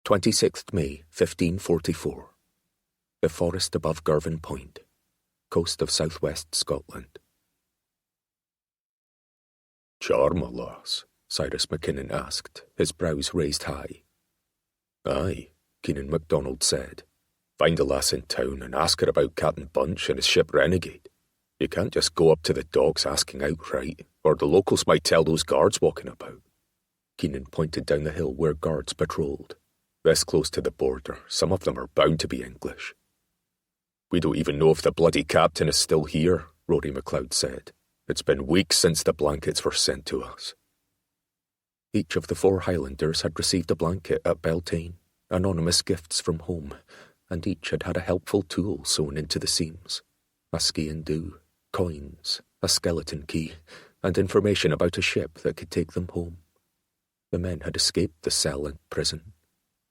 26th May, 1544. The forest above Girvan Point, coast of southwest Scotland. "Charm a lass?" Cyrus Mackinnon asked, his brows raised high. "Aye," Keenan MacDonald said. "Find a lass in town and ask her about Captain Bunch and his ship Renegade. You can't just go up to the docks asking outright, or the locals might tell those guards walking about." Keenan pointed down the hill where guards patrolled. "This close to the border, some of them are bound to be English." "We don't even know if the bloody captain is still here," Rory MacLeod said. "It's been weeks since the blankets were sent to us." Each of the 4 Highlanders had received a blanket at Beltane, anonymous gifts from home, and each had had a helpful tool sewn into the seams. A ski-and do, coins, a skeleton key, and information about a ship that could take them home. The men had escaped the cell and prison.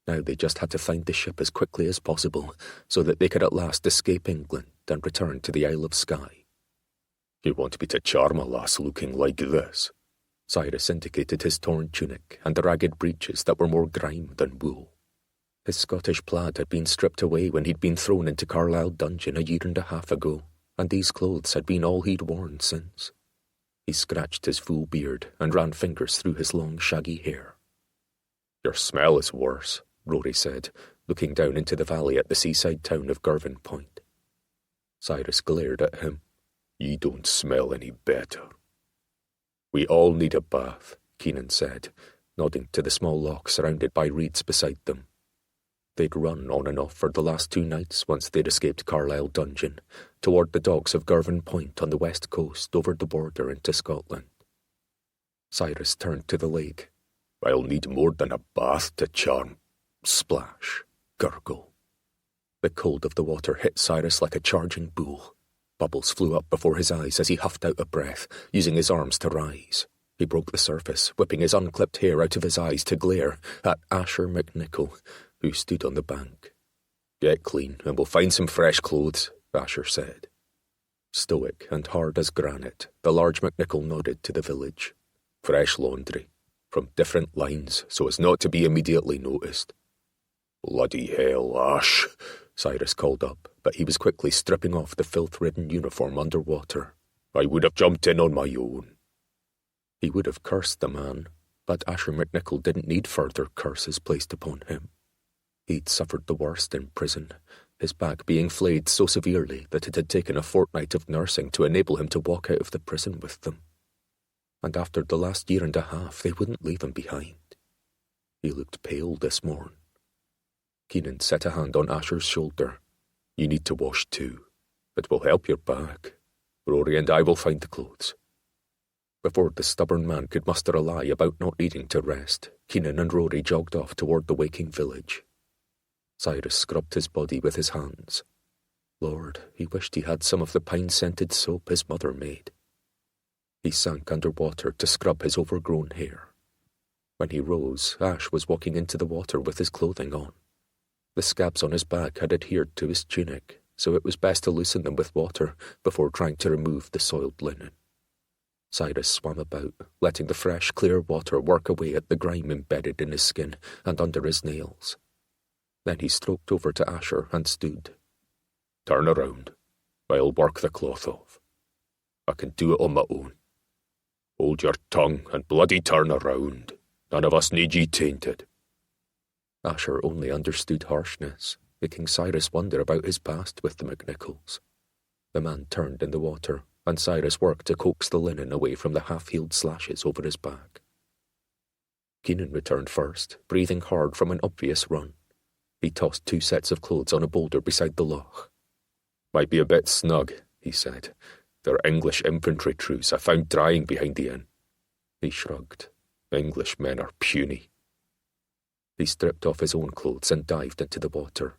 Now they just had to find the ship as quickly as possible, so that they could at last escape England and return to the Isle of Skye. "You want me to charm a lass looking like this?" Cyrus indicated his torn tunic and the ragged breeches that were more grime than wool. His Scottish plaid had been stripped away when he'd been thrown into Carlisle dungeon a year and a half ago, and these clothes had been all he'd worn since. He scratched his full beard and ran fingers through his long shaggy hair. "Your smell is worse," Rory said, looking down into the valley at the seaside town of Girvan Point. Cyrus glared at him. "You don't smell any better." "We all need a bath," Keenan said, nodding to the small loch surrounded by reeds beside them. They'd run on and off for the last 2 nights once they'd escaped Carlisle dungeon, toward the docks of Girvan Point on the west coast over the border into Scotland. Cyrus turned to the lake. "I'll need more than a bath to charm." Splash. Gurgle. The cold of the water hit Cyrus like a charging bull. Bubbles flew up before his eyes as he huffed out a breath, using his arms to rise. He broke the surface, whipping his unclipped hair out of his eyes to glare at Asher McNichol, who stood on the bank. "Get clean, and we'll find some fresh clothes," Asher said. Stoic and hard as granite, the large McNichol nodded to the village. "Fresh laundry, from different lines, so as not to be immediately noticed." "Bloody hell, Ash," Cyrus called up, but he was quickly stripping off the filth-ridden uniform underwater. "I would have jumped in on my own." He would have cursed the man, but Asher McNichol didn't need further curses placed upon him. He'd suffered the worst in prison, his back being flayed so severely that it had taken a fortnight of nursing to enable him to walk out of the prison with them. And after the last year and a half, they wouldn't leave him behind. He looked pale this morn. Keenan set a hand on Asher's shoulder. "You need to wash too. It will help your back. Rory and I will find the clothes." Before the stubborn man could muster a lie about not needing to rest, Keenan and Rory jogged off toward the waking village. Cyrus scrubbed his body with his hands. Lord, he wished he had some of the pine-scented soap his mother made. He sank under water to scrub his overgrown hair. When he rose, Ash was walking into the water with his clothing on. The scabs on his back had adhered to his tunic, so it was best to loosen them with water before trying to remove the soiled linen. Cyrus swam about, letting the fresh, clear water work away at the grime embedded in his skin and under his nails. Then he stroked over to Asher and stood. "Turn around. I'll work the cloth off. I can do it on my own. Hold your tongue and bloody turn around. None of us need ye tainted." Asher only understood harshness, making Cyrus wonder about his past with the McNichols. The man turned in the water, and Cyrus worked to coax the linen away from the half-healed slashes over his back. Keenan returned first, breathing hard from an obvious run. He tossed 2 sets of clothes on a boulder beside the loch. "Might be a bit snug," he said. "They're English infantry troops I found drying behind the inn." He shrugged. "English men are puny." He stripped off his own clothes and dived into the water.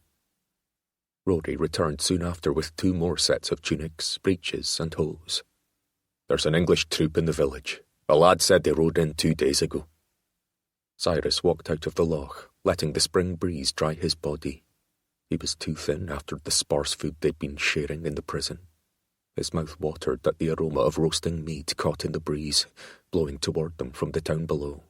Rory returned soon after with 2 more sets of tunics, breeches, and hose. "There's an English troop in the village. A lad said they rode in 2 days ago." Cyrus walked out of the loch, letting the spring breeze dry his body. He was too thin after the sparse food they'd been sharing in the prison. His mouth watered that the aroma of roasting meat caught in the breeze, blowing toward them from the town below.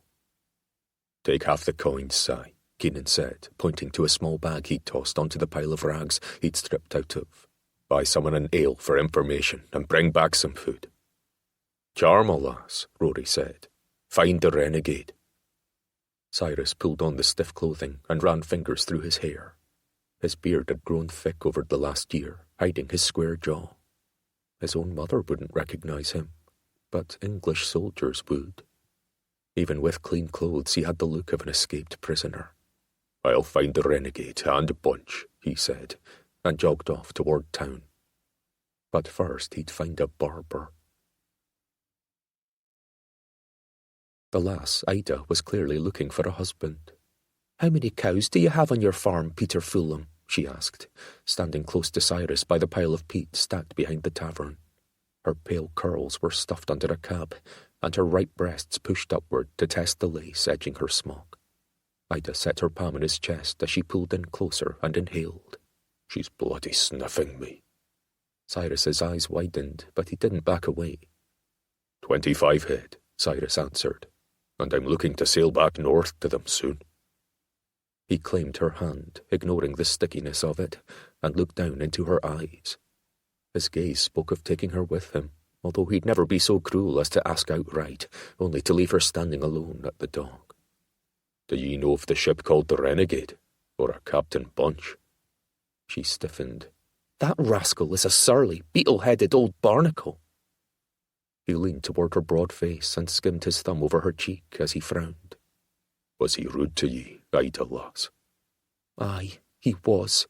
"Take half the coins, Si," Keenan said, pointing to a small bag he'd tossed onto the pile of rags he'd stripped out of. Buy someone an ale for information and bring back some food. Charmel, lass, Rory said. Find the renegade. Cyrus pulled on the stiff clothing and ran fingers through his hair. His beard had grown thick over the last year, hiding his square jaw. His own mother wouldn't recognise him, but English soldiers would. Even with clean clothes, he had the look of an escaped prisoner. I'll find the renegade and bunch, he said, and jogged off toward town. But first he'd find a barber. The lass, Ida, was clearly looking for a husband. "How many cows do you have on your farm, Peter Fulham?" she asked, standing close to Cyrus by the pile of peat stacked behind the tavern. Her pale curls were stuffed under a cap, and her right breasts pushed upward to test the lace edging her smock. Ida set her palm on his chest as she pulled in closer and inhaled. "She's bloody sniffing me." Cyrus's eyes widened, but he didn't back away. 25 head, Cyrus answered, and I'm looking to sail back north to them soon. He claimed her hand, ignoring the stickiness of it, and looked down into her eyes. His gaze spoke of taking her with him, although he'd never be so cruel as to ask outright, only to leave her standing alone at the dock. "Do ye know of the ship called the Renegade, or a Captain Bunch?" She stiffened. "That rascal is a surly, beetle-headed old barnacle." He leaned toward her broad face and skimmed his thumb over her cheek as he frowned. "Was he rude to ye, Ida lass?" "Aye, he was.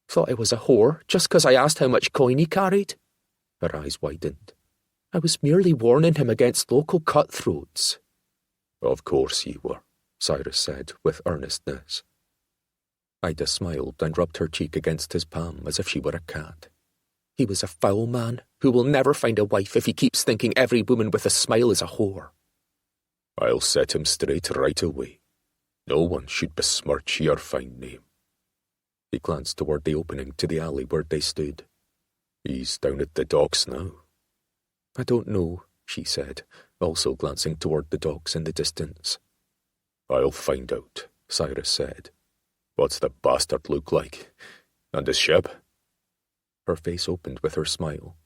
Thought I was a whore just 'cause I asked how much coin he carried." Her eyes widened. "I was merely warning him against local cutthroats." "Of course ye were," Cyrus said with earnestness. Ida smiled and rubbed her cheek against his palm as if she were a cat. "He was a foul man who will never find a wife if he keeps thinking every woman with a smile is a whore." "I'll set him straight right away. No one should besmirch your fine name." He glanced toward the opening to the alley where they stood. "He's down at the docks now." "I don't know," she said, also glancing toward the docks in the distance. "I'll find out," Cyrus said. "What's the bastard look like? And his ship?" Her face opened with her smile.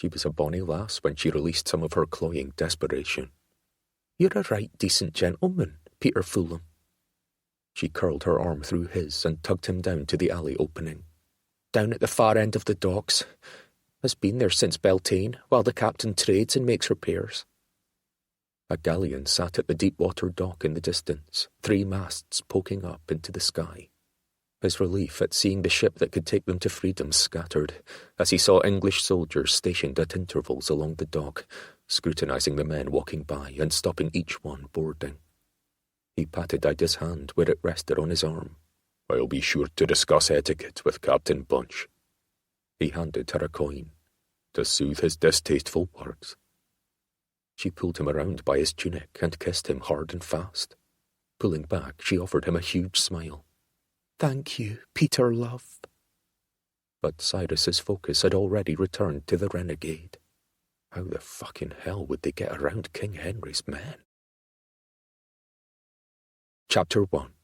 She was a bonny lass when she released some of her cloying desperation. "You're a right decent gentleman, Peter Fulham." She curled her arm through his and tugged him down to the alley opening. "Down at the far end of the docks. Has been there since Beltane, while the captain trades and makes repairs." A galleon sat at the deep-water dock in the distance, 3 masts poking up into the sky. His relief at seeing the ship that could take them to freedom scattered, as he saw English soldiers stationed at intervals along the dock, scrutinizing the men walking by and stopping each one boarding. He patted Ida's hand where it rested on his arm. "I'll be sure to discuss etiquette with Captain Bunch." He handed her a coin, to soothe his distasteful words. She pulled him around by his tunic and kissed him hard and fast. Pulling back, she offered him a huge smile. "Thank you, Peter, love." But Cyrus's focus had already returned to the renegade. How the fucking hell would they get around King Henry's men? Chapter 1.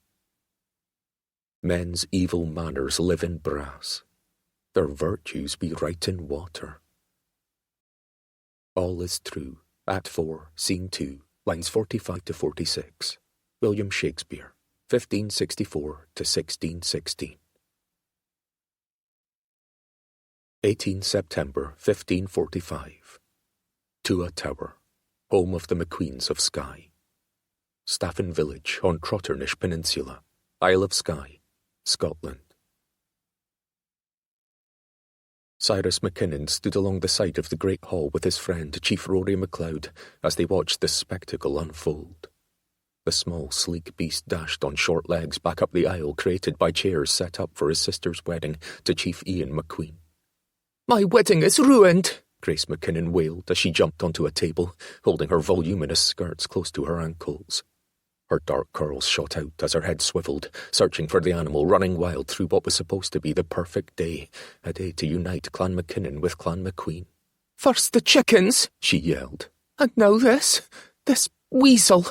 Men's evil manners live in brass. Their virtues be right in water. All is true. Act 4, Scene 2, lines 45 to 46. William Shakespeare, 1564 to 1616. 18 September 1545. Tua Tower, home of the Macqueens of Skye. Staffin village on Trotternish Peninsula, Isle of Skye, Scotland. Cyrus Mackinnon stood along the side of the Great Hall with his friend Chief Rory MacLeod as they watched the spectacle unfold. The small, sleek beast dashed on short legs back up the aisle created by chairs set up for his sister's wedding to Chief Ian Macqueen. "My wedding is ruined," Grace Mackinnon wailed as she jumped onto a table, holding her voluminous skirts close to her ankles. Her dark curls shot out as her head swiveled, searching for the animal running wild through what was supposed to be the perfect day, a day to unite Clan Mackinnon with Clan Macqueen. "First the chickens," she yelled, "and now this weasel."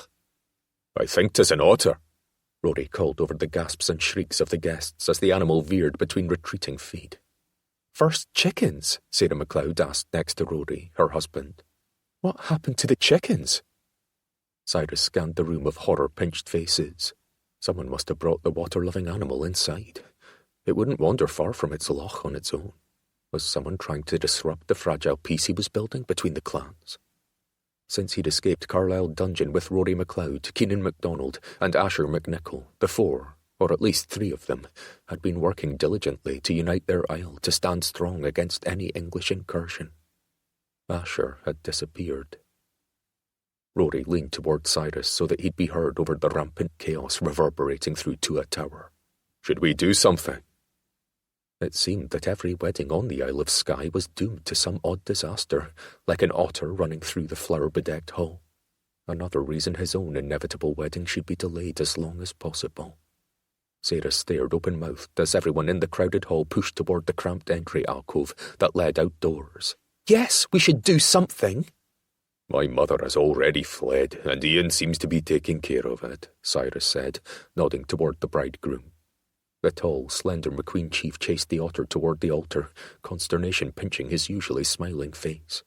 "I think 'tis an otter," Rory called over the gasps and shrieks of the guests as the animal veered between retreating feet. "First chickens?" Sarah MacLeod asked next to Rory, her husband. "What happened to the chickens?" Cyrus scanned the room of horror-pinched faces. Someone must have brought the water-loving animal inside. It wouldn't wander far from its loch on its own. Was someone trying to disrupt the fragile peace he was building between the clans? Since he'd escaped Carlisle Dungeon with Rory MacLeod, Keenan MacDonald, and Asher McNichol, the four, or at least three of them, had been working diligently to unite their isle to stand strong against any English incursion. Asher had disappeared. Rory leaned toward Cyrus so that he'd be heard over the rampant chaos reverberating through Tua Tower. "Should we do something?" It seemed that every wedding on the Isle of Skye was doomed to some odd disaster, like an otter running through the flower-bedecked hall. Another reason his own inevitable wedding should be delayed as long as possible. Sarah stared open-mouthed as everyone in the crowded hall pushed toward the cramped entry alcove that led outdoors. "Yes, we should do something." "My mother has already fled, and Ian seems to be taking care of it," Cyrus said, nodding toward the bridegroom. The tall, slender Macqueen chief chased the otter toward the altar, consternation pinching his usually smiling face.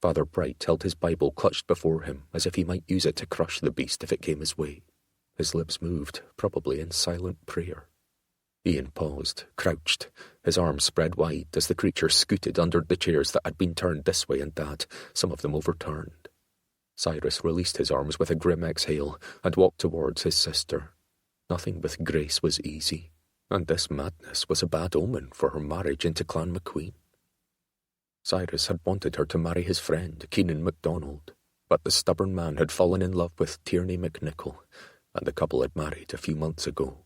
Father Bright held his Bible clutched before him, as if he might use it to crush the beast if it came his way. His lips moved, probably in silent prayer. Ian paused, crouched, his arms spread wide as the creature scooted under the chairs that had been turned this way and that, some of them overturned. Cyrus released his arms with a grim exhale and walked towards his sister. Nothing with grace was easy, and this madness was a bad omen for her marriage into Clan Macqueen. Cyrus had wanted her to marry his friend, Keenan MacDonald, but the stubborn man had fallen in love with Tierney McNichol, and the couple had married a few months ago.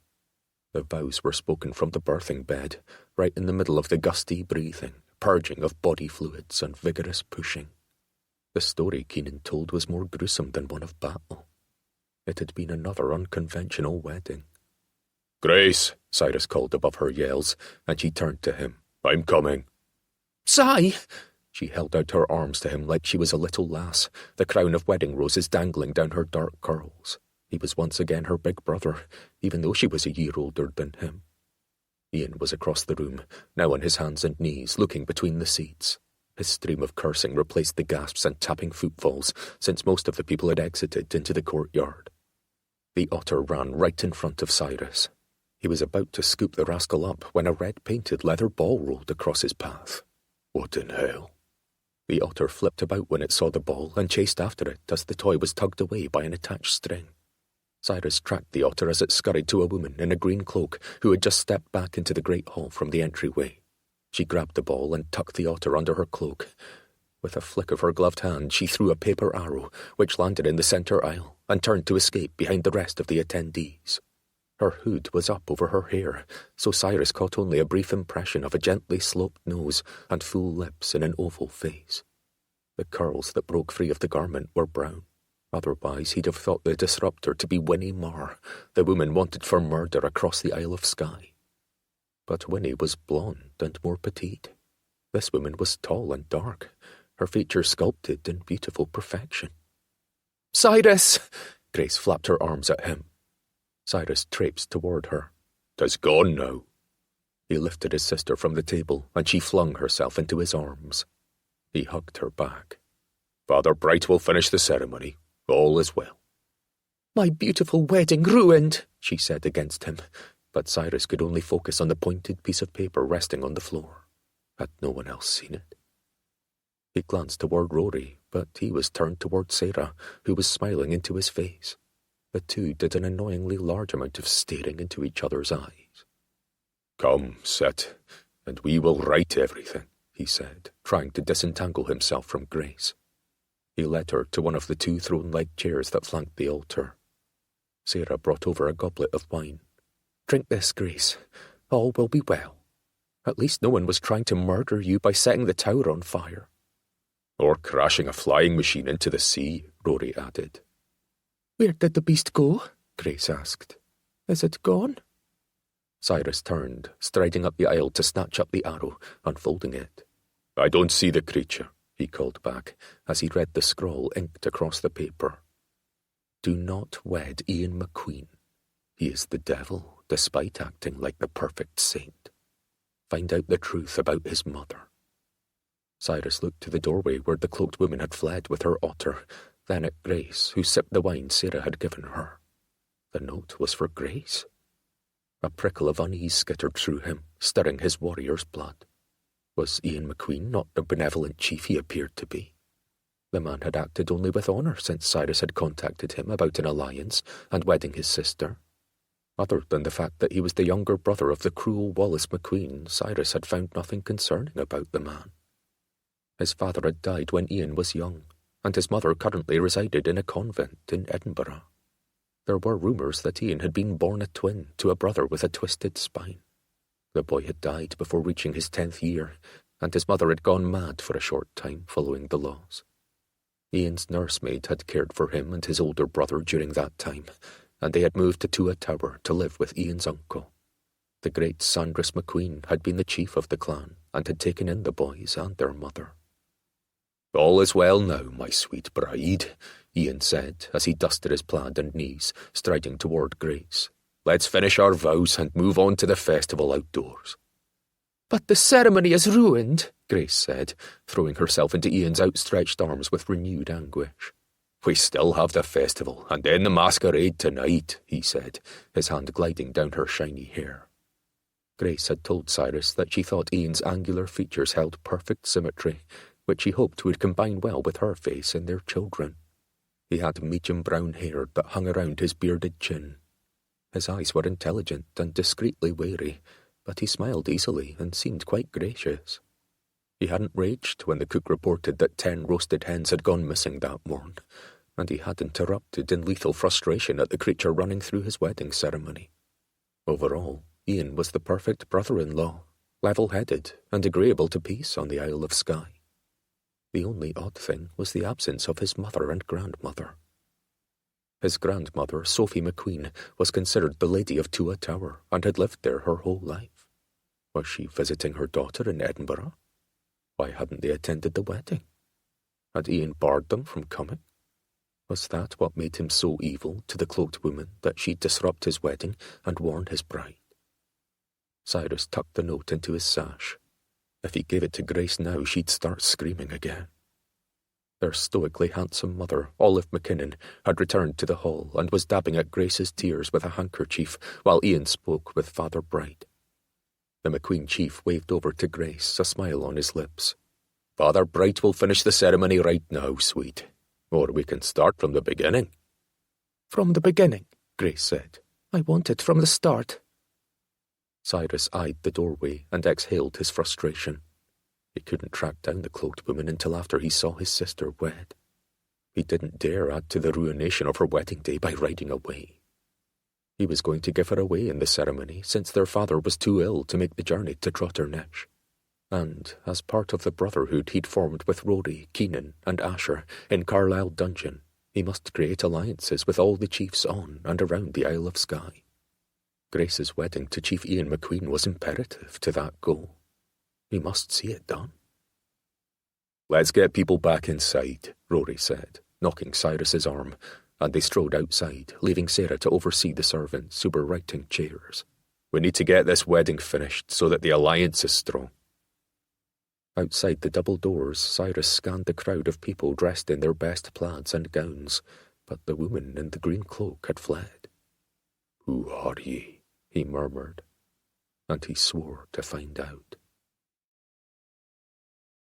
The vows were spoken from the birthing bed, right in the middle of the gusty breathing, purging of body fluids and vigorous pushing. The story Keenan told was more gruesome than one of battle. It had been another unconventional wedding. "Grace," Cyrus called above her yells, and she turned to him. "I'm coming." "Cy!" She held out her arms to him like she was a little lass, the crown of wedding roses dangling down her dark curls. He was once again her big brother, even though she was a year older than him. Ian was across the room, now on his hands and knees, looking between the seats. His stream of cursing replaced the gasps and tapping footfalls, since most of the people had exited into the courtyard. The otter ran right in front of Cyrus. He was about to scoop the rascal up when a red-painted leather ball rolled across his path. What in hell? The otter flipped about when it saw the ball and chased after it as the toy was tugged away by an attached string. Cyrus tracked the otter as it scurried to a woman in a green cloak who had just stepped back into the great hall from the entryway. She grabbed the ball and tucked the otter under her cloak. With a flick of her gloved hand, she threw a paper arrow, which landed in the centre aisle, and turned to escape behind the rest of the attendees. Her hood was up over her hair, so Cyrus caught only a brief impression of a gently sloped nose and full lips in an oval face. The curls that broke free of the garment were brown. Otherwise, he'd have thought the disruptor to be Winnie Marr, the woman wanted for murder across the Isle of Skye. But Winnie was blonde and more petite. This woman was tall and dark, her features sculpted in beautiful perfection. "Cyrus!" Grace flapped her arms at him. Cyrus traipsed toward her. "'Tis gone now." He lifted his sister from the table, and she flung herself into his arms. He hugged her back. "Father Bright will finish the ceremony. All is well." "My beautiful wedding ruined," she said against him, but Cyrus could only focus on the pointed piece of paper resting on the floor. Had no one else seen it? He glanced toward Rory, but he was turned toward Sarah, who was smiling into his face. The two did an annoyingly large amount of staring into each other's eyes. "Come, sit, and we will write everything," he said, trying to disentangle himself from Grace. He led her to one of the two throne-like chairs that flanked the altar. Sarah brought over a goblet of wine. "Drink this, Grace. All will be well. At least no one was trying to murder you by setting the tower on fire." "Or crashing a flying machine into the sea," Rory added. "Where did the beast go?" Grace asked. "Is it gone?" Cyrus turned, striding up the aisle to snatch up the arrow, unfolding it. "I don't see the creature," he called back, as he read the scrawl inked across the paper. "Do not wed Ian Macqueen. He is the devil, despite acting like the perfect saint. Find out the truth about his mother. Cyrus looked to the doorway where the cloaked woman had fled with her otter, then at Grace, who sipped the wine Sarah had given her. The note was for Grace. A prickle of unease skittered through him, stirring his warrior's blood. Was Ian Macqueen not the benevolent chief he appeared to be? The man had acted only with honour since Cyrus had contacted him about an alliance and wedding his sister. Other than the fact that he was the younger brother of the cruel Wallace Macqueen, Cyrus had found nothing concerning about the man. His father had died when Ian was young, and his mother currently resided in a convent in Edinburgh. There were rumours that Ian had been born a twin to a brother with a twisted spine. The boy had died before reaching his 10th year, and his mother had gone mad for a short time following the loss. Ian's nursemaid had cared for him and his older brother during that time, and they had moved to Tua Tower to live with Ian's uncle. The great Cyrus Mackinnon had been the chief of the clan and had taken in the boys and their mother. "All is well now, my sweet bride," Ian said as he dusted his plaid and knees, striding toward Grace. "Let's finish our vows and move on to the festival outdoors." "But the ceremony is ruined," Grace said, throwing herself into Ian's outstretched arms with renewed anguish. "We still have the festival, and then the masquerade tonight," he said, his hand gliding down her shiny hair. Grace had told Cyrus that she thought Ian's angular features held perfect symmetry, which she hoped would combine well with her face and their children. He had medium brown hair that hung around his bearded chin. His eyes were intelligent and discreetly wary, but he smiled easily and seemed quite gracious. He hadn't raged when the cook reported that 10 roasted hens had gone missing that morn, and he hadn't erupted in lethal frustration at the creature running through his wedding ceremony. Overall, Ian was the perfect brother-in-law, level-headed and agreeable to peace on the Isle of Skye. The only odd thing was the absence of his mother and grandmother. His grandmother, Sophie Macqueen, was considered the Lady of Tua Tower and had lived there her whole life. Was she visiting her daughter in Edinburgh? Why hadn't they attended the wedding? Had Ian barred them from coming? Was that what made him so evil to the cloaked woman that she'd disrupt his wedding and warn his bride? Cyrus tucked the note into his sash. If he gave it to Grace now, she'd start screaming again. Their stoically handsome mother, Olive Mackinnon, had returned to the hall and was dabbing at Grace's tears with a handkerchief while Ian spoke with Father Bright. The Macqueen chief waved over to Grace, a smile on his lips. "Father Bright will finish the ceremony right now, sweet. Or we can start from the beginning." "From the beginning," Grace said. "I want it from the start." Cyrus eyed the doorway and exhaled his frustration. He couldn't track down the cloaked woman until after he saw his sister wed. He didn't dare add to the ruination of her wedding day by riding away. He was going to give her away in the ceremony since their father was too ill to make the journey to Trotternish. And, as part of the brotherhood he'd formed with Rory, Keenan and Asher in Carlisle Dungeon, he must create alliances with all the chiefs on and around the Isle of Skye. Grace's wedding to Chief Ian Macqueen was imperative to that goal. He must see it done. "Let's get people back inside," Rory said, knocking Cyrus's arm, and they strode outside, leaving Sarah to oversee the servants who were righting chairs. "We need to get this wedding finished so that the alliance is strong." Outside the double doors, Cyrus scanned the crowd of people dressed in their best plaids and gowns, but the woman in the green cloak had fled. "Who are ye?" he murmured, and he swore to find out.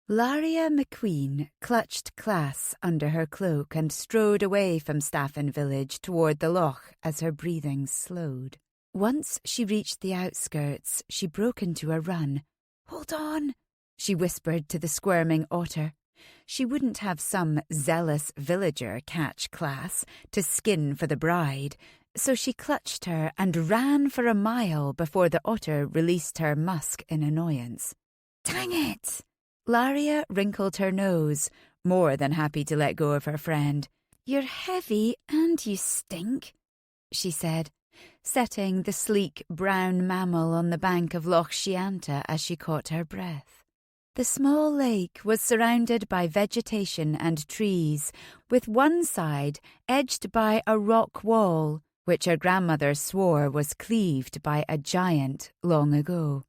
Laria Macqueen clutched Class under her cloak and strode away from Staffin village toward the Loch as her breathing slowed. Once she reached the outskirts, she broke into a run. "Hold on," she whispered to the squirming otter. She wouldn't have some zealous villager catch Class to skin for the bride, so she clutched her and ran for a mile before the otter released her musk in annoyance. "Dang it!" Laria wrinkled her nose, more than happy to let go of her friend. "You're heavy and you stink," she said, setting the sleek brown mammal on the bank of Loch Shianta as she caught her breath. The small lake was surrounded by vegetation and trees, with one side edged by a rock wall, which her grandmother swore was cleaved by a giant long ago.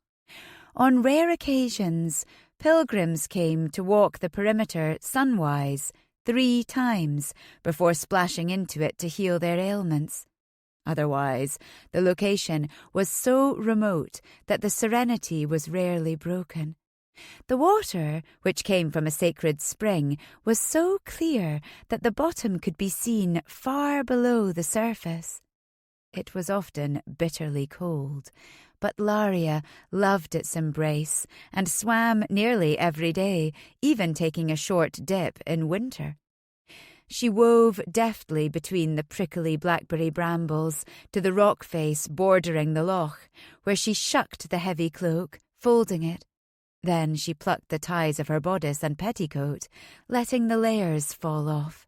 On rare occasions, pilgrims came to walk the perimeter sunwise 3 times before splashing into it to heal their ailments. Otherwise, the location was so remote that the serenity was rarely broken. The water, which came from a sacred spring, was so clear that the bottom could be seen far below the surface. It was often bitterly cold, but Laria loved its embrace and swam nearly every day, even taking a short dip in winter. She wove deftly between the prickly blackberry brambles to the rock face bordering the loch, where she shucked the heavy cloak, folding it. Then she plucked the ties of her bodice and petticoat, letting the layers fall off.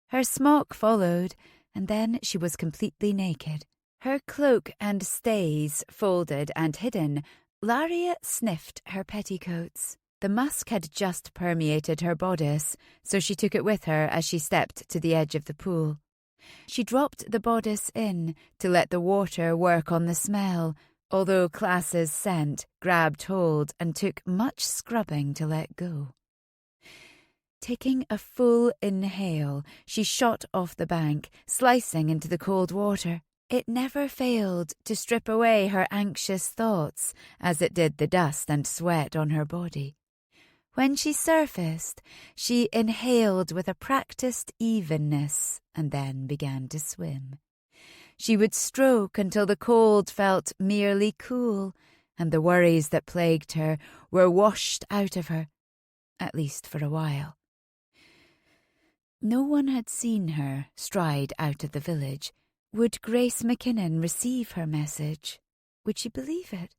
Her smock followed, and then she was completely naked. Her cloak and stays folded and hidden, Laria sniffed her petticoats. The musk had just permeated her bodice, so she took it with her as she stepped to the edge of the pool. She dropped the bodice in to let the water work on the smell, although Class's scent grabbed hold and took much scrubbing to let go. Taking a full inhale, she shot off the bank, slicing into the cold water. It never failed to strip away her anxious thoughts, as it did the dust and sweat on her body. When she surfaced, she inhaled with a practiced evenness and then began to swim. She would stroke until the cold felt merely cool, and the worries that plagued her were washed out of her, at least for a while. No one had seen her stride out of the village. Would Grace Mackinnon receive her message? Would she believe it?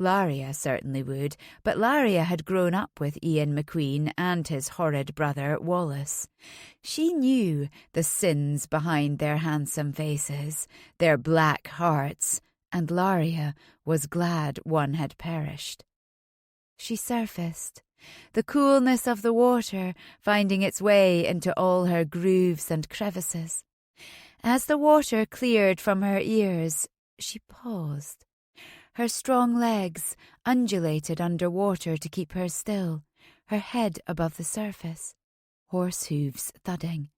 Laria certainly would, but Laria had grown up with Ian Macqueen and his horrid brother Wallace. She knew the sins behind their handsome faces, their black hearts, and Laria was glad one had perished. She surfaced, the coolness of the water finding its way into all her grooves and crevices. As the water cleared from her ears, she paused. Her strong legs undulated under water to keep her still, her head above the surface. Horse hooves thudding.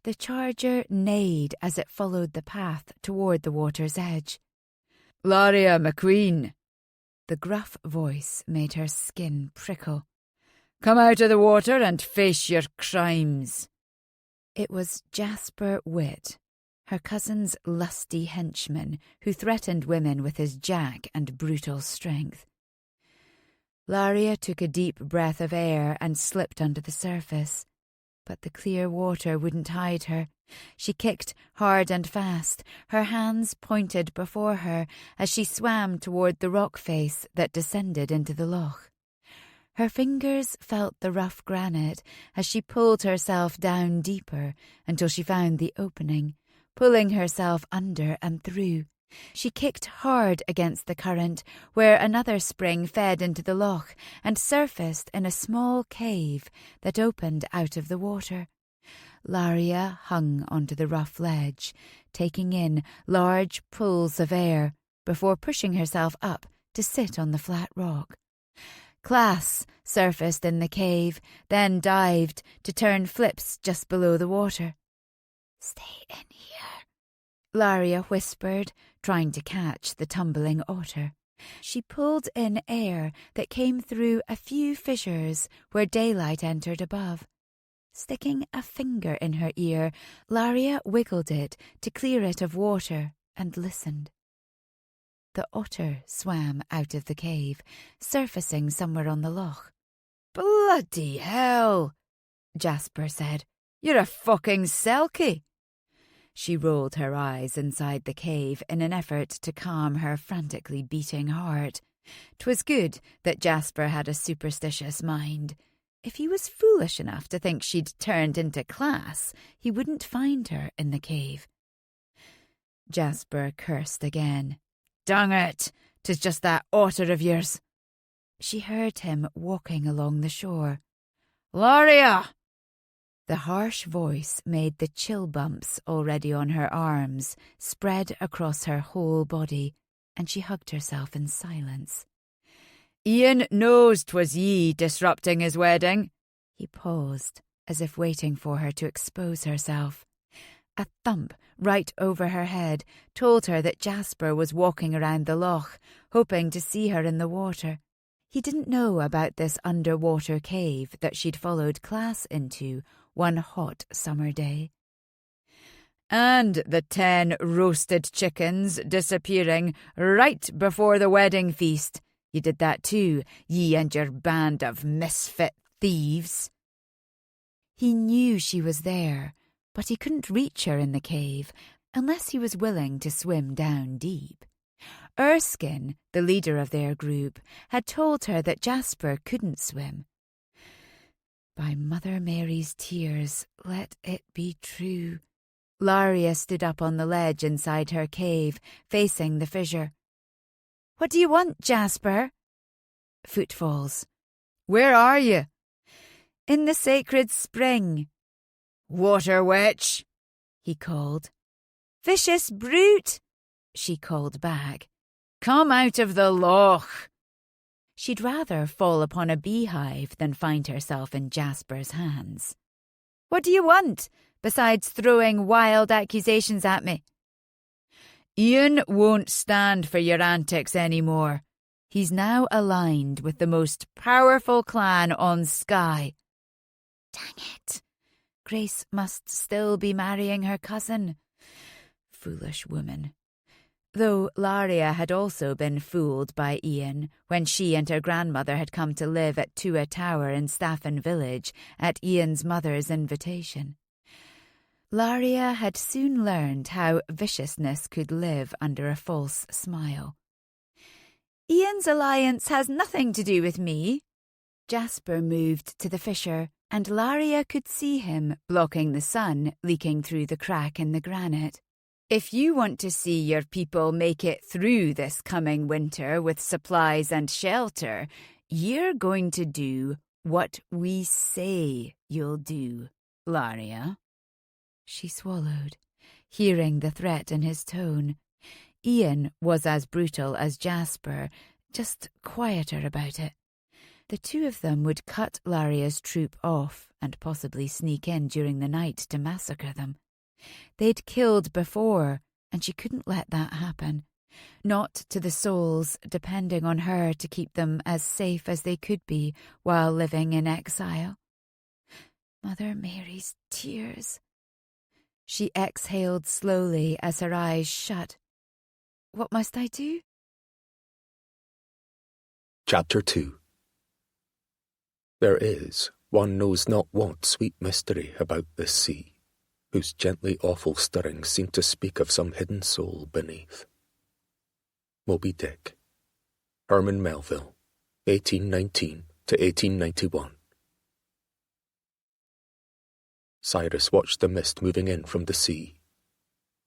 The charger neighed as it followed the path toward the water's edge. "Laria Macqueen!" The gruff voice made her skin prickle. "Come out of the water and face your crimes." It was Jasper Witt, her cousin's lusty henchman, who threatened women with his jack and brutal strength. Laria took a deep breath of air and slipped under the surface. But the clear water wouldn't hide her. She kicked hard and fast, her hands pointed before her as she swam toward the rock face that descended into the loch. Her fingers felt the rough granite as she pulled herself down deeper until she found the opening, pulling herself under and through. She kicked hard against the current, where another spring fed into the loch and surfaced in a small cave that opened out of the water. Laria hung onto the rough ledge, taking in large pulls of air before pushing herself up to sit on the flat rock. Class surfaced in the cave, then dived to turn flips just below the water. "Stay in here," Laria whispered, trying to catch the tumbling otter. She pulled in air that came through a few fissures where daylight entered above. Sticking a finger in her ear, Laria wiggled it to clear it of water and listened. The otter swam out of the cave, surfacing somewhere on the loch. "Bloody hell," Jasper said. "You're a fucking selkie." She rolled her eyes inside the cave in an effort to calm her frantically beating heart. 'Twas good that Jasper had a superstitious mind. If he was foolish enough to think she'd turned into Class, he wouldn't find her in the cave. Jasper cursed again. "Dang it! 'Tis just that otter of yours." She heard him walking along the shore. "Laria!" The harsh voice made the chill bumps already on her arms spread across her whole body, and she hugged herself in silence. "Ian knows 'twas ye disrupting his wedding." He paused, as if waiting for her to expose herself. A thump right over her head told her that Jasper was walking around the loch, hoping to see her in the water. He didn't know about this underwater cave that she'd followed class into one hot summer day. "And the 10 roasted chickens disappearing right before the wedding feast. You did that too, ye and your band of misfit thieves." He knew she was there, but he couldn't reach her in the cave unless he was willing to swim down deep. Erskine, the leader of their group, had told her that Jasper couldn't swim. By Mother Mary's tears, let it be true. Laria stood up on the ledge inside her cave, facing the fissure. "What do you want, Jasper?" Footfalls. "Where are you?" "In the sacred spring." "Water witch," he called. "Vicious brute," she called back. "Come out of the loch." She'd rather fall upon a beehive than find herself in Jasper's hands. "What do you want, besides throwing wild accusations at me?" "Ian won't stand for your antics anymore. He's now aligned with the most powerful clan on Skye." Dang it. Grace must still be marrying her cousin. Foolish woman. Though Laria had also been fooled by Ian when she and her grandmother had come to live at Tua Tower in Staffin village at Ian's mother's invitation. Laria had soon learned how viciousness could live under a false smile. "Ian's alliance has nothing to do with me." Jasper moved to the fissure, and Laria could see him blocking the sun leaking through the crack in the granite. "If you want to see your people make it through this coming winter with supplies and shelter, you're going to do what we say you'll do, Laria." She swallowed, hearing the threat in his tone. Ian was as brutal as Jasper, just quieter about it. The two of them would cut Laria's troop off and possibly sneak in during the night to massacre them. They'd killed before, and she couldn't let that happen. Not to the souls depending on her to keep them as safe as they could be while living in exile. Mother Mary's tears. She exhaled slowly as her eyes shut. What must I do? Chapter 2. There is, one knows not what sweet mystery about this sea, whose gently awful stirrings seem to speak of some hidden soul beneath. Moby Dick. Herman Melville, 1819 to 1891. Cyrus watched the mist moving in from the sea.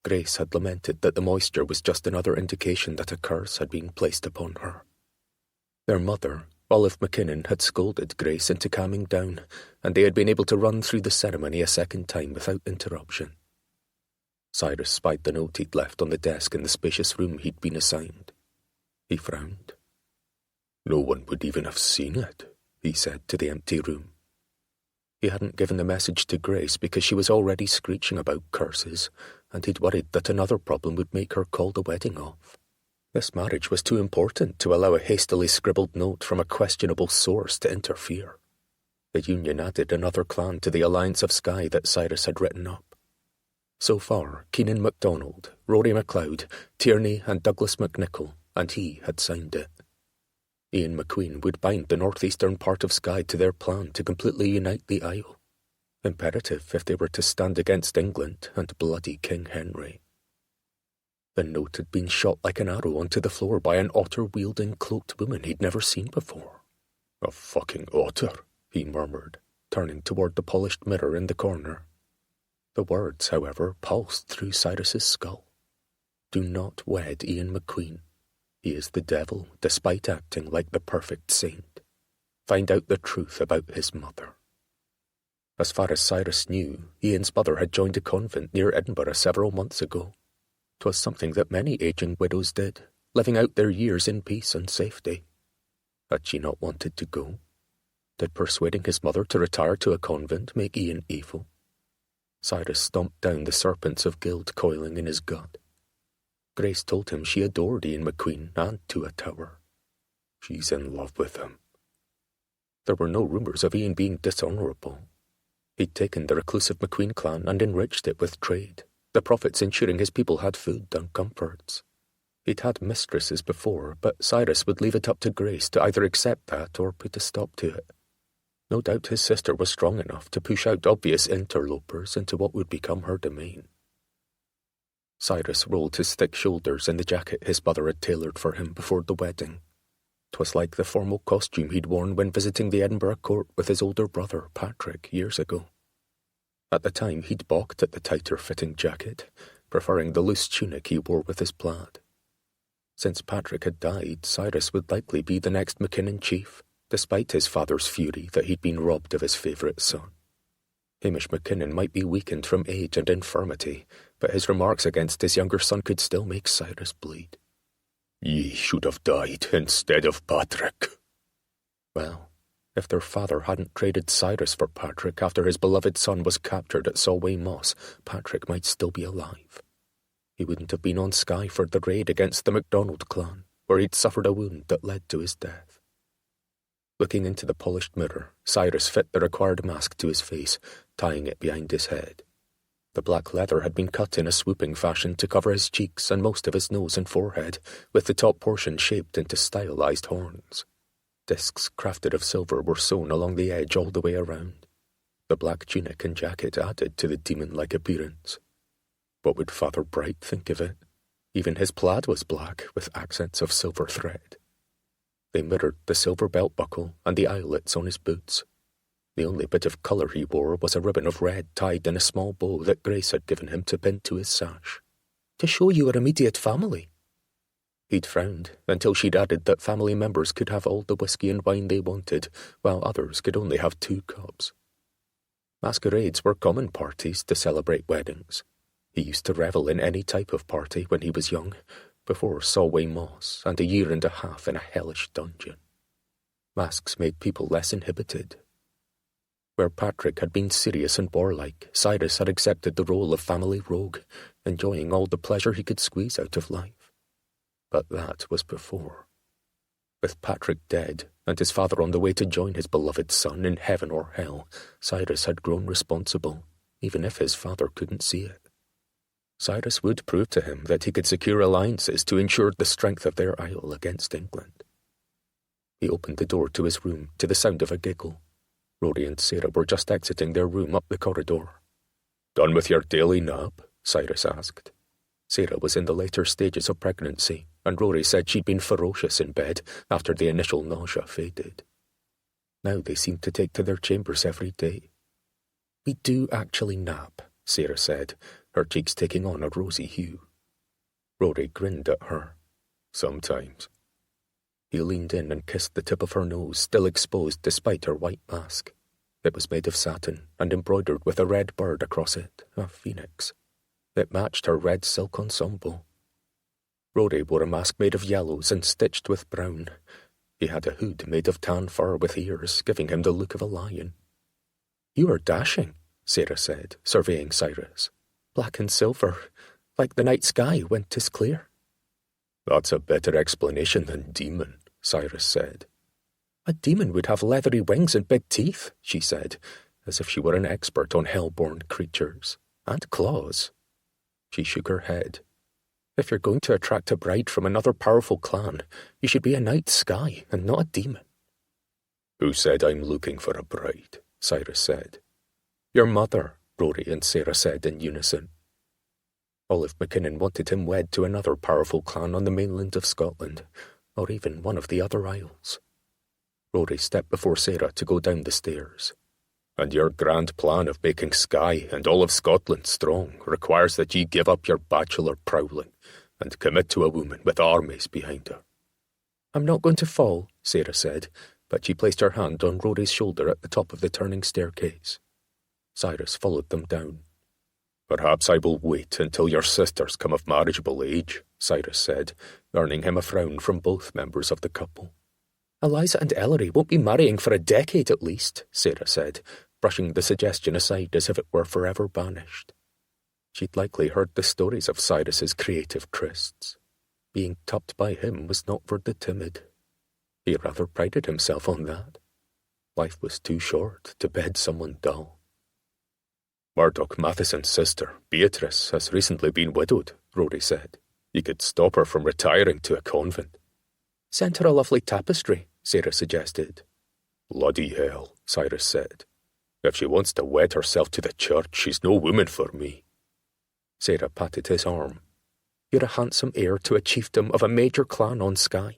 Grace had lamented that the moisture was just another indication that a curse had been placed upon her. Their mother, Laria Macqueen, had scolded Grace into calming down, and they had been able to run through the ceremony a second time without interruption. Cyrus spied the note he'd left on the desk in the spacious room he'd been assigned. He frowned. "No one would even have seen it," he said to the empty room. He hadn't given the message to Grace because she was already screeching about curses, and he'd worried that another problem would make her call the wedding off. This marriage was too important to allow a hastily scribbled note from a questionable source to interfere. The union added another clan to the Alliance of Skye that Cyrus had written up. So far, Keenan MacDonald, Rory MacLeod, Tierney and Douglas MacNichol, and he had signed it. Ian McQueen would bind the northeastern part of Skye to their plan to completely unite the Isle. Imperative if they were to stand against England and bloody King Henry. The note had been shot like an arrow onto the floor by an otter-wielding cloaked woman he'd never seen before. "A fucking otter," he murmured, turning toward the polished mirror in the corner. The words, however, pulsed through Cyrus's skull. "Do not wed Ian McQueen. He is the devil, despite acting like the perfect saint. Find out the truth about his mother." As far as Cyrus knew, he and his mother had joined a convent near Edinburgh several months ago. 'Twas something that many aging widows did, living out their years in peace and safety. Had she not wanted to go? Did persuading his mother to retire to a convent make Ian evil? Cyrus stomped down the serpents of guilt coiling in his gut. Grace told him she adored Ian Macqueen and Tuatara. She's in love with him. There were no rumours of Ian being dishonourable. He'd taken the reclusive Macqueen clan and enriched it with trade, the profits ensuring his people had food and comforts. He'd had mistresses before, but Cyrus would leave it up to Grace to either accept that or put a stop to it. No doubt his sister was strong enough to push out obvious interlopers into what would become her domain. Cyrus rolled his thick shoulders in the jacket his mother had tailored for him before the wedding. 'Twas like the formal costume he'd worn when visiting the Edinburgh court with his older brother, Patrick, years ago. At the time, he'd balked at the tighter-fitting jacket, preferring the loose tunic he wore with his plaid. Since Patrick had died, Cyrus would likely be the next Mackinnon chief, despite his father's fury that he'd been robbed of his favourite son. Hamish Mackinnon might be weakened from age and infirmity, but his remarks against his younger son could still make Cyrus bleed. "Ye should have died instead of Patrick." Well, if their father hadn't traded Cyrus for Patrick after his beloved son was captured at Solway Moss, Patrick might still be alive. He wouldn't have been on Skye for the raid against the MacDonald clan, where he'd suffered a wound that led to his death. Looking into the polished mirror, Cyrus fit the required mask to his face, tying it behind his head. The black leather had been cut in a swooping fashion to cover his cheeks and most of his nose and forehead, with the top portion shaped into stylized horns. Discs crafted of silver were sewn along the edge all the way around. The black tunic and jacket added to the demon-like appearance. What would Father Bright think of it? Even his plaid was black, with accents of silver thread. They mirrored the silver belt buckle and the eyelets on his boots. The only bit of colour he wore was a ribbon of red tied in a small bow that Grace had given him to pin to his sash. "To show you our immediate family." He'd frowned until she'd added that family members could have all the whiskey and wine they wanted, while others could only have 2 cups. Masquerades were common parties to celebrate weddings. He used to revel in any type of party when he was young, before Solway Moss and a year and a half in a hellish dungeon. Masks made people less inhibited. Where Patrick had been serious and warlike, Cyrus had accepted the role of family rogue, enjoying all the pleasure he could squeeze out of life. But that was before. With Patrick dead, and his father on the way to join his beloved son in heaven or hell, Cyrus had grown responsible, even if his father couldn't see it. Cyrus would prove to him that he could secure alliances to ensure the strength of their isle against England. He opened the door to his room to the sound of a giggle. Rory and Sarah were just exiting their room up the corridor. "Done with your daily nap?" Cyrus asked. Sarah was in the later stages of pregnancy, and Rory said she'd been ferocious in bed after the initial nausea faded. Now they seemed to take to their chambers every day. "We do actually nap," Sarah said, her cheeks taking on a rosy hue. Rory grinned at her. "Sometimes." He leaned in and kissed the tip of her nose, still exposed despite her white mask. It was made of satin and embroidered with a red bird across it, a phoenix. It matched her red silk ensemble. Rory wore a mask made of yellows and stitched with brown. He had a hood made of tan fur with ears, giving him the look of a lion. "You are dashing," Sarah said, surveying Cyrus. "Black and silver, like the night sky when 'tis clear." "That's a better explanation than demon," Cyrus said. "A demon would have leathery wings and big teeth," she said, as if she were an expert on hell-born creatures. "And claws." She shook her head. "If you're going to attract a bride from another powerful clan, you should be a night sky and not a demon." "Who said I'm looking for a bride?" Cyrus said. "Your mother," Rory and Sarah said in unison. Olive Mackinnon wanted him wed to another powerful clan on the mainland of Scotland, or even one of the other isles. Rory stepped before Sarah to go down the stairs. "And your grand plan of making Skye and all of Scotland strong requires that ye give up your bachelor prowling and commit to a woman with armies behind her." "I'm not going to fall," Sarah said, but she placed her hand on Rory's shoulder at the top of the turning staircase. Cyrus followed them down. Perhaps I will wait until your sisters come of marriageable age, Cyrus said, earning him a frown from both members of the couple. Eliza and Ellery won't be marrying for a decade at least, Sarah said, brushing the suggestion aside as if it were forever banished. She'd likely heard the stories of Cyrus's creative trysts. Being topped by him was not for the timid. He rather prided himself on that. Life was too short to bed someone dull. Murdoch Matheson's sister, Beatrice, has recently been widowed, Rory said. You could stop her from retiring to a convent. Send her a lovely tapestry, Sarah suggested. Bloody hell, Cyrus said. If she wants to wed herself to the church, she's no woman for me. Sarah patted his arm. You're a handsome heir to a chiefdom of a major clan on Skye.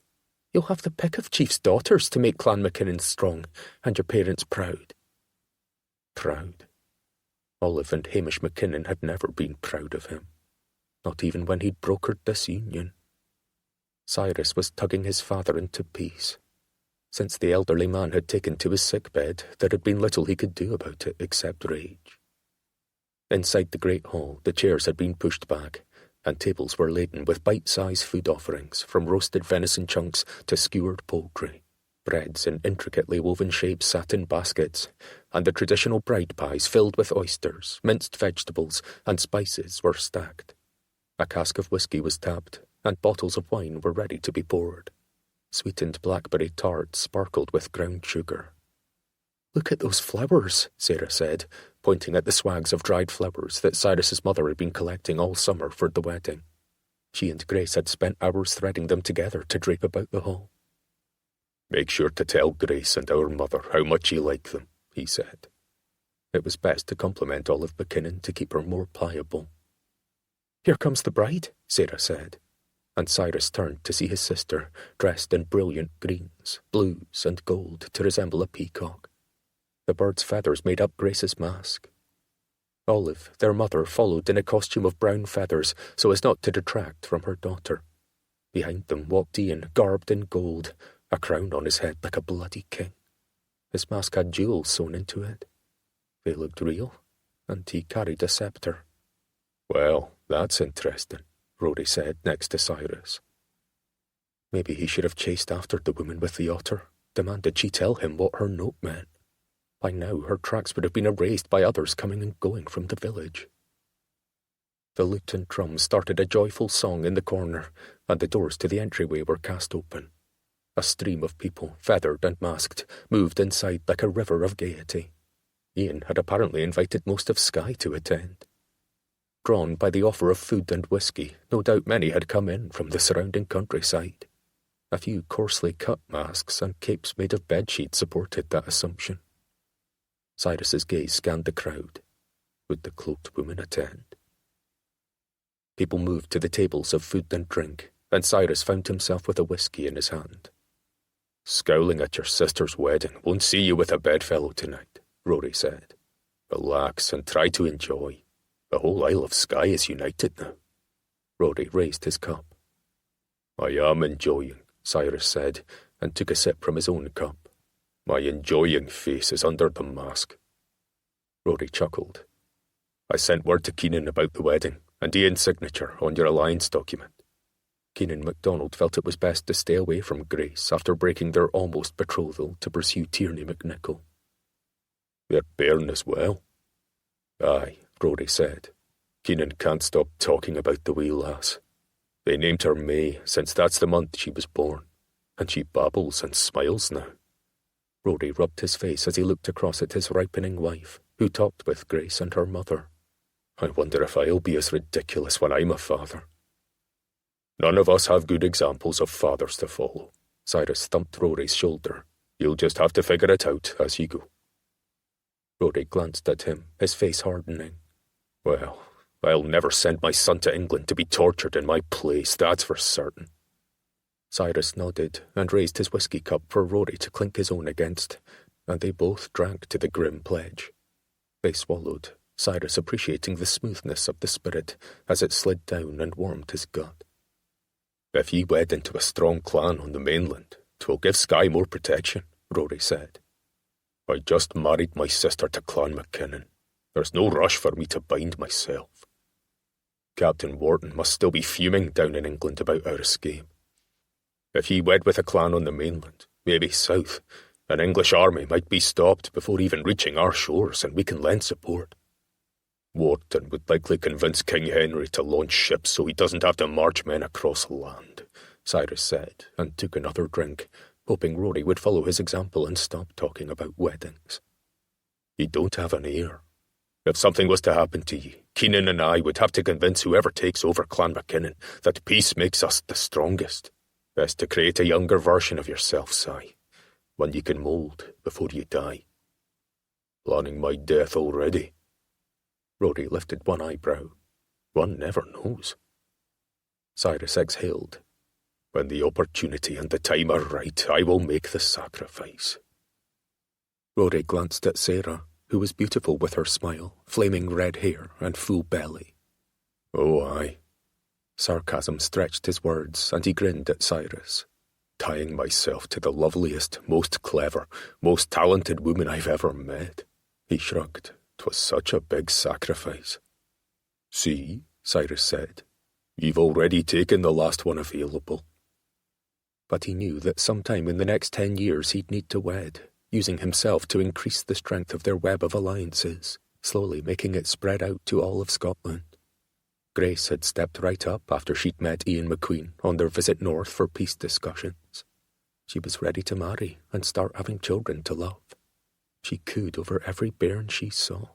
You'll have the pick of chiefs' daughters to make Clan Mackinnon strong, and your parents proud. Proud. Olive and Hamish Mackinnon had never been proud of him, not even when he'd brokered this union. Cyrus was tugging his father into peace. Since the elderly man had taken to his sick-bed, there had been little he could do about it except rage. Inside the great hall, the chairs had been pushed back, and tables were laden with bite-sized food offerings, from roasted venison chunks to skewered poultry. Breads in intricately woven shapes sat in baskets, and the traditional bride pies filled with oysters, minced vegetables, and spices were stacked. A cask of whisky was tapped, and bottles of wine were ready to be poured. Sweetened blackberry tarts sparkled with ground sugar. Look at those flowers, Sarah said, pointing at the swags of dried flowers that Cyrus's mother had been collecting all summer for the wedding. She and Grace had spent hours threading them together to drape about the hall. Make sure to tell Grace and our mother how much you like them, he said. It was best to compliment Olive Mackinnon to keep her more pliable. Here comes the bride, Sarah said, and Cyrus turned to see his sister, dressed in brilliant greens, blues, and gold to resemble a peacock. The bird's feathers made up Grace's mask. Olive, their mother, followed in a costume of brown feathers so as not to detract from her daughter. Behind them walked Ian, garbed in gold, a crown on his head like a bloody king. His mask had jewels sewn into it. They looked real, and he carried a sceptre. Well, that's interesting, Rory said next to Cyrus. Maybe he should have chased after the woman with the otter, demanded she tell him what her note meant. By now her tracks would have been erased by others coming and going from the village. The lute and drum started a joyful song in the corner, and the doors to the entryway were cast open. A stream of people, feathered and masked, moved inside like a river of gaiety. Ian had apparently invited most of Skye to attend. Drawn by the offer of food and whisky, no doubt many had come in from the surrounding countryside. A few coarsely cut masks and capes made of bedsheets supported that assumption. Cyrus's gaze scanned the crowd. Would the cloaked woman attend? People moved to the tables of food and drink, and Cyrus found himself with a whisky in his hand. Scowling at your sister's wedding won't see you with a bedfellow tonight, Rory said. Relax and try to enjoy. The whole Isle of Skye is united now. Rory raised his cup. I am enjoying, Cyrus said, and took a sip from his own cup. My enjoying face is under the mask. Rory chuckled. I sent word to Keenan about the wedding, and Ian's signature on your alliance document. Keenan MacDonald felt it was best to stay away from Grace after breaking their almost betrothal to pursue Tierney McNichol. They're bairn as well. Aye, Rory said. Keenan can't stop talking about the wee lass. They named her May, since that's the month she was born, and she babbles and smiles now. Rory rubbed his face as he looked across at his ripening wife, who talked with Grace and her mother. I wonder if I'll be as ridiculous when I'm a father. None of us have good examples of fathers to follow. Cyrus thumped Rory's shoulder. You'll just have to figure it out as you go. Rory glanced at him, his face hardening. Well, I'll never send my son to England to be tortured in my place, that's for certain. Cyrus nodded and raised his whisky cup for Rory to clink his own against, and they both drank to the grim pledge. They swallowed, Cyrus appreciating the smoothness of the spirit as it slid down and warmed his gut. If ye wed into a strong clan on the mainland, 'twill give Skye more protection, Rory said. I just married my sister to Clan Mackinnon. There's no rush for me to bind myself. Captain Wharton must still be fuming down in England about our escape. If he wed with a clan on the mainland, maybe south, an English army might be stopped before even reaching our shores, and we can lend support. Wharton would likely convince King Henry to launch ships so he doesn't have to march men across land, Cyrus said, and took another drink, hoping Rory would follow his example and stop talking about weddings. You don't have an heir. If something was to happen to ye, Keenan and I would have to convince whoever takes over Clan Mackinnon that peace makes us the strongest. Best to create a younger version of yourself, Cy, one you can mould before you die. Planning my death already? Rory lifted one eyebrow. One never knows. Cyrus exhaled. When the opportunity and the time are right, I will make the sacrifice. Rory glanced at Sarah, who was beautiful with her smile, flaming red hair and full belly. Oh, aye. Sarcasm stretched his words, and he grinned at Cyrus. Tying myself to the loveliest, most clever, most talented woman I've ever met. He shrugged. 'Twas such a big sacrifice. See, Cyrus said, you've already taken the last one available. But he knew that sometime in the next 10 years he'd need to wed, using himself to increase the strength of their web of alliances, slowly making it spread out to all of Scotland. Grace had stepped right up after she'd met Ian Macqueen on their visit north for peace discussions. She was ready to marry and start having children to love. She cooed over every bairn she saw.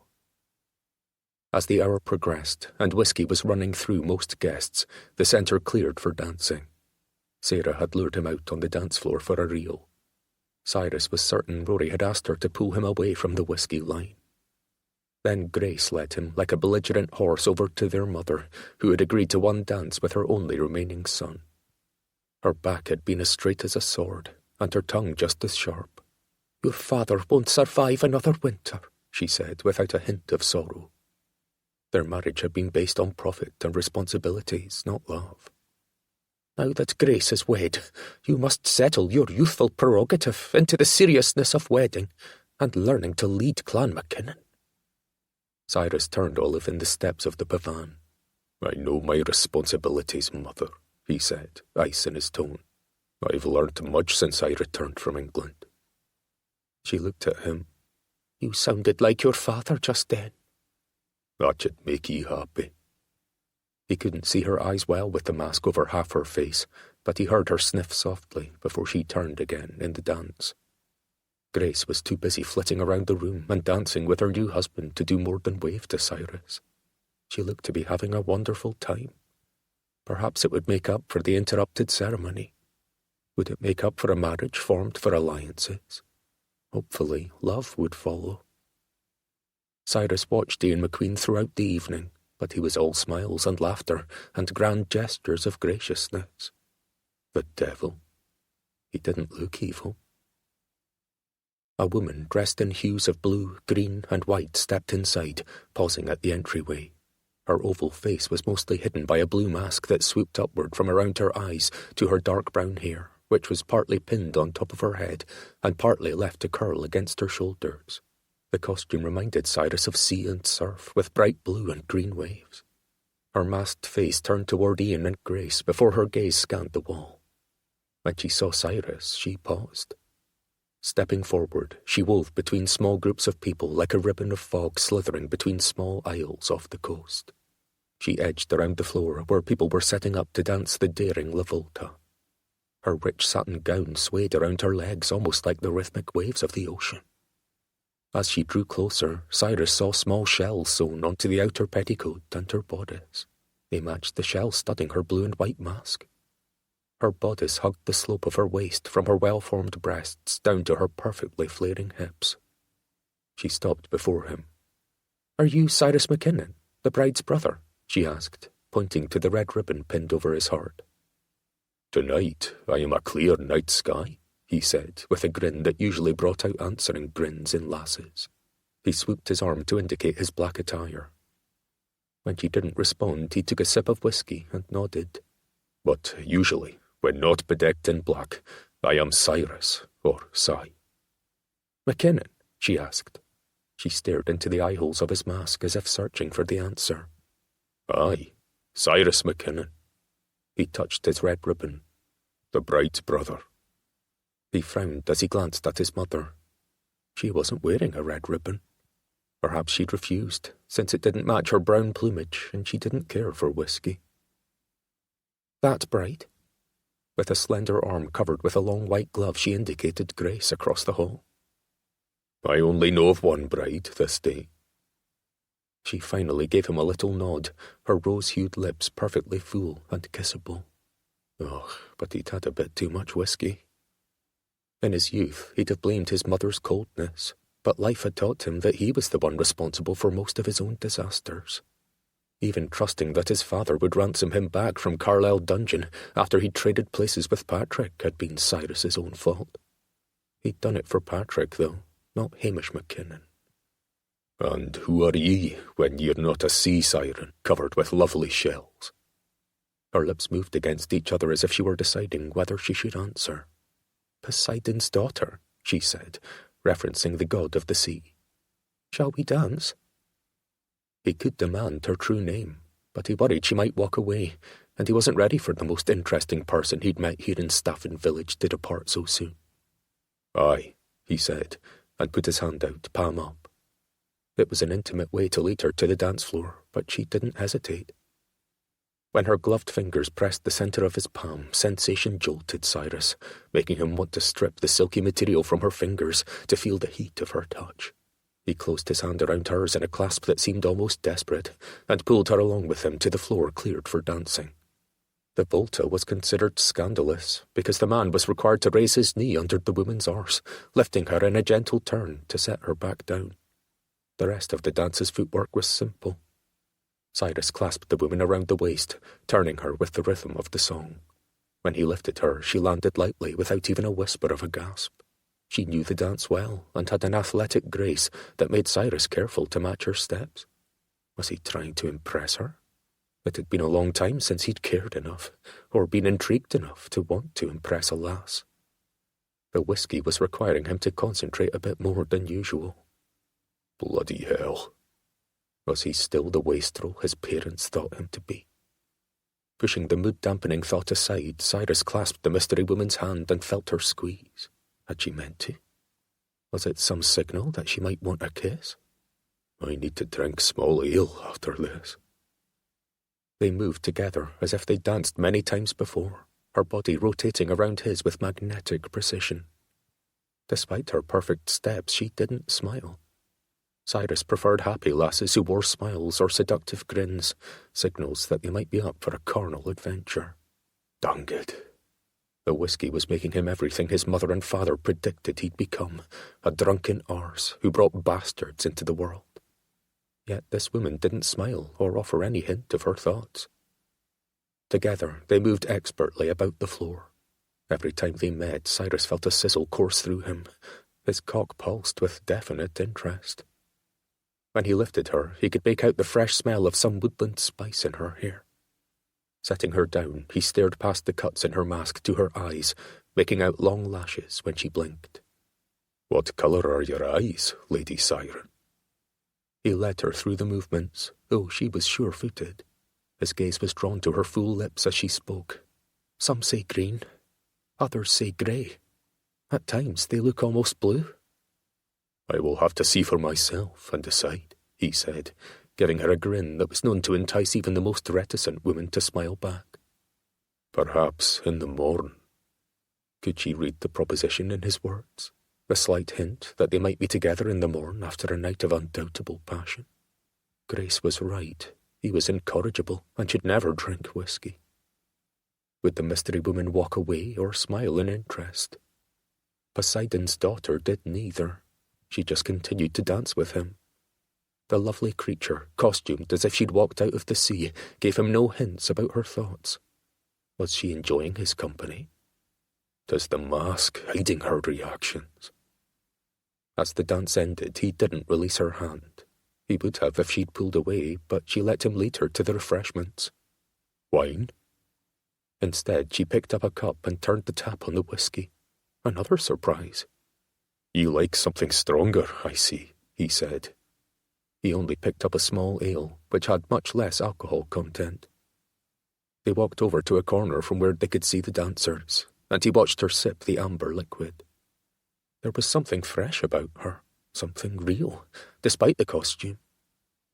As the hour progressed and whiskey was running through most guests, the centre cleared for dancing. Sarah had lured him out on the dance floor for a reel. Cyrus was certain Rory had asked her to pull him away from the whiskey line. Then Grace led him like a belligerent horse over to their mother, who had agreed to one dance with her only remaining son. Her back had been as straight as a sword, and her tongue just as sharp. "Your father won't survive another winter," she said, without a hint of sorrow. Their marriage had been based on profit and responsibilities, not love. "Now that Grace is wed, you must settle your youthful prerogative into the seriousness of wedding and learning to lead Clan Mackinnon." Cyrus turned Olive in the steps of the pavan. "I know my responsibilities, mother," he said, ice in his tone. "I've learnt much since I returned from England." She looked at him. "You sounded like your father just then." "That should make ye happy." He couldn't see her eyes well with the mask over half her face, but he heard her sniff softly before she turned again in the dance. Grace was too busy flitting around the room and dancing with her new husband to do more than wave to Cyrus. She looked to be having a wonderful time. Perhaps it would make up for the interrupted ceremony. Would it make up for a marriage formed for alliances? Hopefully, love would follow. Cyrus watched Ian Macqueen throughout the evening, but he was all smiles and laughter and grand gestures of graciousness. The devil. He didn't look evil. A woman dressed in hues of blue, green, and white stepped inside, pausing at the entryway. Her oval face was mostly hidden by a blue mask that swooped upward from around her eyes to her dark brown hair, which was partly pinned on top of her head and partly left to curl against her shoulders. The costume reminded Cyrus of sea and surf, with bright blue and green waves. Her masked face turned toward Ian and Grace before her gaze scanned the wall. When she saw Cyrus, she paused. Stepping forward, she wove between small groups of people like a ribbon of fog slithering between small isles off the coast. She edged around the floor where people were setting up to dance the daring La Volta. Her rich satin gown swayed around her legs almost like the rhythmic waves of the ocean. As she drew closer, Cyrus saw small shells sewn onto the outer petticoat and her bodice. They matched the shells studding her blue and white mask. Her bodice hugged the slope of her waist from her well-formed breasts down to her perfectly flaring hips. She stopped before him. "Are you Cyrus Mackinnon, the bride's brother?" she asked, pointing to the red ribbon pinned over his heart. "Tonight I am a clear night sky," he said, with a grin that usually brought out answering grins in lasses. He swooped his arm to indicate his black attire. When she didn't respond, he took a sip of whiskey and nodded. "But usually, when not bedecked in black, I am Cyrus, or Cy." "Mackinnon?" she asked. She stared into the eye-holes of his mask as if searching for the answer. Aye, Cyrus Mackinnon. He touched his red ribbon. The bride's brother. He frowned as he glanced at his mother. She wasn't wearing a red ribbon. Perhaps she'd refused, since it didn't match her brown plumage and she didn't care for whiskey. That bride? With a slender arm covered with a long white glove, she indicated Grace across the hall. I only know of one bride this day. She finally gave him a little nod, her rose-hued lips perfectly full and kissable. Oh, but he'd had a bit too much whiskey. In his youth, he'd have blamed his mother's coldness, but life had taught him that he was the one responsible for most of his own disasters. Even trusting that his father would ransom him back from Carlisle dungeon after he'd traded places with Patrick had been Cyrus's own fault. He'd done it for Patrick, though, not Hamish Mackinnon. And who are ye when ye're not a sea siren covered with lovely shells? Her lips moved against each other as if she were deciding whether she should answer. Poseidon's daughter, she said, referencing the god of the sea. Shall we dance? He could demand her true name, but he worried she might walk away, and he wasn't ready for the most interesting person he'd met here in Staffin village to depart so soon. Aye, he said, and put his hand out, palm up. It was an intimate way to lead her to the dance floor, but she didn't hesitate. When her gloved fingers pressed the centre of his palm, sensation jolted Cyrus, making him want to strip the silky material from her fingers to feel the heat of her touch. He closed his hand around hers in a clasp that seemed almost desperate, and pulled her along with him to the floor cleared for dancing. The volta was considered scandalous, because the man was required to raise his knee under the woman's arse, lifting her in a gentle turn to set her back down. The rest of the dance's footwork was simple. Cyrus clasped the woman around the waist, turning her with the rhythm of the song. When he lifted her, she landed lightly without even a whisper of a gasp. She knew the dance well, and had an athletic grace that made Cyrus careful to match her steps. Was he trying to impress her? It had been a long time since he'd cared enough, or been intrigued enough to want to impress a lass. The whiskey was requiring him to concentrate a bit more than usual. Bloody hell. Was he still the wastrel his parents thought him to be? Pushing the mood-dampening thought aside, Cyrus clasped the mystery woman's hand and felt her squeeze. Had she meant to? Was it some signal that she might want a kiss? I need to drink small ale after this. They moved together as if they'd danced many times before, her body rotating around his with magnetic precision. Despite her perfect steps, she didn't smile. Cyrus preferred happy lasses who wore smiles or seductive grins, signals that they might be up for a carnal adventure. Dang it. The whiskey was making him everything his mother and father predicted he'd become, a drunken arse who brought bastards into the world. Yet this woman didn't smile or offer any hint of her thoughts. Together, they moved expertly about the floor. Every time they met, Cyrus felt a sizzle course through him. His cock pulsed with definite interest. When he lifted her, he could make out the fresh smell of some woodland spice in her hair. Setting her down, he stared past the cuts in her mask to her eyes, making out long lashes when she blinked. What colour are your eyes, Lady Siren? He led her through the movements, though she was sure-footed. His gaze was drawn to her full lips as she spoke. Some say green, others say grey. At times they look almost blue. I will have to see for myself and decide, he said, giving her a grin that was known to entice even the most reticent woman to smile back. Perhaps in the morn. Could she read the proposition in his words? The slight hint that they might be together in the morn after a night of undoubtable passion? Grace was right. He was incorrigible and should never drink whiskey. Would the mystery woman walk away or smile in interest? Poseidon's daughter did neither. She just continued to dance with him. The lovely creature, costumed as if she'd walked out of the sea, gave him no hints about her thoughts. Was she enjoying his company? Was the mask hiding her reactions? As the dance ended, he didn't release her hand. He would have if she'd pulled away, but she let him lead her to the refreshments. Wine? Instead, she picked up a cup and turned the tap on the whiskey. Another surprise. You like something stronger, I see, he said. He only picked up a small ale, which had much less alcohol content. They walked over to a corner from where they could see the dancers, and he watched her sip the amber liquid. There was something fresh about her, something real, despite the costume.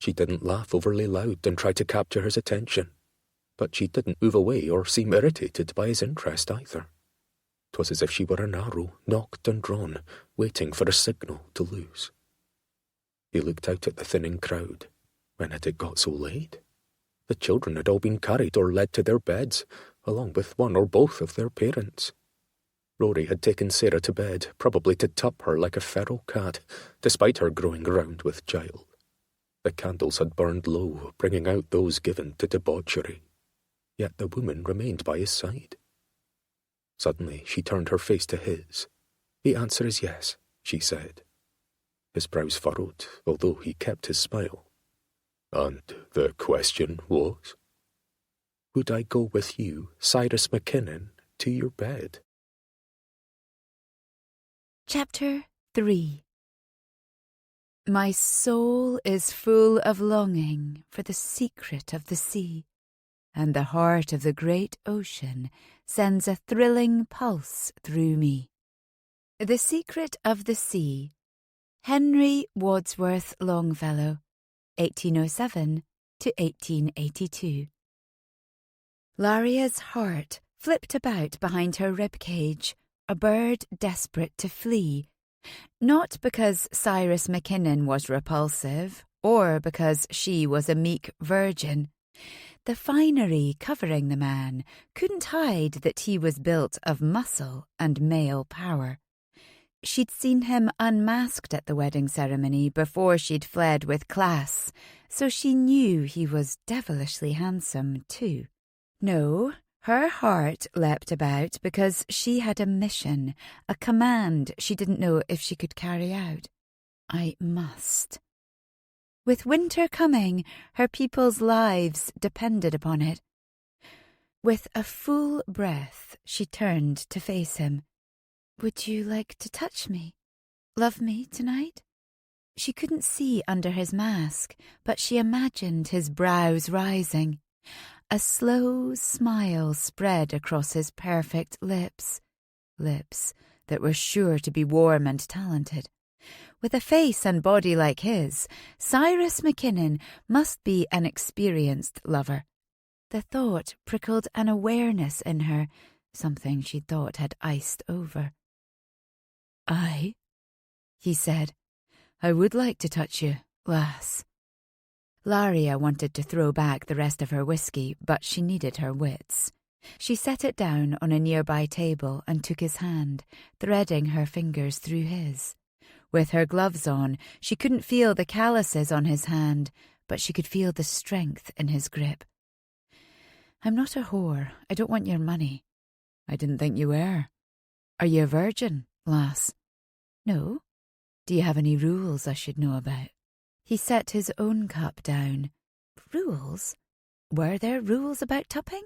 She didn't laugh overly loud and try to capture his attention, but she didn't move away or seem irritated by his interest either. 'Twas as if she were an arrow, nocked and drawn, waiting for a signal to loose. He looked out at the thinning crowd. When had it got so late? The children had all been carried or led to their beds, along with one or both of their parents. Rory had taken Sarah to bed, probably to tup her like a feral cat, despite her growing round with child. The candles had burned low, bringing out those given to debauchery. Yet the woman remained by his side. Suddenly she turned her face to his. "The answer is yes," she said. His brows furrowed, although he kept his smile. "And the question was?" "Would I go with you, Cyrus Mackinnon, to your bed?" Chapter 3. My soul is full of longing for the secret of the sea, and the heart of the great ocean sends a thrilling pulse through me. The Secret of the Sea, Henry Wadsworth Longfellow, 1807 to 1882. Laria's heart flipped about behind her ribcage, a bird desperate to flee, not because Cyrus Mackinnon was repulsive, or because she was a meek virgin. The finery covering the man couldn't hide that he was built of muscle and male power. She'd seen him unmasked at the wedding ceremony before she'd fled with class, so she knew he was devilishly handsome too. No, her heart leapt about because she had a mission, a command she didn't know if she could carry out. I must. With winter coming, her people's lives depended upon it. With a full breath, she turned to face him. "Would you like to touch me? Love me tonight?" She couldn't see under his mask, but she imagined his brows rising. A slow smile spread across his perfect lips that were sure to be warm and talented. With a face and body like his, Cyrus Mackinnon must be an experienced lover. The thought prickled an awareness in her, something she thought had iced over. "Aye," he said. "I would like to touch you, lass." Laria wanted to throw back the rest of her whiskey, but she needed her wits. She set it down on a nearby table and took his hand, threading her fingers through his. With her gloves on, she couldn't feel the calluses on his hand, but she could feel the strength in his grip. "I'm not a whore. I don't want your money." "I didn't think you were. Are you a virgin, lass?" "No." "Do you have any rules I should know about?" He set his own cup down. Rules? Were there rules about tupping?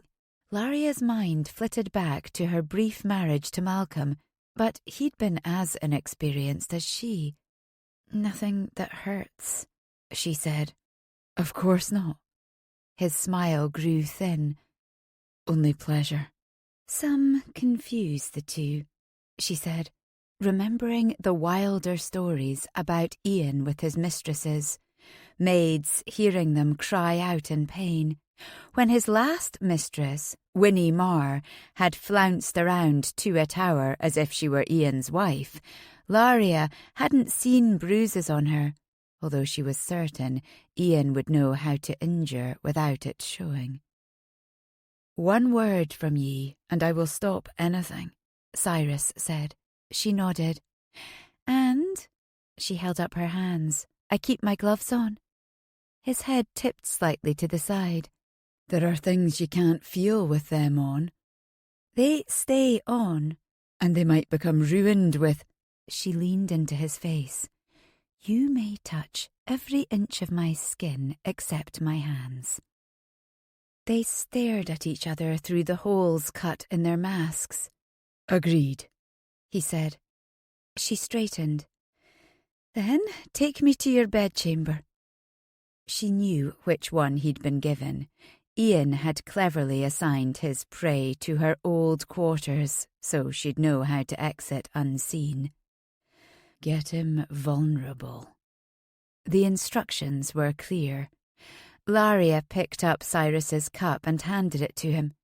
Laria's mind flitted back to her brief marriage to Malcolm, but he'd been as inexperienced as she. "Nothing that hurts," she said. "Of course not." His smile grew thin. "Only pleasure." "Some confuse the two," she said, remembering the wilder stories about Ian with his mistresses, maids hearing them cry out in pain. When his last mistress, Winnie Marr, had flounced around to a tower as if she were Ian's wife, Laria hadn't seen bruises on her, although she was certain Ian would know how to injure without it showing. "One word from ye, and I will stop anything," Cyrus said. She nodded. "And," she held up her hands, "I keep my gloves on." His head tipped slightly to the side. "There are things you can't feel with them on." "They stay on, and they might become ruined with—" She leaned into his face. "You may touch every inch of my skin except my hands." They stared at each other through the holes cut in their masks. "Agreed," he said. She straightened. Then take me to your bedchamber. She knew which one he'd been given. Ian had cleverly assigned his prey to her old quarters, so she'd know how to exit unseen. Get him vulnerable. The instructions were clear. Laria picked up Cyrus's cup and handed it to him.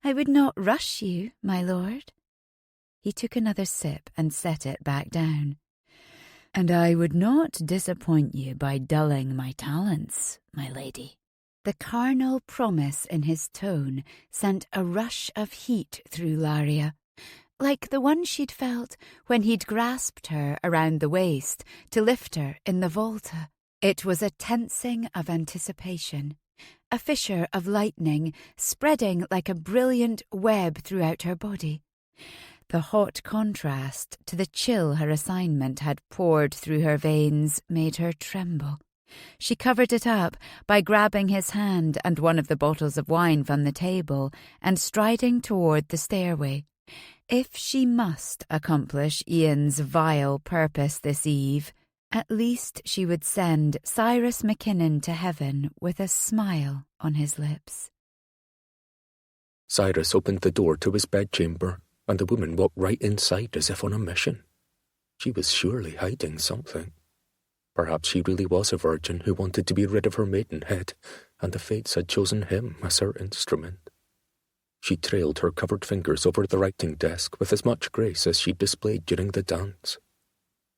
I would not rush you, my lord. He took another sip and set it back down. And I would not disappoint you by dulling my talents, my lady. The carnal promise in his tone sent a rush of heat through Laria, like the one she'd felt when he'd grasped her around the waist to lift her in the Volta. It was a tensing of anticipation, a fissure of lightning spreading like a brilliant web throughout her body. The hot contrast to the chill her assignment had poured through her veins made her tremble. She covered it up by grabbing his hand and one of the bottles of wine from the table and striding toward the stairway. If she must accomplish Ian's vile purpose this eve, at least she would send Cyrus Mackinnon to heaven with a smile on his lips. Cyrus opened the door to his bedchamber, and the woman walked right inside as if on a mission. She was surely hiding something. Perhaps she really was a virgin who wanted to be rid of her maidenhead, and the fates had chosen him as her instrument. She trailed her covered fingers over the writing desk with as much grace as she'd displayed during the dance.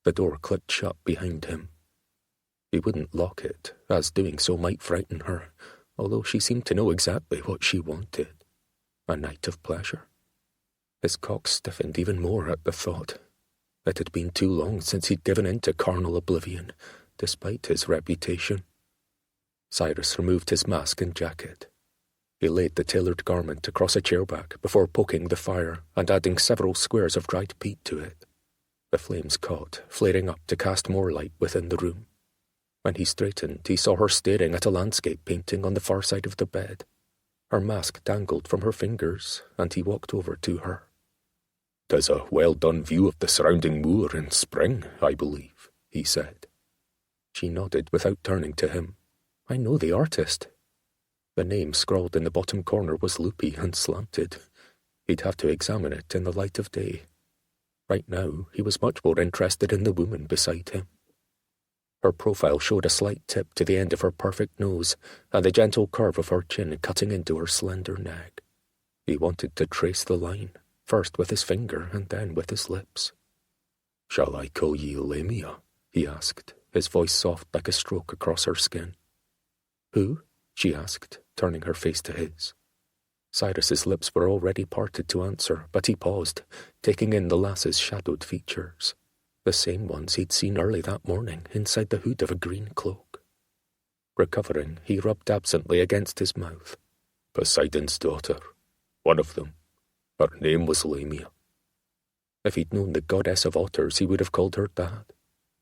The door clicked shut behind him. He wouldn't lock it, as doing so might frighten her, although she seemed to know exactly what she wanted. A night of pleasure. His cock stiffened even more at the thought. It had been too long since he'd given in to carnal oblivion, despite his reputation. Cyrus removed his mask and jacket. He laid the tailored garment across a chairback before poking the fire and adding several squares of dried peat to it. The flames caught, flaring up to cast more light within the room. When he straightened, he saw her staring at a landscape painting on the far side of the bed. Her mask dangled from her fingers, and he walked over to her. "'Tis a well-done view of the surrounding moor in spring, I believe," he said. She nodded without turning to him. "I know the artist." The name scrawled in the bottom corner was loopy and slanted. He'd have to examine it in the light of day. Right now, he was much more interested in the woman beside him. Her profile showed a slight tip to the end of her perfect nose and the gentle curve of her chin cutting into her slender neck. He wanted to trace the line, first with his finger and then with his lips. "Shall I call ye Lamia?" he asked, his voice soft like a stroke across her skin. "Who?" she asked, turning her face to his. Cyrus's lips were already parted to answer, but he paused, taking in the lass's shadowed features. The same ones he'd seen early that morning inside the hood of a green cloak. Recovering, he rubbed absently against his mouth. "Poseidon's daughter. One of them. Her name was Lamia." If he'd known the goddess of otters, he would have called her that.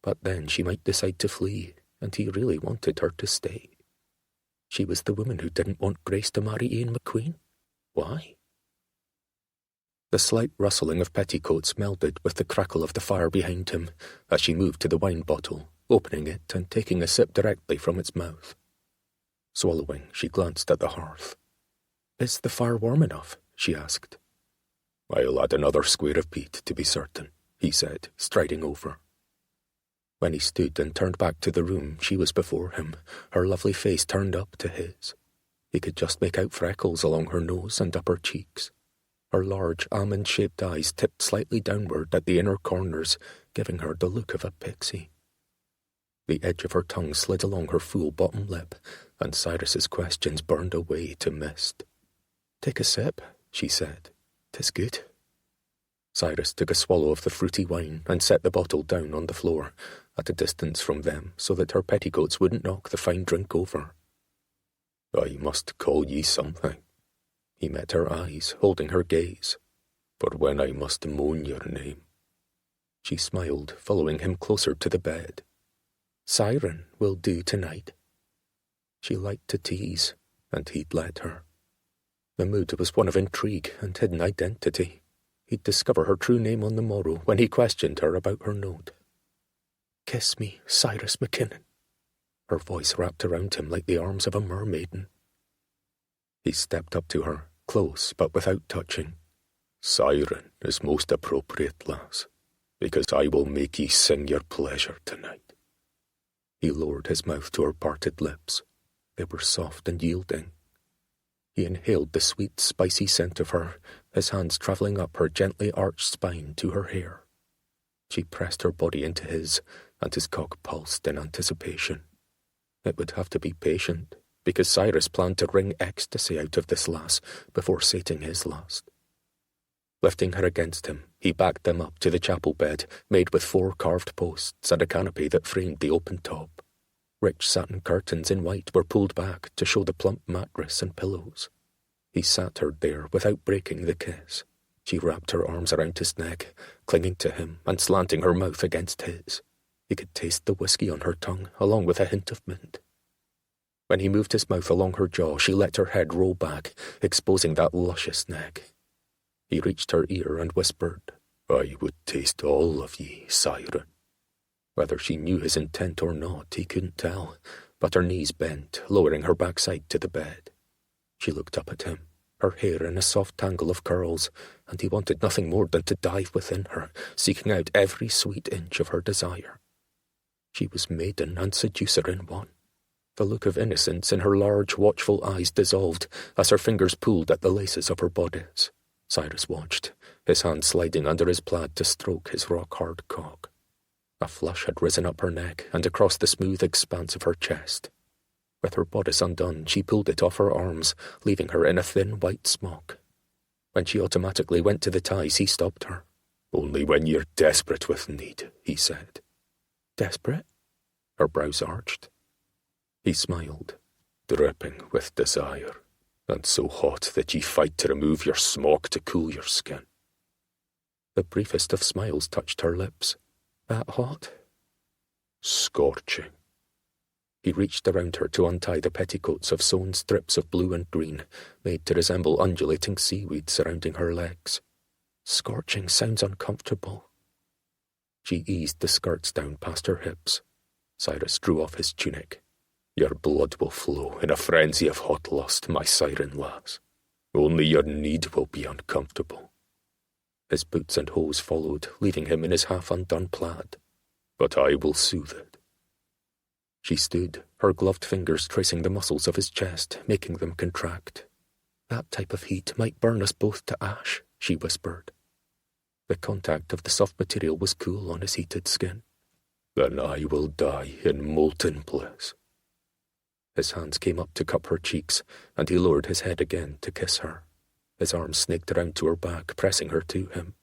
But then she might decide to flee, and he really wanted her to stay. She was the woman who didn't want Grace to marry Ian Macqueen. Why? The slight rustling of petticoats melded with the crackle of the fire behind him as she moved to the wine bottle, opening it and taking a sip directly from its mouth. Swallowing, she glanced at the hearth. "Is the fire warm enough?" she asked. "I'll add another square of peat, to be certain," he said, striding over. When he stood and turned back to the room, she was before him, her lovely face turned up to his. He could just make out freckles along her nose and upper cheeks. Her large, almond-shaped eyes tipped slightly downward at the inner corners, giving her the look of a pixie. The edge of her tongue slid along her full bottom lip, and Cyrus's questions burned away to mist. "Take a sip," she said. "'Tis good." Cyrus took a swallow of the fruity wine and set the bottle down on the floor, at a distance from them, so that her petticoats wouldn't knock the fine drink over. "I must call ye something." He met her eyes, holding her gaze. "For when I must moan your name." She smiled, following him closer to the bed. "Siren will do tonight." She liked to tease, and he'd let her. The mood was one of intrigue and hidden identity. He'd discover her true name on the morrow when he questioned her about her note. Kiss me, Cyrus Mackinnon. Her voice wrapped around him like the arms of a mermaiden. He stepped up to her, close but without touching. Siren is most appropriate, lass, because I will make ye sing your pleasure tonight. He lowered his mouth to her parted lips. They were soft and yielding. He inhaled the sweet, spicy scent of her, his hands travelling up her gently arched spine to her hair. She pressed her body into his, and his cock pulsed in anticipation. It would have to be patient, because Cyrus planned to wring ecstasy out of this lass before sating his lust. Lifting her against him, he backed them up to the chapel bed, made with 4 carved posts and a canopy that framed the open top. Rich satin curtains in white were pulled back to show the plump mattress and pillows. He sat her there without breaking the kiss. She wrapped her arms around his neck, clinging to him and slanting her mouth against his. He could taste the whiskey on her tongue, along with a hint of mint. When he moved his mouth along her jaw, she let her head roll back, exposing that luscious neck. He reached her ear and whispered, I would taste all of ye, Siren. Whether she knew his intent or not, he couldn't tell, but her knees bent, lowering her backside to the bed. She looked up at him, her hair in a soft tangle of curls, and he wanted nothing more than to dive within her, seeking out every sweet inch of her desire. She was maiden and seducer in one. The look of innocence in her large, watchful eyes dissolved as her fingers pulled at the laces of her bodice. Cyrus watched, his hand sliding under his plaid to stroke his rock-hard cock. A flush had risen up her neck and across the smooth expanse of her chest. With her bodice undone, she pulled it off her arms, leaving her in a thin white smock. When she automatically went to the ties, he stopped her. Only when you're desperate with need, he said. Desperate? Her brows arched. He smiled. Dripping with desire, and so hot that ye fight to remove your smock to cool your skin. The briefest of smiles touched her lips. That hot? Scorching. He reached around her to untie the petticoats of sewn strips of blue and green, made to resemble undulating seaweed surrounding her legs. Scorching sounds uncomfortable. She eased the skirts down past her hips. Cyrus drew off his tunic. Your blood will flow in a frenzy of hot lust, my siren lass. Only your need will be uncomfortable. His boots and hose followed, leaving him in his half-undone plaid. But I will soothe it. She stood, her gloved fingers tracing the muscles of his chest, making them contract. That type of heat might burn us both to ash, she whispered. The contact of the soft material was cool on his heated skin. Then I will die in molten bliss. His hands came up to cup her cheeks, and he lowered his head again to kiss her. His arms snaked around to her back, pressing her to him.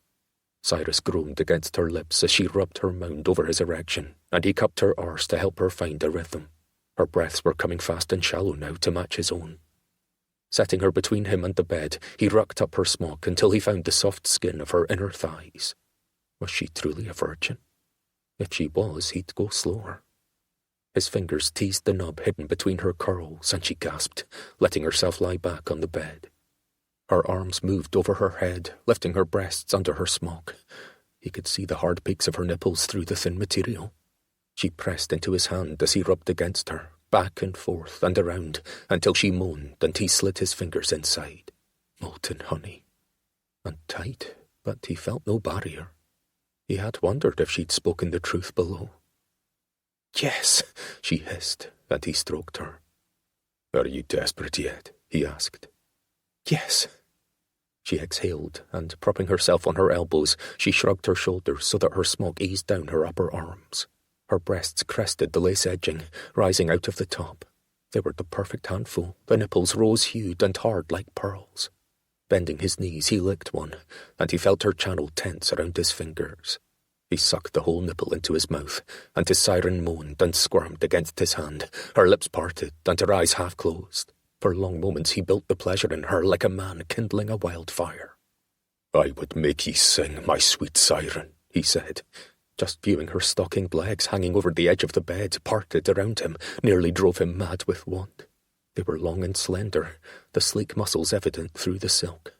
Cyrus groaned against her lips as she rubbed her mound over his erection, and he cupped her arse to help her find a rhythm. Her breaths were coming fast and shallow now to match his own. Setting her between him and the bed, he rucked up her smock until he found the soft skin of her inner thighs. Was she truly a virgin? If she was, he'd go slower. His fingers teased the knob hidden between her curls, and she gasped, letting herself lie back on the bed. Her arms moved over her head, lifting her breasts under her smock. He could see the hard peaks of her nipples through the thin material. She pressed into his hand as he rubbed against her, back and forth and around, until she moaned and he slid his fingers inside. Molten honey. And tight, but he felt no barrier. He had wondered if she'd spoken the truth below. Yes, she hissed, and he stroked her. Are you desperate yet? He asked. Yes. She exhaled, and propping herself on her elbows, she shrugged her shoulders so that her smock eased down her upper arms. Her breasts crested the lace edging, rising out of the top. They were the perfect handful, the nipples rose-hued and hard like pearls. Bending his knees, he licked one, and he felt her channel tense around his fingers. He sucked the whole nipple into his mouth, and his siren moaned and squirmed against his hand, her lips parted and her eyes half closed. For long moments he built the pleasure in her like a man kindling a wildfire. I would make ye sing, my sweet siren, he said, just viewing her stockinged legs hanging over the edge of the bed, parted around him, nearly drove him mad with want. They were long and slender, the sleek muscles evident through the silk.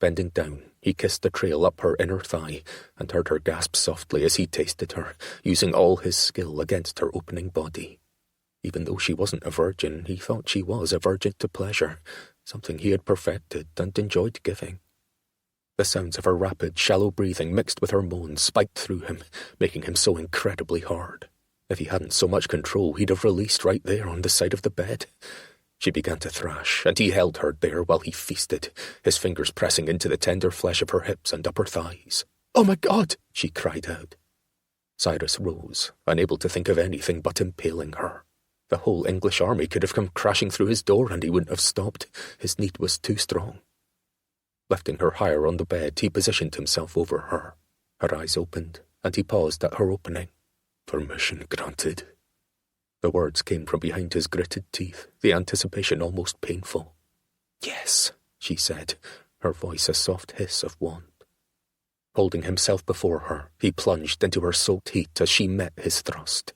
Bending down, he kissed the trail up her inner thigh and heard her gasp softly as he tasted her, using all his skill against her opening body. Even though she wasn't a virgin, he thought she was a virgin to pleasure, something he had perfected and enjoyed giving. The sounds of her rapid, shallow breathing mixed with her moans spiked through him, making him so incredibly hard. If he hadn't so much control, he'd have released right there on the side of the bed. She began to thrash, and he held her there while he feasted, his fingers pressing into the tender flesh of her hips and upper thighs. "Oh my God!" she cried out. Cyrus rose, unable to think of anything but impaling her. The whole English army could have come crashing through his door and he wouldn't have stopped. His need was too strong. Lifting her higher on the bed, he positioned himself over her. Her eyes opened, and he paused at her opening. "Permission granted." The words came from behind his gritted teeth, the anticipation almost painful. "Yes," she said, her voice a soft hiss of want. Holding himself before her, he plunged into her soaked heat as she met his thrust.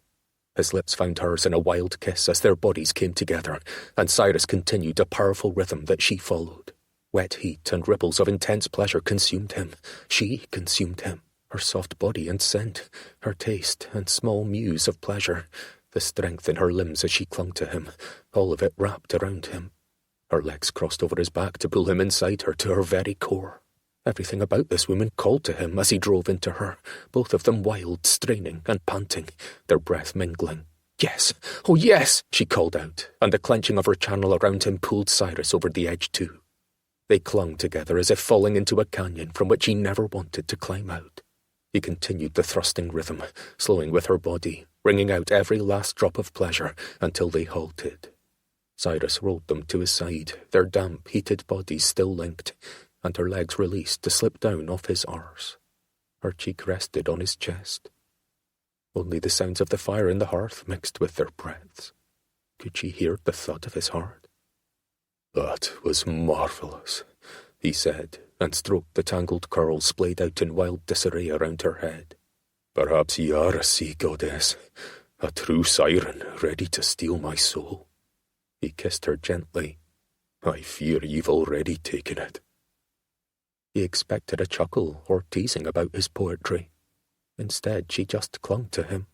His lips found hers in a wild kiss as their bodies came together, and Cyrus continued a powerful rhythm that she followed. Wet heat and ripples of intense pleasure consumed him. She consumed him, her soft body and scent, her taste and small mews of pleasure, the strength in her limbs as she clung to him, all of it wrapped around him. Her legs crossed over his back to pull him inside her to her very core. Everything about this woman called to him as he drove into her, both of them wild, straining and panting, their breath mingling. "Yes, oh yes," she called out, and the clenching of her channel around him pulled Cyrus over the edge too. They clung together as if falling into a canyon from which he never wanted to climb out. He continued the thrusting rhythm, slowing with her body, wringing out every last drop of pleasure until they halted. Cyrus rolled them to his side, their damp, heated bodies still linked, and her legs released to slip down off his arse. Her cheek rested on his chest. Only the sounds of the fire in the hearth mixed with their breaths. Could she hear the thud of his heart? "That was marvellous," he said, and stroked the tangled curls splayed out in wild disarray around her head. "Perhaps ye are a sea goddess, a true siren ready to steal my soul." He kissed her gently. "I fear you've already taken it." He expected a chuckle or teasing about his poetry. Instead, she just clung to him.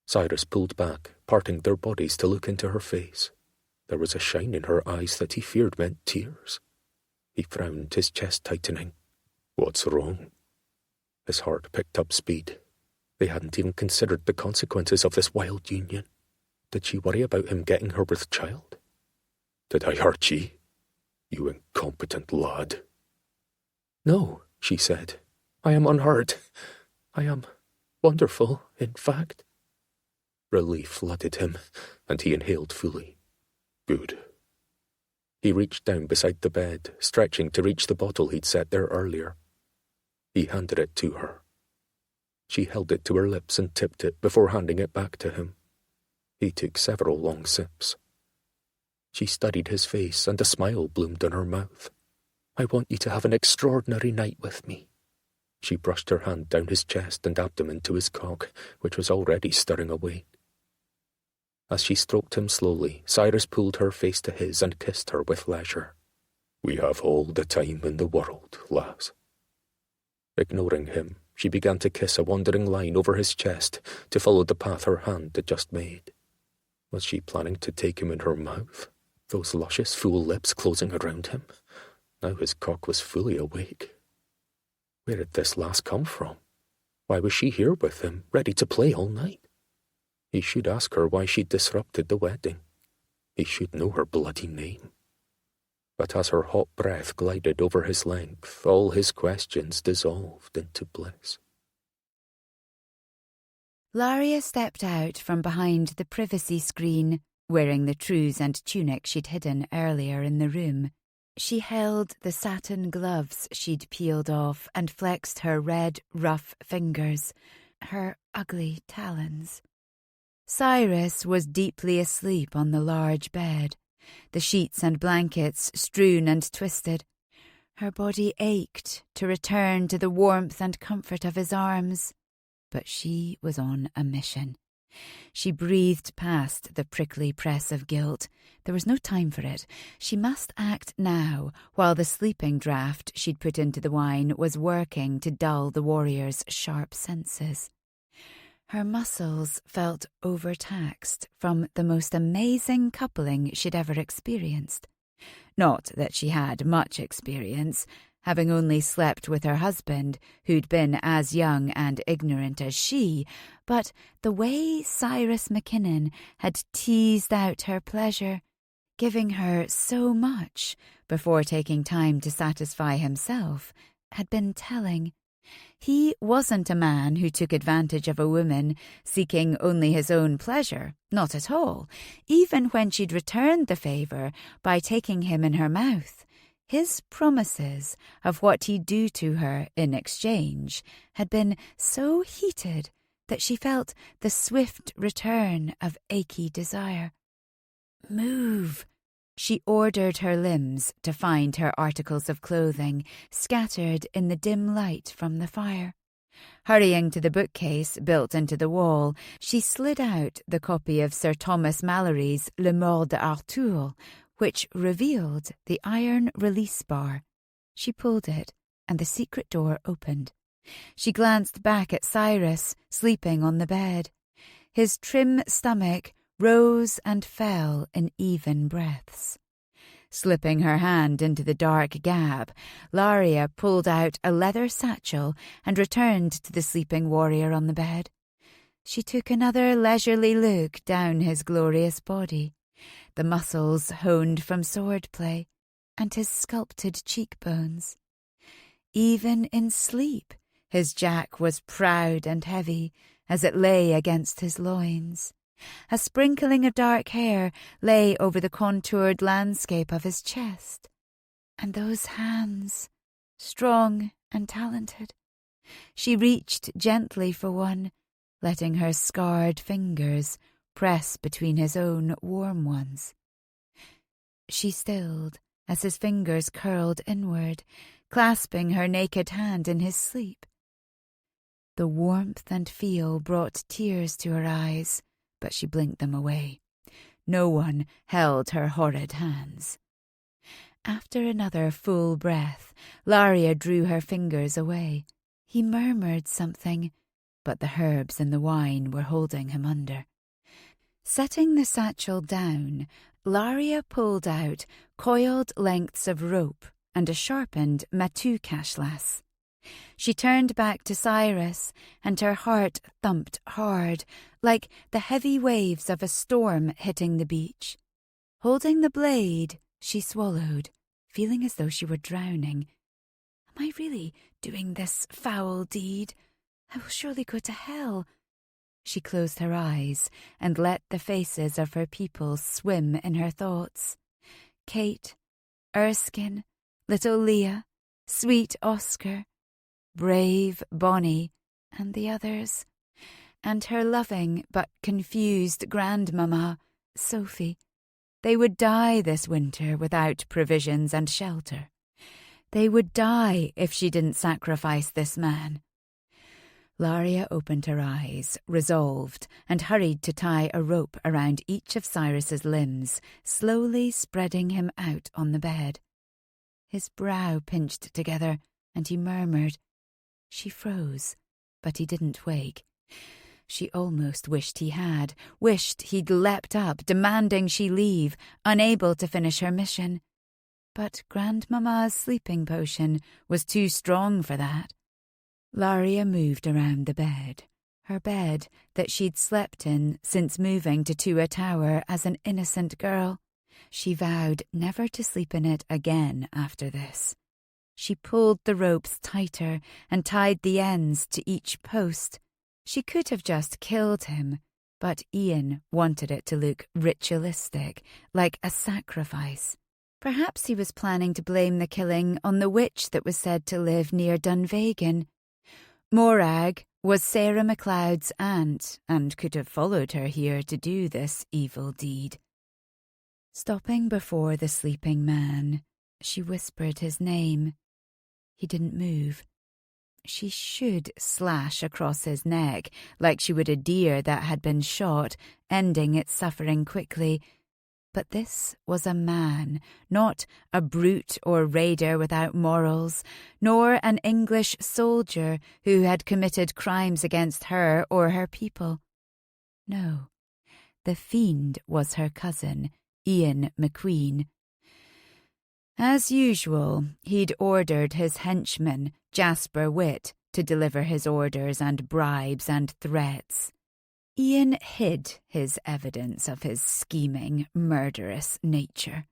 Cyrus pulled back, parting their bodies to look into her face. There was a shine in her eyes that he feared meant tears. He frowned, his chest tightening. "What's wrong?" His heart picked up speed. They hadn't even considered the consequences of this wild union. Did she worry about him getting her with child? "Did I hurt ye, you incompetent lad?" "No," she said. "I am unhurt. I am wonderful, in fact." Relief flooded him, and he inhaled fully. "Good." He reached down beside the bed, stretching to reach the bottle he'd set there earlier. He handed it to her. She held it to her lips and tipped it before handing it back to him. He took several long sips. She studied his face, and a smile bloomed on her mouth. "I want you to have an extraordinary night with me." She brushed her hand down his chest and abdomen to his cock, which was already stirring away. As she stroked him slowly, Cyrus pulled her face to his and kissed her with leisure. "We have all the time in the world, lass." Ignoring him, she began to kiss a wandering line over his chest to follow the path her hand had just made. Was she planning to take him in her mouth, those luscious, full lips closing around him? Now his cock was fully awake. Where had this lass come from? Why was she here with him, ready to play all night? He should ask her why she'd disrupted the wedding. He should know her bloody name. But as her hot breath glided over his length, all his questions dissolved into bliss. Laria stepped out from behind the privacy screen, wearing the trews and tunic she'd hidden earlier in the room. She held the satin gloves she'd peeled off and flexed her red, rough fingers, her ugly talons. Cyrus was deeply asleep on the large bed, the sheets and blankets strewn and twisted. Her body ached to return to the warmth and comfort of his arms, but she was on a mission. She breathed past the prickly press of guilt. There was no time for it. She must act now, while the sleeping draught she'd put into the wine was working to dull the warrior's sharp senses. Her muscles felt overtaxed from the most amazing coupling she'd ever experienced. Not that she had much experience, having only slept with her husband, who'd been as young and ignorant as she, but the way Cyrus Mackinnon had teased out her pleasure, giving her so much before taking time to satisfy himself, had been telling. He wasn't a man who took advantage of a woman seeking only his own pleasure, not at all, even when she'd returned the favour by taking him in her mouth. His promises of what he'd do to her in exchange had been so heated that she felt the swift return of achy desire. "Move!" She ordered her limbs to find her articles of clothing scattered in the dim light from the fire. Hurrying to the bookcase built into the wall, she slid out the copy of Sir Thomas Malory's Le Mort d'Arthur, which revealed the iron release bar. She pulled it, and the secret door opened. She glanced back at Cyrus, sleeping on the bed. His trim stomach rose and fell in even breaths. Slipping her hand into the dark gap, Laria pulled out a leather satchel and returned to the sleeping warrior on the bed. She took another leisurely look down his glorious body, the muscles honed from swordplay, and his sculpted cheekbones. Even in sleep, his jack was proud and heavy as it lay against his loins. A sprinkling of dark hair lay over the contoured landscape of his chest. And those hands, strong and talented. She reached gently for one, letting her scarred fingers press between his own warm ones. She stilled as his fingers curled inward, clasping her naked hand in his sleep. The warmth and feel brought tears to her eyes, but she blinked them away. No one held her horrid hands. After another full breath, Laria drew her fingers away. He murmured something, but the herbs in the wine were holding him under. Setting the satchel down, Laria pulled out coiled lengths of rope and a sharpened matu cashlas. She turned back to Cyrus, and her heart thumped hard, like the heavy waves of a storm hitting the beach. Holding the blade, she swallowed, feeling as though she were drowning. Am I really doing this foul deed? I will surely go to hell. She closed her eyes and let the faces of her people swim in her thoughts. Kate, Erskine, little Leah, sweet Oscar, brave Bonnie, and the others, and her loving but confused grandmamma, Sophie. They would die this winter without provisions and shelter. They would die if she didn't sacrifice this man. Laria opened her eyes, resolved, and hurried to tie a rope around each of Cyrus's limbs, slowly spreading him out on the bed. His brow pinched together, and he murmured. She froze, but he didn't wake. She almost wished he had, wished he'd leapt up, demanding she leave, unable to finish her mission. But Grandmamma's sleeping potion was too strong for that. Laria moved around the bed, her bed that she'd slept in since moving to Tua Tower as an innocent girl. She vowed never to sleep in it again after this. She pulled the ropes tighter and tied the ends to each post. She could have just killed him, but Ian wanted it to look ritualistic, like a sacrifice. Perhaps he was planning to blame the killing on the witch that was said to live near Dunvegan. Morag was Sarah MacLeod's aunt and could have followed her here to do this evil deed. Stopping before the sleeping man, she whispered his name. He didn't move. She should slash across his neck, like she would a deer that had been shot, ending its suffering quickly. But this was a man, not a brute or raider without morals, nor an English soldier who had committed crimes against her or her people. No, the fiend was her cousin, Laria Macqueen. As usual, he'd ordered his henchman, Jasper Witt, to deliver his orders and bribes and threats. Ian hid his evidence of his scheming, murderous nature.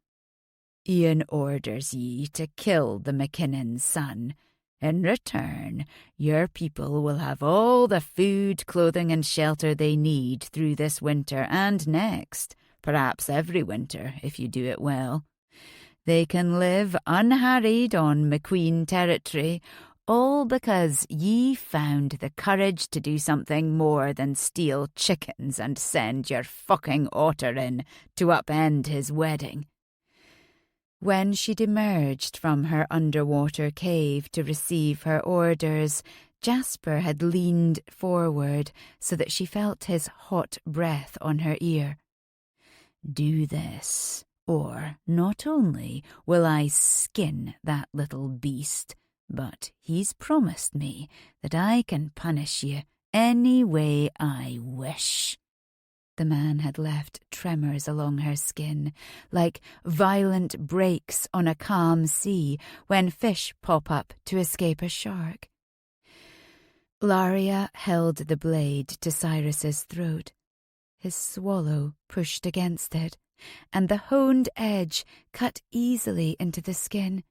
Ian orders ye to kill the Mackinnon's son. In return, your people will have all the food, clothing and shelter they need through this winter and next, perhaps every winter if you do it well. They can live unharried on Macqueen territory, all because ye found the courage to do something more than steal chickens and send your fucking otter in to upend his wedding. When she'd emerged from her underwater cave to receive her orders, Jasper had leaned forward so that she felt his hot breath on her ear. Do this, or not only will I skin that little beast, but he's promised me that I can punish you any way I wish. The man had left tremors along her skin, like violent breaks on a calm sea when fish pop up to escape a shark. Laria held the blade to Cyrus's throat. His swallow pushed against it, and the honed edge cut easily into the skin.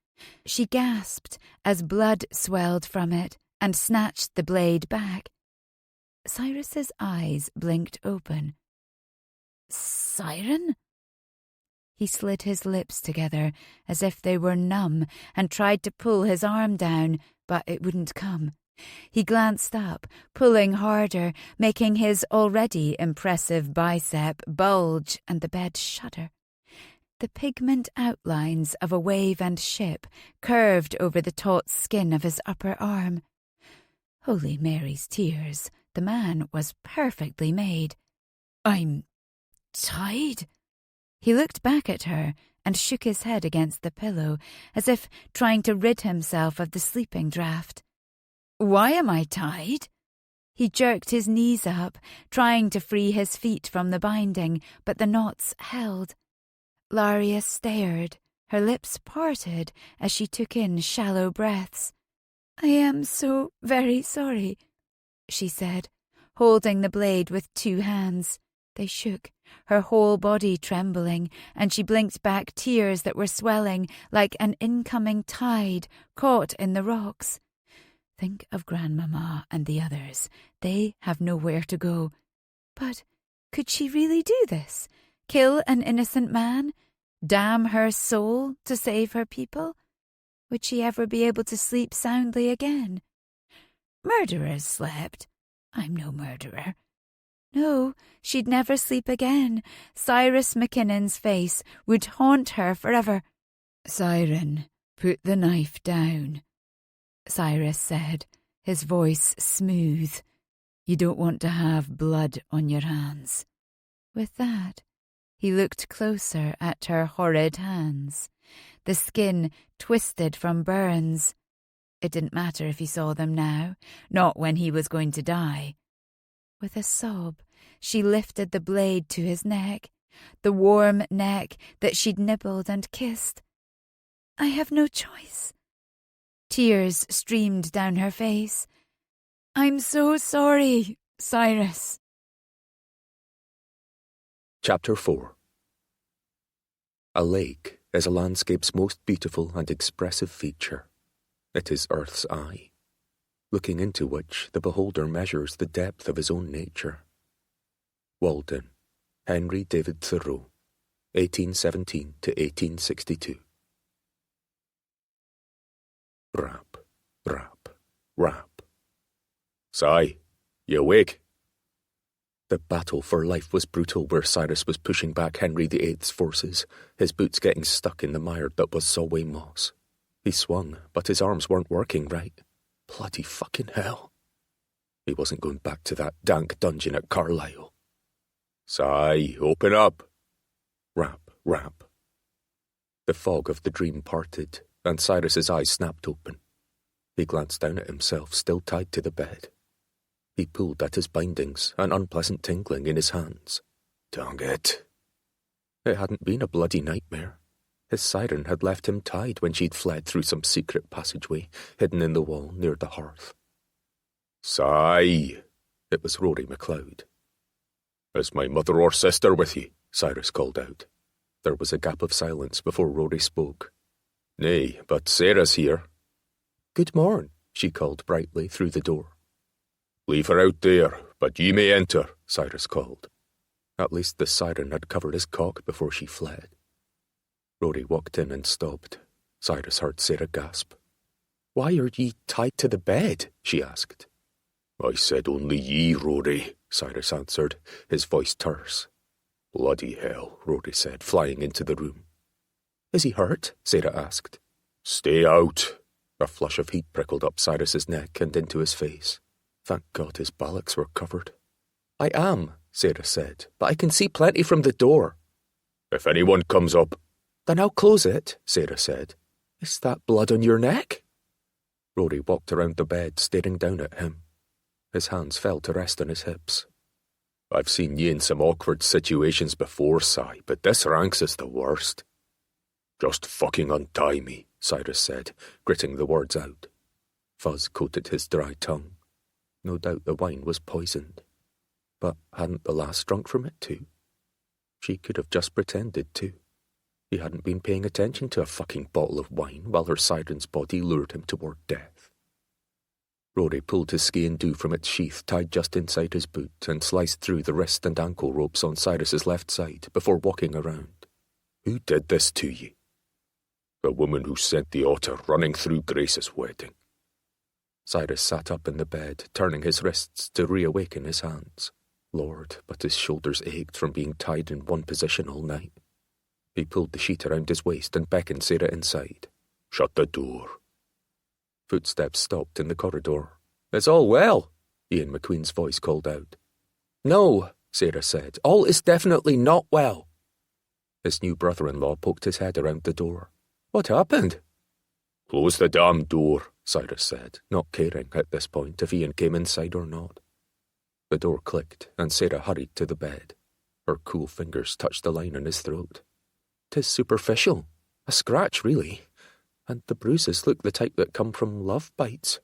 She gasped as blood swelled from it and snatched the blade back. Cyrus's eyes blinked open. Siren? He slid his lips together as if they were numb and tried to pull his arm down, but it wouldn't come. He glanced up, pulling harder, making his already impressive bicep bulge and the bed shudder. The pigment outlines of a wave and ship curved over the taut skin of his upper arm. Holy Mary's tears, the man was perfectly made. I'm tied? He looked back at her and shook his head against the pillow, as if trying to rid himself of the sleeping draught. Why am I tied? He jerked his knees up, trying to free his feet from the binding, but the knots held. Laria stared, her lips parted as she took in shallow breaths. I am so very sorry, she said, holding the blade with 2 hands. They shook, her whole body trembling, and she blinked back tears that were swelling like an incoming tide caught in the rocks. Think of Grandmama and the others. They have nowhere to go. But could she really do this? Kill an innocent man? Damn her soul to save her people? Would she ever be able to sleep soundly again? Murderers slept. I'm no murderer. No, she'd never sleep again. Cyrus Mackinnon's face would haunt her forever. Siren, put the knife down, Cyrus said, his voice smooth. You don't want to have blood on your hands. With that, he looked closer at her horrid hands, the skin twisted from burns. It didn't matter if he saw them now, not when he was going to die. With a sob, she lifted the blade to his neck, the warm neck that she'd nibbled and kissed. I have no choice. Tears streamed down her face. I'm so sorry, Cyrus. Chapter 4. A lake is a landscape's most beautiful and expressive feature. It is Earth's eye, looking into which the beholder measures the depth of his own nature. Walden, Henry David Thoreau, 1817 to 1862. Rap, rap, rap. Si, you awake? The battle for life was brutal where Cyrus was pushing back Henry VIII's forces, his boots getting stuck in the mire that was Solway moss. He swung, but his arms weren't working right. Bloody fucking hell. He wasn't going back to that dank dungeon at Carlisle. Sigh, open up. Rap, rap. The fog of the dream parted, and Cyrus's eyes snapped open. He glanced down at himself, still tied to the bed. He pulled at his bindings, an unpleasant tingling in his hands. Dang it. It hadn't been a bloody nightmare. His siren had left him tied when she'd fled through some secret passageway hidden in the wall near the hearth. Sigh. It was Rory MacLeod. Is my mother or sister with ye? Cyrus called out. There was a gap of silence before Rory spoke. Nay, but Sarah's here. Good morn, she called brightly through the door. Leave her out there, but ye may enter, Cyrus called. At least the siren had covered his cock before she fled. Rory walked in and stopped. Cyrus heard Sarah gasp. Why are ye tied to the bed? She asked. I said only ye, Rory, Cyrus answered, his voice terse. Bloody hell, Rory said, flying into the room. Is he hurt? Sarah asked. Stay out. A flush of heat prickled up Cyrus's neck and into his face. Thank God his ballocks were covered. I am, Sarah said, but I can see plenty from the door. If anyone comes up... Then I'll close it, Sarah said. Is that blood on your neck? Rory walked around the bed, staring down at him. His hands fell to rest on his hips. I've seen ye in some awkward situations before, Si, but this ranks as the worst. Just fucking untie me, Cyrus said, gritting the words out. Fuzz coated his dry tongue. No doubt the wine was poisoned. But hadn't the lass drunk from it too? She could have just pretended to. He hadn't been paying attention to a fucking bottle of wine while her siren's body lured him toward death. Rory pulled his ski and do from its sheath tied just inside his boot and sliced through the wrist and ankle ropes on Cyrus's left side before walking around. Who did this to ye? The woman who sent the otter running through Grace's wedding. Cyrus sat up in the bed, turning his wrists to reawaken his hands. Lord, but his shoulders ached from being tied in one position all night. He pulled the sheet around his waist and beckoned Sarah inside. Shut the door. Footsteps stopped in the corridor. It's all well, Ian Macqueen's voice called out. No, Sarah said. All is definitely not well. His new brother-in-law poked his head around the door. What happened? Close the damn door, Cyrus said, not caring at this point if Ian came inside or not. The door clicked, and Sarah hurried to the bed. Her cool fingers touched the line on his throat. 'Tis superficial. A scratch, really. And the bruises look the type that come from love bites.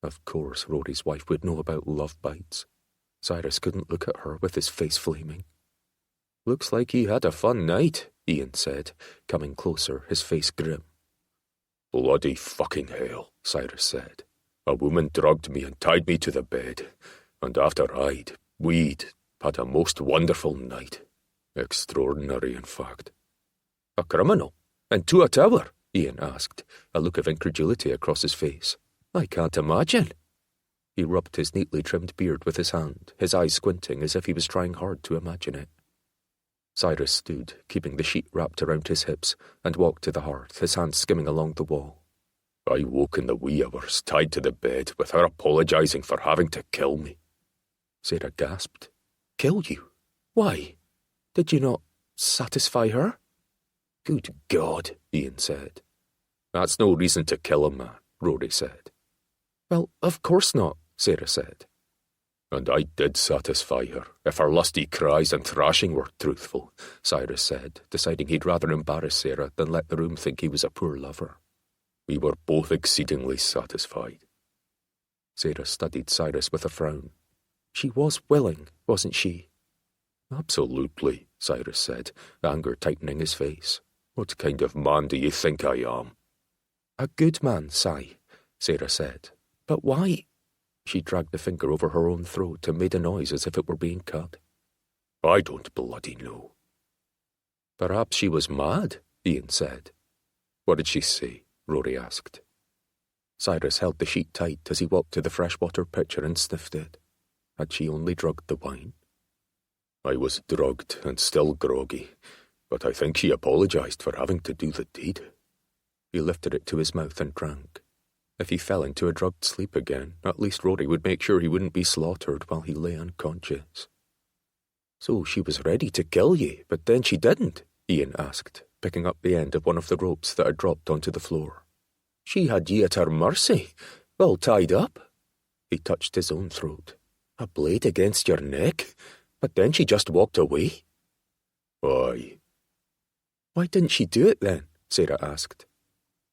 Of course, Rory's wife would know about love bites. Cyrus couldn't look at her with his face flaming. Looks like he had a fun night, Ian said, coming closer, his face grim. Bloody fucking hell, Cyrus said. A woman drugged me and tied me to the bed, and after we'd had a most wonderful night. Extraordinary, in fact. A criminal? Into a tower? Ian asked, a look of incredulity across his face. I can't imagine. He rubbed his neatly trimmed beard with his hand, his eyes squinting as if he was trying hard to imagine it. Cyrus stood, keeping the sheet wrapped around his hips, and walked to the hearth, his hand skimming along the wall. I woke in the wee hours, tied to the bed, with her apologising for having to kill me. Sarah gasped. Kill you? Why? Did you not satisfy her? Good God, Ian said. That's no reason to kill a man, Rory said. Well, of course not, Sarah said. And I did satisfy her, if her lusty cries and thrashing were truthful, Cyrus said, deciding he'd rather embarrass Sarah than let the room think he was a poor lover. We were both exceedingly satisfied. Sarah studied Cyrus with a frown. She was willing, wasn't she? Absolutely, Cyrus said, anger tightening his face. What kind of man do you think I am? A good man, Si, Sarah said. But why? She dragged a finger over her own throat and made a noise as if it were being cut. I don't bloody know. Perhaps she was mad, Ian said. What did she say? Rory asked. Cyrus held the sheet tight as he walked to the freshwater pitcher and sniffed it. Had she only drugged the wine? I was drugged and still groggy, but I think she apologised for having to do the deed. He lifted it to his mouth and drank. If he fell into a drugged sleep again, at least Rory would make sure he wouldn't be slaughtered while he lay unconscious. "So she was ready to kill ye, but then she didn't?" Ian asked, picking up the end of one of the ropes that had dropped onto the floor. "She had ye at her mercy, all tied up." He touched his own throat. "A blade against your neck? But then she just walked away?" "Aye." "Why didn't she do it then?" Sarah asked.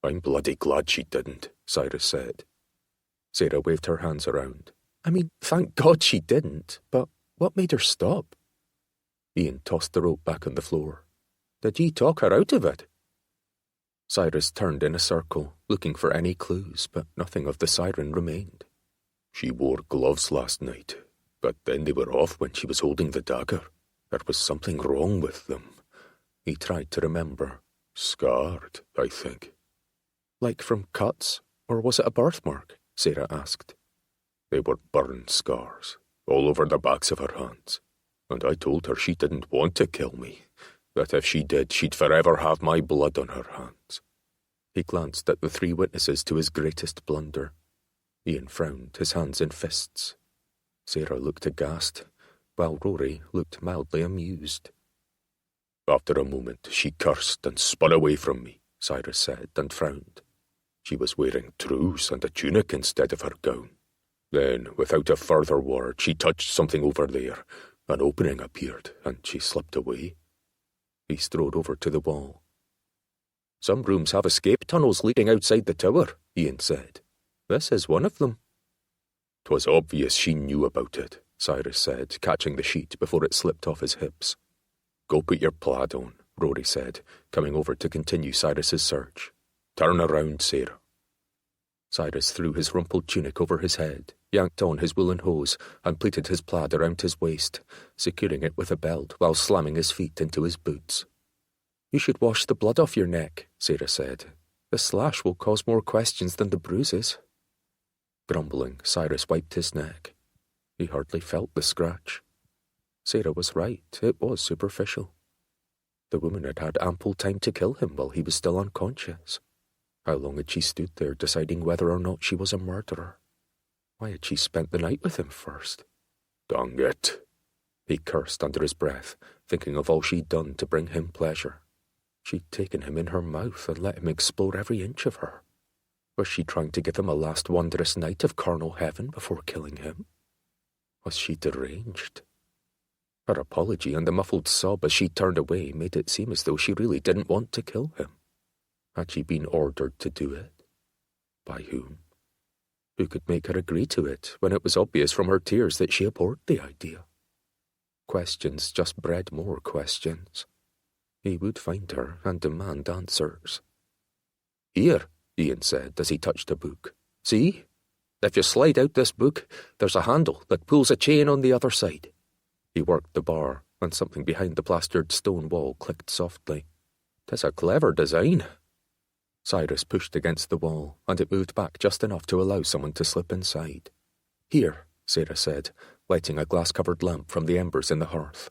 "I'm bloody glad she didn't," Cyrus said. Sarah waved her hands around. "I mean, thank God she didn't, but what made her stop?" Ian tossed the rope back on the floor. "Did ye talk her out of it?" Cyrus turned in a circle, looking for any clues, but nothing of the siren remained. "She wore gloves last night, but then they were off when she was holding the dagger. There was something wrong with them." He tried to remember. "Scarred, I think." "Like from cuts, or was it a birthmark?" Sarah asked. "They were burn scars, all over the backs of her hands, and I told her she didn't want to kill me, that if she did, she'd forever have my blood on her hands." He glanced at the 3 witnesses to his greatest blunder. Ian frowned, his hands in fists. Sarah looked aghast, while Rory looked mildly amused. "After a moment, she cursed and spun away from me," Cyrus said, and frowned. "She was wearing trews and a tunic instead of her gown. Then, without a further word, she touched something over there. An opening appeared, and she slipped away." He strode over to the wall. "Some rooms have escape tunnels leading outside the tower," Ian said. "This is one of them." "'Twas obvious she knew about it," Cyrus said, catching the sheet before it slipped off his hips. "Go put your plaid on," Rory said, coming over to continue Cyrus's search. "Turn around, Sarah." Cyrus threw his rumpled tunic over his head, yanked on his woolen hose, and pleated his plaid around his waist, securing it with a belt while slamming his feet into his boots. "You should wash the blood off your neck," Sarah said. "The slash will cause more questions than the bruises." Grumbling, Cyrus wiped his neck. He hardly felt the scratch. Sarah was right, it was superficial. The woman had had ample time to kill him while he was still unconscious. How long had she stood there deciding whether or not she was a murderer? Why had she spent the night with him first? "Dang it," he cursed under his breath, thinking of all she'd done to bring him pleasure. She'd taken him in her mouth and let him explore every inch of her. Was she trying to give him a last wondrous night of carnal heaven before killing him? Was she deranged? Her apology and the muffled sob as she turned away made it seem as though she really didn't want to kill him. Had she been ordered to do it? By whom? Who could make her agree to it when it was obvious from her tears that she abhorred the idea? Questions just bred more questions. He would find her and demand answers. "Here," Ian said as he touched a book. "See? If you slide out this book, there's a handle that pulls a chain on the other side." He worked the bar, and something behind the plastered stone wall clicked softly. "'Tis a clever design." Cyrus pushed against the wall, and it moved back just enough to allow someone to slip inside. "Here," Sarah said, lighting a glass-covered lamp from the embers in the hearth.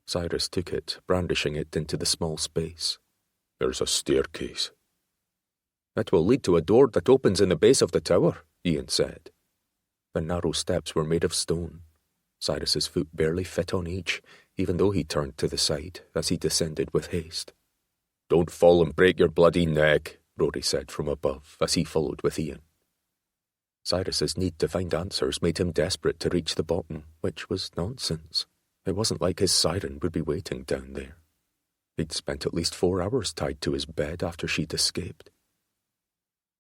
Cyrus took it, brandishing it into the small space. "There's a staircase." "It will lead to a door that opens in the base of the tower," Ian said. The narrow steps were made of stone. Cyrus's foot barely fit on each, even though he turned to the side as he descended with haste. "Don't fall and break your bloody neck," Rory said from above as he followed with Ian. Cyrus's need to find answers made him desperate to reach the bottom, which was nonsense. It wasn't like his siren would be waiting down there. He'd spent at least 4 hours tied to his bed after she'd escaped.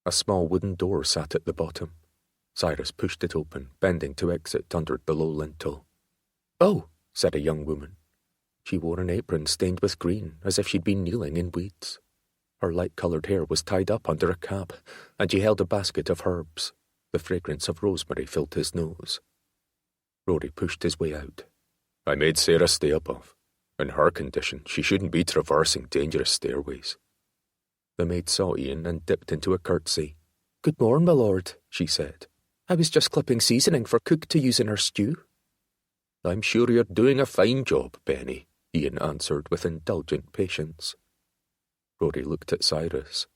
A small wooden door sat at the bottom. Cyrus pushed it open, bending to exit under the low lintel. "Oh," said a young woman. She wore an apron stained with green, as if she'd been kneeling in weeds. Her light-coloured hair was tied up under a cap, and she held a basket of herbs. The fragrance of rosemary filled his nose. Rory pushed his way out. "I made Sarah stay above. In her condition, she shouldn't be traversing dangerous stairways." The maid saw Ian and dipped into a curtsy. "Good morn, my lord," she said. "I was just clipping seasoning for cook to use in her stew." "I'm sure you're doing a fine job, Penny," Ian answered with indulgent patience. Rory looked at Cyrus.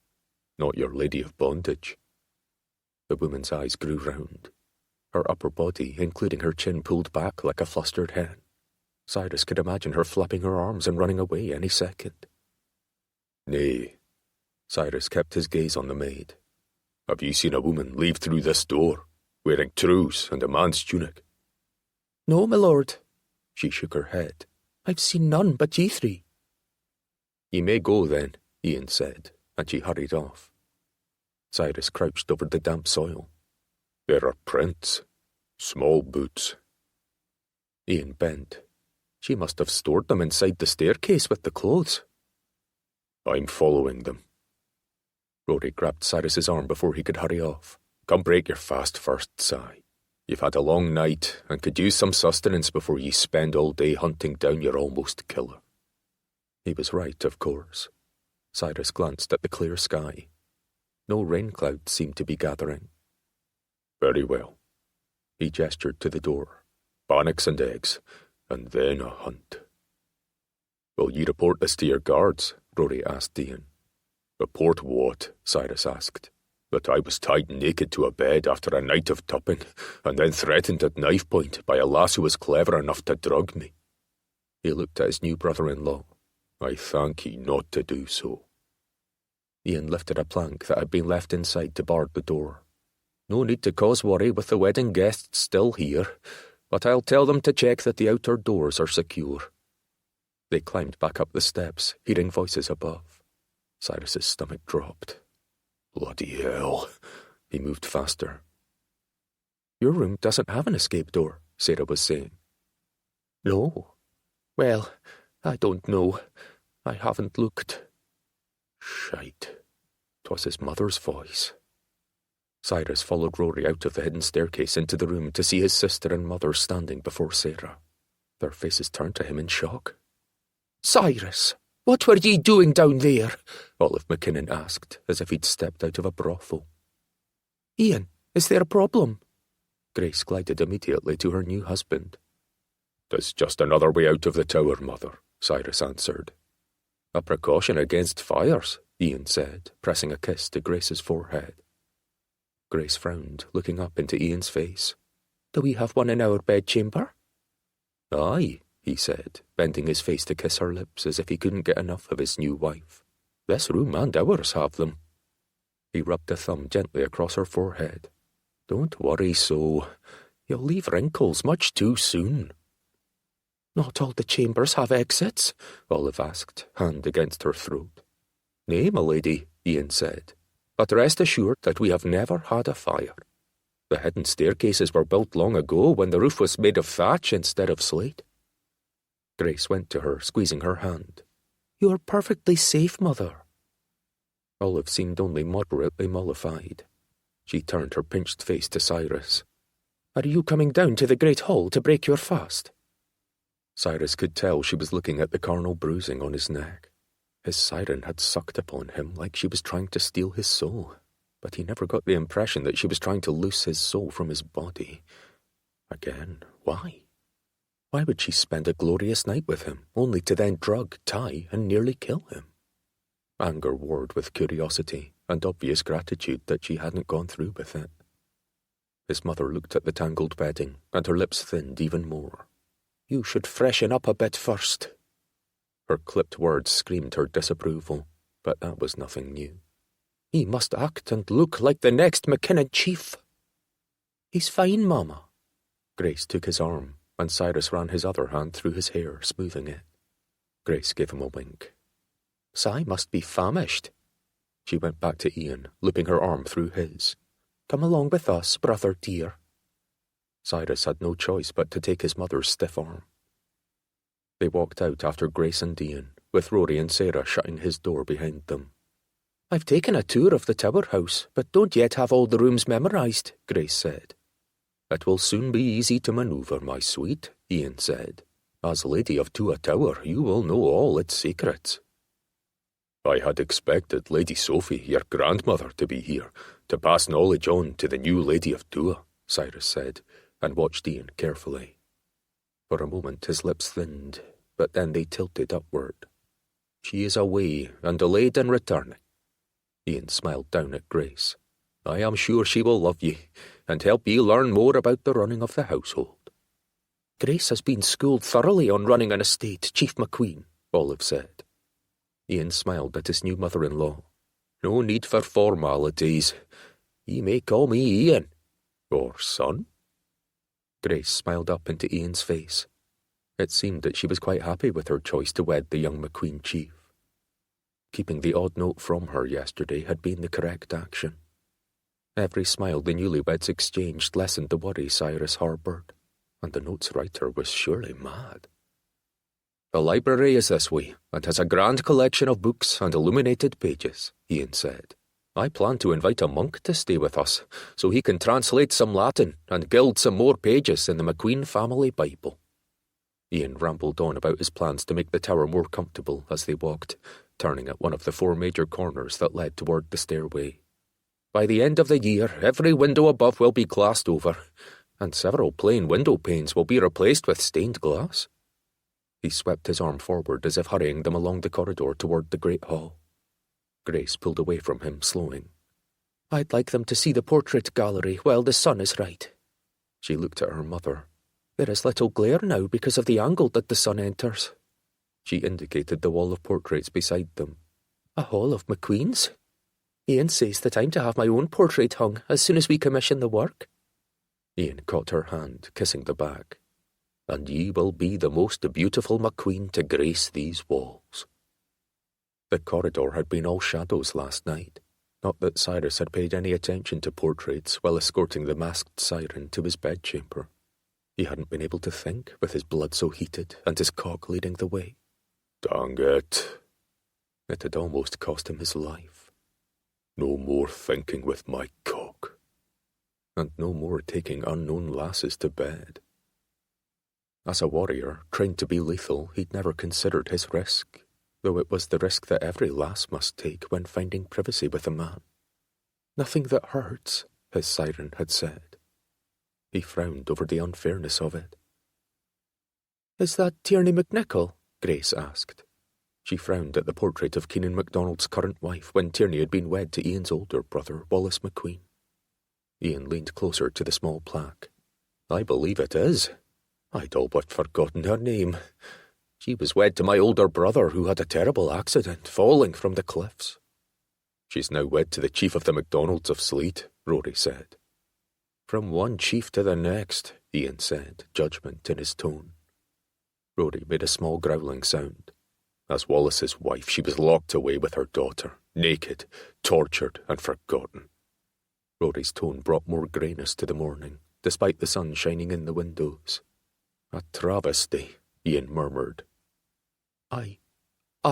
"Not your lady of bondage." The woman's eyes grew round, her upper body, including her chin, pulled back like a flustered hen. Cyrus could imagine her flapping her arms and running away any second. Nay. Cyrus kept his gaze on the maid. Have you seen a woman leave through this door, wearing trews and a man's tunic? No, my lord. She shook her head. I've seen none but ye three. Ye may go then, Ian said, and she hurried off. Cyrus crouched over the damp soil. There are prints. Small boots. Ian bent. She must have stored them inside the staircase with the clothes. I'm following them. Rory grabbed Cyrus's arm before he could hurry off. Come break your fast first, Cy. You've had a long night and could use some sustenance before you spend all day hunting down your almost killer. He was right, of course. Cyrus glanced at the clear sky. No rain clouds seemed to be gathering. Very well. He gestured to the door. Bannocks and eggs, and then a hunt. Will you report this to your guards? Rory asked Ian. Report what? Cyrus asked. That I was tied naked to a bed after a night of tupping, and then threatened at knife point by a lass who was clever enough to drug me. He looked at his new brother-in-law. I thank ye not to do so. Ian lifted a plank that had been left inside to bar the door. No need to cause worry with the wedding guests still here, but I'll tell them to check that the outer doors are secure. They climbed back up the steps, hearing voices above. Cyrus's stomach dropped. Bloody hell. He moved faster. Your room doesn't have an escape door, Sarah was saying. No. Well, I don't know. I haven't looked. Shite. 'Twas his mother's voice. Cyrus followed Rory out of the hidden staircase into the room to see his sister and mother standing before Sarah. Their faces turned to him in shock. Cyrus, what were ye doing down there? Olive Mackinnon asked, as if he'd stepped out of a brothel. Ian, is there a problem? Grace glided immediately to her new husband. "'Tis just another way out of the tower, mother," Cyrus answered. A precaution against fires, Ian said, pressing a kiss to Grace's forehead. Grace frowned, looking up into Ian's face. Do we have one in our bedchamber? Aye, he said, bending his face to kiss her lips as if he couldn't get enough of his new wife. This room and ours have them. He rubbed a thumb gently across her forehead. Don't worry so. You'll leave wrinkles much too soon. Not all the chambers have exits? Olive asked, hand against her throat. Nay, my lady, Ian said, but rest assured that we have never had a fire. The hidden staircases were built long ago when the roof was made of thatch instead of slate. Grace went to her, squeezing her hand. You are perfectly safe, mother. Olive seemed only moderately mollified. She turned her pinched face to Cyrus. Are you coming down to the great hall to break your fast? Cyrus could tell she was looking at the carnal bruising on his neck. His siren had sucked upon him like she was trying to steal his soul, but he never got the impression that she was trying to loose his soul from his body. Again, why? Why would she spend a glorious night with him, only to then drug, tie, and nearly kill him? Anger warred with curiosity and obvious gratitude that she hadn't gone through with it. His mother looked at the tangled bedding, and her lips thinned even more. You should freshen up a bit first. Her clipped words screamed her disapproval, but that was nothing new. He must act and look like the next Mackinnon chief. He's fine, Mama. Grace took his arm, and Cyrus ran his other hand through his hair, smoothing it. Grace gave him a wink. Cy must be famished. She went back to Ian, looping her arm through his. Come along with us, brother dear. Cyrus had no choice but to take his mother's stiff arm. They walked out after Grace and Ian, with Rory and Sarah shutting his door behind them. I've taken a tour of the tower house, but don't yet have all the rooms memorised, Grace said. It will soon be easy to manoeuvre, my sweet, Ian said. As Lady of Tua Tower, you will know all its secrets. I had expected Lady Sophie, your grandmother, to be here, to pass knowledge on to the new Lady of Tua, Cyrus said, and watched Ian carefully. For a moment his lips thinned, but then they tilted upward. She is away and delayed in returning. Ian smiled down at Grace. I am sure she will love ye, and help ye learn more about the running of the household. Grace has been schooled thoroughly on running an estate, Chief Macqueen, Olive said. Ian smiled at his new mother-in-law. No need for formalities. Ye may call me Ian. Or son? Grace smiled up into Ian's face. It seemed that she was quite happy with her choice to wed the young Macqueen chief. Keeping the odd note from her yesterday had been the correct action. Every smile the newlyweds exchanged lessened the worry Cyrus harboured, and the note's writer was surely mad. The library is this way, and has a grand collection of books and illuminated pages, Ian said. I plan to invite a monk to stay with us, so he can translate some Latin and gild some more pages in the Macqueen family Bible. Ian rambled on about his plans to make the tower more comfortable as they walked, turning at one of the 4 major corners that led toward the stairway. By the end of the year, every window above will be glassed over, and several plain window panes will be replaced with stained glass. He swept his arm forward as if hurrying them along the corridor toward the great hall. Grace pulled away from him, slowing. I'd like them to see the portrait gallery while the sun is right. She looked at her mother. There is little glare now because of the angle that the sun enters. She indicated the wall of portraits beside them. A hall of Macqueen's? Ian says that I'm to have my own portrait hung as soon as we commission the work. Ian caught her hand, kissing the back. And ye will be the most beautiful Macqueen to grace these walls. The corridor had been all shadows last night. Not that Cyrus had paid any attention to portraits while escorting the masked siren to his bedchamber. He hadn't been able to think, with his blood so heated and his cock leading the way. Dang it. It had almost cost him his life. No more thinking with my cock. And no more taking unknown lasses to bed. As a warrior, trained to be lethal, he'd never considered his risk, though it was the risk that every lass must take when finding privacy with a man. Nothing that hurts, his siren had said. He frowned over the unfairness of it. Is that Tierney McNichol? Grace asked. She frowned at the portrait of Keenan MacDonald's current wife when Tierney had been wed to Ian's older brother, Wallace Macqueen. Ian leaned closer to the small plaque. I believe it is. I'd all but forgotten her name. She was wed to my older brother who had a terrible accident, falling from the cliffs. She's now wed to the chief of the MacDonalds of Sleat, Rory said. From one chief to the next, Ian said, judgment in his tone. Rory made a small growling sound. As Wallace's wife, she was locked away with her daughter, naked, tortured, and forgotten. Rory's tone brought more greyness to the morning, despite the sun shining in the windows. A travesty, Ian murmured. I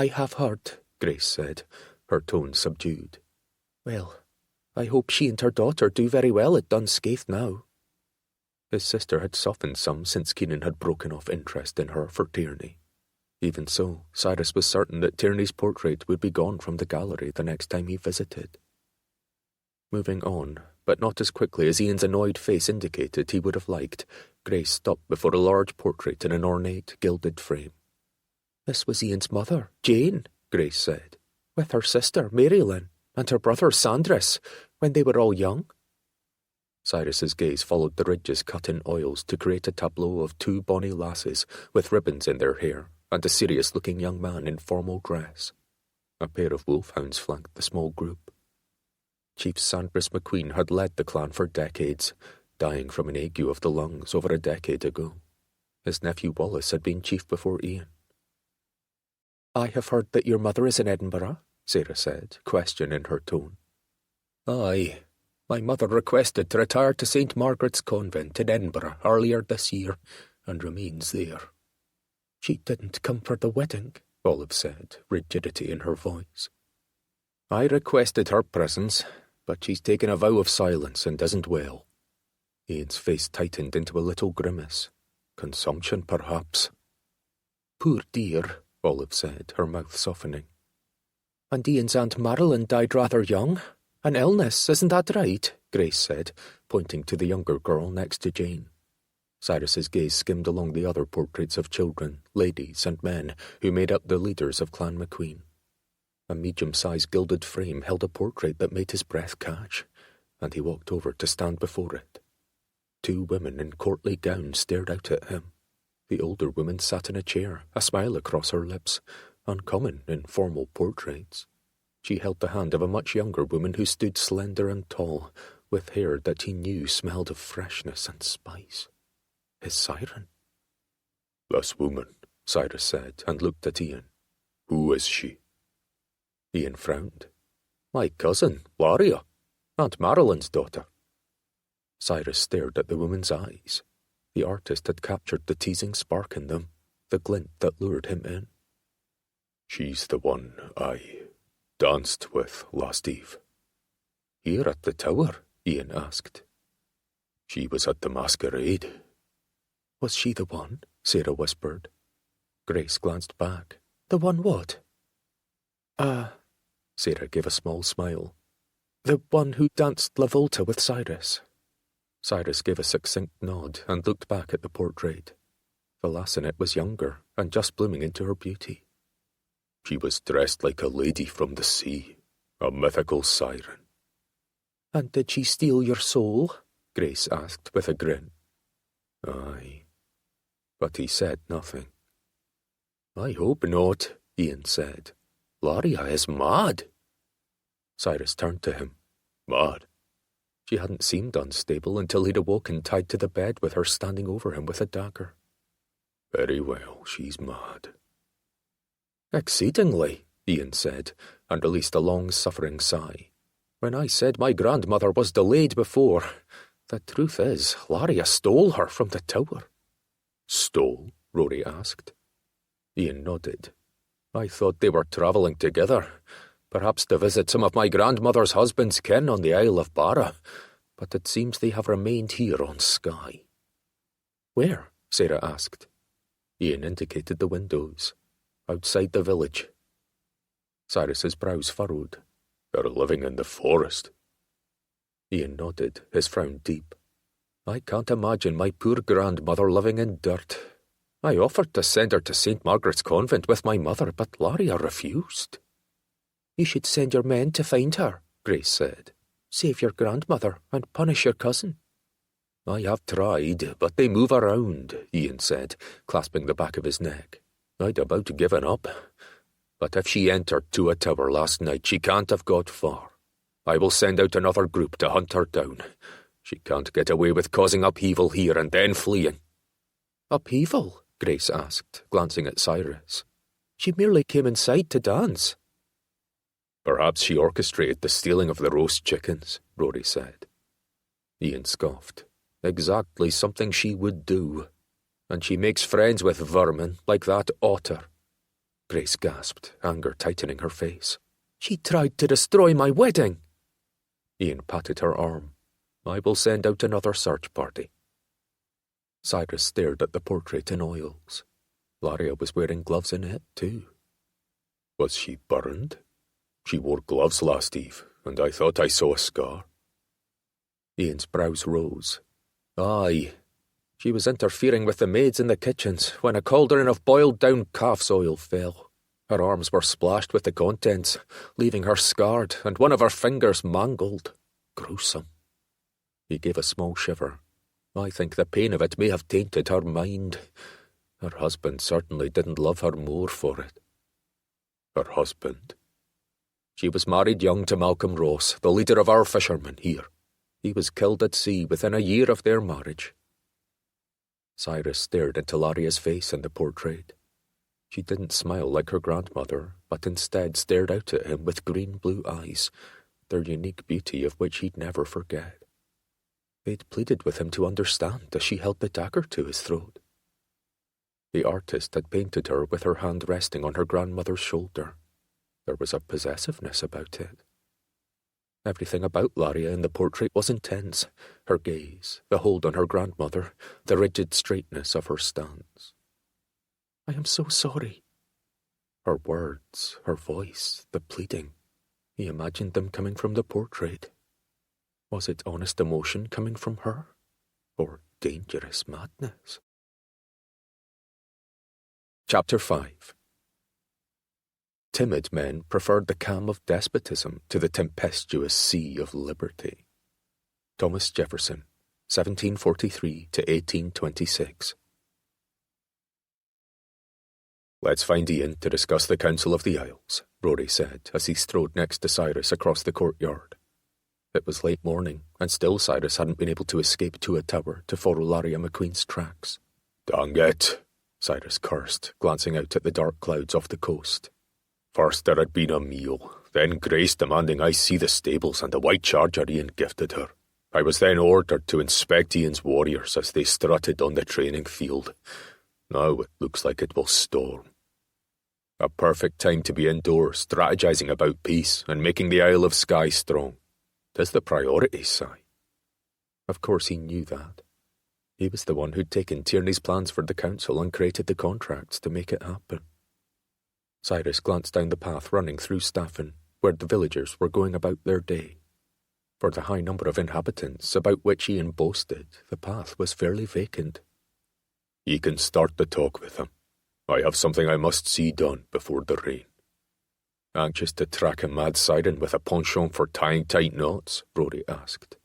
have heard, Grace said, her tone subdued. Well, I hope she and her daughter do very well at Dunscaith now. His sister had softened some since Keenan had broken off interest in her for Tierney. Even so, Cyrus was certain that Tierney's portrait would be gone from the gallery the next time he visited. Moving on, but not as quickly as Ian's annoyed face indicated he would have liked, Grace stopped before a large portrait in an ornate, gilded frame. This was Ian's mother, Jane, Grace said, with her sister, Marylyn, and her brother, Sandris, when they were all young. Cyrus's gaze followed the ridges cut in oils to create a tableau of 2 bonny lasses with ribbons in their hair and a serious-looking young man in formal dress. A pair of wolfhounds flanked the small group. Chief Cyrus Macqueen had led the clan for decades, dying from an ague of the lungs over a decade ago. His nephew Wallace had been chief before Ian. I have heard that your mother is in Edinburgh, Sarah said, question in her tone. Aye. My mother requested to retire to St. Margaret's Convent in Edinburgh earlier this year, and remains there. She didn't come for the wedding, Olive said, rigidity in her voice. I requested her presence, but she's taken a vow of silence and isn't well. Ian's face tightened into a little grimace. Consumption, perhaps. Poor dear, Olive said, her mouth softening. And Ian's Aunt Marilyn died rather young. An illness, isn't that right? Grace said, pointing to the younger girl next to Jane. Cyrus's gaze skimmed along the other portraits of children, ladies, and men who made up the leaders of Clan Macqueen. A medium-sized gilded frame held a portrait that made his breath catch, and he walked over to stand before it. 2 women in courtly gowns stared out at him. The older woman sat in a chair, a smile across her lips, uncommon in formal portraits. She held the hand of a much younger woman who stood slender and tall, with hair that he knew smelled of freshness and spice. His siren. "This woman," Cyrus said, and looked at Ian. "Who is she?" Ian frowned. "My cousin, Laria, Aunt Marilyn's daughter." Cyrus stared at the woman's eyes. The artist had captured the teasing spark in them, the glint that lured him in. "She's the one I danced with last eve." "Here at the tower?" Ian asked. "She was at the masquerade." "Was she the one?" Sarah whispered. Grace glanced back. "The one what?" Sarah gave a small smile. "The one who danced La Volta with Cyrus." Cyrus gave a succinct nod and looked back at the portrait. The lass in it was younger and just blooming into her beauty. "She was dressed like a lady from the sea, a mythical siren." "And did she steal your soul?" Grace asked with a grin. "Aye." But he said nothing. "I hope not," Ian said. "Laria is mad." Cyrus turned to him. "Mad?" She hadn't seemed unstable until he'd awoken tied to the bed with her standing over him with a dagger. "Very well, she's mad." "Exceedingly," Ian said, and released a long-suffering sigh. "When I said my grandmother was delayed before, the truth is, Laria stole her from the tower." "Stole?" Rory asked. Ian nodded. "I thought they were travelling together, perhaps to visit some of my grandmother's husband's kin on the Isle of Barra, but it seems they have remained here on Skye." "Where?" Sarah asked. Ian indicated the windows. "Outside the village." Cyrus's brows furrowed. "They're living in the forest." Ian nodded, his frown deep. "I can't imagine my poor grandmother living in dirt. I offered to send her to St. Margaret's Convent with my mother, but Laria refused." "You should send your men to find her," Grace said. "Save your grandmother and punish your cousin." "I have tried, but they move around," Ian said, clasping the back of his neck. "I'd about given up. But if she entered Tua Tower last night, she can't have got far. I will send out another group to hunt her down. She can't get away with causing upheaval here and then fleeing." "Upheaval?" Grace asked, glancing at Cyrus. "She merely came inside to dance." "Perhaps she orchestrated the stealing of the roast chickens," Rory said. Ian scoffed. "Exactly something she would do. And she makes friends with vermin like that otter." Grace gasped, anger tightening her face. "She tried to destroy my wedding." Ian patted her arm. "I will send out another search party." Cyrus stared at the portrait in oils. Laria was wearing gloves in it, too. "Was she burned? She wore gloves last eve, and I thought I saw a scar." Ian's brows rose. "Aye. She was interfering with the maids in the kitchens when a cauldron of boiled-down calf's oil fell. Her arms were splashed with the contents, leaving her scarred and one of her fingers mangled. Gruesome." He gave a small shiver. "I think the pain of it may have tainted her mind. Her husband certainly didn't love her more for it." "Her husband?" "She was married young to Malcolm Ross, the leader of our fishermen here. He was killed at sea within a year of their marriage." Cyrus stared into Laria's face in the portrait. She didn't smile like her grandmother, but instead stared out at him with green-blue eyes, their unique beauty of which he'd never forget. They'd pleaded with him to understand as she held the dagger to his throat. The artist had painted her with her hand resting on her grandmother's shoulder. There was a possessiveness about it. Everything about Laria in the portrait was intense. Her gaze, the hold on her grandmother, the rigid straightness of her stance. "I am so sorry." Her words, her voice, the pleading. He imagined them coming from the portrait. Was it honest emotion coming from her? Or dangerous madness? Chapter 5. Timid men preferred the calm of despotism to the tempestuous sea of liberty. Thomas Jefferson, 1743 to 1826. Let's find Ian to discuss the Council of the Isles, Rory said as he strode next to Cyrus across the courtyard. It was late morning, and still Cyrus hadn't been able to escape to a tower to follow Laria Macqueen's tracks. Dang it, Cyrus cursed, glancing out at the dark clouds off the coast. First there had been a meal, then Grace demanding I see the stables and the white charger Ian gifted her. I was then ordered to inspect Ian's warriors as they strutted on the training field. Now it looks like it will storm. A perfect time to be indoors, strategizing about peace and making the Isle of Skye strong. 'Tis the priority, Si. Of course he knew that. He was the one who'd taken Tierney's plans for the council and created the contracts to make it happen. Cyrus glanced down the path running through Staffin, where the villagers were going about their day. For the high number of inhabitants about which Ian boasted, the path was fairly vacant. Ye can start the talk with him. I have something I must see done before the rain. Anxious to track a mad siren with a penchant for tying tight knots? Rory asked.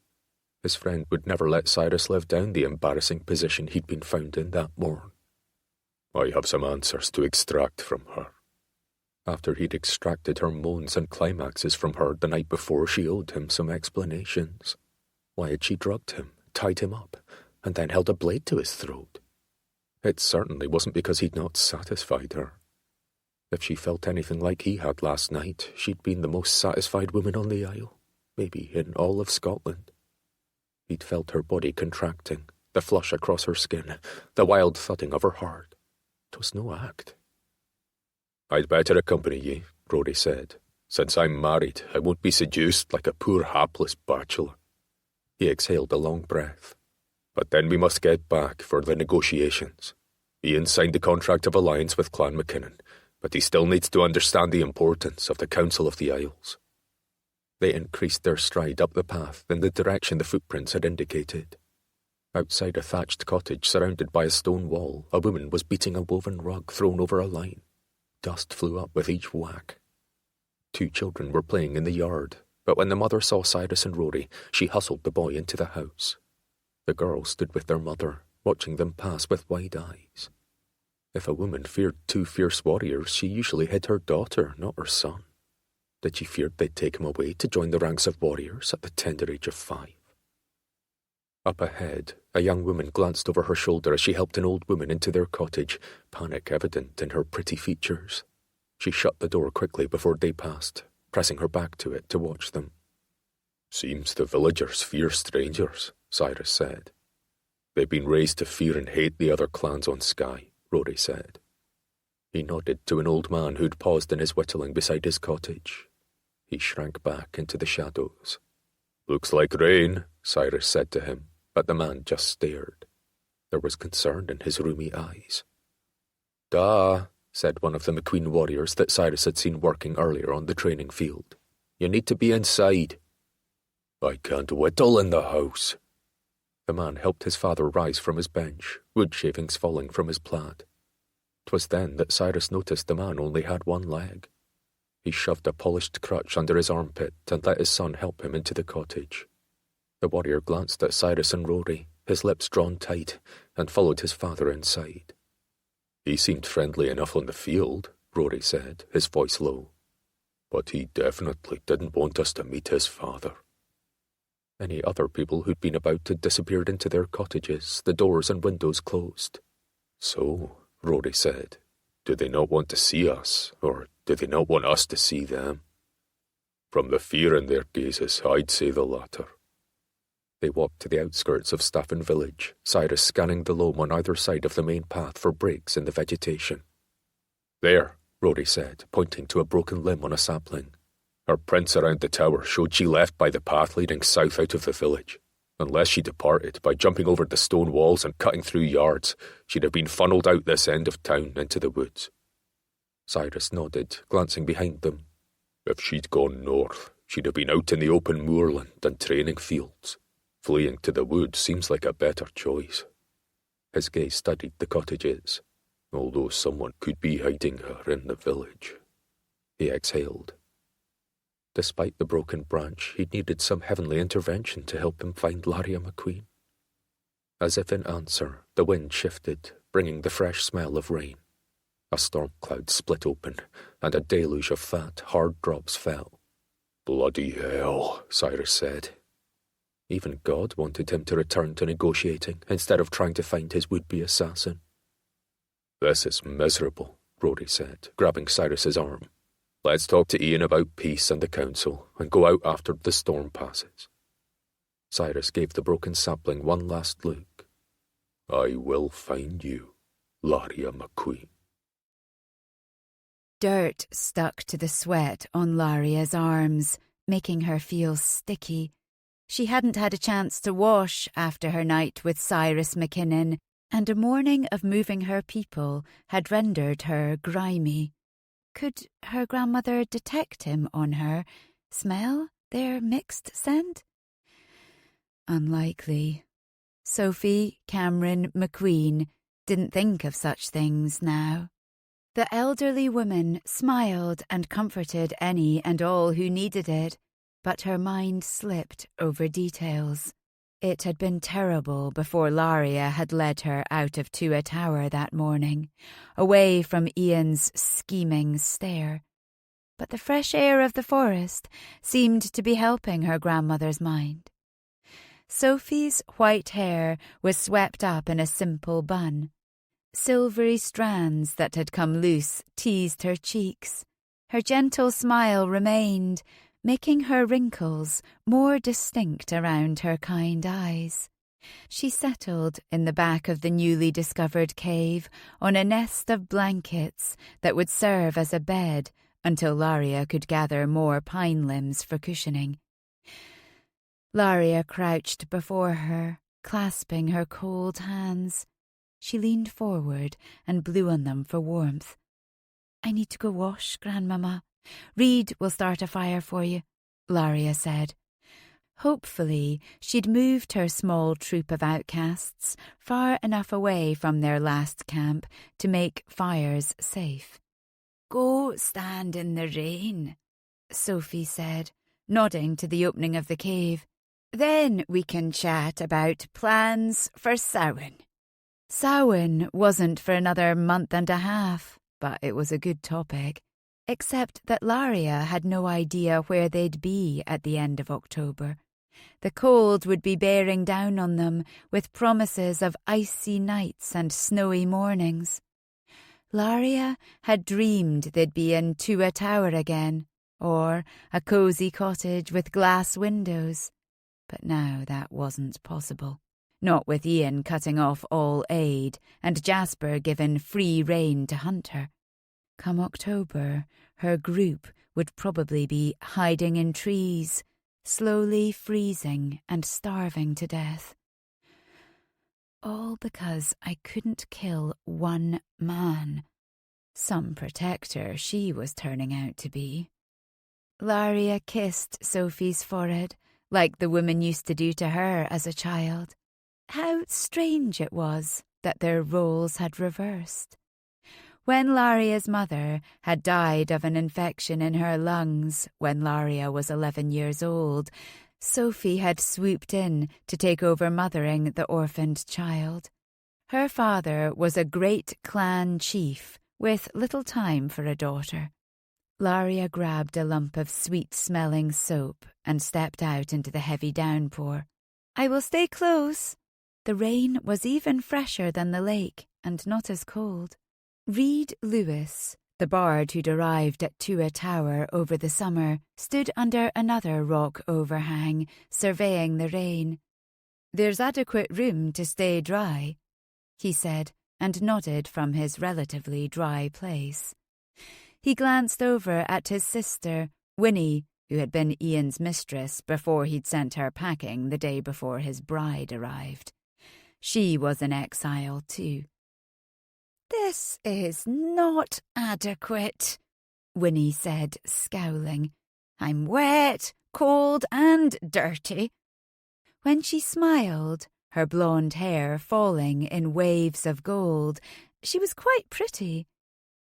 His friend would never let Cyrus live down the embarrassing position he'd been found in that morn. I have some answers to extract from her. After he'd extracted her moans and climaxes from her the night before, she owed him some explanations. Why had she drugged him, tied him up, and then held a blade to his throat? It certainly wasn't because he'd not satisfied her. If she felt anything like he had last night, she'd been the most satisfied woman on the Isle, maybe in all of Scotland. He'd felt her body contracting, the flush across her skin, the wild thudding of her heart. 'Twas no act. I'd better accompany ye, Rory said. Since I'm married, I won't be seduced like a poor hapless bachelor. He exhaled a long breath. But then we must get back for the negotiations. Ian signed the contract of alliance with Clan Mackinnon, but he still needs to understand the importance of the Council of the Isles. They increased their stride up the path in the direction the footprints had indicated. Outside a thatched cottage surrounded by a stone wall, a woman was beating a woven rug thrown over a line. Dust flew up with each whack. 2 children were playing in the yard, but when the mother saw Cyrus and Rory, she hustled the boy into the house. The girls stood with their mother, watching them pass with wide eyes. If a woman feared 2 fierce warriors, she usually hid her daughter, not her son. Did she fear they'd take him away to join the ranks of warriors at the tender age of 5? Up ahead, a young woman glanced over her shoulder as she helped an old woman into their cottage, panic evident in her pretty features. She shut the door quickly before they passed, pressing her back to it to watch them. Seems the villagers fear strangers, Cyrus said. They've been raised to fear and hate the other clans on Skye, Rory said. He nodded to an old man who'd paused in his whittling beside his cottage. He shrank back into the shadows. Looks like rain, Cyrus said to him, but the man just stared. There was concern in his rheumy eyes. "Da," said one of the Macqueen warriors that Cyrus had seen working earlier on the training field. "You need to be inside." "I can't whittle in the house." The man helped his father rise from his bench, wood shavings falling from his plaid. 'Twas then that Cyrus noticed the man only had one leg. He shoved a polished crutch under his armpit and let his son help him into the cottage. The warrior glanced at Cyrus and Rory, his lips drawn tight, and followed his father inside. "He seemed friendly enough on the field," Rory said, his voice low. "But he definitely didn't want us to meet his father." Any other people who'd been about had disappeared into their cottages, the doors and windows closed. "So," Rory said, "do they not want to see us, or do they not want us to see them?" "From the fear in their gazes, I'd say the latter." They walked to the outskirts of Staffin village, Cyrus scanning the loam on either side of the main path for breaks in the vegetation. "There," Rory said, pointing to a broken limb on a sapling. "Her prints around the tower showed she left by the path leading south out of the village. Unless she departed by jumping over the stone walls and cutting through yards, she'd have been funneled out this end of town into the woods." Cyrus nodded, glancing behind them. "If she'd gone north, she'd have been out in the open moorland and training fields. Fleeing to the woods seems like a better choice." His gaze studied the cottages. "Although someone could be hiding her in the village." He exhaled. Despite the broken branch, he'd needed some heavenly intervention to help him find Laria Macqueen. As if in answer, the wind shifted, bringing the fresh smell of rain. A storm cloud split open, and a deluge of fat, hard drops fell. "Bloody hell," Cyrus said. Even God wanted him to return to negotiating instead of trying to find his would-be assassin. "This is miserable," Rory said, grabbing Cyrus's arm. "Let's talk to Ian about peace and the council, and go out after the storm passes." Cyrus gave the broken sapling one last look. "I will find you, Laria Macqueen." Dirt stuck to the sweat on Laria's arms, making her feel sticky. She hadn't had a chance to wash after her night with Cyrus Mackinnon, and a morning of moving her people had rendered her grimy. Could her grandmother detect him on her, smell their mixed scent? Unlikely. Sophie Cameron Macqueen didn't think of such things now. The elderly woman smiled and comforted any and all who needed it, but her mind slipped over details. It had been terrible before Laria had led her out of Tua Tower that morning, away from Ian's scheming stare. But the fresh air of the forest seemed to be helping her grandmother's mind. Sophie's white hair was swept up in a simple bun. Silvery strands that had come loose teased her cheeks. Her gentle smile remained, making her wrinkles more distinct around her kind eyes. She settled in the back of the newly discovered cave on a nest of blankets that would serve as a bed until Laria could gather more pine limbs for cushioning. Laria crouched before her, clasping her cold hands. She leaned forward and blew on them for warmth. "I need to go wash, Grandmama. Reed will start a fire for you," Laria said. Hopefully, she'd moved her small troop of outcasts far enough away from their last camp to make fires safe. "Go stand in the rain," Sophie said, nodding to the opening of the cave. "Then we can chat about plans for Samhain." Samhain wasn't for another month and a half, but it was a good topic, except that Laria had no idea where they'd be at the end of October. The cold would be bearing down on them with promises of icy nights and snowy mornings. Laria had dreamed they'd be in Tua Tower again, or a cosy cottage with glass windows. But now that wasn't possible. Not with Ian cutting off all aid and Jasper given free rein to hunt her. Come October, her group would probably be hiding in trees, slowly freezing and starving to death. All because I couldn't kill one man. Some protector she was turning out to be. Laria kissed Sophie's forehead, like the woman used to do to her as a child. How strange it was that their roles had reversed. When Laria's mother had died of an infection in her lungs when Laria was 11 years old, Sophie had swooped in to take over mothering the orphaned child. Her father was a great clan chief with little time for a daughter. Laria grabbed a lump of sweet-smelling soap and stepped out into the heavy downpour. "I will stay close." The rain was even fresher than the lake and not as cold. Reed Lewis, the bard who'd arrived at Tua Tower over the summer, stood under another rock overhang, surveying the rain. "There's adequate room to stay dry," he said, and nodded from his relatively dry place. He glanced over at his sister, Winnie, who had been Ian's mistress before he'd sent her packing the day before his bride arrived. She was in exile too. "This is not adequate," Winnie said, scowling. "I'm wet, cold, and dirty." When she smiled, her blonde hair falling in waves of gold, she was quite pretty.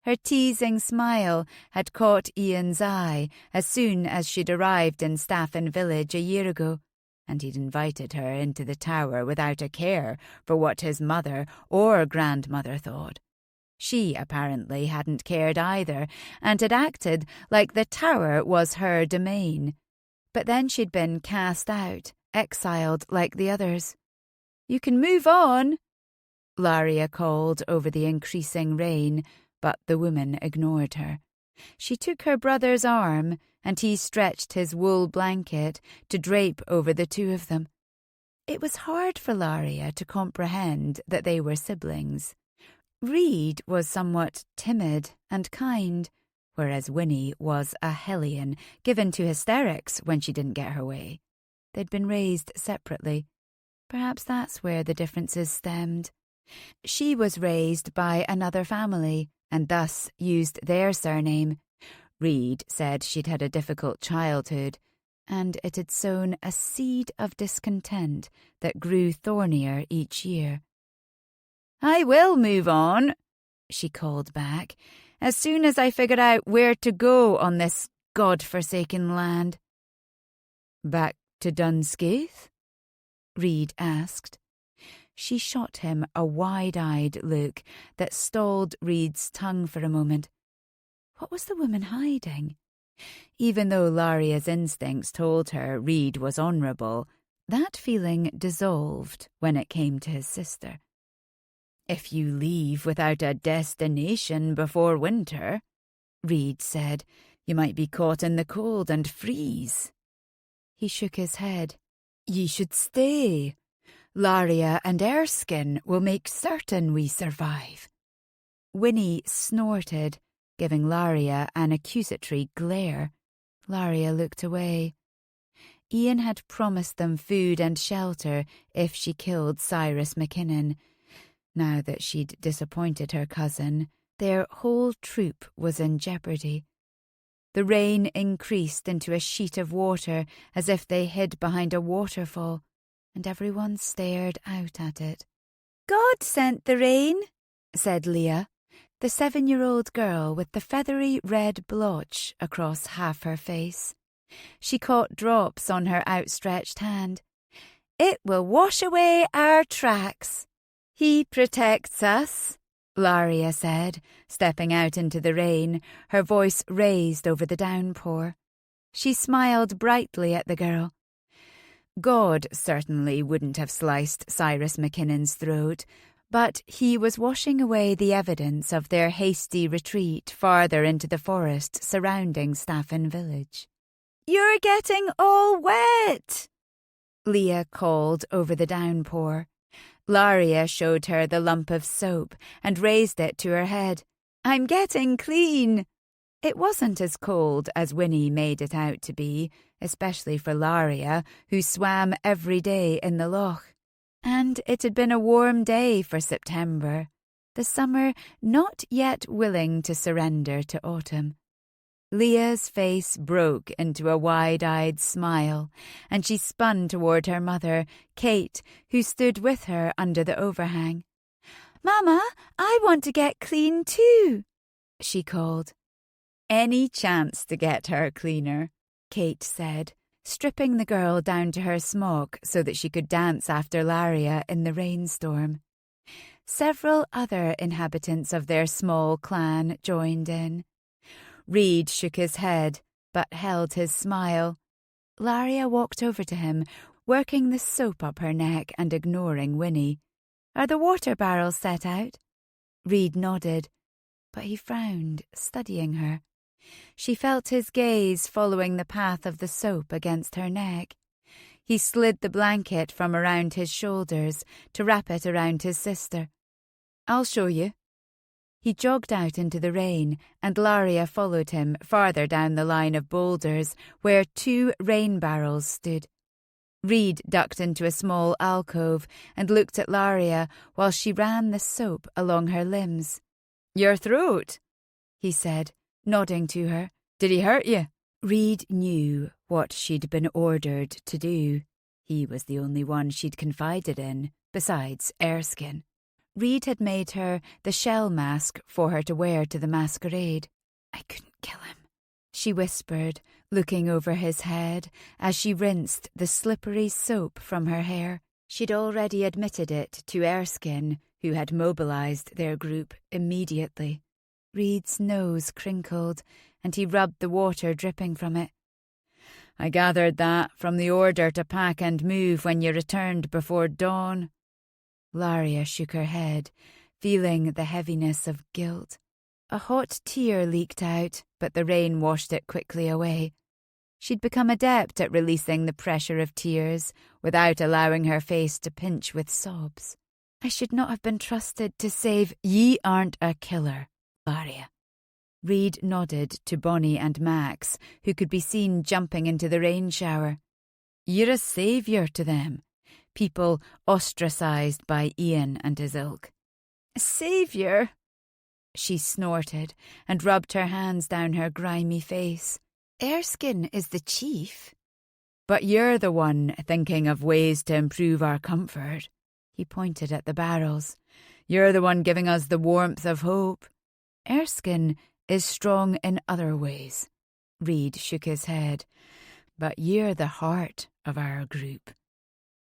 Her teasing smile had caught Ian's eye as soon as she'd arrived in Staffin village a year ago, and he'd invited her into the tower without a care for what his mother or grandmother thought. She apparently hadn't cared either, and had acted like the tower was her domain. But then she'd been cast out, exiled like the others. "You can move on," Laria called over the increasing rain, but the woman ignored her. She took her brother's arm, and he stretched his wool blanket to drape over the two of them. It was hard for Laria to comprehend that they were siblings. Reed was somewhat timid and kind, whereas Winnie was a hellion, given to hysterics when she didn't get her way. They'd been raised separately. Perhaps that's where the differences stemmed. She was raised by another family, and thus used their surname. Reed said she'd had a difficult childhood, and it had sown a seed of discontent that grew thornier each year. "I will move on," she called back, "as soon as I figure out where to go on this God-forsaken land." "Back to Dunscaith?" Reed asked. She shot him a wide-eyed look that stalled Reed's tongue for a moment. What was the woman hiding? Even though Laria's instincts told her Reed was honourable, that feeling dissolved when it came to his sister. "If you leave without a destination before winter," Reed said, "you might be caught in the cold and freeze." He shook his head. "Ye should stay. Laria and Erskine will make certain we survive." Winnie snorted, giving Laria an accusatory glare. Laria looked away. Ian had promised them food and shelter if she killed Cyrus Mackinnon. Now that she'd disappointed her cousin, their whole troop was in jeopardy. The rain increased into a sheet of water as if they hid behind a waterfall, and everyone stared out at it. "God sent the rain," said Leah, the 7-year-old girl with the feathery red blotch across half her face. She caught drops on her outstretched hand. "It will wash away our tracks." "He protects us," Laria said, stepping out into the rain, her voice raised over the downpour. She smiled brightly at the girl. God certainly wouldn't have sliced Cyrus Mackinnon's throat, but he was washing away the evidence of their hasty retreat farther into the forest surrounding Staffin village. "You're getting all wet," Leah called over the downpour. Laria showed her the lump of soap and raised it to her head. "I'm getting clean." It wasn't as cold as Winnie made it out to be, especially for Laria, who swam every day in the Loch. And it had been a warm day for September, the summer not yet willing to surrender to autumn. Leah's face broke into a wide-eyed smile, and she spun toward her mother, Kate, who stood with her under the overhang. "Mama, I want to get clean too," she called. "Any chance to get her cleaner," Kate said, stripping the girl down to her smock so that she could dance after Laria in the rainstorm. Several other inhabitants of their small clan joined in. Reed shook his head, but held his smile. Laria walked over to him, working the soap up her neck and ignoring Winnie. "Are the water barrels set out?" Reed nodded, but he frowned, studying her. She felt his gaze following the path of the soap against her neck. He slid the blanket from around his shoulders to wrap it around his sister. "I'll show you." He jogged out into the rain, and Laria followed him farther down the line of boulders where 2 rain barrels stood. Reed ducked into a small alcove and looked at Laria while she ran the soap along her limbs. "Your throat," he said, nodding to her. "Did he hurt you?" Reed knew what she'd been ordered to do. He was the only one she'd confided in, besides Erskine. Reed had made her the shell mask for her to wear to the masquerade. "I couldn't kill him," she whispered, looking over his head as she rinsed the slippery soap from her hair. She'd already admitted it to Erskine, who had mobilised their group immediately. Reed's nose crinkled, and he rubbed the water dripping from it. "I gathered that from the order to pack and move when you returned before dawn." Laria shook her head, feeling the heaviness of guilt. A hot tear leaked out, but the rain washed it quickly away. She'd become adept at releasing the pressure of tears without allowing her face to pinch with sobs. "I should not have been trusted to save—" "Ye aren't a killer, Laria." Reed nodded to Bonnie and Max, who could be seen jumping into the rain shower. "You're a saviour to them, people ostracised by Ian and his ilk." "A saviour?" She snorted and rubbed her hands down her grimy face. "Erskine is the chief." "But you're the one thinking of ways to improve our comfort." He pointed at the barrels. "You're the one giving us the warmth of hope. Erskine is strong in other ways." Reed shook his head. "But you're the heart of our group."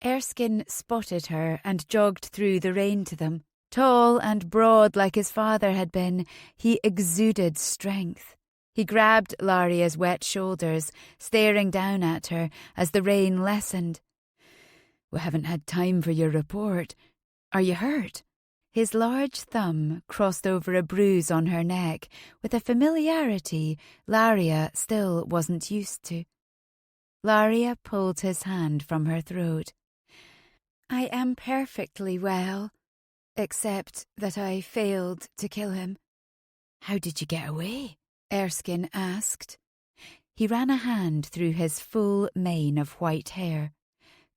Erskine spotted her and jogged through the rain to them. Tall and broad like his father had been, he exuded strength. He grabbed Laria's wet shoulders, staring down at her as the rain lessened. "We haven't had time for your report. Are you hurt?" His large thumb crossed over a bruise on her neck with a familiarity Laria still wasn't used to. Laria pulled his hand from her throat. "I am perfectly well, except that I failed to kill him." "How did you get away?" Erskine asked. He ran a hand through his full mane of white hair.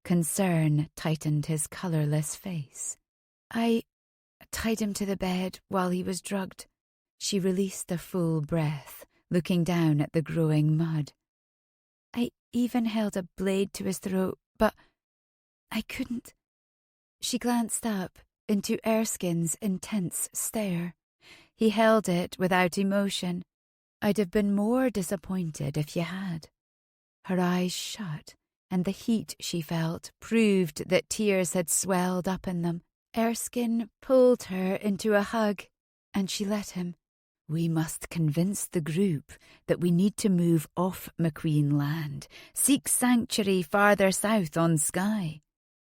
Concern tightened his colourless face. "I tied him to the bed while he was drugged." She released a full breath, looking down at the growing mud. "I even held a blade to his throat, but I couldn't." She glanced up into Erskine's intense stare. He held it without emotion. "I'd have been more disappointed if you had." Her eyes shut, and the heat she felt proved that tears had swelled up in them. Erskine pulled her into a hug, and she let him. "We must convince the group that we need to move off Macqueen land, seek sanctuary farther south on Skye,"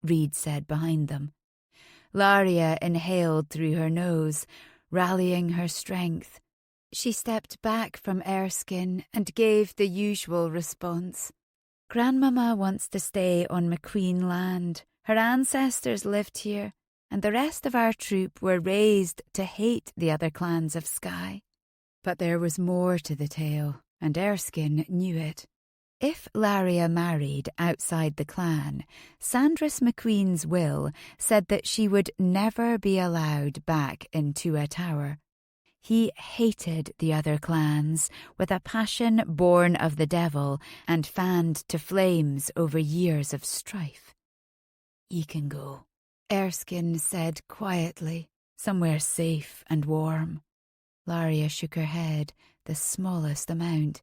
Reed said behind them. Laria inhaled through her nose, rallying her strength. She stepped back from Erskine and gave the usual response. "Grandmama wants to stay on Macqueen land. Her ancestors lived here, and the rest of our troop were raised to hate the other clans of Skye." But there was more to the tale, and Erskine knew it. If Laria married outside the clan, Cyrus Macqueen's will said that she would never be allowed back into a tower. He hated the other clans with a passion born of the devil and fanned to flames over years of strife. "Ye can go," Erskine said quietly, "somewhere safe and warm." Laria shook her head, the smallest amount.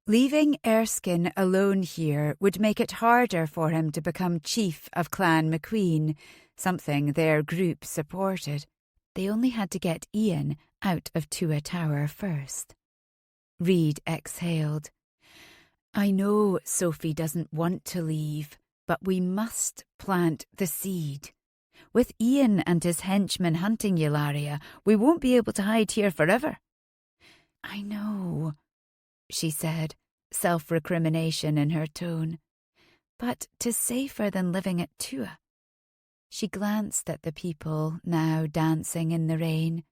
Leaving Erskine alone here would make it harder for him to become chief of Clan Macqueen, something their group supported. They only had to get Ian out of Tua Tower first. Reed exhaled. "I know Sophie doesn't want to leave, but we must plant the seed. With Ian and his henchmen hunting you, Laria, we won't be able to hide here forever." "I know," she said, self-recrimination in her tone. "But 'tis safer than living at Tua." She glanced at the people now dancing in the rain.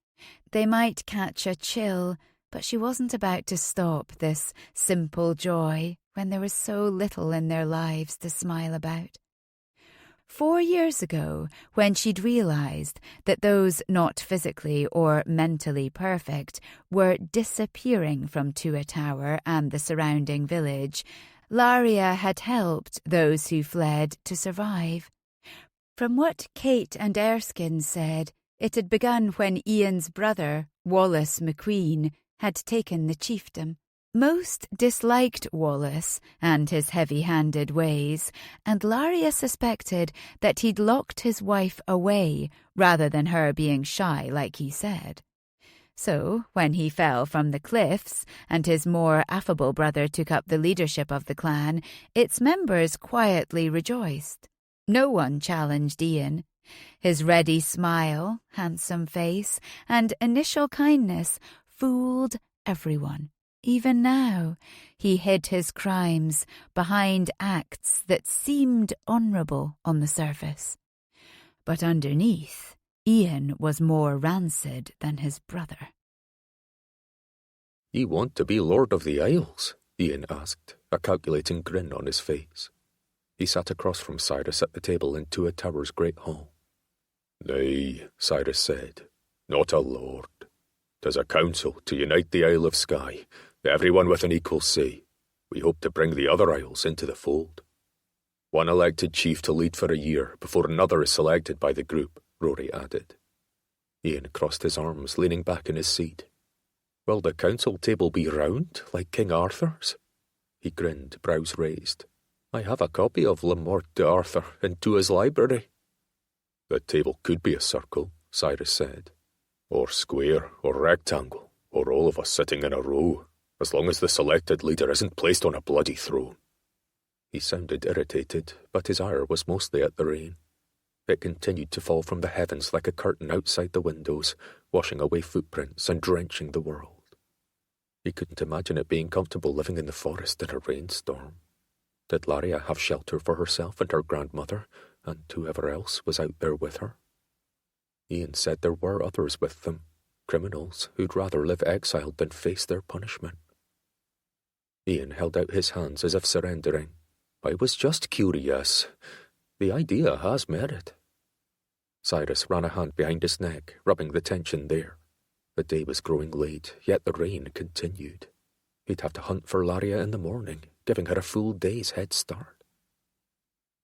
They might catch a chill, but she wasn't about to stop this simple joy when there was so little in their lives to smile about. 4 years ago, when she'd realised that those not physically or mentally perfect were disappearing from Tua Tower and the surrounding village, Laria had helped those who fled to survive. From what Kate and Erskine said, It had begun when Ian's brother, Wallace Macqueen, had taken the chiefdom. Most disliked Wallace and his heavy-handed ways, and Laria suspected that he'd locked his wife away rather than her being shy like he said. So, when he fell from the cliffs and his more affable brother took up the leadership of the clan, its members quietly rejoiced. No one challenged Ian. His ready smile, handsome face, and initial kindness fooled everyone. Even now, he hid his crimes behind acts that seemed honourable on the surface. But underneath, Ian was more rancid than his brother. "You want to be Lord of the Isles?" Ian asked, a calculating grin on his face. He sat across from Cyrus at the table in Tua Tower's great hall. "Nay," Cyrus said, "not a lord. 'Tis a council to unite the Isle of Skye, everyone with an equal say. We hope to bring the other isles into the fold. One elected chief to lead for a year before another is selected by the group," Rory added. Ian crossed his arms, leaning back in his seat. "Will the council table be round, like King Arthur's?" He grinned, brows raised. "I have a copy of Le Morte d'Arthur in Tua's library." "The table could be a circle," Cyrus said, "or square, or rectangle, or all of us sitting in a row, as long as the selected leader isn't placed on a bloody throne." He sounded irritated, but his ire was mostly at the rain. It continued to fall from the heavens like a curtain outside the windows, washing away footprints and drenching the world. He couldn't imagine it being comfortable living in the forest in a rainstorm. Did Laria have shelter for herself and her grandmother, and whoever else was out there with her? Ian said there were others with them, criminals who'd rather live exiled than face their punishment. Ian held out his hands as if surrendering. "I was just curious. The idea has merit." Cyrus ran a hand behind his neck, rubbing the tension there. The day was growing late, yet the rain continued. He'd have to hunt for Laria in the morning, giving her a full day's head start.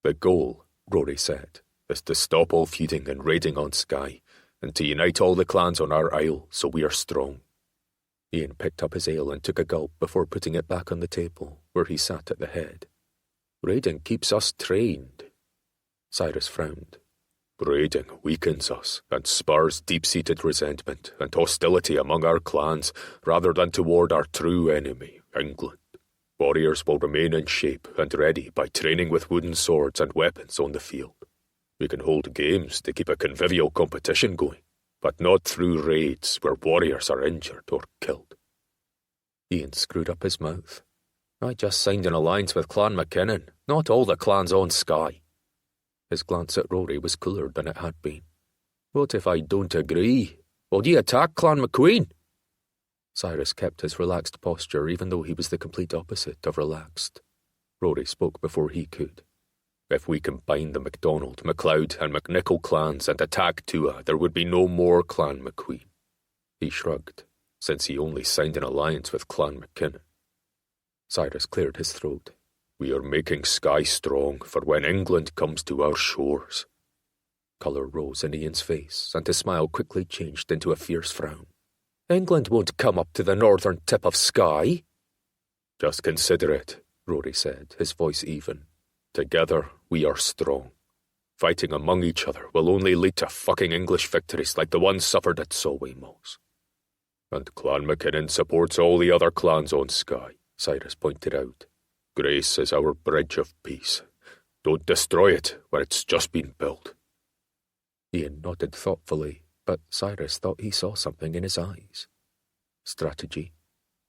"The goal," Rory said, "is to stop all feuding and raiding on Skye, and to unite all the clans on our isle so we are strong." Ian picked up his ale and took a gulp before putting it back on the table, where he sat at the head. "Raiding keeps us trained." Cyrus frowned. "Raiding weakens us and spurs deep-seated resentment and hostility among our clans rather than toward our true enemy, England. Warriors will remain in shape and ready by training with wooden swords and weapons on the field. We can hold games to keep a convivial competition going, but not through raids where warriors are injured or killed." Ian screwed up his mouth. "I just signed an alliance with Clan Mackinnon, not all the clans on Skye." His glance at Rory was cooler than it had been. "What if I don't agree? Will ye attack Clan Macqueen?" Cyrus kept his relaxed posture even though he was the complete opposite of relaxed. Rory spoke before he could. "If we combine the MacDonald, MacLeod and MacNichol clans and attack Tua, there would be no more Clan Macqueen." He shrugged, since he only signed an alliance with Clan Mackinnon. Cyrus cleared his throat. "We are making Skye strong for when England comes to our shores." Colour rose in Ian's face, and his smile quickly changed into a fierce frown. "England won't come up to the northern tip of Skye." "Just consider it," Rory said, his voice even. "Together we are strong. Fighting among each other will only lead to fucking English victories like the ones suffered at Solway Moss." "And Clan Mackinnon supports all the other clans on Skye," Cyrus pointed out. "Grace is our bridge of peace. Don't destroy it when it's just been built." Ian nodded thoughtfully, but Cyrus thought he saw something in his eyes. Strategy?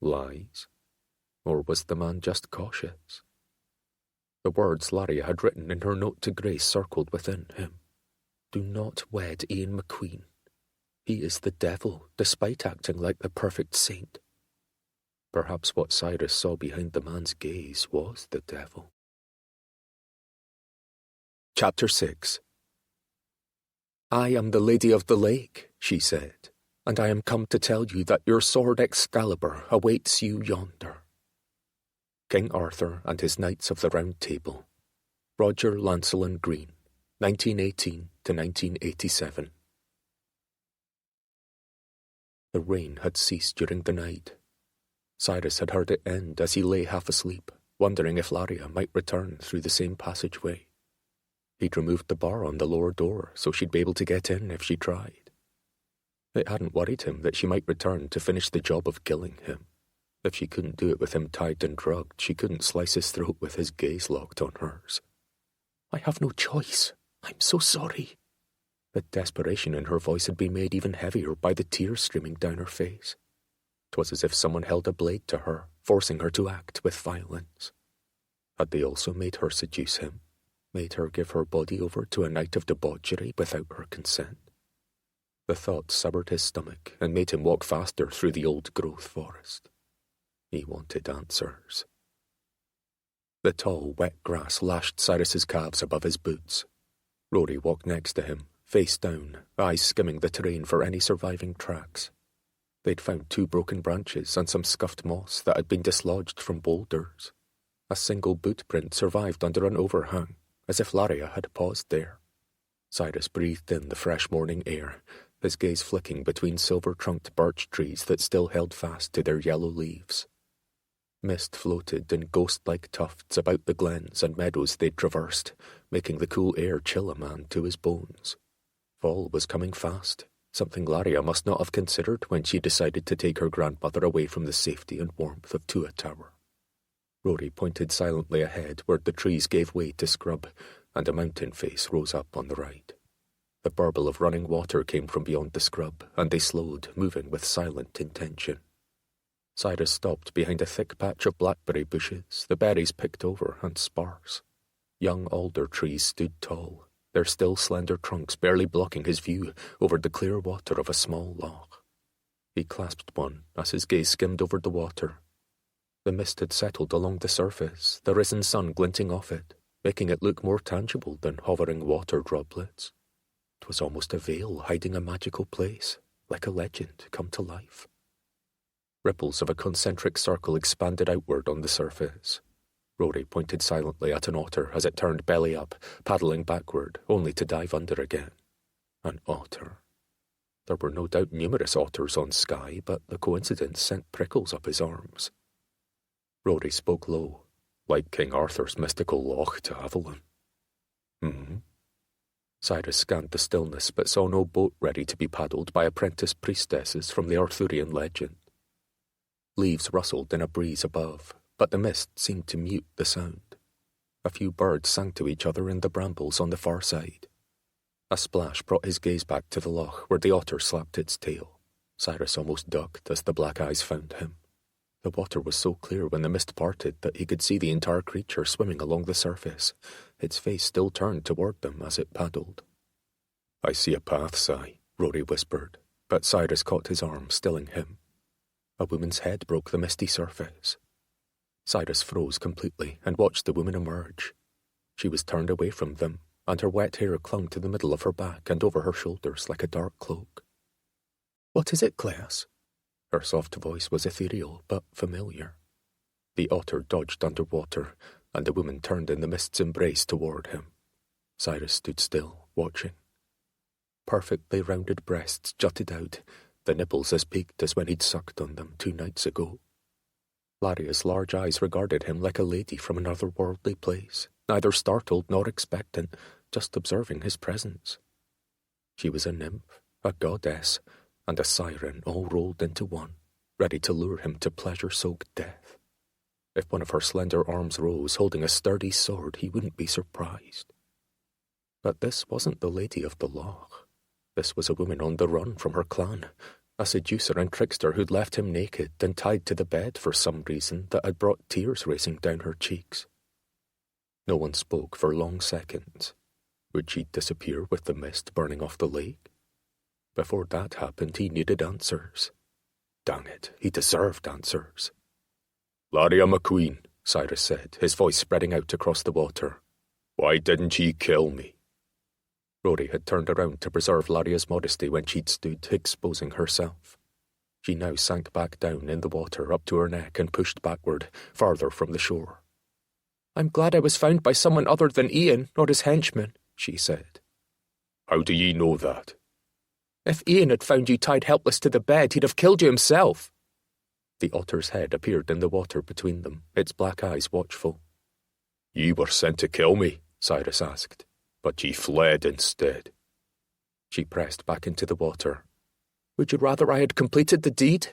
Lies? Or was the man just cautious? The words Laria had written in her note to Grace circled within him. "Do not wed Ian Macqueen. He is the devil, despite acting like the perfect saint." Perhaps what Cyrus saw behind the man's gaze was the devil. Chapter 6. "I am the Lady of the Lake," she said, "and I am come to tell you that your sword Excalibur awaits you yonder." King Arthur and his Knights of the Round Table. Roger Lancelin Green, 1918 to 1987. The rain had ceased during the night. Cyrus had heard it end as he lay half asleep, wondering if Laria might return through the same passageway. He'd removed the bar on the lower door so she'd be able to get in if she tried. It hadn't worried him that she might return to finish the job of killing him. If she couldn't do it with him tied and drugged, she couldn't slice his throat with his gaze locked on hers. "I have no choice. I'm so sorry." The desperation in her voice had been made even heavier by the tears streaming down her face. 'Twas as if someone held a blade to her, forcing her to act with violence. Had they also made her seduce him, made her give her body over to a night of debauchery without her consent? The thought soured his stomach and made him walk faster through the old-growth forest. He wanted answers. The tall, wet grass lashed Cyrus's calves above his boots. Rory walked next to him, face down, eyes skimming the terrain for any surviving tracks. They'd found 2 broken branches and some scuffed moss that had been dislodged from boulders. A single boot print survived under an overhang, as if Laria had paused there. Cyrus breathed in the fresh morning air, his gaze flicking between silver-trunked birch trees that still held fast to their yellow leaves. Mist floated in ghost-like tufts about the glens and meadows they'd traversed, making the cool air chill a man to his bones. Fall was coming fast, something Laria must not have considered when she decided to take her grandmother away from the safety and warmth of Tua Tower. Rory pointed silently ahead where the trees gave way to scrub, and a mountain face rose up on the right. The burble of running water came from beyond the scrub, and they slowed, moving with silent intention. Cyrus stopped behind a thick patch of blackberry bushes, the berries picked over and sparse. Young alder trees stood tall, their still slender trunks barely blocking his view over the clear water of a small loch. He clasped one as his gaze skimmed over the water. The mist had settled along the surface, the risen sun glinting off it, making it look more tangible than hovering water droplets. It was almost a veil hiding a magical place, like a legend come to life. Ripples of a concentric circle expanded outward on the surface. Rory pointed silently at an otter as it turned belly up, paddling backward, only to dive under again. An otter. There were no doubt numerous otters on Skye, but the coincidence sent prickles up his arms. Rory spoke low, like King Arthur's mystical Loch to Avalon. Cyrus scanned the stillness, but saw no boat ready to be paddled by apprentice priestesses from the Arthurian legend. Leaves rustled in a breeze above, but the mist seemed to mute the sound. A few birds sang to each other in the brambles on the far side. A splash brought his gaze back to the loch where the otter slapped its tail. Cyrus almost ducked as the black eyes found him. The water was so clear when the mist parted that he could see the entire creature swimming along the surface, its face still turned toward them as it paddled. "I see a path, Cy," Rory whispered, but Cyrus caught his arm, stilling him. A woman's head broke the misty surface. Cyrus froze completely and watched the woman emerge. She was turned away from them, and her wet hair clung to the middle of her back and over her shoulders like a dark cloak. "What is it, Cleas?" Her soft voice was ethereal but familiar. The otter dodged underwater, and the woman turned in the mist's embrace toward him. Cyrus stood still, watching. Perfectly rounded breasts jutted out, the nipples as peaked as when he'd sucked on them 2 nights ago. Laria's large eyes regarded him like a lady from another worldly place, neither startled nor expectant, just observing his presence. She was a nymph, a goddess, and a siren all rolled into one, ready to lure him to pleasure-soaked death. If one of her slender arms rose holding a sturdy sword, he wouldn't be surprised. But this wasn't the Lady of the Loch. This was a woman on the run from her clan, a seducer and trickster who'd left him naked and tied to the bed for some reason that had brought tears racing down her cheeks. No one spoke for long seconds. Would she disappear with the mist burning off the lake? Before that happened, he needed answers. Dang it, he deserved answers. "Laria Macqueen," Cyrus said, his voice spreading out across the water. "Why didn't ye kill me?" Rory had turned around to preserve Laria's modesty when she'd stood, exposing herself. She now sank back down in the water up to her neck and pushed backward, farther from the shore. "I'm glad I was found by someone other than Ian, or his henchman," she said. "How do ye know that?" If Ian had found you tied helpless to the bed, he'd have killed you himself. The otter's head appeared in the water between them, its black eyes watchful. Ye were sent to kill me, Cyrus asked, but ye fled instead. She pressed back into the water. Would you rather I had completed the deed?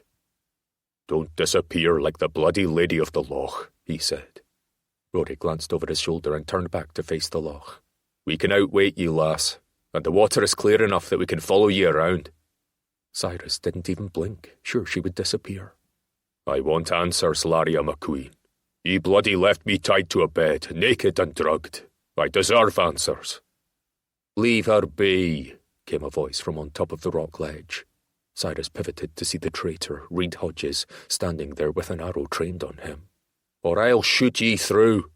Don't disappear like the bloody lady of the Loch, he said. Rory glanced over his shoulder and turned back to face the Loch. We can outwait ye, lass, and the water is clear enough that we can follow ye around. Cyrus didn't even blink, sure she would disappear. I want answers, Laria Macqueen. Ye bloody left me tied to a bed, naked and drugged. I deserve answers. Leave her be, came a voice from on top of the rock ledge. Cyrus pivoted to see the traitor, Reed Hodges, standing there with an arrow trained on him. Or I'll shoot ye through.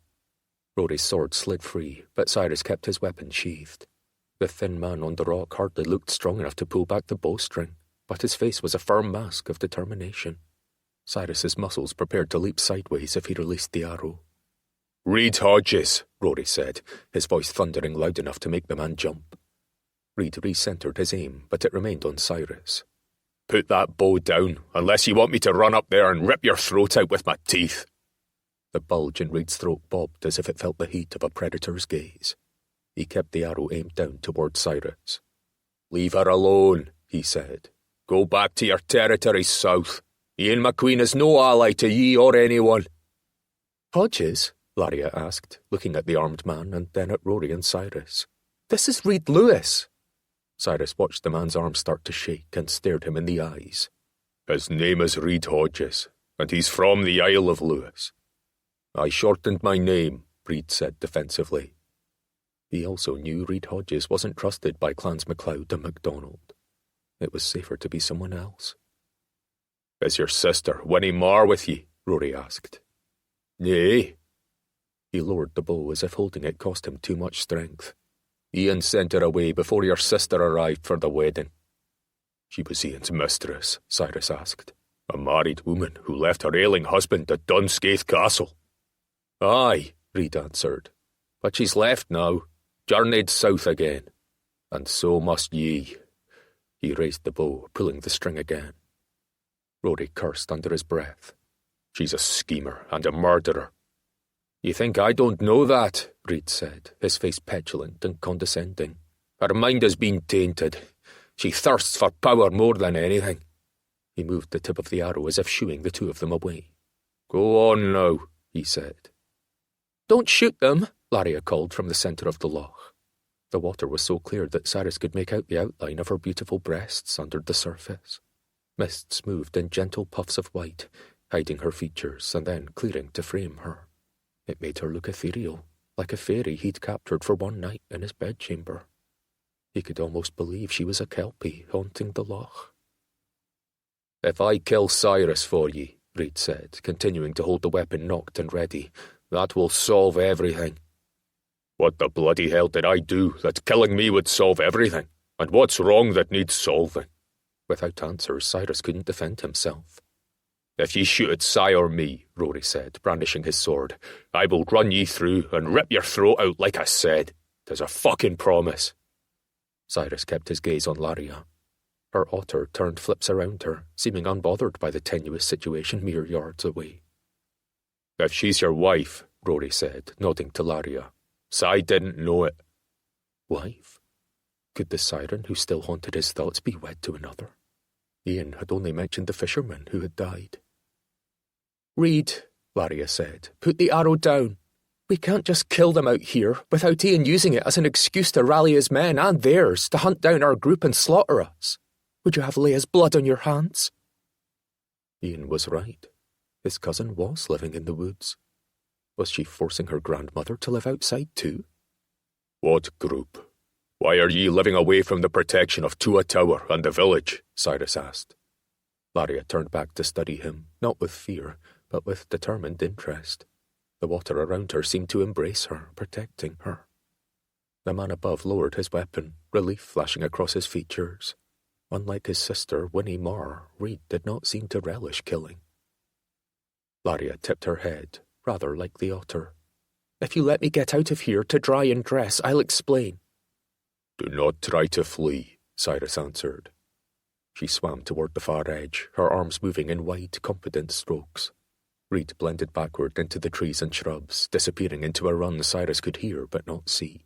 Rory's sword slid free, but Cyrus kept his weapon sheathed. The thin man on the rock hardly looked strong enough to pull back the bowstring, but his face was a firm mask of determination. Cyrus's muscles prepared to leap sideways if he released the arrow. Reed Hodges, Rory said, his voice thundering loud enough to make the man jump. Reed recentered his aim, but it remained on Cyrus. Put that bow down, unless you want me to run up there and rip your throat out with my teeth. The bulge in Reed's throat bobbed as if it felt the heat of a predator's gaze. He kept the arrow aimed down towards Cyrus. Leave her alone, he said. Go back to your territories south. Ian Macqueen is no ally to ye or anyone. Hodges? Laria asked, looking at the armed man and then at Rory and Cyrus. This is Reed Lewis. Cyrus watched the man's arm start to shake and stared him in the eyes. His name is Reed Hodges, and he's from the Isle of Lewis. I shortened my name, Reed said defensively. He also knew Reed Hodges wasn't trusted by Clans MacLeod and MacDonald. It was safer to be someone else. Is your sister, Winnie Marr, with ye? Rory asked. Nay. He lowered the bow as if holding it cost him too much strength. Ian sent her away before your sister arrived for the wedding. She was Ian's mistress, Cyrus asked. A married woman who left her ailing husband at Dunscaith Castle. Aye, Reed answered. But she's left now, journeyed south again. And so must ye. He raised the bow, pulling the string again. Rory cursed under his breath. She's a schemer and a murderer. You think I don't know that? Reed said, his face petulant and condescending. Her mind has been tainted. She thirsts for power more than anything. He moved the tip of the arrow as if shooing the two of them away. Go on now, he said. Don't shoot them, Laria called from the centre of the loch. The water was so clear that Cyrus could make out the outline of her beautiful breasts under the surface. Mists moved in gentle puffs of white, hiding her features and then clearing to frame her. It made her look ethereal, like a fairy he'd captured for one night in his bedchamber. He could almost believe she was a kelpie haunting the loch. If I kill Cyrus for ye, Reed said, continuing to hold the weapon nocked and ready, that will solve everything. What the bloody hell did I do that killing me would solve everything? And what's wrong that needs solving? Without answers, Cyrus couldn't defend himself. If ye shoot at Cy or me, Rory said, brandishing his sword, I will run ye through and rip your throat out like I said. 'Tis a fucking promise. Cyrus kept his gaze on Laria. Her otter turned flips around her, seeming unbothered by the tenuous situation mere yards away. If she's your wife, Rory said, nodding to Laria, Cy didn't know it. Wife? Could the siren who still haunted his thoughts be wed to another? Ian had only mentioned the fisherman who had died. Reed, Laria said, put the arrow down. We can't just kill them out here without Ian using it as an excuse to rally his men and theirs to hunt down our group and slaughter us. Would you have Leia's blood on your hands? Ian was right. His cousin was living in the woods. Was she forcing her grandmother to live outside too? What group? Why are ye living away from the protection of Tua Tower and the village? Cyrus asked. Laria turned back to study him, not with fear, but with determined interest. The water around her seemed to embrace her, protecting her. The man above lowered his weapon, relief flashing across his features. Unlike his sister, Winnie Marr, Reed did not seem to relish killing. Laria tipped her head, rather like the otter. If you let me get out of here to dry and dress, I'll explain. Do not try to flee, Cyrus answered. She swam toward the far edge, her arms moving in wide, confident strokes. Reed blended backward into the trees and shrubs, disappearing into a run Cyrus could hear but not see.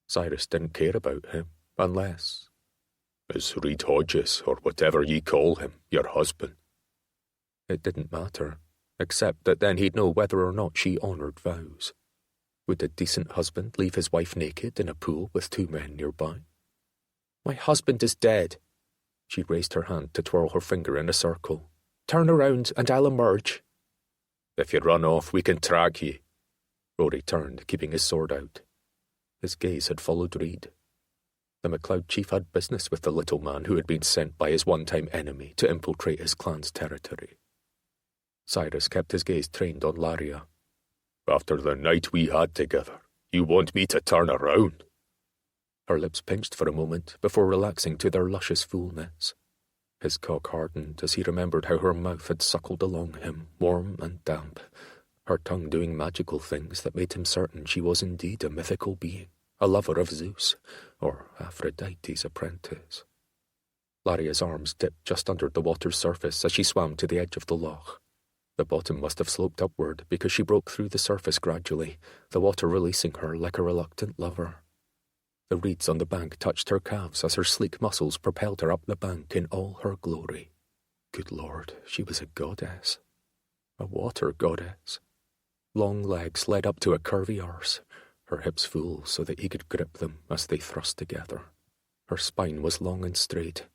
Cyrus didn't care about him, unless... Is Reed Hodges, or whatever ye call him, your husband? It didn't matter, except that then he'd know whether or not she honoured vows. Would a decent husband leave his wife naked in a pool with 2 men nearby? My husband is dead. She raised her hand to twirl her finger in a circle. Turn around and I'll emerge. If you run off, we can track ye. Rory turned, keeping his sword out. His gaze had followed Reed. The MacLeod chief had business with the little man who had been sent by his one-time enemy to infiltrate his clan's territory. Cyrus kept his gaze trained on Laria. After the night we had together, you want me to turn around? Her lips pinched for a moment before relaxing to their luscious fullness. His cock hardened as he remembered how her mouth had suckled along him, warm and damp, her tongue doing magical things that made him certain she was indeed a mythical being, a lover of Zeus, or Aphrodite's apprentice. Laria's arms dipped just under the water's surface as she swam to the edge of the loch. The bottom must have sloped upward because she broke through the surface gradually, the water releasing her like a reluctant lover. The reeds on the bank touched her calves as her sleek muscles propelled her up the bank in all her glory. Good Lord, she was a goddess. A water goddess. Long legs led up to a curvy arse, her hips full so that he could grip them as they thrust together. Her spine was long and straight,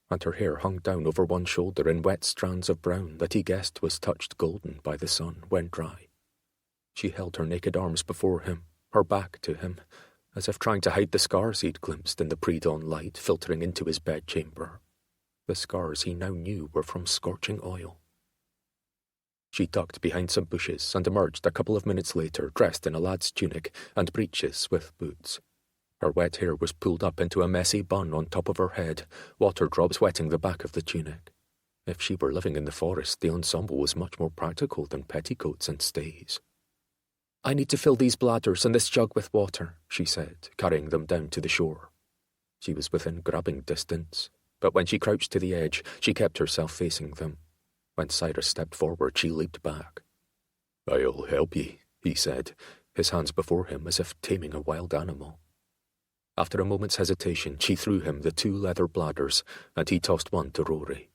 and her hair hung down over one shoulder in wet strands of brown that he guessed was touched golden by the sun when dry. She held her naked arms before him, her back to him, as if trying to hide the scars he'd glimpsed in the pre-dawn light filtering into his bedchamber. The scars he now knew were from scorching oil. She ducked behind some bushes and emerged a couple of minutes later dressed in a lad's tunic and breeches with boots. Her wet hair was pulled up into a messy bun on top of her head, water drops wetting the back of the tunic. If she were living in the forest, the ensemble was much more practical than petticoats and stays. I need to fill these bladders and this jug with water, she said, carrying them down to the shore. She was within grabbing distance, but when she crouched to the edge, she kept herself facing them. When Cyrus stepped forward, she leaped back. I'll help ye, he said, his hands before him as if taming a wild animal. After a moment's hesitation, she threw him the 2 leather bladders, and he tossed one to Rory.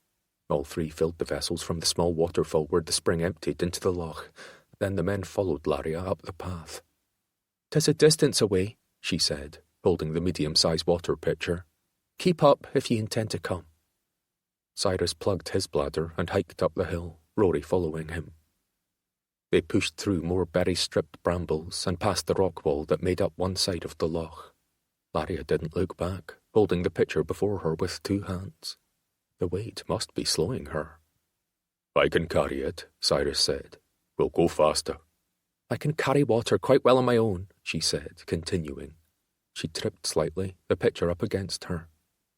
All 3 filled the vessels from the small waterfall where the spring emptied into the loch. Then the men followed Laria up the path. "'Tis a distance away," she said, holding the medium-sized water pitcher. "Keep up if ye intend to come." Cyrus plugged his bladder and hiked up the hill, Rory following him. They pushed through more berry-stripped brambles and past the rock wall that made up one side of the loch. Laria didn't look back, holding the pitcher before her with 2 hands. The weight must be slowing her. I can carry it, Cyrus said. We'll go faster. I can carry water quite well on my own, she said, continuing. She tripped slightly, the pitcher up against her.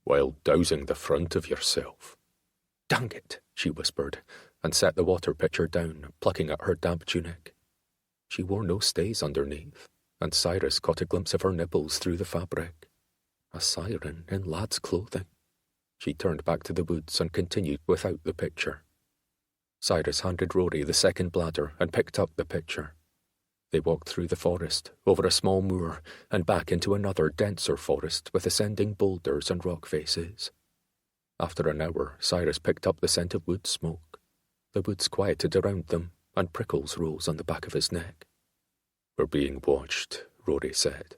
While dousing the front of yourself. Dang it, she whispered, and set the water pitcher down, plucking at her damp tunic. She wore no stays underneath, and Cyrus caught a glimpse of her nipples through the fabric. A siren in lad's clothing. She turned back to the woods and continued without the pitcher. Cyrus handed Rory the second bladder and picked up the pitcher. They walked through the forest, over a small moor, and back into another denser forest with ascending boulders and rock faces. After an hour, Cyrus picked up the scent of wood smoke. The woods quieted around them, and prickles rose on the back of his neck. We're being watched, Rory said.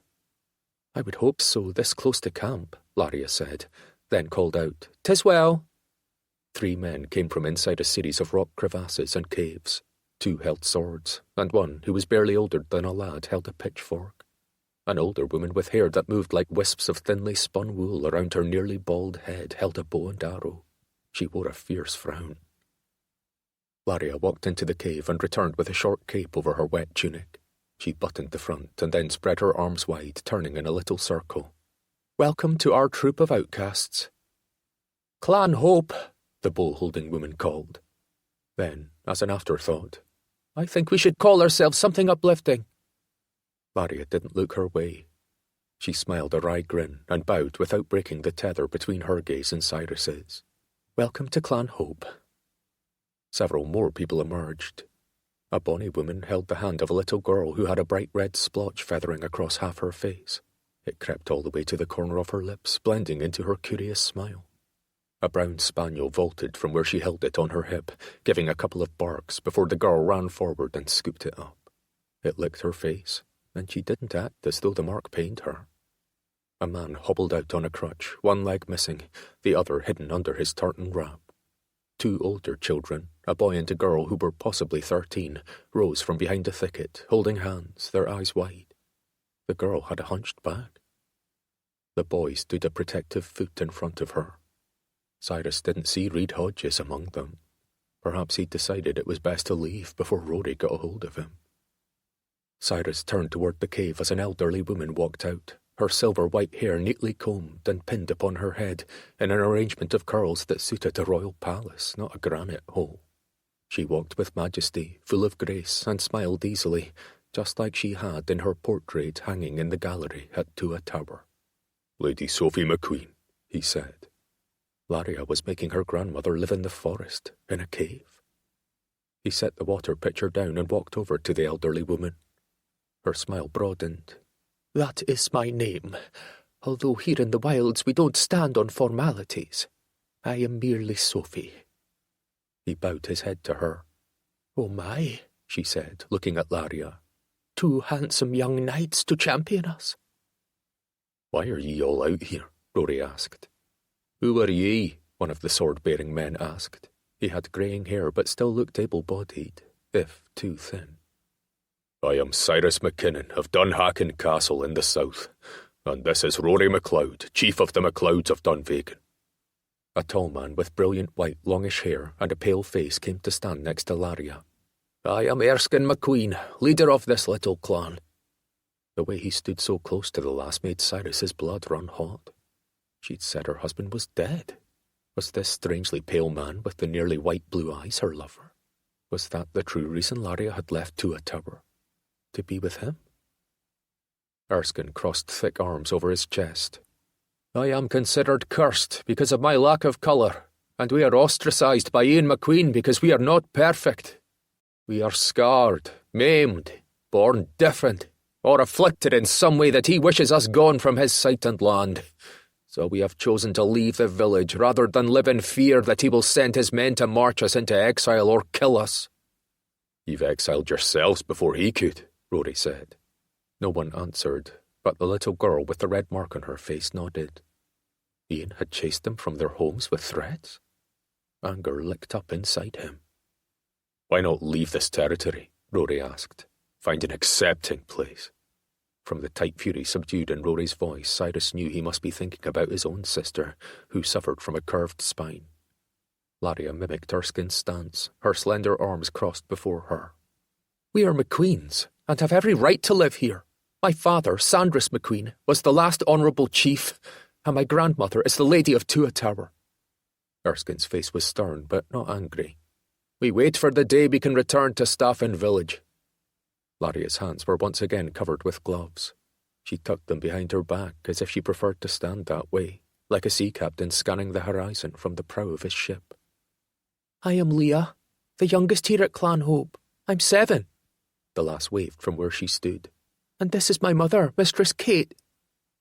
I would hope so, this close to camp, Laria said, then called out, "'Tis well." 3 men came from inside a series of rock crevasses and caves. 2 held swords, and one, who was barely older than a lad, held a pitchfork. An older woman with hair that moved like wisps of thinly spun wool around her nearly bald head held a bow and arrow. She wore a fierce frown. Laria walked into the cave and returned with a short cape over her wet tunic. She buttoned the front and then spread her arms wide, turning in a little circle. "Welcome to our troop of outcasts." "Clan Hope," the bow-holding woman called. Then, as an afterthought, "I think we should call ourselves something uplifting." Laria didn't look her way. She smiled a wry grin and bowed without breaking the tether between her gaze and Cyrus's. Welcome to Clan Hope. Several more people emerged. A bonny woman held the hand of a little girl who had a bright red splotch feathering across half her face. It crept all the way to the corner of her lips, blending into her curious smile. A brown spaniel vaulted from where she held it on her hip, giving a couple of barks before the girl ran forward and scooped it up. It licked her face, and she didn't act as though the mark pained her. A man hobbled out on a crutch, one leg missing, the other hidden under his tartan wrap. Two older children, a boy and a girl who were possibly 13, rose from behind a thicket, holding hands, their eyes wide. The girl had a hunched back. The boy stood a protective foot in front of her. Cyrus didn't see Reed Hodges among them. Perhaps he'd decided it was best to leave before Rory got a hold of him. Cyrus turned toward the cave as an elderly woman walked out, her silver-white hair neatly combed and pinned upon her head in an arrangement of curls that suited a royal palace, not a granite hole. She walked with majesty, full of grace, and smiled easily, just like she had in her portrait hanging in the gallery at Tua Tower. "Lady Sophie Macqueen," he said. Laria was making her grandmother live in the forest, in a cave. He set the water pitcher down and walked over to the elderly woman. Her smile broadened. "That is my name, although here in the wilds we don't stand on formalities. I am merely Sophie." He bowed his head to her. "Oh my," she said, looking at Laria. "Two handsome young knights to champion us." "Why are ye all out here?" Rory asked. "Who are ye?" one of the sword-bearing men asked. He had greying hair but still looked able-bodied, if too thin. "I am Cyrus Mackinnon of Dunhacken Castle in the south, and this is Rory MacLeod, chief of the MacLeods of Dunvegan." A tall man with brilliant white, longish hair and a pale face came to stand next to Laria. "I am Erskine Macqueen, leader of this little clan." The way he stood so close to the lass made Cyrus's blood run hot. She'd said her husband was dead. Was this strangely pale man with the nearly white blue eyes her lover? Was that the true reason Laria had left Tua Tower? To be with him? Erskine crossed thick arms over his chest. "I am considered cursed because of my lack of colour, and we are ostracised by Ian Macqueen because we are not perfect. We are scarred, maimed, born different, or afflicted in some way that he wishes us gone from his sight and land. So we have chosen to leave the village rather than live in fear that he will send his men to march us into exile or kill us." "You've exiled yourselves before he could," Rory said. No one answered, but the little girl with the red mark on her face nodded. Ian had chased them from their homes with threats? Anger licked up inside him. "Why not leave this territory?" Rory asked. "Find an accepting place." From the tight fury subdued in Rory's voice, Cyrus knew he must be thinking about his own sister, who suffered from a curved spine. Laria mimicked Erskine's stance, her slender arms crossed before her. "We are Macqueens, and have every right to live here. My father, Cyrus Macqueen, was the last honourable chief, and my grandmother is the Lady of Tua Tower." Erskine's face was stern, but not angry. "We wait for the day we can return to Staffin village." Laria's hands were once again covered with gloves. She tucked them behind her back as if she preferred to stand that way, like a sea captain scanning the horizon from the prow of his ship. "I am Leah, the youngest here at Clan Hope. I'm 7. The lass waved from where she stood. "And this is my mother, Mistress Kate.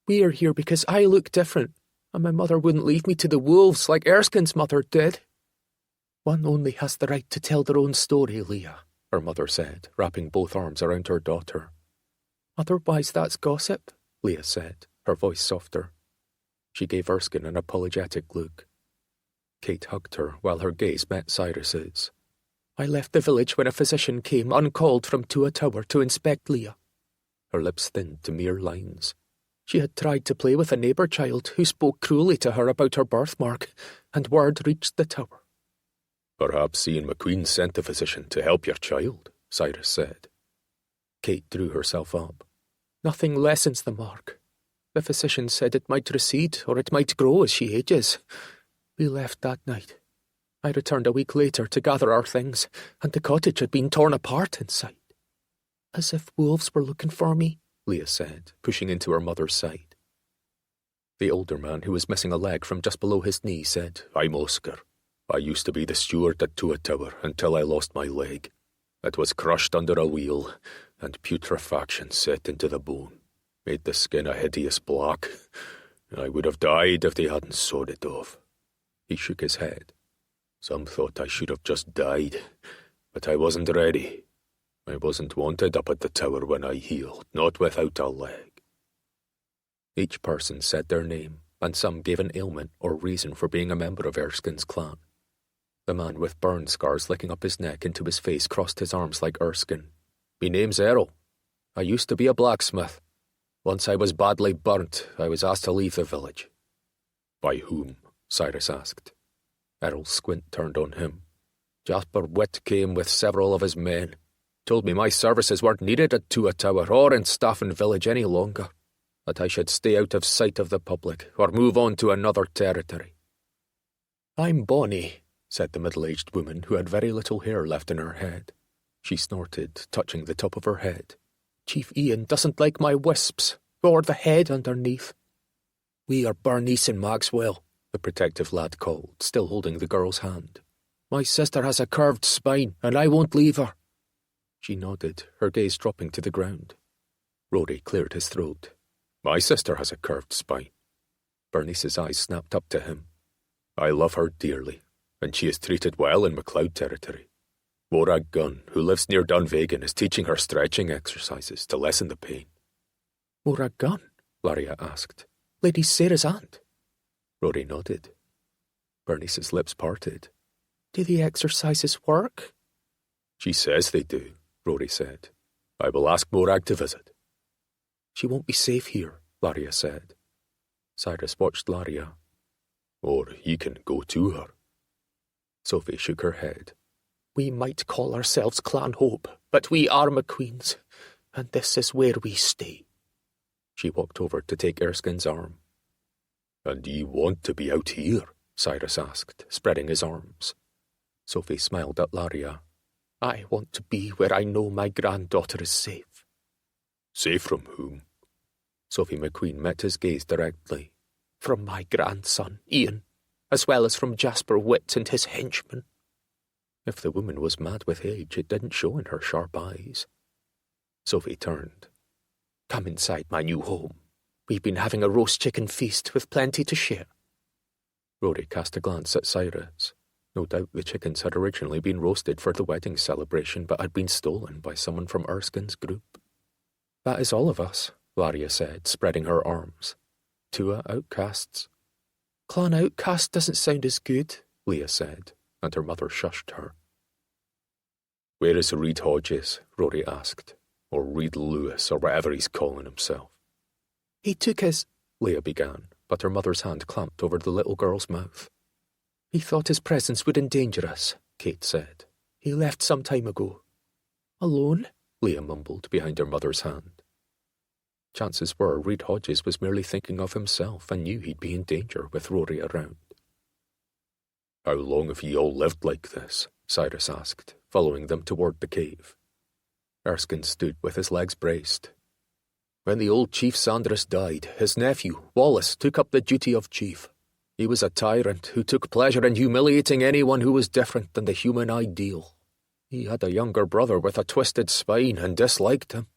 We are here because I look different, and my mother wouldn't leave me to the wolves like Erskine's mother did." "One only has the right to tell their own story, Leah," her mother said, wrapping both arms around her daughter. "Otherwise that's gossip," Leah said, her voice softer. She gave Erskine an apologetic look. Kate hugged her while her gaze met Cyrus's. "I left the village when a physician came uncalled from Tua Tower to inspect Leah." Her lips thinned to mere lines. "She had tried to play with a neighbour child who spoke cruelly to her about her birthmark, and word reached the tower." "Perhaps Ian Macqueen sent the physician to help your child," Cyrus said. Kate drew herself up. "Nothing lessens the mark. The physician said it might recede or it might grow as she ages. We left that night. I returned a week later to gather our things, and the cottage had been torn apart inside." "As if wolves were looking for me," Leah said, pushing into her mother's side. The older man, who was missing a leg from just below his knee, said, "I'm Oscar. I used to be the steward at Tua Tower until I lost my leg. It was crushed under a wheel, and putrefaction set into the bone, made the skin a hideous black. I would have died if they hadn't sawed it off. He shook his head. Some thought I should have just died, but I wasn't ready. I wasn't wanted up at the tower when I healed, not without a leg. Each person said their name, and some gave an ailment or reason for being a member of Erskine's clan. The man with burn scars licking up his neck into his face crossed his arms like Erskine. "Me name's Errol. I used to be a blacksmith. Once I was badly burnt, I was asked to leave the village." "By whom?" Cyrus asked. Errol's squint turned on him. "Jasper Witt came with several of his men. Told me my services weren't needed at Tua Tower or in Staffin Village any longer, that I should stay out of sight of the public or move on to another territory." "I'm Bonnie," said the middle-aged woman who had very little hair left in her head. She snorted, touching the top of her head. "Chief Ian doesn't like my wisps, or the head underneath." "We are Bernice and Maxwell," the protective lad called, still holding the girl's hand. "My sister has a curved spine, and I won't leave her." She nodded, her gaze dropping to the ground. Rory cleared his throat. "My sister has a curved spine." Bernice's eyes snapped up to him. "I love her dearly, and she is treated well in MacLeod territory. Morag Gunn, who lives near Dunvegan, is teaching her stretching exercises to lessen the pain." "Morag Gunn?" Laria asked. "Lady Sarah's aunt?" Rory nodded. Bernice's lips parted. "Do the exercises work?" "She says they do," Rory said. "I will ask Morag to visit." "She won't be safe here," Laria said. Cyrus watched Laria. "Or you can go to her." Sophie shook her head. "We might call ourselves Clan Hope, but we are Macqueens, and this is where we stay." She walked over to take Erskine's arm. "And you want to be out here?" Cyrus asked, spreading his arms. Sophie smiled at Laria. "I want to be where I know my granddaughter is safe." "Safe from whom?" Sophie Macqueen met his gaze directly. "From my grandson, Ian, as well as from Jasper Witt and his henchmen." If the woman was mad with age, it didn't show in her sharp eyes. Sophie turned. "Come inside my new home. We've been having a roast chicken feast with plenty to share." Rory cast a glance at Cyrus. No doubt the chickens had originally been roasted for the wedding celebration, but had been stolen by someone from Erskine's group. "That is all of us," Laria said, spreading her arms. "Tua outcasts." "Clan outcast doesn't sound as good," Leah said, and her mother shushed her. "Where is Reed Hodges?" Rory asked. "Or Reed Lewis, or whatever he's calling himself." "He took his—" Leah began, but her mother's hand clamped over the little girl's mouth. "He thought his presence would endanger us," Kate said. "He left some time ago." "Alone?" Leah mumbled behind her mother's hand. Chances were Reed Hodges was merely thinking of himself and knew he'd be in danger with Rory around. "How long have ye all lived like this?" Cyrus asked, following them toward the cave. Erskine stood with his legs braced. "When the old chief Sandris died, his nephew, Wallace, took up the duty of chief. He was a tyrant who took pleasure in humiliating anyone who was different than the human ideal. He had a younger brother with a twisted spine and disliked him."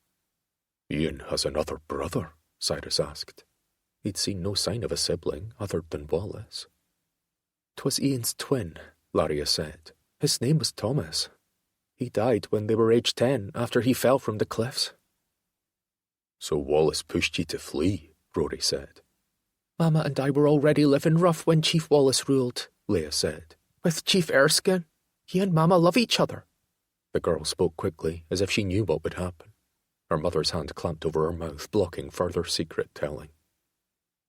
"Ian has another brother?" Cyrus asked. He'd seen no sign of a sibling other than Wallace. "'Twas Ian's twin," Laria said. "His name was Thomas. He died when they were age 10 after he fell from the cliffs." "So Wallace pushed ye to flee," Rory said. "Mama and I were already living rough when Chief Wallace ruled," Leah said. "With Chief Erskine. He and Mama love each other." The girl spoke quickly, as if she knew what would happen. Her mother's hand clamped over her mouth, blocking further secret-telling.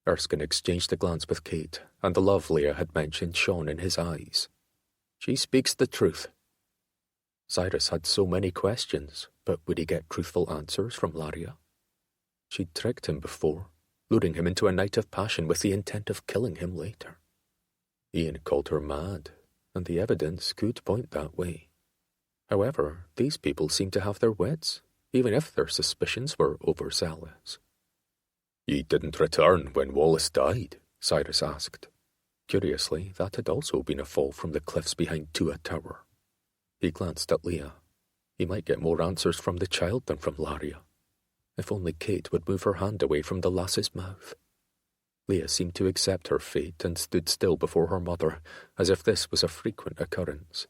Erskine exchanged a glance with Kate, and the love Leah had mentioned shone in his eyes. "She speaks the truth." Cyrus had so many questions, but would he get truthful answers from Laria? She'd tricked him before, luring him into a night of passion with the intent of killing him later. Ian called her mad, and the evidence could point that way. However, these people seemed to have their wits, even if their suspicions were overzealous. "Ye didn't return when Wallace died?" Cyrus asked. Curiously, that had also been a fall from the cliffs behind Tua Tower. He glanced at Leah. He might get more answers from the child than from Laria. If only Kate would move her hand away from the lass's mouth. Leah seemed to accept her fate and stood still before her mother, as if this was a frequent occurrence.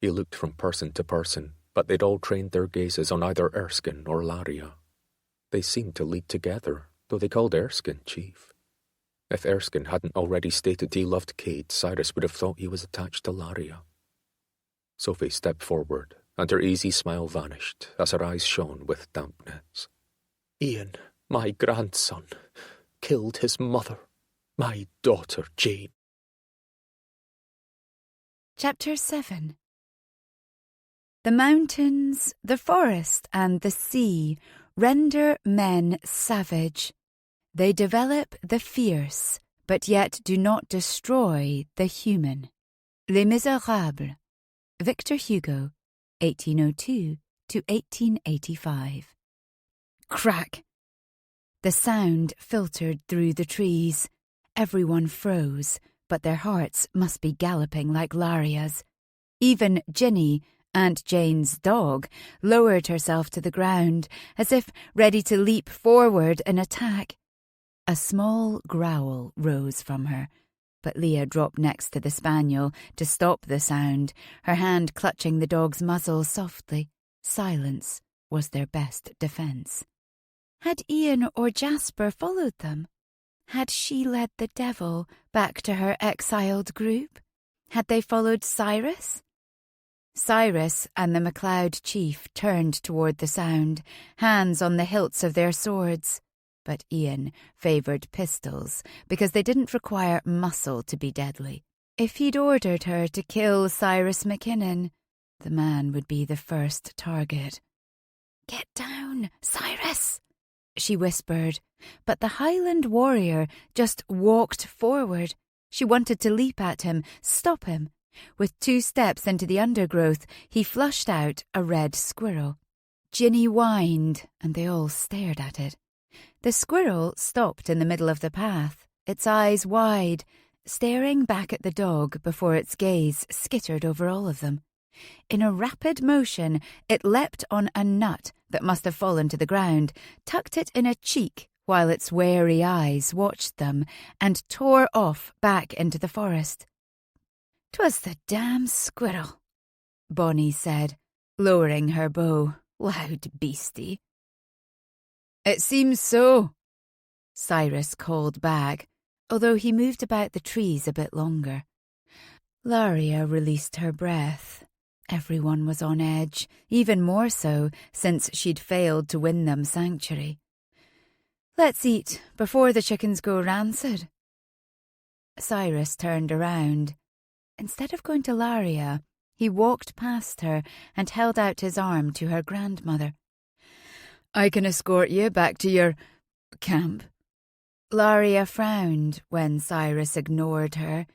He looked from person to person, but they'd all trained their gazes on either Erskine or Laria. They seemed to lead together, though they called Erskine chief. If Erskine hadn't already stated he loved Kate, Cyrus would have thought he was attached to Laria. Sophie stepped forward, and her easy smile vanished as her eyes shone with dampness. Ian, my grandson, killed his mother, my daughter Jane. Chapter 7. The mountains, the forest, and the sea render men savage. They develop the fierce, but yet do not destroy the human. Les Misérables. Victor Hugo, 1802 to 1885. Crack! The sound filtered through the trees. Everyone froze, but their hearts must be galloping like Laria's. Even Ginny, Aunt Jane's dog, lowered herself to the ground, as if ready to leap forward and attack. A small growl rose from her, but Leah dropped next to the spaniel to stop the sound, her hand clutching the dog's muzzle softly. Silence was their best defence. Had Ian or Jasper followed them? Had she led the devil back to her exiled group? Had they followed Cyrus? Cyrus and the MacLeod chief turned toward the sound, hands on the hilts of their swords. But Ian favoured pistols because they didn't require muscle to be deadly. If he'd ordered her to kill Cyrus Mackinnon, the man would be the first target. "Get down, Cyrus," she whispered, but the Highland warrior just walked forward. She wanted to leap at him, stop him. With 2 steps into the undergrowth, he flushed out a red squirrel. Ginny whined, and they all stared at it. The squirrel stopped in the middle of the path, its eyes wide, staring back at the dog before its gaze skittered over all of them. In a rapid motion, it leapt on a nut that must have fallen to the ground, tucked it in a cheek while its wary eyes watched them, and tore off back into the forest. "'Twas the damn squirrel," Bonnie said, lowering her bow. "Loud beastie." "It seems so," Cyrus called back, although he moved about the trees a bit longer. Laria released her breath. Everyone was on edge, even more so since she'd failed to win them sanctuary. "Let's eat before the chickens go rancid." Cyrus turned around. Instead of going to Laria, he walked past her and held out his arm to her grandmother. "I can escort you back to your camp." Laria frowned when Cyrus ignored her.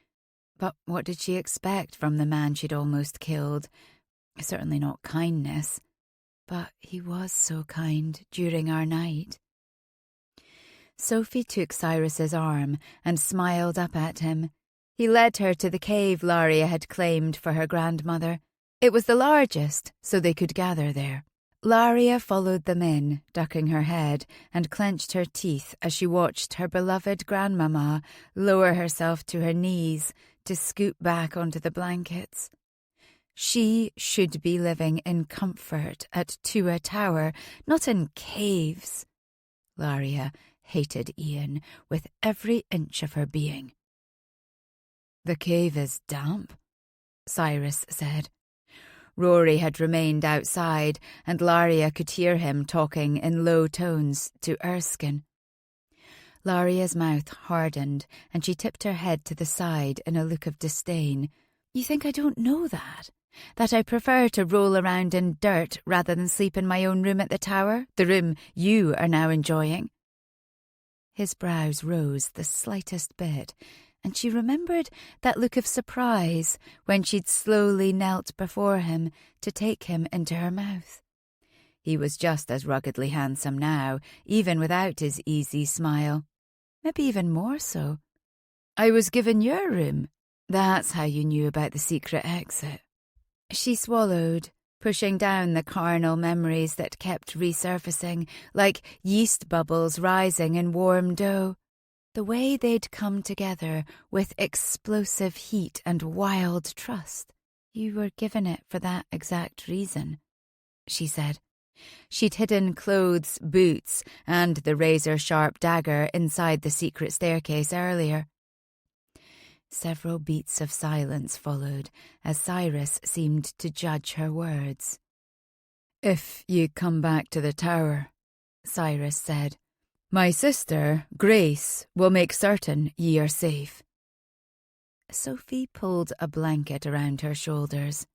But what did she expect from the man she'd almost killed? Certainly not kindness. But he was so kind during our night. Sophie took Cyrus's arm and smiled up at him. He led her to the cave Laria had claimed for her grandmother. It was the largest, so they could gather there. Laria followed them in, ducking her head, and clenched her teeth as she watched her beloved grandmamma lower herself to her knees to scoop back onto the blankets. She should be living in comfort at Tua Tower, not in caves. Laria hated Ian with every inch of her being. "The cave is damp," Cyrus said. Rory had remained outside, and Laria could hear him talking in low tones to Erskine. Laria's mouth hardened, and she tipped her head to the side in a look of disdain. "You think I don't know that? That I prefer to roll around in dirt rather than sleep in my own room at the tower, the room you are now enjoying?" His brows rose the slightest bit, and she remembered that look of surprise when she'd slowly knelt before him to take him into her mouth. He was just as ruggedly handsome now, even without his easy smile. Maybe even more so. I was given your room. That's how you knew about the secret exit. She swallowed, pushing down the carnal memories that kept resurfacing, like yeast bubbles rising in warm dough. The way they'd come together with explosive heat and wild trust. You were given it for that exact reason, she said. She'd hidden clothes, boots, and the razor-sharp dagger inside the secret staircase earlier. Several beats of silence followed as Cyrus seemed to judge her words. "If you come back to the tower," Cyrus said, "my sister, Grace, will make certain ye are safe." Sophie pulled a blanket around her shoulders.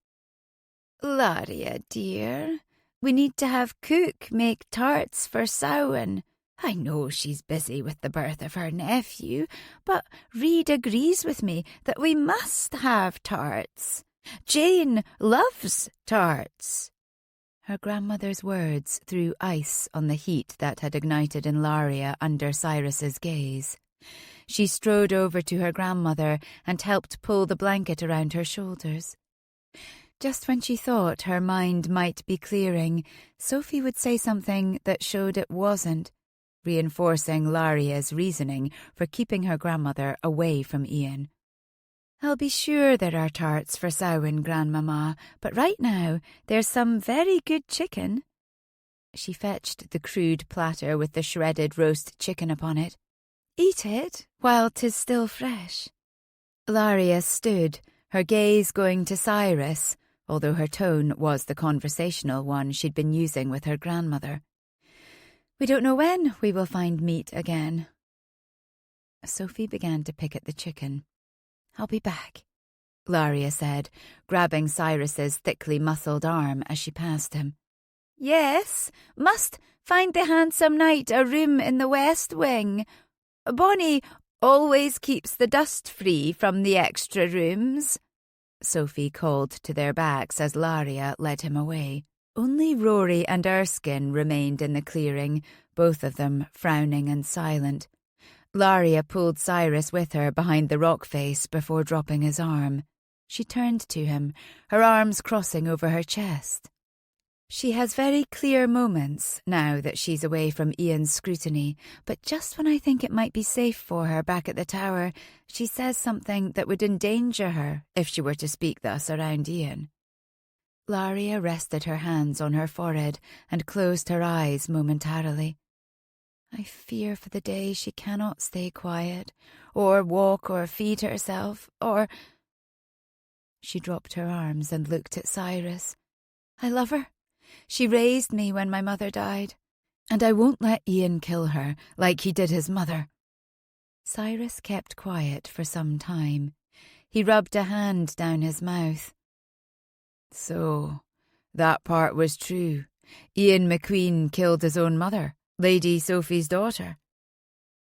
"Laria, dear, we need to have Cook make tarts for Samhain. I know she's busy with the birth of her nephew, but Reed agrees with me that we must have tarts. Jane loves tarts." Her grandmother's words threw ice on the heat that had ignited in Laria under Cyrus's gaze. She strode over to her grandmother and helped pull the blanket around her shoulders. Just when she thought her mind might be clearing, Sophie would say something that showed it wasn't, reinforcing Laria's reasoning for keeping her grandmother away from Ian. "I'll be sure there are tarts for Samhain, Grandmama, but right now there's some very good chicken." She fetched the crude platter with the shredded roast chicken upon it. "Eat it while 'tis still fresh." Laria stood, her gaze going to Cyrus, although her tone was the conversational one she'd been using with her grandmother. "We don't know when we will find meat again." Sophie began to pick at the chicken. "I'll be back," Laria said, grabbing Cyrus's thickly muscled arm as she passed him. "Yes, must find the handsome knight a room in the west wing. Bonnie always keeps the dust free from the extra rooms," Sophie called to their backs as Laria led him away. Only Rory and Erskine remained in the clearing, both of them frowning and silent. Laria pulled Cyrus with her behind the rock face before dropping his arm. She turned to him, her arms crossing over her chest. She has very clear moments now that she's away from Ian's scrutiny, but just when I think it might be safe for her back at the tower, she says something that would endanger her if she were to speak thus around Ian. Laria rested her hands on her forehead and closed her eyes momentarily. "I fear for the day she cannot stay quiet, or walk or feed herself, or—" She dropped her arms and looked at Cyrus. "I love her. She raised me when my mother died, and I won't let Ian kill her like he did his mother." Cyrus kept quiet for some time. He rubbed a hand down his mouth. "So, that part was true. Ian Macqueen killed his own mother, Lady Sophie's daughter."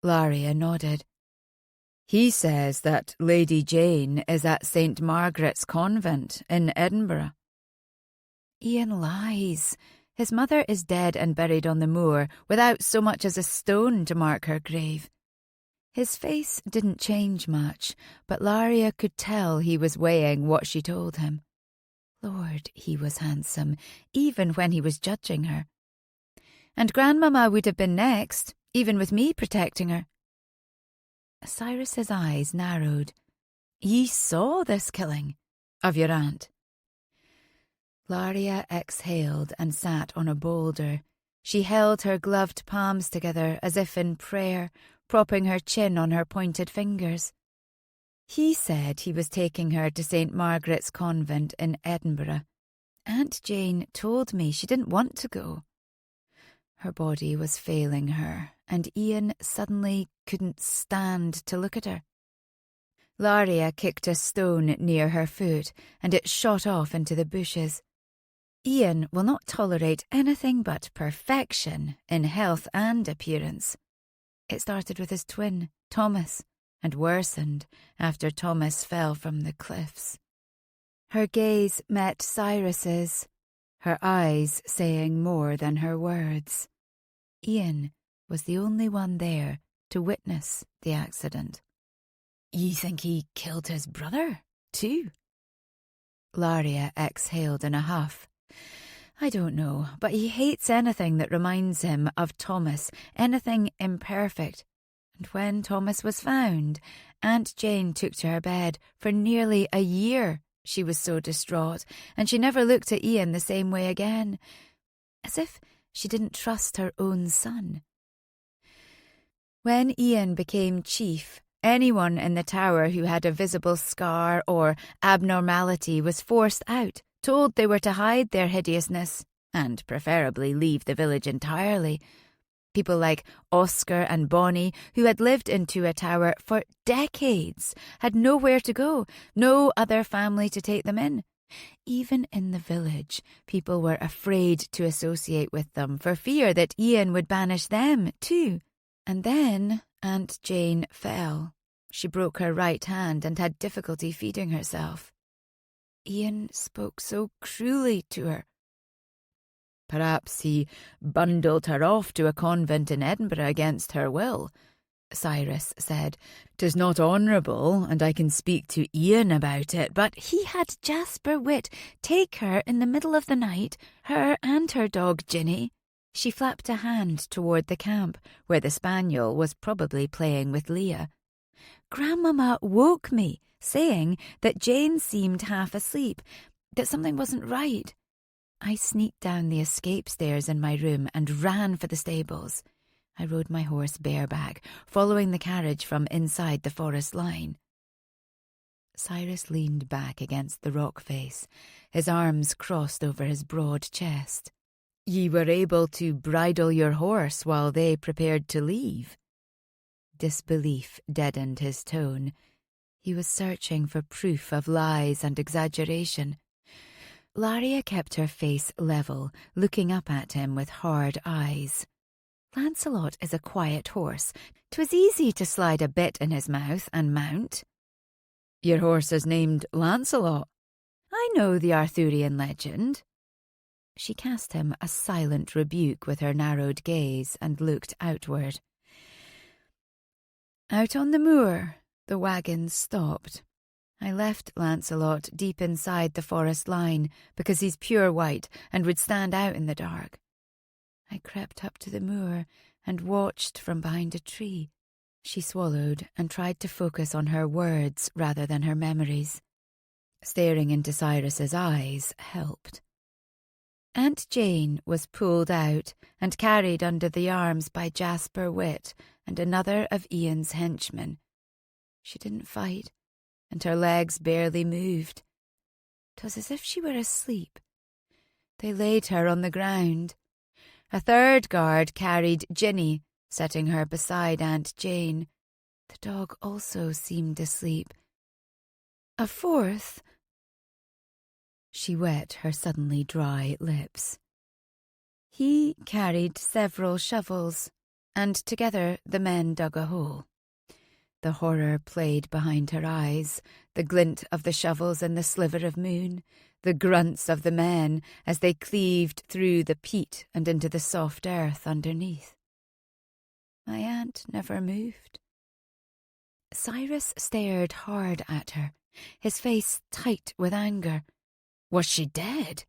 Laria nodded. "He says that Lady Jane is at St. Margaret's Convent in Edinburgh." "Ian lies. His mother is dead and buried on the moor without so much as a stone to mark her grave." His face didn't change much, but Laria could tell he was weighing what she told him. Lord, he was handsome, even when he was judging her. "And Grandmama would have been next, even with me protecting her." Cyrus's eyes narrowed. "Ye saw this killing of your aunt?" Laria exhaled and sat on a boulder. She held her gloved palms together as if in prayer, propping her chin on her pointed fingers. "He said he was taking her to St. Margaret's Convent in Edinburgh. Aunt Jane told me she didn't want to go." Her body was failing her, and Ian suddenly couldn't stand to look at her. Laria kicked a stone near her foot, and it shot off into the bushes. Ian will not tolerate anything but perfection in health and appearance. It started with his twin, Thomas, and worsened after Thomas fell from the cliffs. Her gaze met Cyrus's, her eyes saying more than her words. Ian was the only one there to witness the accident. "You think he killed his brother, too?" Laria exhaled in a huff. "I don't know, but he hates anything that reminds him of Thomas, anything imperfect. And when Thomas was found, Aunt Jane took to her bed for nearly a year. She was so distraught, and she never looked at Ian the same way again, as if she didn't trust her own son. When Ian became chief, anyone in the tower who had a visible scar or abnormality was forced out, told they were to hide their hideousness, and preferably leave the village entirely. People like Oscar and Bonnie, who had lived in Tua Tower for decades, had nowhere to go, no other family to take them in. Even in the village, people were afraid to associate with them for fear that Ian would banish them too. And then Aunt Jane fell. She broke her right hand and had difficulty feeding herself. Ian spoke so cruelly to her. "Perhaps he bundled her off to a convent in Edinburgh against her will," Cyrus said. "'Tis not honourable, and I can speak to Ian about it, but he had Jasper Witt take her in the middle of the night, her and her dog Ginny." She flapped a hand toward the camp, where the spaniel was probably playing with Leah. "Grandmama woke me, saying that Jane seemed half asleep, that something wasn't right. I sneaked down the escape stairs in my room and ran for the stables. I rode my horse bareback, following the carriage from inside the forest line." Cyrus leaned back against the rock face, his arms crossed over his broad chest. "Ye were able to bridle your horse while they prepared to leave?" Disbelief deadened his tone. He was searching for proof of lies and exaggeration. Laria kept her face level, looking up at him with hard eyes. "Lancelot is a quiet horse. 'Twas easy to slide a bit in his mouth and mount." "Your horse is named Lancelot." "I know the Arthurian legend." She cast him a silent rebuke with her narrowed gaze and looked outward. Out on the moor, the wagons stopped. I left Lancelot deep inside the forest line because he's pure white and would stand out in the dark. I crept up to the moor and watched from behind a tree. She swallowed and tried to focus on her words rather than her memories. Staring into Cyrus's eyes helped. Aunt Jane was pulled out and carried under the arms by Jasper Witt and another of Ian's henchmen. She didn't fight, and her legs barely moved. 'Twas as if she were asleep. They laid her on the ground. A third guard carried Ginny, setting her beside Aunt Jane. The dog also seemed asleep. A fourth... She wet her suddenly dry lips. He carried several shovels, and together the men dug a hole. The horror played behind her eyes, the glint of the shovels in the sliver of moon, the grunts of the men as they cleaved through the peat and into the soft earth underneath. My aunt never moved. Cyrus stared hard at her, his face tight with anger. Was she dead?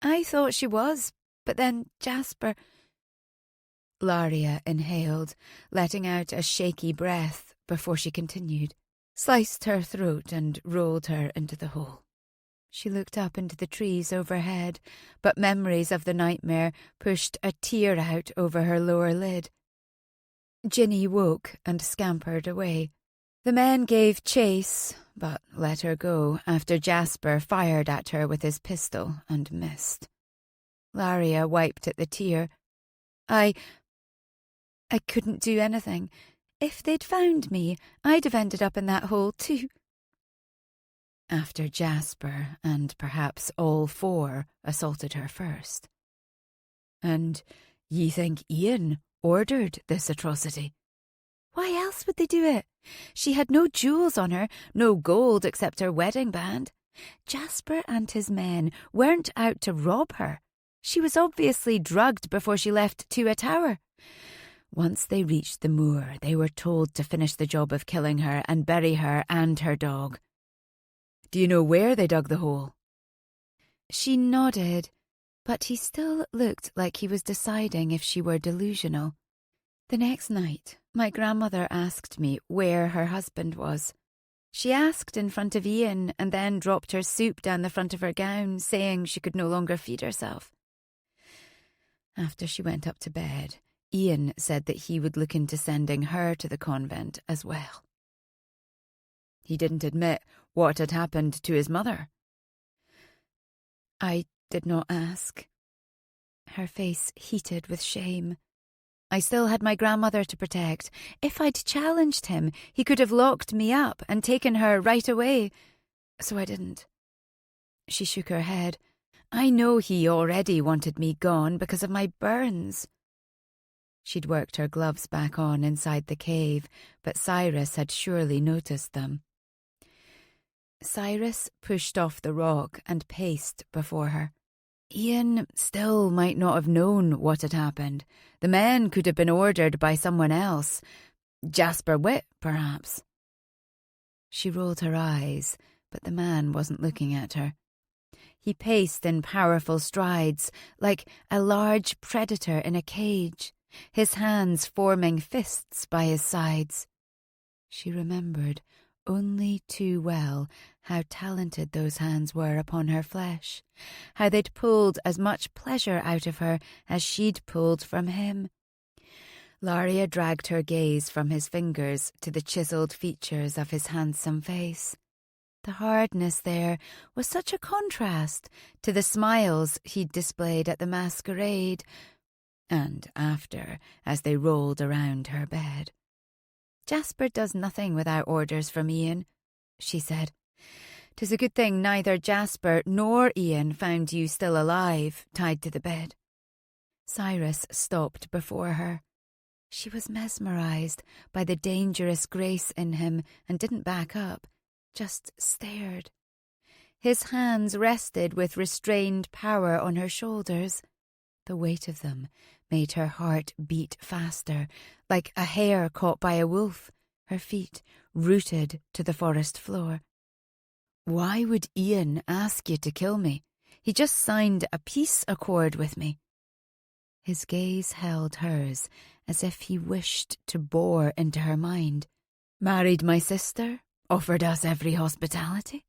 I thought she was, but then Jasper... Laria inhaled, letting out a shaky breath before she continued, sliced her throat and rolled her into the hole. She looked up into the trees overhead, but memories of the nightmare pushed a tear out over her lower lid. Ginny woke and scampered away. The men gave chase, but let her go after Jasper fired at her with his pistol and missed. Laria wiped at the tear. I couldn't do anything. If they'd found me, I'd have ended up in that hole too. After Jasper, and perhaps all four, assaulted her first. And ye think Ian ordered this atrocity? Why else would they do it? She had no jewels on her, no gold except her wedding band. Jasper and his men weren't out to rob her. She was obviously drugged before she left Tua Tower. Once they reached the moor, they were told to finish the job of killing her and bury her and her dog. Do you know where they dug the hole? She nodded, but he still looked like he was deciding if she were delusional. The next night, my grandmother asked me where her husband was. She asked in front of Ian and then dropped her soup down the front of her gown, saying she could no longer feed herself. After she went up to bed, Ian said that he would look into sending her to the convent as well. He didn't admit what had happened to his mother. I did not ask. Her face heated with shame. I still had my grandmother to protect. If I'd challenged him, he could have locked me up and taken her right away. So I didn't. She shook her head. I know he already wanted me gone because of my burns. She'd worked her gloves back on inside the cave, but Cyrus had surely noticed them. Cyrus pushed off the rock and paced before her. Ian still might not have known what had happened. The men could have been ordered by someone else. Jasper Witt, perhaps. She rolled her eyes, but the man wasn't looking at her. He paced in powerful strides, like a large predator in a cage, his hands forming fists by his sides. She remembered only too well how talented those hands were upon her flesh, how they'd pulled as much pleasure out of her as she'd pulled from him. Laria dragged her gaze from his fingers to the chiselled features of his handsome face. The hardness there was such a contrast to the smiles he'd displayed at the masquerade, and after, as they rolled around her bed. Jasper does nothing without orders from Ian, she said. 'Tis a good thing neither Jasper nor Ian found you still alive, tied to the bed. Cyrus stopped before her. She was mesmerised by the dangerous grace in him and didn't back up, just stared. His hands rested with restrained power on her shoulders. The weight of them made her heart beat faster, like a hare caught by a wolf, her feet rooted to the forest floor. Why would Ian ask you to kill me? He just signed a peace accord with me. His gaze held hers as if he wished to bore into her mind. Married my sister, offered us every hospitality.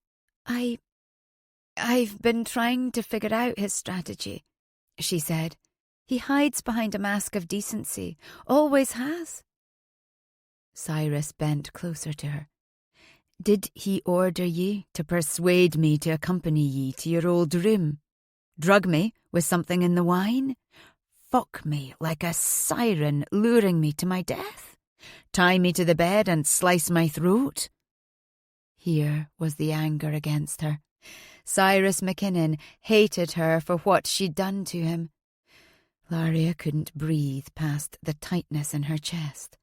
I've been trying to figure out his strategy, she said. He hides behind a mask of decency, always has. Cyrus bent closer to her. Did he order ye to persuade me to accompany ye to your old room? Drug me with something in the wine? Fuck me like a siren, luring me to my death? Tie me to the bed and slice my throat? Here was the anger against her. Cyrus Mackinnon hated her for what she'd done to him. Laria couldn't breathe past the tightness in her chest.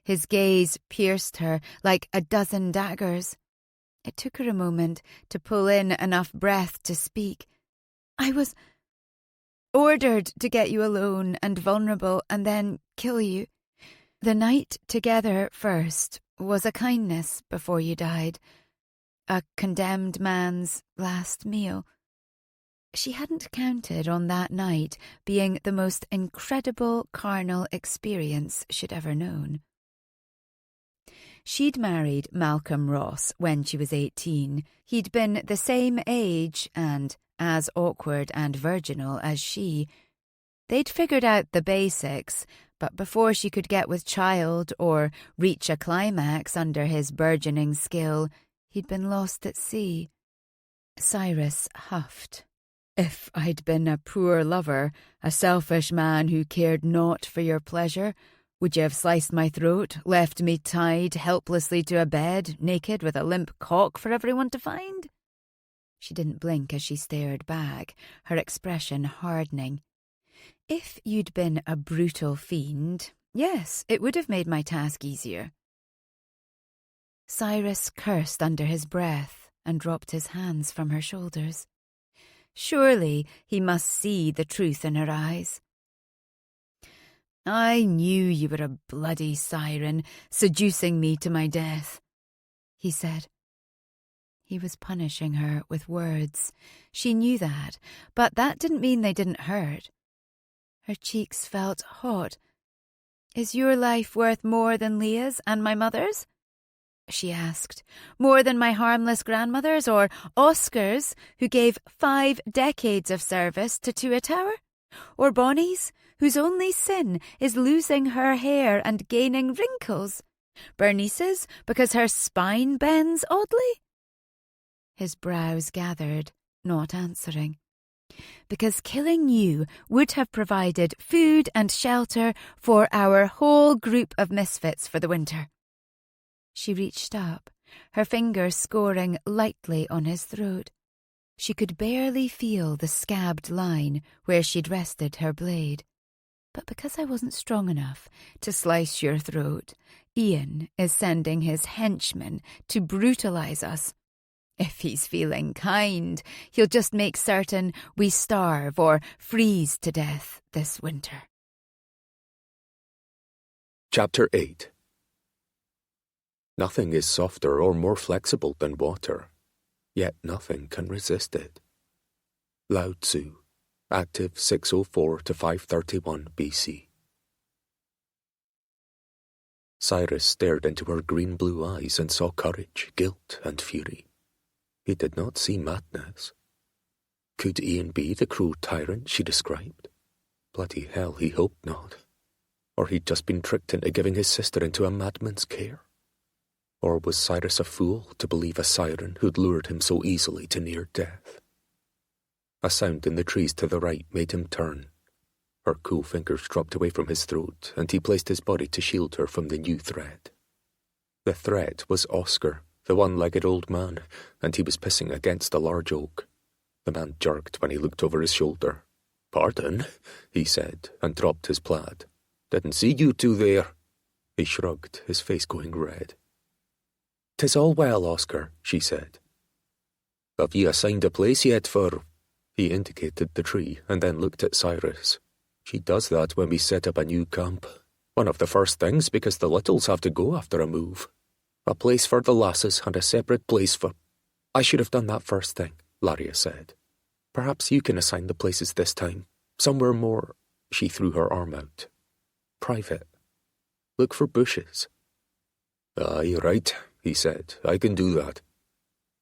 His gaze pierced her like a dozen daggers. It took her a moment to pull in enough breath to speak. I was ordered to get you alone and vulnerable and then kill you. The night together first was a kindness before you died. A condemned man's last meal. She hadn't counted on that night being the most incredible carnal experience she'd ever known. She'd married Malcolm Ross when she was 18. He'd been the same age and as awkward and virginal as she. They'd figured out the basics, but before she could get with child or reach a climax under his burgeoning skill, he'd been lost at sea. Cyrus huffed. If I'd been a poor lover, a selfish man who cared naught for your pleasure, would you have sliced my throat, left me tied helplessly to a bed, naked with a limp cock for everyone to find? She didn't blink as she stared back, her expression hardening. If you'd been a brutal fiend, yes, it would have made my task easier. Cyrus cursed under his breath and dropped his hands from her shoulders. Surely he must see the truth in her eyes. I knew you were a bloody siren, seducing me to my death, he said. He was punishing her with words. She knew that, but that didn't mean they didn't hurt. Her cheeks felt hot. Is your life worth more than Leah's and my mother's? She asked. More than my harmless grandmother's or Oscar's, who gave 5 decades of service to Tuatower? Or Bonnie's, whose only sin is losing her hair and gaining wrinkles? Bernice's, because her spine bends oddly? His brows gathered, not answering. Because killing you would have provided food and shelter for our whole group of misfits for the winter. She reached up, her fingers scoring lightly on his throat. She could barely feel the scabbed line where she'd rested her blade. But because I wasn't strong enough to slice your throat, Ian is sending his henchmen to brutalise us. If he's feeling kind, he'll just make certain we starve or freeze to death this winter. Chapter 8. Nothing is softer or more flexible than water, yet nothing can resist it. Lao Tzu, active 604 to 531 BC. Cyrus stared into her green-blue eyes and saw courage, guilt, and fury. He did not see madness. Could Ian be the cruel tyrant she described? Bloody hell, he hoped not. Or he'd just been tricked into giving his sister into a madman's care. Or was Cyrus a fool to believe a siren who'd lured him so easily to near death? A sound in the trees to the right made him turn. Her cool fingers dropped away from his throat, and he placed his body to shield her from the new threat. The threat was Oscar, the one-legged old man, and he was pissing against a large oak. The man jerked when he looked over his shoulder. "Pardon," he said, and dropped his plaid. "Didn't see you two there." He shrugged, his face going red. "'Tis all well, Oscar," she said. "Have ye assigned a place yet for—" He indicated the tree, and then looked at Cyrus. "She does that when we set up a new camp. One of the first things, because the littles have to go after a move. A place for the lasses and a separate place for—" "I should have done that first thing," Laria said. "Perhaps you can assign the places this time. Somewhere more—" She threw her arm out. "Private. Look for bushes." "Aye, right," he said. "I can do that."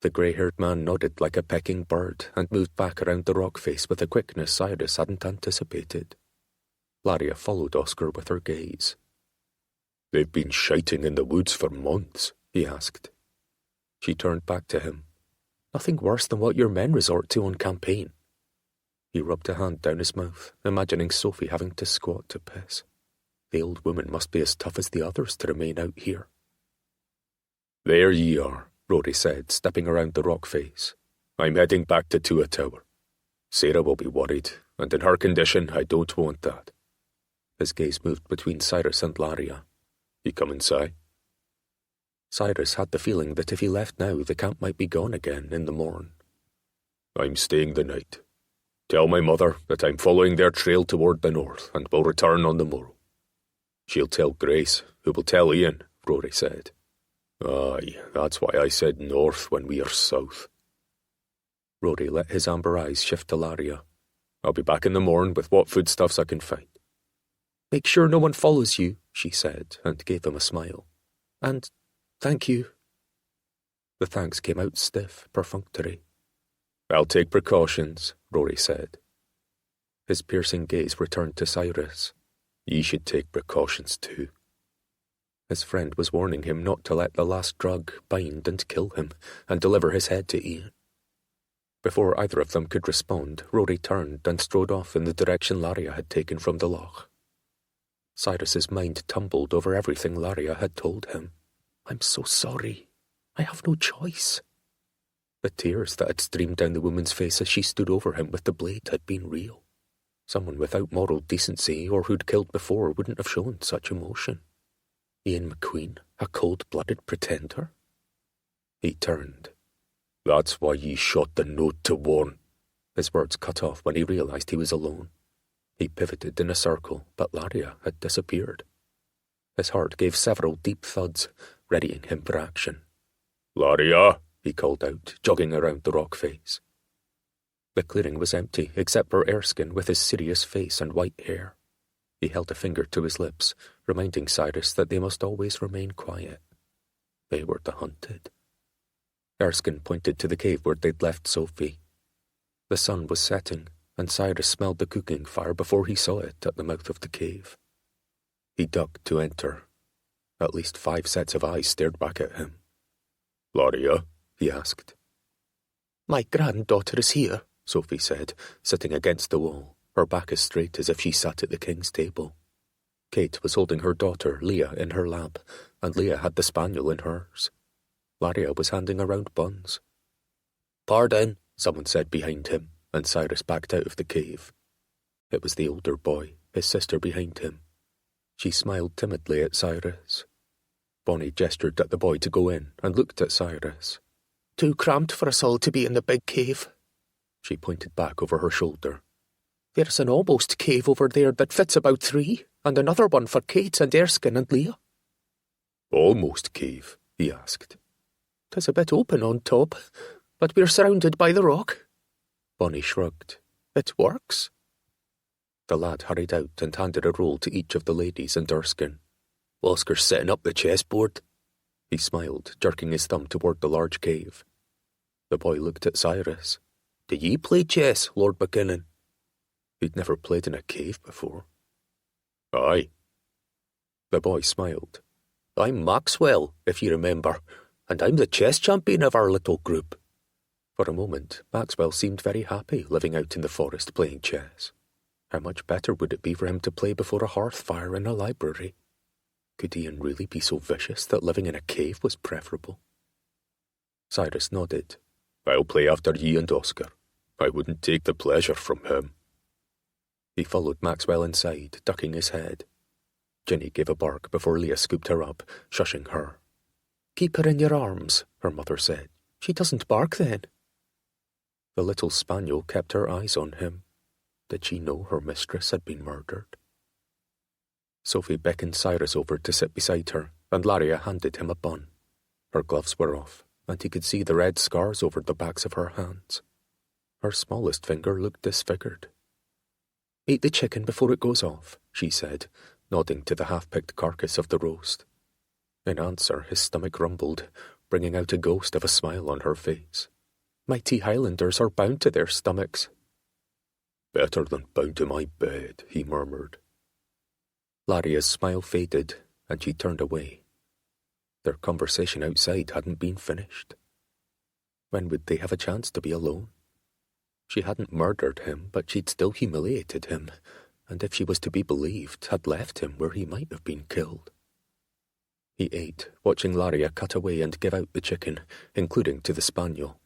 The grey-haired man nodded like a pecking bird and moved back around the rock face with a quickness Cyrus hadn't anticipated. Laria followed Oscar with her gaze. "They've been shiting in the woods for months?" he asked. She turned back to him. "Nothing worse than what your men resort to on campaign." He rubbed a hand down his mouth, imagining Sophie having to squat to piss. The old woman must be as tough as the others to remain out here. "There ye are," Rory said, stepping around the rock face. "I'm heading back to Tuatower. Sarah will be worried, and in her condition I don't want that." His gaze moved between Cyrus and Laria. "You coming, Si?" Cyrus had the feeling that if he left now, the camp might be gone again in the morn. "I'm staying the night. Tell my mother that I'm following their trail toward the north and will return on the morrow." "She'll tell Grace, who will tell Ian," Rory said. "Aye, that's why I said north when we are south." Rory let his amber eyes shift to Laria. "I'll be back in the morn with what foodstuffs I can find." "Make sure no one follows you," she said, and gave him a smile. "And thank you." The thanks came out stiff, perfunctory. "I'll take precautions," Rory said. His piercing gaze returned to Cyrus. "Ye should take precautions too." His friend was warning him not to let the last drug bind and kill him, and deliver his head to Ian. Before either of them could respond, Rory turned and strode off in the direction Laria had taken from the Loch. Cyrus's mind tumbled over everything Laria had told him. "I'm so sorry. I have no choice." The tears that had streamed down the woman's face as she stood over him with the blade had been real. Someone without moral decency or who'd killed before wouldn't have shown such emotion. Ian Macqueen, a cold-blooded pretender? He turned. "That's why ye shot the note to warn." His words cut off when he realised he was alone. He pivoted in a circle, but Laria had disappeared. His heart gave several deep thuds, readying him for action. "Laria!" he called out, jogging around the rock face. The clearing was empty, except for Erskine with his serious face and white hair. He held a finger to his lips, reminding Cyrus that they must always remain quiet. They were the hunted. Erskine pointed to the cave where they'd left Sophie. The sun was setting, and Cyrus smelled the cooking fire before he saw it at the mouth of the cave. He ducked to enter. At least 5 sets of eyes stared back at him. "Laria?" he asked. "My granddaughter is here," Sophie said, sitting against the wall, her back as straight as if she sat at the king's table. Kate was holding her daughter, Leah, in her lap, and Leah had the spaniel in hers. Laria was handing around buns. "Pardon," someone said behind him, and Cyrus backed out of the cave. It was the older boy, his sister behind him. She smiled timidly at Cyrus. Bonnie gestured at the boy to go in and looked at Cyrus. "Too cramped for us all to be in the big cave." She pointed back over her shoulder. "There's an almost cave over there that fits about 3, and another one for Kate and Erskine and Leah." "Almost cave?" he asked. "'Tis a bit open on top, but we're surrounded by the rock." Bonnie shrugged. "It works." The lad hurried out and handed a roll to each of the ladies and Erskine. "Oscar's setting up the chessboard." He smiled, jerking his thumb toward the large cave. The boy looked at Cyrus. "Do ye play chess, Lord Mackinnon?" He'd never played in a cave before. "Aye." The boy smiled. "I'm Maxwell, if you remember, and I'm the chess champion of our little group." For a moment, Maxwell seemed very happy living out in the forest playing chess. How much better would it be for him to play before a hearth fire in a library? Could Ian really be so vicious that living in a cave was preferable? Cyrus nodded. "I'll play after ye and Oscar. I wouldn't take the pleasure from him." He followed Maxwell inside, ducking his head. Ginny gave a bark before Leah scooped her up, shushing her. "Keep her in your arms," her mother said. "She doesn't bark then." The little spaniel kept her eyes on him. Did she know her mistress had been murdered? Sophie beckoned Cyrus over to sit beside her, and Laria handed him a bun. Her gloves were off, and he could see the red scars over the backs of her hands. Her smallest finger looked disfigured. "Eat the chicken before it goes off," she said, nodding to the half-picked carcass of the roast. In answer, his stomach rumbled, bringing out a ghost of a smile on her face. Mighty Highlanders are bound to their stomachs. "Better than bound to my bed," he murmured. Laria's smile faded, and she turned away. Their conversation outside hadn't been finished. When would they have a chance to be alone? She hadn't murdered him, but she'd still humiliated him, and if she was to be believed, had left him where he might have been killed. He ate, watching Laria cut away and give out the chicken, including to the spaniel.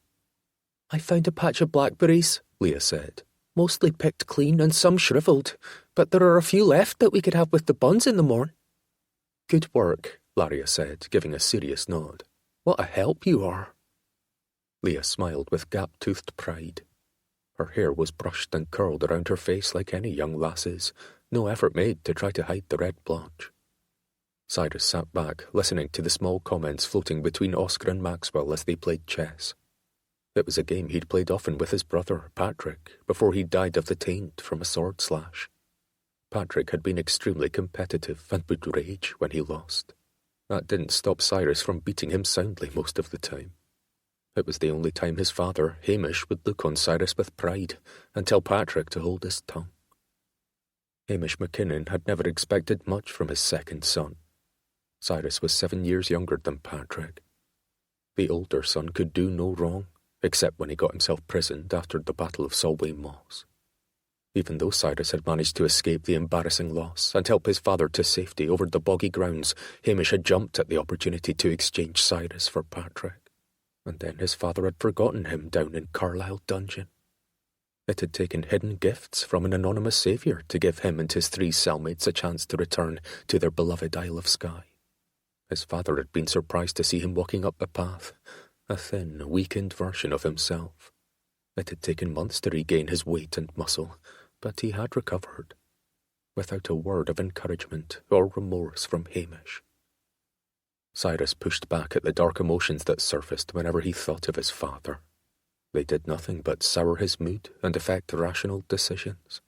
"I found a patch of blackberries," Leah said. "Mostly picked clean and some shriveled, but there are a few left that we could have with the buns in the morn." "Good work," Laria said, giving a serious nod. "What a help you are." Leah smiled with gap-toothed pride. Her hair was brushed and curled around her face like any young lass's, no effort made to try to hide the red blotch. Cyrus sat back, listening to the small comments floating between Oscar and Maxwell as they played chess. It was a game he'd played often with his brother, Patrick, before he died of the taint from a sword slash. Patrick had been extremely competitive and would rage when he lost. That didn't stop Cyrus from beating him soundly most of the time. It was the only time his father, Hamish, would look on Cyrus with pride and tell Patrick to hold his tongue. Hamish Mackinnon had never expected much from his second son. Cyrus was 7 years younger than Patrick. The older son could do no wrong, except when he got himself prisoned after the Battle of Solway Moss. Even though Cyrus had managed to escape the embarrassing loss and help his father to safety over the boggy grounds, Hamish had jumped at the opportunity to exchange Cyrus for Patrick. And then his father had forgotten him down in Carlisle Dungeon. It had taken hidden gifts from an anonymous saviour to give him and his 3 cellmates a chance to return to their beloved Isle of Skye. His father had been surprised to see him walking up the path, a thin, weakened version of himself. It had taken months to regain his weight and muscle, but he had recovered. without a word of encouragement or remorse from Hamish. Cyrus pushed back at the dark emotions that surfaced whenever he thought of his father. They did nothing but sour his mood and affect rational decisions.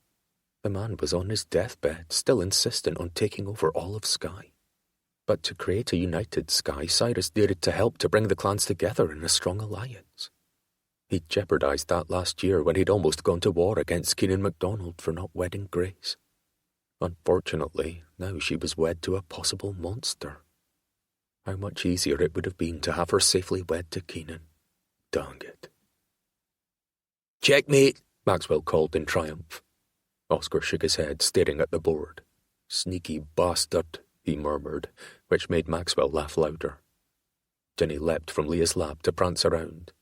The man was on his deathbed, still insistent on taking over all of Skye. But to create a united Skye, Cyrus needed to help to bring the clans together in a strong alliance. He'd jeopardised that last year when he'd almost gone to war against Keenan MacDonald for not wedding Grace. Unfortunately, now she was wed to a possible monster. How much easier it would have been to have her safely wed to Keenan. Dang it. "Checkmate," Maxwell called in triumph. Oscar shook his head, staring at the board. "Sneaky bastard," he murmured, which made Maxwell laugh louder. Ginny leapt from Leah's lap to prance around.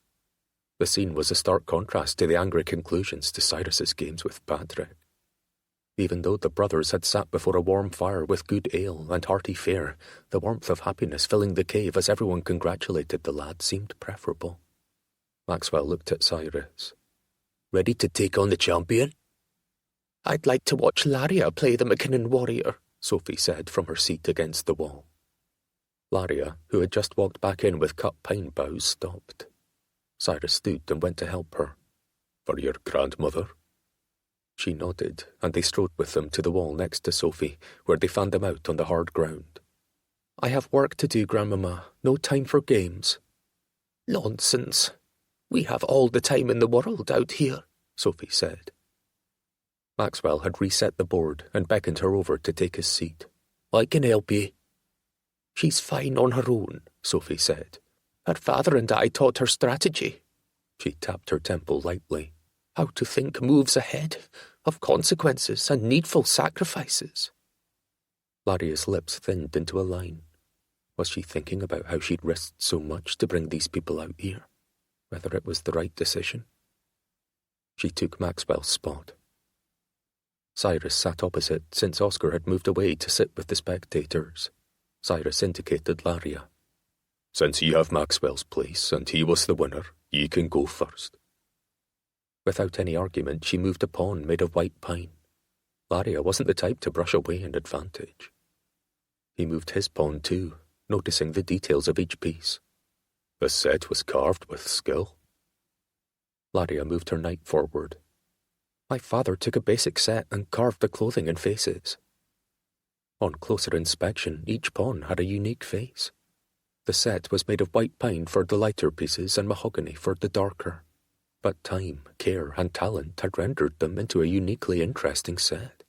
The scene was a stark contrast to the angry conclusions to Cyrus's games with Patrick. Even though the brothers had sat before a warm fire with good ale and hearty fare, the warmth of happiness filling the cave as everyone congratulated the lad seemed preferable. Maxwell looked at Cyrus. "Ready to take on the champion?" "I'd like to watch Laria play the Mackinnon warrior," Sophie said from her seat against the wall. Laria, who had just walked back in with cut pine boughs, stopped. Cyrus stood and went to help her. "For your grandmother?" She nodded, and they strode with them to the wall next to Sophie, where they fanned them out on the hard ground. "I have work to do, Grandmama. No time for games." "Nonsense. We have all the time in the world out here," Sophie said. Maxwell had reset the board and beckoned her over to take his seat. "I can help you." "She's fine on her own," Sophie said. "Her father and I taught her strategy." She tapped her temple lightly. "How to think moves ahead, of consequences and needful sacrifices." Laria's lips thinned into a line. Was she thinking about how she'd risked so much to bring these people out here? Whether it was the right decision? She took Maxwell's spot. Cyrus sat opposite, since Oscar had moved away to sit with the spectators. Cyrus indicated Laria. "Since you have Maxwell's place, and he was the winner, you can go first." Without any argument, she moved a pawn made of white pine. Laria wasn't the type to brush away an advantage. He moved his pawn too, noticing the details of each piece. The set was carved with skill. Laria moved her knight forward. "My father took a basic set and carved the clothing and faces." On closer inspection, each pawn had a unique face. The set was made of white pine for the lighter pieces and mahogany for the darker. But time, care, and talent had rendered them into a uniquely interesting set.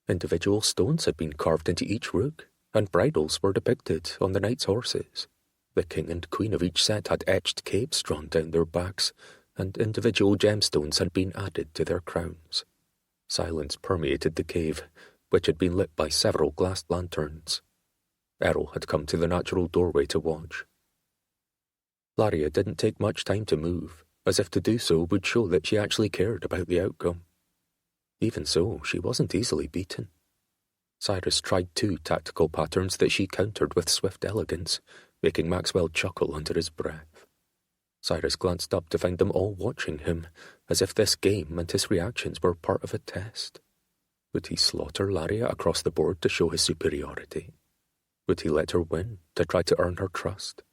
Individual stones had been carved into each rook, and bridles were depicted on the knights' horses. The king and queen of each set had etched capes drawn down their backs, and individual gemstones had been added to their crowns. Silence permeated the cave, which had been lit by several glass lanterns. Errol had come to the natural doorway to watch. Laria didn't take much time to move, as if to do so would show that she actually cared about the outcome. Even so, she wasn't easily beaten. Cyrus tried 2 tactical patterns that she countered with swift elegance, making Maxwell chuckle under his breath. Cyrus glanced up to find them all watching him, as if this game and his reactions were part of a test. Would he slaughter Laria across the board to show his superiority? Would he let her win, to try to earn her trust?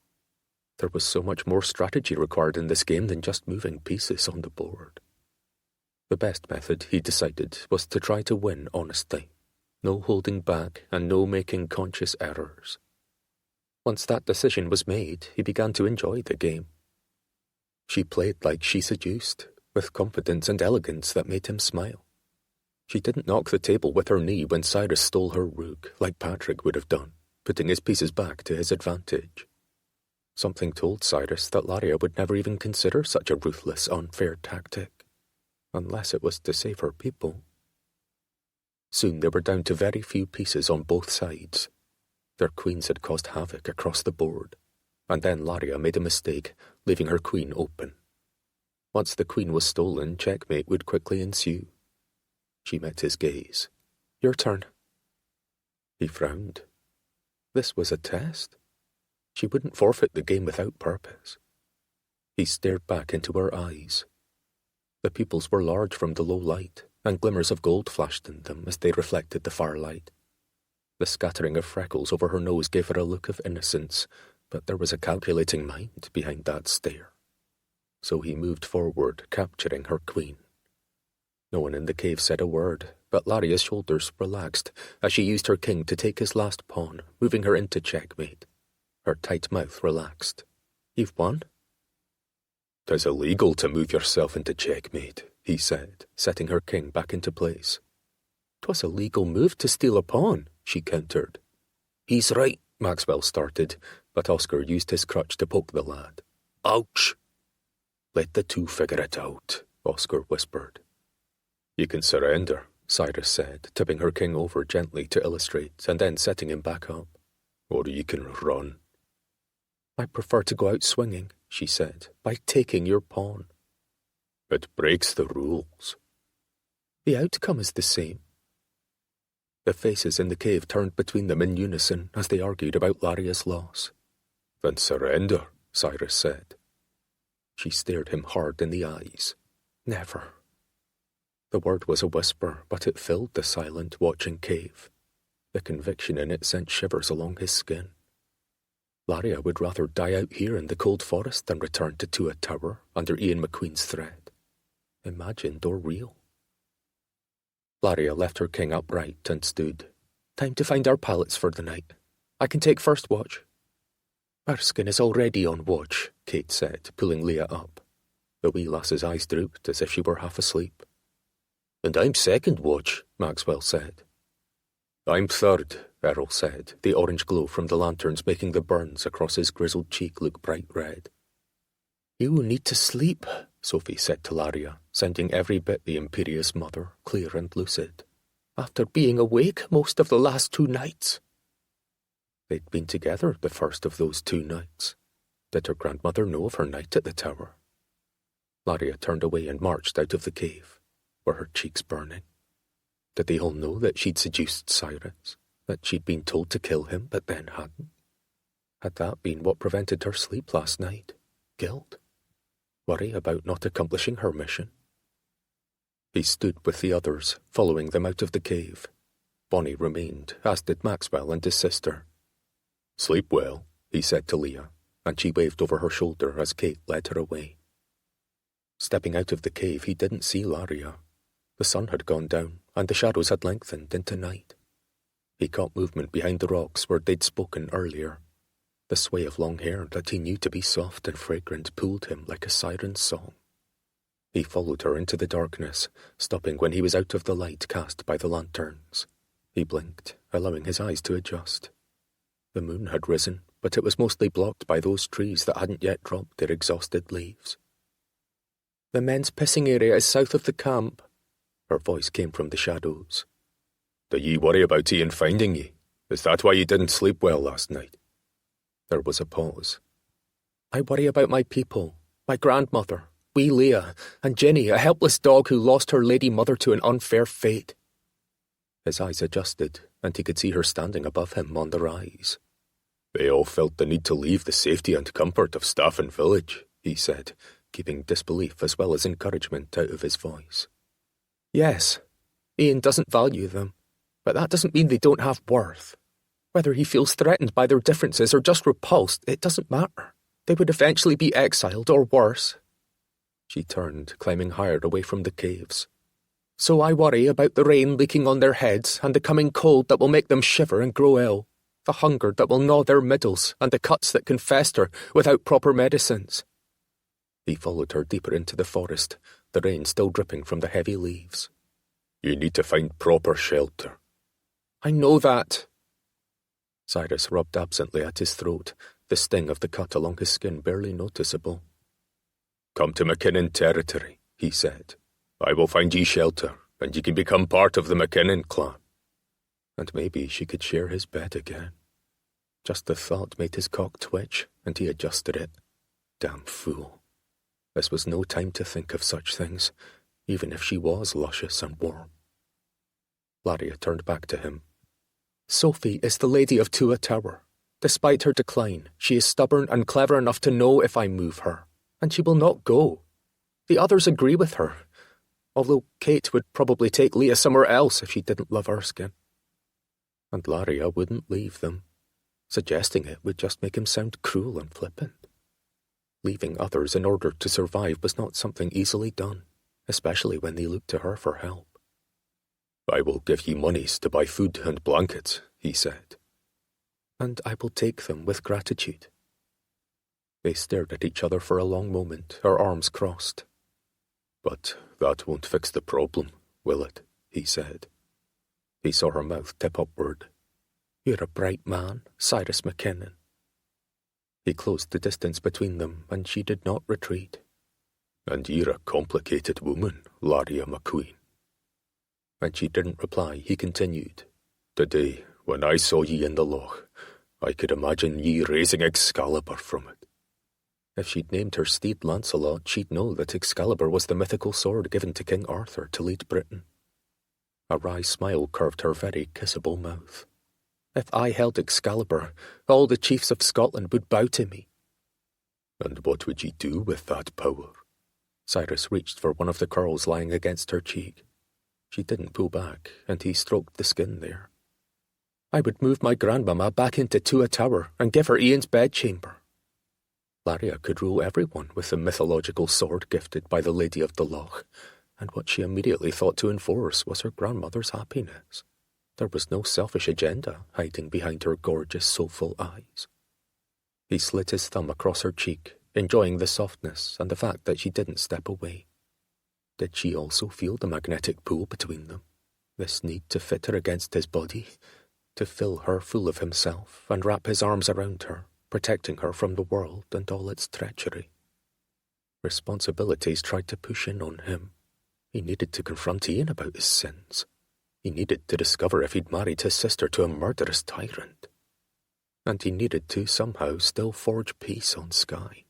There was so much more strategy required in this game than just moving pieces on the board. The best method, he decided, was to try to win honestly. No holding back and no making conscious errors. Once that decision was made, he began to enjoy the game. She played like she seduced, with confidence and elegance that made him smile. She didn't knock the table with her knee when Cyrus stole her rook, like Patrick would have done, putting his pieces back to his advantage. Something told Cyrus that Laria would never even consider such a ruthless, unfair tactic, unless it was to save her people. Soon they were down to very few pieces on both sides. Their queens had caused havoc across the board, and then Laria made a mistake, leaving her queen open. Once the queen was stolen, checkmate would quickly ensue. She met his gaze. "Your turn." He frowned. This was a test. She wouldn't forfeit the game without purpose. He stared back into her eyes. The pupils were large from the low light, and glimmers of gold flashed in them as they reflected the far light. The scattering of freckles over her nose gave her a look of innocence, but there was a calculating mind behind that stare. So he moved forward, capturing her queen. No one in the cave said a word, but Laria's shoulders relaxed as she used her king to take his last pawn, moving her into checkmate. Her tight mouth relaxed. "You've won?" "'Tis illegal to move yourself into checkmate," he said, setting her king back into place. "'Twas a legal move to steal a pawn," she countered. "He's right," Maxwell started, but Oscar used his crutch to poke the lad. "Ouch!" "Let the two figure it out," Oscar whispered. "You can surrender," Cyrus said, tipping her king over gently to illustrate, and then setting him back up. "Or you can run." "I prefer to go out swinging," she said, "by taking your pawn." "It breaks the rules." "The outcome is the same." The faces in the cave turned between them in unison as they argued about Laria's loss. "Then surrender," Cyrus said. She stared him hard in the eyes. "Never." The word was a whisper, but it filled the silent, watching cave. The conviction in it sent shivers along his skin. Laria would rather die out here in the cold forest than return to Tua Tower under Ian Macqueen's threat. Imagined or real? Laria left her king upright and stood. "Time to find our pallets for the night. I can take first watch." "Erskine is already on watch," Kate said, pulling Leah up. The wee lass's eyes drooped as if she were half asleep. "And I'm second watch," Maxwell said. "I'm third," Errol said, the orange glow from the lanterns making the burns across his grizzled cheek look bright red. "You need to sleep," Sophie said to Laria, sounding every bit the imperious mother, clear and lucid. "After being awake most of the last 2 nights." They'd been together the first of those 2 nights. Did her grandmother know of her night at the tower? Laria turned away and marched out of the cave. Were her cheeks burning? Did they all know that she'd seduced Cyrus? That she'd been told to kill him but then hadn't? Had that been what prevented her sleep last night? Guilt? Worry about not accomplishing her mission? He stood with the others, following them out of the cave. Bonnie remained, as did Maxwell and his sister. "Sleep well," he said to Leah, and she waved over her shoulder as Kate led her away. Stepping out of the cave, he didn't see Laria. The sun had gone down, and the shadows had lengthened into night. He caught movement behind the rocks where they'd spoken earlier. The sway of long hair that he knew to be soft and fragrant pulled him like a siren's song. He followed her into the darkness, stopping when he was out of the light cast by the lanterns. He blinked, allowing his eyes to adjust. The moon had risen, but it was mostly blocked by those trees that hadn't yet dropped their exhausted leaves. "The men's pissing area is south of the camp." Her voice came from the shadows. "Do ye worry about Ian finding ye? Is that why you didn't sleep well last night?" There was a pause. "I worry about my people, my grandmother, wee Leah, and Jenny, a helpless dog who lost her lady mother to an unfair fate." His eyes adjusted, and he could see her standing above him on the rise. "They all felt the need to leave the safety and comfort of Staffin Village," he said, keeping disbelief as well as encouragement out of his voice. "Yes, Ian doesn't value them, but that doesn't mean they don't have worth. Whether he feels threatened by their differences or just repulsed, it doesn't matter. They would eventually be exiled or worse." She turned, climbing higher away from the caves. "So I worry about the rain leaking on their heads and the coming cold that will make them shiver and grow ill, the hunger that will gnaw their middles and the cuts that can fester without proper medicines." He followed her deeper into the forest, the rain still dripping from the heavy leaves. "You need to find proper shelter." "I know that." Cyrus rubbed absently at his throat, the sting of the cut along his skin barely noticeable. "Come to Mackinnon territory," he said. "I will find ye shelter, and ye can become part of the Mackinnon clan." And maybe she could share his bed again. Just the thought made his cock twitch, and he adjusted it. Damn fool. This was no time to think of such things, even if she was luscious and warm. Laria turned back to him. "Sophie is the lady of Tua Tower. Despite her decline, she is stubborn and clever enough to know if I move her, and she will not go. The others agree with her. although Kate would probably take Leah somewhere else if she didn't love Erskine. And Laria wouldn't leave them. Suggesting it would just make him sound cruel and flippant. Leaving others in order to survive was not something easily done, especially when they looked to her for help. "I will give ye monies to buy food and blankets," he said. "And I will take them with gratitude." They stared at each other for a long moment, her arms crossed. "But that won't fix the problem, will it?" he said. He saw her mouth tip upward. "You're a bright man, Cyrus Mackinnon." He closed the distance between them, and she did not retreat. "And you're a complicated woman, Laria Macqueen." When she didn't reply, he continued. "Today, when I saw ye in the Loch, I could imagine ye raising Excalibur from it." If she'd named her steed Lancelot, she'd know that Excalibur was the mythical sword given to King Arthur to lead Britain. A wry smile curved her very kissable mouth. "If I held Excalibur, all the chiefs of Scotland would bow to me." "And what would ye do with that power?" Cyrus reached for one of the curls lying against her cheek. She didn't pull back, and he stroked the skin there. "I would move my grandmamma back into Tua Tower and give her Ian's bedchamber." Laria could rule everyone with the mythological sword gifted by the Lady of the Loch, and what she immediately thought to enforce was her grandmother's happiness. There was no selfish agenda hiding behind her gorgeous, soulful eyes. He slid his thumb across her cheek, enjoying the softness and the fact that she didn't step away. Did she also feel the magnetic pull between them? This need to fit her against his body, to fill her full of himself and wrap his arms around her, protecting her from the world and all its treachery. Responsibilities tried to push in on him. He needed to confront Ian about his sins. He needed to discover if he'd married his sister to a murderous tyrant. And he needed to somehow still forge peace on Skye.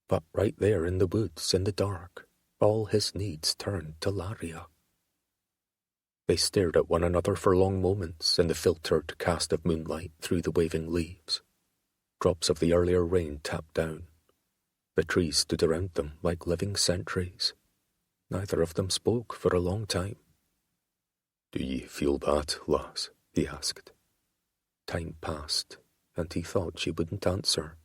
But right there in the woods, in the dark, all his needs turned to Laria. They stared at one another for long moments in the filtered cast of moonlight through the waving leaves. Drops of the earlier rain tapped down. The trees stood around them like living sentries. Neither of them spoke for a long time. "Do ye feel that, lass?" he asked. Time passed, and he thought she wouldn't answer.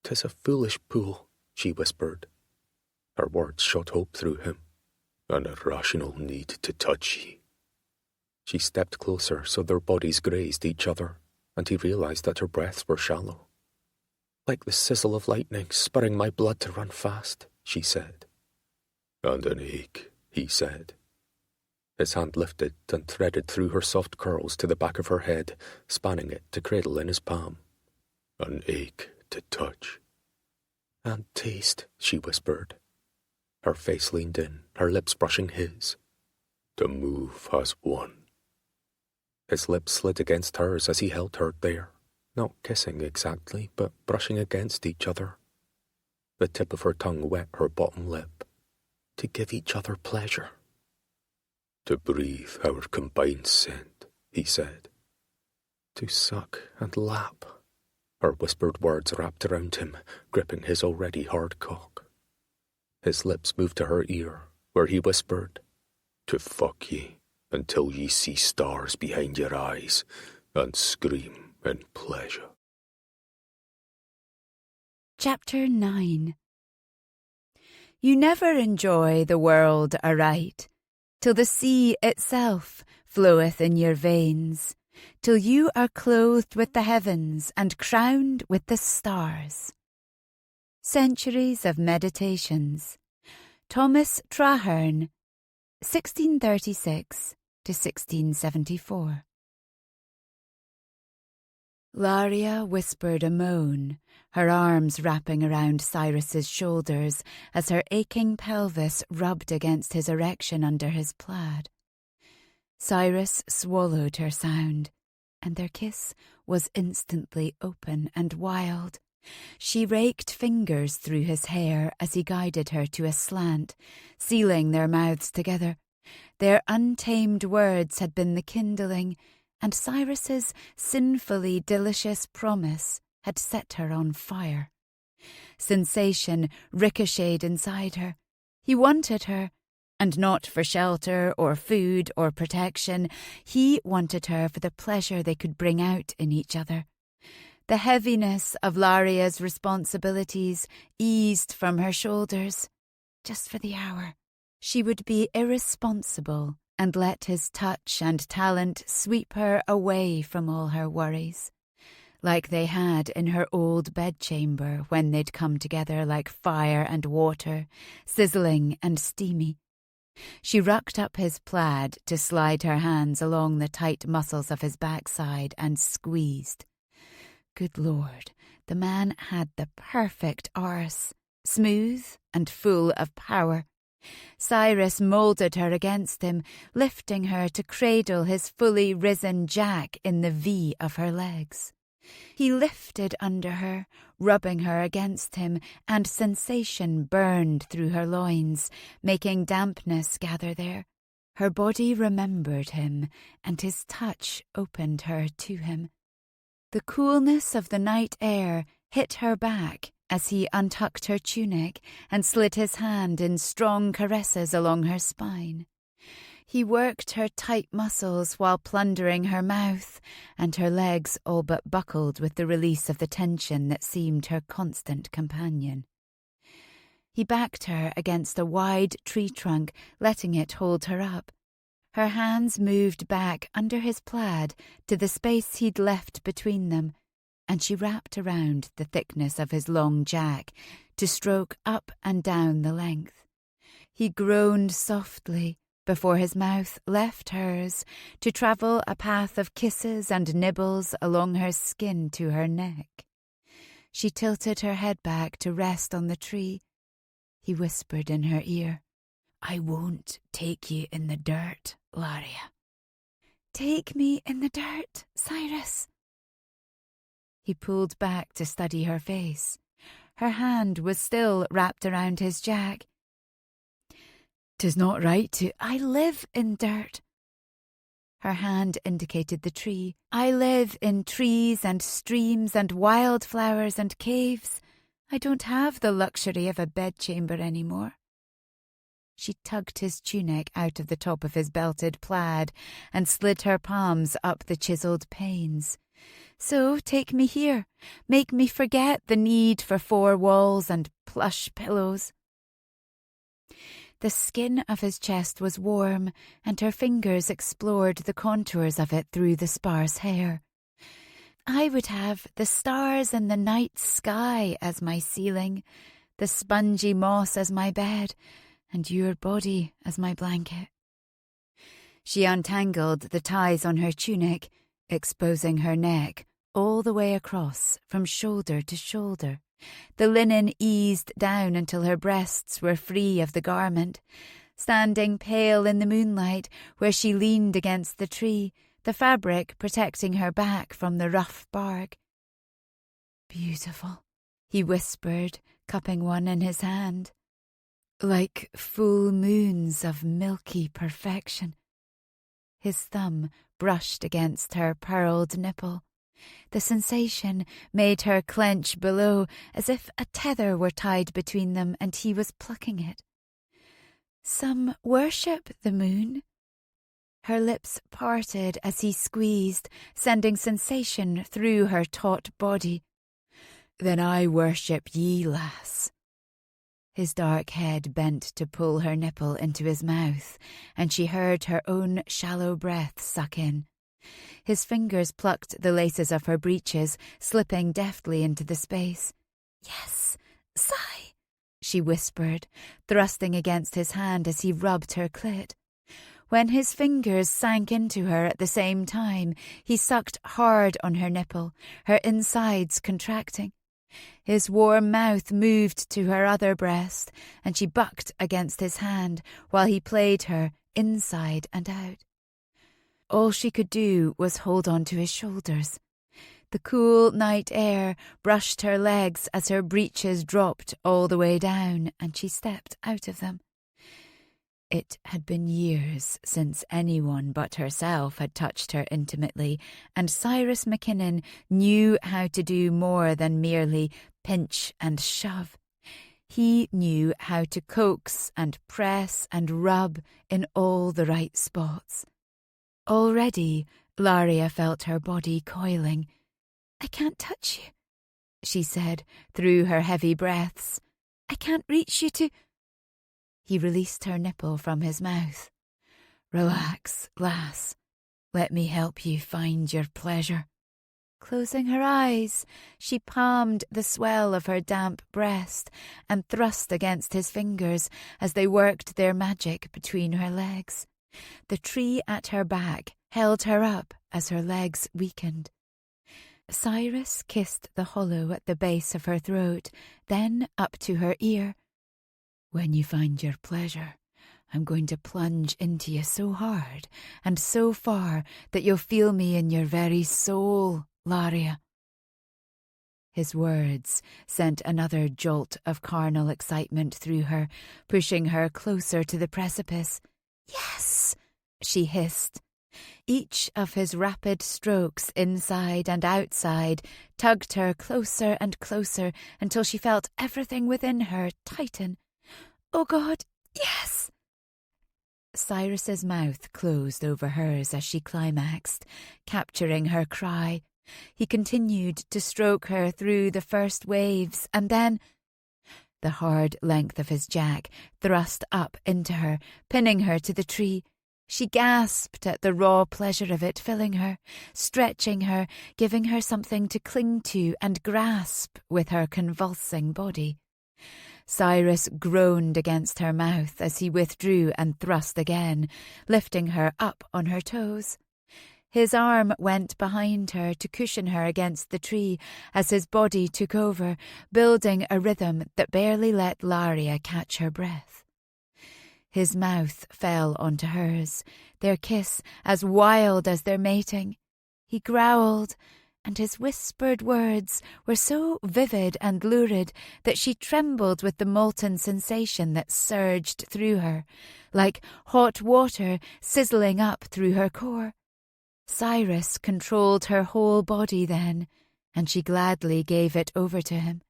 "'Tis a foolish pull," she whispered. Her words shot hope through him. "An irrational need to touch ye." She stepped closer so their bodies grazed each other, and he realized that her breaths were shallow. "Like the sizzle of lightning spurring my blood to run fast," she said. "And an ache," he said. His hand lifted and threaded through her soft curls to the back of her head, spanning it to cradle in his palm. "An ache to touch." "And taste," she whispered. Her face leaned in, her lips brushing his. "To move as one." His lips slid against hers as he held her there, not kissing exactly, but brushing against each other. The tip of her tongue wet her bottom lip. To give each other pleasure. "To breathe our combined scent," he said. "To suck and lap," her whispered words wrapped around him, gripping his already hard cock. His lips moved to her ear, where he whispered, "To fuck ye until ye see stars behind your eyes and scream in pleasure." Chapter 9. You never enjoy the world aright, till the sea itself floweth in your veins, till you are clothed with the heavens and crowned with the stars. Centuries of Meditations. Thomas Traherne, 1636 to 1674. Laria whispered a moan, her arms wrapping around Cyrus's shoulders as her aching pelvis rubbed against his erection under his plaid. Cyrus swallowed her sound, and their kiss was instantly open and wild. She raked fingers through his hair as he guided her to a slant, sealing their mouths together. Their untamed words had been the kindling, and Cyrus's sinfully delicious promise had set her on fire. Sensation ricocheted inside her. He wanted her, And not for shelter or food or protection. He wanted her for the pleasure they could bring out in each other. The heaviness of Laria's responsibilities eased from her shoulders. Just for the hour. She would be irresponsible and let his touch and talent sweep her away from all her worries, like they had in her old bedchamber when they'd come together like fire and water, sizzling and steamy. She rucked up his plaid to slide her hands along the tight muscles of his backside and squeezed. Good Lord, the man had the perfect arse, smooth and full of power. Cyrus moulded her against him, lifting her to cradle his fully risen jack in the V of her legs. He lifted under her, rubbing her against him, and sensation burned through her loins, making dampness gather there. Her body remembered him, and his touch opened her to him. The coolness of the night air hit her back as he untucked her tunic and slid his hand in strong caresses along her spine. He worked her tight muscles while plundering her mouth, and her legs all but buckled with the release of the tension that seemed her constant companion. He backed her against a wide tree trunk, letting it hold her up. Her hands moved back under his plaid to the space he'd left between them, and she wrapped around the thickness of his long jack to stroke up and down the length. He groaned softly before his mouth left hers to travel a path of kisses and nibbles along her skin to her neck. She tilted her head back to rest on the tree. He whispered in her ear, "I won't take you in the dirt, Laria." "Take me in the dirt, Cyrus." He pulled back to study her face. Her hand was still wrapped around his jack. "'Tis not right to—" "I live in dirt." Her hand indicated the tree. "I live in trees and streams and wildflowers and caves. I don't have the luxury of a bedchamber anymore." She tugged his tunic out of the top of his belted plaid and slid her palms up the chiselled panes. "So take me here. Make me forget the need for 4 walls and plush pillows." The skin of his chest was warm, and her fingers explored the contours of it through the sparse hair. "I would have the stars in the night sky as my ceiling, the spongy moss as my bed, and your body as my blanket." She untangled the ties on her tunic, exposing her neck all the way across from shoulder to shoulder. The linen eased down until her breasts were free of the garment. Standing pale in the moonlight where she leaned against the tree, the fabric protecting her back from the rough bark. "Beautiful," he whispered, cupping one in his hand. "Like full moons of milky perfection." His thumb brushed against her pearled nipple. The sensation made her clench below, as if a tether were tied between them and he was plucking it. "Some worship the moon." Her lips parted as he squeezed, sending sensation through her taut body. "Then I worship ye, lass." His dark head bent to pull her nipple into his mouth, and she heard her own shallow breath suck in. His fingers plucked the laces of her breeches, slipping deftly into the space. "Yes, sigh," she whispered, thrusting against his hand as he rubbed her clit. When his fingers sank into her at the same time, he sucked hard on her nipple, her insides contracting. His warm mouth moved to her other breast, and she bucked against his hand while he played her inside and out. All she could do was hold on to his shoulders. The cool night air brushed her legs as her breeches dropped all the way down, and she stepped out of them. It had been years since anyone but herself had touched her intimately, and Cyrus Mackinnon knew how to do more than merely pinch and shove. He knew how to coax and press and rub in all the right spots. Already, Laria felt her body coiling. "I can't touch you," she said through her heavy breaths. "I can't reach you to—" He released her nipple from his mouth. "Relax, lass. Let me help you find your pleasure." Closing her eyes, she palmed the swell of her damp breast and thrust against his fingers as they worked their magic between her legs. The tree at her back held her up as her legs weakened. Cyrus kissed the hollow at the base of her throat, then up to her ear. "When you find your pleasure, I'm going to plunge into you so hard and so far that you'll feel me in your very soul, Laria." His words sent another jolt of carnal excitement through her, pushing her closer to the precipice. "Yes," she hissed. Each of his rapid strokes inside and outside tugged her closer and closer until she felt everything within her tighten. "Oh God, yes!" Cyrus's mouth closed over hers as she climaxed, capturing her cry. He continued to stroke her through the first waves, and then the hard length of his jack thrust up into her, pinning her to the tree. She gasped at the raw pleasure of it filling her, stretching her, giving her something to cling to and grasp with her convulsing body. Cyrus groaned against her mouth as he withdrew and thrust again, lifting her up on her toes. His arm went behind her to cushion her against the tree as his body took over, building a rhythm that barely let Laria catch her breath. His mouth fell onto hers, their kiss as wild as their mating. He growled, and his whispered words were so vivid and lurid that she trembled with the molten sensation that surged through her, like hot water sizzling up through her core. Cyrus controlled her whole body then, and she gladly gave it over to him.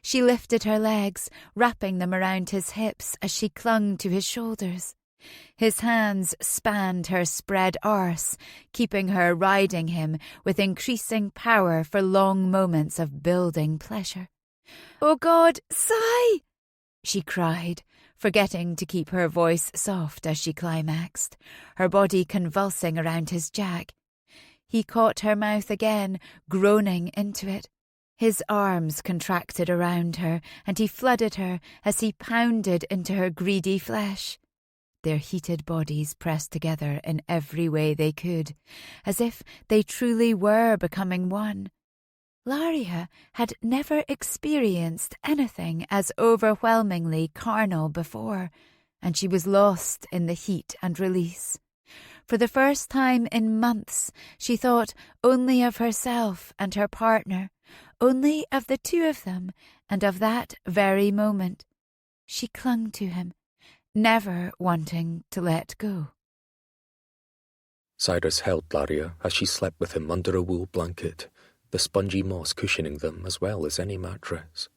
She lifted her legs, wrapping them around his hips as she clung to his shoulders. His hands spanned her spread arse, keeping her riding him with increasing power for long moments of building pleasure. "Oh God, Cy!" she cried, forgetting to keep her voice soft as she climaxed, her body convulsing around his jack. He caught her mouth again, groaning into it. His arms contracted around her, and he flooded her as he pounded into her greedy flesh. Their heated bodies pressed together in every way they could, as if they truly were becoming one. Laria had never experienced anything as overwhelmingly carnal before, and she was lost in the heat and release. For the first time in months, she thought only of herself and her partner, only of the two of them, and of that very moment. She clung to him, never wanting to let go. Cyrus held Laria as she slept with him under a wool blanket, the spongy moss cushioning them as well as any mattress.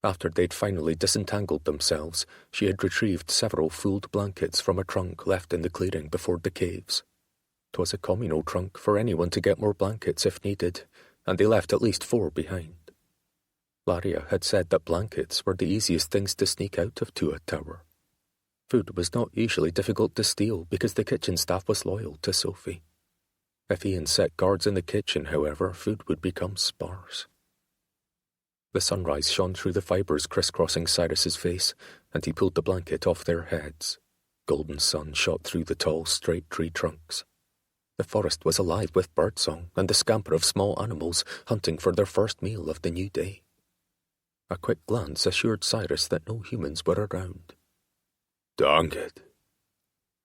After they'd finally disentangled themselves, she had retrieved several fooled blankets from a trunk left in the clearing before the caves. 'Twas a communal trunk for anyone to get more blankets if needed, and they left at least 4 behind. Laria had said that blankets were the easiest things to sneak out of Tua Tower. Food was not usually difficult to steal because the kitchen staff was loyal to Sophie. If Ian set guards in the kitchen, however, food would become sparse. The sunrise shone through the fibres crisscrossing Cyrus's face, and he pulled the blanket off their heads. Golden sun shot through the tall, straight tree trunks. The forest was alive with birdsong and the scamper of small animals hunting for their first meal of the new day. A quick glance assured Cyrus that no humans were around. Dang it!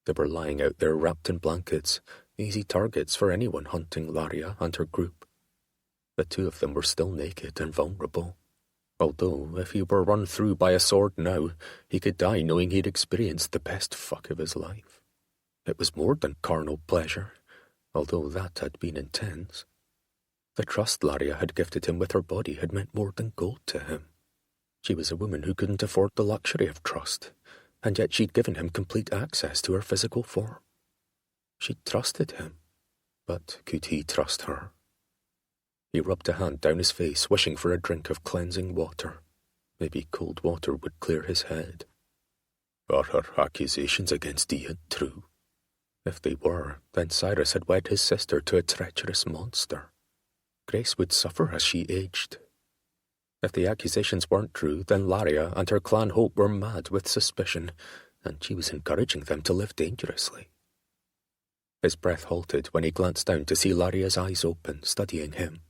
They were lying out there wrapped in blankets, easy targets for anyone hunting Laria and her group. The two of them were still naked and vulnerable. Although, if he were run through by a sword now, he could die knowing he'd experienced the best fuck of his life. It was more than carnal pleasure, although that had been intense. The trust Laria had gifted him with her body had meant more than gold to him. She was a woman who couldn't afford the luxury of trust, and yet she'd given him complete access to her physical form. She'd trusted him, but could he trust her? He rubbed a hand down his face, wishing for a drink of cleansing water. Maybe cold water would clear his head. Are her accusations against Ian true? If they were, then Cyrus had wed his sister to a treacherous monster. Grace would suffer as she aged. If the accusations weren't true, then Laria and her clan Hope were mad with suspicion, and she was encouraging them to live dangerously. His breath halted when he glanced down to see Laria's eyes open, studying him.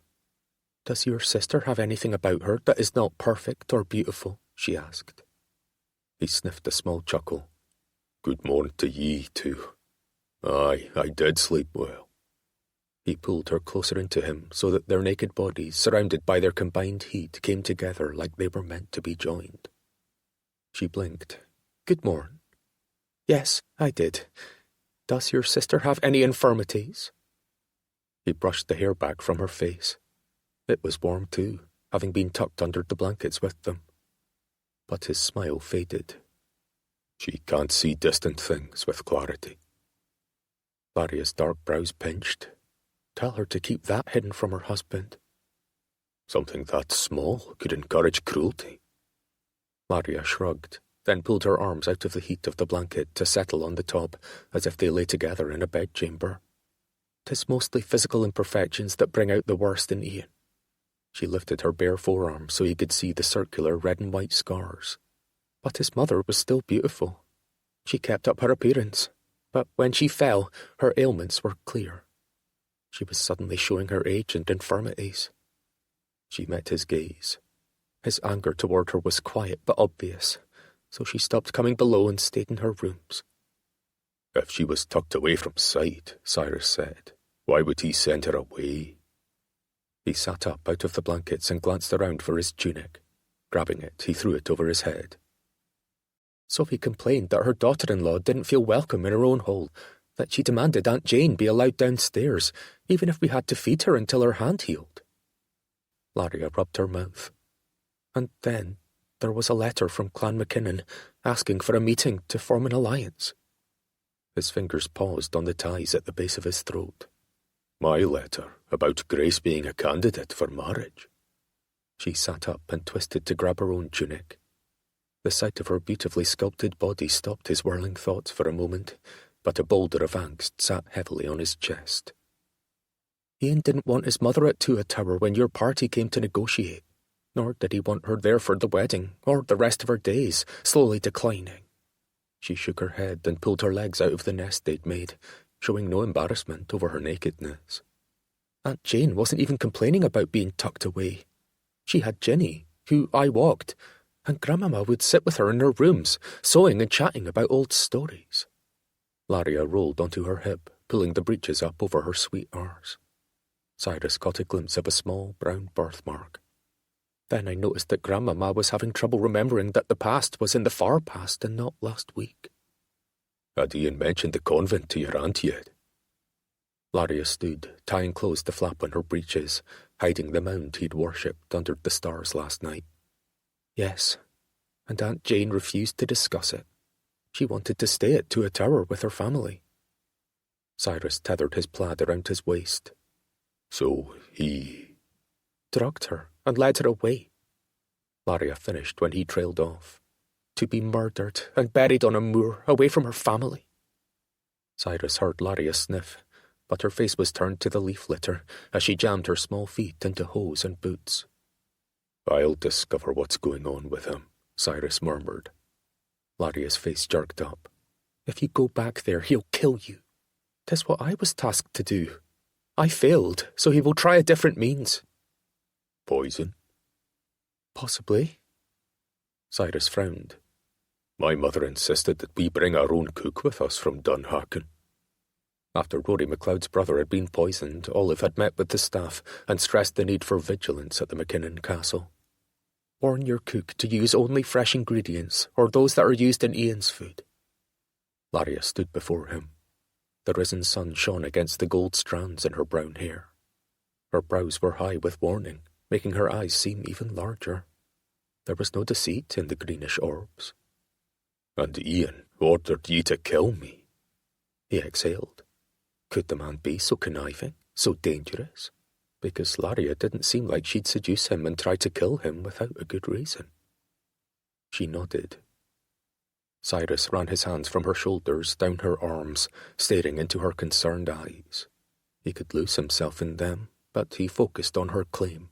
"Does your sister have anything about her that is not perfect or beautiful?" she asked. He sniffed a small chuckle. "Good morning to ye, too. Aye, I did sleep well." He pulled her closer into him so that their naked bodies, surrounded by their combined heat, came together like they were meant to be joined. She blinked. "Good morn." "Yes, I did. Does your sister have any infirmities?" He brushed the hair back from her face. It was warm too, having been tucked under the blankets with them. But his smile faded. "She can't see distant things with clarity." Laria's dark brows pinched. Tell her to keep that hidden from her husband. Something that small could encourage cruelty. Laria shrugged, then pulled her arms out of the heat of the blanket to settle on the top, as if they lay together in a bedchamber. "'Tis mostly physical imperfections that bring out the worst in Ian." She lifted her bare forearm so he could see the circular red and white scars. But his mother was still beautiful. She kept up her appearance, but when she fell, her ailments were clear. She was suddenly showing her age and infirmities. She met his gaze. His anger toward her was quiet but obvious, so she stopped coming below and stayed in her rooms. "If she was tucked away from sight," Cyrus said, "why would he send her away?" He sat up out of the blankets and glanced around for his tunic. Grabbing it, he threw it over his head. Sophie complained that her daughter-in-law didn't feel welcome in her own hole, that she demanded Aunt Jane be allowed downstairs, even if we had to feed her until her hand healed. Laria rubbed her mouth. And then there was a letter from Clan Mackinnon asking for a meeting to form an alliance. His fingers paused on the ties at the base of his throat. "My letter about Grace being a candidate for marriage." She sat up and twisted to grab her own tunic. The sight of her beautifully sculpted body stopped his whirling thoughts for a moment, but a boulder of angst sat heavily on his chest. "Ian didn't want his mother at Tua Tower when your party came to negotiate, nor did he want her there for the wedding, or the rest of her days, slowly declining." She shook her head and pulled her legs out of the nest they'd made, showing no embarrassment over her nakedness. "Aunt Jane wasn't even complaining about being tucked away. She had Ginny, who I walked, and Grandmama would sit with her in her rooms, sewing and chatting about old stories." Laria rolled onto her hip, pulling the breeches up over her sweet arse. Cyrus caught a glimpse of a small brown birthmark. Then I noticed that Grandmama was having trouble remembering that the past was in the far past and not last week. "Had Ian mentioned the convent to your aunt yet?" Laria stood, tying close the flap on her breeches, hiding the mound he'd worshipped under the stars last night. "Yes, and Aunt Jane refused to discuss it. She wanted to stay at Tua Tower with her family." Cyrus tethered his plaid around his waist. "So he drugged her and led her away," Laria finished when he trailed off. "To be murdered and buried on a moor away from her family." Cyrus heard Laria sniff, but her face was turned to the leaf litter as she jammed her small feet into hose and boots. "I'll discover what's going on with him," Cyrus murmured. Laria's face jerked up. "If you go back there, he'll kill you. 'Tis what I was tasked to do. I failed, so he will try a different means." "Poison?" "Possibly." Cyrus frowned. "My mother insisted that we bring our own cook with us from Dunhaken." After Rory MacLeod's brother had been poisoned, Olive had met with the staff and stressed the need for vigilance at the Mackinnon castle. "Warn your cook to use only fresh ingredients, or those that are used in Ian's food." Laria stood before him. The risen sun shone against the gold strands in her brown hair. Her brows were high with warning, making her eyes seem even larger. There was no deceit in the greenish orbs. And Ian ordered ye to kill me, he exhaled. Could the man be so conniving, so dangerous? Because Laria didn't seem like she'd seduce him and try to kill him without a good reason. She nodded. Cyrus ran his hands from her shoulders down her arms, staring into her concerned eyes. He could lose himself in them, but he focused on her claim.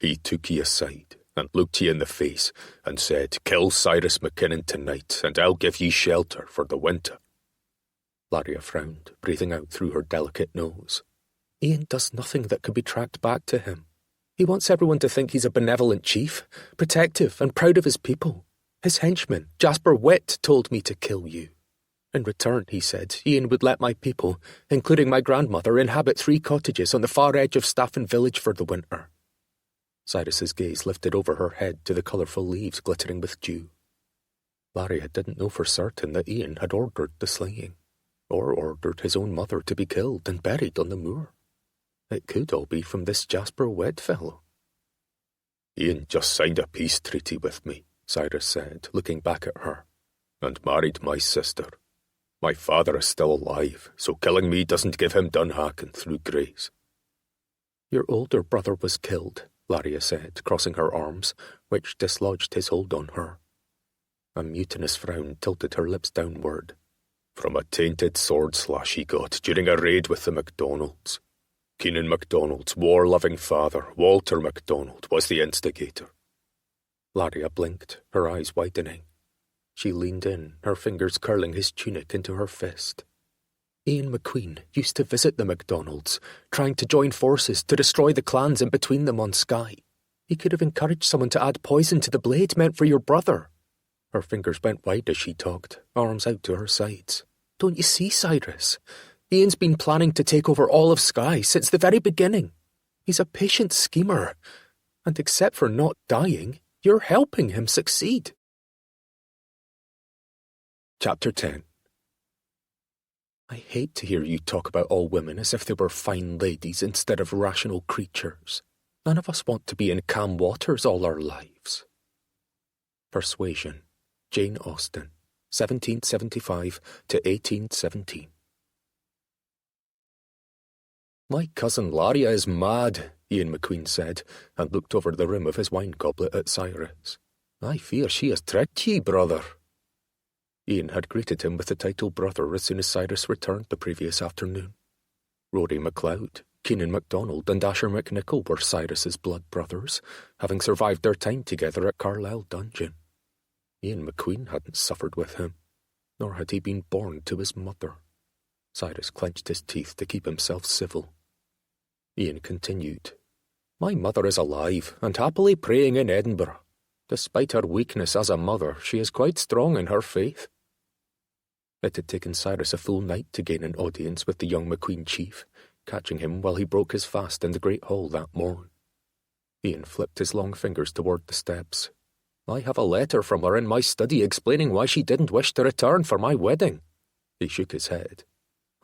He took ye aside and looked ye in the face and said, "Kill Cyrus Mackinnon tonight, and I'll give ye shelter for the winter." Laria frowned, breathing out through her delicate nose. Ian does nothing that could be tracked back to him. He wants everyone to think he's a benevolent chief, protective and proud of his people. His henchman, Jasper Witt, told me to kill you. In return, he said, Ian would let my people, including my grandmother, inhabit 3 cottages on the far edge of Staffin village for the winter. Cyrus's gaze lifted over her head to the colourful leaves glittering with dew. Laria didn't know for certain that Ian had ordered the slaying, or ordered his own mother to be killed and buried on the moor. It could all be from this Jasper Witt fellow. Ian just signed a peace treaty with me, Cyrus said, looking back at her, and married my sister. My father is still alive, so killing me doesn't give him Dunhacken through grace. Your older brother was killed, Laria said, crossing her arms, which dislodged his hold on her. A mutinous frown tilted her lips downward. From a tainted sword slash he got during a raid with the MacDonalds. Keenan MacDonald's war-loving father, Walter MacDonald, was the instigator. Laria blinked, her eyes widening. She leaned in, her fingers curling his tunic into her fist. Ian Macqueen used to visit the MacDonalds, trying to join forces to destroy the clans in between them on Skye. He could have encouraged someone to add poison to the blade meant for your brother. Her fingers went wide as she talked, arms out to her sides. Don't you see, Cyrus? Ian's been planning to take over all of Skye since the very beginning. He's a patient schemer, and except for not dying, you're helping him succeed. Chapter 10. I hate to hear you talk about all women as if they were fine ladies instead of rational creatures. None of us want to be in calm waters all our lives. Persuasion, Jane Austen, 1775 to 1817. My cousin Laria is mad, Ian Macqueen said, and looked over the rim of his wine goblet at Cyrus. I fear she has tricked ye, brother. Ian had greeted him with the title brother as soon as Cyrus returned the previous afternoon. Rory MacLeod, Keenan MacDonald and Asher McNichol were Cyrus's blood brothers, having survived their time together at Carlisle Dungeon. Ian Macqueen hadn't suffered with him, nor had he been born to his mother. Cyrus clenched his teeth to keep himself civil. Ian continued, My mother is alive and happily praying in Edinburgh. Despite her weakness as a mother, she is quite strong in her faith. It had taken Cyrus a full night to gain an audience with the young Macqueen chief, catching him while he broke his fast in the great hall that morn. Ian flipped his long fingers toward the steps. I have a letter from her in my study explaining why she didn't wish to return for my wedding. He shook his head.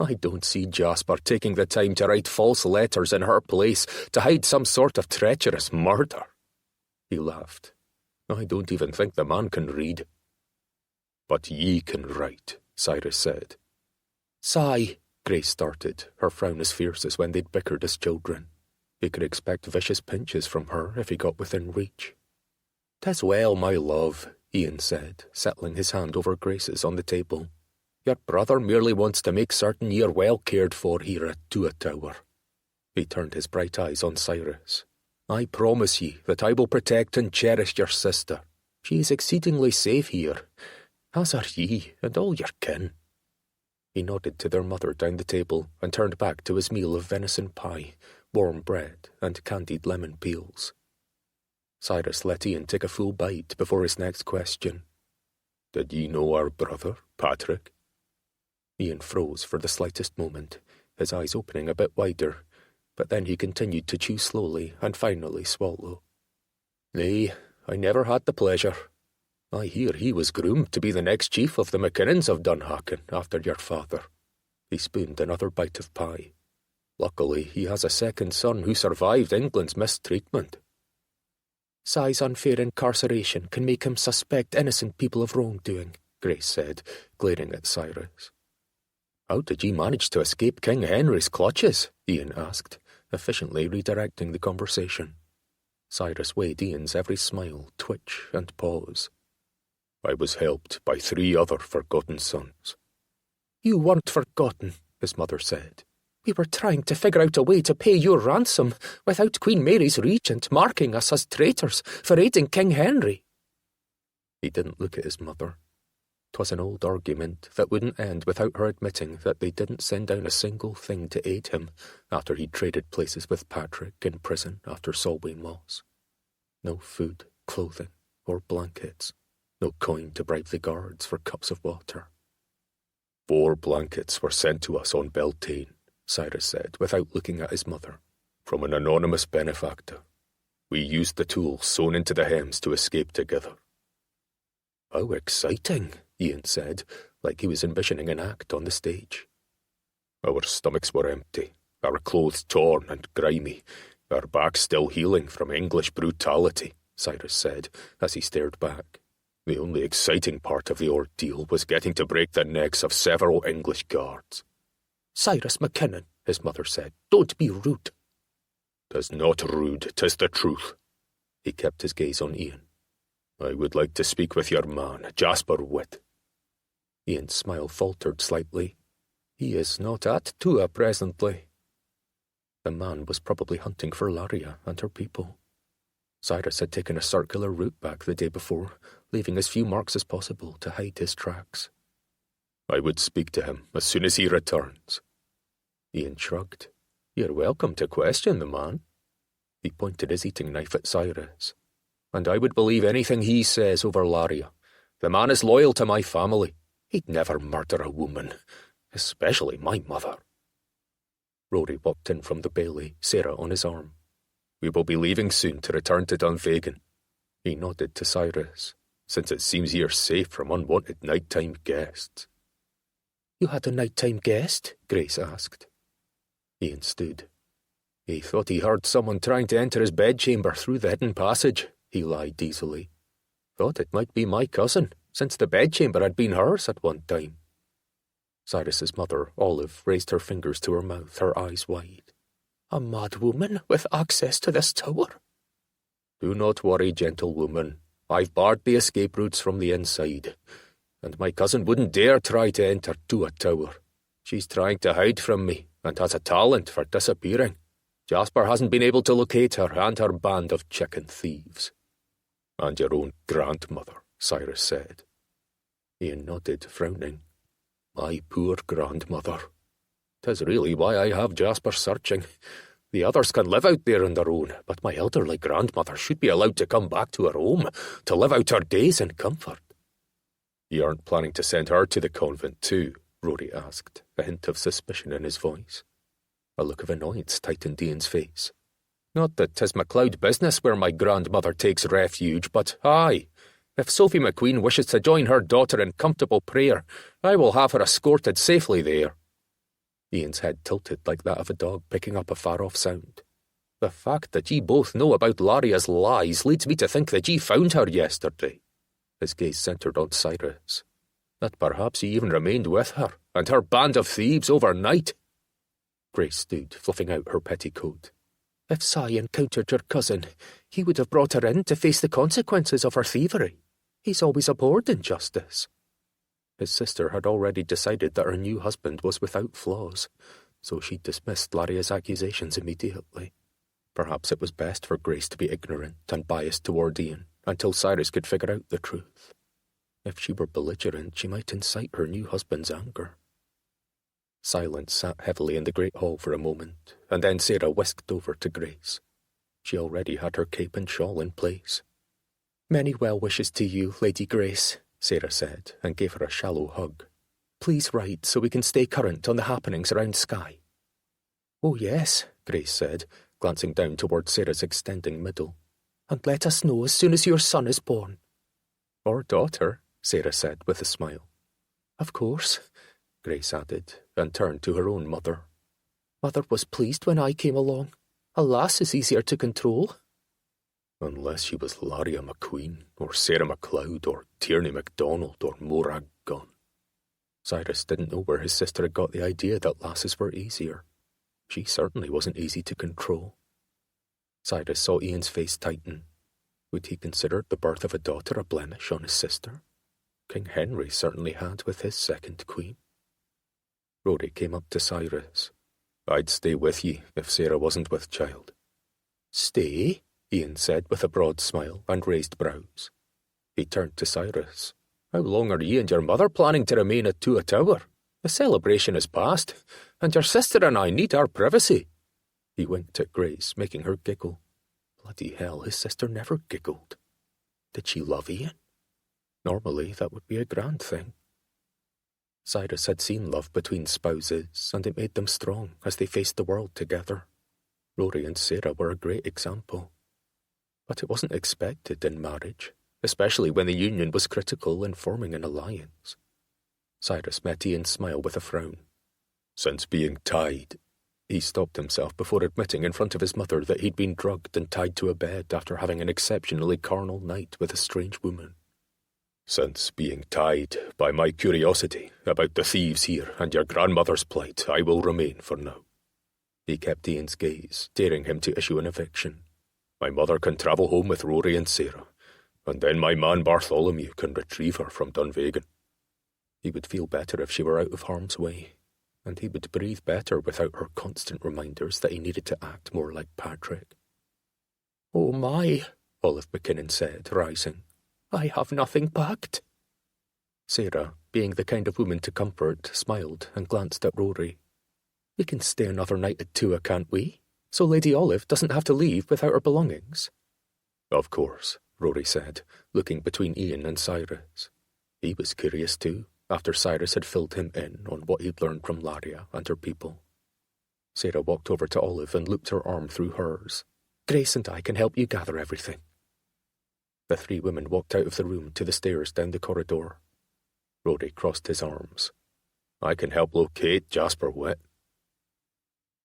I don't see Jasper taking the time to write false letters in her place to hide some sort of treacherous murder. He laughed. I don't even think the man can read. But ye can write, Cyrus said. Sigh, Grace started, her frown as fierce as when they'd bickered as children. He could expect vicious pinches from her if he got within reach. 'Tis well, my love, Ian said, settling his hand over Grace's on the table. Your brother merely wants to make certain ye are well cared for here at Tuatower. He turned his bright eyes on Cyrus. I promise ye that I will protect and cherish your sister. She is exceedingly safe here, as are ye and all your kin. He nodded to their mother down the table and turned back to his meal of venison pie, warm bread, and candied lemon peels. Cyrus let Ian take a full bite before his next question. Did ye know our brother, Patrick? Ian froze for the slightest moment, his eyes opening a bit wider, but then he continued to chew slowly and finally swallow. Nay, I never had the pleasure. I hear he was groomed to be the next chief of the Mackinnons of Dunhacken after your father. He spooned another bite of pie. Luckily, he has a second son who survived England's mistreatment. Scy's unfair incarceration can make him suspect innocent people of wrongdoing, Grace said, glaring at Cyrus. How did ye manage to escape King Henry's clutches? Ian asked, efficiently redirecting the conversation. Cyrus weighed Ian's every smile, twitch, and pause. I was helped by 3 other forgotten sons. You weren't forgotten, his mother said. We were trying to figure out a way to pay your ransom without Queen Mary's regent marking us as traitors for aiding King Henry. He didn't look at his mother. 'Twas an old argument that wouldn't end without her admitting that they didn't send down a single thing to aid him after he'd traded places with Patrick in prison after Solway Moss. No food, clothing, or blankets. No coin to bribe the guards for cups of water. 4 blankets were sent to us on Beltane, Cyrus said, without looking at his mother. From an anonymous benefactor. We used the tools sewn into the hems to escape together. How exciting, Ian said, like he was envisioning an act on the stage. Our stomachs were empty, our clothes torn and grimy, our backs still healing from English brutality, Cyrus said, as he stared back. The only exciting part of the ordeal was getting to break the necks of several English guards. Cyrus Mackinnon, his mother said, don't be rude. 'Tis not rude, 'tis the truth. He kept his gaze on Ian. I would like to speak with your man, Jasper Witt. Ian's smile faltered slightly. He is not at Tua presently. The man was probably hunting for Laria and her people. Cyrus had taken a circular route back the day before, leaving as few marks as possible to hide his tracks. I would speak to him as soon as he returns. Ian shrugged. You're welcome to question the man. He pointed his eating knife at Cyrus. And I would believe anything he says over Laria. The man is loyal to my family. He'd never murder a woman, especially my mother. Rory walked in from the bailey, Sarah on his arm. We will be leaving soon to return to Dunvegan. He nodded to Cyrus. Since it seems you're safe from unwanted nighttime guests. You had a nighttime guest? Grace asked. Ian stood. He thought he heard someone trying to enter his bedchamber through the hidden passage, he lied easily. Thought it might be my cousin, since the bedchamber had been hers at one time. Cyrus's mother, Olive, raised her fingers to her mouth, her eyes wide. A mad woman with access to this tower? Do not worry, gentlewoman. I've barred the escape routes from the inside, and my cousin wouldn't dare try to enter Tua Tower. She's trying to hide from me, and has a talent for disappearing. Jasper hasn't been able to locate her and her band of chicken thieves. And your own grandmother, Cyrus said. Ian nodded, frowning. My poor grandmother. 'Tis really why I have Jasper searching. The others can live out there on their own, but my elderly grandmother should be allowed to come back to her home, to live out her days in comfort. You aren't planning to send her to the convent too? Rory asked, a hint of suspicion in his voice. A look of annoyance tightened Ian's face. Not that 'tis MacLeod business where my grandmother takes refuge, but aye, if Sophie Macqueen wishes to join her daughter in comfortable prayer, I will have her escorted safely there. Ian's head tilted like that of a dog picking up a far-off sound. The fact that ye both know about Laria's lies leads me to think that ye found her yesterday. His gaze centred on Cyrus. That perhaps he even remained with her, and her band of thieves overnight. Grace stood, fluffing out her petticoat. If Scy encountered your cousin, he would have brought her in to face the consequences of her thievery. He's always abhorred injustice. His sister had already decided that her new husband was without flaws, so she dismissed Laria's accusations immediately. Perhaps it was best for Grace to be ignorant and biased toward Ian until Cyrus could figure out the truth. If she were belligerent, she might incite her new husband's anger. Silence sat heavily in the great hall for a moment, and then Sarah whisked over to Grace. She already had her cape and shawl in place. Many well wishes to you, Lady Grace, Sarah said, and gave her a shallow hug. Please write so we can stay current on the happenings around Skye. Oh yes, Grace said, glancing down toward Sarah's extending middle. And let us know as soon as your son is born. Or daughter, Sarah said with a smile. Of course, Grace added, and turned to her own mother. Mother was pleased when I came along. A lass is easier to control. Unless she was Laria Macqueen, or Sarah MacLeod, or Tierney MacDonald, or Morag Gunn. Cyrus didn't know where his sister had got the idea that lasses were easier. She certainly wasn't easy to control. Cyrus saw Ian's face tighten. Would he consider the birth of a daughter a blemish on his sister? King Henry certainly had with his second queen. Rory came up to Cyrus. I'd stay with ye if Sarah wasn't with child. Stay? Ian said with a broad smile and raised brows. He turned to Cyrus. How long are ye and your mother planning to remain at Tua Tower? The celebration is past, and your sister and I need our privacy. He winked at Grace, making her giggle. Bloody hell, his sister never giggled. Did she love Ian? Normally, that would be a grand thing. Cyrus had seen love between spouses, and it made them strong as they faced the world together. Rory and Sarah were a great example. But it wasn't expected in marriage, especially when the union was critical in forming an alliance. Cyrus met Ian's smile with a frown. Since being tied, he stopped himself before admitting in front of his mother that he'd been drugged and tied to a bed after having an exceptionally carnal night with a strange woman. Since being tied by my curiosity about the thieves here and your grandmother's plight, I will remain for now. He kept Ian's gaze, daring him to issue an eviction. My mother can travel home with Rory and Sarah, and then my man Bartholomew can retrieve her from Dunvegan. He would feel better if she were out of harm's way, and he would breathe better without her constant reminders that he needed to act more like Patrick. Oh my, Olive Mackinnon said, rising. I have nothing packed. Sarah, being the kind of woman to comfort, smiled and glanced at Rory. We can stay another night at Tua, can't we? So Lady Olive doesn't have to leave without her belongings. Of course, Rory said, looking between Ian and Cyrus. He was curious too, after Cyrus had filled him in on what he'd learned from Laria and her people. Sarah walked over to Olive and looped her arm through hers. Grace and I can help you gather everything. The three women walked out of the room to the stairs down the corridor. Rory crossed his arms. I can help locate Jasper Witt.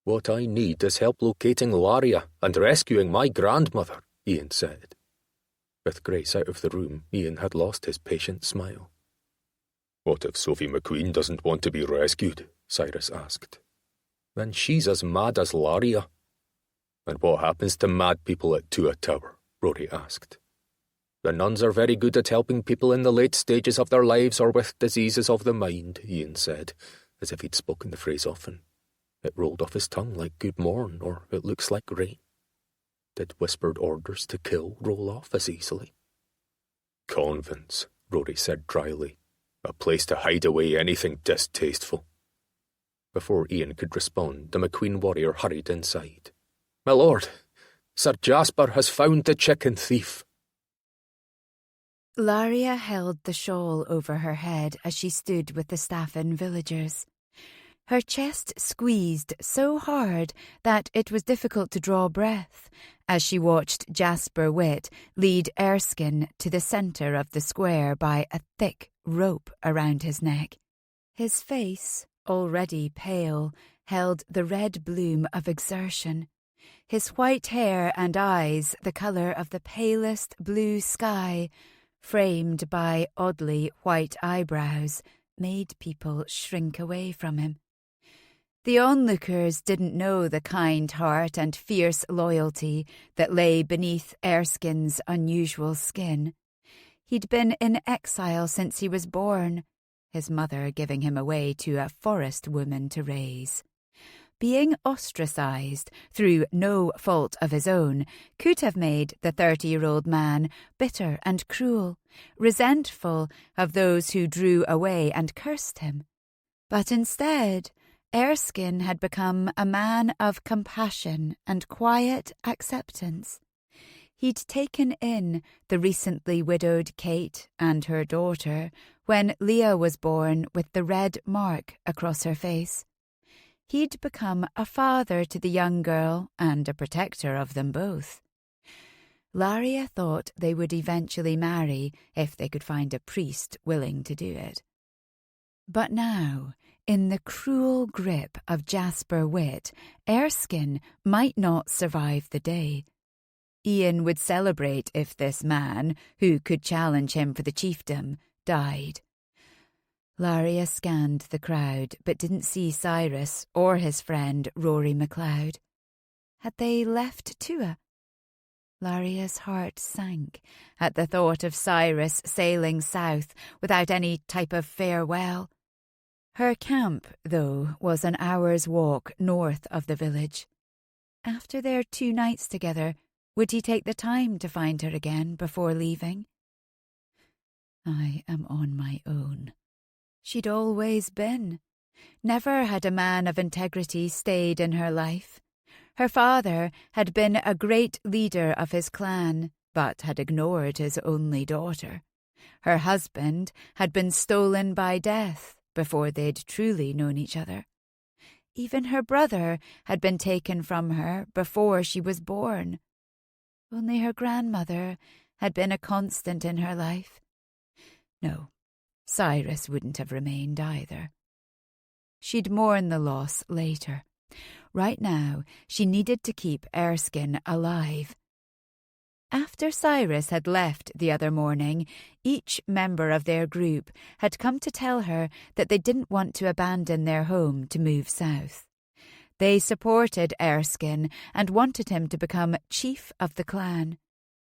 What I need is help locating Laria and rescuing my grandmother, Ian said. With Grace out of the room, Ian had lost his patient smile. What if Sophie Macqueen doesn't want to be rescued? Cyrus asked. Then she's as mad as Laria. And what happens to mad people at Tua Tower? Rory asked. The nuns are very good at helping people in the late stages of their lives or with diseases of the mind, Ian said, as if he'd spoken the phrase often. It rolled off his tongue like good morn, or it looks like rain. Did whispered orders to kill roll off as easily? Convents, Rory said dryly. A place to hide away anything distasteful. Before Ian could respond, the Macqueen warrior hurried inside. My lord, Sir Jasper has found the chicken thief. Laria held the shawl over her head as she stood with the Staffin villagers. Her chest squeezed so hard that it was difficult to draw breath as she watched Jasper Witt lead Erskine to the centre of the square by a thick rope around his neck. His face, already pale, held the red bloom of exertion. His white hair and eyes the colour of the palest blue sky, framed by oddly white eyebrows, made people shrink away from him. The onlookers didn't know the kind heart and fierce loyalty that lay beneath Erskine's unusual skin. He'd been in exile since he was born, his mother giving him away to a forest woman to raise. Being ostracised through no fault of his own could have made the 30-year-old man bitter and cruel, resentful of those who drew away and cursed him. But instead, Erskine had become a man of compassion and quiet acceptance. He'd taken in the recently widowed Kate and her daughter when Leah was born with the red mark across her face. He'd become a father to the young girl and a protector of them both. Laria thought they would eventually marry if they could find a priest willing to do it. But now, in the cruel grip of Jasper Witt, Erskine might not survive the day. Ian would celebrate if this man, who could challenge him for the chiefdom, died. Laria scanned the crowd, but didn't see Cyrus or his friend Rory MacLeod. Had they left Tua? Laria's heart sank at the thought of Cyrus sailing south without any type of farewell. Her camp, though, was an hour's walk north of the village. After their 2 nights together, would he take the time to find her again before leaving? I am on my own. She'd always been. Never had a man of integrity stayed in her life. Her father had been a great leader of his clan, but had ignored his only daughter. Her husband had been stolen by death before they'd truly known each other. Even her brother had been taken from her before she was born. Only her grandmother had been a constant in her life. No, Cyrus wouldn't have remained either. She'd mourn the loss later. Right now, she needed to keep Erskine alive. After Cyrus had left the other morning, each member of their group had come to tell her that they didn't want to abandon their home to move south. They supported Erskine and wanted him to become chief of the clan.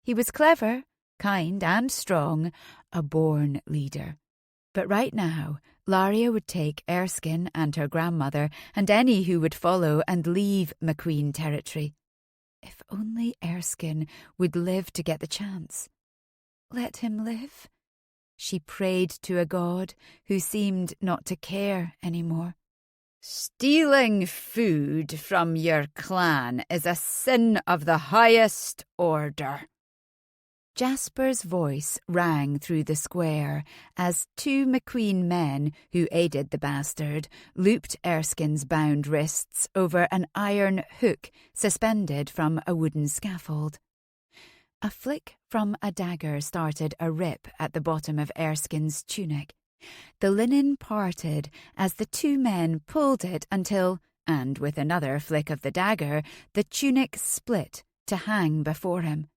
He was clever, kind and strong, a born leader. But right now, Laria would take Erskine and her grandmother and any who would follow and leave Macqueen territory. If only Erskine would live to get the chance. Let him live. She prayed to a god who seemed not to care anymore. Stealing food from your clan is a sin of the highest order. Jasper's voice rang through the square as 2 Macqueen men who aided the bastard looped Erskine's bound wrists over an iron hook suspended from a wooden scaffold. A flick from a dagger started a rip at the bottom of Erskine's tunic. The linen parted as the 2 men pulled it until, and with another flick of the dagger, the tunic split to hang before him.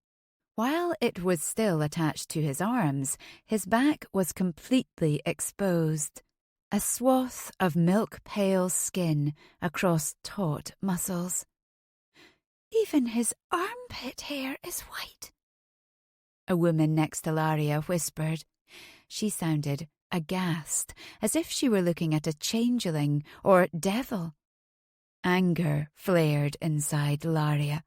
While it was still attached to his arms, his back was completely exposed. A swath of milk-pale skin across taut muscles. Even his armpit hair is white. A woman next to Laria whispered. She sounded aghast, as if she were looking at a changeling or devil. Anger flared inside Laria.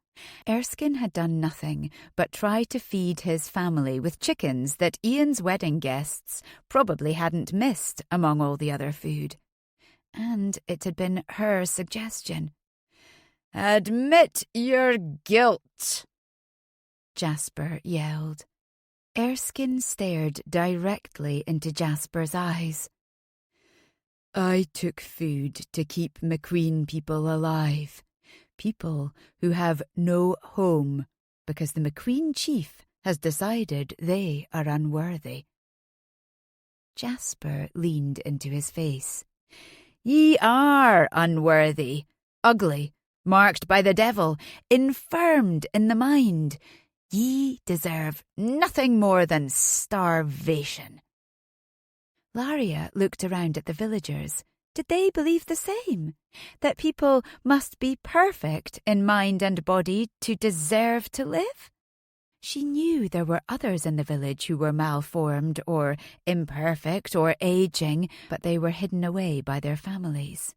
Erskine had done nothing but try to feed his family with chickens that Ian's wedding guests probably hadn't missed among all the other food. And it had been her suggestion. "Admit your guilt," Jasper yelled. Erskine stared directly into Jasper's eyes. "I took food to keep Macqueen people alive. People who have no home because the Macqueen chief has decided they are unworthy." Jasper leaned into his face. "Ye are unworthy, ugly, marked by the devil, infirmed in the mind. Ye deserve nothing more than starvation." Laria looked around at the villagers. Did they believe the same? That people must be perfect in mind and body to deserve to live? She knew there were others in the village who were malformed or imperfect or aging, but they were hidden away by their families.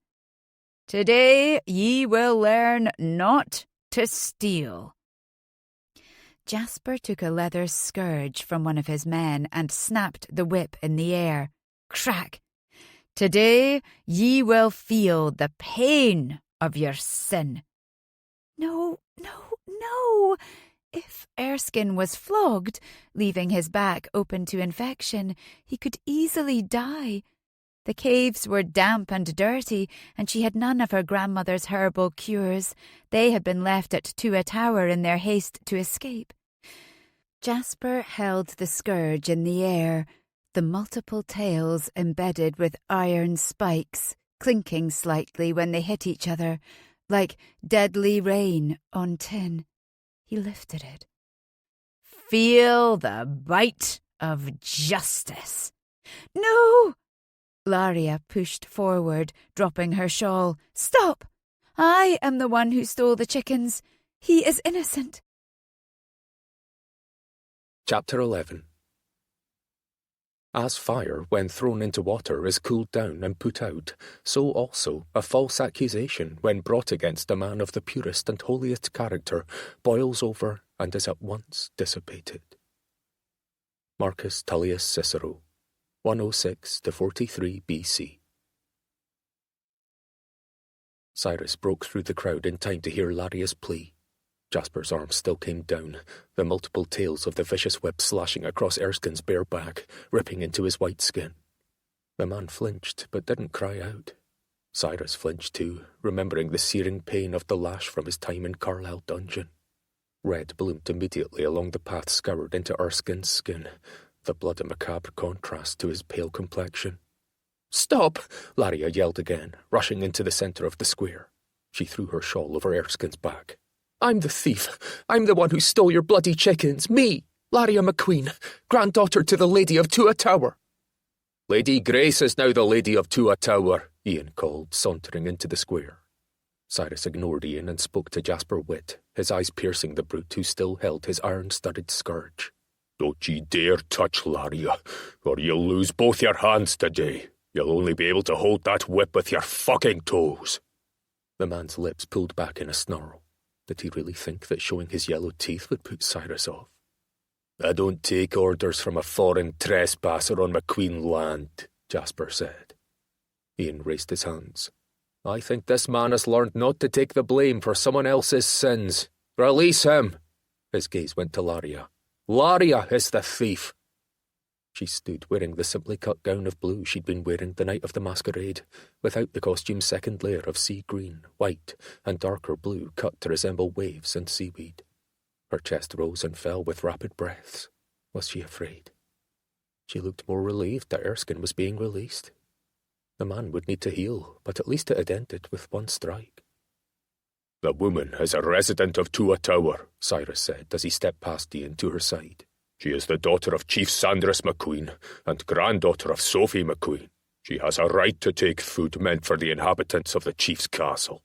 "Today ye will learn not to steal." Jasper took a leather scourge from one of his men and snapped the whip in the air. Crack! "Today ye will feel the pain of your sin." No, no, no! If Erskine was flogged, leaving his back open to infection, he could easily die. The caves were damp and dirty, and she had none of her grandmother's herbal cures. They had been left at Tua Tower in their haste to escape. Jasper held the scourge in the air, the multiple tails embedded with iron spikes, clinking slightly when they hit each other, like deadly rain on tin. He lifted it feel the bite of justice. No! Laria pushed forward, dropping her shawl. Stop! I am the one who stole the chickens. He is innocent. Chapter 11. As fire, when thrown into water, is cooled down and put out, so also a false accusation, when brought against a man of the purest and holiest character, boils over and is at once dissipated. Marcus Tullius Cicero, 106 to 43 BC. Cyrus broke through the crowd in time to hear Laria's plea. Jasper's arm still came down, the multiple tails of the vicious whip slashing across Erskine's bare back, ripping into his white skin. The man flinched, but didn't cry out. Cyrus flinched too, remembering the searing pain of the lash from his time in Carlisle dungeon. Red bloomed immediately along the path scoured into Erskine's skin, the blood a macabre contrast to his pale complexion. "Stop!" Laria yelled again, rushing into the centre of the square. She threw her shawl over Erskine's back. "I'm the thief. I'm the one who stole your bloody chickens. Me, Laria Macqueen, granddaughter to the Lady of Tuatower." "Lady Grace is now the Lady of Tuatower," Ian called, sauntering into the square. Cyrus ignored Ian and spoke to Jasper Witt, his eyes piercing the brute who still held his iron-studded scourge. "Don't ye dare touch Laria, or you'll lose both your hands today. You'll only be able to hold that whip with your fucking toes." The man's lips pulled back in a snarl. Did he really think that showing his yellow teeth would put Cyrus off? "I don't take orders from a foreign trespasser on Macqueen land," Jasper said. Ian raised his hands. "I think this man has learned not to take the blame for someone else's sins. Release him!" His gaze went to Laria. "Laria is the thief." She stood wearing the simply cut gown of blue she'd been wearing the night of the masquerade, without the costume's second layer of sea green, white, and darker blue cut to resemble waves and seaweed. Her chest rose and fell with rapid breaths. Was she afraid? She looked more relieved that Erskine was being released. The man would need to heal, but at least it had ended with one strike. "The woman is a resident of Tuatower," Cyrus said as he stepped past Ian to her side. "She is the daughter of Chief Cyrus Macqueen and granddaughter of Sophie Macqueen. She has a right to take food meant for the inhabitants of the chief's castle."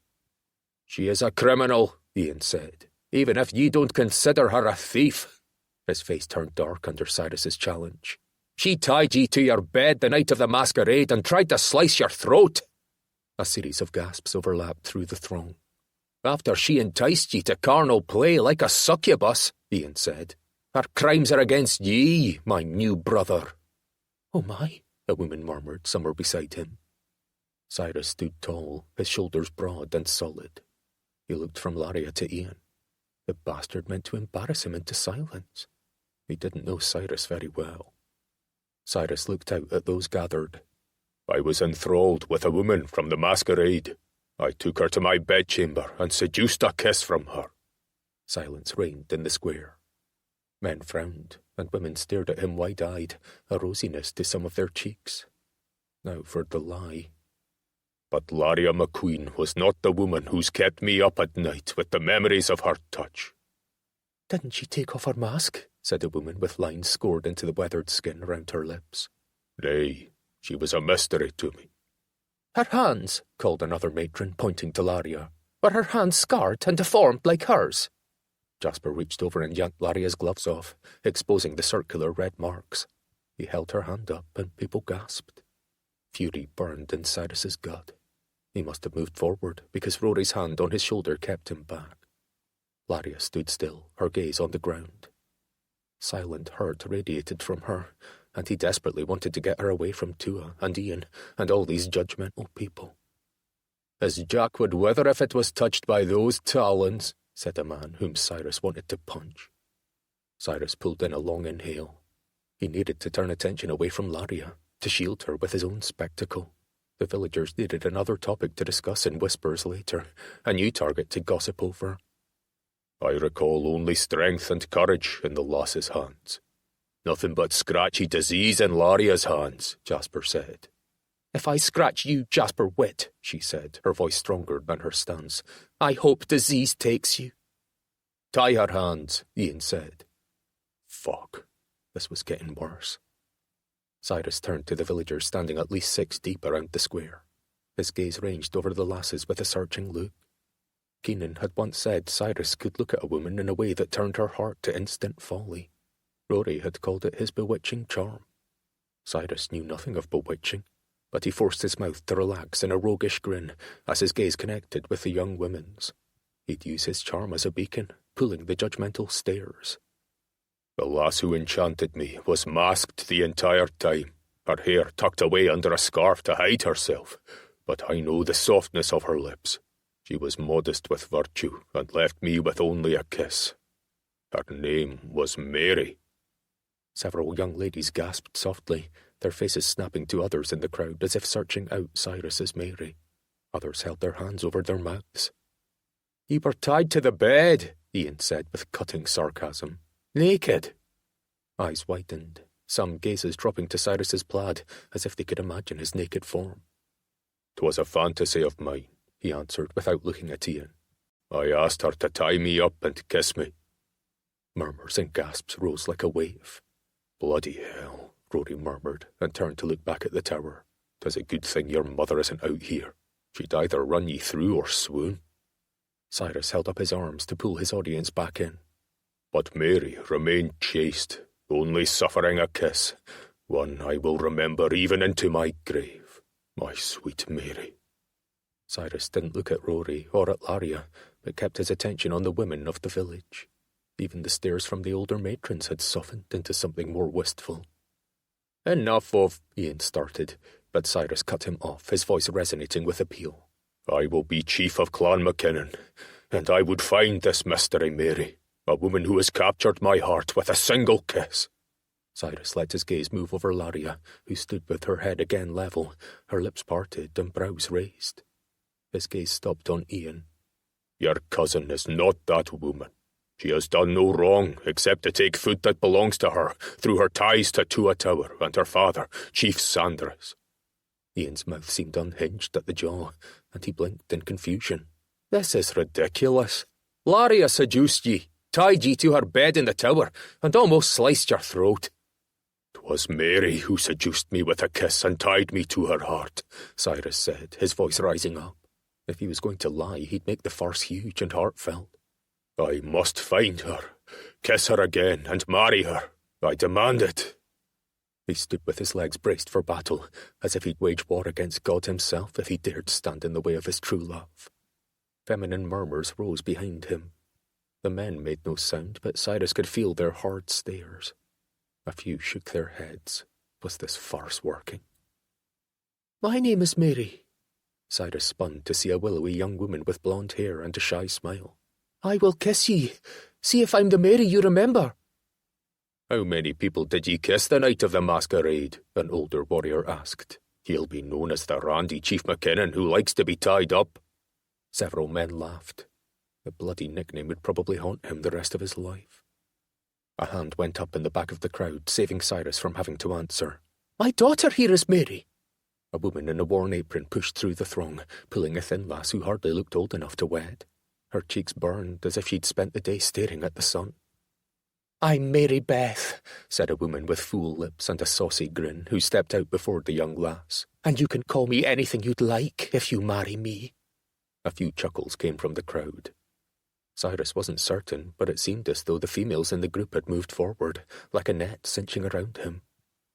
"She is a criminal," Ian said, "even if ye don't consider her a thief." His face turned dark under Cyrus's challenge. "She tied ye to your bed the night of the masquerade and tried to slice your throat." A series of gasps overlapped through the throng. "After she enticed ye to carnal play like a succubus," Ian said. "Her crimes are against ye, my new brother." "Oh my," a woman murmured somewhere beside him. Cyrus stood tall, his shoulders broad and solid. He looked from Laria to Ian. The bastard meant to embarrass him into silence. He didn't know Cyrus very well. Cyrus looked out at those gathered. "I was enthralled with a woman from the masquerade. I took her to my bedchamber and seduced a kiss from her." Silence reigned in the square. Men frowned, and women stared at him wide-eyed, a rosiness to some of their cheeks. Now for the lie. "But Laria Macqueen was not the woman who's kept me up at night with the memories of her touch." "Didn't she take off her mask?" said a woman with lines scored into the weathered skin around her lips. "Nay, she was a mystery to me." "Her hands," called another matron, pointing to Laria. "Were her hands scarred and deformed like hers?" Jasper reached over and yanked Laria's gloves off, exposing the circular red marks. He held her hand up, and people gasped. Fury burned in Cyrus's gut. He must have moved forward, because Rory's hand on his shoulder kept him back. Laria stood still, her gaze on the ground. Silent hurt radiated from her, and he desperately wanted to get her away from Tua and Ian and all these judgmental people. "His jack would wither if it was touched by those talons," said a man whom Cyrus wanted to punch. Cyrus pulled in a long inhale. He needed to turn attention away from Laria, to shield her with his own spectacle. The villagers needed another topic to discuss in whispers later, a new target to gossip over. "I recall only strength and courage in the lass's hands. Nothing but scratchy disease in Laria's hands," Jasper said. "If I scratch you, Jasper Witt," she said, her voice stronger than her stance, "I hope disease takes you." "Tie her hands," Ian said. fuck. This was getting worse. Cyrus turned to the villagers standing at least 6 deep around the square. His gaze ranged over the lasses with a searching look. Keenan had once said Cyrus could look at a woman in a way that turned her heart to instant folly. Rory had called it his bewitching charm. Cyrus knew nothing of bewitching, but he forced his mouth to relax in a roguish grin as his gaze connected with the young woman's. He'd use his charm as a beacon, pulling the judgmental stares. The lass who enchanted me was masked the entire time, her hair tucked away under a scarf to hide herself, but I know the softness of her lips. She was modest with virtue and left me with only a kiss. Her name was Mary. Several young ladies gasped softly, their faces snapping to others in the crowd as if searching out Cyrus's Mary. Others held their hands over their mouths. "You were tied to the bed," Ian said with cutting sarcasm. "Naked." Eyes widened, some gazes dropping to Cyrus's plaid as if they could imagine his naked form. "'Twas a fantasy of mine," he answered without looking at Ian. "I asked her to tie me up and kiss me." Murmurs and gasps rose like a wave. "Bloody hell," Rory murmured and turned to look back at the tower. "'Tis a good thing your mother isn't out here. She'd either run ye through or swoon." Cyrus held up his arms to pull his audience back in. But Mary remained chaste, only suffering a kiss, one I will remember even into my grave. My sweet Mary. Cyrus didn't look at Rory or at Laria, but kept his attention on the women of the village. Even the stares from the older matrons had softened into something more wistful. "Enough of," Ian started, but Cyrus cut him off, his voice resonating with appeal. "I will be chief of Clan Mackinnon, and I would find this mystery Mary, a woman who has captured my heart with a single kiss." Cyrus let his gaze move over Laria, who stood with her head again level, her lips parted and brows raised. His gaze stopped on Ian. "Your cousin is not that woman. She has done no wrong except to take food that belongs to her through her ties to Tua Tower and her father, Chief Sandras." Ian's mouth seemed unhinged at the jaw, and he blinked in confusion. "This is ridiculous. Laria seduced ye, tied ye to her bed in the tower, and almost sliced your throat." "'Twas Mary who seduced me with a kiss and tied me to her heart," Cyrus said, his voice rising up. If he was going to lie, he'd make the farce huge and heartfelt. "I must find her, kiss her again, and marry her. I demand it." He stood with his legs braced for battle, as if he'd wage war against God himself if he dared stand in the way of his true love. Feminine murmurs rose behind him. The men made no sound, but Cyrus could feel their hard stares. A few shook their heads. Was this farce working? "My name is Mary." Cyrus spun to see a willowy young woman with blonde hair and a shy smile. "I will kiss ye. See if I'm the Mary you remember." "How many people did ye kiss the night of the masquerade?" an older warrior asked. "He'll be known as the randy Chief Mackinnon who likes to be tied up." Several men laughed. The bloody nickname would probably haunt him the rest of his life. A hand went up in the back of the crowd, saving Cyrus from having to answer. "My daughter here is Mary." A woman in a worn apron pushed through the throng, pulling a thin lass who hardly looked old enough to wed. Her cheeks burned as if she'd spent the day staring at the sun. "I'm Mary Beth," said a woman with full lips and a saucy grin, who stepped out before the young lass. "And you can call me anything you'd like if you marry me." A few chuckles came from the crowd. Cyrus wasn't certain, but it seemed as though the females in the group had moved forward, like a net cinching around him.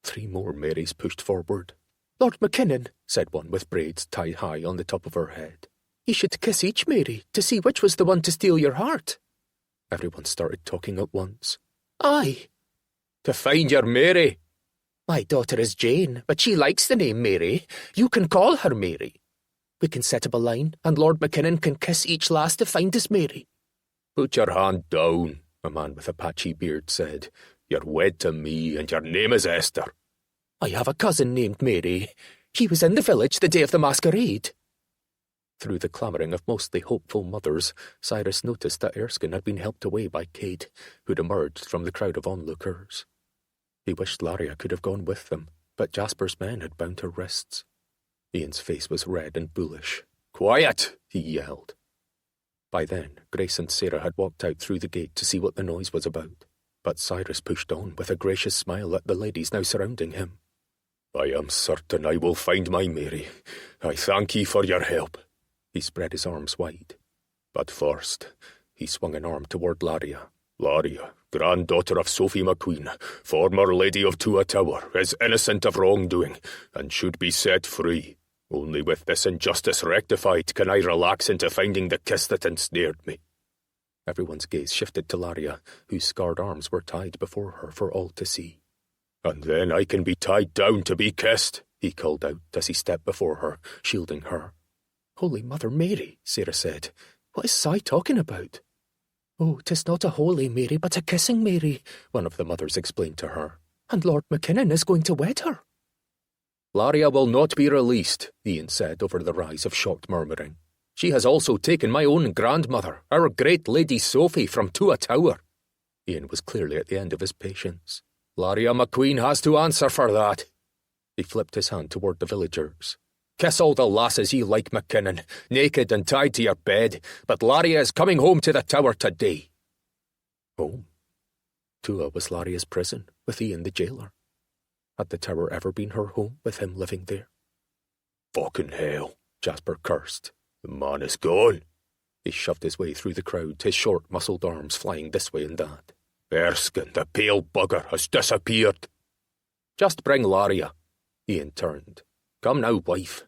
3 more Marys pushed forward. "Lord Mackinnon," said one with braids tied high on the top of her head. "You should kiss each Mary to see which was the one to steal your heart." Everyone started talking at once. "Aye." "To find your Mary." "My daughter is Jane, but she likes the name Mary. You can call her Mary. We can set up a line, and Lord Mackinnon can kiss each lass to find his Mary." "Put your hand down," a man with a patchy beard said. "You're wed to me, and your name is Esther." "I have a cousin named Mary. He was in the village the day of the masquerade." Through the clamouring of mostly hopeful mothers, Cyrus noticed that Erskine had been helped away by Kate, who'd emerged from the crowd of onlookers. He wished Laria could have gone with them, but Jasper's men had bound her wrists. Ian's face was red and bullish. "Quiet!" he yelled. By then, Grace and Sarah had walked out through the gate to see what the noise was about. But Cyrus pushed on with a gracious smile at the ladies now surrounding him. I am certain I will find my Mary. I thank ye for your help. He spread his arms wide. But first, he swung an arm toward Laria. Laria, granddaughter of Sophie Macqueen, former Lady of Tower, is innocent of wrongdoing, and should be set free. Only with this injustice rectified can I relax into finding the kiss that ensnared me. Everyone's gaze shifted to Laria, whose scarred arms were tied before her for all to see. And then I can be tied down to be kissed, he called out as he stepped before her, shielding her. Holy Mother Mary, Sarah said. What is Cy talking about? Oh, 'tis not a holy Mary, but a kissing Mary, one of the mothers explained to her. And Lord Mackinnon is going to wed her. Laria will not be released, Ian said over the rise of shocked murmuring. She has also taken my own grandmother, our great Lady Sophie from Tower. Ian was clearly at the end of his patience. Laria Macqueen has to answer for that. He flipped his hand toward the villagers. Kiss all the lasses ye like, Mackinnon, naked and tied to your bed, but Laria is coming home to the Tower today. Home? Tua was Laria's prison, with Ian the jailer. Had the Tower ever been her home, with him living there? Fucking hell, Jasper cursed. The man is gone. He shoved his way through the crowd, his short, muscled arms flying this way and that. Erskine, the pale bugger, has disappeared. Just bring Laria. Ian turned. Come now, wife.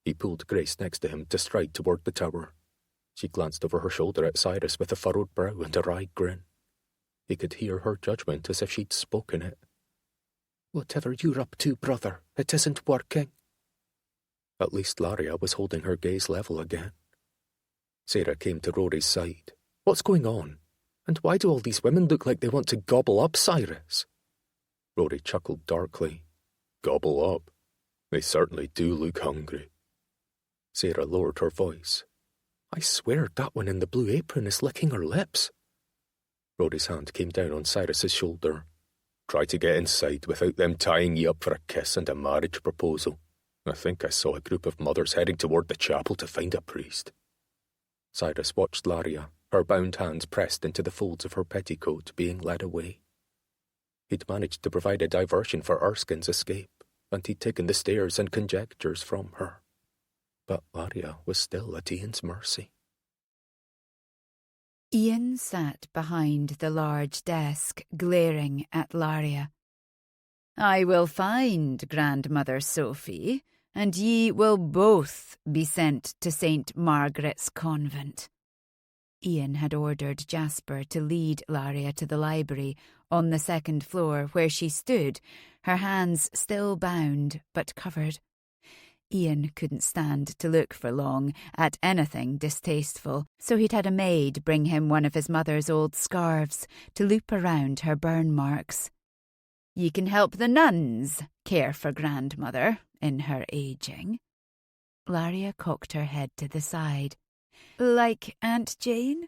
He pulled Grace next to him to stride toward the Tower. She glanced over her shoulder at Cyrus with a furrowed brow and a wry grin. He could hear her judgment as if she'd spoken it. Whatever you're up to, brother, it isn't working. At least Laria was holding her gaze level again. Sarah came to Rory's side. What's going on? And why do all these women look like they want to gobble up Cyrus? Rory chuckled darkly. Gobble up? They certainly do look hungry. Sarah lowered her voice. I swear that one in the blue apron is licking her lips. Rory's hand came down on Cyrus's shoulder. Try to get inside without them tying you up for a kiss and a marriage proposal. I think I saw a group of mothers heading toward the chapel to find a priest. Cyrus watched Laria, her bound hands pressed into the folds of her petticoat, being led away. He'd managed to provide a diversion for Erskine's escape, and he'd taken the stares and conjectures from her. But Laria was still at Ian's mercy. Ian sat behind the large desk, glaring at Laria. I will find Grandmother Sophie, and ye will both be sent to St. Margaret's Convent. Ian had ordered Jasper to lead Laria to the library on the second floor where she stood, her hands still bound but covered. Ian couldn't stand to look for long at anything distasteful, so he'd had a maid bring him one of his mother's old scarves to loop around her burn marks. Ye can help the nuns care for Grandmother in her ageing. Laria cocked her head to the side. Like Aunt Jane?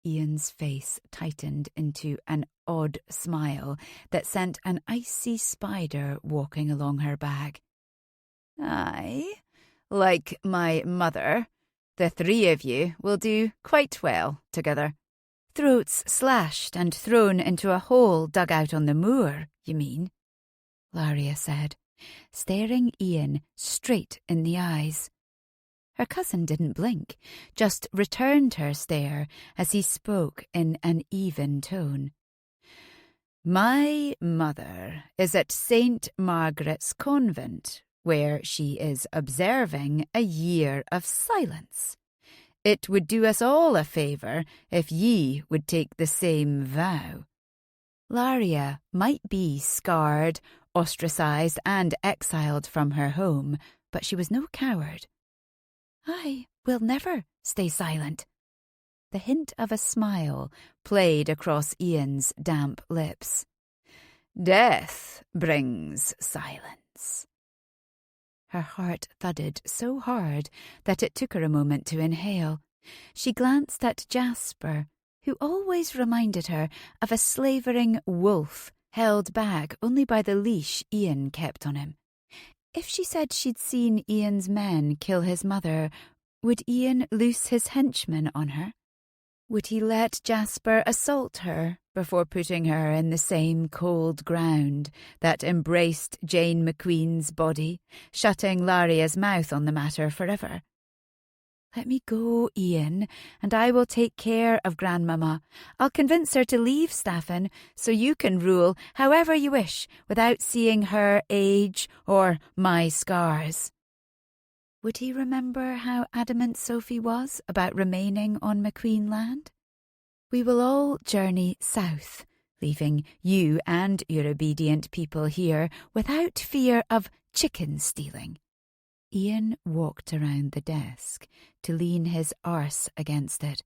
Ian's face tightened into an odd smile that sent an icy spider walking along her back. Aye, like my mother, the three of you will do quite well together. Throats slashed and thrown into a hole dug out on the moor, you mean? Laria said, staring Ian straight in the eyes. Her cousin didn't blink, just returned her stare as he spoke in an even tone. My mother is at St. Margaret's Convent, where she is observing a year of silence. It would do us all a favour if ye would take the same vow. Laria might be scarred, ostracised and exiled from her home, but she was no coward. I will never stay silent. The hint of a smile played across Ian's damp lips. Death brings silence. Her heart thudded so hard that it took her a moment to inhale. She glanced at Jasper, who always reminded her of a slavering wolf held back only by the leash Ian kept on him. If she said she'd seen Ian's men kill his mother, would Ian loose his henchmen on her? Would he let Jasper assault her before putting her in the same cold ground that embraced Jane Macqueen's body, shutting Laria's mouth on the matter forever. "Let me go, Ian, and I will take care of Grandmamma. I'll convince her to leave Staffin so you can rule however you wish without seeing her age or my scars." Would he remember how adamant Sophie was about remaining on Macqueen land? "We will all journey south, leaving you and your obedient people here without fear of chicken stealing." Ian walked around the desk to lean his arse against it.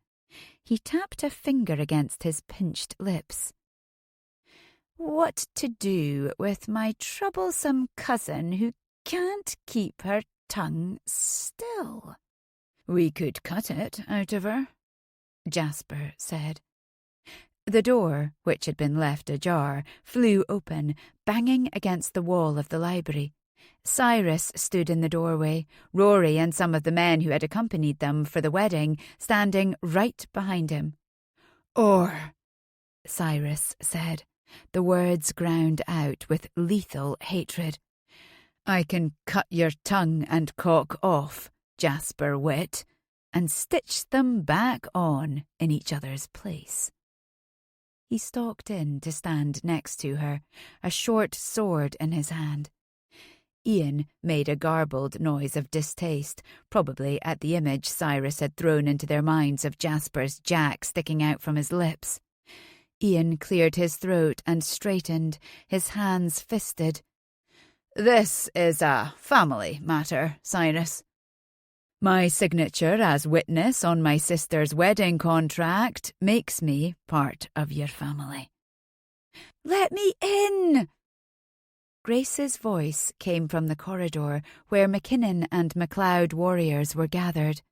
He tapped a finger against his pinched lips. "What to do with my troublesome cousin who can't keep her tongue still?" "We could cut it out of her," Jasper said. The door, which had been left ajar, flew open, banging against the wall of the library. Cyrus stood in the doorway, Rory and some of the men who had accompanied them for the wedding standing right behind him. "Or," Cyrus said, the words ground out with lethal hatred. "I can cut your tongue and cock off, Jasper Wit, and stitch them back on in each other's place." He stalked in to stand next to her, a short sword in his hand. Ian made a garbled noise of distaste, probably at the image Cyrus had thrown into their minds of Jasper's jack sticking out from his lips. Ian cleared his throat and straightened, his hands fisted. "This is a family matter, Cyrus. My signature as witness on my sister's wedding contract makes me part of your family." "Let me in!" Grace's voice came from the corridor where Mackinnon and MacLeod warriors were gathered.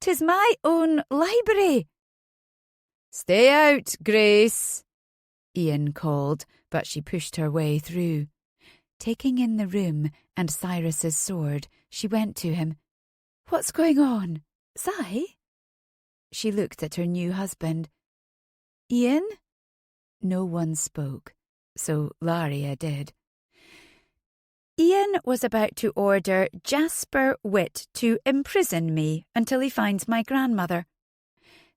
"'Tis my own library." "Stay out, Grace," Ian called, but she pushed her way through. Taking in the room and Cyrus's sword, she went to him. "What's going on? Cy?" She looked at her new husband. "Ian?" No one spoke, so Laria did. "Ian was about to order Jasper Wit to imprison me until he finds my grandmother.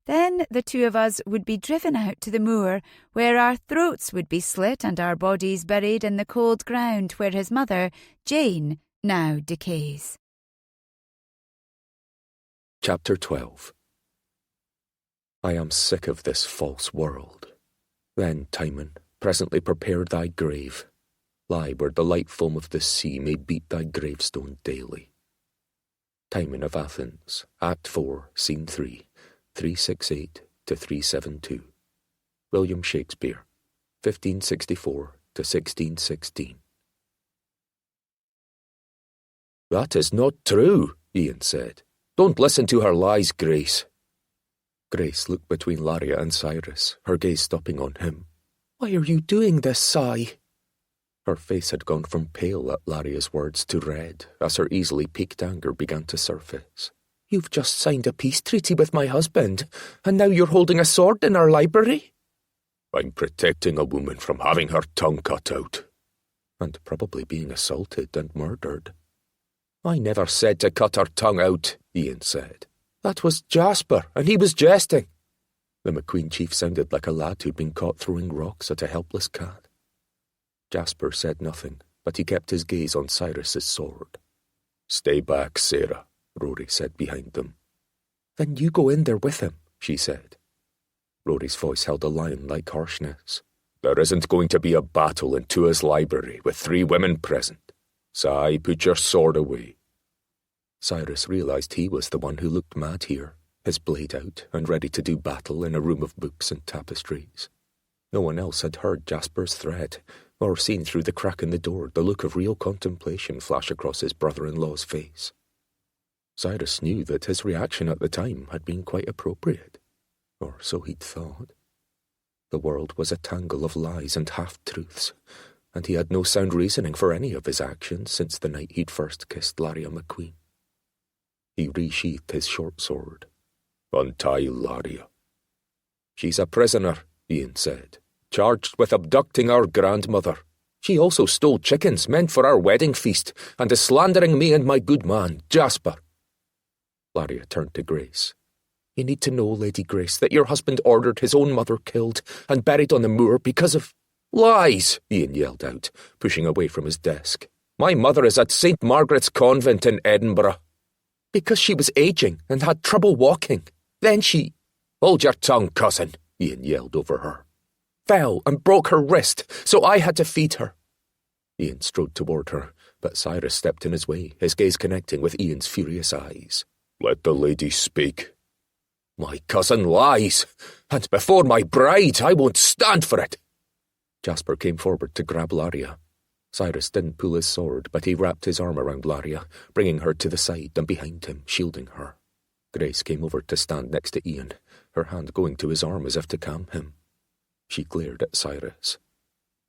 Then the two of us would be driven out to the moor, where our throats would be slit and our bodies buried in the cold ground where his mother, Jane, now decays." Chapter 12. I am sick of this false world. Then, Timon, presently prepare thy grave. Lie where the light foam of the sea may beat thy gravestone daily. Timon of Athens, Act 4, Scene 3, 368 to 372. William Shakespeare, 1564 to 1616. "That is not true," Ian said. "Don't listen to her lies, Grace." Grace looked between Laria and Cyrus, her gaze stopping on him. "Why are you doing this, Cy?" Her face had gone from pale at Laria's words to red as her easily piqued anger began to surface. "You've just signed a peace treaty with my husband, and now you're holding a sword in our library?" "I'm protecting a woman from having her tongue cut out." "And probably being assaulted and murdered." "I never said to cut her tongue out," Ian said. "That was Jasper, and he was jesting." The Macqueen chief sounded like a lad who'd been caught throwing rocks at a helpless cat. Jasper said nothing, but he kept his gaze on Cyrus's sword. "Stay back, Sarah," Rory said behind them. "Then you go in there with him," she said. Rory's voice held a lion-like harshness. "There isn't going to be a battle in Tua's library with 3 women present. Cy, put your sword away." Cyrus realized he was the one who looked mad here, his blade out and ready to do battle in a room of books and tapestries. No one else had heard Jasper's threat, or seen through the crack in the door the look of real contemplation flash across his brother-in-law's face. Cyrus knew that his reaction at the time had been quite appropriate, or so he'd thought. The world was a tangle of lies and half-truths, and he had no sound reasoning for any of his actions since the night he'd first kissed Laria Macqueen. He resheathed his short sword. "Untie Laria." "She's a prisoner," Ian said. charged with abducting our grandmother. She also stole chickens meant for our wedding feast, and is slandering me and my good man, Jasper." Laria turned to Grace. "You need to know, Lady Grace, that your husband ordered his own mother killed and buried on the moor because of—" "Lies!" Ian yelled out, pushing away from his desk. "My mother is at St. Margaret's Convent in Edinburgh." "Because she was aging and had trouble walking. Then she—" "Hold your tongue, cousin," Ian yelled over her. "Fell and broke her wrist, so I had to feed her." Ian strode toward her, but Cyrus stepped in his way, his gaze connecting with Ian's furious eyes. "Let the lady speak." "My cousin lies, and before my bride I won't stand for it." Jasper came forward to grab Laria. Cyrus didn't pull his sword, but he wrapped his arm around Laria, bringing her to the side and behind him, shielding her. Grace came over to stand next to Ian, her hand going to his arm as if to calm him. She glared at Cyrus.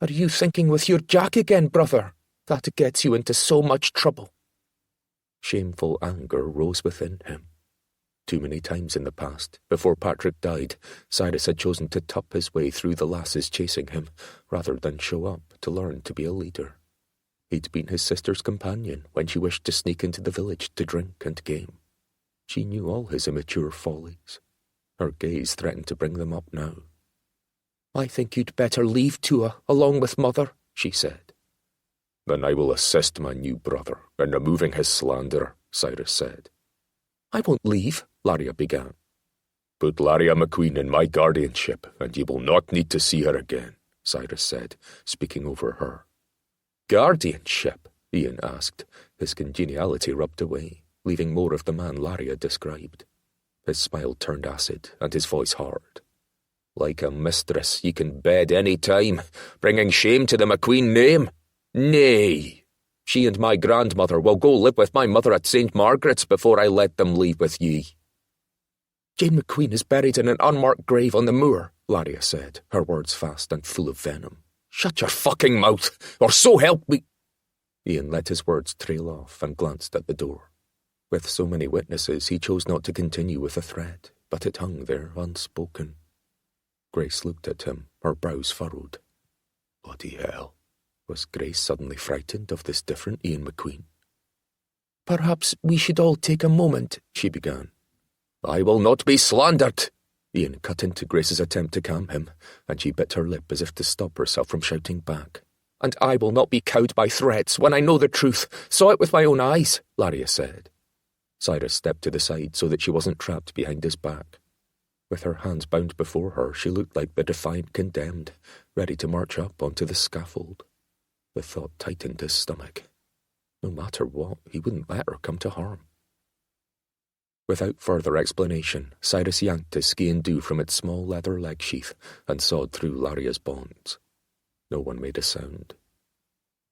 "Are you thinking with your Jack again, brother? That gets you into so much trouble." Shameful anger rose within him. Too many times in the past, before Patrick died, Cyrus had chosen to tup his way through the lasses chasing him, rather than show up to learn to be a leader. He'd been his sister's companion when she wished to sneak into the village to drink and game. She knew all his immature follies. Her gaze threatened to bring them up now. "I think you'd better leave Tua along with Mother," she said. "Then I will assist my new brother in removing his slanderer," Cyrus said. "I won't leave," Laria began. "Put Laria Macqueen in my guardianship, and you will not need to see her again," Cyrus said, speaking over her. "Guardianship?" Ian asked. His congeniality rubbed away, leaving more of the man Laria described. His smile turned acid, and his voice hard. "Like a mistress ye can bed any time, bringing shame to the Macqueen name? Nay! She and my grandmother will go live with my mother at St. Margaret's before I let them leave with ye." "Jane Macqueen is buried in an unmarked grave on the moor," Laria said, her words fast and full of venom. "Shut your fucking mouth, or so help me—" Ian let his words trail off and glanced at the door. With so many witnesses, he chose not to continue with the threat, but it hung there unspoken. Grace looked at him, her brows furrowed. Bloody hell. Was Grace suddenly frightened of this different Ian Macqueen? "Perhaps we should all take a moment," she began. "I will not be slandered!" Ian cut into Grace's attempt to calm him, and she bit her lip as if to stop herself from shouting back. "And I will not be cowed by threats when I know the truth. Saw it with my own eyes," Laria said. Cyrus stepped to the side so that she wasn't trapped behind his back. With her hands bound before her, she looked like the defiant condemned, ready to march up onto the scaffold. The thought tightened his stomach. No matter what, he wouldn't let her come to harm. Without further explanation, Cyrus yanked his ski and do from its small leather leg sheath and sawed through Laria's bonds. No one made a sound.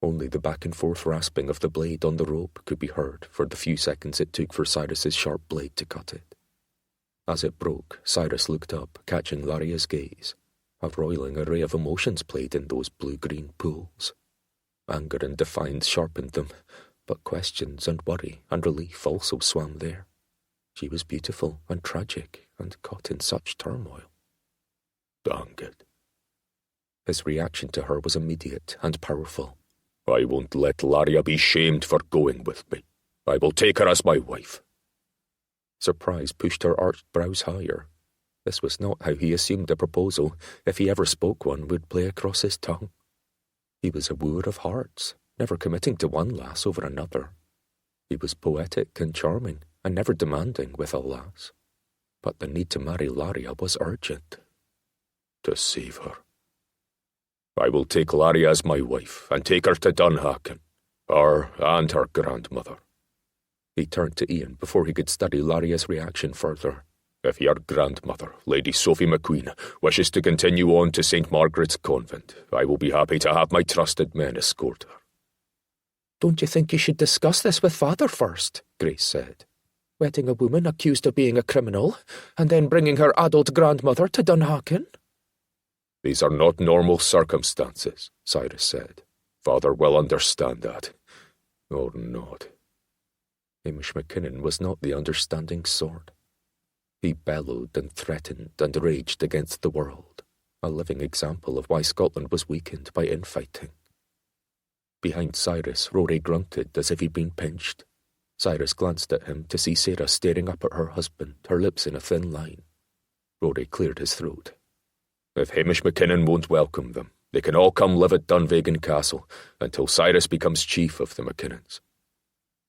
Only the back-and-forth rasping of the blade on the rope could be heard for the few seconds it took for Cyrus's sharp blade to cut it. As it broke, Cyrus looked up, catching Laria's gaze. A roiling array of emotions played in those blue-green pools. Anger and defiance sharpened them, but questions and worry and relief also swam there. She was beautiful and tragic and caught in such turmoil. "Dang it." His reaction to her was immediate and powerful. "I won't let Laria be shamed for going with me. I will take her as my wife." Surprise pushed her arched brows higher. This was not how he assumed a proposal, if he ever spoke one, would play across his tongue. He was a wooer of hearts, never committing to one lass over another. He was poetic and charming, and never demanding with a lass. But the need to marry Laria was urgent. To save her. "I will take Laria as my wife, and take her to Dunhaken, her and her grandmother." He turned to Ian before he could study Laria's reaction further. "If your grandmother, Lady Sophie Macqueen, wishes to continue on to St. Margaret's Convent, I will be happy to have my trusted men escort her." "Don't you think you should discuss this with Father first?" Grace said. "Wedding a woman accused of being a criminal, and then bringing her adult grandmother to Dunhaken?" "These are not normal circumstances," Cyrus said. "Father will understand that. Or not." Hamish Mackinnon was not the understanding sort. He bellowed and threatened and raged against the world, a living example of why Scotland was weakened by infighting. Behind Cyrus, Rory grunted as if he'd been pinched. Cyrus glanced at him to see Sarah staring up at her husband, her lips in a thin line. Rory cleared his throat. If Hamish Mackinnon won't welcome them, they can all come live at Dunvegan Castle until Cyrus becomes chief of the Mackinnons.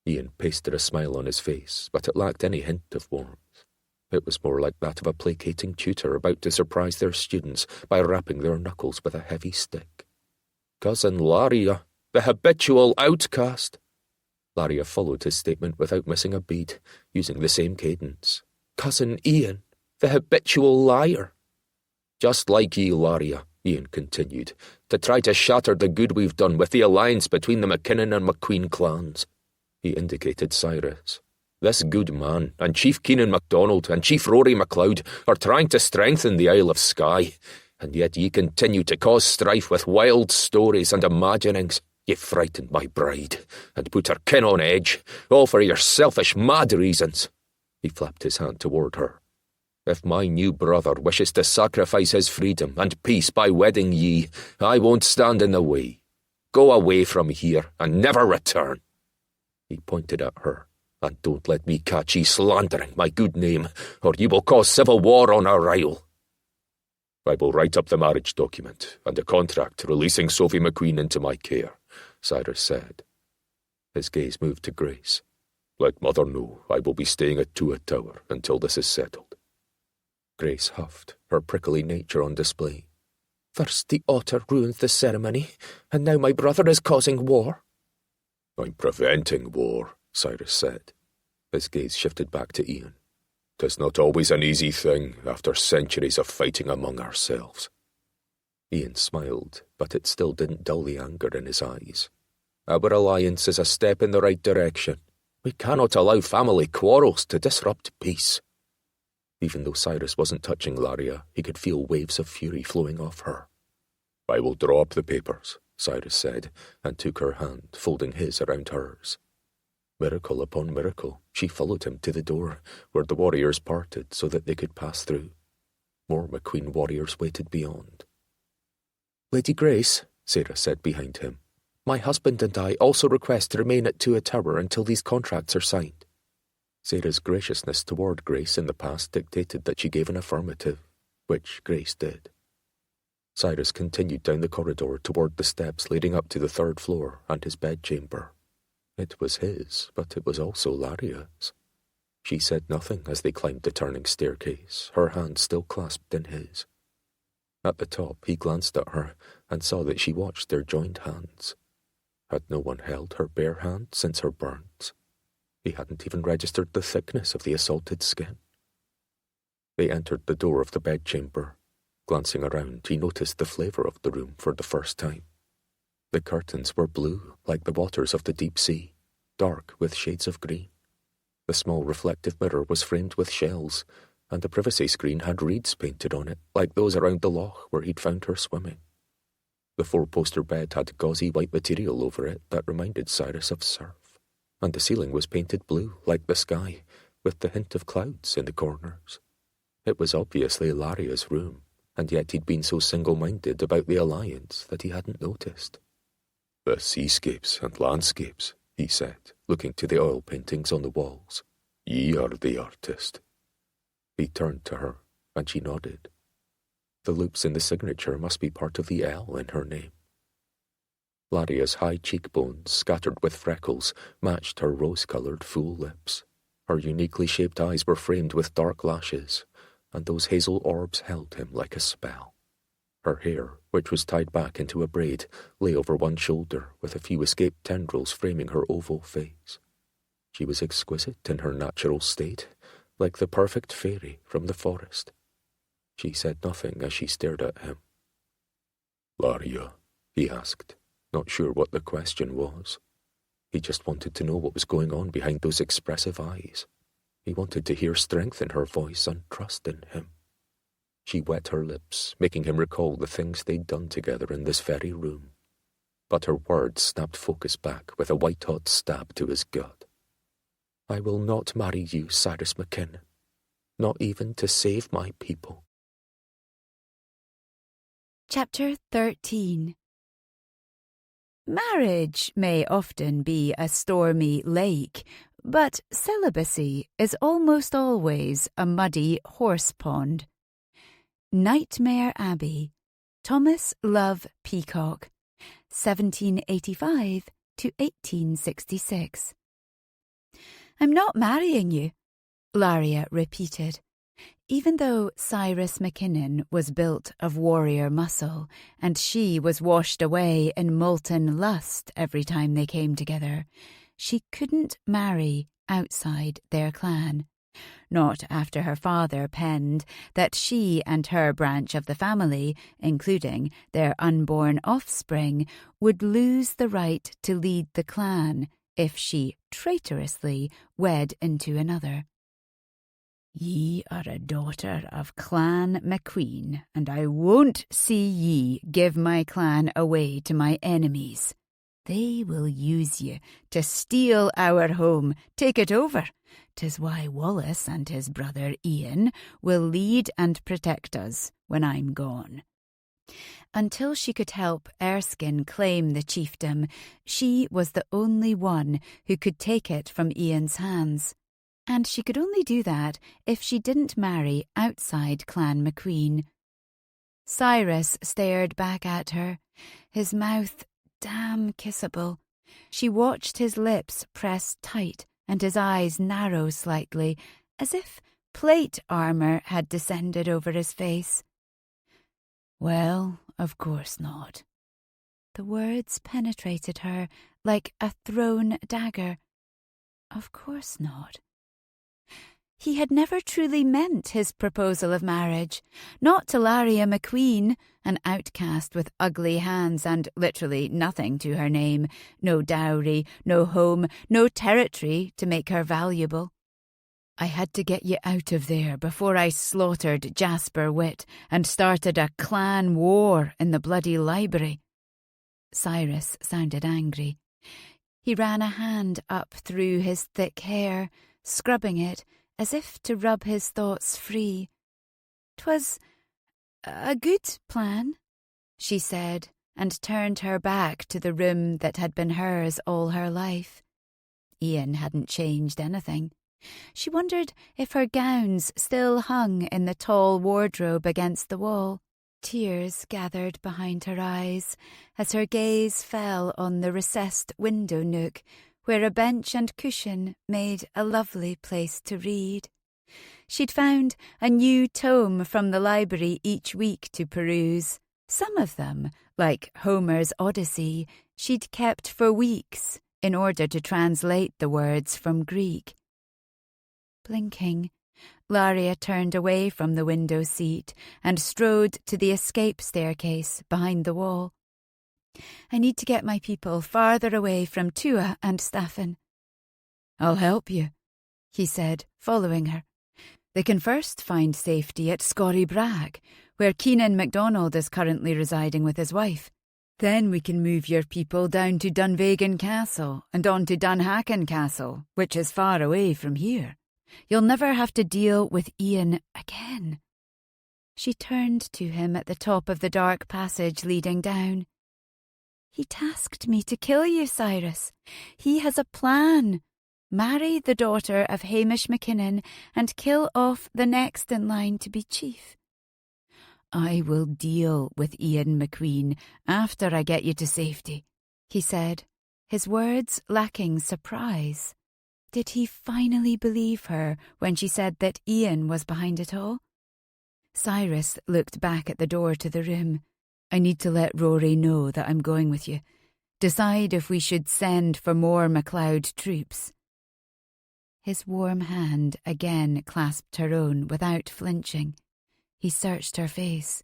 Ian pasted a smile on his face, but it lacked any hint of warmth. It was more like that of a placating tutor about to surprise their students by rapping their knuckles with a heavy stick. Cousin Laria, the habitual outcast. Laria followed his statement without missing a beat, using the same cadence. Cousin Ian, the habitual liar. Just like ye, Laria, Ian continued, to try to shatter the good we've done with the alliance between the Mackinnon and Macqueen clans. He indicated Cyrus. This good man, and Chief Keenan MacDonald, and Chief Rory MacLeod are trying to strengthen the Isle of Skye, and yet ye continue to cause strife with wild stories and imaginings. Ye frightened my bride, and put her kin on edge, all for your selfish, mad reasons. He flapped his hand toward her. If my new brother wishes to sacrifice his freedom and peace by wedding ye, I won't stand in the way. Go away from here, and never return. He pointed at her. And don't let me catch ye slandering my good name, or you will cause civil war on our isle. I will write up the marriage document and a contract releasing Sophie Macqueen into my care, Cyrus said. His gaze moved to Grace. Let Mother know I will be staying at Tuat Tower until this is settled. Grace huffed, her prickly nature on display. First the otter ruined the ceremony, and now my brother is causing war. I'm preventing war, Cyrus said. His gaze shifted back to Ian. 'Tis not always an easy thing after centuries of fighting among ourselves. Ian smiled, but it still didn't dull the anger in his eyes. Our alliance is a step in the right direction. We cannot allow family quarrels to disrupt peace. Even though Cyrus wasn't touching Laria, he could feel waves of fury flowing off her. I will draw up the papers, Cyrus said, and took her hand, folding his around hers. Miracle upon miracle, she followed him to the door, where the warriors parted so that they could pass through. More Macqueen warriors waited beyond. Lady Grace, Sarah said behind him, my husband and I also request to remain at Tuat Tower until these contracts are signed. Sarah's graciousness toward Grace in the past dictated that she gave an affirmative, which Grace did. Cyrus continued down the corridor toward the steps leading up to the third floor and his bedchamber. It was his, but it was also Laria's. She said nothing as they climbed the turning staircase, her hand still clasped in his. At the top, he glanced at her and saw that she watched their joined hands. Had no one held her bare hand since her burns? He hadn't even registered the thickness of the assaulted skin. They entered the door of the bedchamber. Glancing around, he noticed the flavour of the room for the first time. The curtains were blue, like the waters of the deep sea, dark with shades of green. The small reflective mirror was framed with shells, and the privacy screen had reeds painted on it, like those around the Loch where he'd found her swimming. The four-poster bed had gauzy white material over it that reminded Cyrus of surf, and the ceiling was painted blue, like the sky, with the hint of clouds in the corners. It was obviously Laria's room, and yet he'd been so single-minded about the alliance that he hadn't noticed. The seascapes and landscapes, he said, looking to the oil paintings on the walls. Ye are the artist. He turned to her, and she nodded. The loops in the signature must be part of the L in her name. Laria's high cheekbones, scattered with freckles, matched her rose-coloured full lips. Her uniquely shaped eyes were framed with dark lashes, and those hazel orbs held him like a spell. Her hair, which was tied back into a braid, lay over one shoulder with a few escaped tendrils framing her oval face. She was exquisite in her natural state, like the perfect fairy from the forest. She said nothing as she stared at him. Laria, he asked, not sure what the question was. He just wanted to know what was going on behind those expressive eyes. He wanted to hear strength in her voice and trust in him. She wet her lips, making him recall the things they'd done together in this very room. But her words snapped focus back with a white-hot stab to his gut. I will not marry you, Cyrus Mackinnon, not even to save my people. Chapter 13. Marriage may often be a stormy lake, but celibacy is almost always a muddy horse pond. Nightmare Abbey, Thomas Love Peacock, 1785 to 1866. "I'm not marrying you," Laria repeated. Even though Cyrus Mackinnon was built of warrior muscle, and she was washed away in molten lust every time they came together, she couldn't marry outside their clan. Not after her father penned that she and her branch of the family, including their unborn offspring, would lose the right to lead the clan if she traitorously wed into another. "Ye are a daughter of Clan Macqueen, and I won't see ye give my clan away to my enemies. They will use ye to steal our home, take it over. 'Tis why Wallace and his brother Ian will lead and protect us when I'm gone." Until she could help Erskine claim the chiefdom, she was the only one who could take it from Ian's hands. And she could only do that if she didn't marry outside Clan Macqueen. Cyrus stared back at her, his mouth damn kissable. She watched his lips press tight and his eyes narrow slightly, as if plate armour had descended over his face. "Well, of course not." The words penetrated her like a thrown dagger. Of course not. He had never truly meant his proposal of marriage, not to Laria Macqueen, an outcast with ugly hands and literally nothing to her name, no dowry, no home, no territory to make her valuable. "I had to get you out of there before I slaughtered Jasper Witt and started a clan war in the bloody library." Cyrus sounded angry. He ran a hand up through his thick hair, scrubbing it, as if to rub his thoughts free. "'Twas a good plan," she said, and turned her back to the room that had been hers all her life. Ian hadn't changed anything. She wondered if her gowns still hung in the tall wardrobe against the wall. Tears gathered behind her eyes as her gaze fell on the recessed window nook, where a bench and cushion made a lovely place to read. She'd found a new tome from the library each week to peruse. Some of them, like Homer's Odyssey, she'd kept for weeks in order to translate the words from Greek. Blinking, Laria turned away from the window seat and strode to the escape staircase behind the wall. "I need to get my people farther away from Tua and Staffin." "I'll help you," he said, following her. "They can first find safety at Scorrie Brag, where Keenan MacDonald is currently residing with his wife. Then we can move your people down to Dunvegan Castle and on to Dunhacken Castle, which is far away from here. You'll never have to deal with Ian again." She turned to him at the top of the dark passage leading down. "He tasked me to kill you, Cyrus. He has a plan. Marry the daughter of Hamish Mackinnon and kill off the next in line to be chief." "I will deal with Ian Macqueen after I get you to safety," he said, his words lacking surprise. Did he finally believe her when she said that Ian was behind it all? Cyrus looked back at the door to the room. "I need to let Rory know that I'm going with you. Decide if we should send for more MacLeod troops." His warm hand again clasped her own without flinching. He searched her face.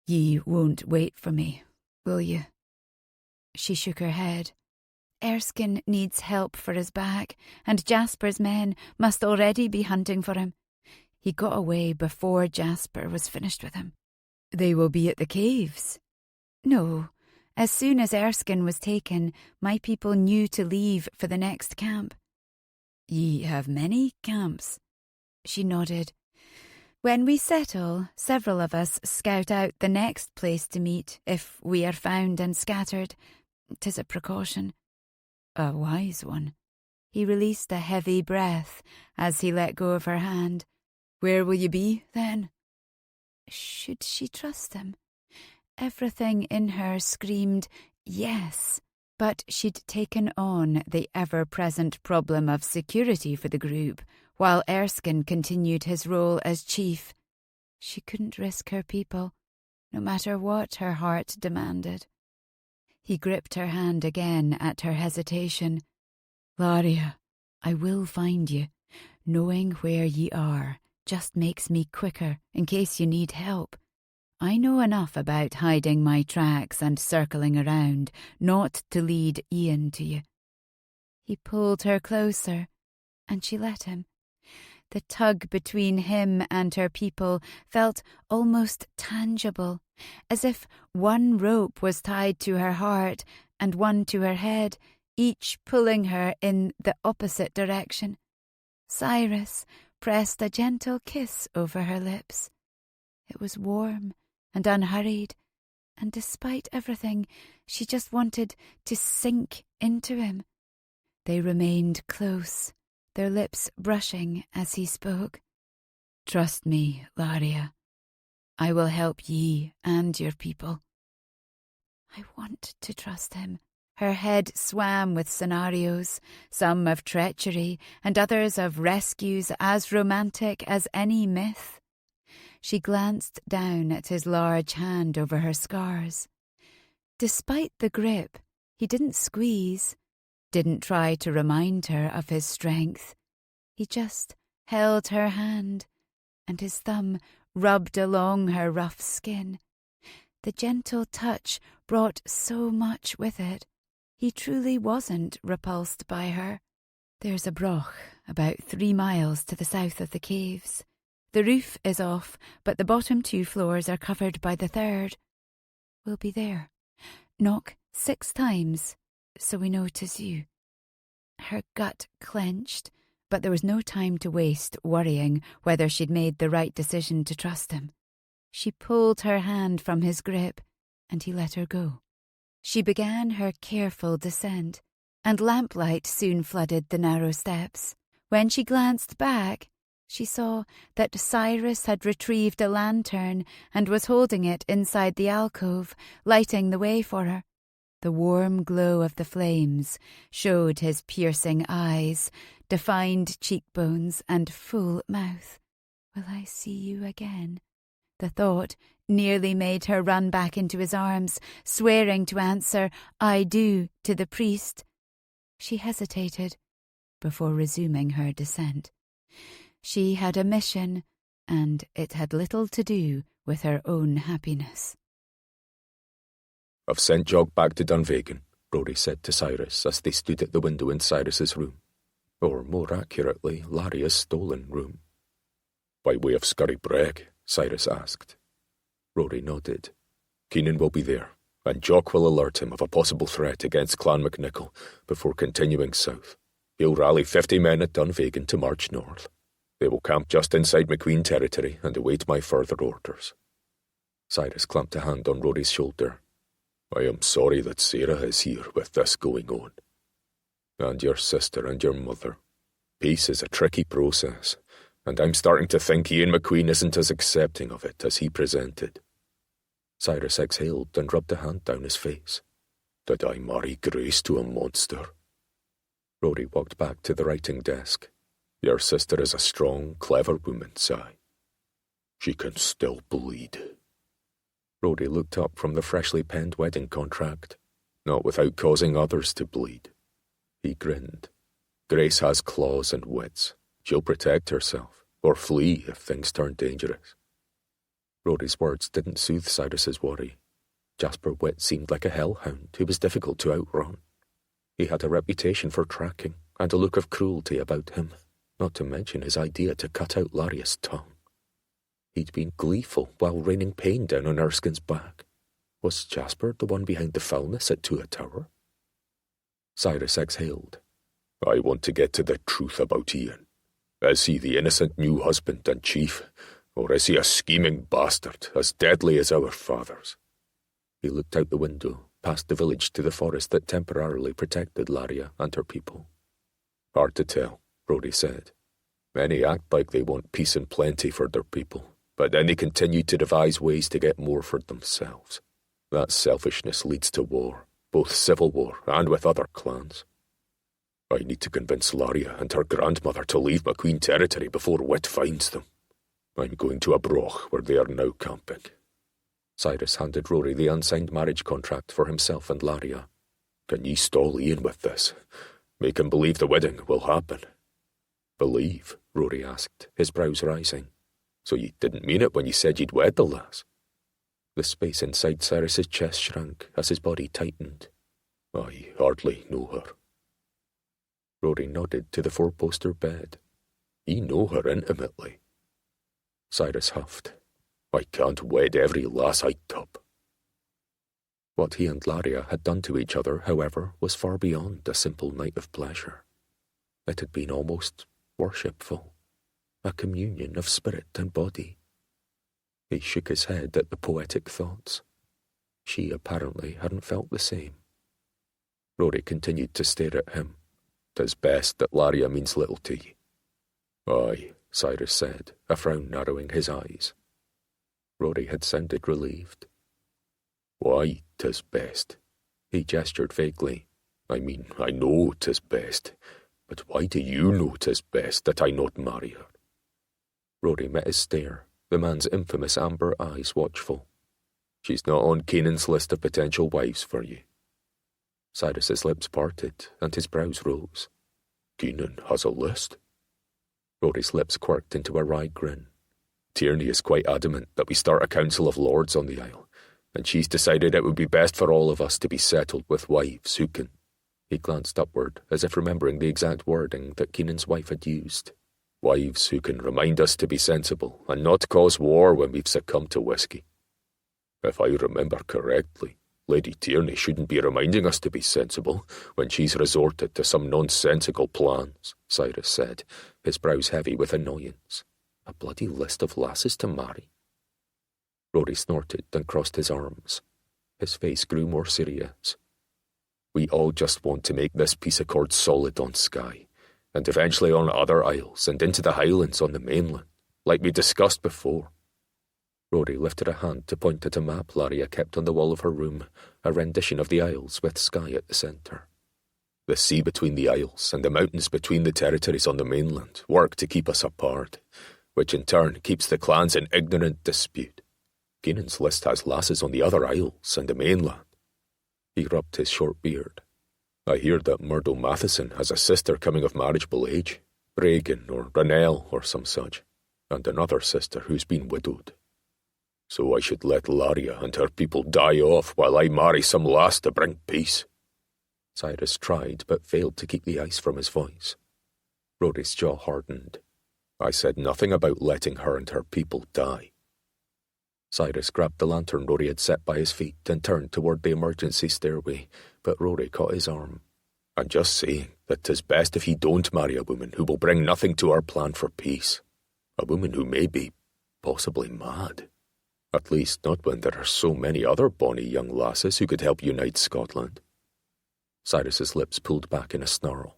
"Ye won't wait for me, will you?" She shook her head. Erskine needs help for his back, and Jasper's men must already be hunting for him. He got away before Jasper was finished with him. "They will be at the caves." "No. As soon as Erskine was taken, my people knew to leave for the next camp." "Ye have many camps?" She nodded. When we settle, several of us scout out the next place to meet if we are found and scattered. 'Tis a precaution. A wise one. He released a heavy breath as he let go of her hand. Where will you be, then? Should she trust him? Everything in her screamed yes, but she'd taken on the ever-present problem of security for the group, while Erskine continued his role as chief. She couldn't risk her people, no matter what her heart demanded. He gripped her hand again at her hesitation. Laria, I will find you. Knowing where ye are just makes me quicker in case you need help. I know enough about hiding my tracks and circling around not to lead Ian to you. He pulled her closer, and she let him. The tug between him and her people felt almost tangible, as if one rope was tied to her heart and one to her head, each pulling her in the opposite direction. Cyrus pressed a gentle kiss over her lips. It was warm and unhurried, and despite everything, she just wanted to sink into him. They remained close, their lips brushing as he spoke. Trust me, Laria. I will help ye and your people. I want to trust him. Her head swam with scenarios, some of treachery and others of rescues as romantic as any myth. She glanced down at his large hand over her scars. Despite the grip, he didn't squeeze, didn't try to remind her of his strength. He just held her hand, and his thumb rubbed along her rough skin. The gentle touch brought so much with it. He truly wasn't repulsed by her. There's a broch about 3 miles to the south of the caves. The roof is off, but the bottom 2 floors are covered by the 3rd. We'll be there. Knock 6 times, so we know 'tis you. Her gut clenched, but there was no time to waste worrying whether she'd made the right decision to trust him. She pulled her hand from his grip, and he let her go. She began her careful descent, and lamplight soon flooded the narrow steps. When she glanced back, she saw that Cyrus had retrieved a lantern and was holding it inside the alcove, lighting the way for her. The warm glow of the flames showed his piercing eyes, defined cheekbones, and full mouth. Will I see you again? The thought nearly made her run back into his arms, swearing to answer, I do, to the priest. She hesitated before resuming her descent. She had a mission, and it had little to do with her own happiness. I've sent Jock back to Dunvegan, Rory said to Cyrus as they stood at the window in Cyrus's room, or more accurately, Laria's stolen room. By way of Scurry Breg? Cyrus asked. Rory nodded. Keenan will be there, and Jock will alert him of a possible threat against Clan MacNichol before continuing south. He'll rally 50 men at Dunvegan to march north. They will camp just inside Macqueen territory and await my further orders. Cyrus clamped a hand on Rory's shoulder. I am sorry that Sarah is here with this going on. And your sister and your mother. Peace is a tricky process, and I'm starting to think Ian Macqueen isn't as accepting of it as he presented. Cyrus exhaled and rubbed a hand down his face. Did I marry Grace to a monster? Rory walked back to the writing desk. Your sister is a strong, clever woman, Cy. She can still bleed. Rory looked up from the freshly penned wedding contract. Not without causing others to bleed. He grinned. Grace has claws and wits. She'll protect herself, or flee if things turn dangerous. Rory's words didn't soothe Cyrus's worry. Jasper Witt seemed like a hellhound who was difficult to outrun. He had a reputation for tracking, and a look of cruelty about him, not to mention his idea to cut out Laria's tongue. He'd been gleeful while raining pain down on Erskine's back. Was Jasper the one behind the foulness at Tua Tower? Cyrus exhaled. I want to get to the truth about Ian. Is he the innocent new husband and chief, or is he a scheming bastard, as deadly as our fathers? He looked out the window, past the village to the forest that temporarily protected Laria and her people. Hard to tell, Rory said. Many act like they want peace and plenty for their people, but then they continue to devise ways to get more for themselves. That selfishness leads to war, both civil war and with other clans. I need to convince Laria and her grandmother to leave Macqueen territory before Wit finds them. I'm going to a broch where they are now camping. Cyrus handed Rory the unsigned marriage contract for himself and Laria. Can ye stall Ian with this? Make him believe the wedding will happen. Believe? Rory asked, his brows rising. So ye didn't mean it when ye said ye'd wed the lass? The space inside Cyrus's chest shrank as his body tightened. I hardly know her. Rory nodded to the four-poster bed. Ye know her intimately. Cyrus huffed. I can't wed every lass I top. What he and Laria had done to each other, however, was far beyond a simple night of pleasure. It had been almost worshipful, a communion of spirit and body. He shook his head at the poetic thoughts. She apparently hadn't felt the same. Rory continued to stare at him. "'Tis best that Laria means little to ye." "Aye," Cyrus said, a frown narrowing his eyes. Rory had sounded relieved. "Why 'tis best?" He gestured vaguely. "I mean, I know 'tis best, but why do you know 'tis best that I not marry her?" Rory met his stare, the man's infamous amber eyes watchful. "She's not on Canaan's list of potential wives for you." Cyrus's lips parted, and his brows rose. "Canaan has a list?" Rory's lips quirked into a wry grin. "Tierney is quite adamant that we start a council of lords on the Isle, and she's decided it would be best for all of us to be settled with wives who can—" He glanced upward, as if remembering the exact wording that Keenan's wife had used. "Wives who can remind us to be sensible and not cause war when we've succumbed to whiskey. If I remember correctly, Lady Tierney shouldn't be reminding us to be sensible when she's resorted to some nonsensical plans," Cyrus said, his brows heavy with annoyance. A bloody list of lasses to marry. Rory snorted and crossed his arms. His face grew more serious. "We all just want to make this peace accord solid on Skye, and eventually on other isles and into the Highlands on the mainland, like we discussed before." Rory lifted a hand to point at a map Laria kept on the wall of her room, a rendition of the Isles with Skye at the centre. "The sea between the Isles and the mountains between the territories on the mainland work to keep us apart, which in turn keeps the clans in ignorant dispute. Canaan's list has lasses on the other isles and the mainland." He rubbed his short beard. "I hear that Murdo Matheson has a sister coming of marriageable age, Regan or Ranelle or some such, and another sister who's been widowed. So I should let Laria and her people die off while I marry some lass to bring peace." Cyrus tried but failed to keep the ice from his voice. Rory's jaw hardened. "I said nothing about letting her and her people die." Cyrus grabbed the lantern Rory had set by his feet and turned toward the emergency stairway, but Rory caught his arm. "I'm just saying that 'tis best if he don't marry a woman who will bring nothing to our plan for peace. A woman who may be possibly mad. At least not when there are so many other bonny young lasses who could help unite Scotland." Cyrus's lips pulled back in a snarl.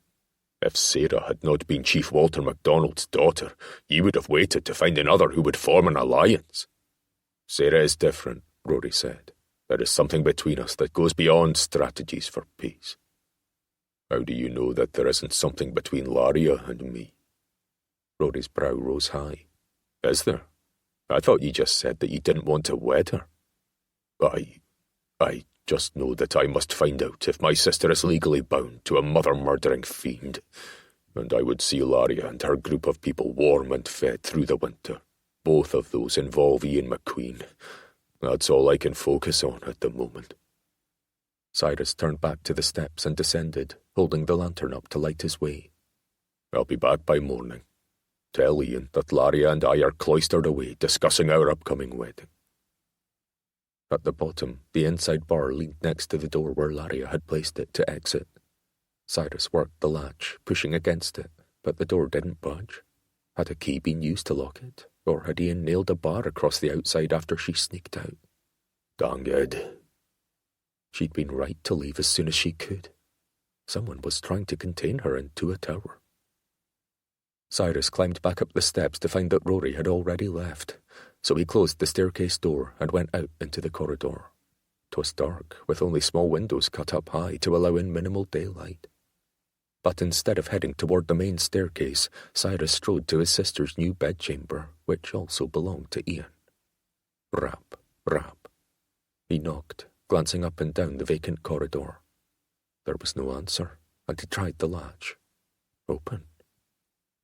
"If Sarah had not been Chief Walter MacDonald's daughter, ye would have waited to find another who would form an alliance." "Sarah is different," Rory said. "There is something between us that goes beyond strategies for peace." "How do you know that there isn't something between Laria and me?" Rory's brow rose high. "Is there? I thought you just said that you didn't want to wed her." I just know that I must find out if my sister is legally bound to a mother-murdering fiend, and I would see Laria and her group of people warm and fed through the winter. Both of those involve Ian Macqueen. That's all I can focus on at the moment." Cyrus turned back to the steps and descended, holding the lantern up to light his way. "I'll be back by morning. Tell Ian that Laria and I are cloistered away discussing our upcoming wedding." At the bottom, the inside bar leaned next to the door where Laria had placed it to exit. Cyrus worked the latch, pushing against it, but the door didn't budge. Had a key been used to lock it, or had Ian nailed a bar across the outside after she sneaked out? Dang it. She'd been right to leave as soon as she could. Someone was trying to contain her into a tower. Cyrus climbed back up the steps to find that Rory had already left, so he closed the staircase door and went out into the corridor. 'Twas dark, with only small windows cut up high to allow in minimal daylight. But instead of heading toward the main staircase, Cyrus strode to his sister's new bedchamber, which also belonged to Ian. Rap, rap. He knocked, glancing up and down the vacant corridor. There was no answer, and he tried the latch. Open.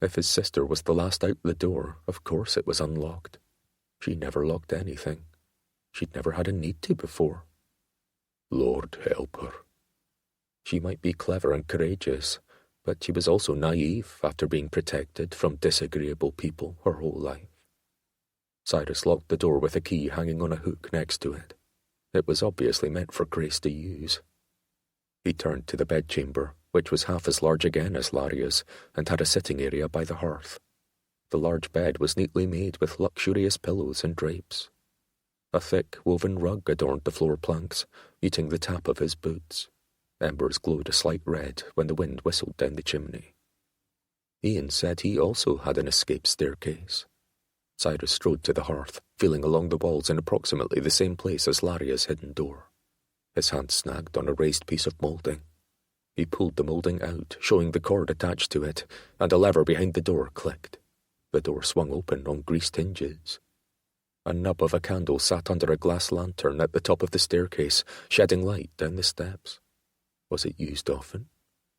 If his sister was the last out the door, of course it was unlocked. She never locked anything. She'd never had a need to before. Lord help her. She might be clever and courageous, but she was also naive after being protected from disagreeable people her whole life. Cyrus locked the door with a key hanging on a hook next to it. It was obviously meant for Grace to use. He turned to the bedchamber, which was half as large again as Laria's, and had a sitting area by the hearth. The large bed was neatly made with luxurious pillows and drapes. A thick, woven rug adorned the floor planks, meeting the tap of his boots. Embers glowed a slight red when the wind whistled down the chimney. Ian said he also had an escape staircase. Cyrus strode to the hearth, feeling along the walls in approximately the same place as Laria's hidden door. His hand snagged on a raised piece of moulding. He pulled the moulding out, showing the cord attached to it, and a lever behind the door clicked. The door swung open on greased hinges. A nub of a candle sat under a glass lantern at the top of the staircase, shedding light down the steps. Was it used often?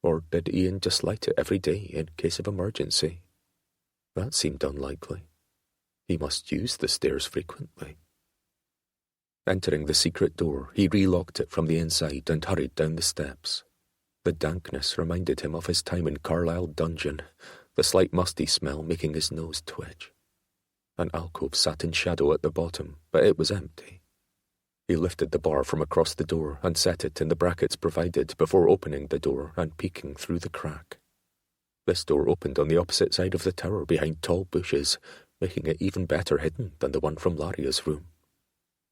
Or did Ian just light it every day in case of emergency? That seemed unlikely. He must use the stairs frequently. Entering the secret door, he relocked it from the inside and hurried down the steps. The dankness reminded him of his time in Carlisle Dungeon, the slight musty smell making his nose twitch. An alcove sat in shadow at the bottom, but it was empty. He lifted the bar from across the door and set it in the brackets provided before opening the door and peeking through the crack. This door opened on the opposite side of the tower behind tall bushes, making it even better hidden than the one from Laria's room.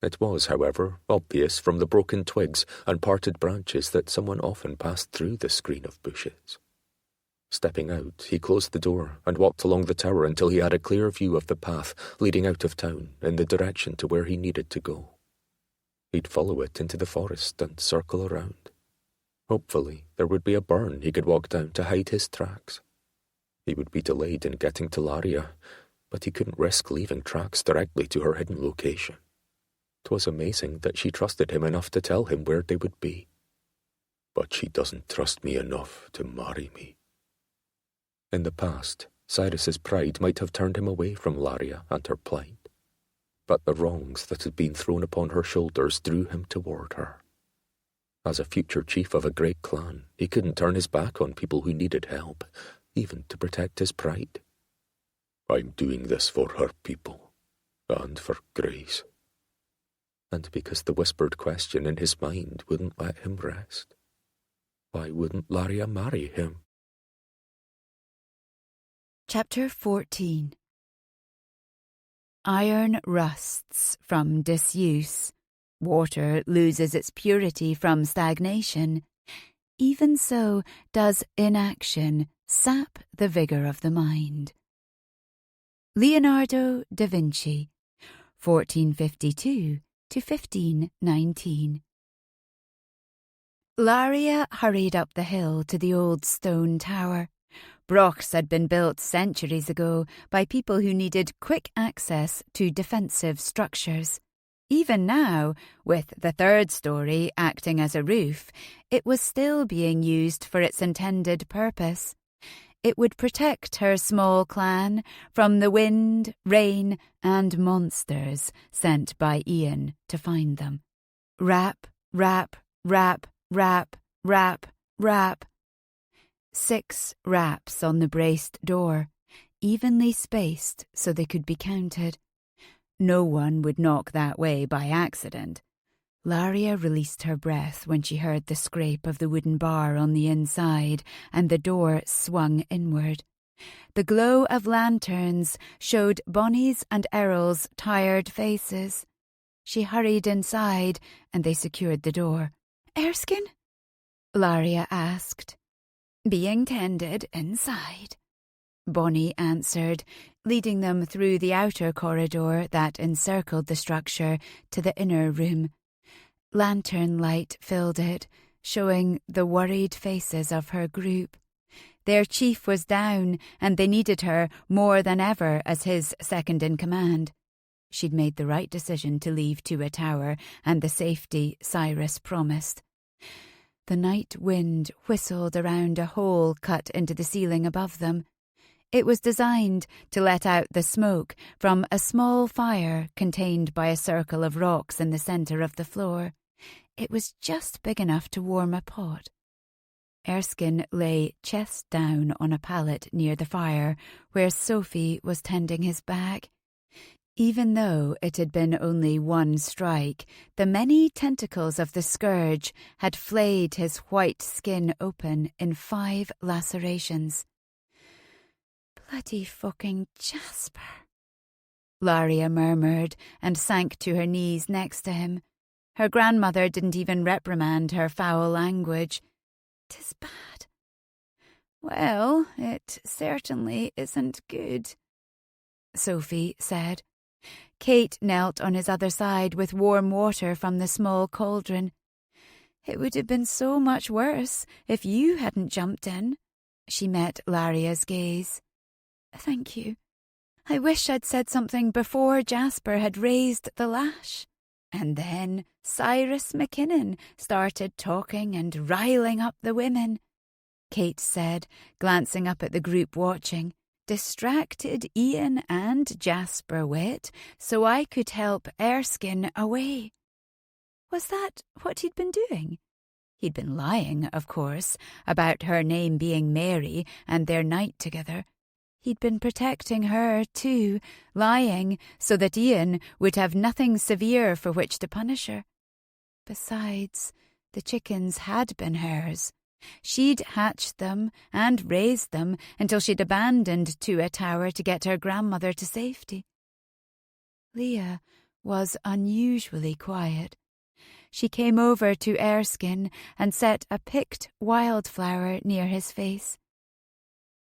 It was, however, obvious from the broken twigs and parted branches that someone often passed through the screen of bushes. Stepping out, he closed the door and walked along the tower until he had a clear view of the path leading out of town in the direction to where he needed to go. He'd follow it into the forest and circle around. Hopefully, there would be a burn he could walk down to hide his tracks. He would be delayed in getting to Laria, but he couldn't risk leaving tracks directly to her hidden location. 'Twas amazing that she trusted him enough to tell him where they would be. But she doesn't trust me enough to marry me. In the past, Cyrus's pride might have turned him away from Laria and her plight, but the wrongs that had been thrown upon her shoulders drew him toward her. As a future chief of a great clan, he couldn't turn his back on people who needed help, even to protect his pride. I'm doing this for her people, and for Grace. And because the whispered question in his mind wouldn't let him rest. Why wouldn't Laria marry him? Chapter 14. Iron rusts from disuse. Water loses its purity from stagnation. Even so does inaction sap the vigour of the mind. Leonardo da Vinci, 1452 to 1519. Laria hurried up the hill to the old stone tower. Brochs had been built centuries ago by people who needed quick access to defensive structures. Even now, with the third story acting as a roof, it was still being used for its intended purpose. It would protect her small clan from the wind, rain, and monsters sent by Ian to find them. Rap, rap, rap, rap, rap, rap. 6 raps on the braced door, evenly spaced so they could be counted. No one would knock that way by accident. Laria released her breath when she heard the scrape of the wooden bar on the inside and the door swung inward. The glow of lanterns showed Bonnie's and Errol's tired faces. She hurried inside, and they secured the door. "Erskine?" Laria asked. "Being tended inside," Bonnie answered, leading them through the outer corridor that encircled the structure to the inner room. Lantern light filled it, showing the worried faces of her group. Their chief was down, and they needed her more than ever as his second-in-command. She'd made the right decision to leave Tua Tower and the safety Cyrus promised. The night wind whistled around a hole cut into the ceiling above them. It was designed to let out the smoke from a small fire contained by a circle of rocks in the centre of the floor. It was just big enough to warm a pot. Erskine lay chest down on a pallet near the fire, where Sophie was tending his back. Even though it had been only one strike, the many tentacles of the scourge had flayed his white skin open in 5 lacerations. "Bloody fucking Jasper," Laria murmured and sank to her knees next to him. Her grandmother didn't even reprimand her foul language. "'Tis bad." "Well, it certainly isn't good," Sophie said. Kate knelt on his other side with warm water from the small cauldron. "It would have been so much worse if you hadn't jumped in." She met Laria's gaze. "Thank you. I wish I'd said something before Jasper had raised the lash." And then Cyrus Mackinnon started talking and riling up the women, Kate said, glancing up at the group watching. "Distracted Ian and Jasper Witt so I could help Erskine away." Was that what he'd been doing? He'd been lying, of course, about her name being Mary and their night together. He'd been protecting her, too, lying so that Ian would have nothing severe for which to punish her. Besides, the chickens had been hers. She'd hatched them and raised them until she'd abandoned Tua Tower to get her grandmother to safety. Leah was unusually quiet. She came over to Erskine and set a picked wildflower near his face.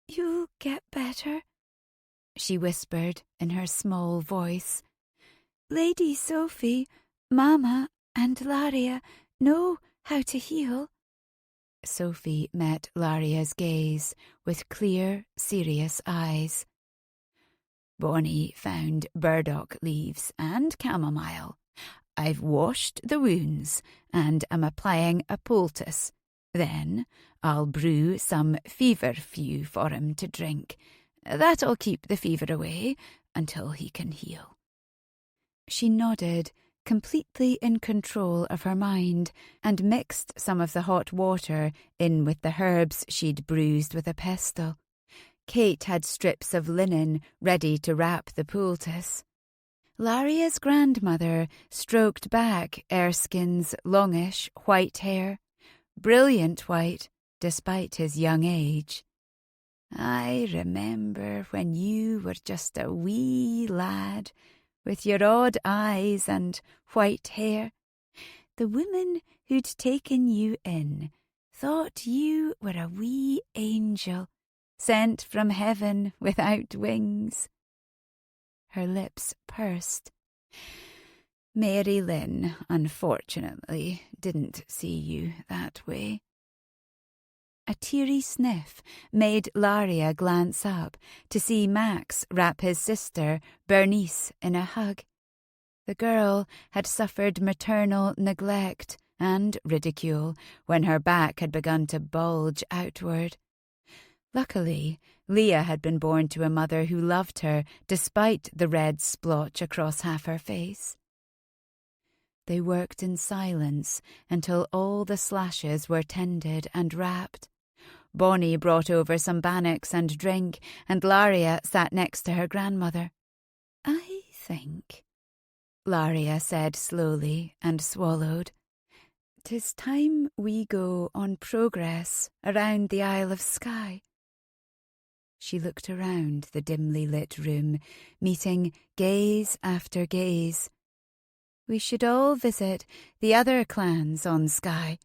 "You'll get better," she whispered in her small voice. "Lady Sophie, Mama, and Laria know how to heal." Sophie met Laria's gaze with clear, serious eyes. "Bonnie found burdock leaves and chamomile. I've washed the wounds and am applying a poultice. Then I'll brew some feverfew for him to drink. That'll keep the fever away until he can heal." She nodded, completely in control of her mind, and mixed some of the hot water in with the herbs she'd bruised with a pestle. Kate had strips of linen ready to wrap the poultice. Laria's grandmother stroked back Erskine's longish white hair, brilliant white despite his young age. "I remember when you were just a wee lad, with your odd eyes and white hair. The woman who'd taken you in thought you were a wee angel, sent from heaven without wings." Her lips pursed. "Mary Lynn, unfortunately, didn't see you that way." A teary sniff made Laria glance up to see Max wrap his sister, Bernice, in a hug. The girl had suffered maternal neglect and ridicule when her back had begun to bulge outward. Luckily, Leah had been born to a mother who loved her despite the red splotch across half her face. They worked in silence until all the slashes were tended and wrapped. Bonnie brought over some bannocks and drink, and Laria sat next to her grandmother. "I think," Laria said slowly and swallowed, "'tis time we go on progress around the Isle of Skye." She looked around the dimly lit room, meeting gaze after gaze. We should all visit the other clans on Skye.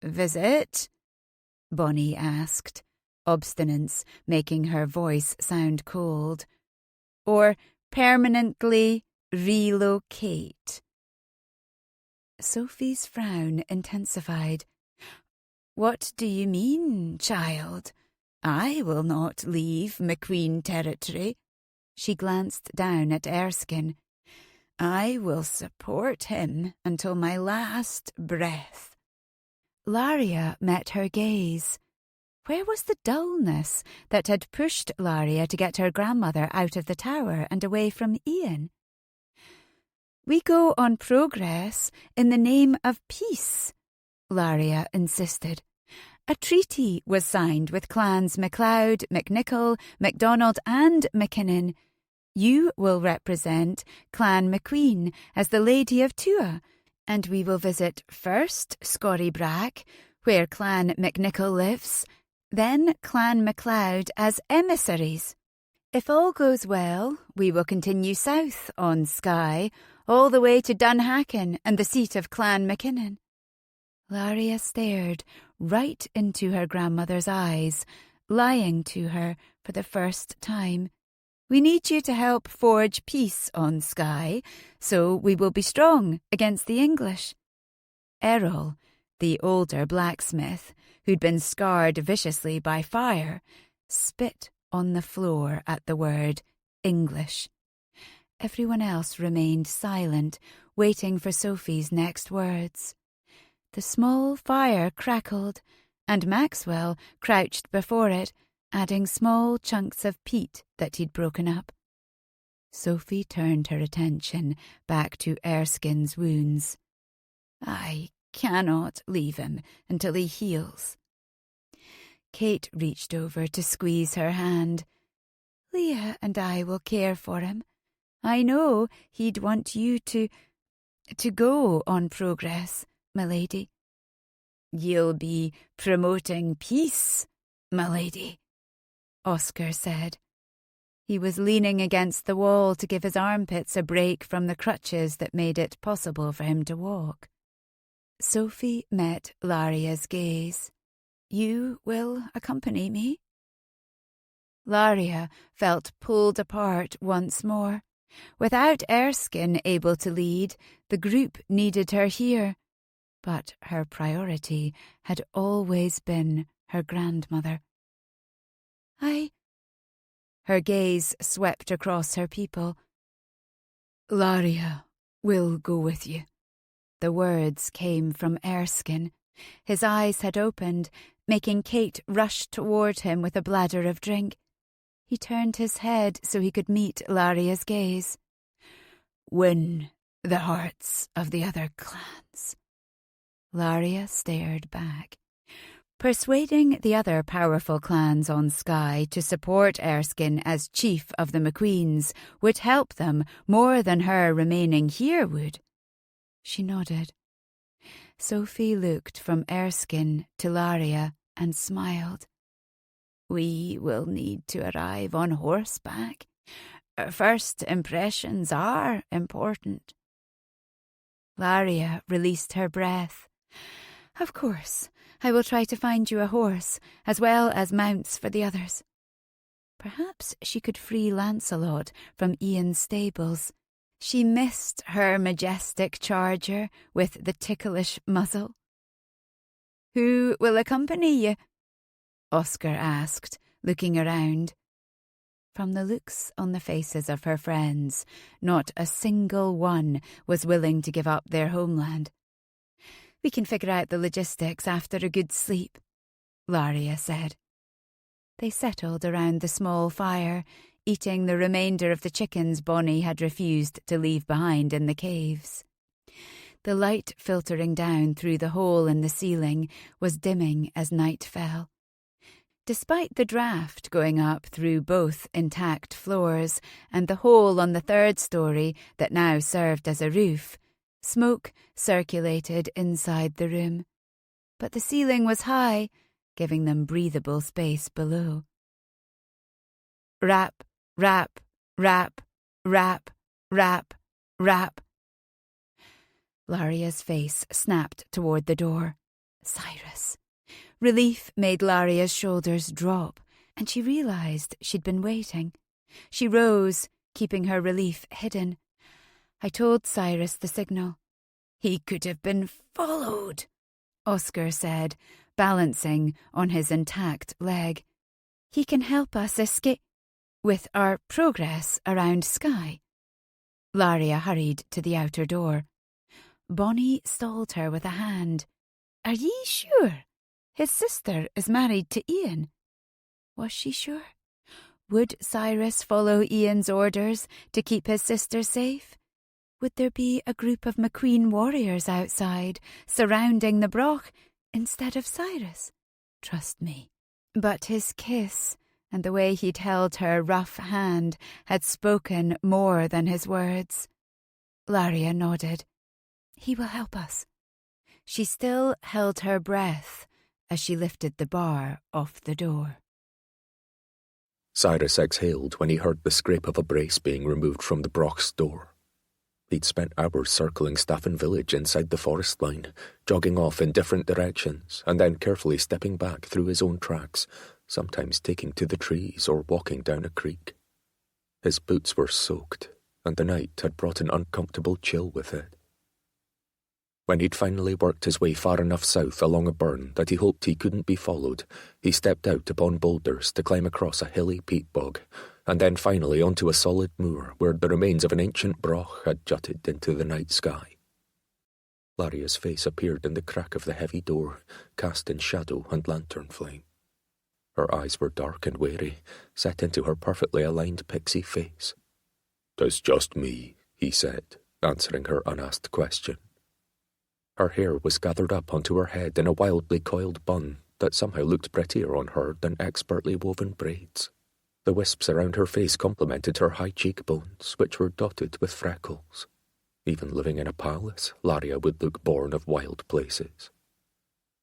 Visit? Bonnie asked, obstinance making her voice sound cold. Or permanently relocate? Sophie's frown intensified. What do you mean, child? I will not leave Macqueen territory. She glanced down at Erskine. I will support him until my last breath. Laria met her gaze. Where was the dullness that had pushed Laria to get her grandmother out of the tower and away from Ian? We go on progress in the name of peace, Laria insisted. A treaty was signed with clans MacLeod, MacNichol, MacDonald and Mackinnon. You will represent Clan Macqueen as the Lady of Tua, and we will visit first Scorrybrack, where Clan MacNichol lives, then Clan MacLeod as emissaries. If all goes well, we will continue south on Skye, all the way to Dunhacken and the seat of Clan Mackinnon. Laria stared right into her grandmother's eyes, lying to her for the first time. We need you to help forge peace on Skye, so we will be strong against the English. Errol, the older blacksmith, who'd been scarred viciously by fire, spit on the floor at the word English. Everyone else remained silent, waiting for Sophie's next words. The small fire crackled, and Maxwell crouched before it, adding small chunks of peat that he'd broken up. Sophie turned her attention back to Erskine's wounds. I cannot leave him until he heals. Kate reached over to squeeze her hand. Leah and I will care for him. I know he'd want you to go on progress, my lady. You'll be promoting peace, my lady, Oscar said. He was leaning against the wall to give his armpits a break from the crutches that made it possible for him to walk. Sophie met Laria's gaze. You will accompany me? Laria felt pulled apart once more. Without Erskine able to lead, the group needed her here. But her priority had always been her grandmother. Her gaze swept across her people. Laria will go with you. The words came from Erskine. His eyes had opened, making Kate rush toward him with a bladder of drink. He turned his head so he could meet Laria's gaze. Win the hearts of the other clans. Laria stared back. Persuading the other powerful clans on Skye to support Erskine as chief of the Macqueens would help them more than her remaining here would. She nodded. Sophie looked from Erskine to Laria and smiled. We will need to arrive on horseback. First impressions are important. Laria released her breath. Of course, I will try to find you a horse, as well as mounts for the others. Perhaps she could free Lancelot from Ian's stables. She missed her majestic charger with the ticklish muzzle. Who will accompany you? Oscar asked, looking around. From the looks on the faces of her friends, not a single one was willing to give up their homeland. We can figure out the logistics after a good sleep, Laria said. They settled around the small fire, eating the remainder of the chickens Bonnie had refused to leave behind in the caves. The light filtering down through the hole in the ceiling was dimming as night fell. Despite the draught going up through both intact floors and the hole on the third story that now served as a roof, smoke circulated inside the room. But the ceiling was high, giving them breathable space below. Rap, rap, rap, rap, rap, rap. Laria's face snapped toward the door. Cyrus. Relief made Laria's shoulders drop, and she realized she'd been waiting. She rose, keeping her relief hidden. I told Cyrus the signal. He could have been followed, Oscar said, balancing on his intact leg. He can help us escape with our progress around Skye. Laria hurried to the outer door. Bonnie stalled her with a hand. Are ye sure? His sister is married to Ian. Was she sure? Would Cyrus follow Ian's orders to keep his sister safe? Would there be a group of Macqueen warriors outside, surrounding the broch, instead of Cyrus? Trust me. But his kiss and the way he'd held her rough hand had spoken more than his words. Laria nodded. He will help us. She still held her breath as she lifted the bar off the door. Cyrus exhaled when he heard the scrape of a brace being removed from the broch's door. He'd spent hours circling Staffin village inside the forest line, jogging off in different directions, and then carefully stepping back through his own tracks, sometimes taking to the trees or walking down a creek. His boots were soaked, and the night had brought an uncomfortable chill with it. When he'd finally worked his way far enough south along a burn that he hoped he couldn't be followed, he stepped out upon boulders to climb across a hilly peat bog, and then finally onto a solid moor where the remains of an ancient broch had jutted into the night sky. Laria's face appeared in the crack of the heavy door, cast in shadow and lantern flame. Her eyes were dark and wary, set into her perfectly aligned pixie face. "'Tis just me," he said, answering her unasked question. Her hair was gathered up onto her head in a wildly coiled bun that somehow looked prettier on her than expertly woven braids. The wisps around her face complemented her high cheekbones, which were dotted with freckles. Even living in a palace, Laria would look born of wild places.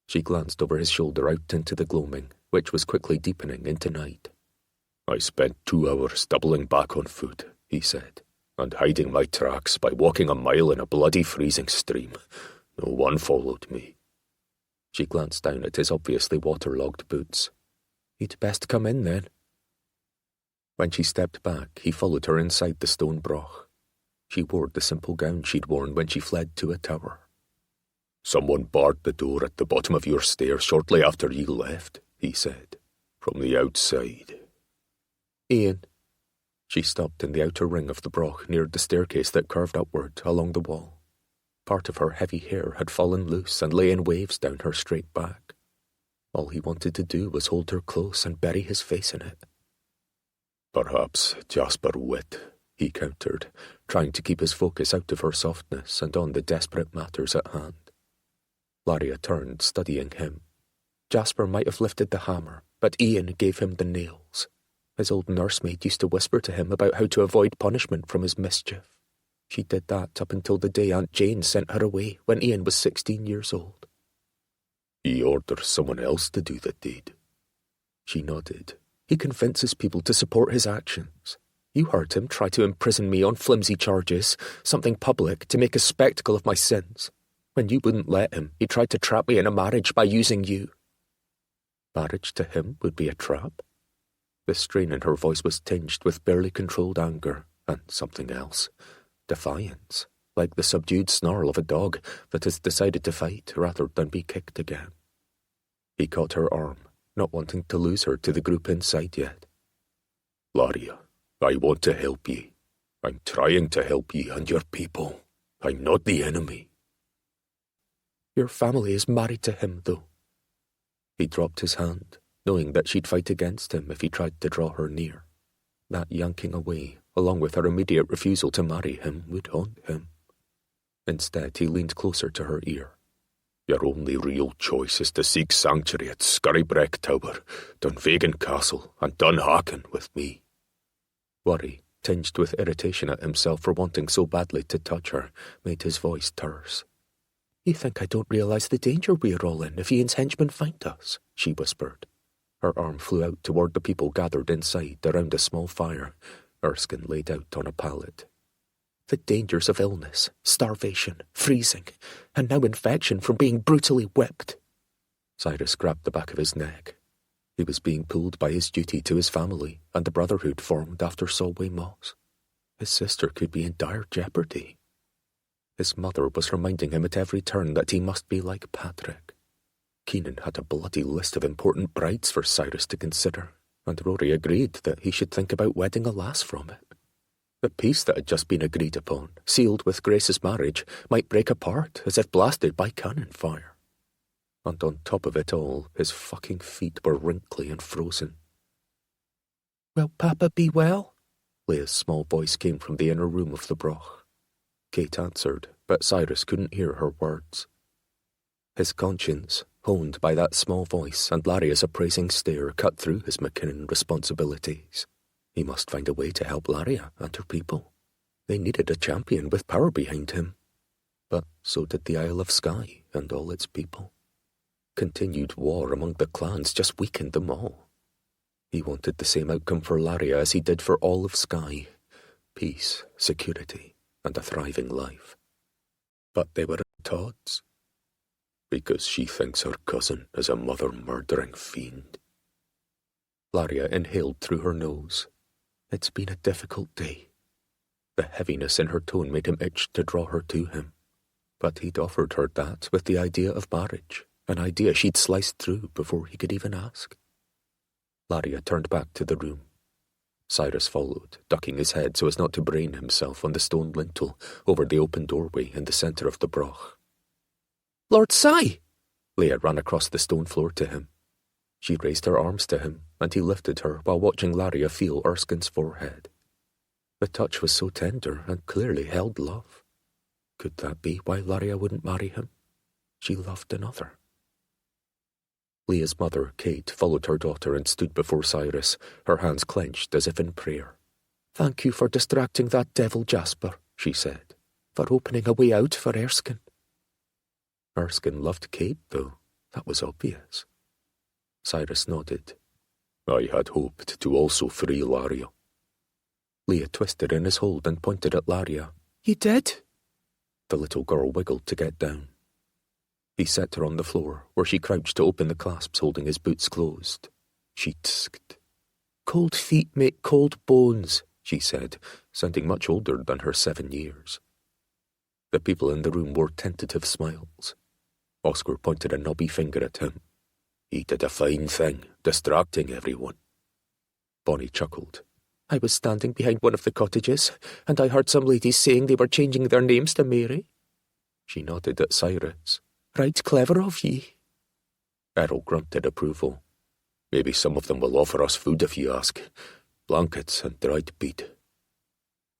She glanced over his shoulder out into the gloaming, which was quickly deepening into night. "I spent 2 hours doubling back on foot," he said, "and hiding my tracks by walking a mile in a bloody freezing stream. No one followed me." She glanced down at his obviously waterlogged boots. "He'd best come in, then." When she stepped back, he followed her inside the stone broch. She wore the simple gown she'd worn when she fled to a tower. "Someone barred the door at the bottom of your stairs shortly after you left," he said, "from the outside." "Ian." She stopped in the outer ring of the broch near the staircase that curved upward along the wall. Part of her heavy hair had fallen loose and lay in waves down her straight back. All he wanted to do was hold her close and bury his face in it. "Perhaps Jasper Witt," he countered, trying to keep his focus out of her softness and on the desperate matters at hand. Laria turned, studying him. Jasper might have lifted the hammer, but Ian gave him the nails. His old nursemaid used to whisper to him about how to avoid punishment from his mischief. She did that up until the day Aunt Jane sent her away when Ian was 16 years old. "He orders someone else to do the deed." She nodded. "He convinces people to support his actions. You heard him try to imprison me on flimsy charges, something public to make a spectacle of my sins. When you wouldn't let him, he tried to trap me in a marriage by using you." Marriage to him would be a trap? The strain in her voice was tinged with barely controlled anger and something else. Defiance, like the subdued snarl of a dog that has decided to fight rather than be kicked again. He caught her arm, not wanting to lose her to the group inside yet. "Laria, I want to help ye. I'm trying to help ye and your people. I'm not the enemy." "Your family is married to him, though." He dropped his hand, knowing that she'd fight against him if he tried to draw her near. That yanking away, along with her immediate refusal to marry him, would haunt him. Instead, he leaned closer to her ear. "Your only real choice is to seek sanctuary at Skurrybreck Tower, Dunvegan Castle, and Dunhaken with me." Worry, tinged with irritation at himself for wanting so badly to touch her, made his voice terse. "You think I don't realise the danger we're all in if Ian's henchmen find us?" she whispered. Her arm flew out toward the people gathered inside around a small fire Erskine laid out on a pallet. The dangers of illness, starvation, freezing, and now infection from being brutally whipped. Cyrus grabbed the back of his neck. He was being pulled by his duty to his family and the brotherhood formed after Solway Moss. His sister could be in dire jeopardy. His mother was reminding him at every turn that he must be like Patrick. Keenan had a bloody list of important brides for Cyrus to consider, and Rory agreed that he should think about wedding a lass from it. The peace that had just been agreed upon, sealed with Grace's marriage, might break apart as if blasted by cannon fire. And on top of it all, his fucking feet were wrinkly and frozen. "Will Papa be well?" Leah's small voice came from the inner room of the broch. Kate answered, but Cyrus couldn't hear her words. His conscience, honed by that small voice and Laria's appraising stare, cut through his Mackinnon responsibilities. He must find a way to help Laria and her people. They needed a champion with power behind him. But so did the Isle of Skye and all its people. Continued war among the clans just weakened them all. He wanted the same outcome for Laria as he did for all of Skye: peace, security, and a thriving life. But they were at odds. Because she thinks her cousin is a mother-murdering fiend. Laria inhaled through her nose. It's been a difficult day. The heaviness in her tone made him itch to draw her to him. But he'd offered her that with the idea of marriage, an idea she'd sliced through before he could even ask. Laria turned back to the room. Cyrus followed, ducking his head so as not to brain himself on the stone lintel over the open doorway in the centre of the broch. "Lord Cy!" Leah ran across the stone floor to him. She raised her arms to him, and he lifted her while watching Laria feel Erskine's forehead. The touch was so tender and clearly held love. Could that be why Laria wouldn't marry him? She loved another. Leah's mother, Kate, followed her daughter and stood before Cyrus, her hands clenched as if in prayer. "Thank you for distracting that devil Jasper," she said, "for opening a way out for Erskine." Erskine loved Kate, though. That was obvious. Cyrus nodded. "I had hoped to also free Laria." Leah twisted in his hold and pointed at Laria. "You did?" The little girl wiggled to get down. He set her on the floor, where she crouched to open the clasps holding his boots closed. She tsked. "Cold feet make cold bones," she said, sounding much older than her 7 years. The people in the room wore tentative smiles. Oscar pointed a knobby finger at him. "He did a fine thing, distracting everyone." Bonnie chuckled. "I was standing behind one of the cottages, and I heard some ladies saying they were changing their names to Mary." She nodded at Cyrus. "Right clever of ye." Errol grunted approval. "Maybe some of them will offer us food if you ask. Blankets and dried beet."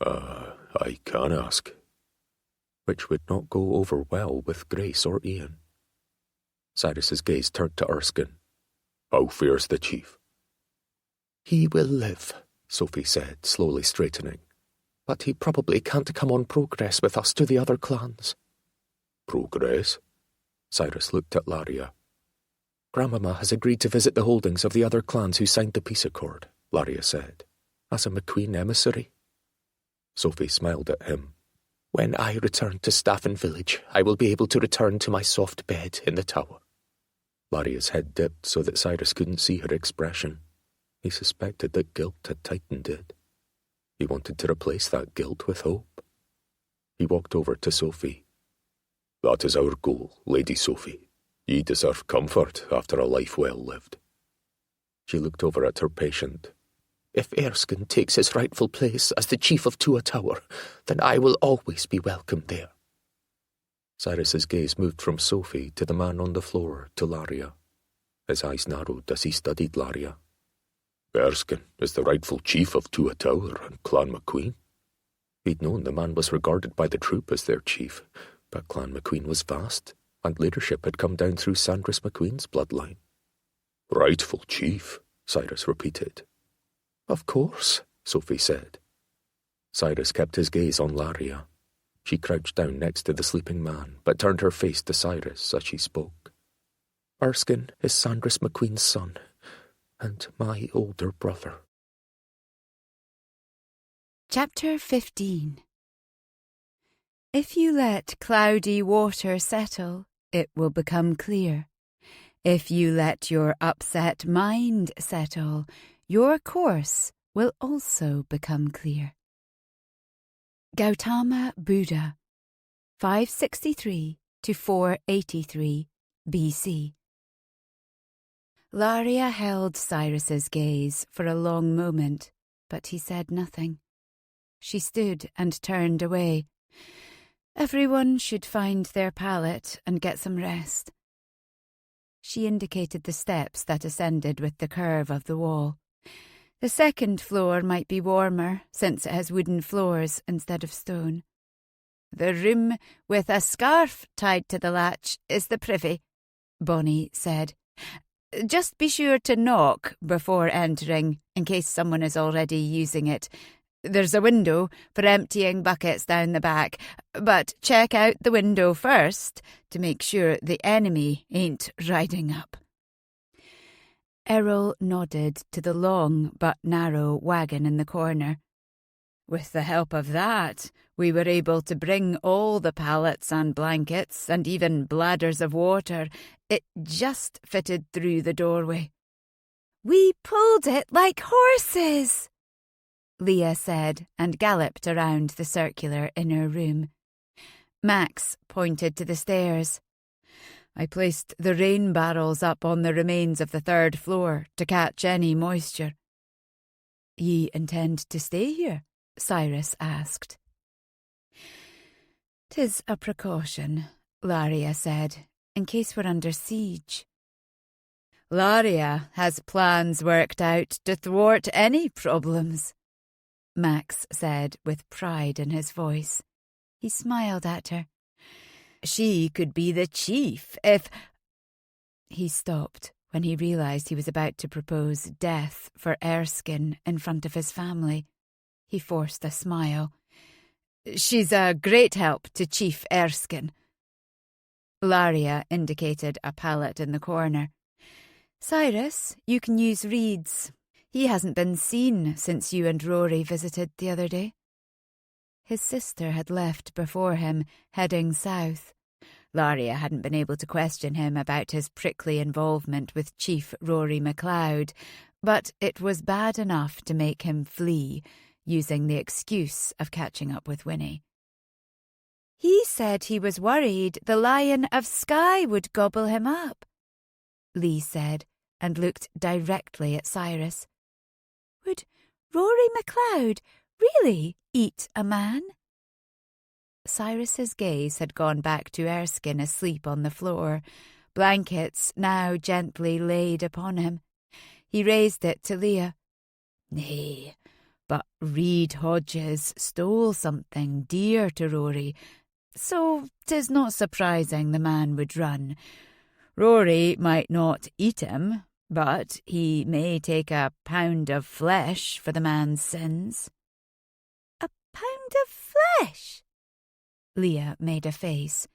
I can ask." Which would not go over well with Grace or Ian. Cyrus's gaze turned to Erskine. "How fares the chief?" "He will live," Sophie said, slowly straightening. "But he probably can't come on progress with us to the other clans." "Progress?" Cyrus looked at Laria. "Grandmama has agreed to visit the holdings of the other clans who signed the peace accord," Laria said, "as a Macqueen emissary." Sophie smiled at him. "When I return to Staffin village, I will be able to return to my soft bed in the tower." Laria's head dipped so that Cyrus couldn't see her expression. He suspected that guilt had tightened it. He wanted to replace that guilt with hope. He walked over to Sophie. "That is our goal, Lady Sophie. Ye deserve comfort after a life well lived." She looked over at her patient. "If Erskine takes his rightful place as the chief of Tua Tower, then I will always be welcome there." Cyrus's gaze moved from Sophie to the man on the floor to Laria. His eyes narrowed as he studied Laria. "Erskine is the rightful chief of Tua Tower and Clan Macqueen." He'd known the man was regarded by the troop as their chief, but Clan Macqueen was vast, and leadership had come down through Cyrus Macqueen's bloodline. "Rightful chief," Cyrus repeated. "Of course," Sophie said. Cyrus kept his gaze on Laria. She crouched down next to the sleeping man, but turned her face to Cyrus as she spoke. "Erskine is Cyrus Macqueen's son. and my older brother. Chapter 15. If you let cloudy water settle, it will become clear. If you let your upset mind settle, your course will also become clear. Gautama Buddha, 563 to 483 BC. Laria held Cyrus's gaze for a long moment, but he said nothing. She stood and turned away. Everyone should find their pallet and get some rest. She indicated the steps that ascended with the curve of the wall. The second floor might be warmer, since it has wooden floors instead of stone. The room with a scarf tied to the latch is the privy, Bonnie said. Just be sure to knock before entering, in case someone is already using it. There's a window for emptying buckets down the back, but check out the window first to make sure the enemy ain't riding up. Errol nodded to the long but narrow wagon in the corner. With the help of that, we were able to bring all the pallets and blankets and even bladders of water. It just fitted through the doorway. We pulled it like horses, Leah said and galloped around the circular inner room. Max pointed to the stairs. I placed the rain barrels up on the remains of the third floor to catch any moisture. Ye intend to stay here? Cyrus asked. 'Tis a precaution, Laria said, in case we're under siege. Laria has plans worked out to thwart any problems, Max said with pride in his voice. He smiled at her. She could be the chief if... He stopped when he realised he was about to propose death for Erskine in front of his family. He forced a smile. She's a great help to Chief Erskine. Laria indicated a pallet in the corner. Cyrus, you can use Reed's. He hasn't been seen since you and Rory visited the other day. His sister had left before him, heading south. Laria hadn't been able to question him about his prickly involvement with Chief Rory MacLeod, but it was bad enough to make him flee, using the excuse of catching up with Winnie. He said he was worried the Lion of Skye would gobble him up, Lee said, and looked directly at Cyrus. Would Rory MacLeod really eat a man? Cyrus's gaze had gone back to Erskine asleep on the floor, blankets now gently laid upon him. He raised it to Leah. Nay, but Reed Hodges stole something dear to Rory, so 'tis not surprising the man would run. Rory might not eat him, but he may take a pound of flesh for the man's sins. A pound of flesh? Leah made a face.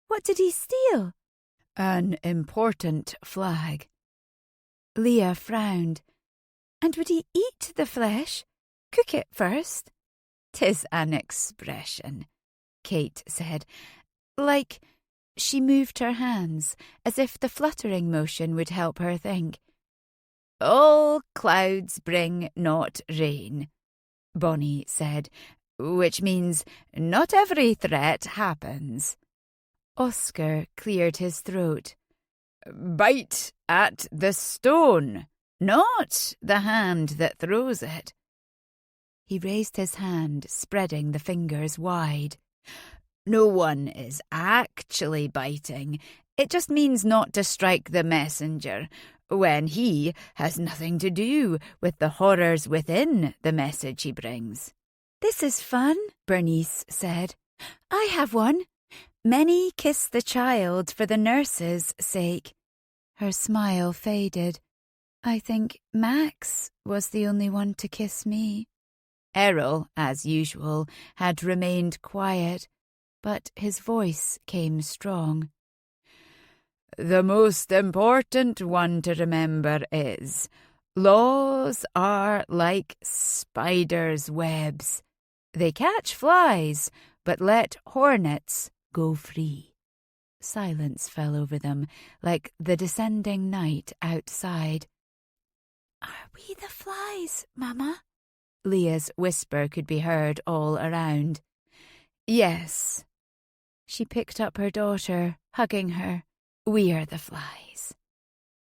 What did he steal? An important flag. Leah frowned. And would he eat the flesh? Cook it first? 'Tis an expression, Kate said. Like... She moved her hands, as if the fluttering motion would help her think. All clouds bring not rain, Bonnie said, which means not every threat happens. Oscar cleared his throat. Bite at the stone, not the hand that throws it. He raised his hand, spreading the fingers wide. No one is actually biting. It just means not to strike the messenger, when he has nothing to do with the horrors within the message he brings. This is fun, Bernice said. I have one. Many kiss the child for the nurse's sake. Her smile faded. I think Max was the only one to kiss me. Errol, as usual, had remained quiet, but his voice came strong. The most important one to remember is, Laws are like spiders' webs. They catch flies, but let hornets go free. Silence fell over them, like the descending night outside. "Are we the flies, Mamma?" Leah's whisper could be heard all around. "Yes." She picked up her daughter, hugging her. "We're the flies."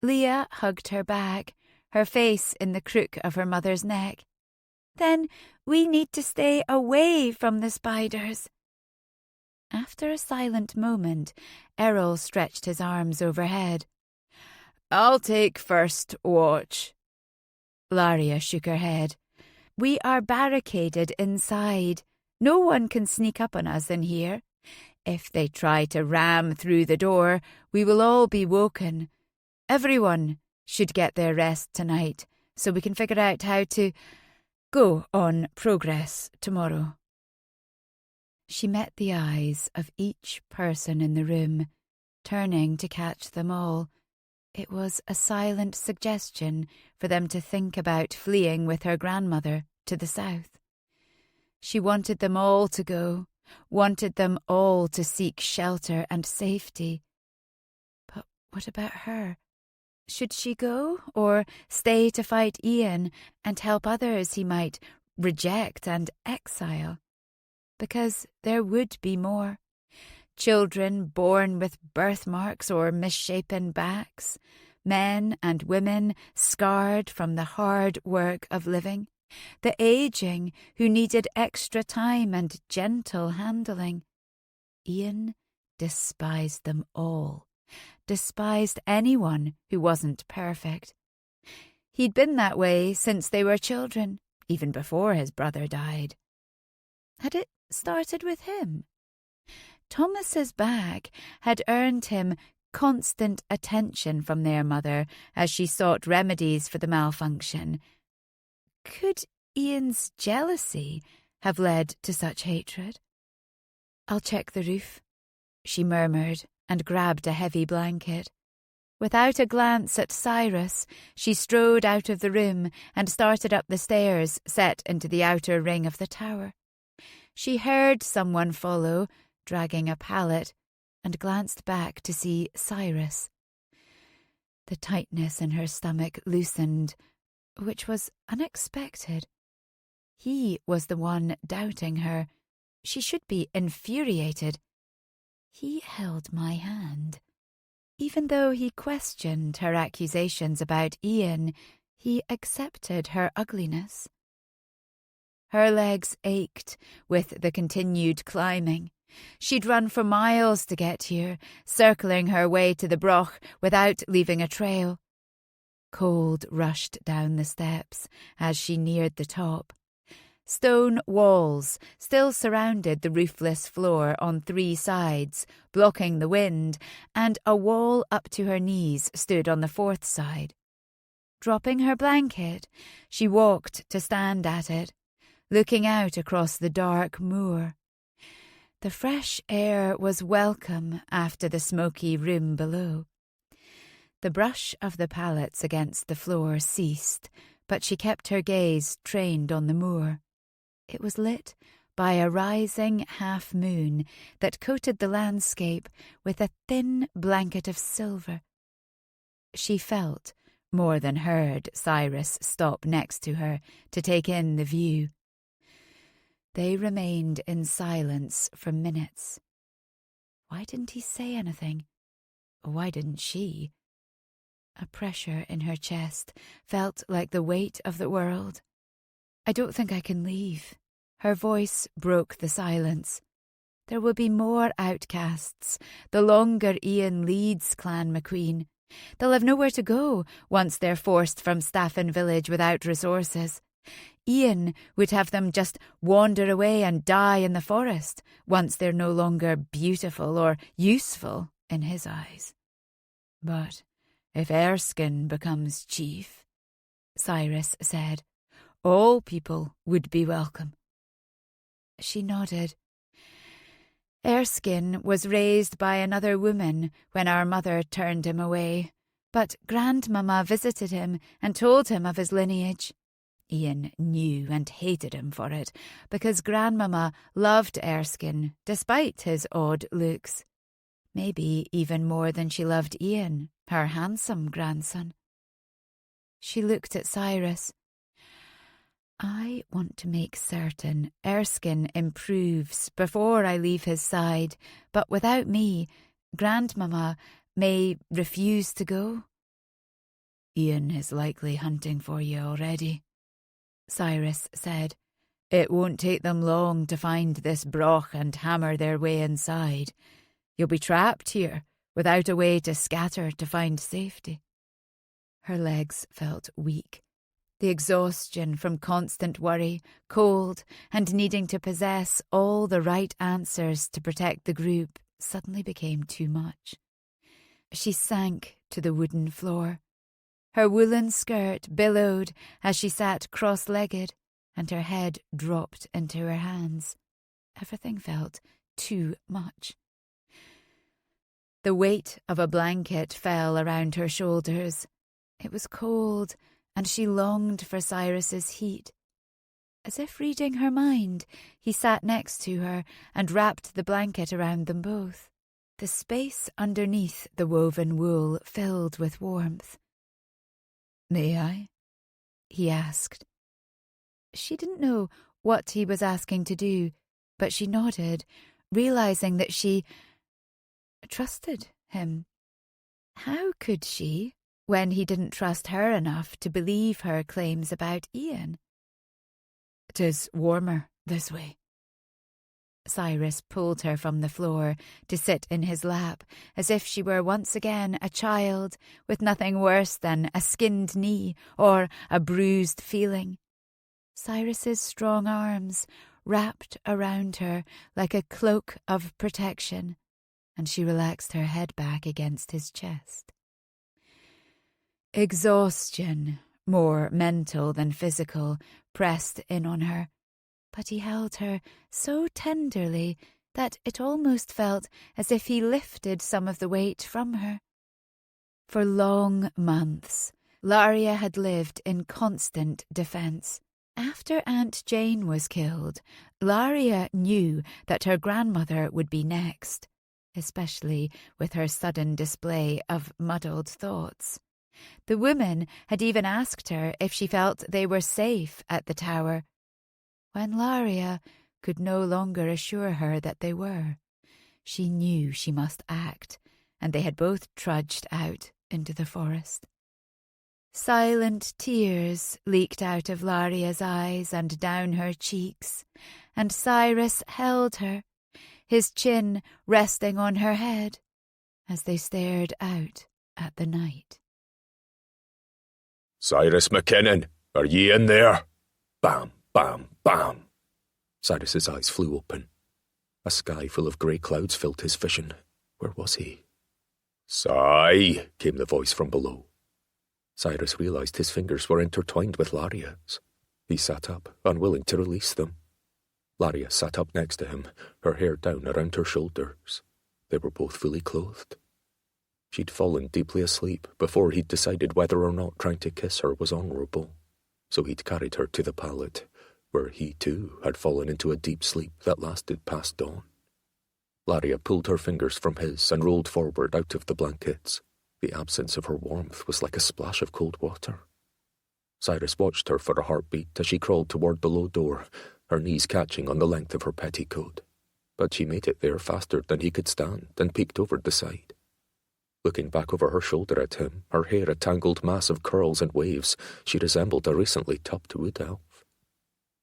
Leah hugged her back, her face in the crook of her mother's neck. "Then we need to stay away from the spiders." After a silent moment, Errol stretched his arms overhead. "I'll take first watch." Laria shook her head. "We are barricaded inside. No one can sneak up on us in here. If they try to ram through the door, we will all be woken. Everyone should get their rest tonight, so we can figure out how to go on progress tomorrow." She met the eyes of each person in the room, turning to catch them all. It was a silent suggestion for them to think about fleeing with her grandmother to the south. She wanted them all to go, wanted them all to seek shelter and safety. But what about her? Should she go, or stay to fight Ian and help others he might reject and exile? Because there would be more. Children born with birthmarks or misshapen backs, men and women scarred from the hard work of living, the aging who needed extra time and gentle handling. Ian despised them all, despised anyone who wasn't perfect. He'd been that way since they were children, even before his brother died. Had it started with him? Thomas's bag had earned him constant attention from their mother as she sought remedies for the malfunction. Could Ian's jealousy have led to such hatred? "I'll check the roof," she murmured and grabbed a heavy blanket. Without a glance at Cyrus, she strode out of the room and started up the stairs set into the outer ring of the tower. She heard someone follow, dragging a pallet, and glanced back to see Cyrus. The tightness in her stomach loosened, which was unexpected. He was the one doubting her. She should be infuriated. He held my hand. Even though he questioned her accusations about Ian, he accepted her ugliness. Her legs ached with the continued climbing. She'd run for miles to get here, circling her way to the broch without leaving a trail. Cold rushed down the steps as she neared the top. Stone walls still surrounded the roofless floor on 3 sides, blocking the wind, and a wall up to her knees stood on the 4th side. Dropping her blanket, she walked to stand at it, looking out across the dark moor. The fresh air was welcome after the smoky room below. The brush of the pallets against the floor ceased, but she kept her gaze trained on the moor. It was lit by a rising half-moon that coated the landscape with a thin blanket of silver. She felt, more than heard, Cyrus stop next to her to take in the view. They remained in silence for minutes. Why didn't he say anything? Why didn't she? A pressure in her chest felt like the weight of the world. "I don't think I can leave." Her voice broke the silence. "There will be more outcasts the longer Ian leads Clan Macqueen. They'll have nowhere to go once they're forced from Staffin village without resources. Ian would have them just wander away and die in the forest once they're no longer beautiful or useful in his eyes. But if Erskine becomes chief," Cyrus said, "all people would be welcome." She nodded. "Erskine was raised by another woman when our mother turned him away. But Grandmamma visited him and told him of his lineage. Ian knew and hated him for it, because Grandmamma loved Erskine, despite his odd looks. Maybe even more than she loved Ian, her handsome grandson. She looked at Cyrus. I want to make certain Erskine improves before I leave his side, but without me, Grandmamma may refuse to go. Ian is likely hunting for you already, Cyrus said. It won't take them long to find this broch and hammer their way inside. You'll be trapped here, without a way to scatter to find safety. Her legs felt weak. The exhaustion from constant worry, cold, and needing to possess all the right answers to protect the group suddenly became too much. She sank to the wooden floor. Her woolen skirt billowed as she sat cross-legged, and her head dropped into her hands. Everything felt too much. The weight of a blanket fell around her shoulders. It was cold, and she longed for Cyrus's heat. As if reading her mind, he sat next to her and wrapped the blanket around them both. The space underneath the woven wool filled with warmth. "May I?" he asked. She didn't know what he was asking to do, but she nodded, realizing that she trusted him. How could she, when he didn't trust her enough to believe her claims about Ian? "'Tis warmer this way." Cyrus pulled her from the floor to sit in his lap, as if she were once again a child with nothing worse than a skinned knee or a bruised feeling. Cyrus's strong arms wrapped around her like a cloak of protection, and she relaxed her head back against his chest. Exhaustion, more mental than physical, pressed in on her, but he held her so tenderly that it almost felt as if he lifted some of the weight from her. For long months, Laria had lived in constant defence. After Aunt Jane was killed, Laria knew that her grandmother would be next, especially with her sudden display of muddled thoughts. The women had even asked her if she felt they were safe at the tower, when Laria could no longer assure her that they were. She knew she must act, and they had both trudged out into the forest. Silent tears leaked out of Laria's eyes and down her cheeks, and Cyrus held her, his chin resting on her head, as they stared out at the night. "Cyrus Mackinnon, are ye in there?" Bam, bam, bam. Cyrus's eyes flew open. A sky full of grey clouds filled his vision. Where was he? "Sigh," came the voice from below. Cyrus realised his fingers were intertwined with Laria's. He sat up, unwilling to release them. Laria sat up next to him, her hair down around her shoulders. They were both fully clothed. She'd fallen deeply asleep before he'd decided whether or not trying to kiss her was honourable, so he'd carried her to the pallet, where he too had fallen into a deep sleep that lasted past dawn. Laria pulled her fingers from his and rolled forward out of the blankets. The absence of her warmth was like a splash of cold water. Cyrus watched her for a heartbeat as she crawled toward the low door, her knees catching on the length of her petticoat. But she made it there faster than he could stand and peeked over the side. Looking back over her shoulder at him, her hair a tangled mass of curls and waves, she resembled a recently tubbed wood elf.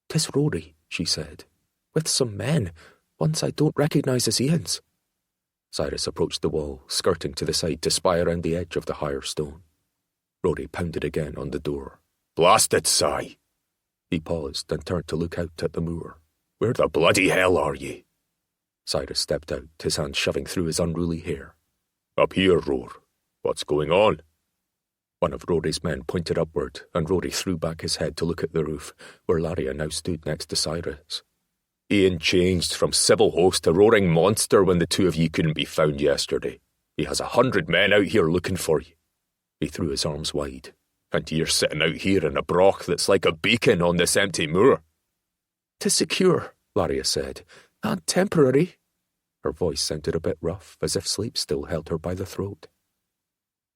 "'Tis Rory," she said, "with some men, ones I don't recognise as Ian's." Cyrus approached the wall, skirting to the side to spy around the edge of the higher stone. Rory pounded again on the door. "Blast it, Si!" He paused and turned to look out at the moor. "Where the bloody hell are ye?" Cyrus stepped out, his hand shoving through his unruly hair. "Up here, Roar. What's going on?" One of Rory's men pointed upward, and Rory threw back his head to look at the roof, where Laria now stood next to Cyrus. "Ian changed from civil host to roaring monster when the two of ye couldn't be found yesterday. He has 100 men out here looking for you." He threw his arms wide. And you're sitting out here in a broch that's like a beacon on this empty moor. "'Tis secure," Laria said, "and temporary." Her voice sounded a bit rough, as if sleep still held her by the throat.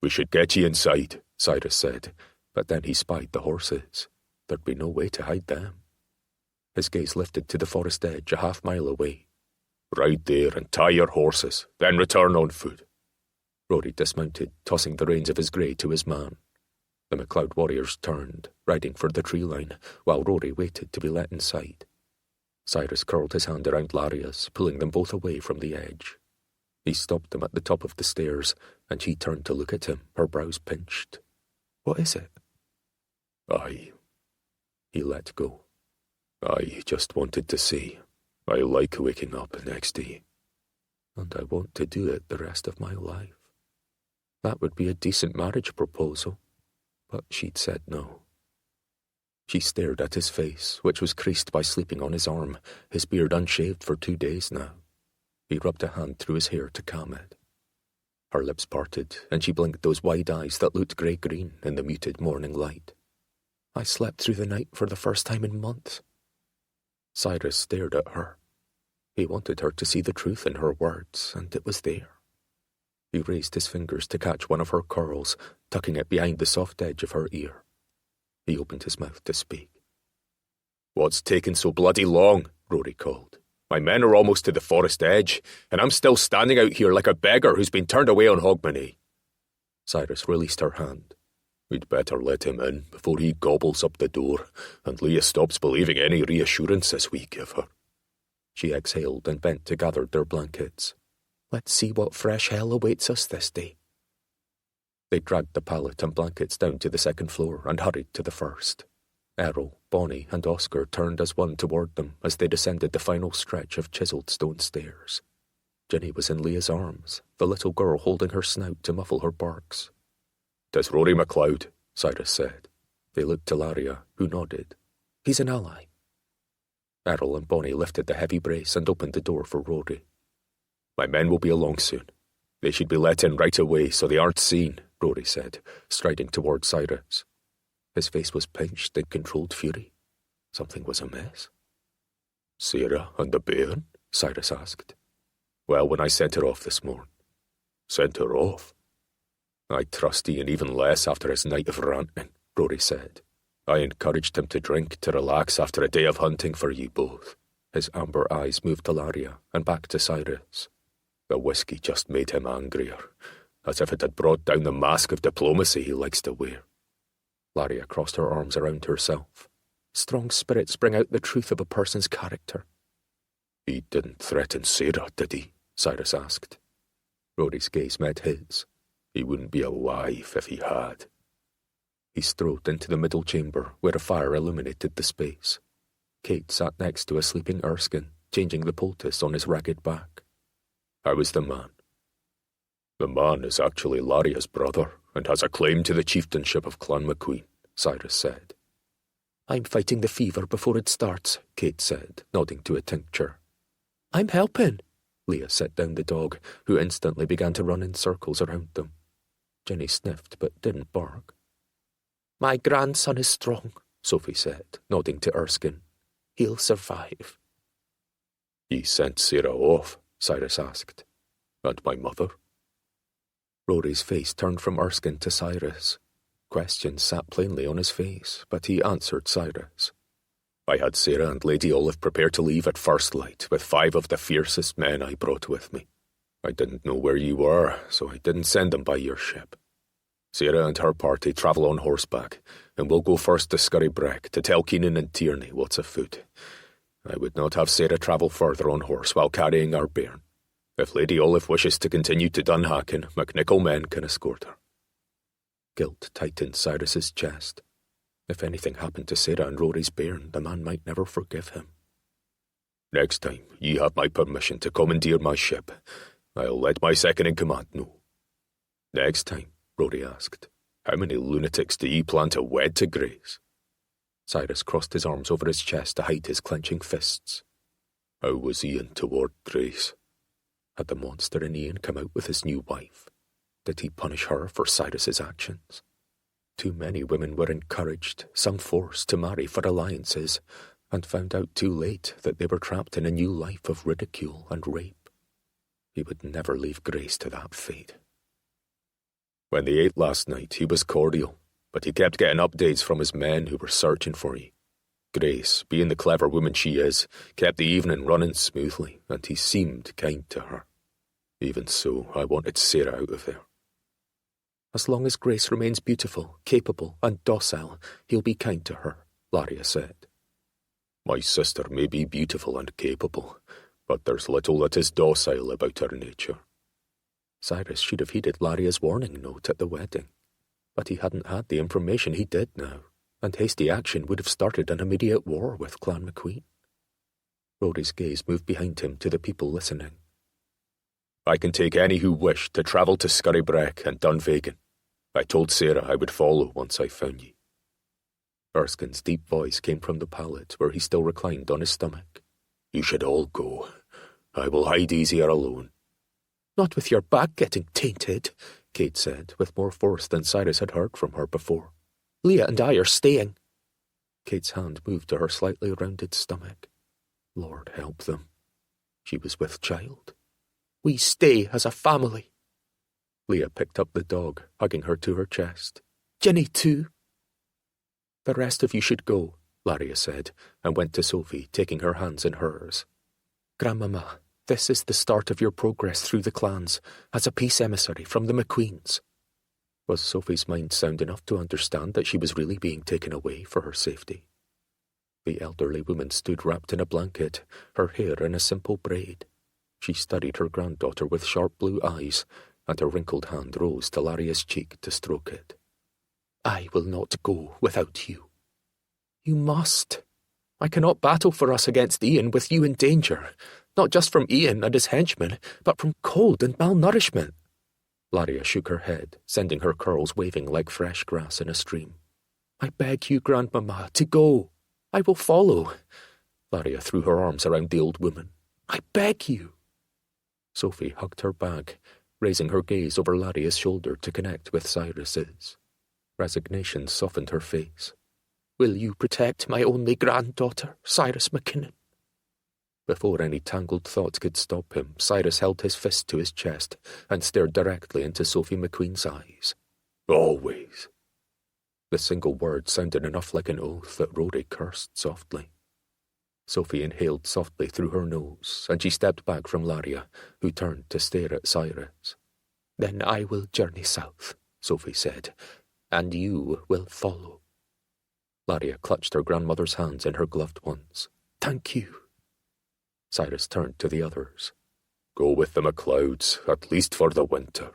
"We should get you inside," Cyrus said, but then he spied the horses. There'd be no way to hide them. His gaze lifted to the forest edge a half-mile away. "Ride there and tie your horses, then return on foot." Rory dismounted, tossing the reins of his grey to his man. The MacLeod warriors turned, riding for the tree line, while Rory waited to be let inside. Cyrus curled his hand around Laria's, pulling them both away from the edge. He stopped them at the top of the stairs, and she turned to look at him, her brows pinched. "What is it?" He let go. "I just wanted to say, I like waking up next day. And I want to do it the rest of my life." That would be a decent marriage proposal, but she'd said no. She stared at his face, which was creased by sleeping on his arm, his beard unshaved for 2 days now. He rubbed a hand through his hair to calm it. Her lips parted, and she blinked those wide eyes that looked grey-green in the muted morning light. "I slept through the night for the first time in months." Cyrus stared at her. He wanted her to see the truth in her words, and it was there. He raised his fingers to catch one of her curls, tucking it behind the soft edge of her ear. He opened his mouth to speak. "What's taken so bloody long?" Rory called. "My men are almost to the forest edge, and I'm still standing out here like a beggar who's been turned away on Hogmanay." Cyrus released her hand. "We'd better let him in before he gobbles up the door, and Leah stops believing any reassurances we give her." She exhaled and bent to gather their blankets. "Let's see what fresh hell awaits us this day." They dragged the pallet and blankets down to the second floor and hurried to the first. Errol, Bonnie, and Oscar turned as one toward them as they descended the final stretch of chiselled stone stairs. Ginny was in Leah's arms, the little girl holding her snout to muffle her barks. "'Tis Rory MacLeod," Cyrus said. They looked to Laria, who nodded. "He's an ally." Errol and Bonnie lifted the heavy brace and opened the door for Rory. "My men will be along soon. They should be let in right away so they aren't seen," Rory said, striding toward Cyrus. His face was pinched in controlled fury. Something was amiss. "Sarah and the bairn?" Cyrus asked. "Well, when I sent her off this morning." "Sent her off?" "I trust Ian even less after his night of ranting," Rory said. "I encouraged him to drink to relax after a day of hunting for you both." His amber eyes moved to Laria and back to Cyrus. "The whiskey just made him angrier, as if it had brought down the mask of diplomacy he likes to wear." Laria crossed her arms around herself. "Strong spirits bring out the truth of a person's character." "He didn't threaten Sarah, did he?" Cyrus asked. Rory's gaze met his. "He wouldn't be alive if he had." He strode into the middle chamber, where a fire illuminated the space. Kate sat next to a sleeping Erskine, changing the poultice on his ragged back. "How is the man?" "The man is actually Laria's brother, and has a claim to the chieftainship of Clan Macqueen," Cyrus said. "I'm fighting the fever before it starts," Kate said, nodding to a tincture. "I'm helping." Leah set down the dog, who instantly began to run in circles around them. Jenny sniffed but didn't bark. "My grandson is strong," Sophie said, nodding to Erskine. "He'll survive." "He sent Sarah off?" Cyrus asked. "And my mother?" Rory's face turned from Erskine to Cyrus. Questions sat plainly on his face, but he answered Cyrus. "I had Sarah and Lady Olive prepared to leave at first light with 5 of the fiercest men I brought with me. I didn't know where you were, so I didn't send them by your ship. Sarah and her party travel on horseback, and we'll go first to Scurrybreck to tell Keenan and Tierney what's afoot. I would not have Sarah travel further on horse while carrying our bairn. If Lady Olive wishes to continue to Dunhacken, MacNichol men can escort her." Guilt tightened Cyrus's chest. If anything happened to Sarah and Rory's bairn, the man might never forgive him. "Next time ye have my permission to commandeer my ship, I'll let my second-in-command know." "Next time?" Rory asked. "How many lunatics do ye plan to wed to Grace?" Cyrus crossed his arms over his chest to hide his clenching fists. "How was Ian toward Grace?" Had the monster in Ian come out with his new wife? did he punish her for Cyrus's actions? Too many women were encouraged, some forced to marry for alliances, and found out too late that they were trapped in a new life of ridicule and rape. He would never leave Grace to that fate. When they ate last night, he was cordial, but he kept getting updates from his men who were searching for you. Grace, being the clever woman she is, kept the evening running smoothly, and he seemed kind to her. Even so, I wanted Sarah out of there. As long as Grace remains beautiful, capable, and docile, he'll be kind to her, Laria said. My sister may be beautiful and capable, but there's little that is docile about her nature. Cyrus should have heeded Laria's warning note at the wedding, but he hadn't had the information he did now, and hasty action would have started an immediate war with Clan Macqueen. Rory's gaze moved behind him to the people listening. I can take any who wish to travel to Scurrybreck and Dunvegan. I told Sarah I would follow once I found ye. Erskine's deep voice came from the pallet where he still reclined on his stomach. You should all go. I will hide easier alone. Not with your back getting tainted, Kate said, with more force than Cyrus had heard from her before. Leah and I are staying. Kate's hand moved to her slightly rounded stomach. Lord help them. She was with child. We stay as a family. Leah picked up the dog, hugging her to her chest. Jenny too. The rest of you should go, Laria said, and went to Sophie, taking her hands in hers. Grandmama, this is the start of your progress through the clans, as a peace emissary from the Macqueens. Was Sophie's mind sound enough to understand that she was really being taken away for her safety? The elderly woman stood wrapped in a blanket, her hair in a simple braid. She studied her granddaughter with sharp blue eyes, and her wrinkled hand rose to Laria's cheek to stroke it. I will not go without you. You must. I cannot battle for us against Ian with you in danger, not just from Ian and his henchmen, but from cold and malnourishment. Laria shook her head, sending her curls waving like fresh grass in a stream. I beg you, Grandmama, to go. I will follow. Laria threw her arms around the old woman. I beg you. Sophie hugged her back, raising her gaze over Laria's shoulder to connect with Cyrus's. Resignation softened her face. Will you protect my only granddaughter, Cyrus Mackinnon? Before any tangled thoughts could stop him, Cyrus held his fist to his chest and stared directly into Sophie Macqueen's eyes. Always. The single word sounded enough like an oath that Rory cursed softly. Sophie inhaled softly through her nose, and she stepped back from Laria, who turned to stare at Cyrus. Then I will journey south, Sophie said, and you will follow. Laria clutched her grandmother's hands in her gloved ones. Thank you. Cyrus turned to the others. Go with the MacLeods, at least for the winter.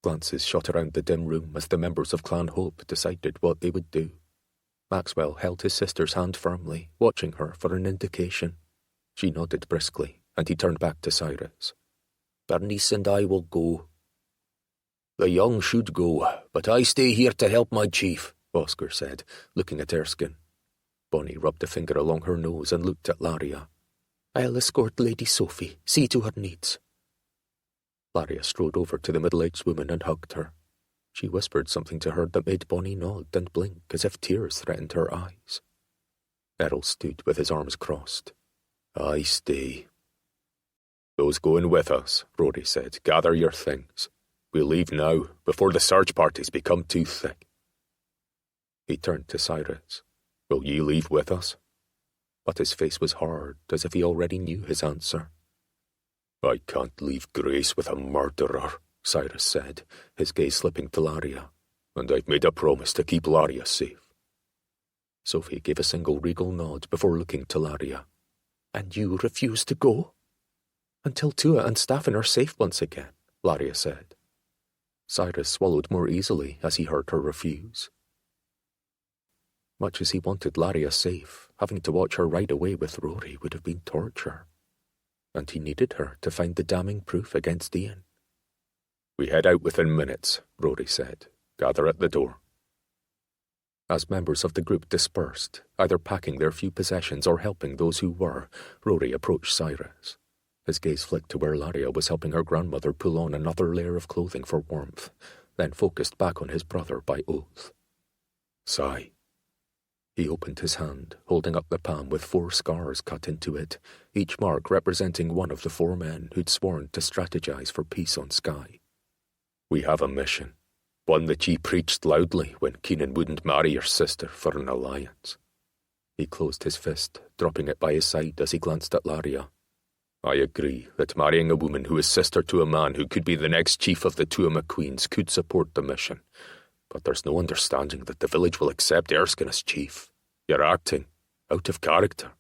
Glances shot around the dim room as the members of Clan Hope decided what they would do. Maxwell held his sister's hand firmly, watching her for an indication. She nodded briskly, and he turned back to Cyrus. Bernice and I will go. The young should go, but I stay here to help my chief, Oscar said, looking at Erskine. Bonnie rubbed a finger along her nose and looked at Laria. I'll escort Lady Sophie, see to her needs. Laria strode over to the middle-aged woman and hugged her. She whispered something to her that made Bonnie nod and blink as if tears threatened her eyes. Errol stood with his arms crossed. I stay. Those going with us, Rory said, gather your things. We'll leave now, before the search parties become too thick. He turned to Cyrus. Will ye leave with us? But his face was hard, as if he already knew his answer. I can't leave Grace with a murderer, Cyrus said, his gaze slipping to Laria, and I've made a promise to keep Laria safe. Sophie gave a single regal nod before looking to Laria. And you refuse to go? Until Tua and Staffin are safe once again, Laria said. Cyrus swallowed more easily as he heard her refuse. Much as he wanted Laria safe, having to watch her ride away with Rory would have been torture. And he needed her to find the damning proof against Ian. We head out within minutes, Rory said. Gather at the door. As members of the group dispersed, either packing their few possessions or helping those who were, Rory approached Cyrus. His gaze flicked to where Laria was helping her grandmother pull on another layer of clothing for warmth, then focused back on his brother by oath. Sigh. He opened his hand, holding up the palm with 4 scars cut into it, each mark representing one of the 4 men who'd sworn to strategize for peace on Skye. We have a mission, one that ye preached loudly when Keenan wouldn't marry your sister for an alliance. He closed his fist, dropping it by his side as he glanced at Laria. I agree that marrying a woman who is sister to a man who could be the next chief of the Tua Macqueens could support the mission, but there's no understanding that the village will accept Erskine as chief. You're acting out of character.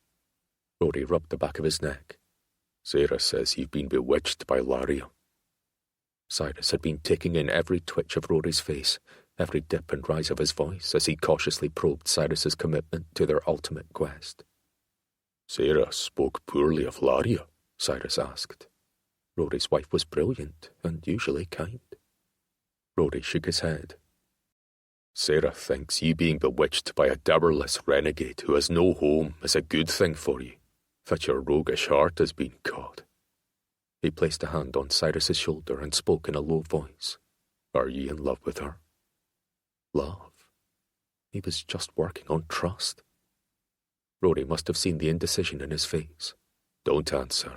Rory rubbed the back of his neck. Sarah says you've been bewitched by Laria. Cyrus had been taking in every twitch of Rory's face, every dip and rise of his voice as he cautiously probed Cyrus's commitment to their ultimate quest. Sarah spoke poorly of Laria, Cyrus asked. Rory's wife was brilliant and usually kind. Rory shook his head. Sarah thinks you being bewitched by a dowerless renegade who has no home is a good thing for you, that your roguish heart has been caught. He placed a hand on Cyrus's shoulder and spoke in a low voice. Are ye in love with her? Love? He was just working on trust. Rory must have seen the indecision in his face. Don't answer.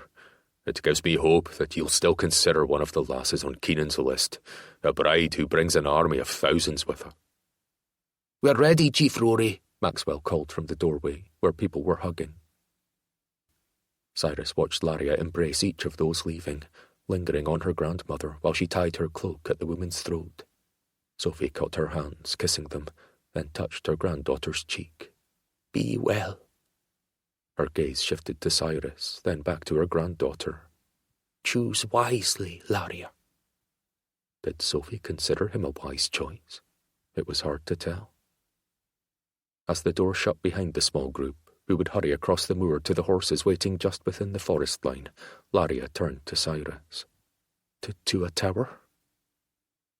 It gives me hope that you'll still consider one of the lasses on Keenan's list, a bride who brings an army of thousands with her. We're ready, Chief Rory, Maxwell called from the doorway, where people were hugging. Cyrus watched Laria embrace each of those leaving, lingering on her grandmother while she tied her cloak at the woman's throat. Sophie caught her hands, kissing them, then touched her granddaughter's cheek. Be well. Her gaze shifted to Cyrus, then back to her granddaughter. Choose wisely, Laria. Did Sophie consider him a wise choice? It was hard to tell. As the door shut behind the small group, who would hurry across the moor to the horses waiting just within the forest line, Laria turned to Cyrus. To a tower?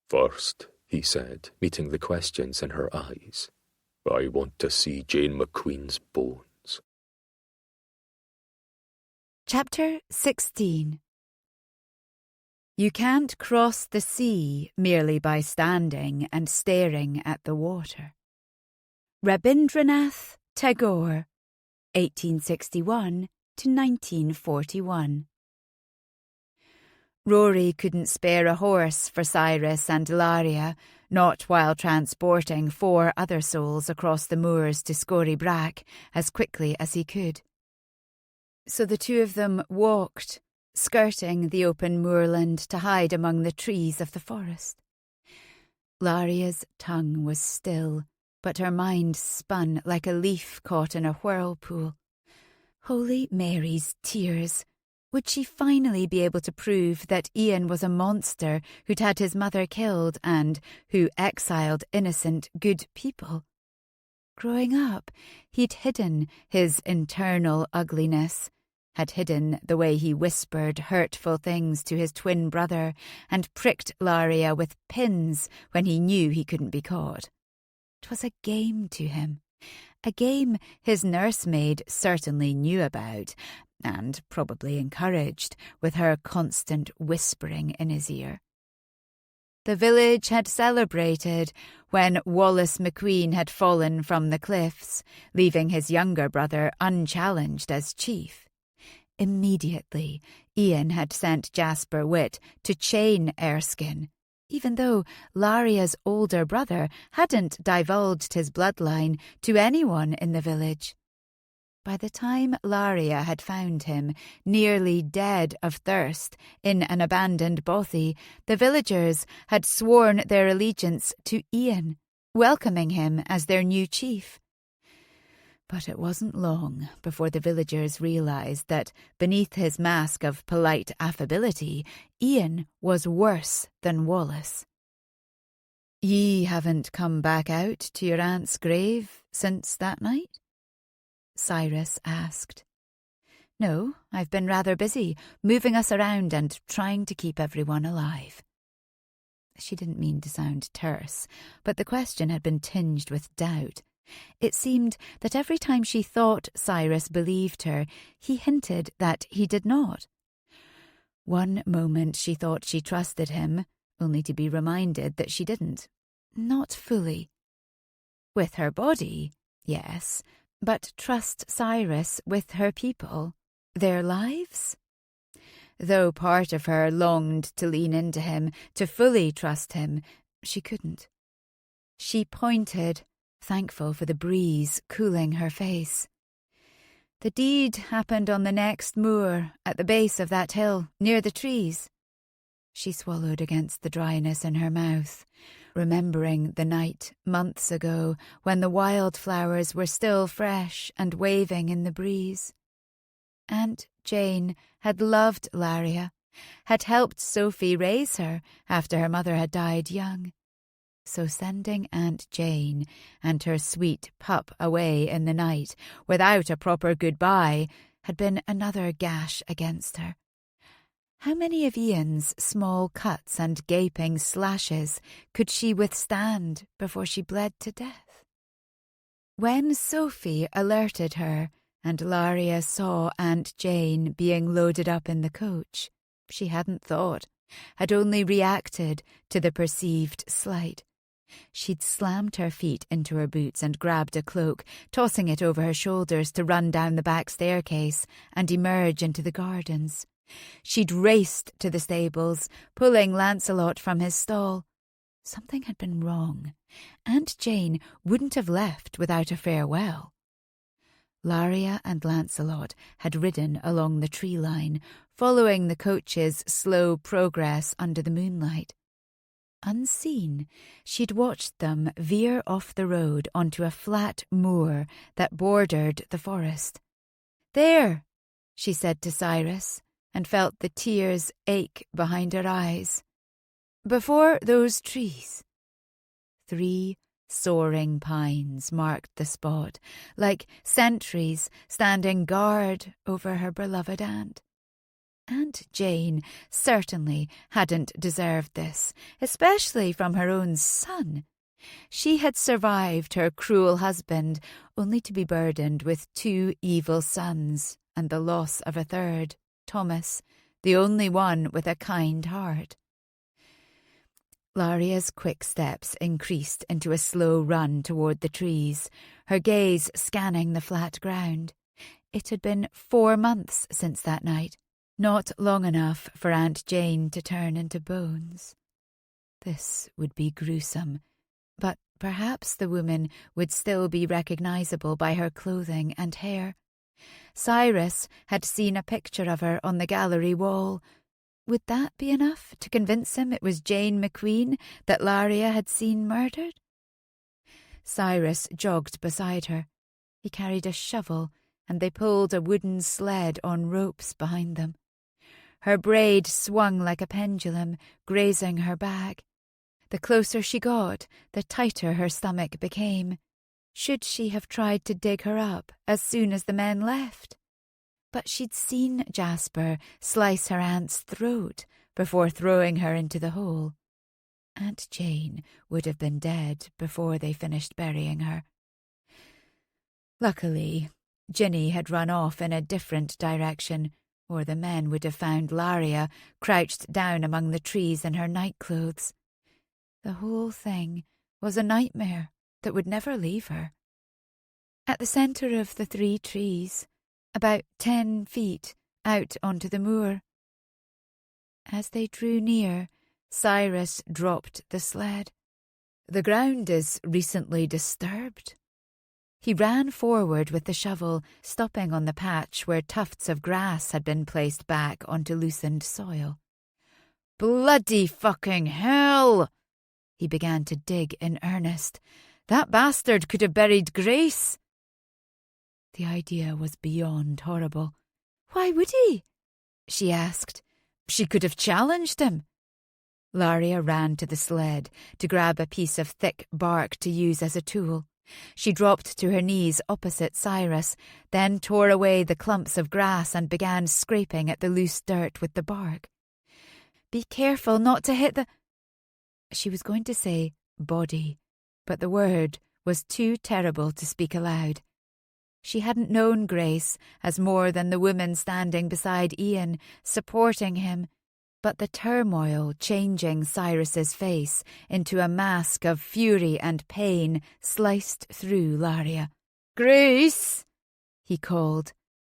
First, he said, meeting the questions in her eyes, I want to see Jane Macqueen's bones. Chapter 16. You can't cross the sea merely by standing and staring at the water. Rabindranath Tagore, 1861 to 1941. Rory couldn't spare a horse for Cyrus and Laria, not while transporting 4 other souls across the moors to Scory Brack as quickly as he could. So the 2 of them walked, skirting the open moorland to hide among the trees of the forest. Laria's tongue was still, but her mind spun like a leaf caught in a whirlpool. Holy Mary's tears! Would she finally be able to prove that Ian was a monster who'd had his mother killed and who exiled innocent, good people? Growing up, he'd hidden his internal ugliness, had hidden the way he whispered hurtful things to his twin brother and pricked Laria with pins when he knew he couldn't be caught. 'Twas a game to him, a game his nursemaid certainly knew about, and probably encouraged with her constant whispering in his ear. The village had celebrated when Wallace Macqueen had fallen from the cliffs, leaving his younger brother unchallenged as chief. Immediately, Ian had sent Jasper Witt to chain Erskine, even though Laria's older brother hadn't divulged his bloodline to anyone in the village. By the time Laria had found him, nearly dead of thirst, in an abandoned bothy, the villagers had sworn their allegiance to Ian, welcoming him as their new chief. But it wasn't long before the villagers realised that beneath his mask of polite affability, Ian was worse than Wallace. "Ye haven't come back out to your aunt's grave since that night?" Cyrus asked. "No, I've been rather busy, moving us around and trying to keep everyone alive." She didn't mean to sound terse, but the question had been tinged with doubt. It seemed that every time she thought Cyrus believed her, he hinted that he did not. One moment she thought she trusted him, only to be reminded that she didn't. Not fully. With her body, yes, but trust Cyrus with her people, their lives? Though part of her longed to lean into him, to fully trust him, she couldn't. She pointed, thankful for the breeze cooling her face. The deed happened on the next moor, at the base of that hill, near the trees. She swallowed against the dryness in her mouth, remembering the night months ago when the wildflowers were still fresh and waving in the breeze. Aunt Jane had loved Laria, had helped Sophie raise her after her mother had died young. So sending Aunt Jane and her sweet pup away in the night without a proper goodbye had been another gash against her. How many of Ian's small cuts and gaping slashes could she withstand before she bled to death? When Sophie alerted her and Laria saw Aunt Jane being loaded up in the coach, she hadn't thought, had only reacted to the perceived slight. She'd slammed her feet into her boots and grabbed a cloak, tossing it over her shoulders to run down the back staircase and emerge into the gardens. She'd raced to the stables, pulling Lancelot from his stall. Something had been wrong. Aunt Jane wouldn't have left without a farewell. Laria and Lancelot had ridden along the tree line, following the coach's slow progress under the moonlight. Unseen, she'd watched them veer off the road onto a flat moor that bordered the forest. "There," she said to Cyrus, and felt the tears ache behind her eyes. "Before those trees." 3 soaring pines marked the spot, like sentries standing guard over her beloved aunt. Aunt Jane certainly hadn't deserved this, especially from her own son. She had survived her cruel husband, only to be burdened with 2 evil sons and the loss of a third, Thomas, the only one with a kind heart. Laria's quick steps increased into a slow run toward the trees, her gaze scanning the flat ground. It had been 4 months since that night, not long enough for Aunt Jane to turn into bones. This would be gruesome, but perhaps the woman would still be recognizable by her clothing and hair. Cyrus had seen a picture of her on the gallery wall. Would that be enough to convince him it was Jane Macqueen that Laria had seen murdered? Cyrus jogged beside her. He carried a shovel, and they pulled a wooden sled on ropes behind them. Her braid swung like a pendulum, grazing her back. The closer she got, the tighter her stomach became. Should she have tried to dig her up as soon as the men left? But she'd seen Jasper slice her aunt's throat before throwing her into the hole. Aunt Jane would have been dead before they finished burying her. Luckily, Ginny had run off in a different direction, or the men would have found Laria crouched down among the trees in her nightclothes. The whole thing was a nightmare that would never leave her. At the centre of the 3 trees, about 10 feet out onto the moor. As they drew near, Cyrus dropped the sled. "The ground is recently disturbed." He ran forward with the shovel, stopping on the patch where tufts of grass had been placed back onto loosened soil. "Bloody fucking hell!" He began to dig in earnest. "That bastard could have buried Grace." The idea was beyond horrible. "Why would he?" she asked. "She could have challenged him." Laria ran to the sled to grab a piece of thick bark to use as a tool. She dropped to her knees opposite Cyrus, then tore away the clumps of grass and began scraping at the loose dirt with the bark. "Be careful not to hit the—" She was going to say body, but the word was too terrible to speak aloud. She hadn't known Grace as more than the woman standing beside Ian, supporting him, but the turmoil changing Cyrus's face into a mask of fury and pain sliced through Laria. "Grace!" he called,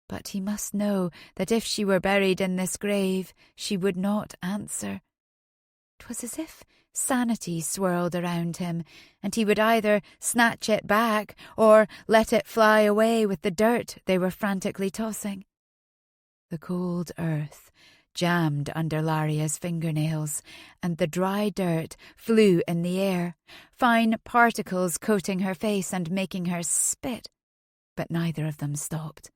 but he must know that if she were buried in this grave, she would not answer. 'Twas as if sanity swirled around him, and he would either snatch it back or let it fly away with the dirt they were frantically tossing. The cold earth jammed under Laria's fingernails, and the dry dirt flew in the air, fine particles coating her face and making her spit, but neither of them stopped.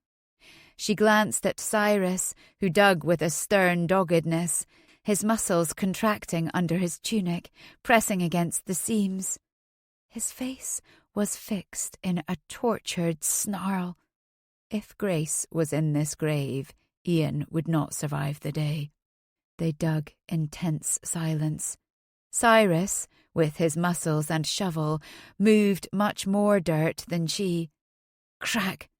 She glanced at Cyrus, who dug with a stern doggedness, his muscles contracting under his tunic, pressing against the seams. His face was fixed in a tortured snarl. If Grace was in this grave, Ian would not survive the day. They dug in tense silence. Cyrus, with his muscles and shovel, moved much more dirt than she. Crack!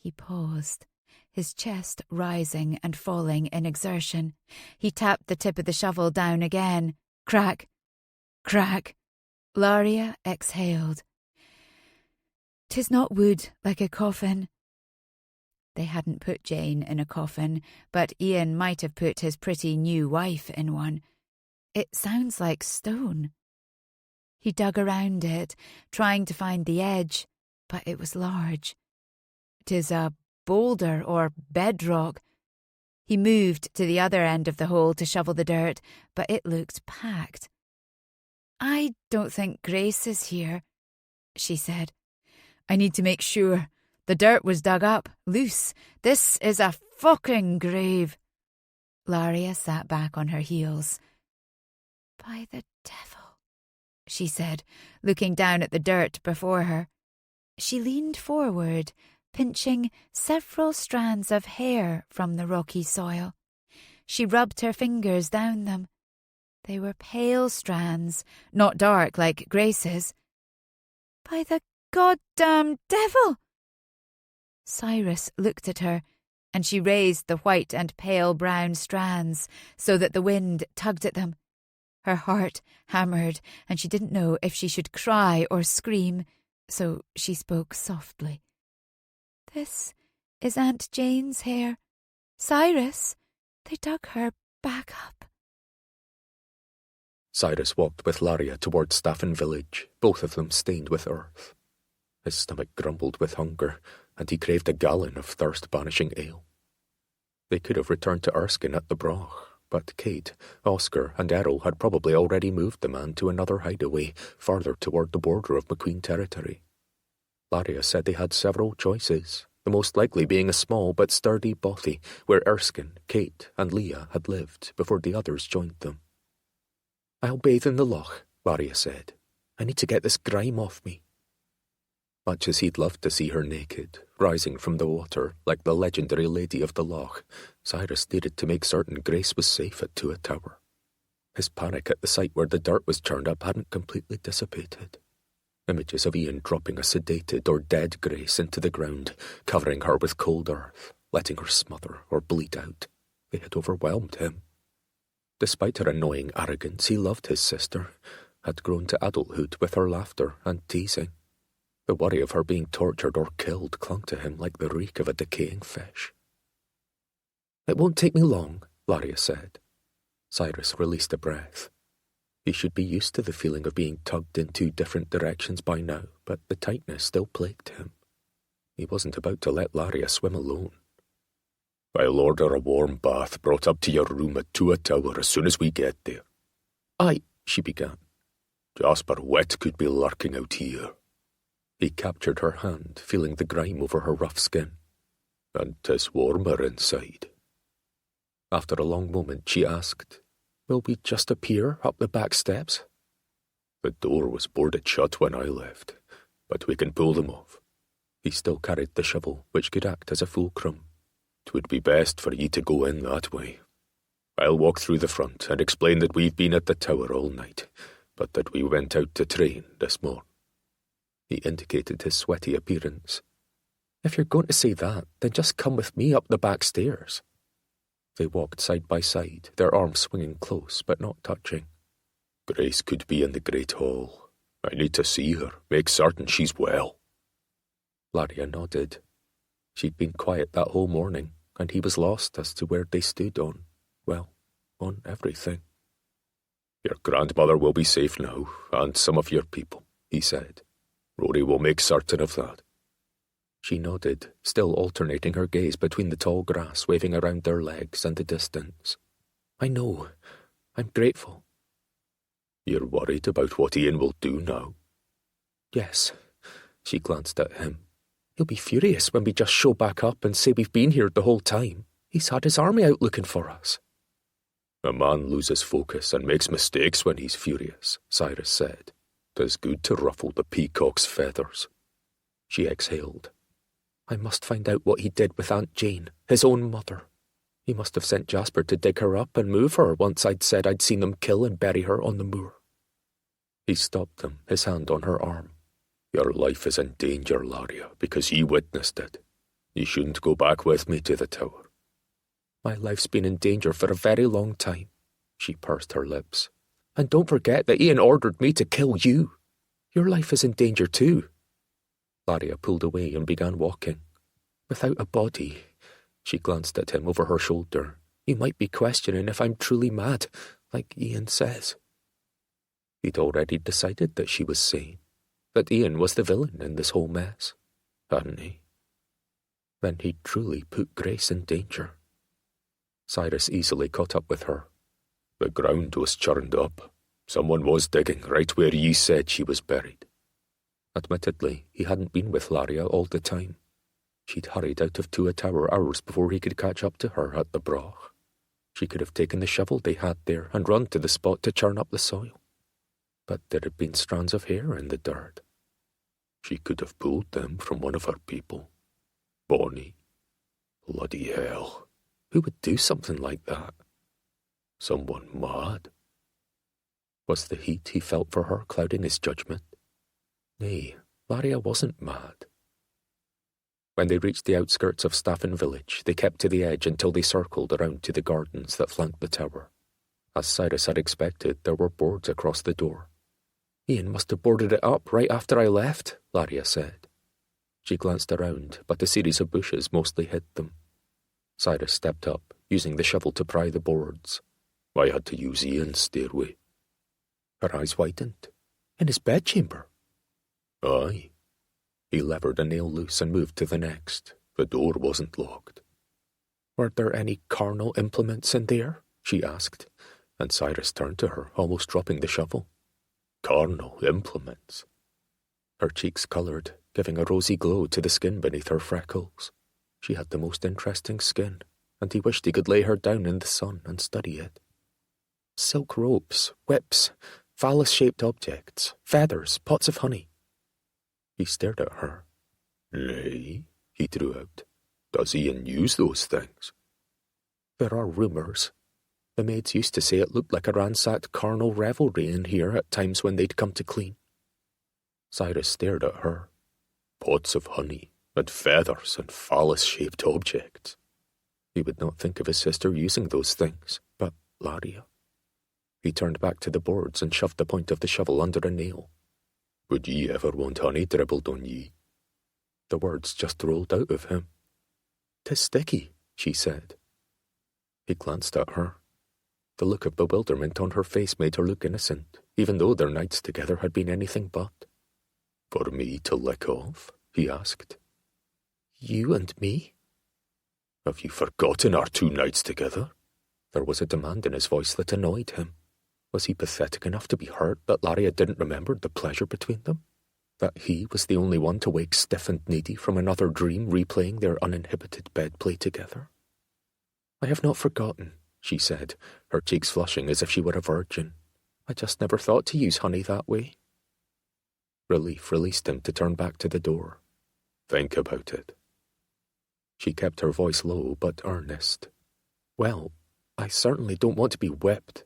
He paused, his chest rising and falling in exertion. He tapped the tip of the shovel down again. Crack! Crack! Laria exhaled. "'Tis not wood like a coffin." They hadn't put Jane in a coffin, but Ian might have put his pretty new wife in one. "It sounds like stone." He dug around it, trying to find the edge, but it was large. "'Tis a boulder or bedrock." He moved to the other end of the hole to shovel the dirt, but it looked packed. "I don't think Grace is here," she said. "I need to make sure. The dirt was dug up, loose. This is a fucking grave." Laria sat back on her heels. "By the devil," she said, looking down at the dirt before her. She leaned forward, pinching several strands of hair from the rocky soil. She rubbed her fingers down them. They were pale strands, not dark like Grace's. "By the goddamn devil!" Cyrus looked at her, and she raised the white and pale brown strands so that the wind tugged at them. Her heart hammered, and she didn't know if she should cry or scream, so she spoke softly. "This is Aunt Jane's hair. Cyrus, they dug her back up." Cyrus walked with Laria towards Staffin village, both of them stained with earth. His stomach grumbled with hunger, and he craved a gallon of thirst-banishing ale. They could have returned to Erskine at the Broch, but Kate, Oscar, and Errol had probably already moved the man to another hideaway, farther toward the border of Macqueen territory. Laria said they had several choices, the most likely being a small but sturdy bothy where Erskine, Kate, and Leah had lived before the others joined them. "I'll bathe in the Loch," Laria said. "I need to get this grime off me." Much as he'd loved to see her naked, rising from the water like the legendary Lady of the Loch, Cyrus needed to make certain Grace was safe at Tua Tower. His panic at the sight where the dirt was churned up hadn't completely dissipated. Images of Ian dropping a sedated or dead Grace into the ground, covering her with cold earth, letting her smother or bleed out, they had overwhelmed him. Despite her annoying arrogance, he loved his sister, had grown to adulthood with her laughter and teasing. The worry of her being tortured or killed clung to him like the reek of a decaying fish. "It won't take me long," Laria said. Cyrus released a breath. He should be used to the feeling of being tugged in two different directions by now, but the tightness still plagued him. He wasn't about to let Laria swim alone. "I'll order a warm bath brought up to your room at Tua Tower as soon as we get there." "Aye," she began. "Jasper Wet could be lurking out here." He captured her hand, feeling the grime over her rough skin. "And 'tis warmer inside." After a long moment, she asked, "Will we just appear up the back steps?" "The door was boarded shut when I left, but we can pull them off." He still carried the shovel, which could act as a fulcrum. "'Twould be best for ye to go in that way. I'll walk through the front and explain that we've been at the tower all night, but that we went out to train this morning." He indicated his sweaty appearance. If you're going to say that, then just come with me up the back stairs. They walked side by side, their arms swinging close but not touching. Grace could be in the Great Hall. I need to see her, make certain she's well. Laria nodded. She'd been quiet that whole morning, and he was lost as to where they stood on everything. Your grandmother will be safe now, and some of your people, he said. Rory will make certain of that. She nodded, still alternating her gaze between the tall grass waving around their legs and the distance. I know. I'm grateful. You're worried about what Ian will do now? Yes. She glanced at him. He'll be furious when we just show back up and say we've been here the whole time. He's had his army out looking for us. A man loses focus and makes mistakes when he's furious, Cyrus said. 'Tis good to ruffle the peacock's feathers. She exhaled. I must find out what he did with Aunt Jane, his own mother. He must have sent Jasper to dig her up and move her once I'd said I'd seen them kill and bury her on the moor. He stopped them, his hand on her arm. Your life is in danger, Laria, because he witnessed it. You shouldn't go back with me to the tower. My life's been in danger for a very long time. She pursed her lips. And don't forget that Ian ordered me to kill you. Your life is in danger too. Laria pulled away and began walking. Without a body, she glanced at him over her shoulder. You might be questioning if I'm truly mad, like Ian says. He'd already decided that she was sane, that Ian was the villain in this whole mess, hadn't he? Then he'd truly put Grace in danger. Cyrus easily caught up with her. The ground was churned up. Someone was digging right where ye said she was buried. Admittedly, he hadn't been with Laria all the time. She'd hurried out of Tua Tower hours before he could catch up to her at the Broch. She could have taken the shovel they had there and run to the spot to churn up the soil. But there had been strands of hair in the dirt. She could have pulled them from one of her people. Bonnie. Bloody hell. Who would do something like that? Someone mad. Was the heat he felt for her clouding his judgment? Nay, Laria wasn't mad. When they reached the outskirts of Staffin village, they kept to the edge until they circled around to the gardens that flanked the tower. As Cyrus had expected, there were boards across the door. Ian must have boarded it up right after I left, Laria said. She glanced around, but a series of bushes mostly hid them. Cyrus stepped up, using the shovel to pry the boards. I had to use Ian's stairway. Her eyes widened. In his bedchamber? Aye. He levered a nail loose and moved to the next. The door wasn't locked. Were there any carnal implements in there? She asked, and Cyrus turned to her, almost dropping the shovel. Carnal implements? Her cheeks coloured, giving a rosy glow to the skin beneath her freckles. She had the most interesting skin, and he wished he could lay her down in the sun and study it. Silk ropes, whips, phallus-shaped objects, feathers, pots of honey. He stared at her. Nay, he threw out. Does Ian use those things? There are rumours. The maids used to say it looked like a ransacked carnal revelry in here at times when they'd come to clean. Cyrus stared at her. Pots of honey, and feathers, and phallus-shaped objects. He would not think of his sister using those things, but Laria. He turned back to the boards and shoved the point of the shovel under a nail. Would ye ever want honey dribbled on ye? The words just rolled out of him. 'Tis sticky, she said. He glanced at her. The look of bewilderment on her face made her look innocent, even though their nights together had been anything but. For me to lick off? He asked. You and me? Have you forgotten our 2 nights together? There was a demand in his voice that annoyed him. Was he pathetic enough to be hurt that Laria didn't remember the pleasure between them? That he was the only one to wake stiff and needy from another dream replaying their uninhibited bed play together? I have not forgotten, she said, her cheeks flushing as if she were a virgin. I just never thought to use honey that way. Relief released him to turn back to the door. Think about it. She kept her voice low but earnest. Well, I certainly don't want to be whipped.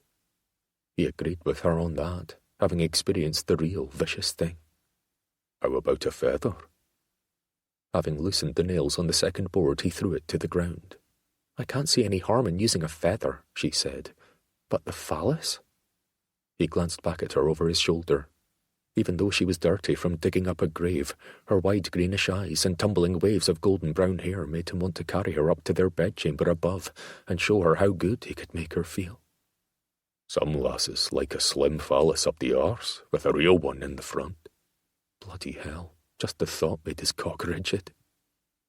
He agreed with her on that, having experienced the real vicious thing. How about a feather? Having loosened the nails on the second board, he threw it to the ground. "I can't see any harm in using a feather," she said. "But the phallus?" He glanced back at her over his shoulder. Even though she was dirty from digging up a grave, her wide greenish eyes and tumbling waves of golden brown hair made him want to carry her up to their bedchamber above and show her how good he could make her feel. "Some lasses like a slim phallus up the arse, with a real one in the front." Bloody hell, just the thought made his cock rigid.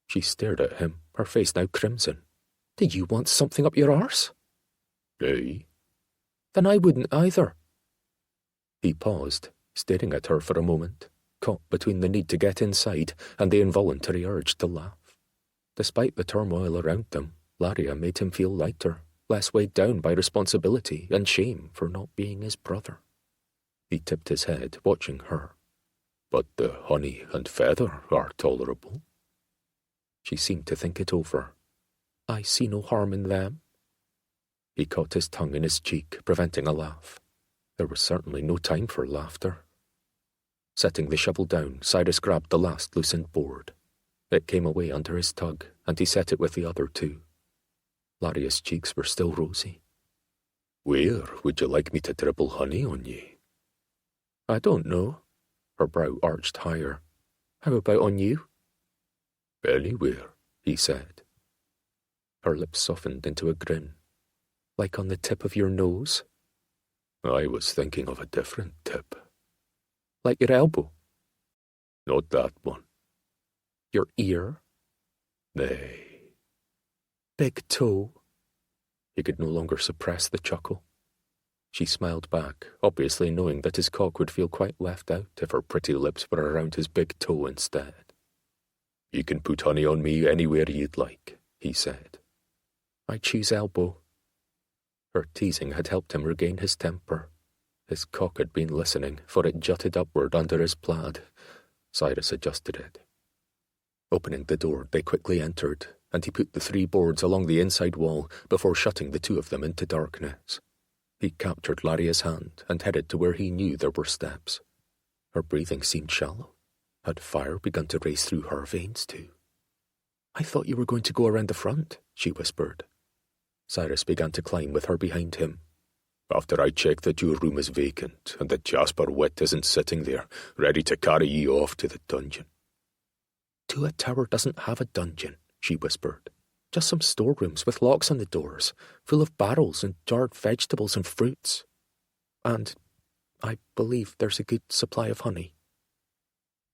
She stared at him, her face now crimson. "Do you want something up your arse?" "Aye." "Then I wouldn't either." He paused, staring at her for a moment, caught between the need to get inside and the involuntary urge to laugh. Despite the turmoil around them, Laria made him feel lighter, less weighed down by responsibility and shame for not being his brother. He tipped his head, watching her. "But the honey and feather are tolerable." She seemed to think it over. "I see no harm in them." He caught his tongue in his cheek, preventing a laugh. There was certainly no time for laughter. Setting the shovel down, Cyrus grabbed the last loosened board. It came away under his tug, and he set it with the other two. Laria's cheeks were still rosy. "Where would you like me to dribble honey on ye?" "I don't know." Her brow arched higher. "How about on you?" "Anywhere," he said. Her lips softened into a grin. "Like on the tip of your nose?" "I was thinking of a different tip." "Like your elbow?" "Not that one." "Your ear?" "Nay." "Big toe?" He could no longer suppress the chuckle. She smiled back, obviously knowing that his cock would feel quite left out if her pretty lips were around his big toe instead. "You can put honey on me anywhere you'd like," he said. "I choose elbow." Her teasing had helped him regain his temper. His cock had been listening, for it jutted upward under his plaid. Cyrus adjusted it. Opening the door, they quickly entered, and he put the 3 boards along the inside wall before shutting the 2 of them into darkness. He captured Laria's hand and headed to where he knew there were steps. Her breathing seemed shallow. Had fire begun to race through her veins too? "I thought you were going to go around the front," she whispered. Cyrus began to climb with her behind him. "After I check that your room is vacant and that Jasper Witt isn't sitting there, ready to carry ye off to the dungeon." "Tua Tower doesn't have a dungeon," she whispered. "Just some storerooms with locks on the doors, full of barrels and jarred vegetables and fruits. And I believe there's a good supply of honey."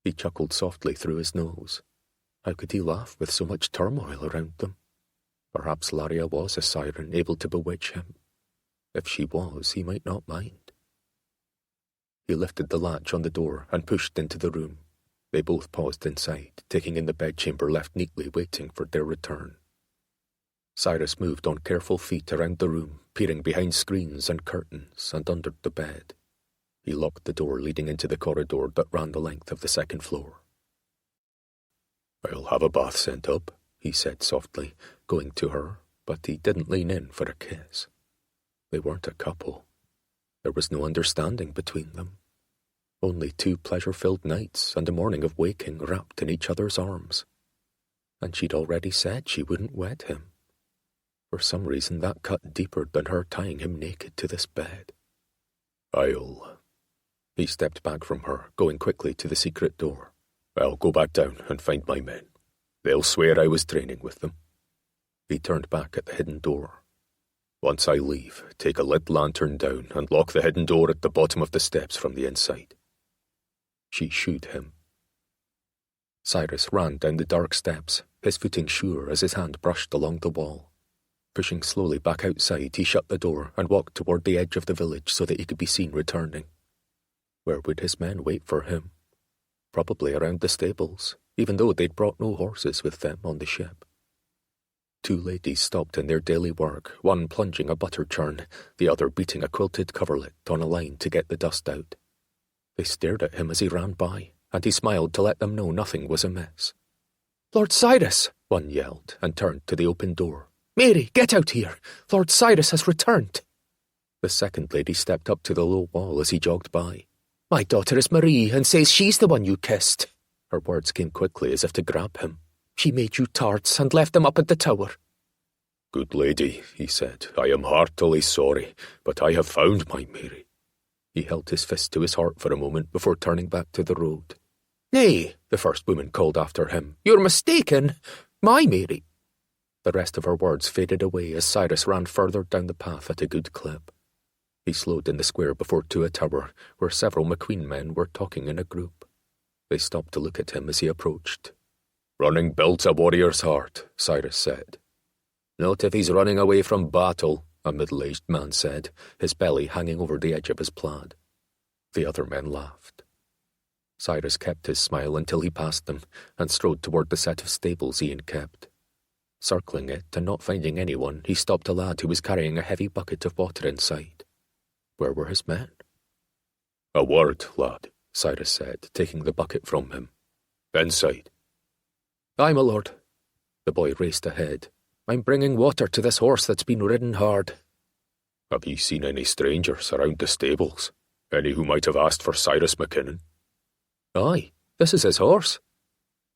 He chuckled softly through his nose. How could he laugh with so much turmoil around them? Perhaps Laria was a siren able to bewitch him. If she was, he might not mind. He lifted the latch on the door and pushed into the room. They both paused inside, taking in the bedchamber left neatly waiting for their return. Cyrus moved on careful feet around the room, peering behind screens and curtains and under the bed. He locked the door leading into the corridor that ran the length of the second floor. "I'll have a bath sent up," he said softly, going to her, but he didn't lean in for a kiss. They weren't a couple. There was no understanding between them. Only 2 pleasure-filled nights and a morning of waking wrapped in each other's arms. And she'd already said she wouldn't wed him. For some reason that cut deeper than her tying him naked to this bed. He stepped back from her, going quickly to the secret door. "I'll go back down and find my men. They'll swear I was training with them." He turned back at the hidden door. "Once I leave, take a lit lantern down and lock the hidden door at the bottom of the steps from the inside." She shooed him. Cyrus ran down the dark steps, his footing sure as his hand brushed along the wall. Pushing slowly back outside, he shut the door and walked toward the edge of the village so that he could be seen returning. Where would his men wait for him? Probably around the stables, even though they'd brought no horses with them on the ship. 2 ladies stopped in their daily work, one plunging a butter churn, the other beating a quilted coverlet on a line to get the dust out. They stared at him as he ran by, and he smiled to let them know nothing was amiss. "Lord Cyrus!" one yelled, and turned to the open door. "Mary, get out here! Lord Cyrus has returned!" The second lady stepped up to the low wall as he jogged by. "My daughter is Marie, and says she's the one you kissed." Her words came quickly as if to grab him. She made you tarts and left them up at the tower. Good lady, he said, I am heartily sorry, but I have found my Mary. He held his fist to his heart for a moment before turning back to the road. Nay, the first woman called after him. You're mistaken. My Mary. The rest of her words faded away as Cyrus ran further down the path at a good clip. He slowed in the square before Tua Tower, where several Macqueen men were talking in a group. They stopped to look at him as he approached. Running builds a warrior's heart, Cyrus said. Not if he's running away from battle, a middle-aged man said, his belly hanging over the edge of his plaid. The other men laughed. Cyrus kept his smile until he passed them and strode toward the set of stables Ian kept. Circling it and not finding anyone, he stopped a lad who was carrying a heavy bucket of water inside. Where were his men? A word, lad, Cyrus said, taking the bucket from him. Inside. Aye, my lord. The boy raced ahead. I'm bringing water to this horse that's been ridden hard. Have ye seen any strangers around the stables? Any who might have asked for Cyrus Mackinnon? Aye, this is his horse.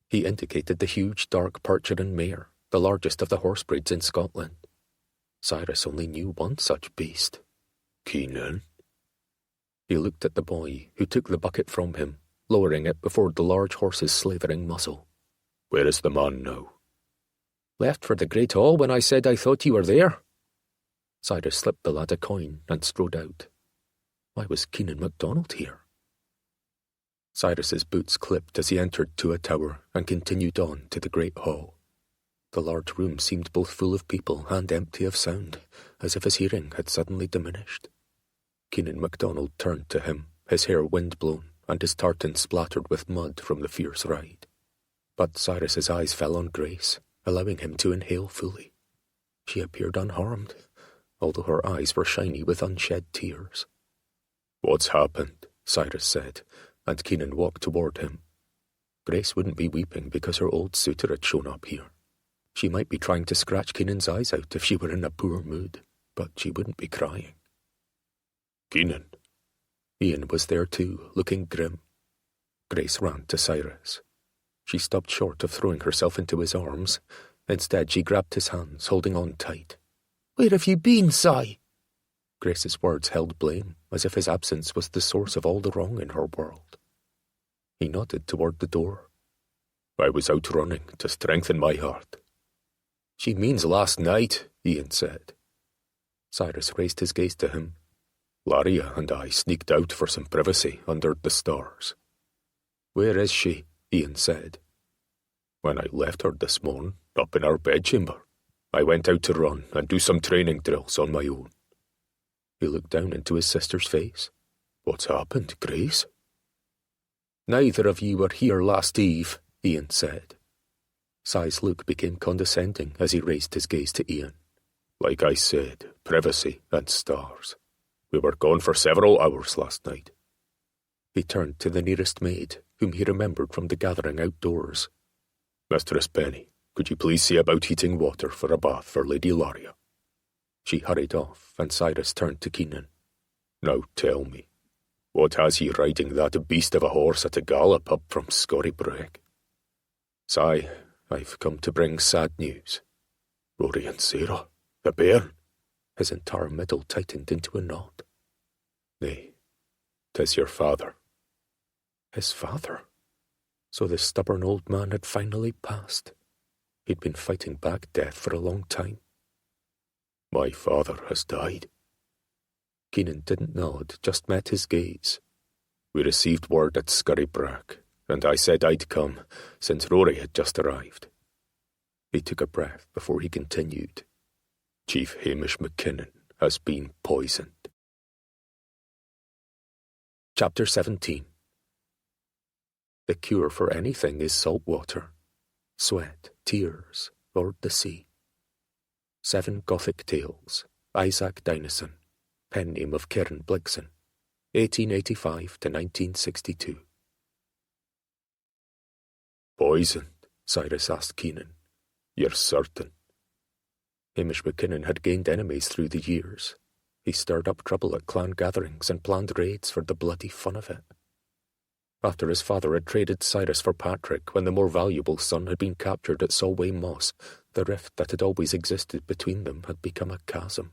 He indicated the huge, dark Percheron mare, the largest of the horse breeds in Scotland. Cyrus only knew one such beast. Keenan? He looked at the boy, who took the bucket from him, lowering it before the large horse's slavering muzzle. Where is the man now? Left for the Great Hall when I said I thought you were there. Cyrus slipped the lad a coin and strode out. Why was Keenan MacDonald here? Cyrus's boots clipped as he entered Tua Tower and continued on to the Great Hall. The large room seemed both full of people and empty of sound, as if his hearing had suddenly diminished. Keenan MacDonald turned to him, his hair wind-blown and his tartan splattered with mud from the fierce ride. But Cyrus's eyes fell on Grace, allowing him to inhale fully. She appeared unharmed, although her eyes were shiny with unshed tears. What's happened? Cyrus said, and Keenan walked toward him. Grace wouldn't be weeping because her old suitor had shown up here. She might be trying to scratch Keenan's eyes out if she were in a poor mood, but she wouldn't be crying. Keenan. Ian was there too, looking grim. Grace ran to Cyrus. She stopped short of throwing herself into his arms. Instead, she grabbed his hands, holding on tight. Where have you been, Cy? Grace's words held blame, as if his absence was the source of all the wrong in her world. He nodded toward the door. I was out running to strengthen my heart. She means last night, Ian said. Cyrus raised his gaze to him. Laria and I sneaked out for some privacy under the stars. Where is she? Ian said. When I left her this morning, up in our bedchamber, I went out to run and do some training drills on my own. He looked down into his sister's face. What's happened, Grace? Neither of you were here last eve, Ian said. Cy's look became condescending as he raised his gaze to Ian. Like I said, privacy and stars. We were gone for several hours last night. He turned to the nearest maid, whom he remembered from the gathering outdoors. Mistress Penny, could you please see about heating water for a bath for Lady Laria? She hurried off, and Cyrus turned to Keenan. Now tell me, what has he riding that beast of a horse at a gallop up from Scorrybreg? Cy, I've come to bring sad news. Rory and Sarah, the bairn? His entire middle tightened into a knot. Nay, 'tis your father. His father? So the stubborn old man had finally passed. He'd been fighting back death for a long time. My father has died. Keenan didn't nod, just met his gaze. We received word at Scorrybreg, and I said I'd come, since Rory had just arrived. He took a breath before he continued. Chief Hamish Mackinnon has been poisoned. Chapter 17. The cure for anything is salt water. Sweat, tears, or the sea. 7 Gothic Tales. Isaac Dynison. Pen name of Kieran Blixen. 1885 to 1962. Poisoned? Cyrus asked Keenan. You're certain? Hamish Mackinnon had gained enemies through the years. He stirred up trouble at clan gatherings and planned raids for the bloody fun of it. After his father had traded Cyrus for Patrick when the more valuable son had been captured at Solway Moss, the rift that had always existed between them had become a chasm,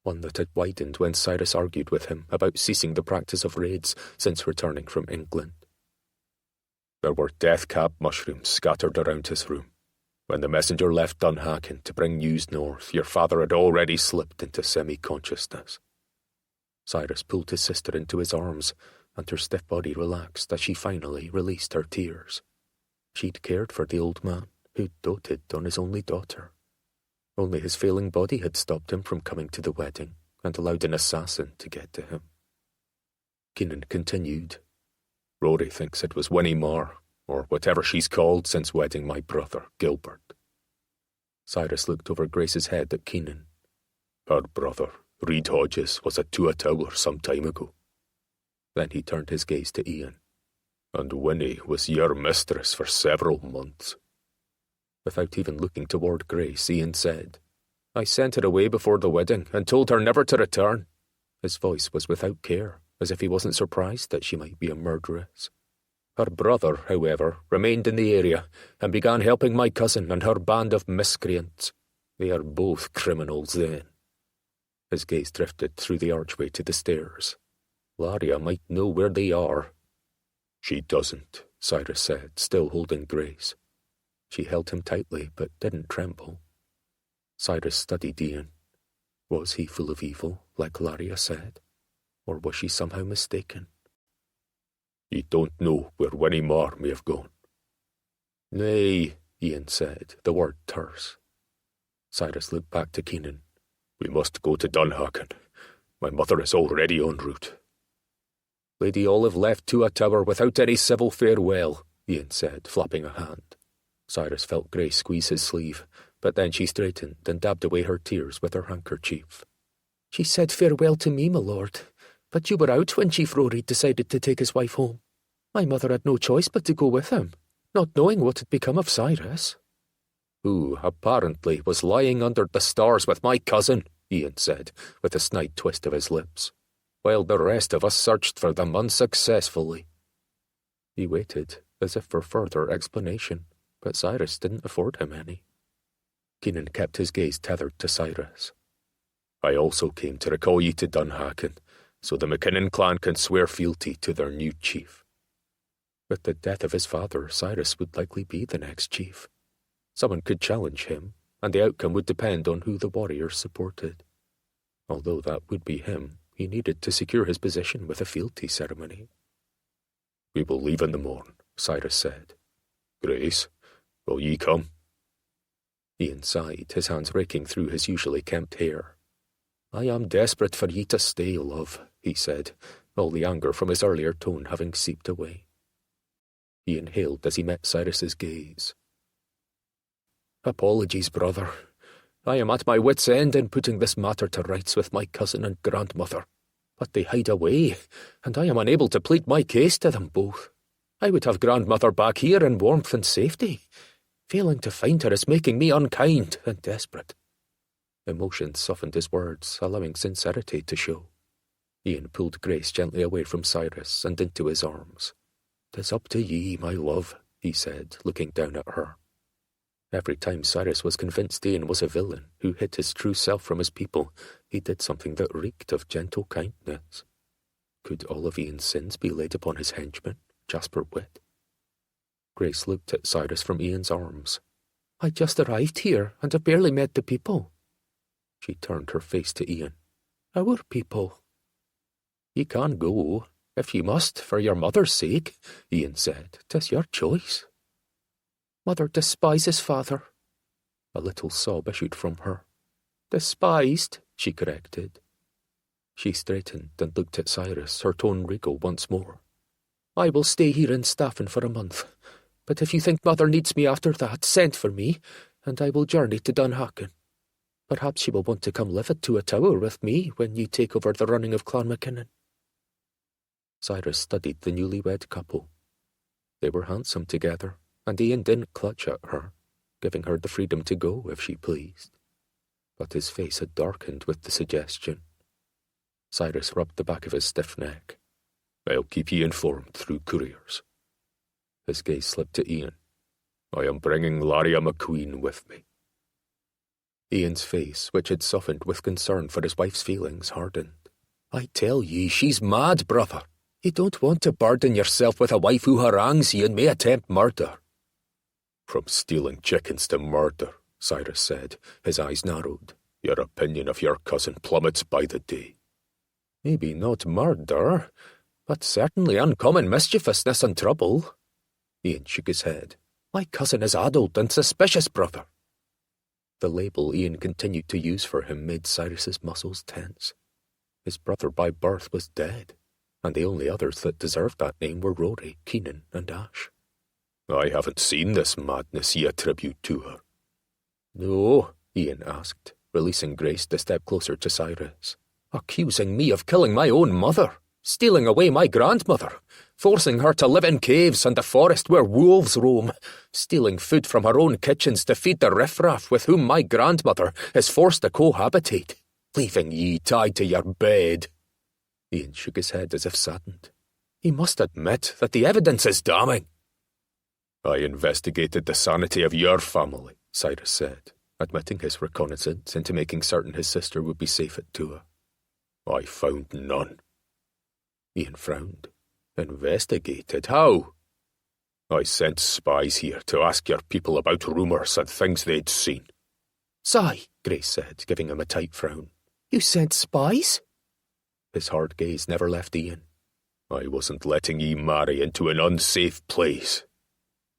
one that had widened when Cyrus argued with him about ceasing the practice of raids since returning from England. There were death-cap mushrooms scattered around his room. When the messenger left Dunhacken to bring news north, your father had already slipped into semi-consciousness. Cyrus pulled his sister into his arms, and her stiff body relaxed as she finally released her tears. She'd cared for the old man, who'd doted on his only daughter. Only his failing body had stopped him from coming to the wedding and allowed an assassin to get to him. Keenan continued. Rory thinks it was Winnie Marr, or whatever she's called since wedding my brother, Gilbert. Cyrus looked over Grace's head at Keenan. Her brother, Reed Hodges, was at Tuatauer some time ago. Then he turned his gaze to Ian. And Winnie was your mistress for several months. Without even looking toward Grace, Ian said, I sent her away before the wedding and told her never to return. His voice was without care, as if he wasn't surprised that she might be a murderess. Her brother, however, remained in the area and began helping my cousin and her band of miscreants. They are both criminals then. His gaze drifted through the archway to the stairs. Laria might know where they are. She doesn't, Cyrus said, still holding Grace. She held him tightly, but didn't tremble. Cyrus studied Ian. Was he full of evil, like Laria said? Or was she somehow mistaken? You don't know where Winnie Marr may have gone. Nay, Ian said, the word terse. Cyrus looked back to Keenan. We must go to Dunhacken. My mother is already en route. Lady Olive left Tuatauer without any civil farewell, Ian said, flapping a hand. Cyrus felt Grace squeeze his sleeve, but then she straightened and dabbed away her tears with her handkerchief. She said farewell to me, my lord, but you were out when Chief Rory decided to take his wife home. My mother had no choice but to go with him, not knowing what had become of Cyrus. Who, apparently, was lying under the stars with my cousin, Ian said, with a snide twist of his lips, while the rest of us searched for them unsuccessfully. He waited, as if for further explanation, but Cyrus didn't afford him any. Keenan kept his gaze tethered to Cyrus. I also came to recall you to Dunhacken, so the Mackinnon clan can swear fealty to their new chief. With the death of his father, Cyrus would likely be the next chief. Someone could challenge him, and the outcome would depend on who the warriors supported. Although that would be him, he needed to secure his position with a fealty ceremony. We will leave in the morn, Cyrus said. Grace, will ye come? Ian sighed, his hands raking through his usually kempt hair. I am desperate for ye to stay, love, he said, all the anger from his earlier tone having seeped away. He inhaled as he met Cyrus's gaze. Apologies, brother. I am at my wit's end in putting this matter to rights with my cousin and grandmother. But they hide away, and I am unable to plead my case to them both. I would have grandmother back here in warmth and safety. Failing to find her is making me unkind and desperate. Emotion softened his words, allowing sincerity to show. Ian pulled Grace gently away from Cyrus and into his arms. 'Tis up to ye, my love, he said, looking down at her. Every time Cyrus was convinced Ian was a villain who hid his true self from his people, he did something that reeked of gentle kindness. Could all of Ian's sins be laid upon his henchman, Jasper Witt? Grace looked at Cyrus from Ian's arms. I just arrived here, and have barely met the people. She turned her face to Ian. Our people. Ye can go, if ye must, for your mother's sake, Ian said. 'Tis your choice. Mother despises father. A little sob issued from her. Despised, she corrected. She straightened and looked at Cyrus, her tone regal once more. I will stay here in Staffin for a month, but if you think mother needs me after that, send for me, and I will journey to Dunhacken. Perhaps she will want to come live at Tuatauer with me when you take over the running of Clan Mackinnon. Cyrus studied the newlywed couple. They were handsome together, and Ian didn't clutch at her, giving her the freedom to go if she pleased. But his face had darkened with the suggestion. Cyrus rubbed the back of his stiff neck. I'll keep ye informed through couriers. His gaze slipped to Ian. I am bringing Laria Macqueen with me. Ian's face, which had softened with concern for his wife's feelings, hardened. I tell ye, she's mad, brother. You don't want to burden yourself with a wife who harangues ye and may attempt murder. From stealing chickens to murder, Cyrus said, his eyes narrowed. Your opinion of your cousin plummets by the day. Maybe not murder, but certainly uncommon mischievousness and trouble. Ian shook his head. My cousin is addled and suspicious, brother. The label Ian continued to use for him made Cyrus's muscles tense. His brother by birth was dead, and the only others that deserved that name were Rory, Keenan, and Ash. I haven't seen this madness ye attribute to her. No, Ian asked, releasing Grace to step closer to Cyrus. Accusing me of killing my own mother, stealing away my grandmother, forcing her to live in caves and the forest where wolves roam, stealing food from her own kitchens to feed the riffraff with whom my grandmother is forced to cohabitate, leaving ye tied to your bed. Ian shook his head as if saddened. He must admit that the evidence is damning. I investigated the sanity of your family, Cyrus said, admitting his reconnaissance into making certain his sister would be safe at Tua. I found none. Ian frowned. Investigated? How? I sent spies here to ask your people about rumours and things they'd seen. Sigh, Grace said, giving him a tight frown. You sent spies? His hard gaze never left Ian. I wasn't letting ye marry into an unsafe place.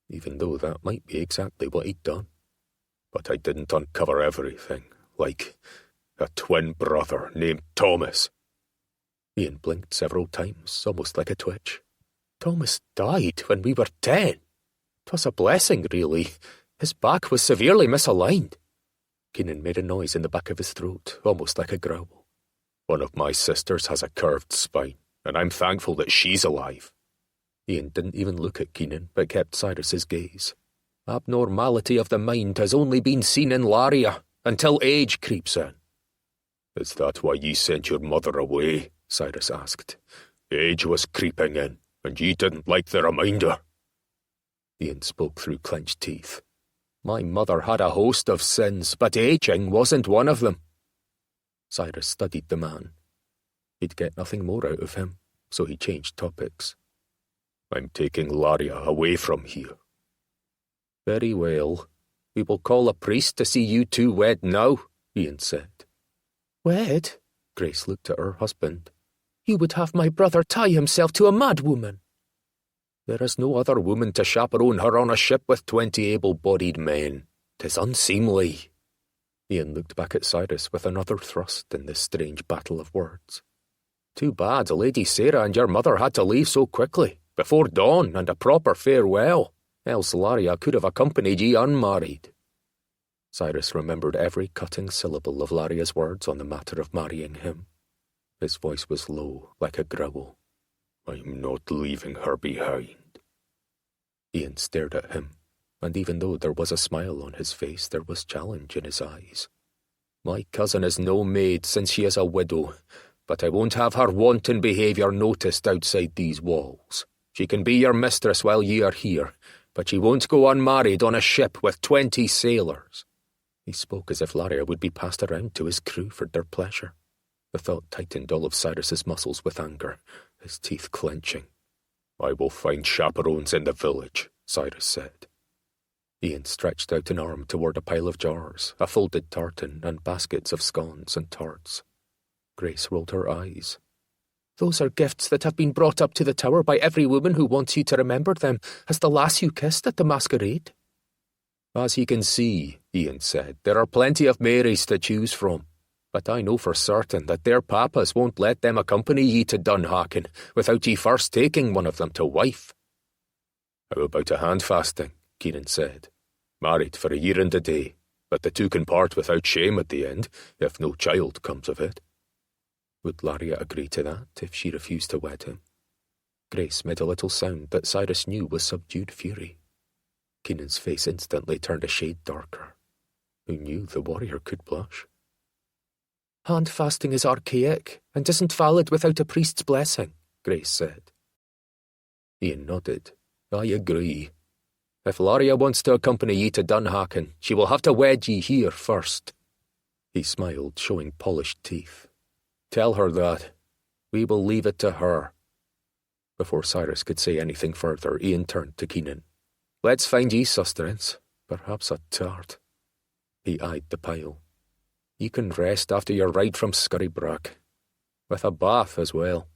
Even though that might be exactly what he'd done. But I didn't uncover everything, like a twin brother named Thomas. Ian blinked several times, almost like a twitch. Thomas died when we were 10. 'Twas a blessing, really. His back was severely misaligned. Keenan made a noise in the back of his throat, almost like a growl. One of my sisters has a curved spine, and I'm thankful that she's alive. Ian didn't even look at Keenan, but kept Cyrus's gaze. Abnormality of the mind has only been seen in Laria, until age creeps in. Is that why ye sent your mother away? Cyrus asked. Age was creeping in, and ye didn't like the reminder. Ian spoke through clenched teeth. My mother had a host of sins, but aging wasn't one of them. Cyrus studied the man. He'd get nothing more out of him, so he changed topics. I'm taking Laria away from here. Very well. We will call a priest to see you two wed now, Ian said. Wed? Grace looked at her husband. You would have my brother tie himself to a madwoman. There is no other woman to chaperone her on a ship with 20 able-bodied men. 'Tis unseemly. Ian looked back at Cyrus with another thrust in this strange battle of words. Too bad Lady Sarah and your mother had to leave so quickly, before dawn and a proper farewell, else Laria could have accompanied ye unmarried. Cyrus remembered every cutting syllable of Laria's words on the matter of marrying him. His voice was low, like a growl. I'm not leaving her behind. Ian stared at him, and even though there was a smile on his face, there was challenge in his eyes. My cousin is no maid since she is a widow, but I won't have her wanton behaviour noticed outside these walls. She can be your mistress while ye are here, but she won't go unmarried on a ship with 20 sailors. He spoke as if Laria would be passed around to his crew for their pleasure. The thought tightened all of Cyrus's muscles with anger, his teeth clenching. I will find chaperones in the village, Cyrus said. Ian stretched out an arm toward a pile of jars, a folded tartan, and baskets of scones and tarts. Grace rolled her eyes. Those are gifts that have been brought up to the tower by every woman who wants you to remember them as the lass you kissed at the masquerade. As you can see, Ian said, there are plenty of Marys to choose from, but I know for certain that their papas won't let them accompany ye to Dunhaken without ye first taking one of them to wife. How about a handfasting? Keenan said. Married for a year and a day, but the two can part without shame at the end, if no child comes of it. Would Laria agree to that if she refused to wed him? Grace made a little sound that Cyrus knew was subdued fury. Keenan's face instantly turned a shade darker. Who knew the warrior could blush? Hand fasting is archaic and isn't valid without a priest's blessing, Grace said. Ian nodded. I agree. If Laria wants to accompany ye to Dunhaken, she will have to wed ye here first. He smiled, showing polished teeth. Tell her that. We will leave it to her. Before Cyrus could say anything further, Ian turned to Keenan. Let's find ye sustenance. Perhaps a tart. He eyed the pile. You can rest after your ride from Scurrybrack. With a bath as well.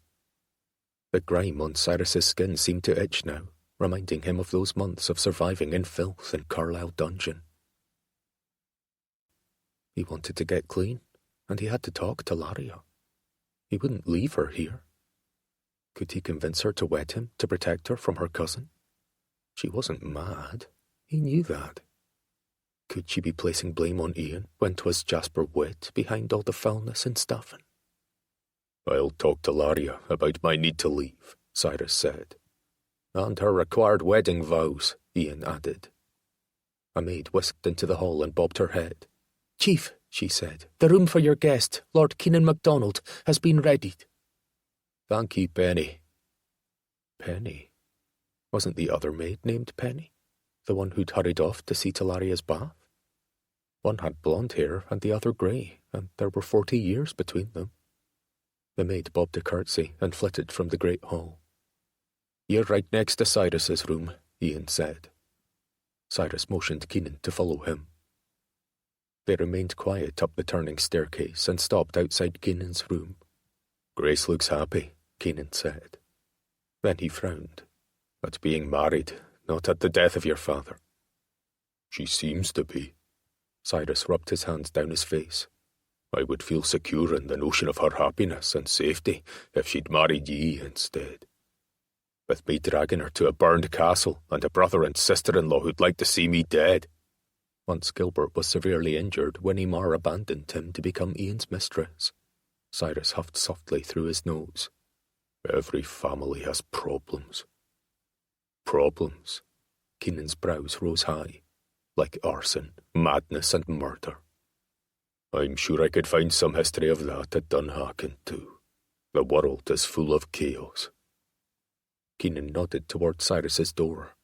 The grime on Cyrus's skin seemed to itch now, reminding him of those months of surviving in filth in Carlisle dungeon. He wanted to get clean, and he had to talk to Laria. He wouldn't leave her here. Could he convince her to wed him to protect her from her cousin? She wasn't mad. He knew that. Could she be placing blame on Ian when 'twas Jasper Witt behind all the foulness in Staffin? I'll talk to Laria about my need to leave, Cyrus said. And her required wedding vows, Ian added. A maid whisked into the hall and bobbed her head. Chief, she said, the room for your guest, Lord Keenan MacDonald, has been readied. Thank you, Penny. Penny? Wasn't the other maid named Penny? The one who'd hurried off to see to Laria's bath? One had blonde hair and the other grey, and there were 40 years between them. The maid bobbed a curtsy and flitted from the great hall. You're right next to Cyrus's room, Ian said. Cyrus motioned Keenan to follow him. They remained quiet up the turning staircase and stopped outside Keenan's room. Grace looks happy, Keenan said. Then he frowned. At being married, not at the death of your father. She seems to be. Cyrus rubbed his hands down his face. I would feel secure in the notion of her happiness and safety if she'd married ye instead. With me dragging her to a burned castle and a brother and sister-in-law who'd like to see me dead. Once Gilbert was severely injured, Winnie Marr abandoned him to become Ian's mistress. Cyrus huffed softly through his nose. Every family has problems. Problems? Keenan's brows rose high. Like arson, madness and murder. I'm sure I could find some history of that at Dunhaken too. The world is full of chaos. Keenan nodded toward Cyrus's door.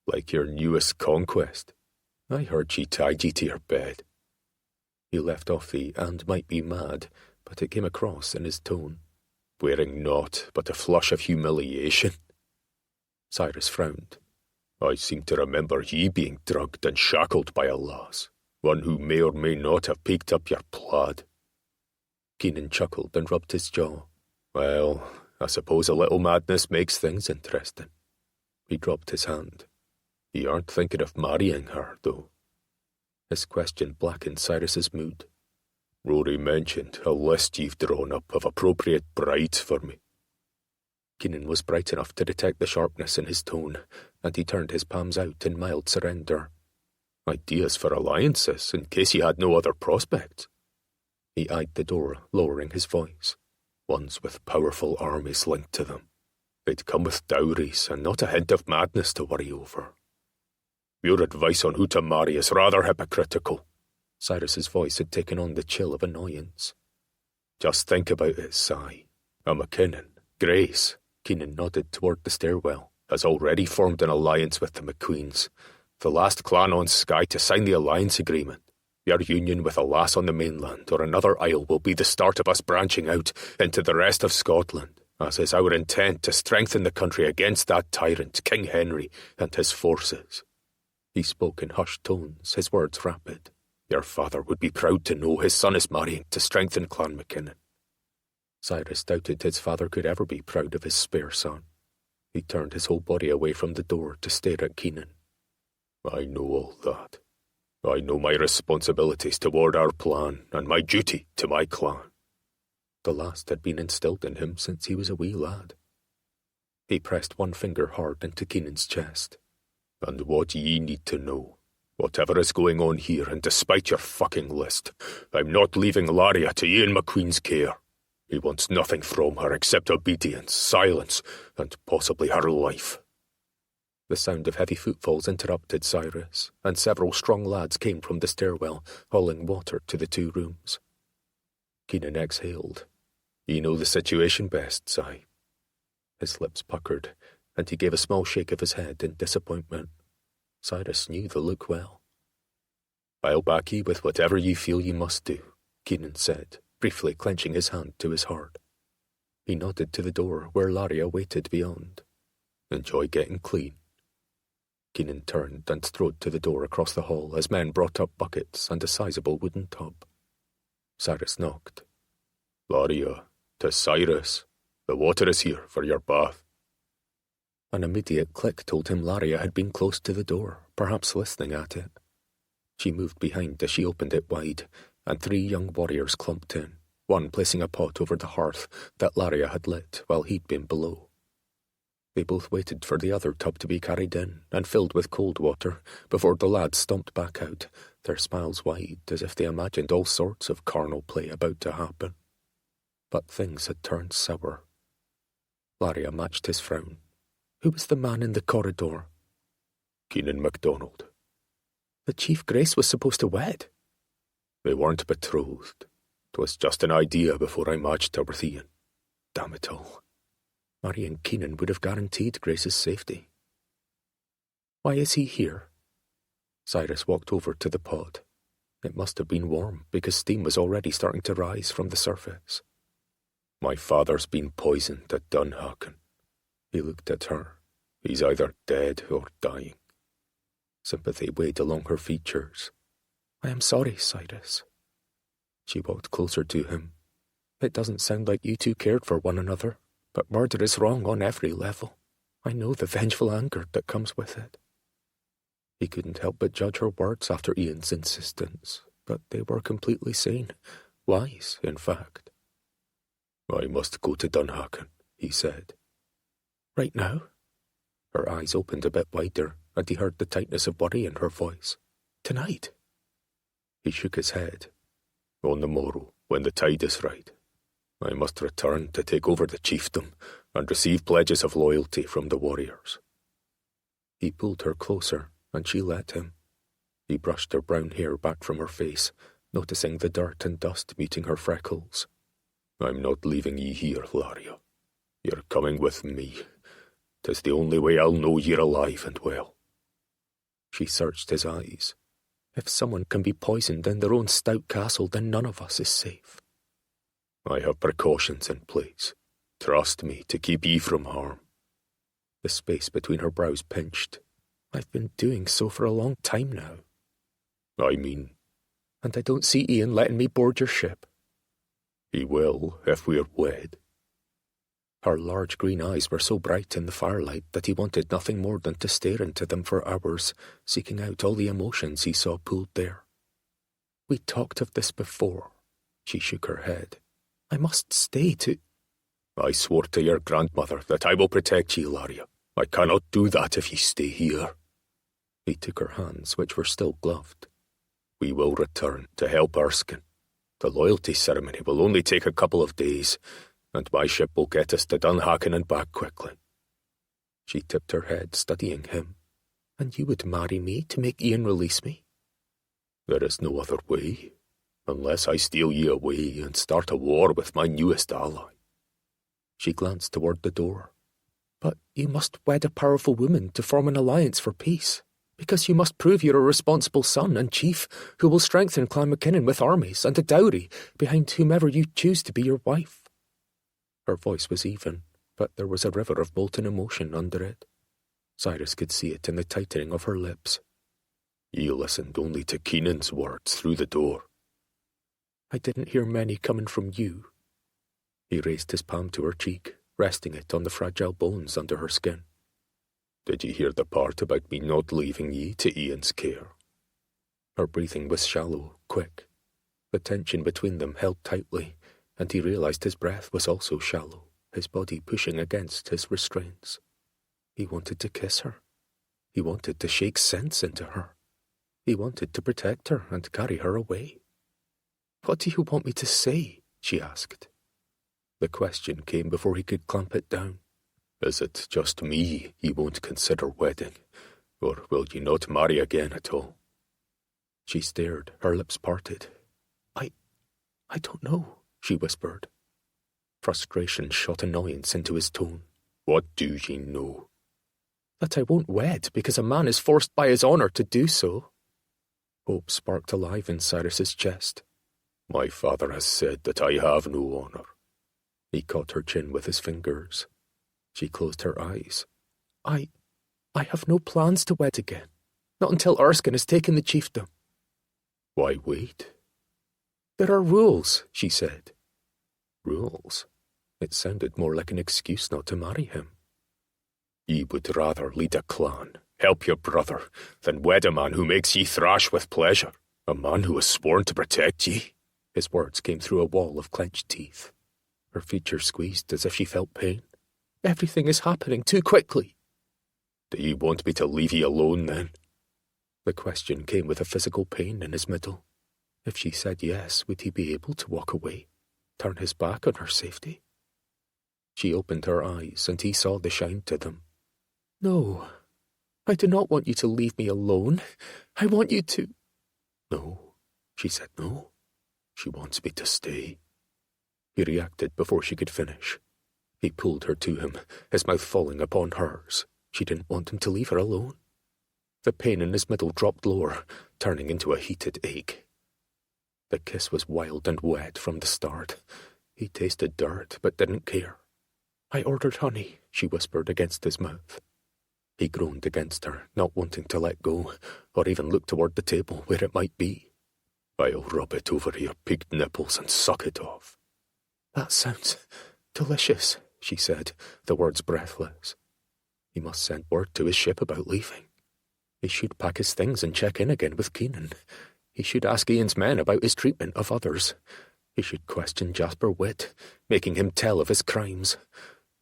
Like your newest conquest. I heard she tied you to your bed. He left off the "and might be mad," but it came across in his tone. Wearing naught but a flush of humiliation. Cyrus frowned. I seem to remember ye being drugged and shackled by a lass, one who may or may not have picked up your plaid. Keenan chuckled and rubbed his jaw. Well, I suppose a little madness makes things interesting. He dropped his hand. You aren't thinking of marrying her, though. His question blackened Cyrus's mood. Rory mentioned a list you've drawn up of appropriate brides for me. Keenan was bright enough to detect the sharpness in his tone, and he turned his palms out in mild surrender. Ideas for alliances, in case he had no other prospects. He eyed the door, lowering his voice. Ones with powerful armies linked to them. They'd come with dowries and not a hint of madness to worry over. Your advice on who to marry is rather hypocritical. Cyrus's voice had taken on the chill of annoyance. Just think about it, Cy. A Mackinnon, Grace, Keenan nodded toward the stairwell, has already formed an alliance with the Macqueens, the last clan on Skye to sign the alliance agreement. Your union with a lass on the mainland or another isle will be the start of us branching out into the rest of Scotland, as is our intent to strengthen the country against that tyrant, King Henry, and his forces. He spoke in hushed tones, his words rapid. Your father would be proud to know his son is marrying to strengthen Clan Mackinnon. Cyrus doubted his father could ever be proud of his spare son. He turned his whole body away from the door to stare at Keenan. I know all that. I know my responsibilities toward our plan and my duty to my clan. The last had been instilled in him since he was a wee lad. He pressed one finger hard into Keenan's chest. And what ye need to know, whatever is going on here, and despite your fucking list, I'm not leaving Laria to Ian Macqueen's care. He wants nothing from her except obedience, silence, and possibly her life. The sound of heavy footfalls interrupted Cyrus, and several strong lads came from the stairwell, hauling water to the 2 rooms. Keenan exhaled. You know the situation best, Cy. His lips puckered. and he gave a small shake of his head in disappointment. Cyrus knew the look well. "I'll back ye with whatever ye feel ye must do," Keenan said, briefly clenching his hand to his heart. He nodded to the door where Laria waited beyond. "Enjoy getting clean." Keenan turned and strode to the door across the hall as men brought up buckets and a sizable wooden tub. Cyrus knocked. "Laria, 'tis Cyrus. The water is here for your bath." An immediate click told him Laria had been close to the door, perhaps listening at it. She moved behind as she opened it wide, and 3 young warriors clumped in, one placing a pot over the hearth that Laria had lit while he'd been below. They both waited for the other tub to be carried in and filled with cold water before the lads stomped back out, their smiles wide as if they imagined all sorts of carnal play about to happen. But things had turned sour. Laria matched his frown. "Who was the man in the corridor?" "Keenan MacDonald." "The Chief Grace was supposed to wed." "They weren't betrothed. 'Twas just an idea before I matched her with Ian. Damn it all. Marrying Keenan would have guaranteed Grace's safety." "Why is he here?" Cyrus walked over to the pot. It must have been warm, because steam was already starting to rise from the surface. "My father's been poisoned at Dunhaken." He looked at her. "He's either dead or dying." Sympathy weighed along her features. "I am sorry, Cyrus." She walked closer to him. "It doesn't sound like you two cared for one another, but murder is wrong on every level. I know the vengeful anger that comes with it." He couldn't help but judge her words after Ian's insistence, but they were completely sane. Wise, in fact. "I must go to Dunhaken," he said. "Right now?" Her eyes opened a bit wider, and he heard the tightness of worry in her voice. "Tonight?" He shook his head. "On the morrow, when the tide is right. I must return to take over the chiefdom and receive pledges of loyalty from the warriors." He pulled her closer, and she let him. He brushed her brown hair back from her face, noticing the dirt and dust muting her freckles. "I'm not leaving ye here, Laria. You're coming with me. 'Tis the only way I'll know you're alive and well." She searched his eyes. "If someone can be poisoned in their own stout castle, then none of us is safe." "I have precautions in place. Trust me to keep ye from harm." The space between her brows pinched. "I've been doing so for a long time now." "I mean..." "And I don't see Ian letting me board your ship." "He will, if we're wed." Her large green eyes were so bright in the firelight that he wanted nothing more than to stare into them for hours, seeking out all the emotions he saw pooled there. "We talked of this before." She shook her head. "I must stay to—" "I swore to your grandmother that I will protect ye, Laria. I cannot do that if ye stay here." He took her hands, which were still gloved. "We will return to help Erskine. The loyalty ceremony will only take a couple of days, and my ship will get us to Dunhaken and back quickly." She tipped her head, studying him. "And you would marry me to make Ian release me?" "There is no other way, unless I steal ye away and start a war with my newest ally." She glanced toward the door. "But you must wed a powerful woman to form an alliance for peace, because you must prove you're a responsible son and chief who will strengthen Clan Mackinnon with armies and a dowry behind whomever you choose to be your wife." Her voice was even, but there was a river of molten emotion under it. Cyrus could see it in the tightening of her lips. "You listened only to Keenan's words through the door." "I didn't hear many coming from you." He raised his palm to her cheek, resting it on the fragile bones under her skin. "Did you hear the part about me not leaving ye to Ian's care?" Her breathing was shallow, quick. The tension between them held tightly, and he realized his breath was also shallow, his body pushing against his restraints. He wanted to kiss her. He wanted to shake sense into her. He wanted to protect her and carry her away. "What do you want me to say?" she asked. The question came before he could clamp it down. "Is it just me ye won't consider wedding, or will ye not marry again at all?" She stared, her lips parted. I don't know," she whispered. Frustration shot annoyance into his tone. "What do ye know?" That I won't wed because a man is forced by his honour to do so. Hope sparked alive in Cyrus's chest. My father has said that I have no honour. He caught her chin with his fingers. She closed her eyes. I have no plans to wed again. Not until Erskine has taken the chiefdom. Why wait? There are rules, she said. Rules? It sounded more like an excuse not to marry him. Ye would rather lead a clan, help your brother, than wed a man who makes ye thrash with pleasure, a man who has sworn to protect ye. His words came through a wall of clenched teeth. Her features squeezed as if she felt pain. Everything is happening too quickly. Do ye want me to leave ye alone, then? The question came with a physical pain in his middle. If she said yes, would he be able to walk away, turn his back on her safety? She opened her eyes, and he saw the shine to them. No, I do not want you to leave me alone. I want you to... No, she said no. She wants me to stay. He reacted before she could finish. He pulled her to him, his mouth falling upon hers. She didn't want him to leave her alone. The pain in his middle dropped lower, turning into a heated ache. The kiss was wild and wet from the start. He tasted dirt, but didn't care. I ordered honey, she whispered against his mouth. He groaned against her, not wanting to let go, or even look toward the table where it might be. I'll rub it over your peaked nipples and suck it off. That sounds delicious, she said, the words breathless. He must send word to his ship about leaving. He should pack his things and check in again with Keenan. He should ask Ian's men about his treatment of others. He should question Jasper Witt, making him tell of his crimes.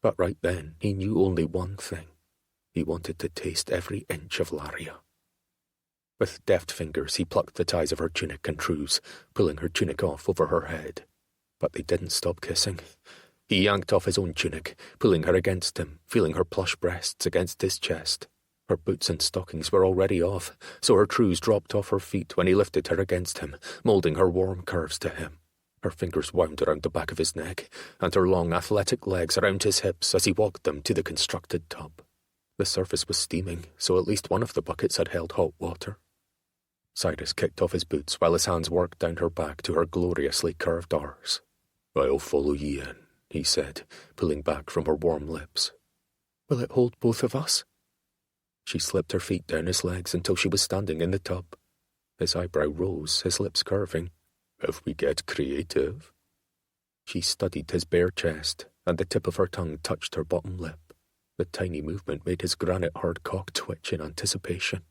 But right then, he knew only one thing. He wanted to taste every inch of Laria. With deft fingers, he plucked the ties of her tunic and trews, pulling her tunic off over her head. But they didn't stop kissing. He yanked off his own tunic, pulling her against him, feeling her plush breasts against his chest. Her boots and stockings were already off, so her trews dropped off her feet when he lifted her against him, moulding her warm curves to him. Her fingers wound around the back of his neck, and her long athletic legs around his hips as he walked them to the constructed tub. The surface was steaming, so at least one of the buckets had held hot water. Cyrus kicked off his boots while his hands worked down her back to her gloriously curved arse. I'll follow ye in, he said, pulling back from her warm lips. Will it hold both of us? She slipped her feet down his legs until she was standing in the tub. His eyebrow rose, his lips curving. If we get creative. She studied his bare chest, and the tip of her tongue touched her bottom lip. The tiny movement made his granite-hard cock twitch in anticipation.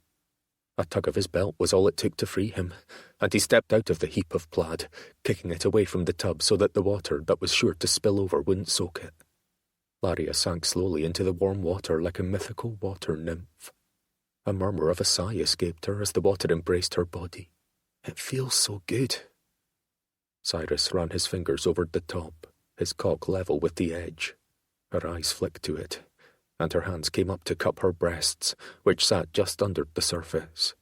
A tug of his belt was all it took to free him, and he stepped out of the heap of plaid, kicking it away from the tub so that the water that was sure to spill over wouldn't soak it. Laria sank slowly into the warm water like a mythical water nymph. A murmur of a sigh escaped her as the water embraced her body. It feels so good. Cyrus ran his fingers over the top, his cock level with the edge. Her eyes flicked to it, and her hands came up to cup her breasts, which sat just under the surface.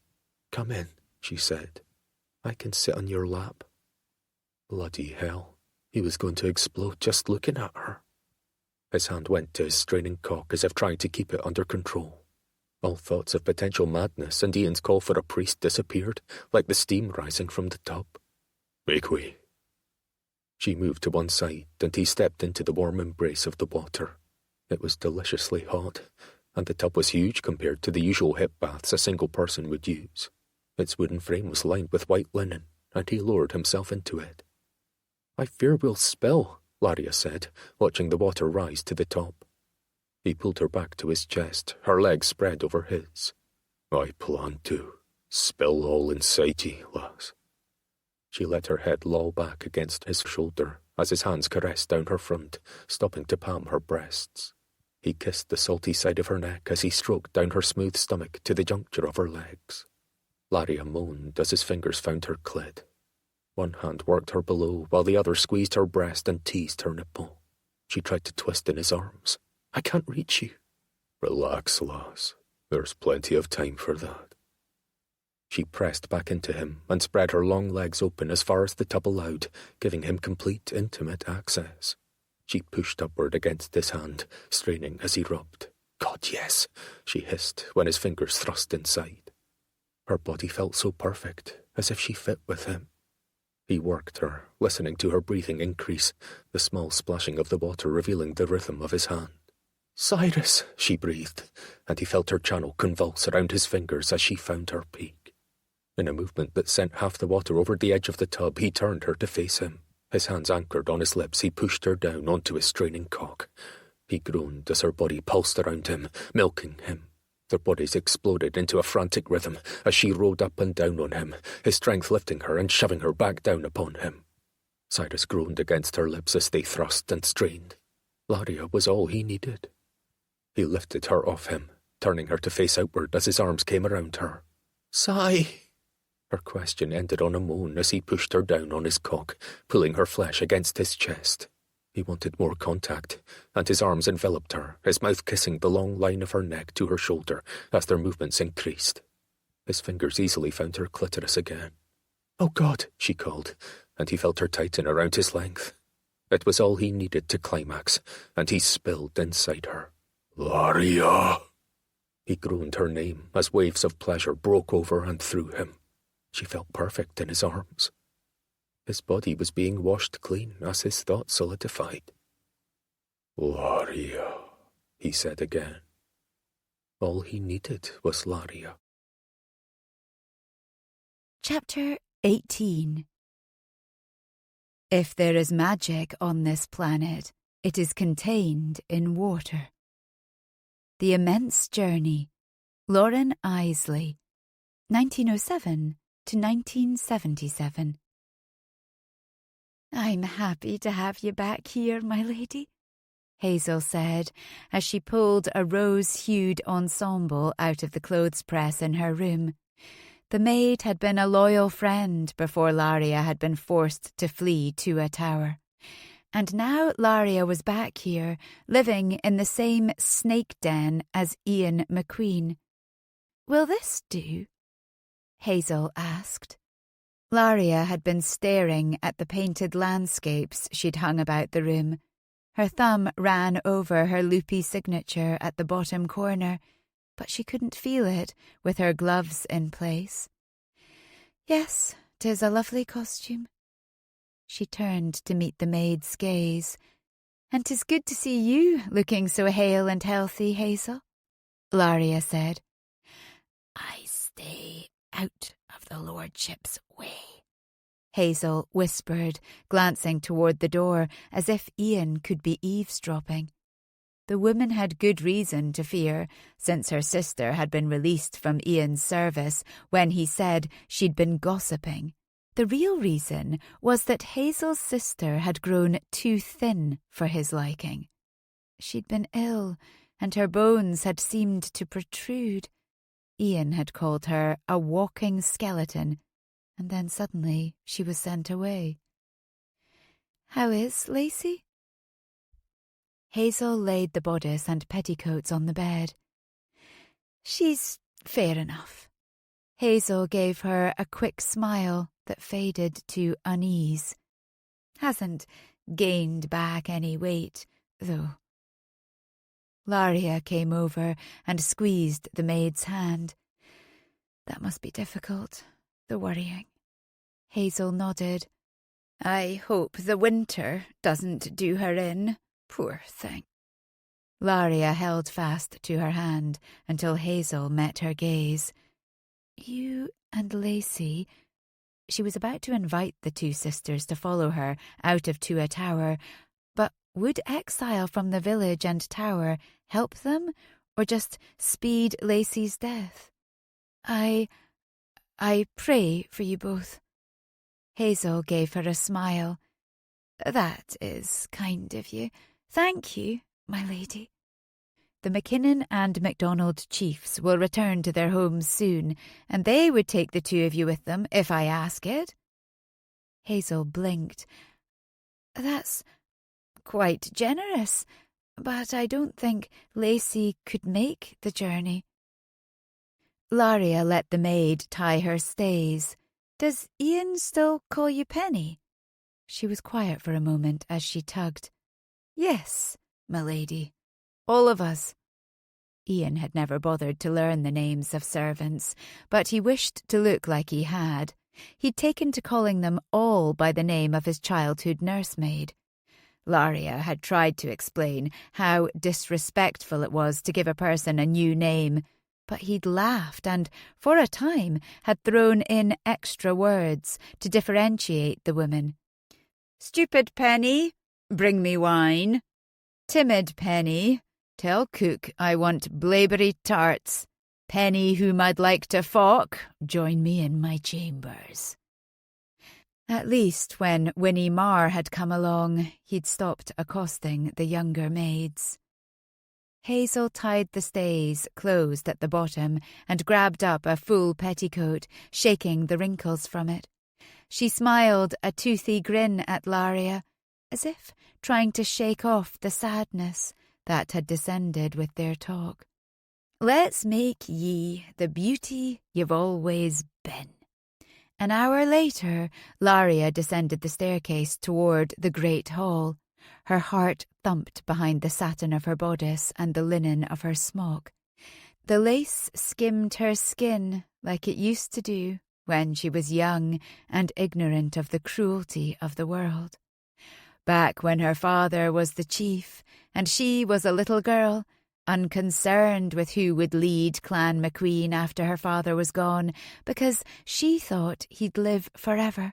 Come in, she said. I can sit on your lap. Bloody hell. He was going to explode just looking at her. His hand went to his straining cock as if trying to keep it under control. All thoughts of potential madness and Ian's call for a priest disappeared, like the steam rising from the tub. Make way. She moved to one side, and he stepped into the warm embrace of the water. It was deliciously hot, and the tub was huge compared to the usual hip baths a single person would use. Its wooden frame was lined with white linen, and he lowered himself into it. I fear we'll spill, Laria said, watching the water rise to the top. He pulled her back to his chest, her legs spread over his. I plan to. Spill all inside ye, lass. She let her head loll back against his shoulder as his hands caressed down her front, stopping to palm her breasts. He kissed the salty side of her neck as he stroked down her smooth stomach to the juncture of her legs. Laria moaned as his fingers found her clit. One hand worked her below while the other squeezed her breast and teased her nipple. She tried to twist in his arms. I can't reach you. Relax, lass. There's plenty of time for that. She pressed back into him and spread her long legs open as far as the tub allowed, giving him complete, intimate access. She pushed upward against his hand, straining as he rubbed. God, yes, she hissed when his fingers thrust inside. Her body felt so perfect, as if she fit with him. He worked her, listening to her breathing increase, the small splashing of the water revealing the rhythm of his hand. Cyrus, she breathed, and he felt her channel convulse around his fingers as she found her peak. In a movement that sent half the water over the edge of the tub, he turned her to face him. His hands anchored on his lips, he pushed her down onto his straining cock. He groaned as her body pulsed around him, milking him. Their bodies exploded into a frantic rhythm as she rode up and down on him, his strength lifting her and shoving her back down upon him. Cyrus groaned against her lips as they thrust and strained. Laria was all he needed. He lifted her off him, turning her to face outward as his arms came around her. Sigh! Her question ended on a moan as he pushed her down on his cock, pulling her flesh against his chest. He wanted more contact, and his arms enveloped her, his mouth kissing the long line of her neck to her shoulder as their movements increased. His fingers easily found her clitoris again. Oh God, she called, and he felt her tighten around his length. It was all he needed to climax, and he spilled inside her. Laria! He groaned her name as waves of pleasure broke over and through him. She felt perfect in his arms. His body was being washed clean as his thoughts solidified. Laria, he said again. All he needed was Laria. Chapter 18. If there is magic on this planet, it is contained in water. The Immense Journey, Lauren Isley, 1907 to 1977. I'm happy to have you back here, my lady, Hazel said as she pulled a rose-hued ensemble out of the clothes press in her room. The maid had been a loyal friend before Laria had been forced to flee to a tower. And now Laria was back here, living in the same snake den as Ian Macqueen. Will this do? Hazel asked. Laria had been staring at the painted landscapes she'd hung about the room. Her thumb ran over her loopy signature at the bottom corner, but she couldn't feel it with her gloves in place. Yes, 'tis a lovely costume. She turned to meet the maid's gaze. And 'tis good to see you looking so hale and healthy, Hazel, Laria said. I stay out of the lordship's way, Hazel whispered, glancing toward the door as if Ian could be eavesdropping. The woman had good reason to fear, since her sister had been released from Ian's service when he said she'd been gossiping. The real reason was that Hazel's sister had grown too thin for his liking. She'd been ill, and her bones had seemed to protrude. Ian had called her a walking skeleton, and then suddenly she was sent away. How is Lacey? Hazel laid the bodice and petticoats on the bed. She's fair enough. Hazel gave her a quick smile that faded to unease. Hasn't gained back any weight, though. Laria came over and squeezed the maid's hand. That must be difficult, the worrying. Hazel nodded. I hope the winter doesn't do her in, poor thing. Laria held fast to her hand until Hazel met her gaze. You and Lacey. She was about to invite the two sisters to follow her out of Tua Tower, but would exile from the village and tower help them, or just speed Lacey's death? I pray for you both. Hazel gave her a smile. That is kind of you. Thank you, my lady. The Mackinnon and MacDonald chiefs will return to their homes soon, and they would take the two of you with them if I ask it. Hazel blinked. That's quite generous, but I don't think Lacey could make the journey. Laria let the maid tie her stays. Does Ian still call you Penny? She was quiet for a moment as she tugged. Yes, my lady. All of us. Ian had never bothered to learn the names of servants, but he wished to look like he had. He'd taken to calling them all by the name of his childhood nursemaid. Laria had tried to explain how disrespectful it was to give a person a new name, but he'd laughed and, for a time, had thrown in extra words to differentiate the women. Stupid Penny, bring me wine. Timid Penny, tell cook I want blaeberry tarts. Penny whom I'd like to fawk, join me in my chambers. At least when Winnie Marr had come along, he'd stopped accosting the younger maids. Hazel tied the stays closed at the bottom and grabbed up a full petticoat, shaking the wrinkles from it. She smiled a toothy grin at Laria, as if trying to shake off the sadness that had descended with their talk. Let's make ye the beauty you've always been. An hour later, Laria descended the staircase toward the great hall. Her heart thumped behind the satin of her bodice and the linen of her smock. The lace skimmed her skin like it used to do when she was young and ignorant of the cruelty of the world. Back when her father was the chief and she was a little girl, unconcerned with who would lead Clan Macqueen after her father was gone, because she thought he'd live forever.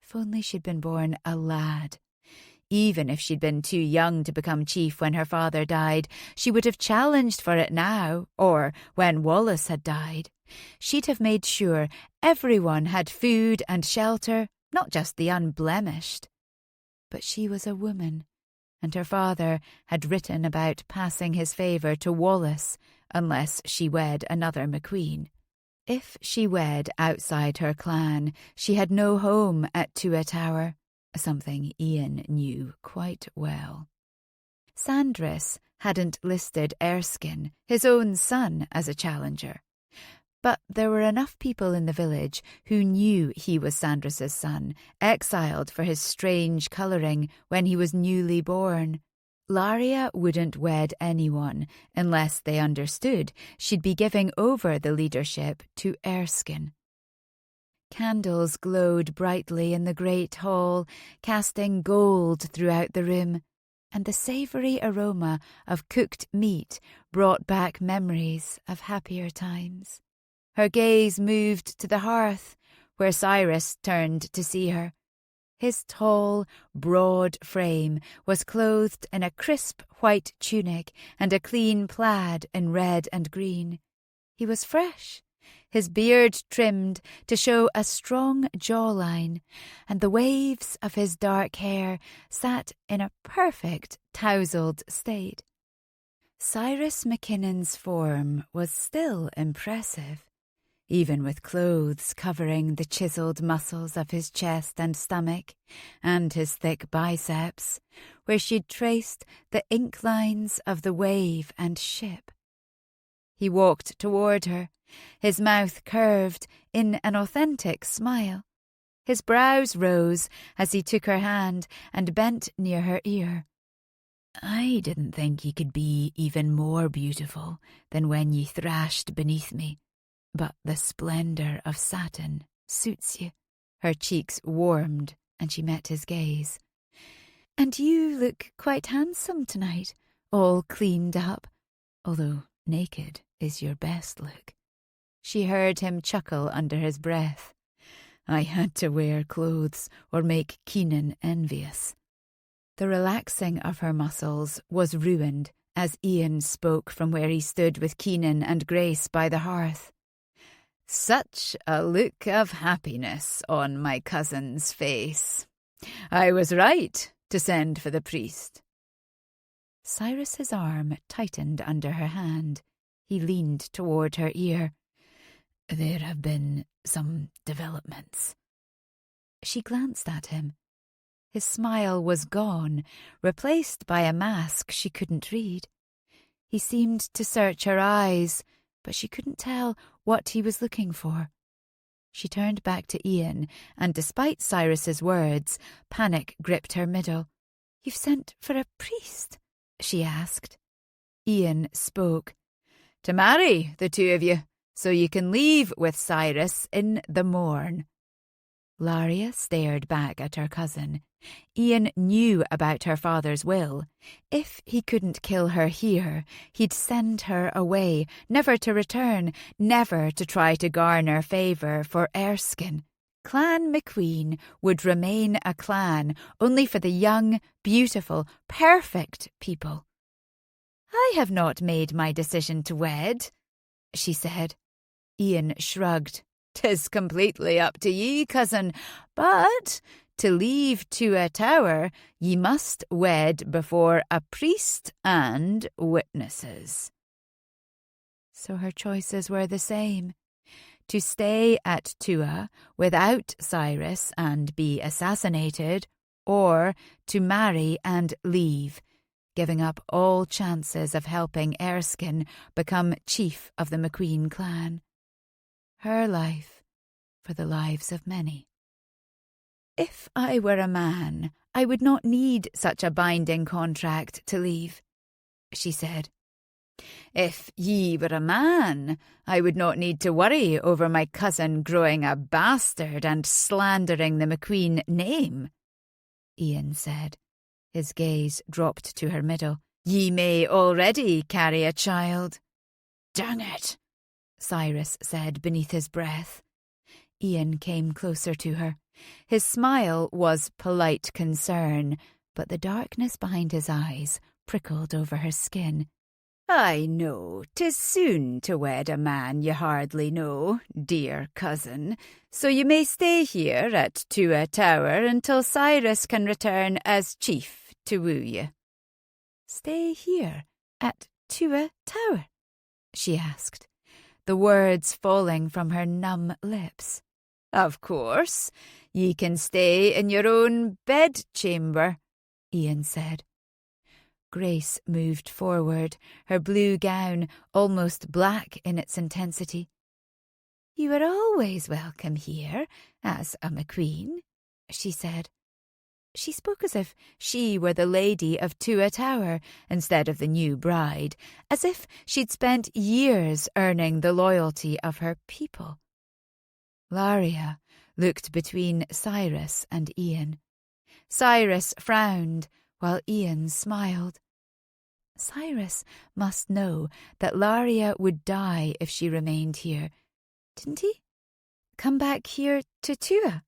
If only she'd been born a lad. Even if she'd been too young to become chief when her father died, she would have challenged for it now, or when Wallace had died. She'd have made sure everyone had food and shelter, not just the unblemished. But she was a woman, and her father had written about passing his favour to Wallace unless she wed another Macqueen. If she wed outside her clan, she had no home at Tua Tower, something Ian knew quite well. Sandris hadn't listed Erskine, his own son, as a challenger. But there were enough people in the village who knew he was Sandris's son, exiled for his strange colouring when he was newly born. Laria wouldn't wed anyone unless they understood she'd be giving over the leadership to Erskine. Candles glowed brightly in the great hall, casting gold throughout the room, and the savoury aroma of cooked meat brought back memories of happier times. Her gaze moved to the hearth, where Cyrus turned to see her. His tall, broad frame was clothed in a crisp white tunic and a clean plaid in red and green. He was fresh, his beard trimmed to show a strong jawline, and the waves of his dark hair sat in a perfect tousled state. Cyrus Mackinnon's form was still impressive, even with clothes covering the chiselled muscles of his chest and stomach, and his thick biceps, where she'd traced the ink lines of the wave and ship. He walked toward her, his mouth curved in an authentic smile. His brows rose as he took her hand and bent near her ear. I didn't think ye could be even more beautiful than when ye thrashed beneath me. But the splendour of satin suits you. Her cheeks warmed, and she met his gaze. And you look quite handsome tonight, all cleaned up, although naked is your best look. She heard him chuckle under his breath. I had to wear clothes or make Keenan envious. The relaxing of her muscles was ruined as Ian spoke from where he stood with Keenan and Grace by the hearth. Such a look of happiness on my cousin's face. I was right to send for the priest. Cyrus's arm tightened under her hand. He leaned toward her ear. There have been some developments. She glanced at him. His smile was gone, replaced by a mask she couldn't read. He seemed to search her eyes, but she couldn't tell what he was looking for. She turned back to Ian, and despite Cyrus's words, panic gripped her middle. You've sent for a priest? She asked. Ian spoke. To marry, the two of you, so you can leave with Cyrus in the morn." Laria stared back at her cousin. Ian knew about her father's will. If he couldn't kill her here, he'd send her away, never to return, never to try to garner favour for Erskine. Clan Macqueen would remain a clan only for the young, beautiful, perfect people. "I have not made my decision to wed," she said. Ian shrugged. "'Tis completely up to ye, cousin, but to leave to a tower, ye must wed before a priest and witnesses." So her choices were the same. To stay at Tua without Cyrus and be assassinated, or to marry and leave, giving up all chances of helping Erskine become chief of the Macqueen clan. Her life for the lives of many. "If I were a man, I would not need such a binding contract to leave," she said. "If ye were a man, I would not need to worry over my cousin growing a bastard and slandering the Macqueen name," Ian said. His gaze dropped to her middle. "Ye may already carry a child." "Dang it," Cyrus said beneath his breath. Ian came closer to her. His smile was polite concern, but the darkness behind his eyes prickled over her skin. "I know 'tis soon to wed a man you hardly know, dear cousin, so you may stay here at Tua Tower until Cyrus can return as chief to woo you." "Stay here at Tua Tower?" she asked, the words falling from her numb lips. "Of course, ye can stay in your own bedchamber," Ian said. Grace moved forward, her blue gown almost black in its intensity. "You are always welcome here, as a Macqueen," she said. She spoke as if she were the lady of Tua Tower instead of the new bride, as if she'd spent years earning the loyalty of her people. Laria looked between Cyrus and Ian. Cyrus frowned, while Ian smiled. Cyrus must know that Laria would die if she remained here, didn't he? Come back here to Tua?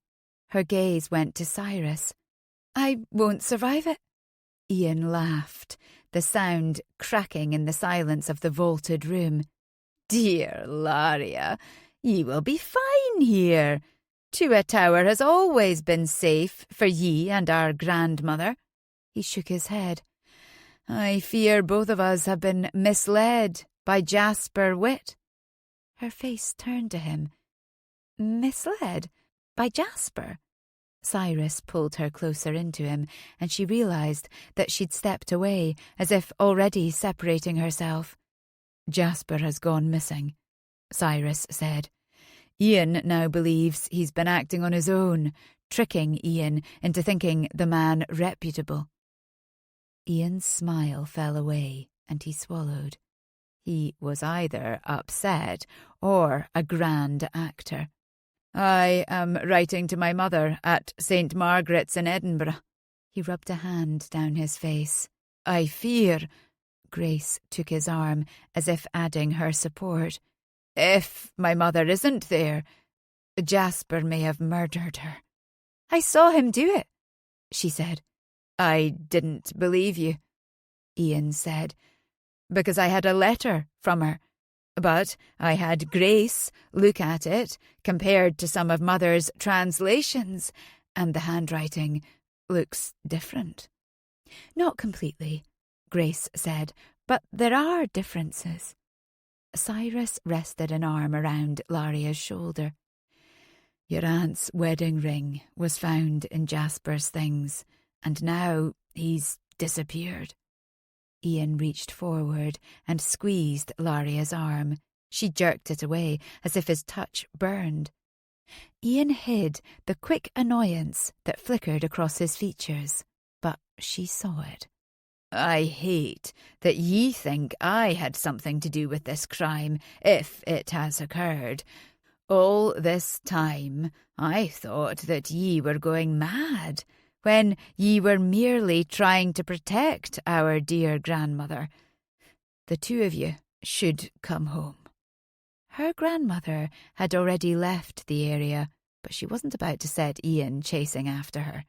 Her gaze went to Cyrus. "I won't survive it." Ian laughed, the sound cracking in the silence of the vaulted room. "Dear Laria, ye will be fine here. Tua Tower has always been safe for ye and our grandmother." He shook his head. "I fear both of us have been misled by Jasper Witt." Her face turned to him. "Misled by Jasper?" Cyrus pulled her closer into him, and she realised that she'd stepped away, as if already separating herself. "Jasper has gone missing," Cyrus said. "Ian now believes he's been acting on his own, tricking Ian into thinking the man reputable." Ian's smile fell away, and he swallowed. He was either upset or a grand actor. "I am writing to my mother at St. Margaret's in Edinburgh." He rubbed a hand down his face. "I fear," Grace took his arm, as if adding her support, "if my mother isn't there, Jasper may have murdered her." "I saw him do it," she said. "I didn't believe you," Ian said, "because I had a letter from her. But I had Grace look at it, compared to some of Mother's translations, and the handwriting looks different." "Not completely," Grace said, "but there are differences." Cyrus rested an arm around Laria's shoulder. "Your aunt's wedding ring was found in Jasper's things, and now he's disappeared." Ian reached forward and squeezed Laria's arm. She jerked it away, as if his touch burned. Ian hid the quick annoyance that flickered across his features, but she saw it. I hate that ye think I had something to do with this crime, if it has occurred. All this time I thought that ye were going mad, when ye were merely trying to protect our dear grandmother. The two of you should come home." Her grandmother had already left the area, but she wasn't about to set Ian chasing after her.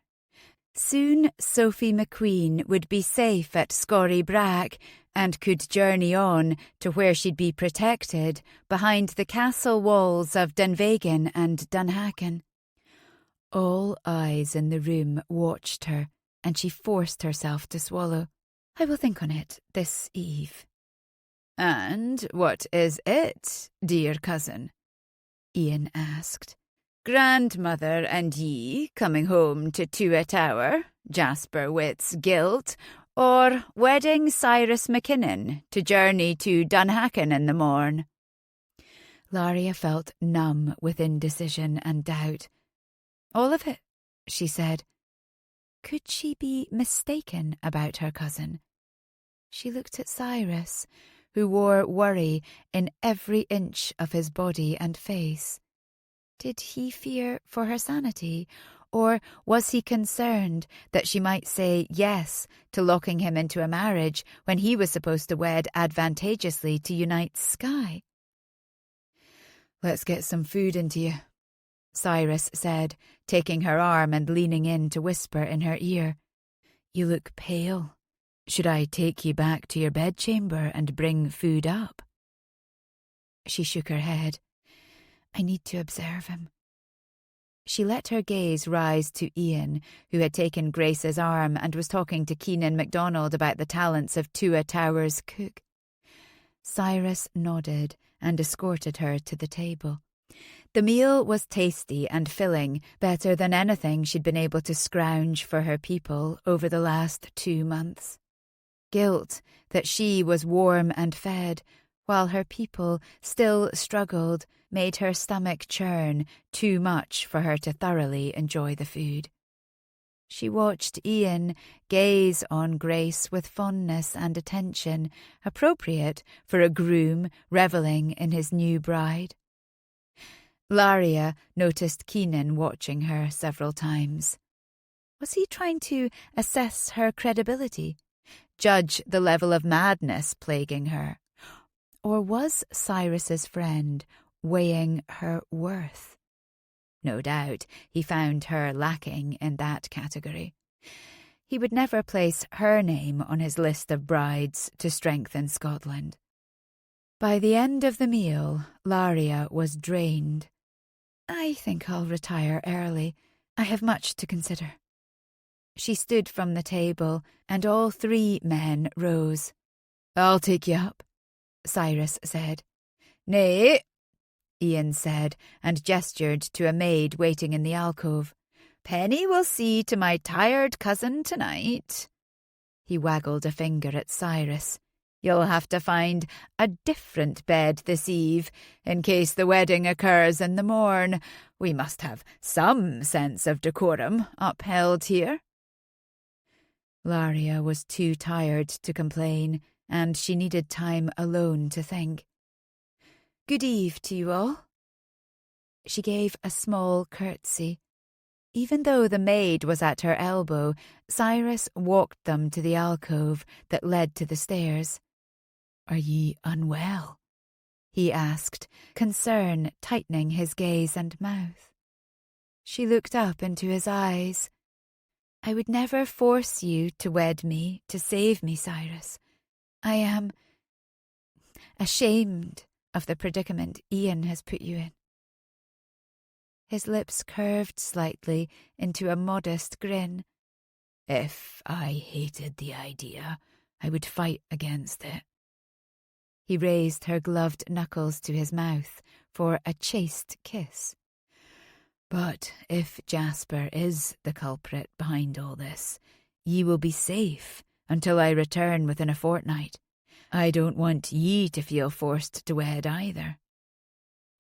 Soon Sophie Macqueen would be safe at Scorrie Brack and could journey on to where she'd be protected behind the castle walls of Dunvegan and Dunhacken. All eyes in the room watched her, and she forced herself to swallow. "I will think on it this eve." "And what is it, dear cousin?" Ian asked. "Grandmother and ye coming home to Tua Tower, Jasper Witt's guilt, or wedding Cyrus Mackinnon to journey to Dunhacken in the morn?" Laria felt numb with indecision and doubt. "All of it," she said. Could she be mistaken about her cousin? She looked at Cyrus, who wore worry in every inch of his body and face. Did he fear for her sanity, or was he concerned that she might say yes to locking him into a marriage when he was supposed to wed advantageously to unite Skye? "Let's get some food into you," Cyrus said, taking her arm and leaning in to whisper in her ear. "You look pale. Should I take you back to your bedchamber and bring food up?" She shook her head. "I need to observe him." She let her gaze rise to Ian, who had taken Grace's arm and was talking to Keenan MacDonald about the talents of Tua Tower's cook. Cyrus nodded and escorted her to the table. The meal was tasty and filling, better than anything she'd been able to scrounge for her people over the last 2 months. Guilt that she was warm and fed, while her people still struggled, made her stomach churn too much for her to thoroughly enjoy the food. She watched Ian gaze on Grace with fondness and attention, appropriate for a groom revelling in his new bride. Laria noticed Keenan watching her several times. Was he trying to assess her credibility, judge the level of madness plaguing her? Or was Cyrus's friend weighing her worth? No doubt he found her lacking in that category. He would never place her name on his list of brides to strengthen Scotland. By the end of the meal, Laria was drained. "I think I'll retire early. I have much to consider." She stood from the table, and all 3 men rose. "I'll take you up," Cyrus said. "Nay," Ian said, and gestured to a maid waiting in the alcove. "Penny will see to my tired cousin tonight." He waggled a finger at Cyrus. "You'll have to find a different bed this eve, in case the wedding occurs in the morn. We must have some sense of decorum upheld here." Laria was too tired to complain, and she needed time alone to think. "Good eve to you all." She gave a small curtsy. Even though the maid was at her elbow, Cyrus walked them to the alcove that led to the stairs. "Are ye unwell?" he asked, concern tightening his gaze and mouth. She looked up into his eyes. "I would never force you to wed me to save me, Cyrus. I am ashamed of the predicament Ian has put you in." His lips curved slightly into a modest grin. "If I hated the idea, I would fight against it." He raised her gloved knuckles to his mouth for a chaste kiss. "But if Jasper is the culprit behind all this, ye will be safe until I return within a fortnight. I don't want ye to feel forced to wed either."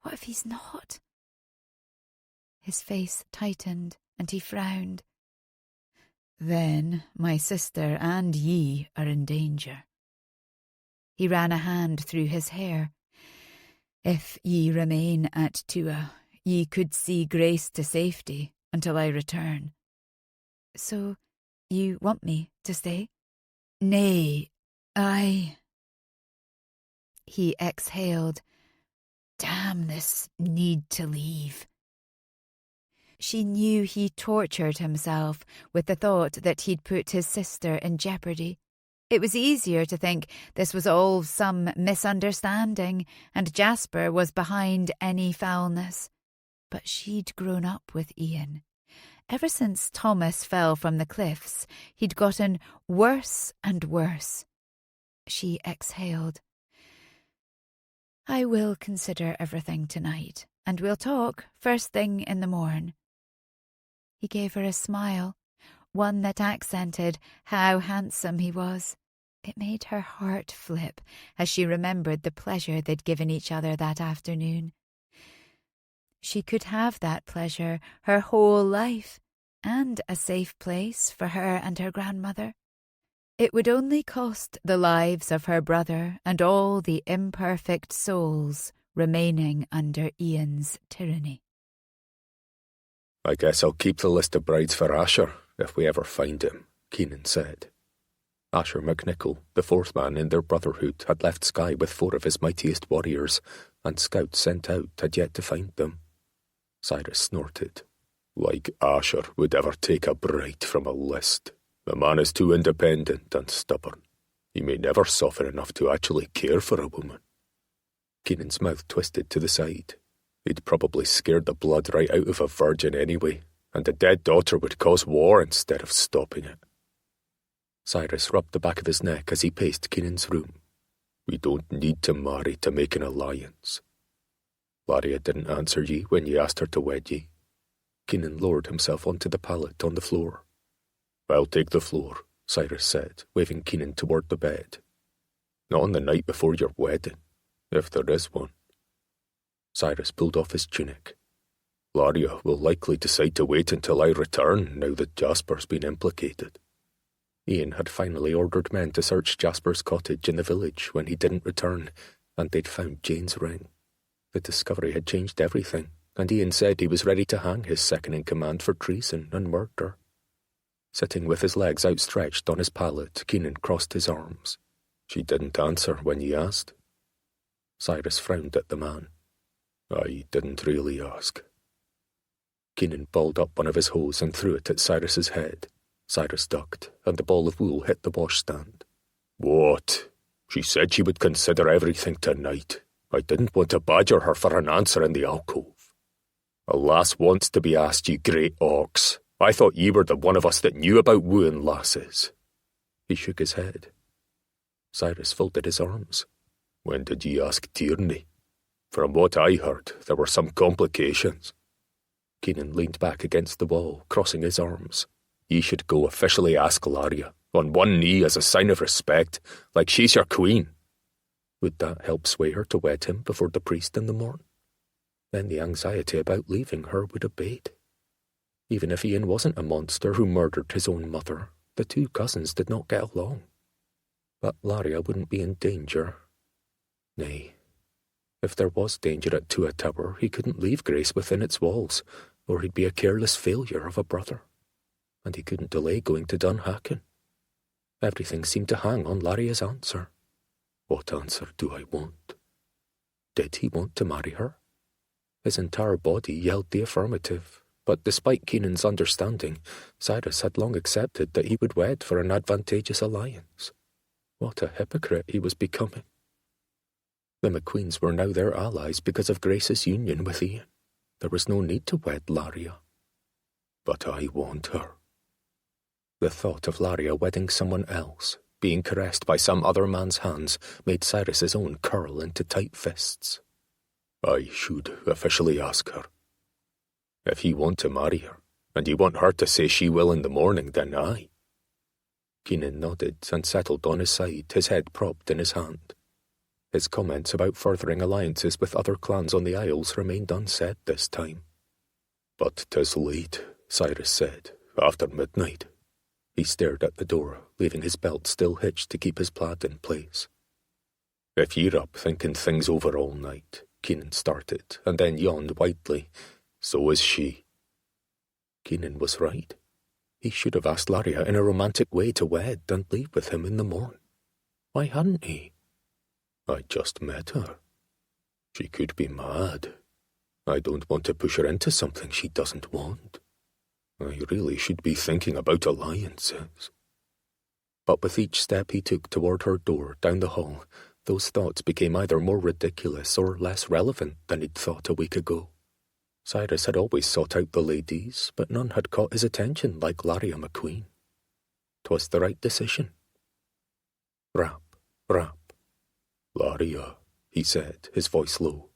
"What if he's not?" His face tightened and he frowned. Then my sister and ye are in danger. He ran a hand through his hair. If ye remain at Tua, ye could see Grace to safety until I return. So you want me to stay? Nay, He exhaled. Damn this need to leave. She knew he tortured himself with the thought that he'd put his sister in jeopardy. It was easier to think this was all some misunderstanding and Jasper was behind any foulness. But she'd grown up with Ian. Ever since Thomas fell from the cliffs, he'd gotten worse and worse. She exhaled. I will consider everything tonight, and we'll talk first thing in the morn. He gave her a smile, one that accented how handsome he was. It made her heart flip as she remembered the pleasure they'd given each other that afternoon. She could have that pleasure her whole life, and a safe place for her and her grandmother. It would only cost the lives of her brother and all the imperfect souls remaining under Ian's tyranny. I guess I'll keep the list of brides for Asher, if we ever find him, Keenan said. Asher McNichol, the fourth man in their brotherhood, had left Skye with 4 of his mightiest warriors, and scouts sent out had yet to find them. Cyrus snorted. Like Asher would ever take a bride from a list. The man is too independent and stubborn. He may never soften enough to actually care for a woman. Keenan's mouth twisted to the side. He'd probably scared the blood right out of a virgin anyway, and a dead daughter would cause war instead of stopping it. Cyrus rubbed the back of his neck as he paced Keenan's room. We don't need to marry to make an alliance. Laria didn't answer ye when ye asked her to wed ye. Keenan lowered himself onto the pallet on the floor. I'll take the floor, Cyrus said, waving Keenan toward the bed. Not on the night before your wedding, if there is one. Cyrus pulled off his tunic. Laria will likely decide to wait until I return now that Jasper's been implicated. Ian had finally ordered men to search Jasper's cottage in the village when he didn't return, and they'd found Jane's ring. The discovery had changed everything, and Ian said he was ready to hang his second-in-command for treason and murder. Sitting with his legs outstretched on his pallet, Keenan crossed his arms. She didn't answer when ye asked. Cyrus frowned at the man. I didn't really ask. Keenan balled up one of his hose and threw it at Cyrus's head. Cyrus ducked, and the ball of wool hit the washstand. What? She said she would consider everything tonight. I didn't want to badger her for an answer in the alcove. A lass wants to be asked, ye great ox. I thought ye were the one of us that knew about wooing lasses. He shook his head. Cyrus folded his arms. When did ye ask Tierney? From what I heard, there were some complications. Keenan leaned back against the wall, crossing his arms. Ye should go officially ask Laria, on one knee as a sign of respect, like she's your queen. Would that help sway her to wed him before the priest in the morn? Then the anxiety about leaving her would abate. Even if Ian wasn't a monster who murdered his own mother, the 2 cousins did not get along. But Laria wouldn't be in danger. Nay, if there was danger at Tua Tower, he couldn't leave Grace within its walls, or he'd be a careless failure of a brother. And he couldn't delay going to Dunhacken. Everything seemed to hang on Laria's answer. What answer do I want? Did he want to marry her? His entire body yelled the affirmative, but despite Keenan's understanding, Cyrus had long accepted that he would wed for an advantageous alliance. What a hypocrite he was becoming. The Macqueens were now their allies because of Grace's union with Ian. There was no need to wed Laria. But I want her. The thought of Laria wedding someone else, being caressed by some other man's hands, made Cyrus's own curl into tight fists. I should officially ask her. If he want to marry her, and you want her to say she will in the morning, then aye. Keenan nodded and settled on his side, his head propped in his hand. His comments about furthering alliances with other clans on the Isles remained unsaid this time. But 'tis late, Cyrus said, after midnight. He stared at the door, leaving his belt still hitched to keep his plaid in place. "If you're up thinking things over all night," Keenan started, and then yawned widely. "So is she." Keenan was right. He should have asked Laria in a romantic way to wed and leave with him in the morn. Why hadn't he? "I just met her. She could be mad. I don't want to push her into something she doesn't want. I really should be thinking about alliances." But with each step he took toward her door down the hall, those thoughts became either more ridiculous or less relevant than he'd thought a week ago. Cyrus had always sought out the ladies, but none had caught his attention like Laria Macqueen. 'Twas the right decision. Rap, rap. "Laria," he said, his voice low.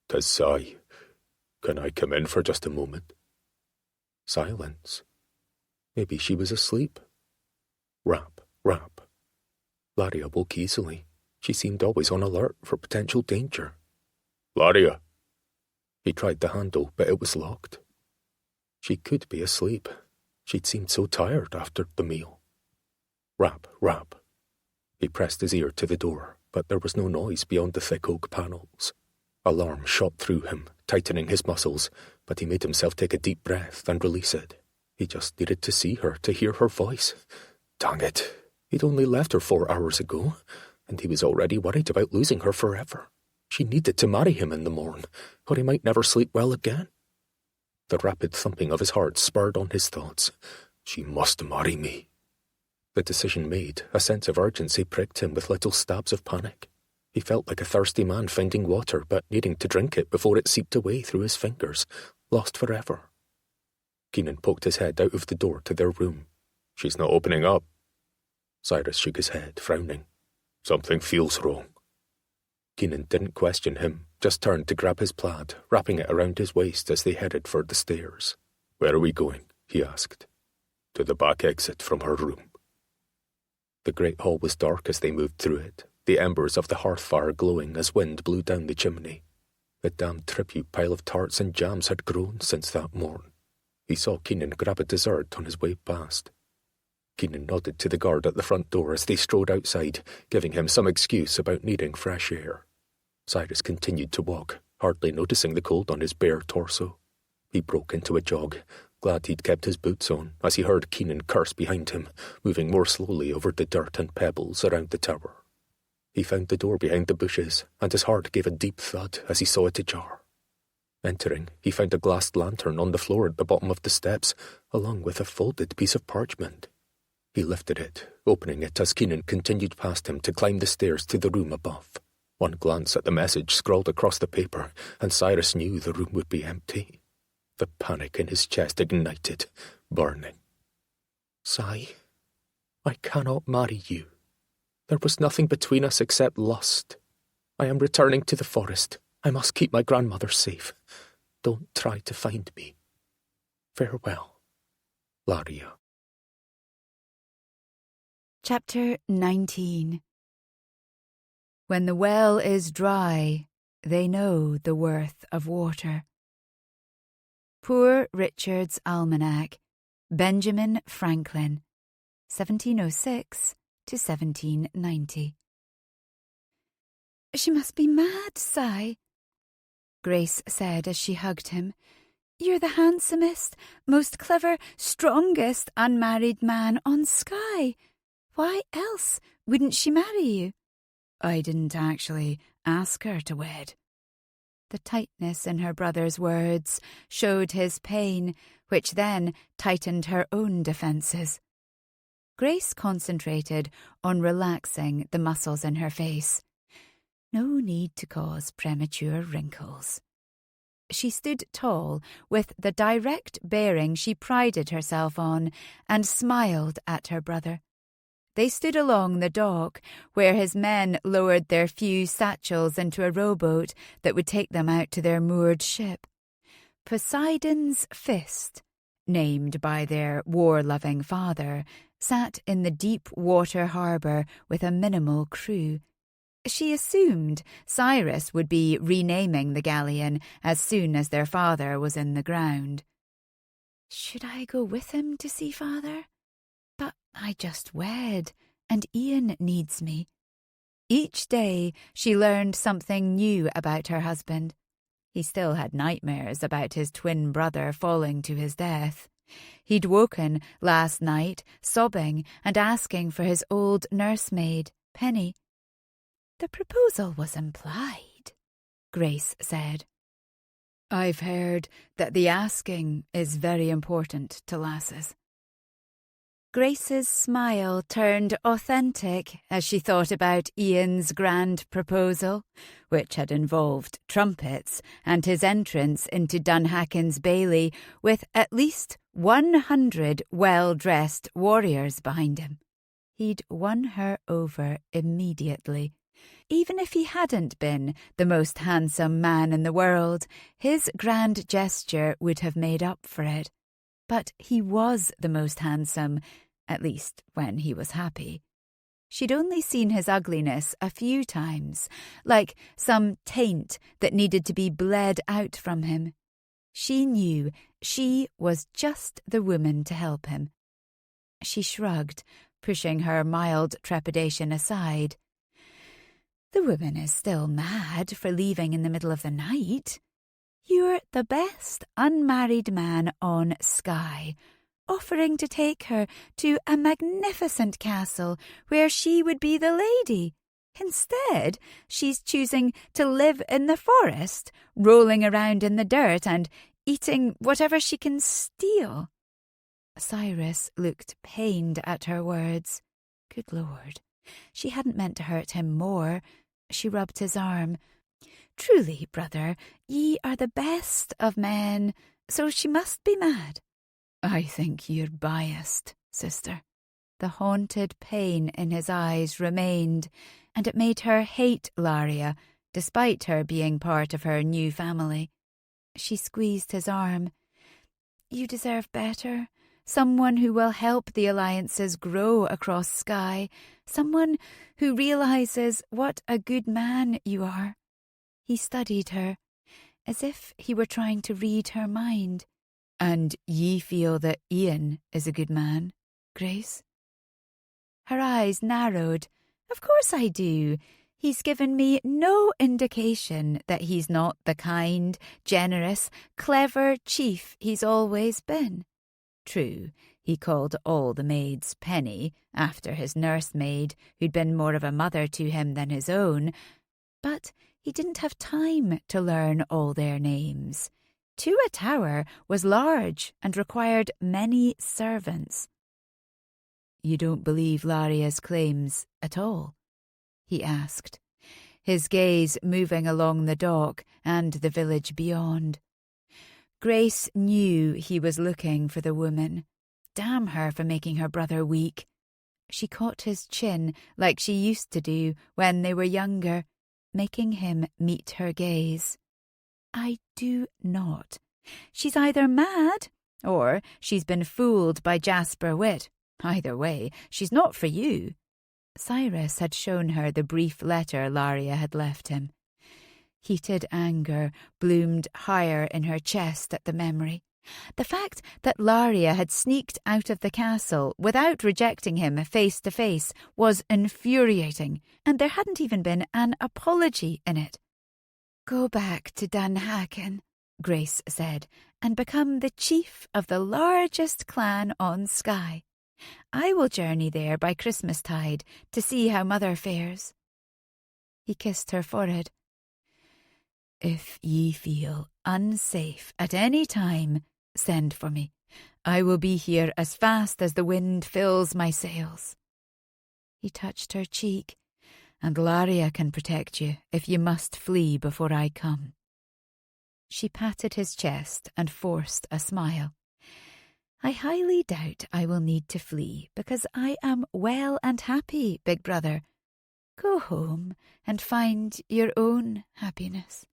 "'Tis Cy. Can I come in for just a moment?" Silence. Maybe she was asleep. Rap, rap. Laria woke easily. She seemed always on alert for potential danger. "Laria!" He tried the handle, but it was locked. She could be asleep. She'd seemed so tired after the meal. Rap, rap. He pressed his ear to the door, but there was no noise beyond the thick oak panels. Alarm shot through him, tightening his muscles, but he made himself take a deep breath and release it. He just needed to see her, to hear her voice. Dang it. He'd only left her 4 hours ago, and he was already worried about losing her forever. She needed to marry him in the morn, or he might never sleep well again. The rapid thumping of his heart spurred on his thoughts. She must marry me. The decision made, a sense of urgency pricked him with little stabs of panic. He felt like a thirsty man finding water, but needing to drink it before it seeped away through his fingers, lost forever. Keenan poked his head out of the door to their room. "She's not opening up." Cyrus shook his head, frowning. "Something feels wrong." Keenan didn't question him, just turned to grab his plaid, wrapping it around his waist as they headed for the stairs. "Where are we going?" he asked. "To the back exit from her room." The great hall was dark as they moved through it, the embers of the hearth fire glowing as wind blew down the chimney. The damned tribute pile of tarts and jams had grown since that morn. He saw Keenan grab a dessert on his way past. Keenan nodded to the guard at the front door as they strode outside, giving him some excuse about needing fresh air. Cyrus continued to walk, hardly noticing the cold on his bare torso. He broke into a jog, glad he'd kept his boots on, as he heard Keenan curse behind him, moving more slowly over the dirt and pebbles around the tower. He found the door behind the bushes, and his heart gave a deep thud as he saw it ajar. Entering, he found a glassed lantern on the floor at the bottom of the steps, along with a folded piece of parchment. He lifted it, opening it as Keenan continued past him to climb the stairs to the room above. One glance at the message scrawled across the paper, and Cyrus knew the room would be empty. The panic in his chest ignited, burning. "Cy, I cannot marry you. There was nothing between us except lust. I am returning to the forest. I must keep my grandmother safe. Don't try to find me. Farewell, Laria." Chapter 19. When the well is dry, they know the worth of water. Poor Richard's Almanac, Benjamin Franklin, 1706 to 1790. "She must be mad, Cy," Grace said as she hugged him. "You're the handsomest, most clever, strongest unmarried man on Skye. Why else wouldn't she marry you?" "I didn't actually ask her to wed." The tightness in her brother's words showed his pain, which then tightened her own defences. Grace concentrated on relaxing the muscles in her face. No need to cause premature wrinkles. She stood tall, with the direct bearing she prided herself on, and smiled at her brother. They stood along the dock, where his men lowered their few satchels into a rowboat that would take them out to their moored ship. Poseidon's Fist, named by their war-loving father, sat in the deep water harbour with a minimal crew. She assumed Cyrus would be renaming the galleon as soon as their father was in the ground. "Should I go with him to see father? But I just wed, and Ian needs me. Each day she learned something new about her husband. He still had nightmares about his twin brother falling to his death. He'd woken last night sobbing and asking for his old nursemaid, Penny. The proposal was implied, Grace said. I've heard that the asking is very important to lasses. Grace's smile turned authentic as she thought about Ian's grand proposal, which had involved trumpets and his entrance into Dunhacken's bailey with at least 100 well-dressed warriors behind him. He'd won her over immediately. Even if he hadn't been the most handsome man in the world, his grand gesture would have made up for it. But he was the most handsome, at least when he was happy. She'd only seen his ugliness a few times, like some taint that needed to be bled out from him. She knew she was just the woman to help him. She shrugged, pushing her mild trepidation aside. The woman is still mad for leaving in the middle of the night. You're the best unmarried man on Skye, offering to take her to a magnificent castle where she would be the lady. Instead, she's choosing to live in the forest, rolling around in the dirt and eating whatever she can steal. Cyrus looked pained at her words. Good Lord, she hadn't meant to hurt him more. She rubbed his arm. Truly, brother, ye are the best of men, so she must be mad. I think you're biased, sister. The haunted pain in his eyes remained, and it made her hate Laria, despite her being part of her new family. She squeezed his arm. You deserve better. Someone who will help the alliances grow across Skye. Someone who realises what a good man you are. He studied her, as if he were trying to read her mind. And ye feel that Ian is a good man, Grace? Her eyes narrowed. Of course I do. He's given me no indication that he's not the kind, generous, clever chief he's always been. True, he called all the maids Penny, after his nursemaid, who'd been more of a mother to him than his own, but he didn't have time to learn all their names. Tua Tower was large and required many servants. You don't believe Laria's claims at all? He asked, his gaze moving along the dock and the village beyond. Grace knew he was looking for the woman. Damn her for making her brother weak. She caught his chin like she used to do when they were younger, making him meet her gaze. I do not. She's either mad or she's been fooled by Jasper Witt. Either way, she's not for you. Cyrus had shown her the brief letter Laria had left him. Heated anger bloomed higher in her chest at the memory. The fact that Laria had sneaked out of the castle without rejecting him face to face was infuriating, and there hadn't even been an apology in it. Go back to Dunhacken, Grace said, and become the chief of the largest clan on Skye. I will journey there by Christmastide to see how Mother fares. He kissed her forehead. If ye feel unsafe at any time, send for me. I will be here as fast as the wind fills my sails. He touched her cheek. And Laria can protect you if you must flee before I come. She patted his chest and forced a smile. I highly doubt I will need to flee because I am well and happy, big brother. Go home and find your own happiness.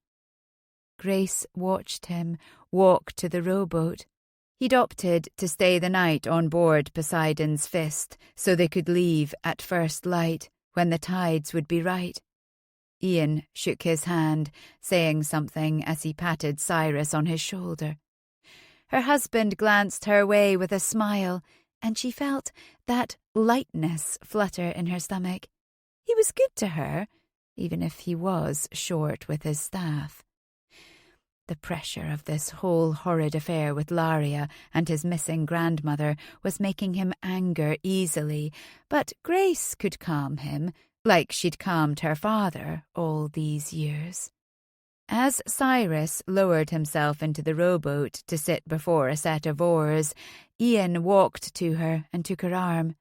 Grace watched him walk to the rowboat. He'd opted to stay the night on board Poseidon's Fist so they could leave at first light when the tides would be right. Ian shook his hand, saying something as he patted Cyrus on his shoulder. Her husband glanced her way with a smile, and she felt that lightness flutter in her stomach. He was good to her, even if he was short with his staff. The pressure of this whole horrid affair with Laria and his missing grandmother was making him anger easily, but Grace could calm him, like she'd calmed her father all these years. As Cyrus lowered himself into the rowboat to sit before a set of oars, Ian walked to her and took her arm.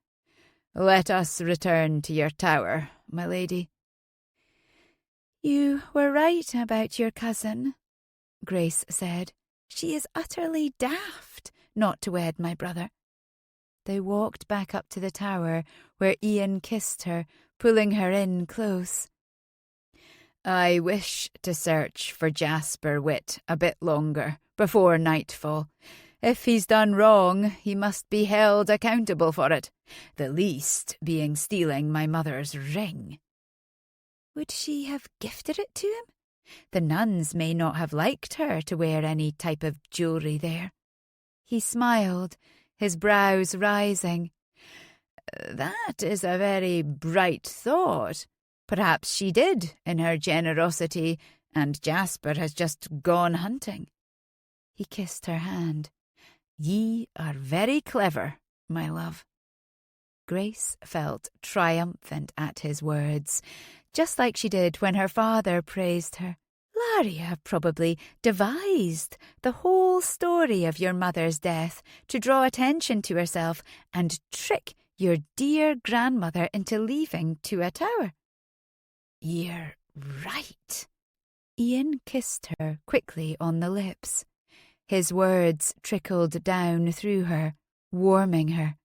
"Let us return to your tower, my lady." "You were right about your cousin," Grace said. "She is utterly daft not to wed my brother." They walked back up to the tower, where Ian kissed her, pulling her in close. "I wish to search for Jasper Witt a bit longer, before nightfall. If he's done wrong, he must be held accountable for it, the least being stealing my mother's ring." Would she have gifted it to him? The nuns may not have liked her to wear any type of jewellery there. He smiled, his brows rising. "That is a very bright thought. Perhaps she did, in her generosity, and Jasper has just gone hunting." He kissed her hand. "Ye are very clever, my love." Grace felt triumphant at his words, just like she did when her father praised her. "Laria probably devised the whole story of your mother's death to draw attention to herself and trick your dear grandmother into leaving to a tower." "You're right." Ian kissed her quickly on the lips. His words trickled down through her, warming her.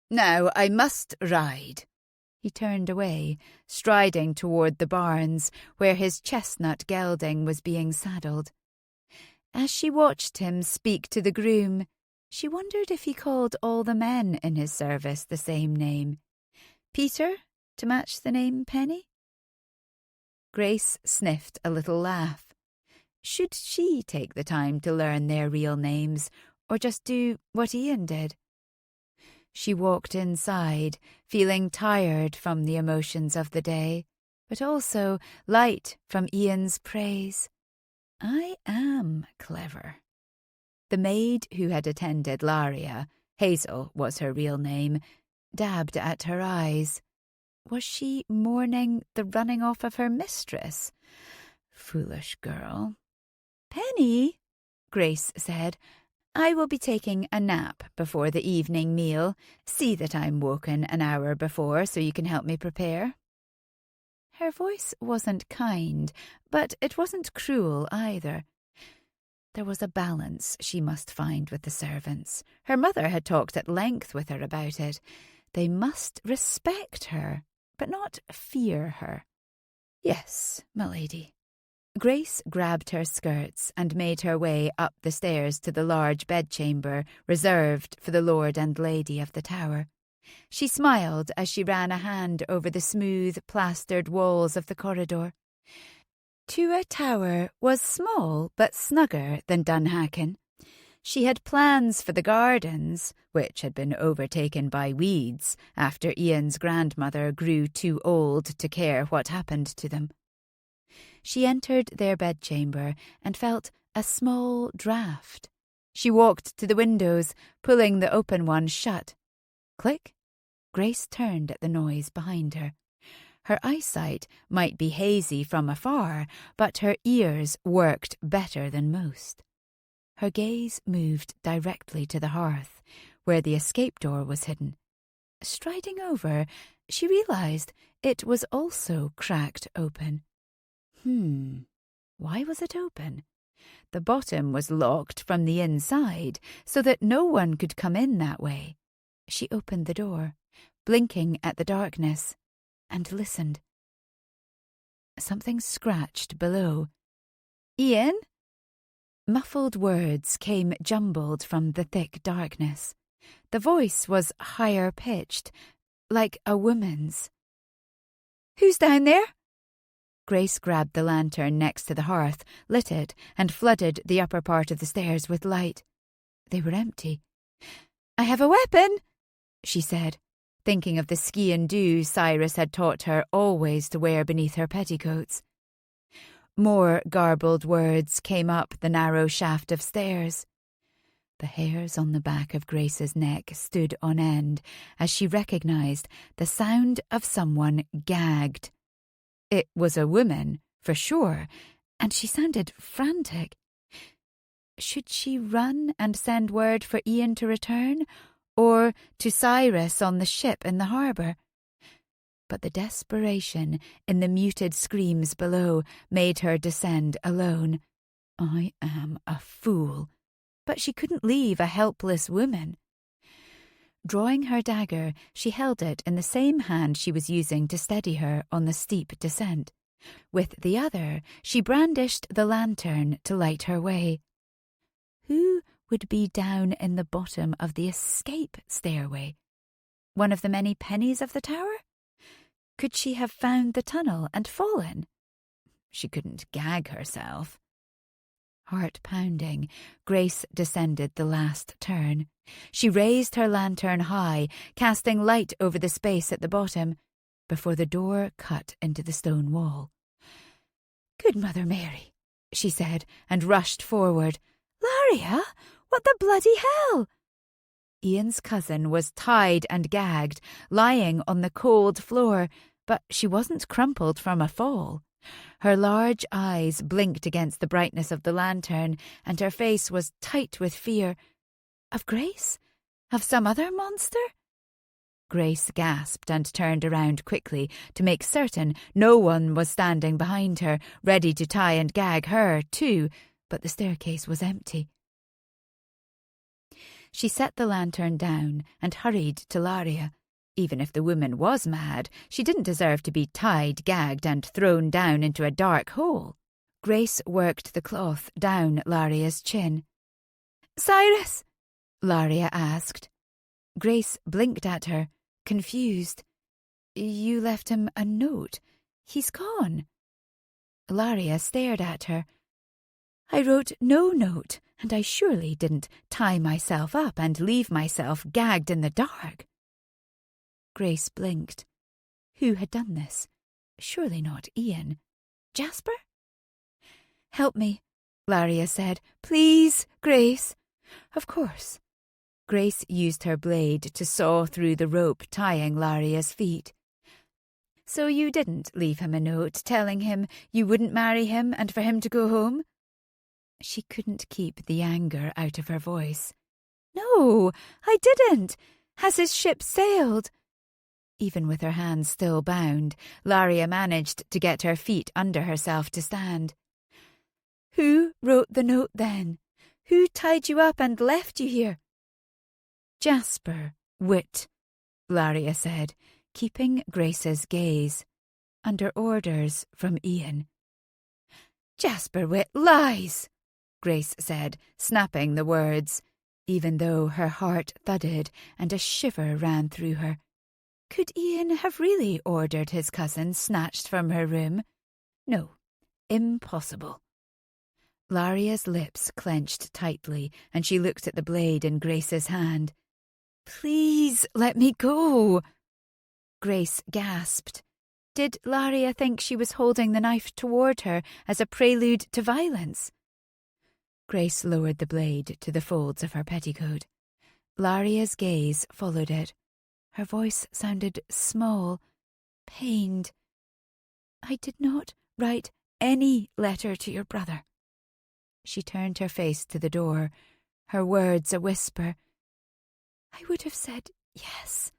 "Now I must ride." He turned away, striding toward the barns, where his chestnut gelding was being saddled. As she watched him speak to the groom, she wondered if he called all the men in his service the same name. Peter, to match the name Penny? Grace sniffed a little laugh. Should she take the time to learn their real names, or just do what Ian did? She walked inside, feeling tired from the emotions of the day, but also light from Ian's praise. "I am clever." The maid who had attended Laria, Hazel was her real name, dabbed at her eyes. Was she mourning the running off of her mistress? Foolish girl. "Penny," Grace said, "I will be taking a nap before the evening meal. See that I'm woken an hour before so you can help me prepare." Her voice wasn't kind, but it wasn't cruel either. There was a balance she must find with the servants. Her mother had talked at length with her about it. They must respect her, but not fear her. "Yes, my lady." Grace grabbed her skirts and made her way up the stairs to the large bedchamber reserved for the lord and lady of the tower. She smiled as she ran a hand over the smooth, plastered walls of the corridor. Tua Tower was small but snugger than Dunhacken. She had plans for the gardens, which had been overtaken by weeds after Ian's grandmother grew too old to care what happened to them. She entered their bedchamber and felt a small draught. She walked to the windows, pulling the open one shut. Click. Grace turned at the noise behind her. Her eyesight might be hazy from afar, but her ears worked better than most. Her gaze moved directly to the hearth, where the escape door was hidden. Striding over, she realized it was also cracked open. Why was it open? The bottom was locked from the inside, so that no one could come in that way. She opened the door, blinking at the darkness, and listened. Something scratched below. "Ian?" Muffled words came jumbled from the thick darkness. The voice was higher pitched, like a woman's. "Who's down there?" Grace grabbed the lantern next to the hearth, lit it, and flooded the upper part of the stairs with light. They were empty. "I have a weapon," she said, thinking of the ski and do Cyrus had taught her always to wear beneath her petticoats. More garbled words came up the narrow shaft of stairs. The hairs on the back of Grace's neck stood on end as she recognised the sound of someone gagged. It was a woman, for sure, and she sounded frantic. Should she run and send word for Ian to return, or to Cyrus on the ship in the harbour? But the desperation in the muted screams below made her descend alone. I am a fool. But she couldn't leave a helpless woman. Drawing her dagger, she held it in the same hand she was using to steady her on the steep descent. With the other, she brandished the lantern to light her way. Who would be down in the bottom of the escape stairway? One of the many pennies of the tower? Could she have found the tunnel and fallen? She couldn't gag herself. Heart pounding, Grace descended the last turn. She raised her lantern high, casting light over the space at the bottom, before the door cut into the stone wall. "Good Mother Mary," she said, and rushed forward. "Laria, what the bloody hell?" Ian's cousin was tied and gagged, lying on the cold floor, but she wasn't crumpled from a fall. Her large eyes blinked against the brightness of the lantern, and her face was tight with fear. Of Grace? Of some other monster? Grace gasped and turned around quickly to make certain no one was standing behind her, ready to tie and gag her too, but the staircase was empty. She set the lantern down and hurried to Laria. Even if the woman was mad, she didn't deserve to be tied, gagged, and thrown down into a dark hole. Grace worked the cloth down Laria's chin. "Cyrus?" Laria asked. Grace blinked at her, confused. "You left him a note. He's gone." Laria stared at her. "I wrote no note, and I surely didn't tie myself up and leave myself gagged in the dark." Grace blinked. Who had done this? Surely not Ian. Jasper? "Help me," Laria said. "Please, Grace." Of course. Grace used her blade to saw through the rope tying Laria's feet. "So you didn't leave him a note telling him you wouldn't marry him and for him to go home?" She couldn't keep the anger out of her voice. "No, I didn't. Has his ship sailed?" Even with her hands still bound, Laria managed to get her feet under herself to stand. "Who wrote the note then? Who tied you up and left you here?" "Jasper, wit," Laria said, keeping Grace's gaze. "Under orders from Ian." "Jasper Wit lies," Grace said, snapping the words, even though her heart thudded and a shiver ran through her. Could Ian have really ordered his cousin snatched from her room? No, impossible. Laria's lips clenched tightly, and she looked at the blade in Grace's hand. "Please let me go." Grace gasped. Did Laria think she was holding the knife toward her as a prelude to violence? Grace lowered the blade to the folds of her petticoat. Laria's gaze followed it. Her voice sounded small, pained. "I did not write any letter to your brother." She turned her face to the door, her words a whisper. "I would have said yes."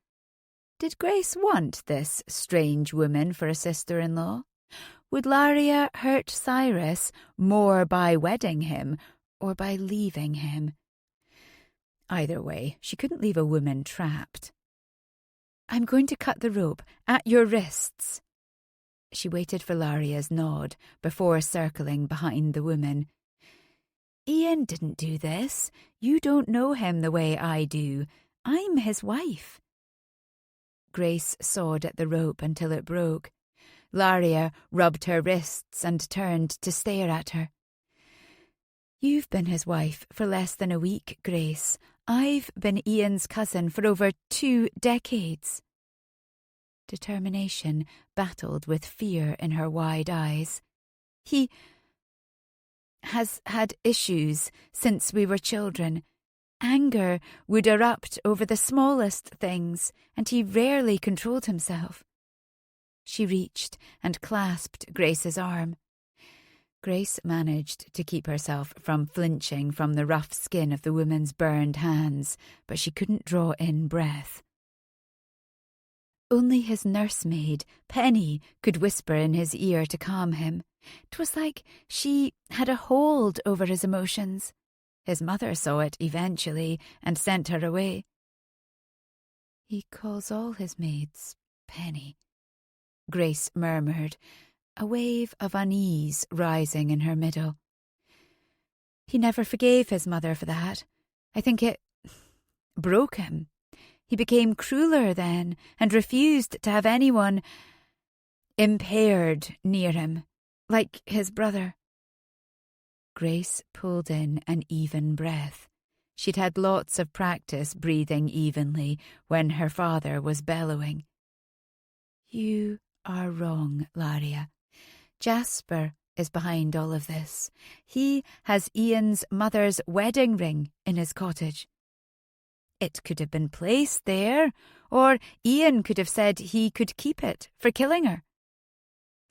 Did Grace want this strange woman for a sister-in-law? Would Laria hurt Cyrus more by wedding him or by leaving him? Either way, she couldn't leave a woman trapped. "I'm going to cut the rope at your wrists." She waited for Laria's nod before circling behind the woman. "Ian didn't do this. You don't know him the way I do. I'm his wife." Grace sawed at the rope until it broke. Laria rubbed her wrists and turned to stare at her. "You've been his wife for less than a week, Grace. I've been Ian's cousin for over 2 decades. Determination battled with fear in her wide eyes. He has had issues since we were children. Anger would erupt over the smallest things, and he rarely controlled himself. She reached and clasped Grace's arm. Grace managed to keep herself from flinching from the rough skin of the woman's burned hands, but she couldn't draw in breath. Only his nursemaid, Penny, could whisper in his ear to calm him. 'Twas like she had a hold over his emotions. His mother saw it eventually and sent her away. He calls all his maids Penny, Grace murmured, a wave of unease rising in her middle. He never forgave his mother for that. I think it broke him. He became crueler then and refused to have anyone impaired near him, like his brother. Grace pulled in an even breath. She'd had lots of practice breathing evenly when her father was bellowing. You are wrong, Laria. Jasper is behind all of this. He has Ian's mother's wedding ring in his cottage. It could have been placed there, or Ian could have said he could keep it for killing her.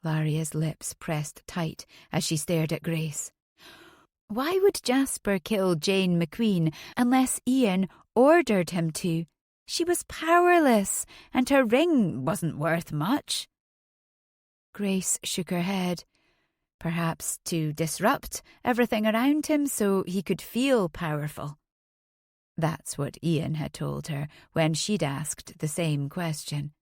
Laria's lips pressed tight as she stared at Grace. Why would Jasper kill Jane Macqueen unless Ian ordered him to? She was powerless, and her ring wasn't worth much. Grace shook her head. Perhaps to disrupt everything around him so he could feel powerful. That's what Ian had told her when she'd asked the same question.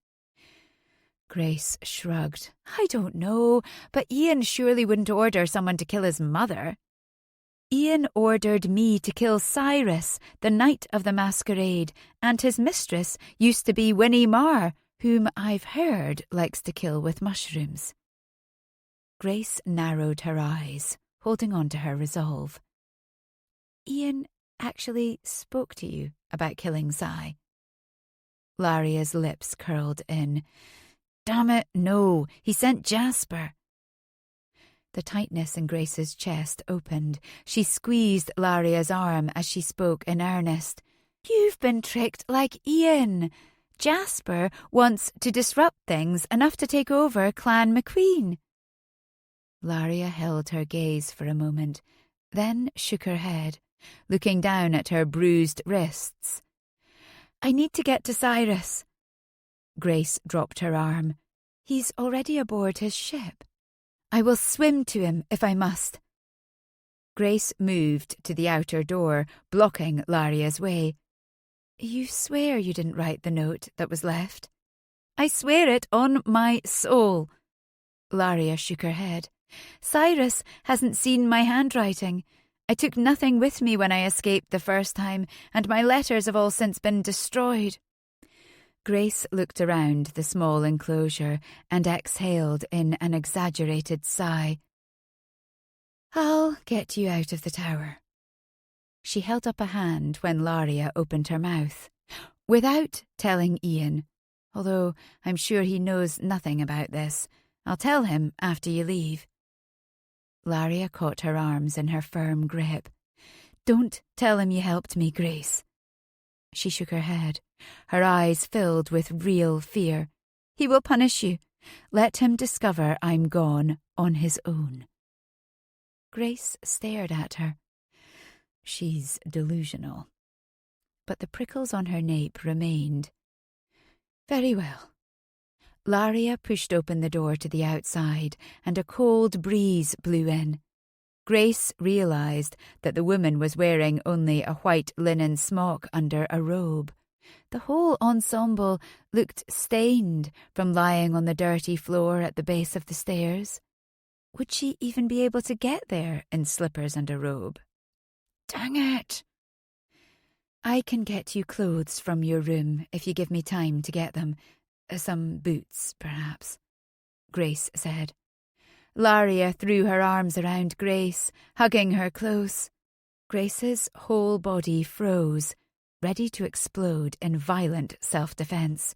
Grace shrugged. I don't know, but Ian surely wouldn't order someone to kill his mother. Ian ordered me to kill Cyrus, the night of the masquerade, and his mistress used to be Winnie Marr, whom I've heard likes to kill with mushrooms. Grace narrowed her eyes, holding on to her resolve. Ian actually spoke to you about killing Cy? Laria's lips curled in. Damn it, no, he sent Jasper. The tightness in Grace's chest opened. She squeezed Laria's arm as she spoke in earnest. You've been tricked like Ian. Jasper wants to disrupt things enough to take over Clan Macqueen. Laria held her gaze for a moment, then shook her head, looking down at her bruised wrists. I need to get to Cyrus. Grace dropped her arm. He's already aboard his ship. I will swim to him if I must. Grace moved to the outer door, blocking Laria's way. You swear you didn't write the note that was left? I swear it on my soul. Laria shook her head. Cyrus hasn't seen my handwriting. I took nothing with me when I escaped the first time, and my letters have all since been destroyed. Grace looked around the small enclosure and exhaled in an exaggerated sigh. I'll get you out of the tower. She held up a hand when Laria opened her mouth. Without telling Ian, although I'm sure he knows nothing about this. I'll tell him after you leave. Laria caught her arms in her firm grip. Don't tell him you helped me, Grace. She shook her head, her eyes filled with real fear. He will punish you. Let him discover I'm gone on his own. Grace stared at her. She's delusional. But the prickles on her nape remained. Very well. Laria pushed open the door to the outside, and a cold breeze blew in. Grace realised that the woman was wearing only a white linen smock under a robe. The whole ensemble looked stained from lying on the dirty floor at the base of the stairs. Would she even be able to get there in slippers and a robe? Dang it! I can get you clothes from your room if you give me time to get them. Some boots, perhaps, Grace said. Laria threw her arms around Grace, hugging her close. Grace's whole body froze. ready to explode in violent self-defence.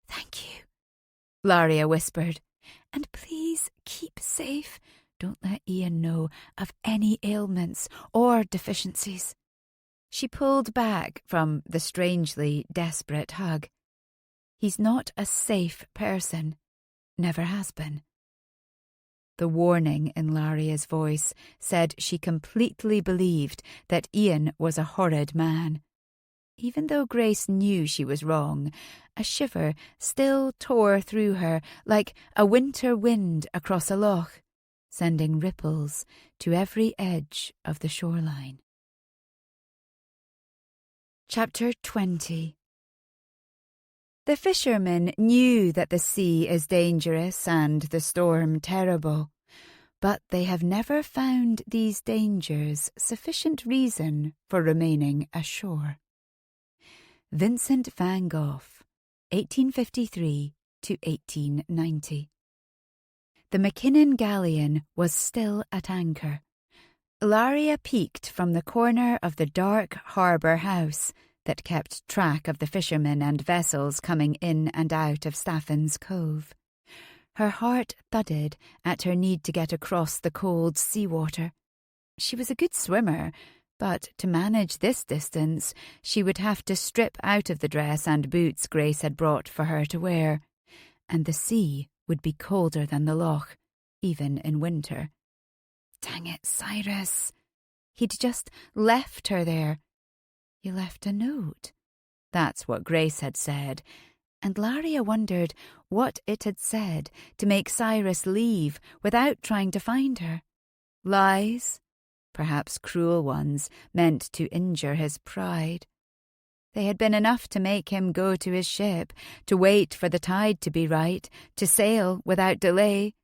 "Thank you," Laria whispered. "And please keep safe. Don't let Ian know of any ailments or deficiencies." She pulled back from the strangely desperate hug. "He's not a safe person. Never has been." The warning in Laria's voice said she completely believed that Ian was a horrid man. Even though Grace knew she was wrong, a shiver still tore through her like a winter wind across a loch, sending ripples to every edge of the shoreline. Chapter 20. The fishermen knew that the sea is dangerous and the storm terrible, but they have never found these dangers sufficient reason for remaining ashore. Vincent van Gogh, 1853 to 1890. The Mackinnon galleon was still at anchor. Laria peeked from the corner of the dark harbour house that kept track of the fishermen and vessels coming in and out of Staffin's Cove. Her heart thudded at her need to get across the cold seawater. She was a good swimmer, but to manage this distance, she would have to strip out of the dress and boots Grace had brought for her to wear, and the sea would be colder than the Loch, even in winter. Dang it, Cyrus. He'd just left her there. "You left a note." That's what Grace had said, and Laria wondered what it had said to make Cyrus leave without trying to find her. Lies? Perhaps cruel ones, meant to injure his pride. They had been enough to make him go to his ship, to wait for the tide to be right, to sail without delay.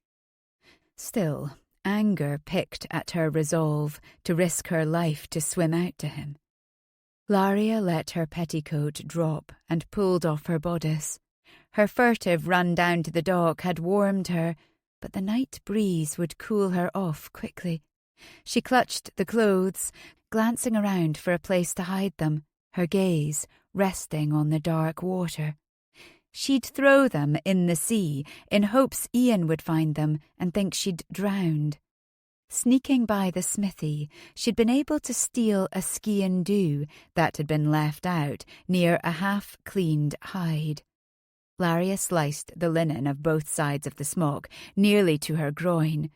Still, anger picked at her resolve to risk her life to swim out to him. Laria let her petticoat drop and pulled off her bodice. Her furtive run down to the dock had warmed her, but the night breeze would cool her off quickly. She clutched the clothes, glancing around for a place to hide them, her gaze resting on the dark water. She'd throw them in the sea in hopes Ian would find them and think she'd drowned. Sneaking by the smithy, she'd been able to steal a skein dhu that had been left out near a half-cleaned hide. Laria sliced the linen of both sides of the smock, nearly to her groin.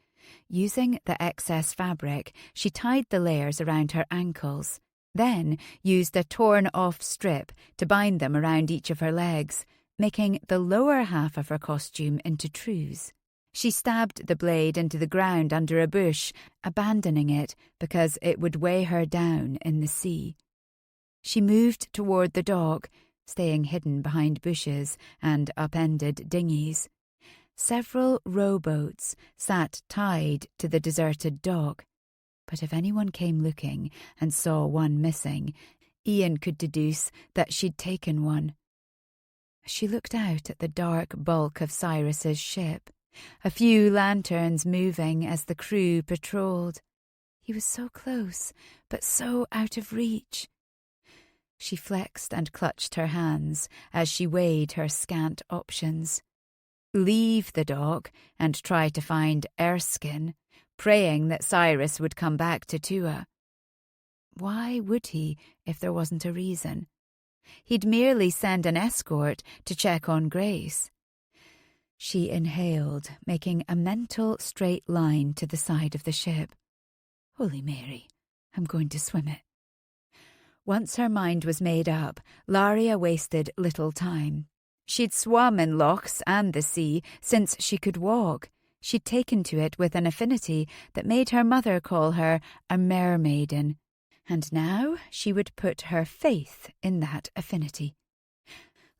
Using the excess fabric, she tied the layers around her ankles, then used a torn-off strip to bind them around each of her legs, making the lower half of her costume into trews. She stabbed the blade into the ground under a bush, abandoning it because it would weigh her down in the sea. She moved toward the dock, staying hidden behind bushes and upended dinghies. Several rowboats sat tied to the deserted dock, but if anyone came looking and saw one missing, Ian could deduce that she'd taken one. She looked out at the dark bulk of Cyrus's ship, a few lanterns moving as the crew patrolled. He was so close, but so out of reach. She flexed and clutched her hands as she weighed her scant options. Leave the dock and try to find Erskine, praying that Cyrus would come back to Tua. Why would he if there wasn't a reason? He'd merely send an escort to check on Grace. She inhaled, making a mental straight line to the side of the ship. Holy Mary, I'm going to swim it. Once her mind was made up, Laria wasted little time. She'd swum in lochs and the sea since she could walk. She'd taken to it with an affinity that made her mother call her a mermaiden, and now she would put her faith in that affinity.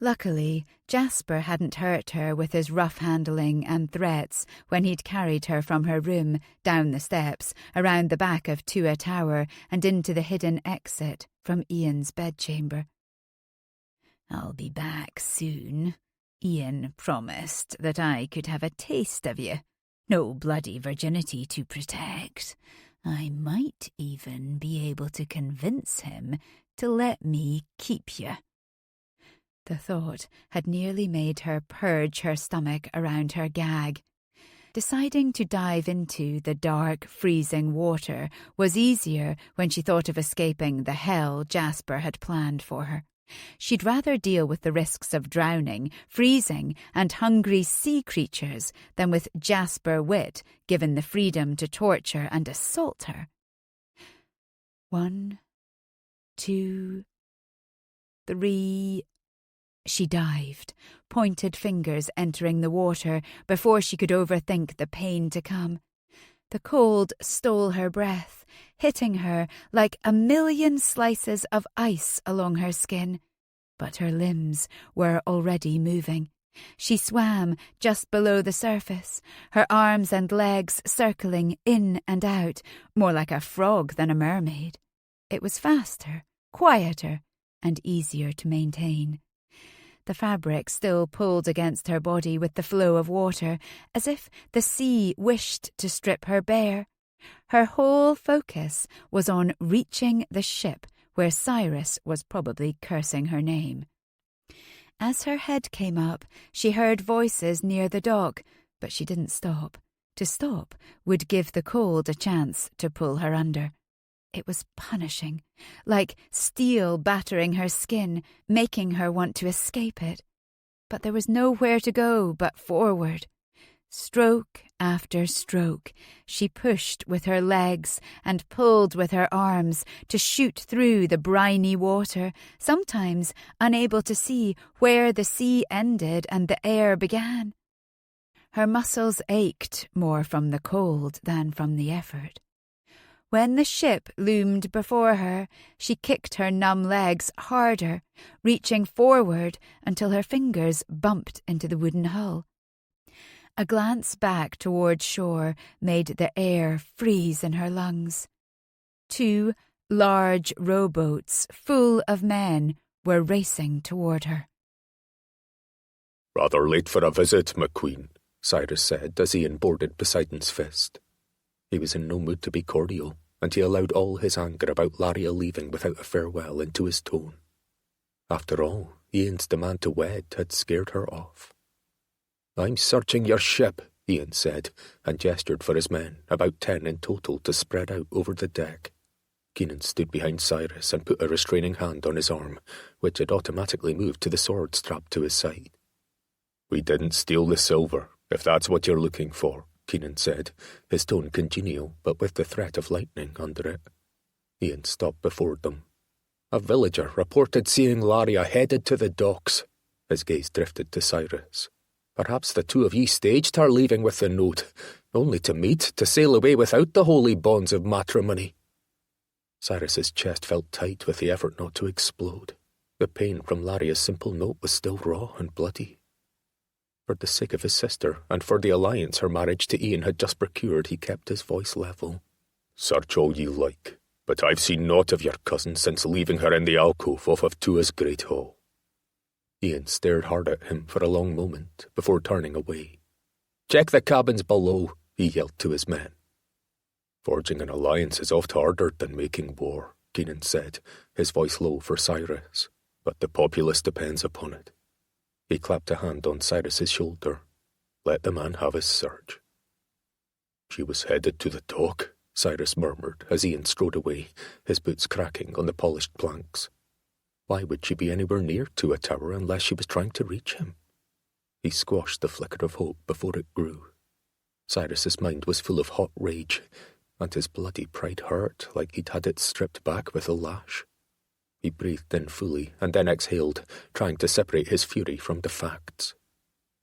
Luckily, Jasper hadn't hurt her with his rough handling and threats when he'd carried her from her room, down the steps, around the back of Tua Tower and into the hidden exit from Ian's bedchamber. "I'll be back soon. Ian promised that I could have a taste of you. No bloody virginity to protect. I might even be able to convince him to let me keep you. The thought had nearly made her purge her stomach around her gag. Deciding to dive into the dark, freezing water was easier when she thought of escaping the hell Jasper had planned for her. She'd rather deal with the risks of drowning, freezing, and hungry sea creatures than with Jasper Witt given the freedom to torture and assault her. 1, 2, 3... She dived, pointed fingers entering the water before she could overthink the pain to come. The cold stole her breath, hitting her like a million slices of ice along her skin. But her limbs were already moving. She swam just below the surface, her arms and legs circling in and out, more like a frog than a mermaid. It was faster, quieter, and easier to maintain. The fabric still pulled against her body with the flow of water, as if the sea wished to strip her bare. Her whole focus was on reaching the ship where Cyrus was probably cursing her name. As her head came up, she heard voices near the dock, but she didn't stop. To stop would give the cold a chance to pull her under. It was punishing, like steel battering her skin, making her want to escape it. But there was nowhere to go but forward. Stroke after stroke, she pushed with her legs and pulled with her arms to shoot through the briny water, sometimes unable to see where the sea ended and the air began. Her muscles ached more from the cold than from the effort. When the ship loomed before her, she kicked her numb legs harder, reaching forward until her fingers bumped into the wooden hull. A glance back toward shore made the air freeze in her lungs. 2 large rowboats full of men were racing toward her. "Rather late for a visit, Macqueen," Cyrus said as Ian boarded Poseidon's fist. He was in no mood to be cordial, and he allowed all his anger about Laria leaving without a farewell into his tone. After all, Ian's demand to wed had scared her off. "I'm searching your ship," Ian said, and gestured for his men, about 10 in total, to spread out over the deck. Keenan stood behind Cyrus and put a restraining hand on his arm, which had automatically moved to the sword strapped to his side. "We didn't steal the silver, if that's what you're looking for," Keenan said, his tone congenial, but with the threat of lightning under it. Ian stopped before them. "A villager reported seeing Laria headed to the docks." His gaze drifted to Cyrus. "Perhaps the two of ye staged her leaving with the note, only to meet, to sail away without the holy bonds of matrimony." Cyrus's chest felt tight with the effort not to explode. The pain from Laria's simple note was still raw and bloody. For the sake of his sister, and for the alliance her marriage to Ian had just procured, he kept his voice level. "Search all ye like, but I've seen naught of your cousin since leaving her in the alcove off of Tua's great hall." Ian stared hard at him for a long moment before turning away. "Check the cabins below," he yelled to his men. "Forging an alliance is oft harder than making war," Keenan said, his voice low for Cyrus, "but the populace depends upon it." He clapped a hand on Cyrus's shoulder. "Let the man have his search." "She was headed to the dock," Cyrus murmured as Ian strode away, his boots cracking on the polished planks. Why would she be anywhere near to a tower unless she was trying to reach him? He squashed the flicker of hope before it grew. Cyrus's mind was full of hot rage, and his bloody pride hurt like he'd had it stripped back with a lash. He breathed in fully and then exhaled, trying to separate his fury from the facts.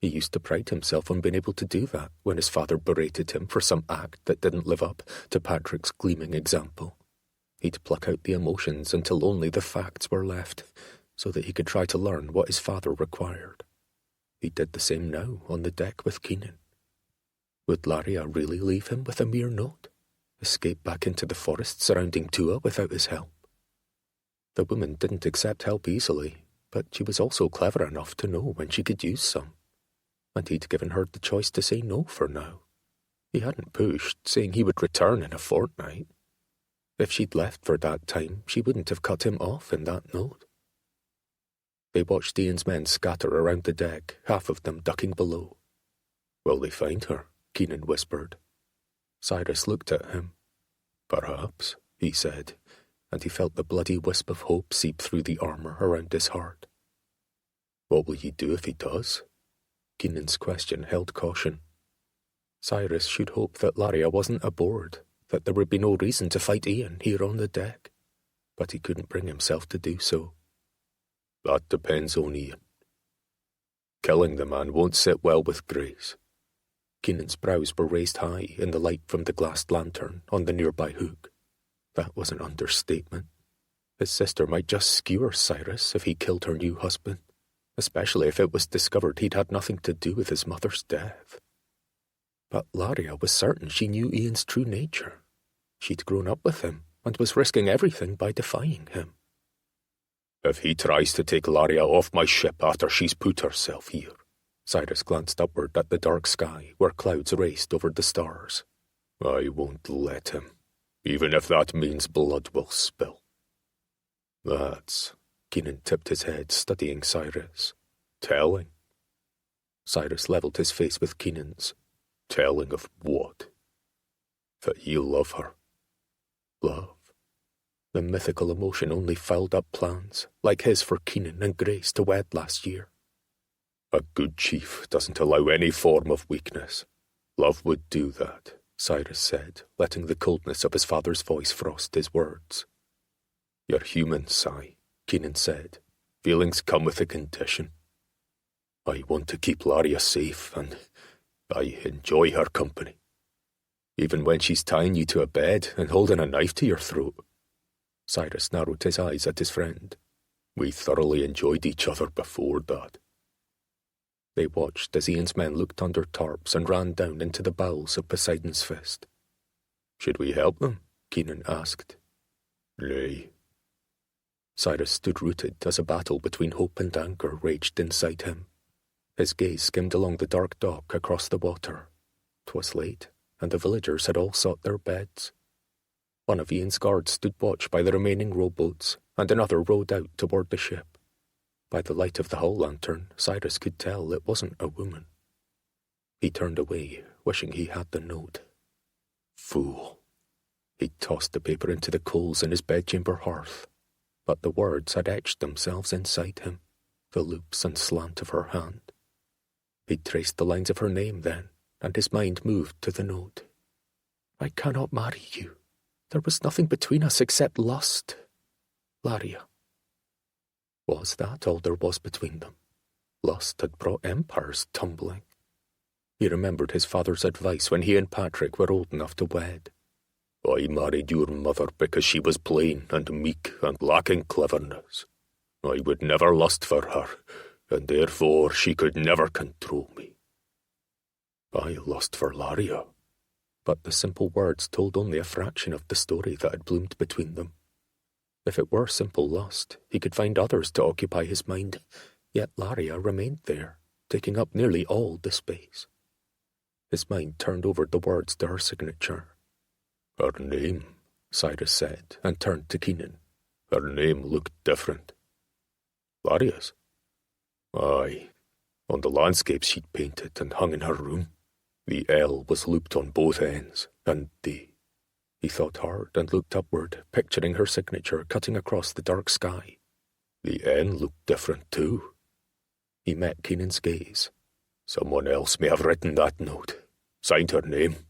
He used to pride himself on being able to do that when his father berated him for some act that didn't live up to Patrick's gleaming example. He'd pluck out the emotions until only the facts were left, so that he could try to learn what his father required. He did the same now on the deck with Keenan. Would Laria really leave him with a mere note? Escape back into the forest surrounding Tua without his help? The woman didn't accept help easily, but she was also clever enough to know when she could use some. And he'd given her the choice to say no for now. He hadn't pushed, saying he would return in a fortnight. If she'd left for that time, she wouldn't have cut him off in that note. They watched Ian's men scatter around the deck, half of them ducking below. "Will they find her?" Keenan whispered. Cyrus looked at him. "Perhaps," he said, and he felt the bloody wisp of hope seep through the armour around his heart. "What will you do if he does?" Keenan's question held caution. Cyrus should hope that Laria wasn't aboard, that there would be no reason to fight Ian here on the deck, but he couldn't bring himself to do so. "That depends on Ian. Killing the man won't sit well with Grace." Keenan's brows were raised high in the light from the glassed lantern on the nearby hook. That was an understatement. His sister might just skewer Cyrus if he killed her new husband, especially if it was discovered he'd had nothing to do with his mother's death. But Laria was certain she knew Ian's true nature. She'd grown up with him and was risking everything by defying him. "If he tries to take Laria off my ship after she's put herself here," Cyrus glanced upward at the dark sky where clouds raced over the stars, "I won't let him, even if that means blood will spill." "That's," Keenan tipped his head, studying Cyrus, "telling." Cyrus levelled his face with Keenan's. "Telling of what?" "That you love her." Love. The mythical emotion only fouled up plans, like his for Keenan and Grace to wed last year. "A good chief doesn't allow any form of weakness. Love would do that," Cyrus said, letting the coldness of his father's voice frost his words. "You're human, Cy," Keenan said. "Feelings come with a condition. I want to keep Laria safe, and I enjoy her company. Even when she's tying you to a bed and holding a knife to your throat." Cyrus narrowed his eyes at his friend. "We thoroughly enjoyed each other before that." They watched as Ian's men looked under tarps and ran down into the bowels of Poseidon's fist. "Should we help them?" Keenan asked. "Nay." Cyrus stood rooted as a battle between hope and anger raged inside him. His gaze skimmed along the dark dock across the water. 'Twas late, and the villagers had all sought their beds. One of Ian's guards stood watch by the remaining rowboats, and another rowed out toward the ship. By the light of the hull lantern, Cyrus could tell it wasn't a woman. He turned away, wishing he had the note. Fool. He tossed the paper into the coals in his bedchamber hearth, but the words had etched themselves inside him, the loops and slant of her hand. He traced the lines of her name then, and his mind moved to the note. "I cannot marry you. There was nothing between us except lust. Laria." Was that all there was between them? Lust had brought empires tumbling. He remembered his father's advice when he and Patrick were old enough to wed. "I married your mother because she was plain and meek and lacking cleverness. I would never lust for her, and therefore she could never control me. I lust for Laria." But the simple words told only a fraction of the story that had bloomed between them. If it were simple lust, he could find others to occupy his mind, yet Laria remained there, taking up nearly all the space. His mind turned over the words to her signature. "Her name," Cyrus said, and turned to Keenan. "Her name looked different." "Laria's?" "Aye, on the landscapes she'd painted and hung in her room. The L was looped on both ends, and D." He thought hard and looked upward, picturing her signature cutting across the dark sky. "The N looked different too." He met Keenan's gaze. "Someone else may have written that note. Signed her name."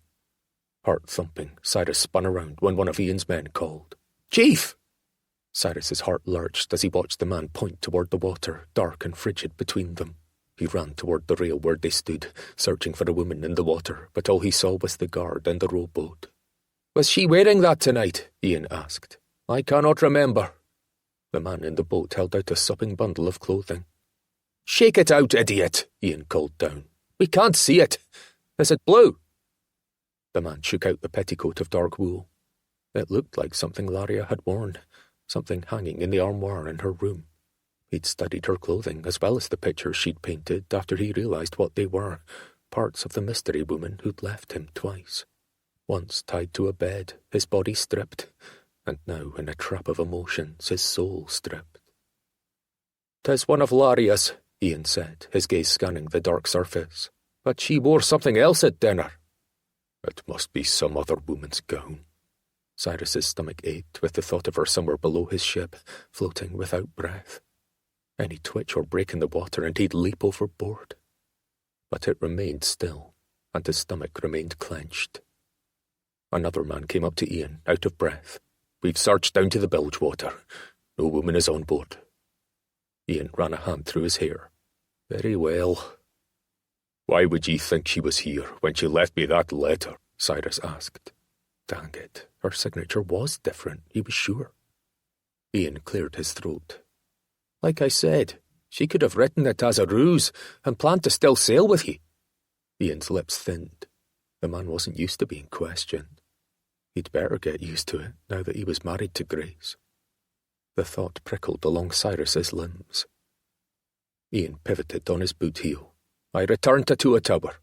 Heart thumping, Cyrus spun around when one of Ian's men called, "Chief!" Cyrus's heart lurched as he watched the man point toward the water, dark and frigid between them. He ran toward the rail where they stood, searching for a woman in the water, but all he saw was the guard and the rowboat. "Was she wearing that tonight?" Ian asked. "I cannot remember." The man in the boat held out a sopping bundle of clothing. "Shake it out, idiot," Ian called down. "We can't see it. Is it blue?" The man shook out the petticoat of dark wool. It looked like something Laria had worn, something hanging in the armoire in her room. He'd studied her clothing as well as the pictures she'd painted after he realized what they were, parts of the mystery woman who'd left him twice. Once tied to a bed, his body stripped, and now in a trap of emotions, his soul stripped. "'Tis one of Laria's," Ian said, his gaze scanning the dark surface. "But she wore something else at dinner." "It must be some other woman's gown." Cyrus's stomach ached with the thought of her somewhere below his ship, floating without breath. Any twitch or break in the water and he'd leap overboard. But it remained still, and his stomach remained clenched. Another man came up to Ian, out of breath. "We've searched down to the bilge water. No woman is on board." Ian ran a hand through his hair. "Very well." "Why would ye think she was here when she left me that letter?" Cyrus asked. Dang it, her signature was different, he was sure. Ian cleared his throat. "Like I said, she could have written it as a ruse and planned to still sail with ye." Ian's lips thinned. The man wasn't used to being questioned. He'd better get used to it now that he was married to Grace. The thought prickled along Cyrus's limbs. Ian pivoted on his boot heel. "I return to Tua Tower."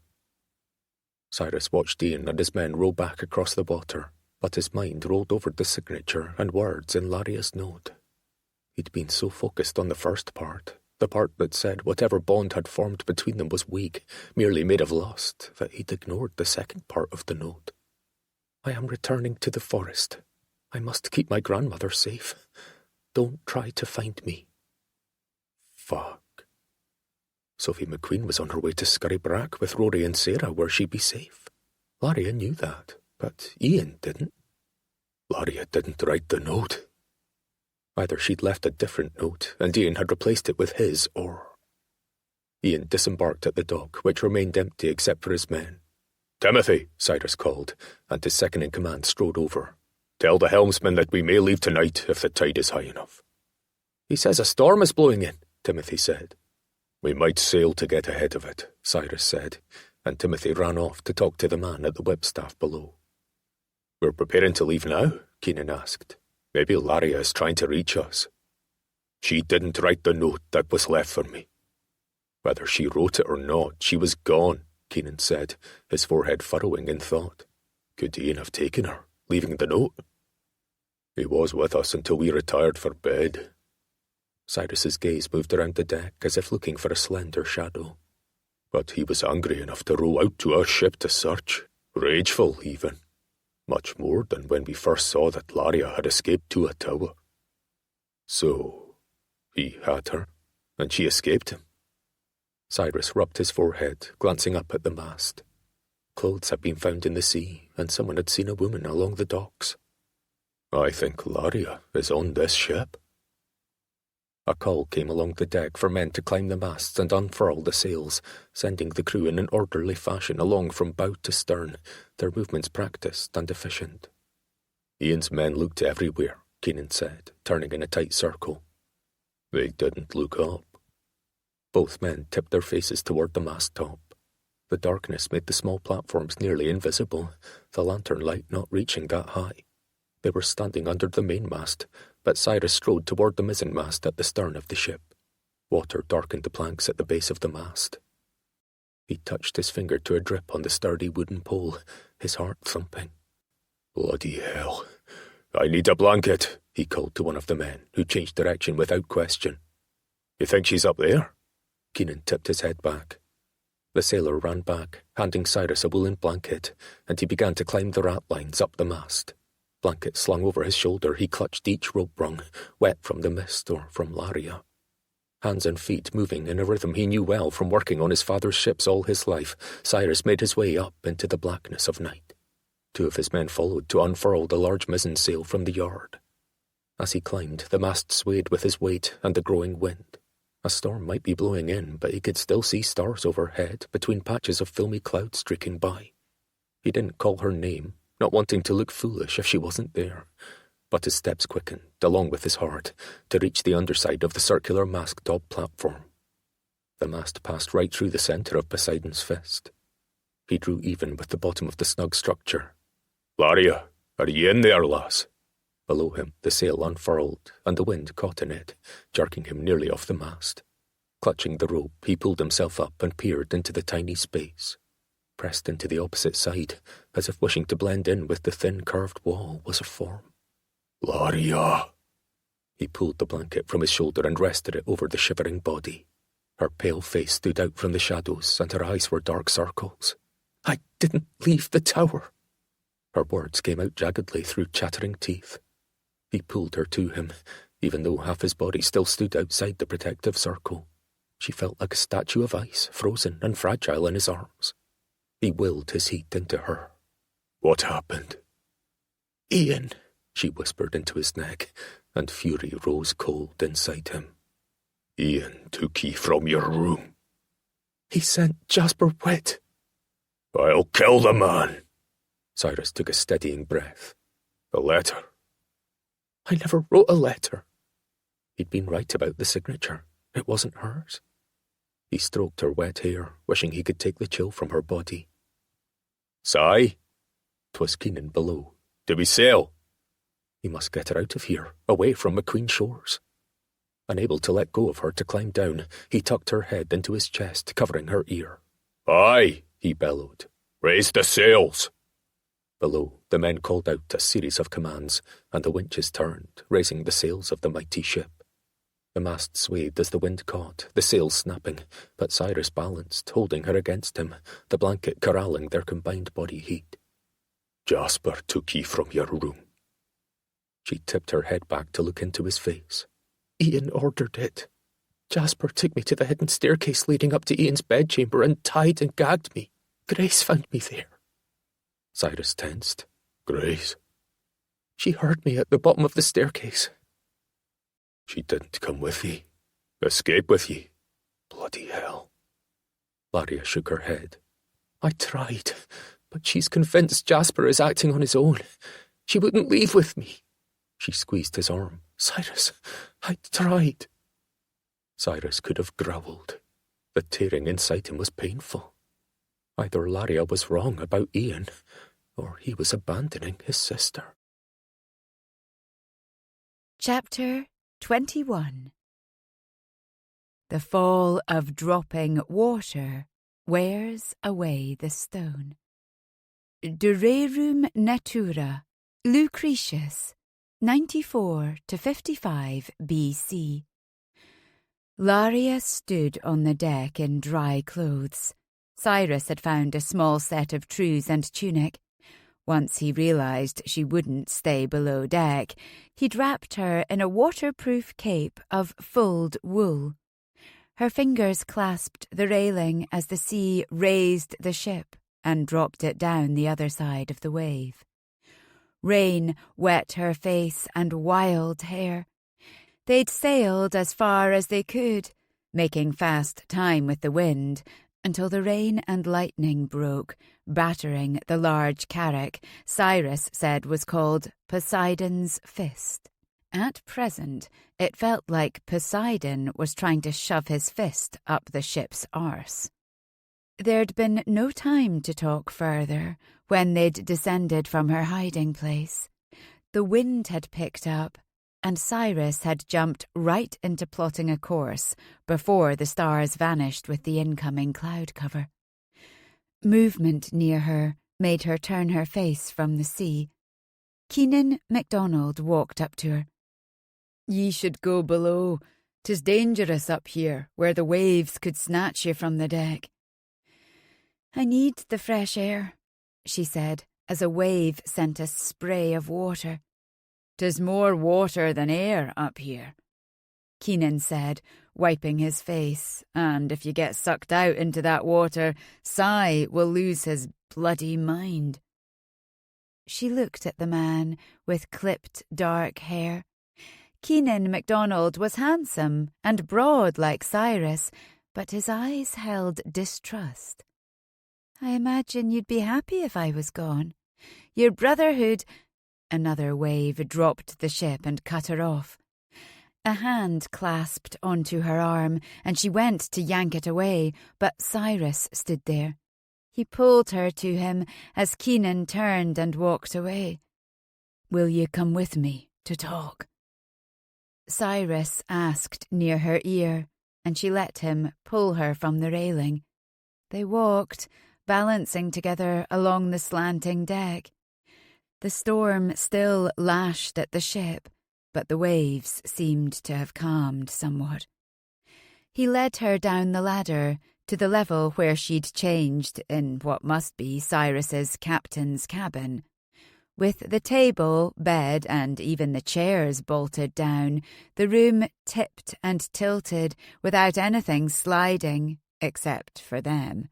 Cyrus watched Ian and his men row back across the water, but his mind rolled over the signature and words in Laria's note. He'd been so focused on the first part, the part that said whatever bond had formed between them was weak, merely made of lust, that he'd ignored the second part of the note. "I am returning to the forest. I must keep my grandmother safe. Don't try to find me." Fuck. Sophie Macqueen was on her way to Scurrybrack with Rory and Sarah where she'd be safe. Laria knew that, but Ian didn't. Laria didn't write the note. Either she'd left a different note and Ian had replaced it with his, or... Ian disembarked at the dock, which remained empty except for his men. "Timothy," Cyrus called, and his second-in-command strode over. "Tell the helmsman that we may leave tonight if the tide is high enough." "He says a storm is blowing in," Timothy said. "We might sail to get ahead of it," Cyrus said, and Timothy ran off to talk to the man at the whipstaff below. "We're preparing to leave now?" Keenan asked. "Maybe Laria is trying to reach us." "She didn't write the note that was left for me." "Whether she wrote it or not, she was gone," Keenan said, his forehead furrowing in thought. "Could Ian have taken her, leaving the note?" "He was with us until we retired for bed." Cyrus's gaze moved around the deck as if looking for a slender shadow. "But he was angry enough to row out to our ship to search, rageful even. Much more than when we first saw that Laria had escaped to a tower." "So, he had her, and she escaped him?" Cyrus rubbed his forehead, glancing up at the mast. Clothes had been found in the sea, and someone had seen a woman along the docks. "I think Laria is on this ship." A call came along the deck for men to climb the masts and unfurl the sails, sending the crew in an orderly fashion along from bow to stern, their movements practiced and efficient. "Ian's men looked everywhere," Keenan said, turning in a tight circle. "They didn't look up." Both men tipped their faces toward the mast top. The darkness made the small platforms nearly invisible, the lantern light not reaching that high. They were standing under the mainmast, but Cyrus strode toward the mizzenmast at the stern of the ship. Water darkened the planks at the base of the mast. He touched his finger to a drip on the sturdy wooden pole, his heart thumping. "Bloody hell. I need a blanket," he called to one of the men, who changed direction without question. "You think she's up there?" Keenan tipped his head back. The sailor ran back, handing Cyrus a woolen blanket, and he began to climb the ratlines up the mast. Blanket slung over his shoulder, he clutched each rope rung, wet from the mist or from Laria. Hands and feet moving in a rhythm he knew well from working on his father's ships all his life, Cyrus made his way up into the blackness of night. Two of his men followed to unfurl the large mizzen sail from the yard. As he climbed, the mast swayed with his weight and the growing wind. A storm might be blowing in, but he could still see stars overhead, between patches of filmy cloud streaking by. He didn't call her name, not wanting to look foolish if she wasn't there, but his steps quickened, along with his heart, to reach the underside of the circular mast-top platform. The mast passed right through the centre of Poseidon's fist. He drew even with the bottom of the snug structure. "Laria, are ye in there, lass?" Below him, the sail unfurled, and the wind caught in it, jerking him nearly off the mast. Clutching the rope, he pulled himself up and peered into the tiny space. pressed into the opposite side, as if wishing to blend in with the thin curved wall, was a form. Laria! He pulled the blanket from his shoulder and rested it over the shivering body. Her pale face stood out from the shadows, and her eyes were dark circles. I didn't leave the tower. Her words came out jaggedly through chattering teeth. He pulled her to him, even though half his body still stood outside the protective circle. She felt like a statue of ice, frozen and fragile in his arms. He willed his heat into her. What happened? Ian, she whispered into his neck, and fury rose cold inside him. Ian took ye from your room. He sent Jasper Witt. I'll kill the man. Cyrus took a steadying breath. A letter. I never wrote a letter. He'd been right about the signature. It wasn't hers. He stroked her wet hair, wishing he could take the chill from her body. Sigh? 'Twas Keenan below. Do we sail? He must get her out of here, away from Macqueen shores. Unable to let go of her to climb down, he tucked her head into his chest, covering her ear. Aye, he bellowed. Raise the sails. Below, the men called out a series of commands, and the winches turned, raising the sails of the mighty ship. The mast swayed as the wind caught, the sails snapping, but Cyrus balanced, holding her against him, the blanket corralling their combined body heat. Jasper took ye from your room. She tipped her head back to look into his face. Ian ordered it. Jasper took me to the hidden staircase leading up to Ian's bedchamber and tied and gagged me. Grace found me there. Cyrus tensed. Grace? She heard me at the bottom of the staircase. She didn't come with ye? Escape with ye? Bloody hell. Laria shook her head. I tried, but she's convinced Jasper is acting on his own. She wouldn't leave with me. She squeezed his arm. Cyrus, I tried. Cyrus could have growled. The tearing inside him was painful. Either Laria was wrong about Ian, or he was abandoning his sister. Chapter 21. The fall of dropping water wears away the stone. De rerum natura, Lucretius, 94 to 55 BC. Laria stood on the deck in dry clothes. Cyrus had found a small set of trews and tunic. Once he realised she wouldn't stay below deck, he'd wrapped her in a waterproof cape of fulled wool. Her fingers clasped the railing as the sea raised the ship and dropped it down the other side of the wave. Rain wet her face and wild hair. They'd sailed as far as they could, making fast time with the wind, until the rain and lightning broke, battering the large carrack Cyrus said was called Poseidon's Fist. At present, it felt like Poseidon was trying to shove his fist up the ship's arse. There'd been no time to talk further when they'd descended from her hiding place. The wind had picked up, and Cyrus had jumped right into plotting a course before the stars vanished with the incoming cloud cover. Movement near her made her turn her face from the sea. Keenan MacDonald walked up to her. "Ye should go below. 'Tis dangerous up here, where the waves could snatch you from the deck." "I need the fresh air," she said, as a wave sent a spray of water. "'Tis more water than air up here," Keenan said, wiping his face, "and if you get sucked out into that water, Skye will lose his bloody mind." She looked at the man with clipped dark hair. Keenan MacDonald was handsome and broad like Cyrus, but his eyes held distrust. "I imagine you'd be happy if I was gone. Your brotherhood—" Another wave dropped the ship and cut her off. A hand clasped onto her arm, and she went to yank it away, but Cyrus stood there. He pulled her to him as Keenan turned and walked away. "Will you come with me to talk?" Cyrus asked near her ear, and she let him pull her from the railing. They walked, balancing together along the slanting deck. The storm still lashed at the ship, but the waves seemed to have calmed somewhat. He led her down the ladder to the level where she'd changed in what must be Cyrus's captain's cabin. With the table, bed, and even the chairs bolted down, the room tipped and tilted without anything sliding, except for them.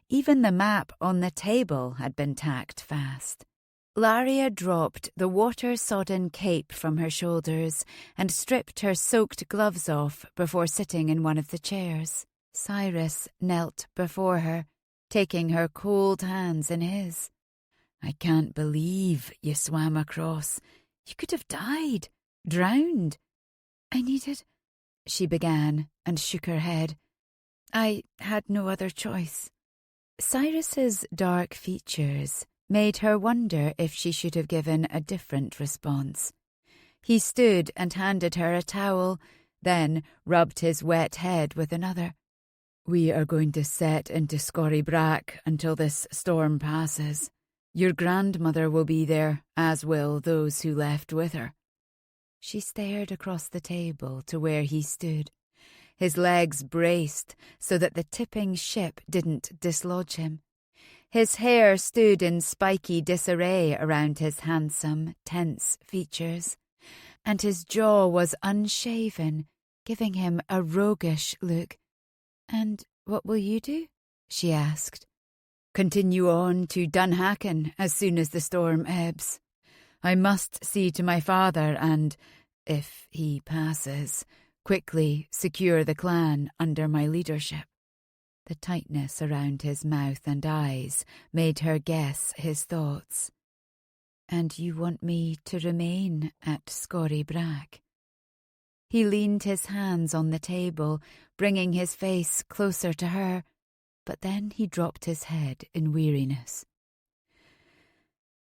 Even the map on the table had been tacked fast. Laria dropped the water-sodden cape from her shoulders and stripped her soaked gloves off before sitting in one of the chairs. Cyrus knelt before her, taking her cold hands in his. "I can't believe you swam across. You could have died, drowned." "I needed—" she began and shook her head. "I had no other choice." Cyrus's dark features made her wonder if she should have given a different response. He stood and handed her a towel, then rubbed his wet head with another. "We are going to set into Scorry Brack until this storm passes. Your grandmother will be there, as will those who left with her." She stared across the table to where he stood. His legs braced so that the tipping ship didn't dislodge him. His hair stood in spiky disarray around his handsome, tense features, and his jaw was unshaven, giving him a roguish look. "And what will you do?" she asked. "Continue on to Dunhacken as soon as the storm ebbs. I must see to my father and, if he passes, quickly secure the clan under my leadership." The tightness around his mouth and eyes made her guess his thoughts. "And you want me to remain at Scorry Brack?" He leaned his hands on the table, bringing his face closer to her, but then he dropped his head in weariness.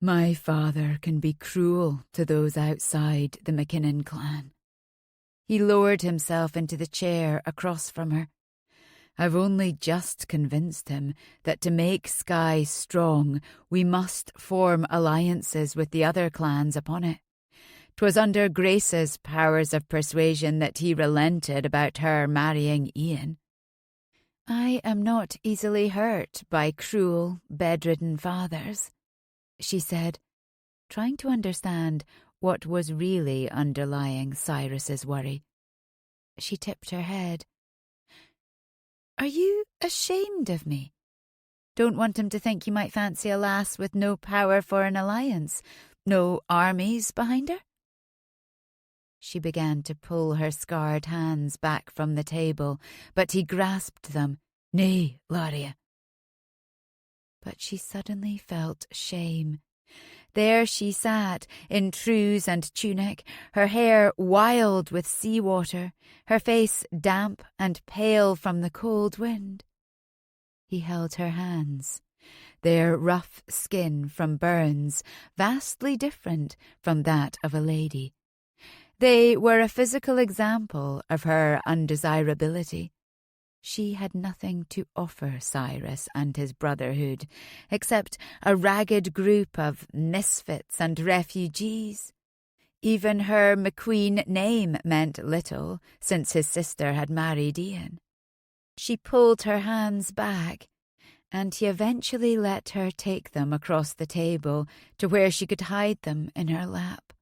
"My father can be cruel to those outside the Mackinnon clan." He lowered himself into the chair across from her. "I've only just convinced him that to make Skye strong, we must form alliances with the other clans upon it. 'Twas under Grace's powers of persuasion that he relented about her marrying Ian." "I am not easily hurt by cruel, bedridden fathers," she said, trying to understand what was really underlying Cyrus's worry. She tipped her head. "Are you ashamed of me? Don't want him to think you might fancy a lass with no power for an alliance, no armies behind her?" She began to pull her scarred hands back from the table, but he grasped them. "Nay, Laria." But she suddenly felt shame. There she sat, in trews and tunic, her hair wild with sea-water, her face damp and pale from the cold wind. He held her hands, their rough skin from burns vastly different from that of a lady. They were a physical example of her undesirability. She had nothing to offer Cyrus and his brotherhood, except a ragged group of misfits and refugees. Even her Macqueen name meant little, since his sister had married Ian. She pulled her hands back, and he eventually let her take them across the table to where she could hide them in her lap.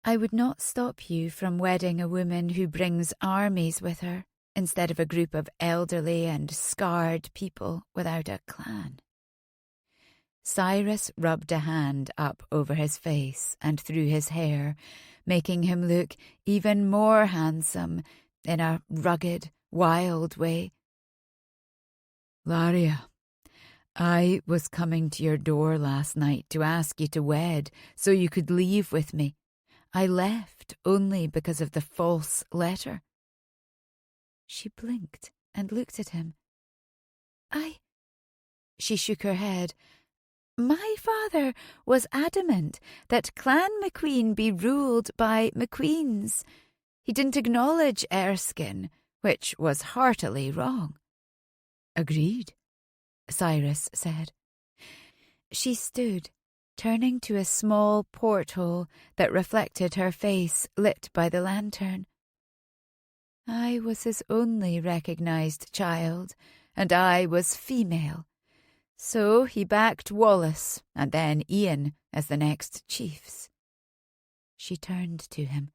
"I would not stop you from wedding a woman who brings armies with her, instead of a group of elderly and scarred people without a clan." Cyrus rubbed a hand up over his face and through his hair, making him look even more handsome in a rugged, wild way. "Laria, I was coming to your door last night to ask you to wed so you could leave with me. I left only because of the false letter." She blinked and looked at him. She shook her head. "My father was adamant that Clan Macqueen be ruled by Macqueens. He didn't acknowledge Erskine, which was heartily wrong." "Agreed. Cyrus said. She stood, turning to a small porthole that reflected her face lit by the lantern. I was his only recognised child, and I was female. So he backed Wallace and then Ian as the next chiefs. She turned to him.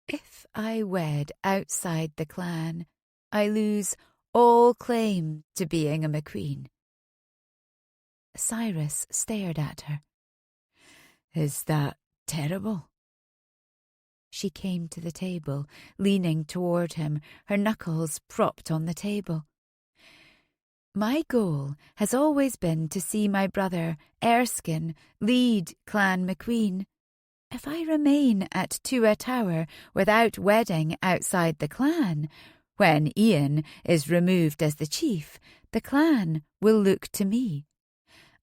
If I wed outside the clan, I lose all claim to being a Macqueen. Cyrus stared at her. Is that terrible? She came to the table, leaning toward him, her knuckles propped on the table. My goal has always been to see my brother, Erskine, lead Clan Macqueen. If I remain at Tua Tower without wedding outside the clan, when Ian is removed as the chief, the clan will look to me.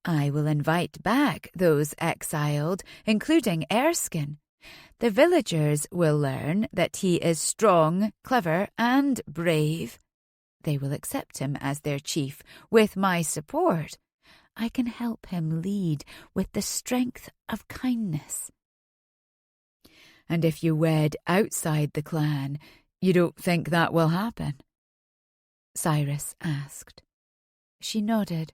I will invite back those exiled, including Erskine. The villagers will learn that he is strong, clever, and brave. They will accept him as their chief with my support. I can help him lead with the strength of kindness. And if you wed outside the clan, you don't think that will happen? Cyrus asked. She nodded.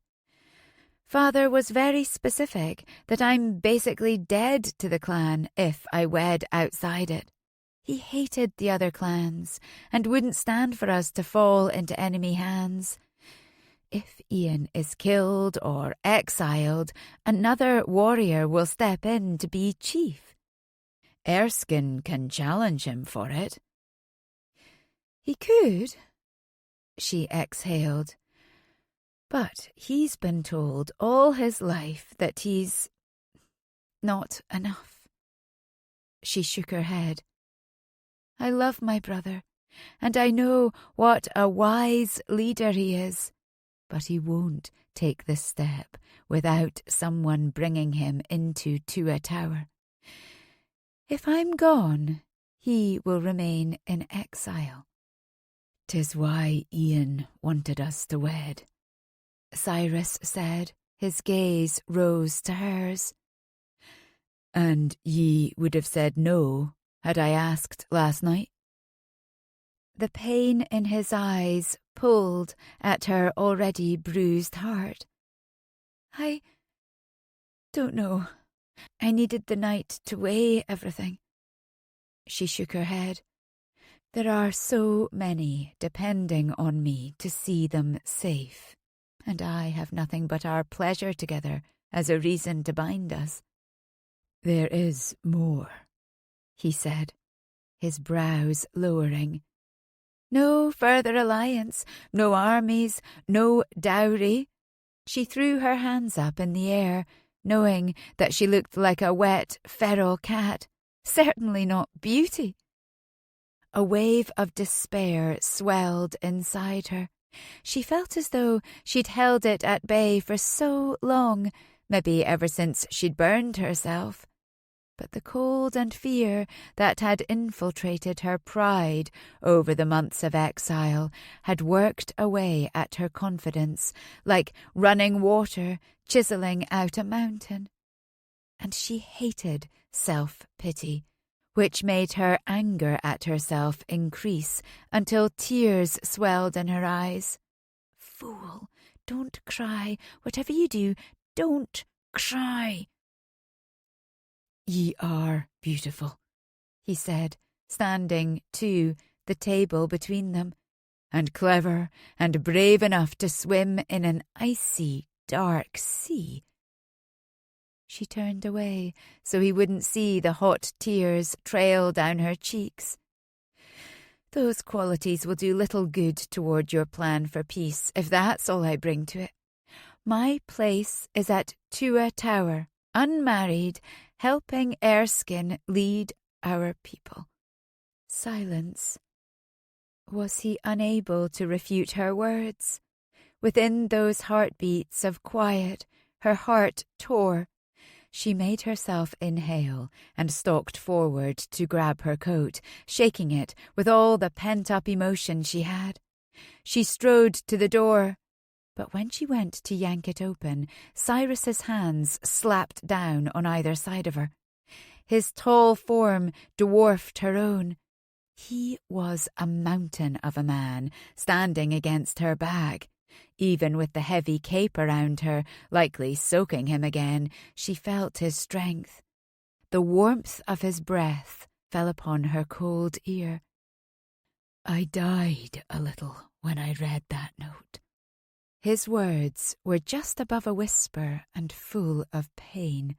Father was very specific that I'm basically dead to the clan if I wed outside it. He hated the other clans and wouldn't stand for us to fall into enemy hands. If Ian is killed or exiled, another warrior will step in to be chief. Erskine can challenge him for it. He could, she exhaled. But he's been told all his life that he's not enough. She shook her head. I love my brother, and I know what a wise leader he is, but he won't take this step without someone bringing him into Tua Tower. If I'm gone, he will remain in exile. 'Tis why Ian wanted us to wed, Cyrus said. His gaze rose to hers. And ye would have said no, had I asked last night? The pain in his eyes pulled at her already bruised heart. I don't know. I needed the night to weigh everything. She shook her head. There are so many depending on me to see them safe, and I have nothing but our pleasure together as a reason to bind us. There is more, he said, his brows lowering. No further alliance, no armies, no dowry. She threw her hands up in the air, knowing that she looked like a wet, feral cat, certainly not beauty. A wave of despair swelled inside her. She felt as though she'd held it at bay for so long, maybe ever since she'd burned herself. But the cold and fear that had infiltrated her pride over the months of exile had worked away at her confidence, like running water chiselling out a mountain. And she hated self-pity, which made her anger at herself increase until tears swelled in her eyes. Fool, don't cry. Whatever you do, don't cry. Ye are beautiful, he said, standing to the table between them, and clever and brave enough to swim in an icy, dark sea. She turned away so he wouldn't see the hot tears trail down her cheeks. Those qualities will do little good toward your plan for peace, if that's all I bring to it. My place is at Tua Tower, unmarried, helping Erskine lead our people. Silence. Was he unable to refute her words? Within those heartbeats of quiet, her heart tore. She made herself inhale and stalked forward to grab her coat, shaking it with all the pent-up emotion she had. She strode to the door. But when she went to yank it open, Cyrus's hands slapped down on either side of her. His tall form dwarfed her own. He was a mountain of a man, standing against her back. Even with the heavy cape around her, likely soaking him again, she felt his strength. The warmth of his breath fell upon her cold ear. "I died a little when I read that note." His words were just above a whisper and full of pain.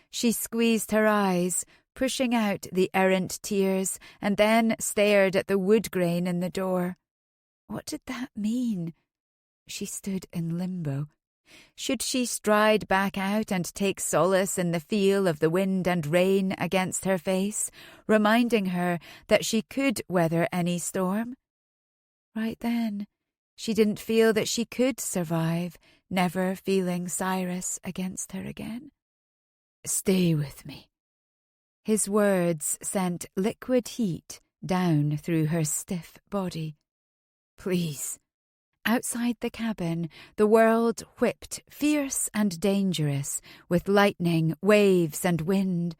She squeezed her eyes, pushing out the errant tears, and then stared at the wood grain in the door. What did that mean? She stood in limbo. Should she stride back out and take solace in the feel of the wind and rain against her face, reminding her that she could weather any storm? Right then, she didn't feel that she could survive, never feeling Cyrus against her again. "Stay with me." His words sent liquid heat down through her stiff body. "Please." Outside the cabin, the world whipped fierce and dangerous, with lightning, waves, and wind.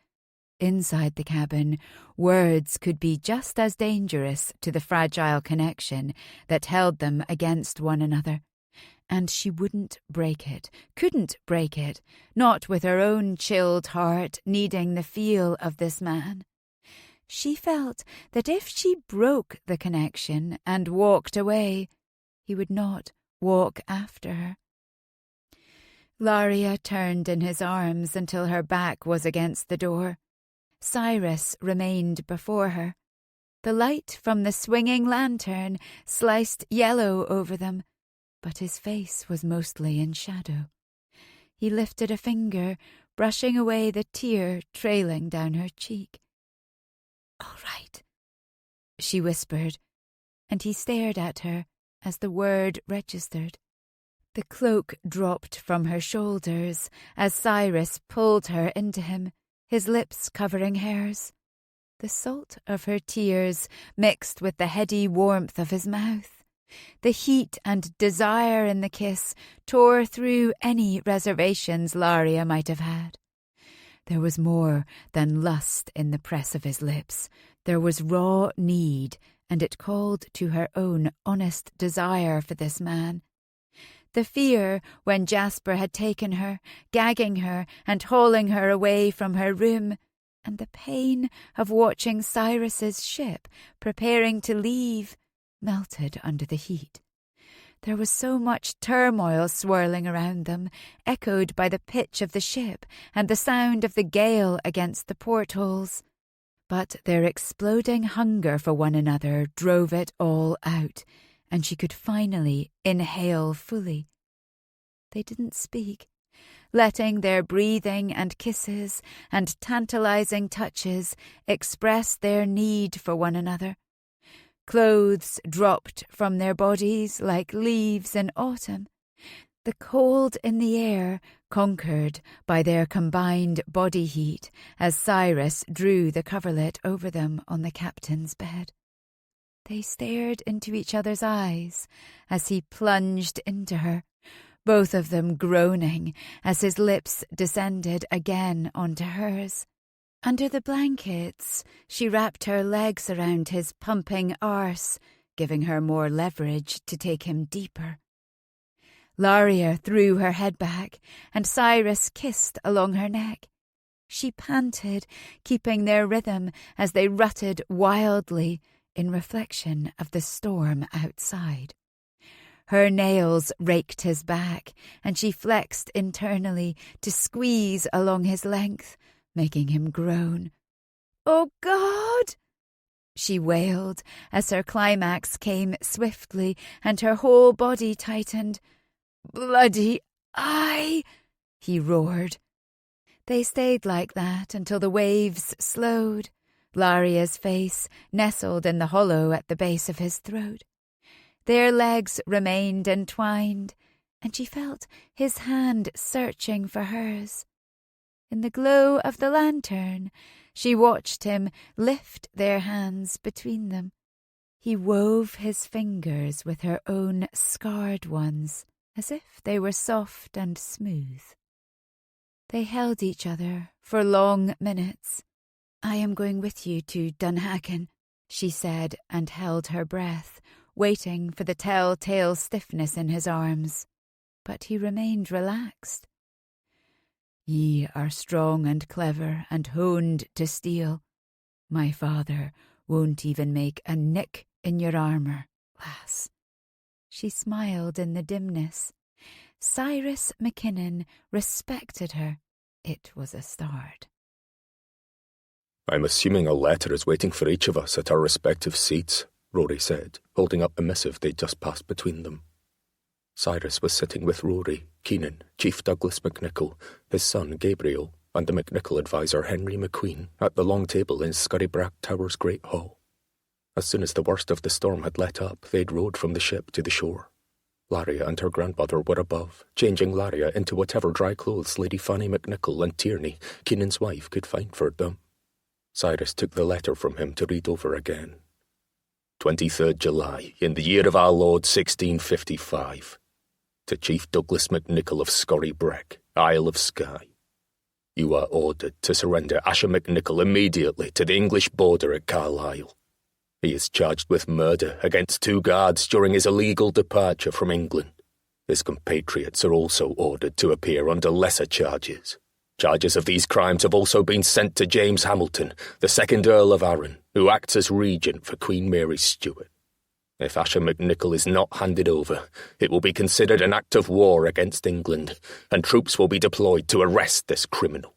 Inside the cabin, words could be just as dangerous to the fragile connection that held them against one another. And she wouldn't break it, couldn't break it, not with her own chilled heart needing the feel of this man. She felt that if she broke the connection and walked away, he would not walk after her. Laria turned in his arms until her back was against the door. Cyrus remained before her. The light from the swinging lantern sliced yellow over them, but his face was mostly in shadow. He lifted a finger, brushing away the tear trailing down her cheek. "All right," she whispered, and he stared at her as the word registered. The cloak dropped from her shoulders as Cyrus pulled her into him, his lips covering hers. The salt of her tears mixed with the heady warmth of his mouth. The heat and desire in the kiss tore through any reservations Laria might have had. There was more than lust in the press of his lips. There was raw need, and it called to her own honest desire for this man. The fear when Jasper had taken her, gagging her and hauling her away from her room, and the pain of watching Cyrus's ship preparing to leave, melted under the heat. There was so much turmoil swirling around them, echoed by the pitch of the ship and the sound of the gale against the portholes. But their exploding hunger for one another drove it all out, and she could finally inhale fully. They didn't speak, letting their breathing and kisses and tantalizing touches express their need for one another. Clothes dropped from their bodies like leaves in autumn. The cold in the air conquered by their combined body heat as Cyrus drew the coverlet over them on the captain's bed. They stared into each other's eyes as he plunged into her, both of them groaning as his lips descended again onto hers. Under the blankets, she wrapped her legs around his pumping arse, giving her more leverage to take him deeper. Laria threw her head back, and Cyrus kissed along her neck. She panted, keeping their rhythm as they rutted wildly in reflection of the storm outside. Her nails raked his back, and she flexed internally to squeeze along his length, making him groan. "Oh, God!" she wailed as her climax came swiftly and her whole body tightened. "Bloody eye!" he roared. They stayed like that until the waves slowed, Laria's face nestled in the hollow at the base of his throat. Their legs remained entwined, and she felt his hand searching for hers. In the glow of the lantern, she watched him lift their hands between them. He wove his fingers with her own scarred ones, as if they were soft and smooth. They held each other for long minutes. "I am going with you to Dunhacken," she said, and held her breath, waiting for the telltale stiffness in his arms. But he remained relaxed. "Ye are strong and clever and honed to steel. My father won't even make a nick in your armour, lass." She smiled in the dimness. Cyrus Mackinnon respected her. It was a start. "I'm assuming a letter is waiting for each of us at our respective seats," Rory said, holding up the missive they'd just passed between them. Cyrus was sitting with Rory, Keenan, Chief Douglas MacNichol, his son Gabriel, and the MacNichol adviser Henry Macqueen at the long table in Scurrybrack Tower's great hall. As soon as the worst of the storm had let up, they'd rowed from the ship to the shore. Laria and her grandmother were above, changing Laria into whatever dry clothes Lady Fanny MacNichol and Tierney, Keenan's wife, could find for them. Cyrus took the letter from him to read over again. 23rd July, in the year of our Lord 1655. To Chief Douglas MacNichol of Scurrybrack, Isle of Skye. You are ordered to surrender Asher MacNichol immediately to the English border at Carlisle. He is charged with murder against 2 guards during his illegal departure from England. His compatriots are also ordered to appear under lesser charges. Charges of these crimes have also been sent to James Hamilton, the 2nd Earl of Arran, who acts as regent for Queen Mary Stuart. If Asher MacNichol is not handed over, it will be considered an act of war against England, and troops will be deployed to arrest this criminal.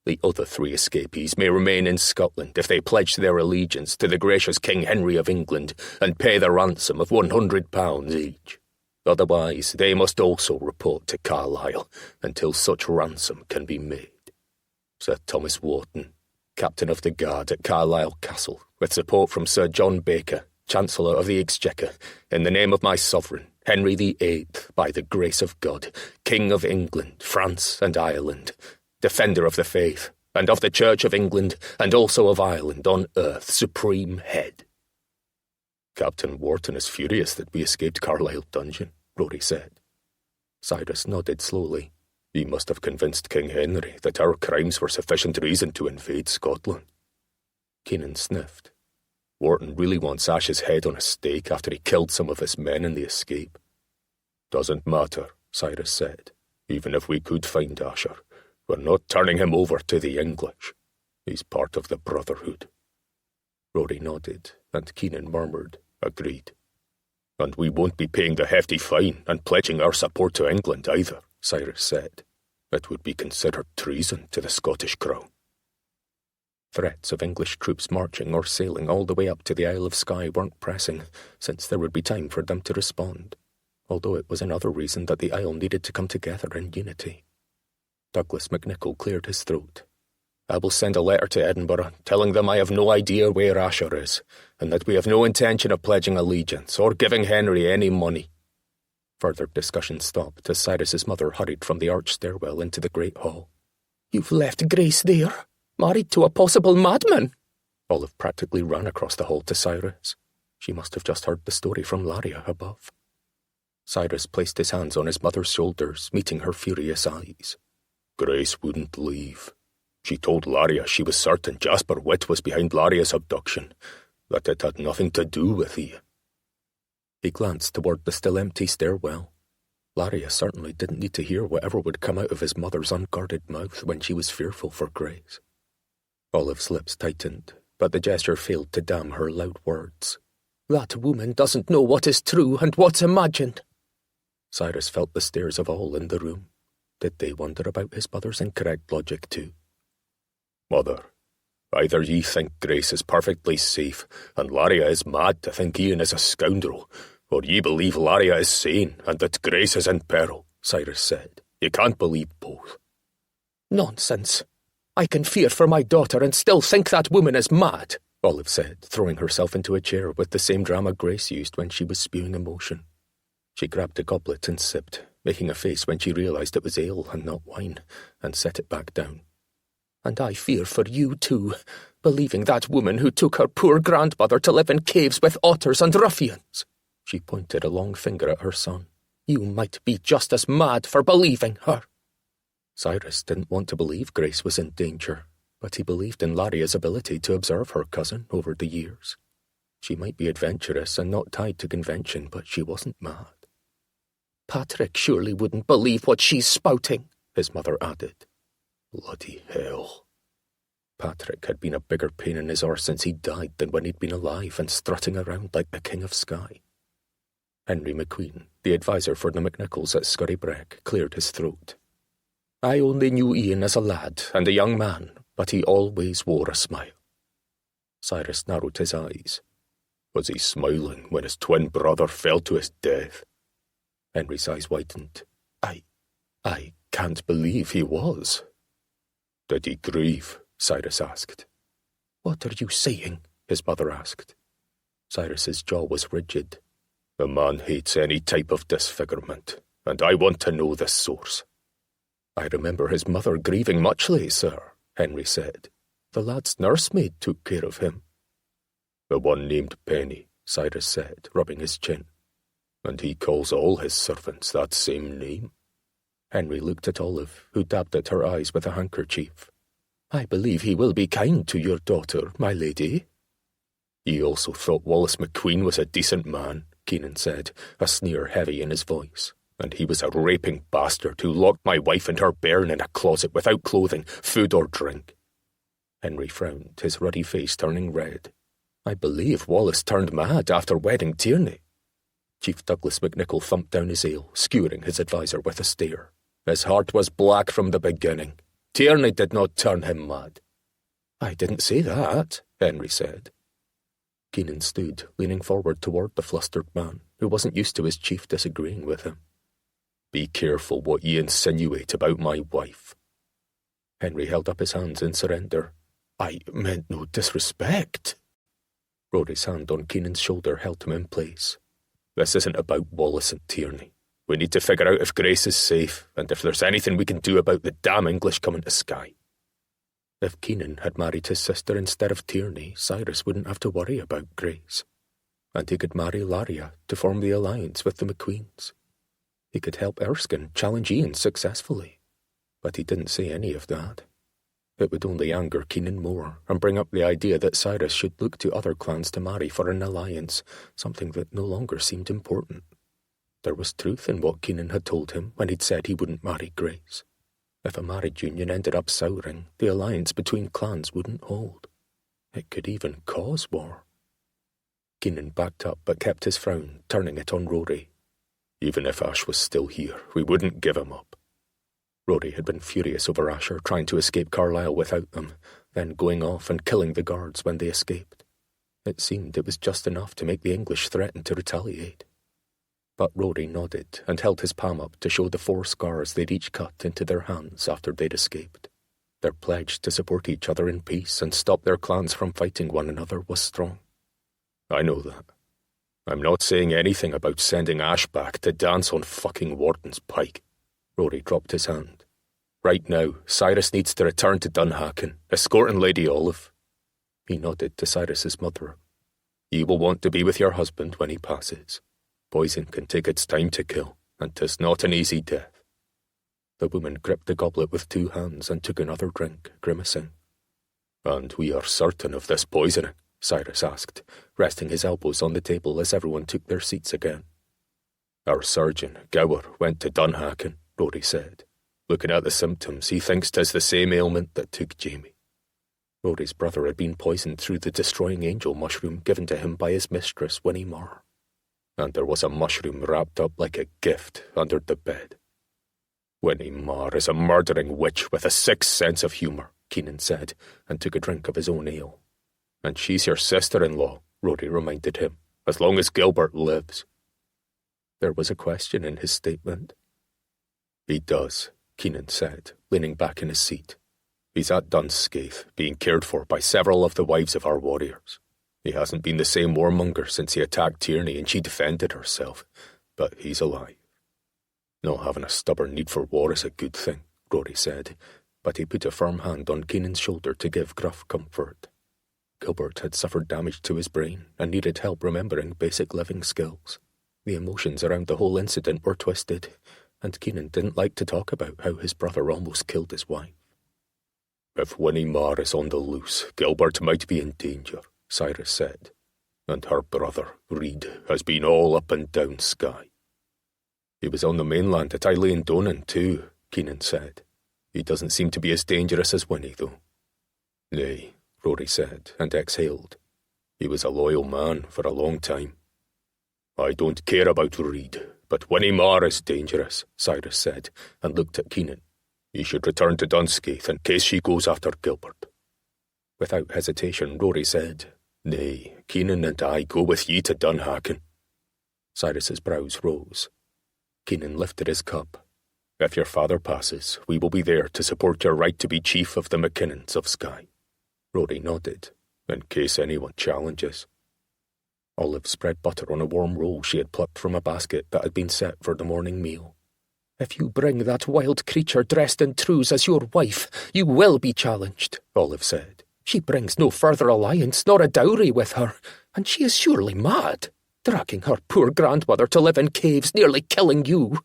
The other 3 escapees may remain in Scotland if they pledge their allegiance to the gracious King Henry of England and pay the ransom of £100 each. Otherwise, they must also report to Carlisle until such ransom can be made. Sir Thomas Wharton, Captain of the Guard at Carlisle Castle, with support from Sir John Baker, Chancellor of the Exchequer, in the name of my sovereign, Henry VIII, by the grace of God, King of England, France and Ireland, Defender of the Faith, and of the Church of England, and also of Ireland on earth, Supreme Head. Captain Wharton is furious that we escaped Carlisle dungeon, Rory said. Cyrus nodded slowly. He must have convinced King Henry that our crimes were sufficient reason to invade Scotland. Keenan sniffed. Wharton really wants Ash's head on a stake after he killed some of his men in the escape. Doesn't matter, Cyrus said. Even if we could find Asher, we're not turning him over to the English. He's part of the Brotherhood. Rory nodded, and Keenan murmured, agreed. And we won't be paying the hefty fine and pledging our support to England either, Cyrus said. It would be considered treason to the Scottish crown. Threats of English troops marching or sailing all the way up to the Isle of Skye weren't pressing, since there would be time for them to respond, although it was another reason that the Isle needed to come together in unity. Douglas MacNichol cleared his throat. I will send a letter to Edinburgh, telling them I have no idea where Asher is, and that we have no intention of pledging allegiance or giving Henry any money. Further discussion stopped as Cyrus's mother hurried from the arched stairwell into the great hall. You've left Grace there, married to a possible madman. Olive practically ran across the hall to Cyrus. She must have just heard the story from Laria above. Cyrus placed his hands on his mother's shoulders, meeting her furious eyes. Grace wouldn't leave. She told Laria she was certain Jasper Witt was behind Laria's abduction, that it had nothing to do with you. He glanced toward the still empty stairwell. Laria certainly didn't need to hear whatever would come out of his mother's unguarded mouth when she was fearful for Grace. Olive's lips tightened, but the gesture failed to damn her loud words. That woman doesn't know what is true and what's imagined. Cyrus felt the stares of all in the room. Did they wonder about his mother's incorrect logic too? Mother, either ye think Grace is perfectly safe, and Laria is mad to think Ian is a scoundrel, or ye believe Laria is sane, and that Grace is in peril, Cyrus said. You can't believe both. Nonsense. I can fear for my daughter and still think that woman is mad, Olive said, throwing herself into a chair with the same drama Grace used when she was spewing emotion. She grabbed a goblet and sipped, making a face when she realised it was ale and not wine, and set it back down. And I fear for you too, believing that woman who took her poor grandmother to live in caves with otters and ruffians. She pointed a long finger at her son. You might be just as mad for believing her. Cyrus didn't want to believe Grace was in danger, but he believed in Laria's ability to observe her cousin over the years. She might be adventurous and not tied to convention, but she wasn't mad. Patrick surely wouldn't believe what she's spouting, his mother added. Bloody hell. Patrick had been a bigger pain in his arse since he died than when he'd been alive and strutting around like the King of Skye. Henry Macqueen, the adviser for the McNicholls at Scurrybreck, cleared his throat. I only knew Ian as a lad and a young man, but he always wore a smile. Cyrus narrowed his eyes. Was he smiling when his twin brother fell to his death? Henry's eyes widened. I can't believe he was. Did he grieve? Cyrus asked. What are you saying? His mother asked. Cyrus's jaw was rigid. The man hates any type of disfigurement, and I want to know the source. I remember his mother grieving muchly, sir, Henry said. The lad's nursemaid took care of him. The one named Penny, Cyrus said, rubbing his chin. And he calls all his servants that same name? Henry looked at Olive, who dabbed at her eyes with a handkerchief. I believe he will be kind to your daughter, my lady. He also thought Wallace Macqueen was a decent man, Keenan said, a sneer heavy in his voice. And he was a raping bastard who locked my wife and her bairn in a closet without clothing, food or drink. Henry frowned, his ruddy face turning red. I believe Wallace turned mad after wedding Tierney. Chief Douglas McNichol thumped down his ale, skewering his adviser with a stare. His heart was black from the beginning. Tierney did not turn him mad. I didn't say that, Henry said. Keenan stood, leaning forward toward the flustered man, who wasn't used to his chief disagreeing with him. Be careful what ye insinuate about my wife. Henry held up his hands in surrender. I meant no disrespect. Rory's hand on Keenan's shoulder held him in place. This isn't about Wallace and Tierney. We need to figure out if Grace is safe, and if there's anything we can do about the damn English coming to Skye. If Keenan had married his sister instead of Tierney, Cyrus wouldn't have to worry about Grace. And he could marry Laria to form the alliance with the Macqueens. He could help Erskine challenge Ian successfully. But he didn't say any of that. It would only anger Keenan more and bring up the idea that Cyrus should look to other clans to marry for an alliance, something that no longer seemed important. There was truth in what Keenan had told him when he'd said he wouldn't marry Grace. If a marriage union ended up souring, the alliance between clans wouldn't hold. It could even cause war. Keenan backed up but kept his frown, turning it on Rory. Even if Ash was still here, we wouldn't give him up. Rory had been furious over Asher trying to escape Carlisle without them, then going off and killing the guards when they escaped. It seemed it was just enough to make the English threaten to retaliate. But Rory nodded and held his palm up to show the 4 scars they'd each cut into their hands after they'd escaped. Their pledge to support each other in peace and stop their clans from fighting one another was strong. I know that. I'm not saying anything about sending Ash back to dance on fucking Warden's Pike. Rory dropped his hand. Right now, Cyrus needs to return to Dunhacken, escorting Lady Olive. He nodded to Cyrus's mother. Ye will want to be with your husband when he passes. Poison can take its time to kill, and 'tis not an easy death. The woman gripped the goblet with 2 hands and took another drink, grimacing. And we are certain of this poisoning? Cyrus asked, resting his elbows on the table as everyone took their seats again. Our surgeon, Gower, went to Dunhacken, Rory said. Looking at the symptoms, he thinks 'tis the same ailment that took Jamie. Rory's brother had been poisoned through the destroying angel mushroom given to him by his mistress, Winnie Marr. And there was a mushroom wrapped up like a gift under the bed. Winnie Marr is a murdering witch with a 6th sense of humour, Keenan said, and took a drink of his own ale. And she's your sister-in-law, Rory reminded him, as long as Gilbert lives. There was a question in his statement. He does, Keenan said, leaning back in his seat. He's at Dunscaith, being cared for by several of the wives of our warriors. He hasn't been the same warmonger since he attacked Tierney and she defended herself, but he's alive. Not having a stubborn need for war is a good thing, Rory said, but he put a firm hand on Keenan's shoulder to give gruff comfort. Gilbert had suffered damage to his brain and needed help remembering basic living skills. The emotions around the whole incident were twisted, and Keenan didn't like to talk about how his brother almost killed his wife. If Winnie Marr is on the loose, Gilbert might be in danger, Cyrus said, and her brother, Reed, has been all up and down Skye. He was on the mainland at Isle of Skye too, Keenan said. He doesn't seem to be as dangerous as Winnie, though. Nay, Rory said, and exhaled. He was a loyal man for a long time. I don't care about Reed, but Winnie Marr is dangerous, Cyrus said, and looked at Keenan. He should return to Dunscaith in case she goes after Gilbert. Without hesitation, Rory said, Nay, Keenan and I go with ye to Dunhacken. Cyrus's brows rose. Keenan lifted his cup. If your father passes, we will be there to support your right to be chief of the Mackinnons of Skye. Rory nodded. In case anyone challenges. Olive spread butter on a warm roll she had plucked from a basket that had been set for the morning meal. If you bring that wild creature dressed in trews as your wife, you will be challenged, Olive said. She brings no further alliance nor a dowry with her, and she is surely mad, dragging her poor grandmother to live in caves, nearly killing you.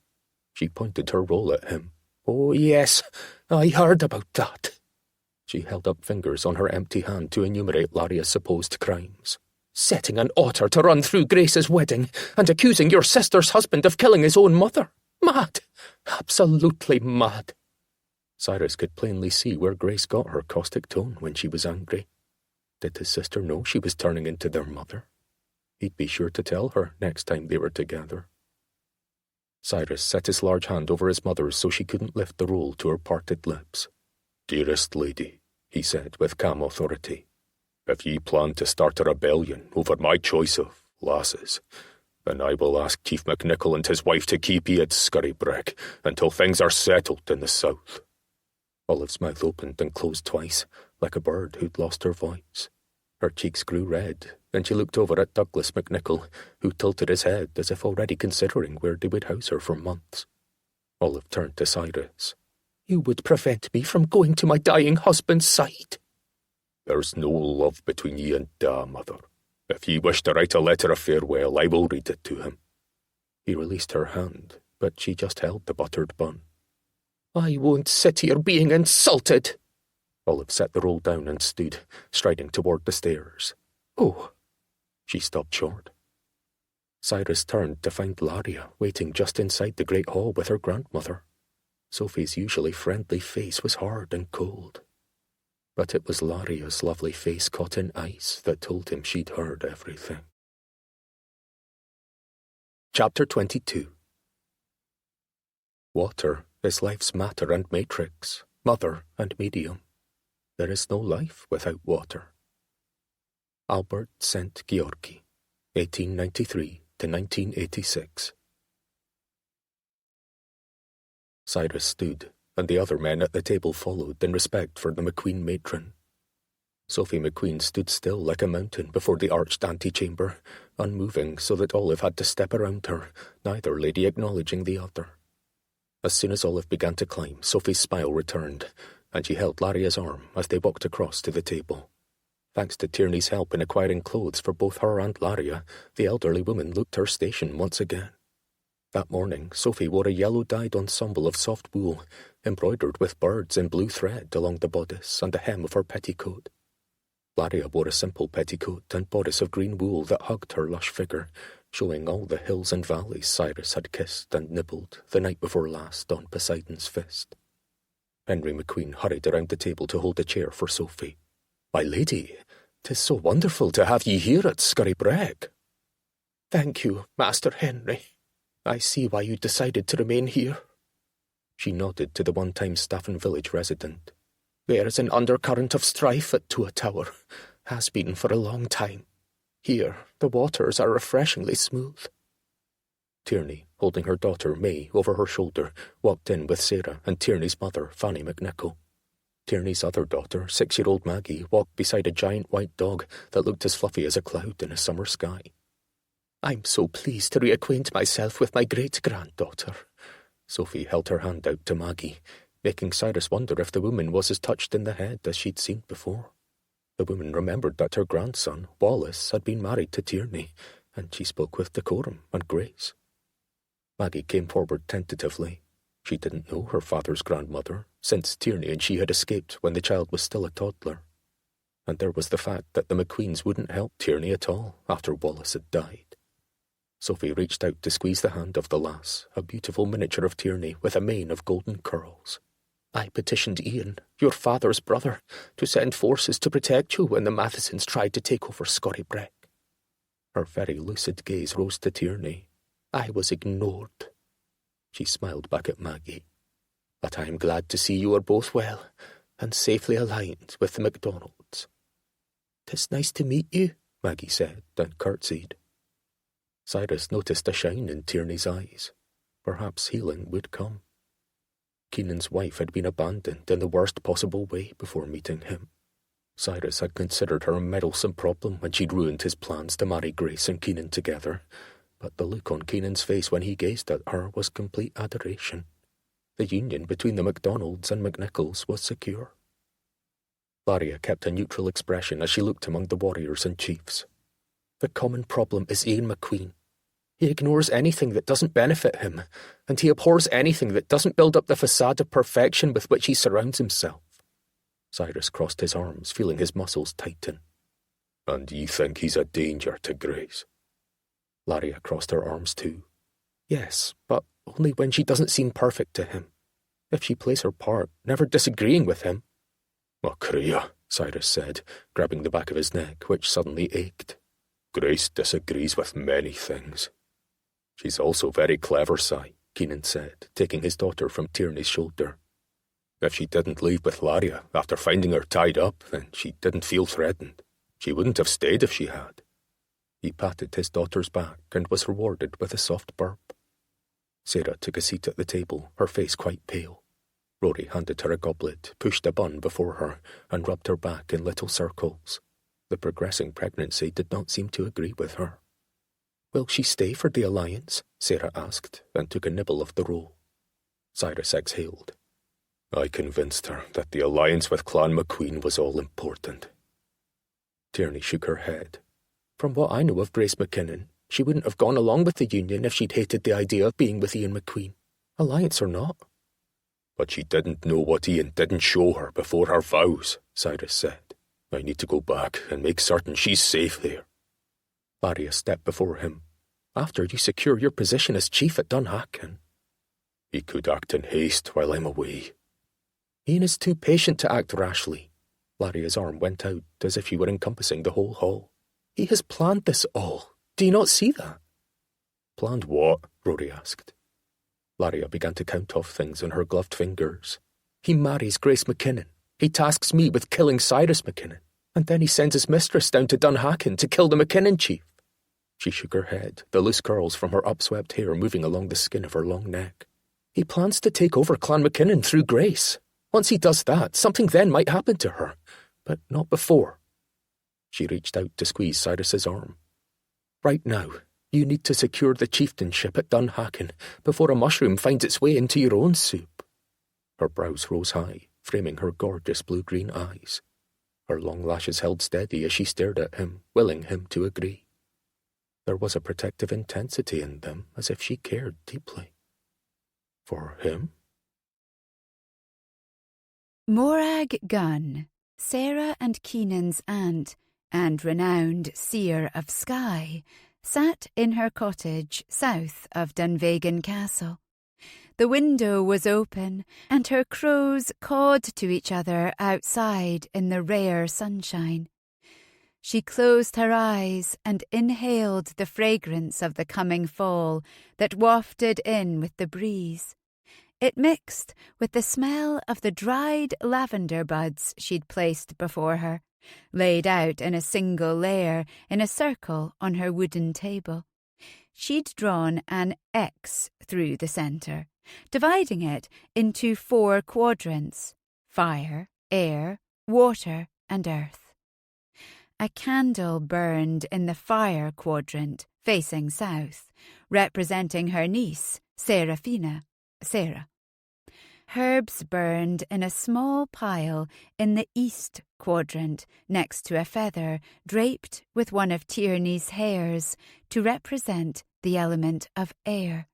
She pointed her roll at him. Oh, yes, I heard about that. She held up fingers on her empty hand to enumerate Laria's supposed crimes. Setting an otter to run through Grace's wedding, and accusing your sister's husband of killing his own mother. Mad. Absolutely mad. Cyrus could plainly see where Grace got her caustic tone when she was angry. Did his sister know she was turning into their mother? He'd be sure to tell her next time they were together. Cyrus set his large hand over his mother's so she couldn't lift the roll to her parted lips. Dearest lady, he said with calm authority, if ye plan to start a rebellion over my choice of lasses, then I will ask Chief McNichol and his wife to keep ye at Scurrybrek until things are settled in the south. Olive's mouth opened and closed twice, like a bird who'd lost her voice. Her cheeks grew red, and she looked over at Douglas McNichol, who tilted his head as if already considering where they would house her for months. Olive turned to Cyrus. You would prevent me from going to my dying husband's side. There's no love between ye and Da, mother. If ye wish to write a letter of farewell, I will read it to him. He released her hand, but she just held the buttered bun. I won't sit here being insulted. Olive set the roll down and stood, striding toward the stairs. Oh. She stopped short. Cyrus turned to find Laria waiting just inside the great hall with her grandmother. Sophie's usually friendly face was hard and cold. But it was Laria's lovely face caught in ice that told him she'd heard everything. Chapter 22. Water is life's matter and matrix, mother and medium. There is no life without water. Albert St. Georgi, 1893 to 1986. Cyrus stood, and the other men at the table followed in respect for the Macqueen matron. Sophie Macqueen stood still like a mountain before the arched antechamber, unmoving so that Olive had to step around her, neither lady acknowledging the other. As soon as Olive began to climb, Sophie's smile returned, and she held Laria's arm as they walked across to the table. Thanks to Tierney's help in acquiring clothes for both her and Laria, the elderly woman looked her station once again. That morning, Sophie wore a yellow-dyed ensemble of soft wool, embroidered with birds in blue thread along the bodice and the hem of her petticoat. Laria wore a simple petticoat and bodice of green wool that hugged her lush figure, showing all the hills and valleys Cyrus had kissed and nibbled the night before last on Poseidon's fist. Henry Macqueen hurried around the table to hold a chair for Sophie. "My lady, 'tis so wonderful to have ye here at Scurrybrek." "Thank you, Master Henry. I see why you decided to remain here." She nodded to the one-time Staffin village resident. "There is an undercurrent of strife at Tua Tower. Has been for a long time. Here, the waters are refreshingly smooth." Tierney, holding her daughter May over her shoulder, walked in with Sarah and Tierney's mother, Fanny McNichol. Tierney's other daughter, 6-year-old Maggie, walked beside a giant white dog that looked as fluffy as a cloud in a summer sky. "I'm so pleased to reacquaint myself with my great-granddaughter." Sophie held her hand out to Maggie, making Cyrus wonder if the woman was as touched in the head as she'd seen before. The woman remembered that her grandson, Wallace, had been married to Tierney, and she spoke with decorum and grace. Maggie came forward tentatively. She didn't know her father's grandmother, since Tierney and she had escaped when the child was still a toddler. And there was the fact that the Macqueens wouldn't help Tierney at all after Wallace had died. Sophie reached out to squeeze the hand of the lass, a beautiful miniature of Tierney with a mane of golden curls. I petitioned Ian, your father's brother, to send forces to protect you when the Mathesons tried to take over Scorrybreck. Her very lucid gaze rose to Tierney. I was ignored. She smiled back at Maggie. But I am glad to see you are both well and safely aligned with the MacDonalds. 'Tis nice to meet you, Maggie said, and curtsied. Cyrus noticed a shine in Tierney's eyes. Perhaps healing would come. Keenan's wife had been abandoned in the worst possible way before meeting him. Cyrus had considered her a meddlesome problem when she'd ruined his plans to marry Grace and Keenan together, but the look on Keenan's face when he gazed at her was complete adoration. The union between the MacDonalds and McNicholls was secure. Laria kept a neutral expression as she looked among the warriors and chiefs. The common problem is Ian Macqueen. He ignores anything that doesn't benefit him, and he abhors anything that doesn't build up the facade of perfection with which he surrounds himself. Cyrus crossed his arms, feeling his muscles tighten. And you think he's a danger to Grace? Laria crossed her arms too. Yes, but only when she doesn't seem perfect to him. If she plays her part, never disagreeing with him. Macrea, Cyrus said, grabbing the back of his neck, which suddenly ached. Grace disagrees with many things. She's also very clever, Cy, Keenan said, taking his daughter from Tierney's shoulder. If she didn't leave with Laria after finding her tied up, then she didn't feel threatened. She wouldn't have stayed if she had. He patted his daughter's back and was rewarded with a soft burp. Sarah took a seat at the table, her face quite pale. Rory handed her a goblet, pushed a bun before her, and rubbed her back in little circles. The progressing pregnancy did not seem to agree with her. Will she stay for the alliance? Sarah asked, and took a nibble of the roll. Cyrus exhaled. I convinced her that the alliance with Clan Macqueen was all important. Tierney shook her head. From what I know of Grace Mackinnon, she wouldn't have gone along with the union if she'd hated the idea of being with Ian Macqueen, alliance or not. But she didn't know what Ian didn't show her before her vows, Cyrus said. I need to go back and make certain she's safe there. Laria stepped before him. After you secure your position as chief at Dunhacken. He could act in haste while I'm away. Ian is too patient to act rashly. Laria's arm went out as if he were encompassing the whole hall. He has planned this all. Do you not see that? Planned what? Rory asked. Laria began to count off things on her gloved fingers. He marries Grace Mackinnon. He tasks me with killing Cyrus Mackinnon. And then he sends his mistress down to Dunhacken to kill the Mackinnon chief. She shook her head, the loose curls from her upswept hair moving along the skin of her long neck. He plans to take over Clan Mackinnon through Grace. Once he does that, something then might happen to her. But not before. She reached out to squeeze Cyrus's arm. Right now, you need to secure the chieftainship at Dunhacken before a mushroom finds its way into your own soup. Her brows rose high, framing her gorgeous blue-green eyes. Her long lashes held steady as she stared at him, willing him to agree. There was a protective intensity in them, as if she cared deeply. For him? Morag Gunn, Sarah and Keenan's aunt, and renowned seer of Skye, sat in her cottage south of Dunvegan Castle. The window was open, and her crows cawed to each other outside in the rare sunshine. She closed her eyes and inhaled the fragrance of the coming fall that wafted in with the breeze. It mixed with the smell of the dried lavender buds she'd placed before her, laid out in a single layer in a circle on her wooden table. She'd drawn an X through the centre, dividing it into 4 quadrants: fire, air, water, and earth. A candle burned in the fire quadrant, facing south, representing her niece, Sarah. herbs burned in a small pile in the east quadrant next to a feather draped with one of Tierney's hairs to represent the element of air.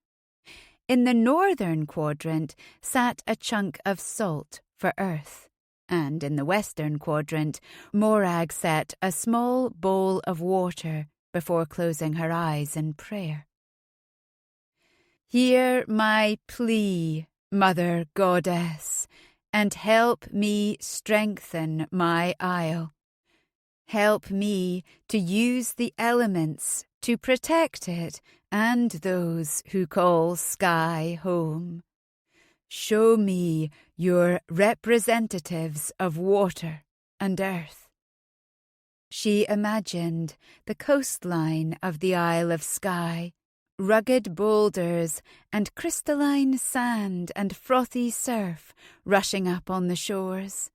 In the northern quadrant sat a chunk of salt for earth, and in the western quadrant Morag set a small bowl of water before closing her eyes in prayer. Hear my plea, Mother Goddess, and help me strengthen my isle. Help me to use the elements to protect it and those who call Skye home. Show me your representatives of water and earth. She imagined the coastline of the Isle of Skye, rugged boulders and crystalline sand and frothy surf rushing up on the shores.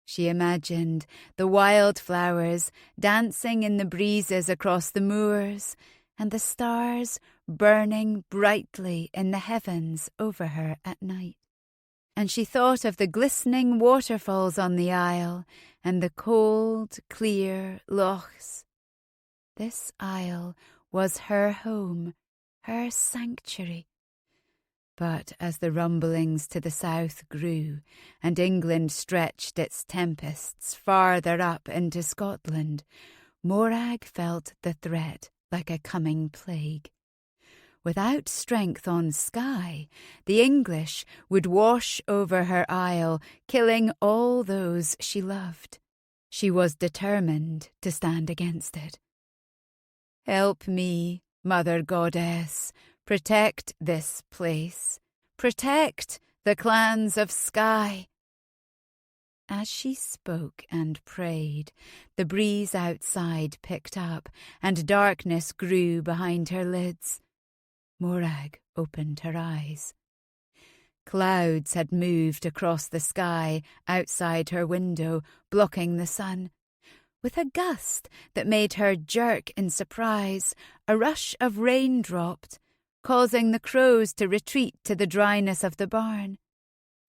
She imagined the wildflowers dancing in the breezes across the moors and the stars burning brightly in the heavens over her at night. And she thought of the glistening waterfalls on the isle and the cold, clear lochs. This isle was her home, her sanctuary. But as the rumblings to the south grew, and England stretched its tempests farther up into Scotland, Morag felt the threat like a coming plague. Without strength on Skye, the English would wash over her isle, killing all those she loved. She was determined to stand against it. Help me, Mother Goddess, protect this place. Protect the clans of Skye. As she spoke and prayed, the breeze outside picked up, and darkness grew behind her lids. Morag opened her eyes. Clouds had moved across the sky outside her window, blocking the sun. With a gust that made her jerk in surprise, a rush of rain dropped, causing the crows to retreat to the dryness of the barn.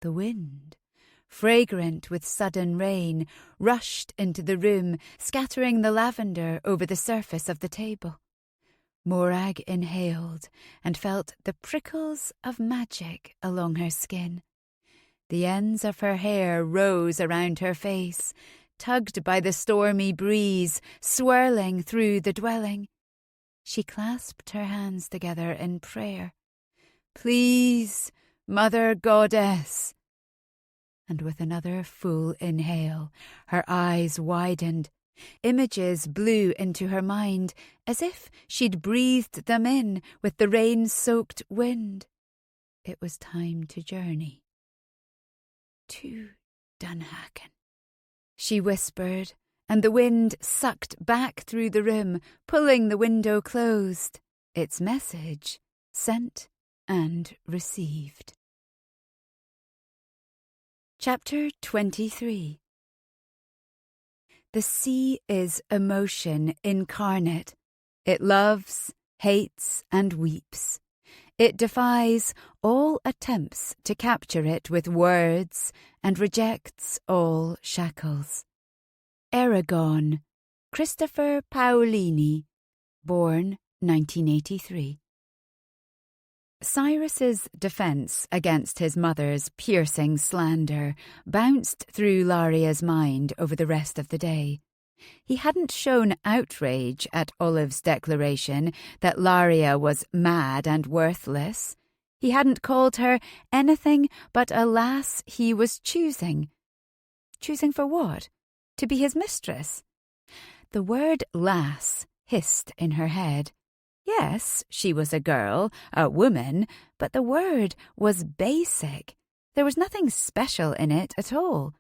The wind, fragrant with sudden rain, rushed into the room, scattering the lavender over the surface of the table. Morag inhaled and felt the prickles of magic along her skin. The ends of her hair rose around her face, tugged by the stormy breeze swirling through the dwelling. She clasped her hands together in prayer. Please, Mother Goddess. And with another full inhale, her eyes widened. Images blew into her mind as if she'd breathed them in with the rain-soaked wind. It was time to journey. To Dunhacken, she whispered, and the wind sucked back through the room, pulling the window closed. Its message sent and received. Chapter 23. The sea is emotion incarnate. It loves, hates, and weeps. It defies all attempts to capture it with words and rejects all shackles. Aragon, Christopher Paolini, born 1983. Cyrus's defence against his mother's piercing slander bounced through Laria's mind over the rest of the day. He hadn't shown outrage at Olive's declaration that Laria was mad and worthless. He hadn't called her anything but a lass he was choosing. Choosing for what? To be his mistress? The word lass hissed in her head. Yes, she was a girl, a woman, but the word was basic. There was nothing special in it at all.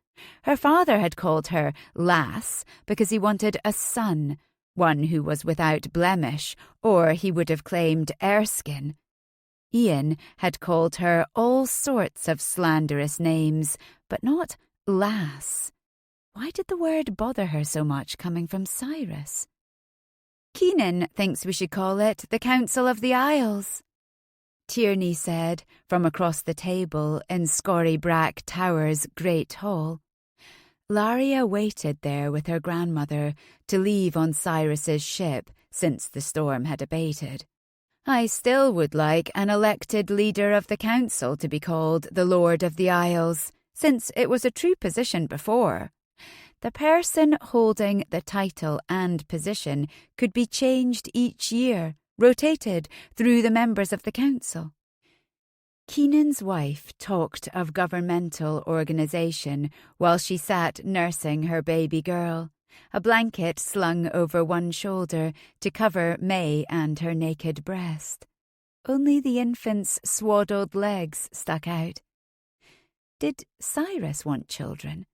Her father had called her lass because he wanted a son, one who was without blemish, or he would have claimed Erskine. Ian had called her all sorts of slanderous names, but not lass. Why did the word bother her so much coming from Cyrus? Keenan thinks we should call it the Council of the Isles. Tierney said from across the table in Scorrybrack Tower's great hall. Laria waited there with her grandmother to leave on Cyrus's ship since the storm had abated. I still would like an elected leader of the council to be called the Lord of the Isles, since it was a true position before. The person holding the title and position could be changed each year, rotated through the members of the council. Keenan's wife talked of governmental organisation while she sat nursing her baby girl, a blanket slung over one shoulder to cover May and her naked breast. Only the infant's swaddled legs stuck out. Did Cyrus want children?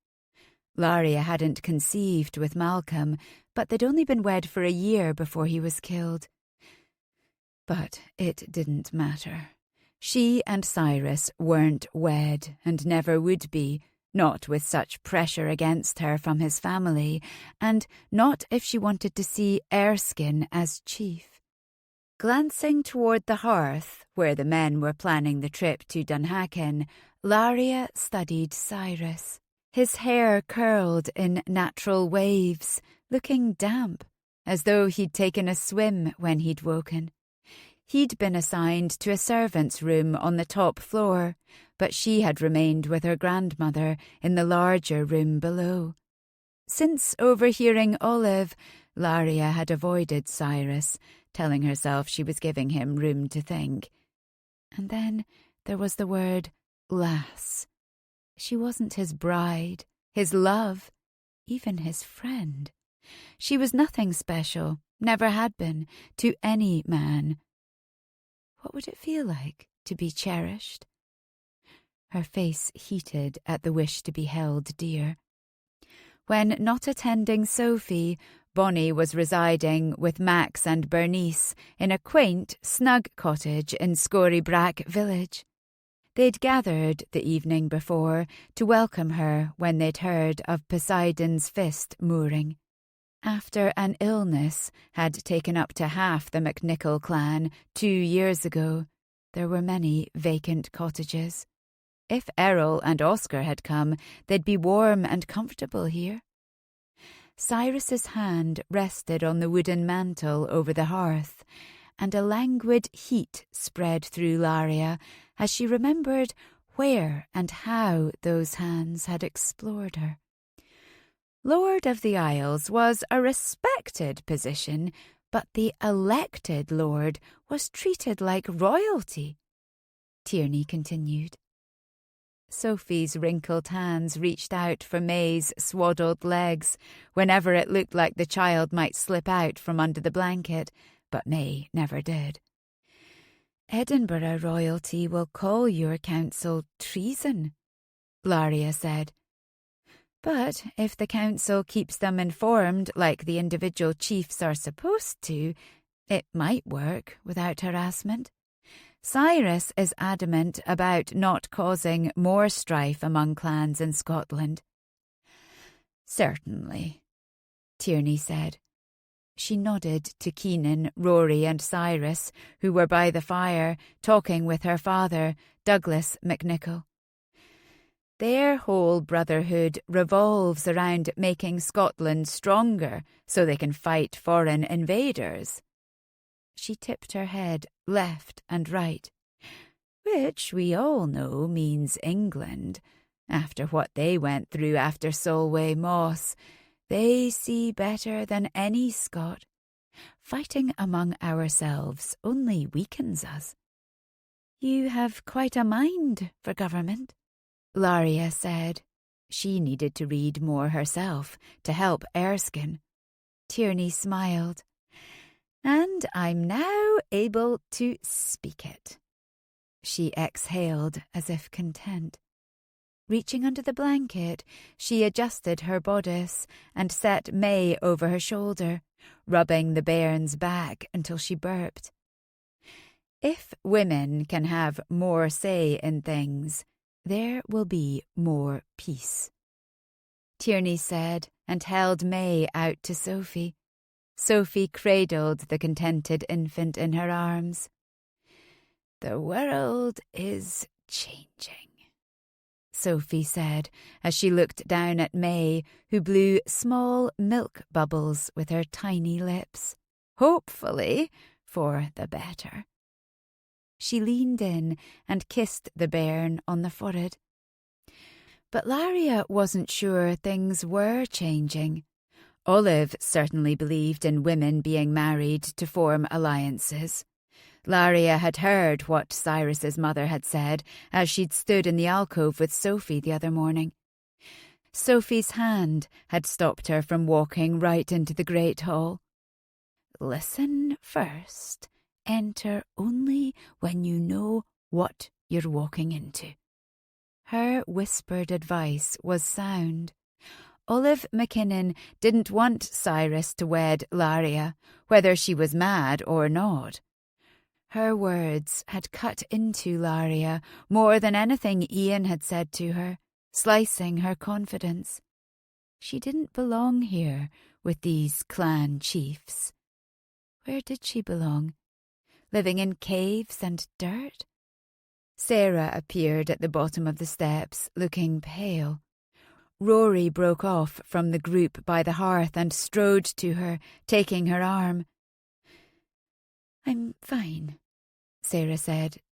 Laria hadn't conceived with Malcolm, but they'd only been wed for a year before he was killed. But it didn't matter. She and Cyrus weren't wed and never would be, not with such pressure against her from his family, and not if she wanted to see Erskine as chief. Glancing toward the hearth, where the men were planning the trip to Dunhacken, Laria studied Cyrus. His hair curled in natural waves, looking damp, as though he'd taken a swim when he'd woken. He'd been assigned to a servant's room on the top floor, but she had remained with her grandmother in the larger room below. Since overhearing Olive, Laria had avoided Cyrus, telling herself she was giving him room to think. And then there was the word lass. She wasn't his bride, his love, even his friend. She was nothing special, never had been, to any man. What would it feel like to be cherished? Her face heated at the wish to be held dear. When not attending Sophie, Bonnie was residing with Max and Bernice in a quaint, snug cottage in Scorrybrack village. They'd gathered the evening before to welcome her when they'd heard of Poseidon's Fist mooring. After an illness had taken up to half the McNichol clan 2 years ago, there were many vacant cottages. If Errol and Oscar had come, they'd be warm and comfortable here. Cyrus's hand rested on the wooden mantel over the hearth, and a languid heat spread through Laria as she remembered where and how those hands had explored her. Lord of the Isles was a respected position, but the elected lord was treated like royalty. Tierney continued. Sophie's wrinkled hands reached out for May's swaddled legs whenever it looked like the child might slip out from under the blanket, but May never did. Edinburgh royalty will call your council treason, Laria said. But if the council keeps them informed like the individual chiefs are supposed to, it might work without harassment. Cyrus is adamant about not causing more strife among clans in Scotland. Certainly, Tierney said. She nodded to Keenan, Rory and Cyrus, who were by the fire, talking with her father, Douglas McNichol. Their whole brotherhood revolves around making Scotland stronger so they can fight foreign invaders. She tipped her head left and right, which we all know means England. After what they went through after Solway Moss, they see better than any Scot. Fighting among ourselves only weakens us. You have quite a mind for government, Laria said. She needed to read more herself to help Erskine. Tierney smiled. And I'm now able to speak it. She exhaled as if content. Reaching under the blanket, she adjusted her bodice and set May over her shoulder, rubbing the bairn's back until she burped. If women can have more say in things, there will be more peace, Tierney said, and held May out to Sophie. Sophie cradled the contented infant in her arms. The world is changing, Sophie said as she looked down at May, who blew small milk bubbles with her tiny lips. Hopefully for the better. She leaned in and kissed the bairn on the forehead. But Laria wasn't sure things were changing. Olive certainly believed in women being married to form alliances. Laria had heard what Cyrus's mother had said as she'd stood in the alcove with Sophie the other morning. Sophie's hand had stopped her from walking right into the great hall. Listen first. Enter only when you know what you're walking into. Her whispered advice was sound. Olive Mackinnon didn't want Cyrus to wed Laria, whether she was mad or not. Her words had cut into Laria more than anything Ian had said to her, slicing her confidence. She didn't belong here with these clan chiefs. Where did she belong? Living in caves and dirt? Sarah appeared at the bottom of the steps, looking pale. Rory broke off from the group by the hearth and strode to her, taking her arm. "I'm fine," Sarah said.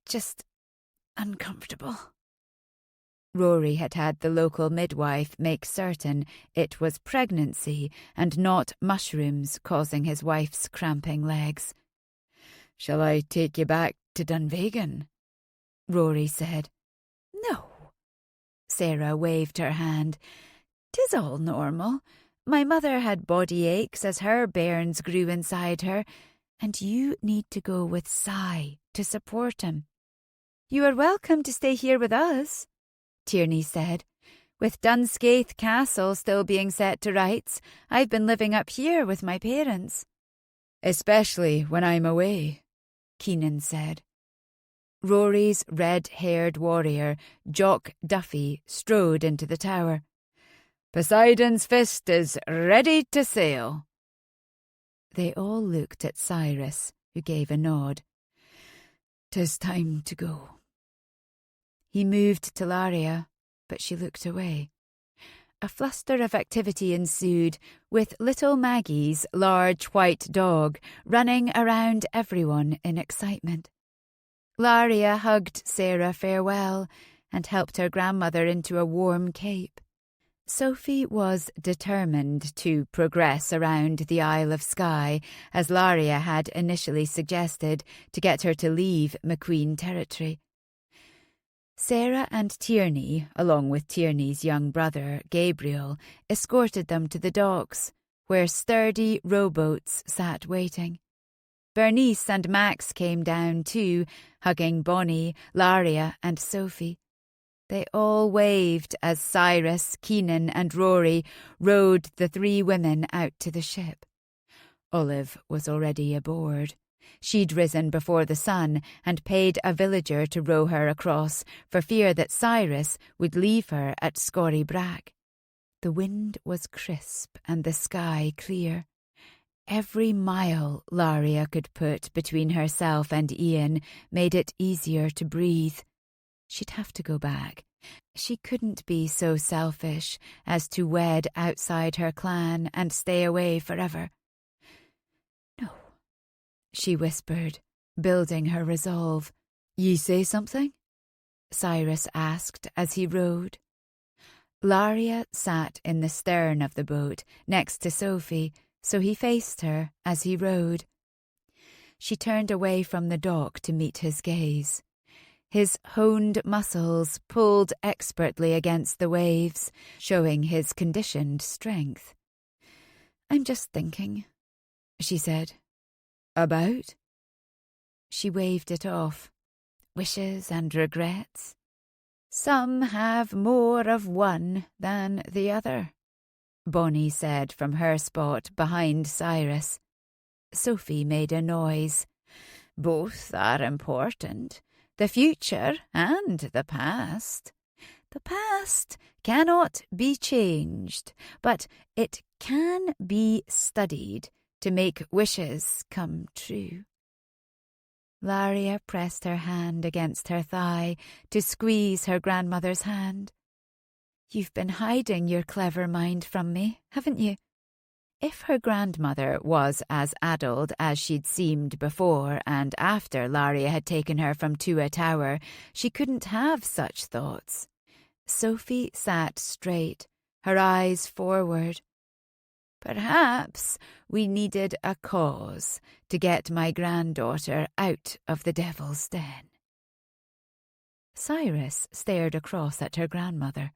"Just uncomfortable." Rory had had the local midwife make certain it was pregnancy and not mushrooms causing his wife's cramping legs. "Shall I take you back to Dunvegan?" Rory said. "No." Sarah waved her hand. "'Tis all normal. My mother had body aches as her bairns grew inside her, and you need to go with Cy to support him." "You are welcome to stay here with us," Tierney said. "With Dunscaith Castle still being set to rights, I've been living up here with my parents." "Especially when I'm away," Keenan said. Rory's red-haired warrior, Jock Duffy, strode into the tower. "Poseidon's fist is ready to sail." They all looked at Cyrus, who gave a nod. "'Tis time to go." He moved to Laria, but she looked away. A fluster of activity ensued, with little Maggie's large white dog running around everyone in excitement. Laria hugged Sarah farewell and helped her grandmother into a warm cape. Sophie was determined to progress around the Isle of Skye, as Laria had initially suggested, to get her to leave Macqueen territory. Sarah and Tierney, along with Tierney's young brother, Gabriel, escorted them to the docks, where sturdy rowboats sat waiting. Bernice and Max came down too, hugging Bonnie, Laria and Sophie. They all waved as Cyrus, Keenan and Rory rowed the three women out to the ship. Olive was already aboard. She'd risen before the sun and paid a villager to row her across for fear that Cyrus would leave her at Scorry Brack. The wind was crisp and the sky clear. Every mile Laria could put between herself and Ian made it easier to breathe. She'd have to go back. She couldn't be so selfish as to wed outside her clan and stay away forever. "No," she whispered, building her resolve. "Ye say something?" Cyrus asked as he rowed. Laria sat in the stern of the boat next to Sophie, so he faced her as he rowed. She turned away from the dock to meet his gaze. His honed muscles pulled expertly against the waves, showing his conditioned strength. "I'm just thinking," she said. "About?" She waved it off. "Wishes and regrets. Some have more of one than the other," Bonnie said from her spot behind Cyrus. Sophie made a noise. "Both are important, the future and the past. The past cannot be changed, but it can be studied to make wishes come true." Laria pressed her hand against her thigh to squeeze her grandmother's hand. You've been hiding your clever mind from me, haven't you? If her grandmother was as addled as she'd seemed before and after Laria had taken her from Tua Tower, she couldn't have such thoughts. Sophie sat straight, her eyes forward. Perhaps we needed a cause to get my granddaughter out of the devil's den. Cyrus stared across at her grandmother.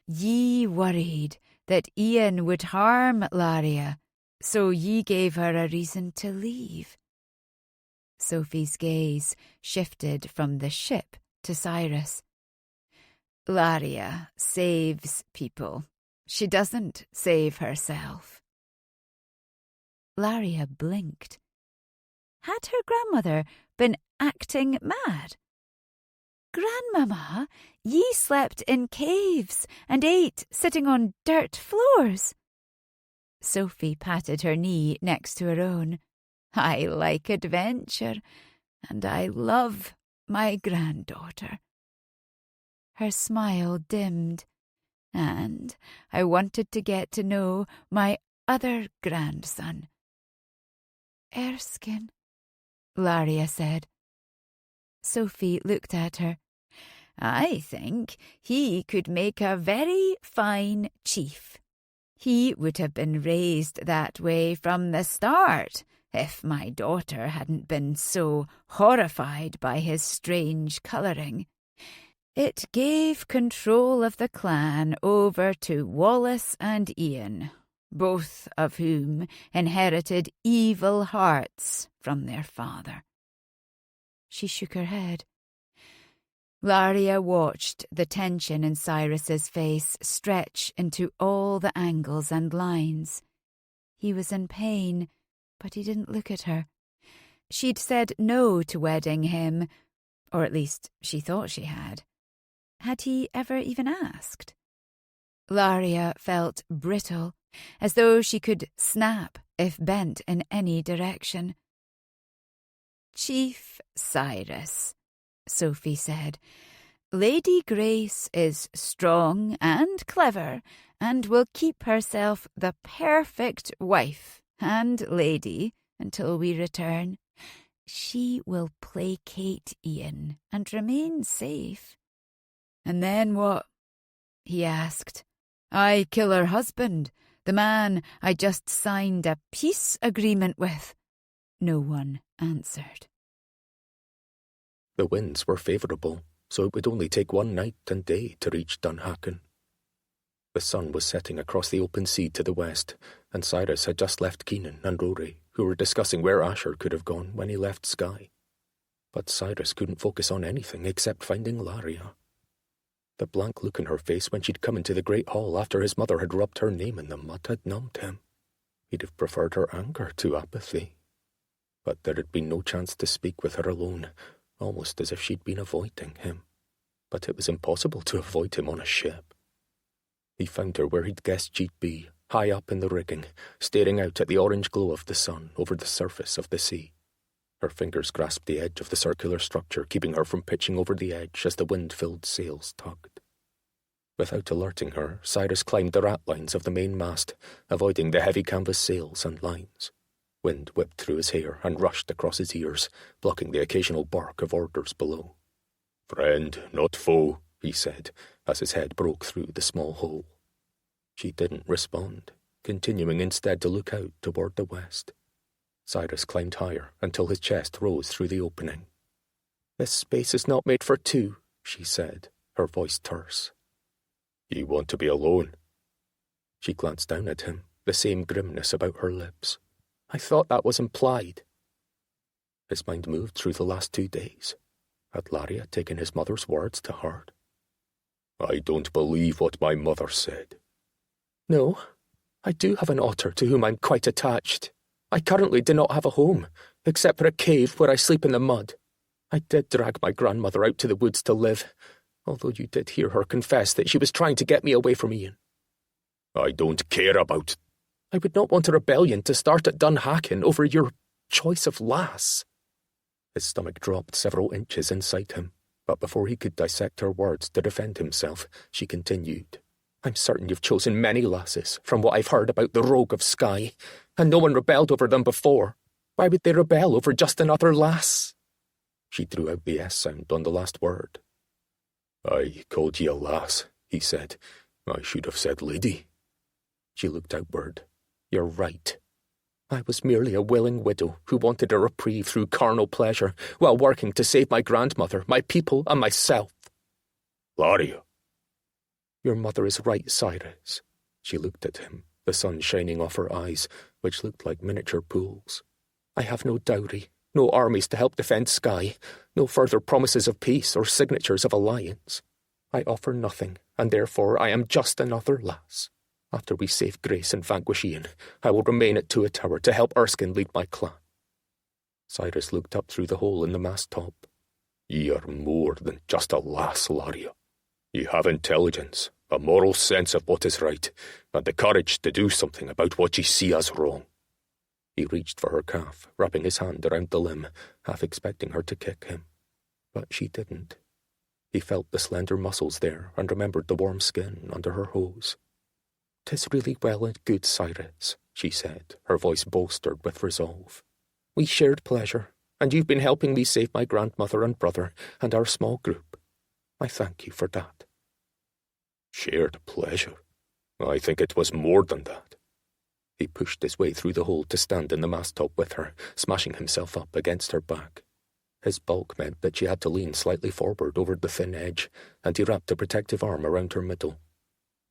Ye worried that Ian would harm Laria, so ye gave her a reason to leave. Sophie's gaze shifted from the ship to Cyrus. Laria saves people. She doesn't save herself. Laria blinked. Had her grandmother been acting mad? Grandmamma, ye slept in caves and ate sitting on dirt floors. Sophie patted her knee next to her own. I like adventure, and I love my granddaughter. Her smile dimmed, and I wanted to get to know my other grandson. Erskine, Laria said. Sophie looked at her. I think he could make a very fine chief. He would have been raised that way from the start if my daughter hadn't been so horrified by his strange colouring. It gave control of the clan over to Wallace and Ian, both of whom inherited evil hearts from their father. She shook her head. Laria watched the tension in Cyrus's face stretch into all the angles and lines. He was in pain, but he didn't look at her. She'd said no to wedding him, or at least she thought she had. Had he ever even asked? Laria felt brittle, as though she could snap if bent in any direction. Chief Cyrus, Sophie said, Lady Grace is strong and clever and will keep herself the perfect wife and lady until we return. She will placate Ian and remain safe. And then what? He asked. I kill her husband, the man I just signed a peace agreement with. No one answered. The winds were favourable, so it would only take one night and day to reach Dunhacken. The sun was setting across the open sea to the west, and Cyrus had just left Keenan and Rory, who were discussing where Asher could have gone when he left Skye. But Cyrus couldn't focus on anything except finding Laria. The blank look in her face when she'd come into the great hall after his mother had rubbed her name in the mud had numbed him. He'd have preferred her anger to apathy. But there had been no chance to speak with her alone, almost as if she'd been avoiding him. But it was impossible to avoid him on a ship. He found her where he'd guessed she'd be, high up in the rigging, staring out at the orange glow of the sun over the surface of the sea. Her fingers grasped the edge of the circular structure, keeping her from pitching over the edge as the wind-filled sails tugged. Without alerting her, Cyrus climbed the ratlines of the main mast, avoiding the heavy canvas sails and lines. Wind whipped through his hair and rushed across his ears, blocking the occasional bark of orders below. "Friend, not foe," he said, as his head broke through the small hole. She didn't respond, continuing instead to look out toward the west. Cyrus climbed higher until his chest rose through the opening. "This space is not made for two," she said, her voice terse. "You want to be alone?" She glanced down at him, the same grimness about her lips. "I thought that was implied." His mind moved through the last 2 days. Had Laria taken his mother's words to heart? "I don't believe what my mother said." "No, I do have an otter to whom I'm quite attached. I currently do not have a home, except for a cave where I sleep in the mud. I did drag my grandmother out to the woods to live, although you did hear her confess that she was trying to get me away from Ian." "I don't care about—" "I would not want a rebellion to start at Dunhacken over your choice of lass." His stomach dropped several inches inside him, but before he could dissect her words to defend himself, she continued. I'm certain you've chosen many lasses, from what I've heard about the rogue of Skye, and no one rebelled over them before. Why would they rebel over just another lass? She drew out the S sound on the last word. I called ye a lass, he said. I should have said lady. She looked outward. You're right. I was merely a willing widow who wanted a reprieve through carnal pleasure while working to save my grandmother, my people, and myself. Laria. Your mother is right, Cyrus. She looked at him, the sun shining off her eyes, which looked like miniature pools. I have no dowry, no armies to help defend Skye, no further promises of peace or signatures of alliance. I offer nothing, and therefore I am just another lass. After we save Grace and vanquish Ian, I will remain at Tuatara to help Erskine lead my clan. Cyrus looked up through the hole in the mast-top. Ye are more than just a lass, Laria. Ye have intelligence, a moral sense of what is right, and the courage to do something about what ye see as wrong. He reached for her calf, wrapping his hand around the limb, half expecting her to kick him. But she didn't. He felt the slender muscles there and remembered the warm skin under her hose. "'Tis really well and good, Cyrus," she said, her voice bolstered with resolve. "We shared pleasure, and you've been helping me save my grandmother and brother and our small group. I thank you for that." Shared pleasure? I think it was more than that. He pushed his way through the hole to stand in the mast-top with her, smashing himself up against her back. His bulk meant that she had to lean slightly forward over the thin edge, and he wrapped a protective arm around her middle.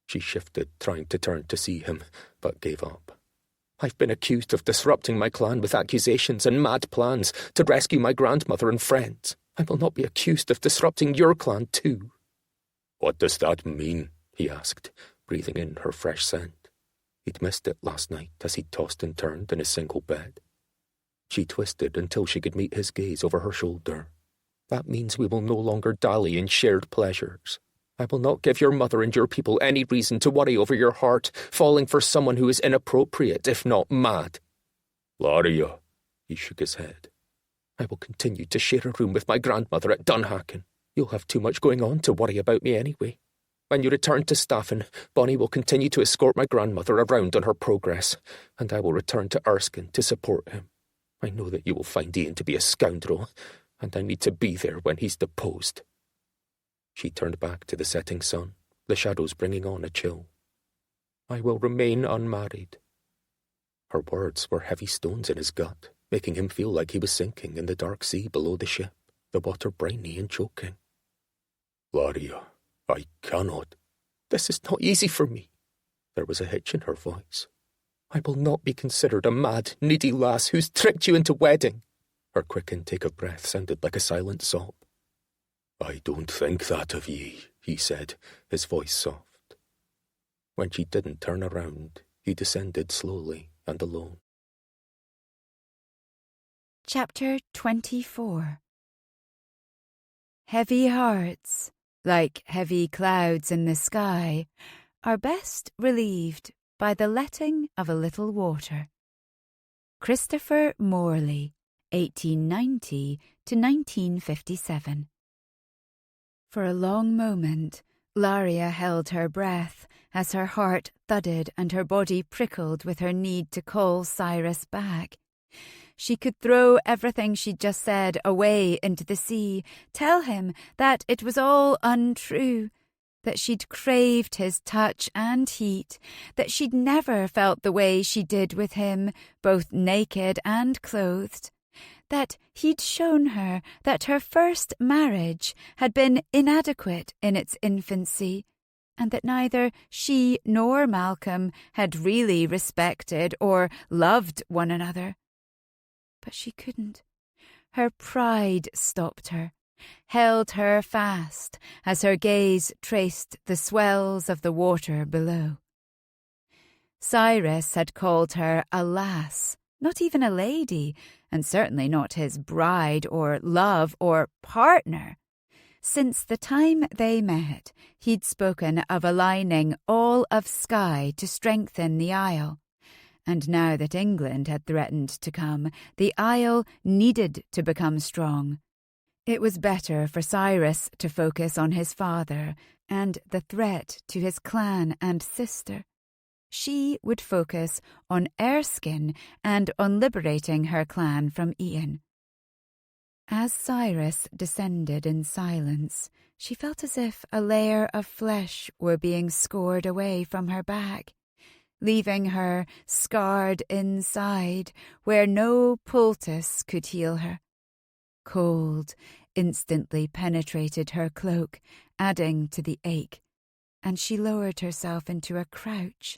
She shifted, trying to turn to see him, but gave up. "I've been accused of disrupting my clan with accusations and mad plans to rescue my grandmother and friends. I will not be accused of disrupting your clan too." "What does that mean?" he asked, breathing in her fresh scent. He'd missed it last night as he tossed and turned in his single bed. She twisted until she could meet his gaze over her shoulder. "That means we will no longer dally in shared pleasures. I will not give your mother and your people any reason to worry over your heart falling for someone who is inappropriate, if not mad." "Laria," he shook his head. "I will continue to share a room with my grandmother at Dunhacken. You'll have too much going on to worry about me anyway. When you return to Staffin, Bonnie will continue to escort my grandmother around on her progress, and I will return to Erskine to support him. I know that you will find Ian to be a scoundrel, and I need to be there when he's deposed." She turned back to the setting sun, the shadows bringing on a chill. "I will remain unmarried." Her words were heavy stones in his gut, making him feel like he was sinking in the dark sea below the ship, the water briny and choking. "Laria, I cannot." "This is not easy for me." There was a hitch in her voice. "I will not be considered a mad, needy lass who's tricked you into wedding." Her quick intake of breath sounded like a silent sob. "I don't think that of ye," he said, his voice soft. When she didn't turn around, he descended slowly and alone. Chapter 24. Heavy hearts, like heavy clouds in the sky, are best relieved by the letting of a little water. Christopher Morley, 1890 to 1957. For a long moment, Laria held her breath as her heart thudded and her body prickled with her need to call Cyrus back. She could throw everything she'd just said away into the sea, tell him that it was all untrue, that she'd craved his touch and heat, that she'd never felt the way she did with him, both naked and clothed, that he'd shown her that her first marriage had been inadequate in its infancy, and that neither she nor Malcolm had really respected or loved one another. But she couldn't. Her pride stopped her, held her fast as her gaze traced the swells of the water below. Cyrus had called her a lass, not even a lady, and certainly not his bride or love or partner. Since the time they met, he'd spoken of aligning all of Skye to strengthen the Isle, And now that England had threatened to come, the Isle needed to become strong. It was better for Cyrus to focus on his father and the threat to his clan and sister. She would focus on Erskine and on liberating her clan from Ian. As Cyrus descended in silence, she felt as if a layer of flesh were being scored away from her back, leaving her scarred inside where no poultice could heal her. Cold instantly penetrated her cloak, adding to the ache, and she lowered herself into a crouch,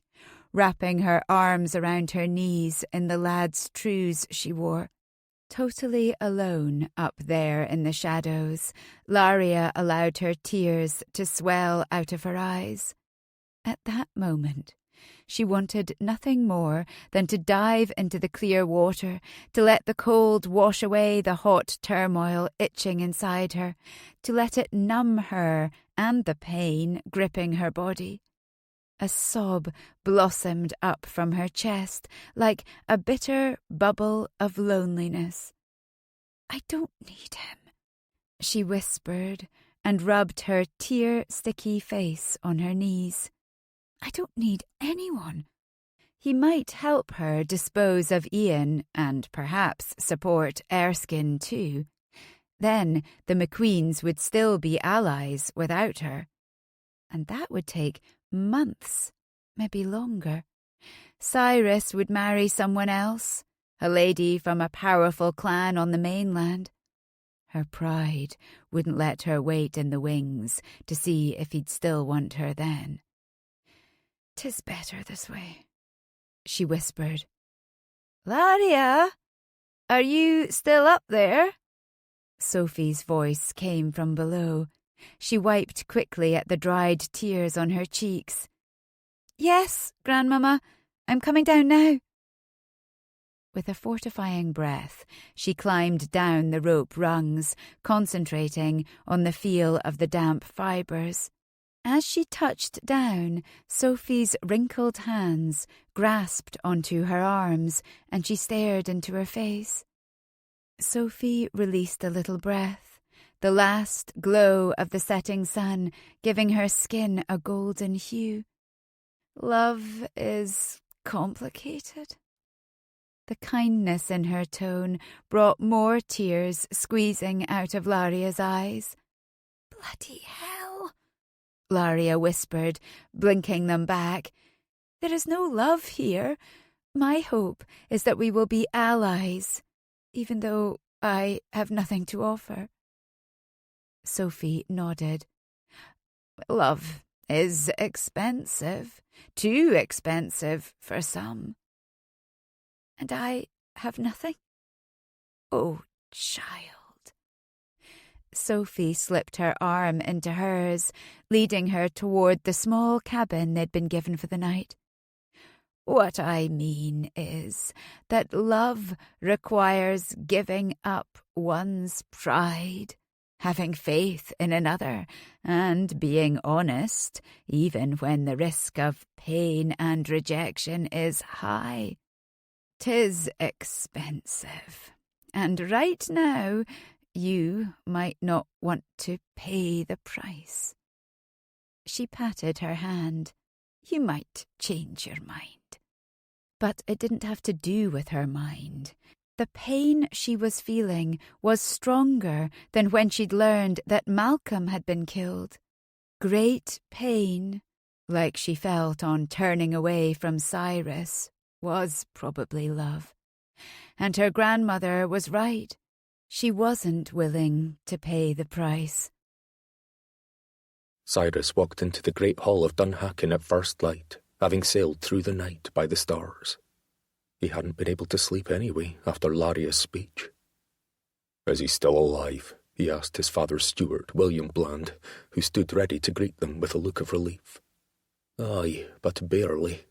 wrapping her arms around her knees in the lad's trews she wore. Totally alone up there in the shadows, Laria allowed her tears to swell out of her eyes. At that moment, she wanted nothing more than to dive into the clear water, to let the cold wash away the hot turmoil itching inside her, to let it numb her and the pain gripping her body. A sob blossomed up from her chest like a bitter bubble of loneliness. "I don't need him," she whispered and rubbed her tear-sticky face on her knees. "I don't need anyone." He might help her dispose of Ian and perhaps support Erskine too. Then the Macqueens would still be allies without her. And that would take months, maybe longer. Cyrus would marry someone else, a lady from a powerful clan on the mainland. Her pride wouldn't let her wait in the wings to see if he'd still want her then. "'Tis better this way," she whispered. "Laria, are you still up there?" Sophie's voice came from below. She wiped quickly at the dried tears on her cheeks. "Yes, Grandmama, I'm coming down now." With a fortifying breath, she climbed down the rope rungs, concentrating on the feel of the damp fibres. As she touched down, Sophie's wrinkled hands grasped onto her arms, and she stared into her face. Sophie released a little breath, the last glow of the setting sun giving her skin a golden hue. "Love is complicated." The kindness in her tone brought more tears squeezing out of Laria's eyes. "Bloody hell," Laria whispered, blinking them back. "There is no love here. My hope is that we will be allies, even though I have nothing to offer." Sophie nodded. "Love is expensive, too expensive for some. And I have nothing? Oh, child." Sophie slipped her arm into hers, leading her toward the small cabin they'd been given for the night. "What I mean is that love requires giving up one's pride, having faith in another, and being honest, even when the risk of pain and rejection is high. 'Tis expensive, and right now you might not want to pay the price." She patted her hand. "You might change your mind." But it didn't have to do with her mind. The pain she was feeling was stronger than when she'd learned that Malcolm had been killed. Great pain, like she felt on turning away from Cyrus, was probably love. And her grandmother was right. She wasn't willing to pay the price. Cyrus walked into the great hall of Dunhacken at first light, having sailed through the night by the stars. He hadn't been able to sleep anyway after Laria's speech. "Is he still alive?" he asked his father's steward, William Bland, who stood ready to greet them with a look of relief. "Aye, but barely."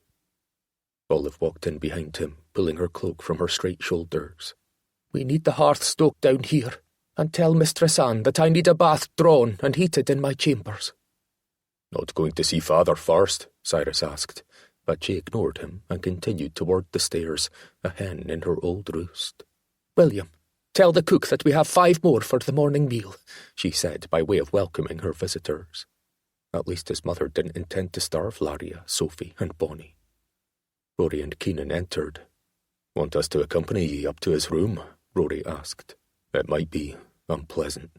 Olive walked in behind him, pulling her cloak from her straight shoulders. "We need the hearth stoked down here, and tell Mistress Anne that I need a bath drawn and heated in my chambers." "Not going to see father first?" Cyrus asked, but she ignored him and continued toward the stairs, a hen in her old roost. "William, tell the cook that we have 5 more for the morning meal," she said by way of welcoming her visitors. At least his mother didn't intend to starve Laria, Sophie, and Bonnie. Rory and Keenan entered. "Want us to accompany ye up to his room?" Rory asked. "It might be unpleasant."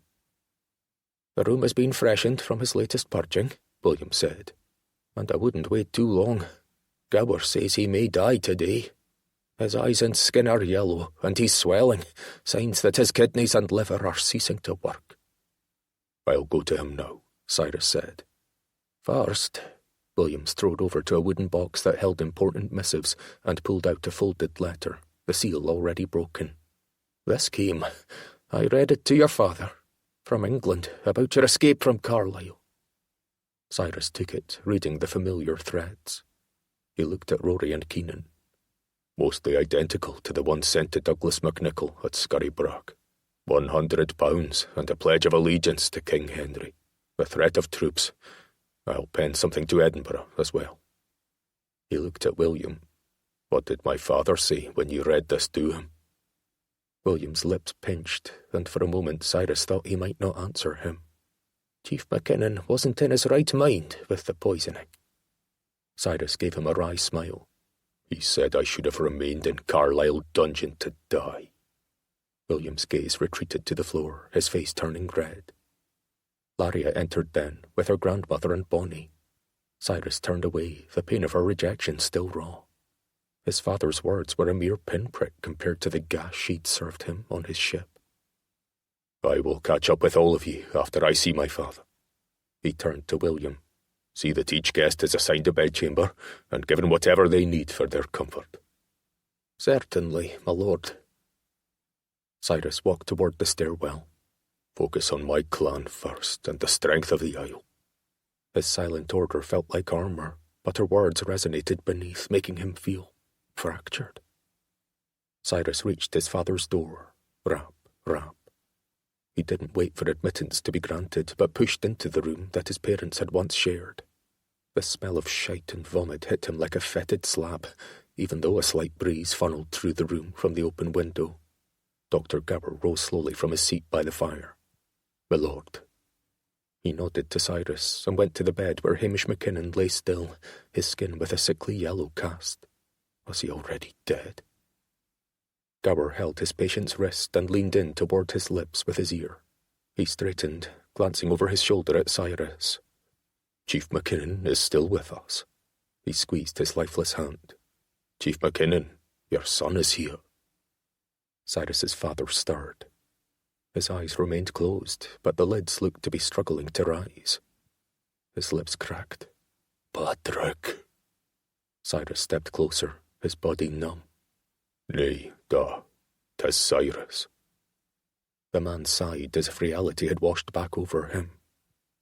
"The room has been freshened from his latest purging," William said, "and I wouldn't wait too long. Gower says he may die today. His eyes and skin are yellow, and he's swelling, signs that his kidneys and liver are ceasing to work." "I'll go to him now," Cyrus said. "First," William strode over to a wooden box that held important missives and pulled out a folded letter, the seal already broken. "This came. I read it to your father. From England, about your escape from Carlisle." Cyrus took it, reading the familiar threads. He looked at Rory and Keenan. "Mostly identical to the one sent to Douglas MacNichol at Scurrybragg. £100 and a pledge of allegiance to King Henry. The threat of troops. I'll pen something to Edinburgh as well." He looked at William. "What did my father say when you read this to him?" William's lips pinched, and for a moment Cyrus thought he might not answer him. Chief Mackinnon wasn't in his right mind with the poisoning. Cyrus gave him a wry smile. "He said I should have remained in Carlisle dungeon to die." William's gaze retreated to the floor, his face turning red. Laria entered then, with her grandmother and Bonnie. Cyrus turned away, the pain of her rejection still raw. His father's words were a mere pinprick compared to the gash she'd served him on his ship. "I will catch up with all of you after I see my father." He turned to William. "See that each guest is assigned a bedchamber and given whatever they need for their comfort." "Certainly, my lord." Cyrus walked toward the stairwell. "Focus on my clan first and the strength of the Isle." His silent order felt like armor, but her words resonated beneath, making him feel fractured. Cyrus reached his father's door. Rap, rap. He didn't wait for admittance to be granted, but pushed into the room that his parents had once shared. The smell of shite and vomit hit him like a fetid slap, even though a slight breeze funneled through the room from the open window. Dr. Gower rose slowly from his seat by the fire. "My lord." He nodded to Cyrus and went to the bed where Hamish Mackinnon lay still, his skin with a sickly yellow cast. Was he already dead? Gower held his patient's wrist and leaned in toward his lips with his ear. He straightened, glancing over his shoulder at Cyrus. "Chief Mackinnon is still with us." He squeezed his lifeless hand. "Chief Mackinnon, your son is here." Cyrus's father stirred. His eyes remained closed, but the lids looked to be struggling to rise. His lips cracked. "Patrick." Cyrus stepped closer, his body numb. "Nay, 'tis Cyrus." The man sighed as if reality had washed back over him.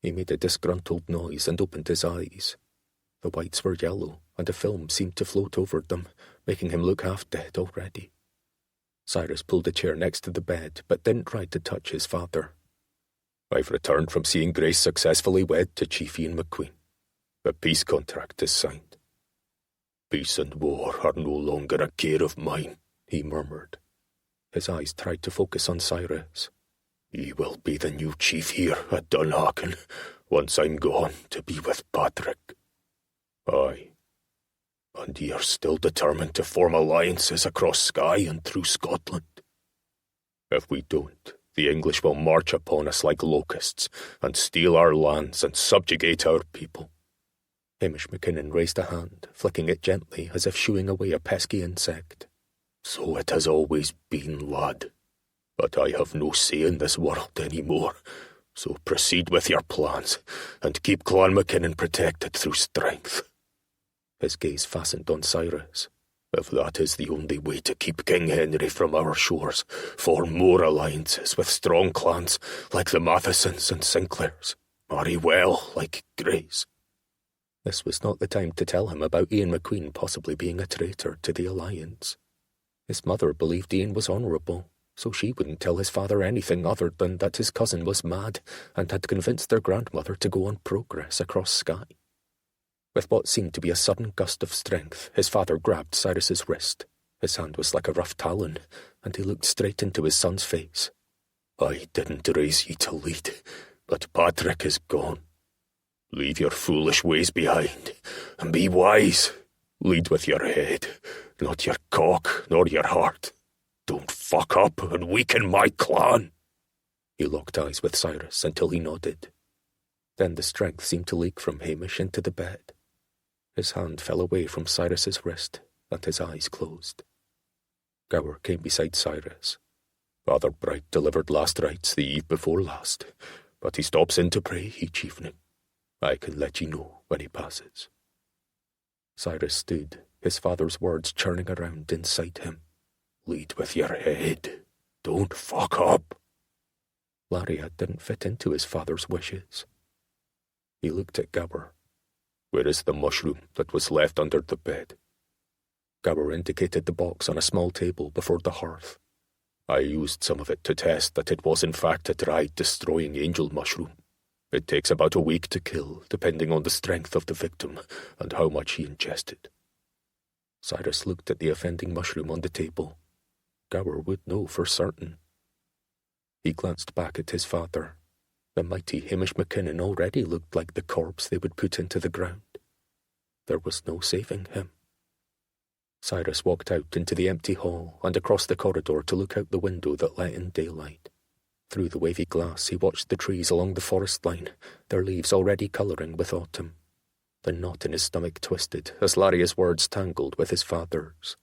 He made a disgruntled noise and opened his eyes. The whites were yellow, and a film seemed to float over them, making him look half dead already. Cyrus pulled a chair next to the bed, but didn't try to touch his father. "I've returned from seeing Grace successfully wed to Chief Ian Macqueen. The peace contract is signed." "Peace and war are no longer a care of mine," he murmured. His eyes tried to focus on Cyrus. "He will be the new chief here at Dunhaken, once I'm gone to be with Patrick." "Aye. And ye are still determined to form alliances across Skye and through Scotland?" "If we don't, the English will march upon us like locusts and steal our lands and subjugate our people." Hamish Mackinnon raised a hand, flicking it gently as if shooing away a pesky insect. "So it has always been, lad. But I have no say in this world any more, so proceed with your plans and keep Clan Mackinnon protected through strength." His gaze fastened on Cyrus. "If that is the only way to keep King Henry from our shores, form more alliances with strong clans like the Mathesons and Sinclairs. Marry well like Grace." This was not the time to tell him about Ian Macqueen possibly being a traitor to the alliance. His mother believed Ian was honourable, so she wouldn't tell his father anything other than that his cousin was mad and had convinced their grandmother to go on progress across Skye. With what seemed to be a sudden gust of strength, his father grabbed Cyrus's wrist. His hand was like a rough talon, and he looked straight into his son's face. I didn't raise ye to lead, but Patrick is gone. Leave your foolish ways behind, and be wise. Lead with your head, not your cock nor your heart. Don't fuck up and weaken my clan. He locked eyes with Cyrus until he nodded. Then the strength seemed to leak from Hamish into the bed. His hand fell away from Cyrus's wrist, and his eyes closed. Gower came beside Cyrus. Father Bright delivered last rites the eve before last, but he stops in to pray each evening. I can let ye know when he passes. Cyrus stood, his father's words churning around inside him. Lead with your head. Don't fuck up. Laria didn't fit into his father's wishes. He looked at Gower. Where is the mushroom that was left under the bed? Gower indicated the box on a small table before the hearth. I used some of it to test that it was in fact a dried destroying angel mushroom. It takes about a week to kill, depending on the strength of the victim and how much he ingested. Cyrus looked at the offending mushroom on the table. Gower would know for certain. He glanced back at his father. The mighty Hamish Mackinnon already looked like the corpse they would put into the ground. There was no saving him. Cyrus walked out into the empty hall and across the corridor to look out the window that let in daylight. Through the wavy glass he watched the trees along the forest line, their leaves already colouring with autumn. The knot in his stomach twisted as Laria's words tangled with his father's.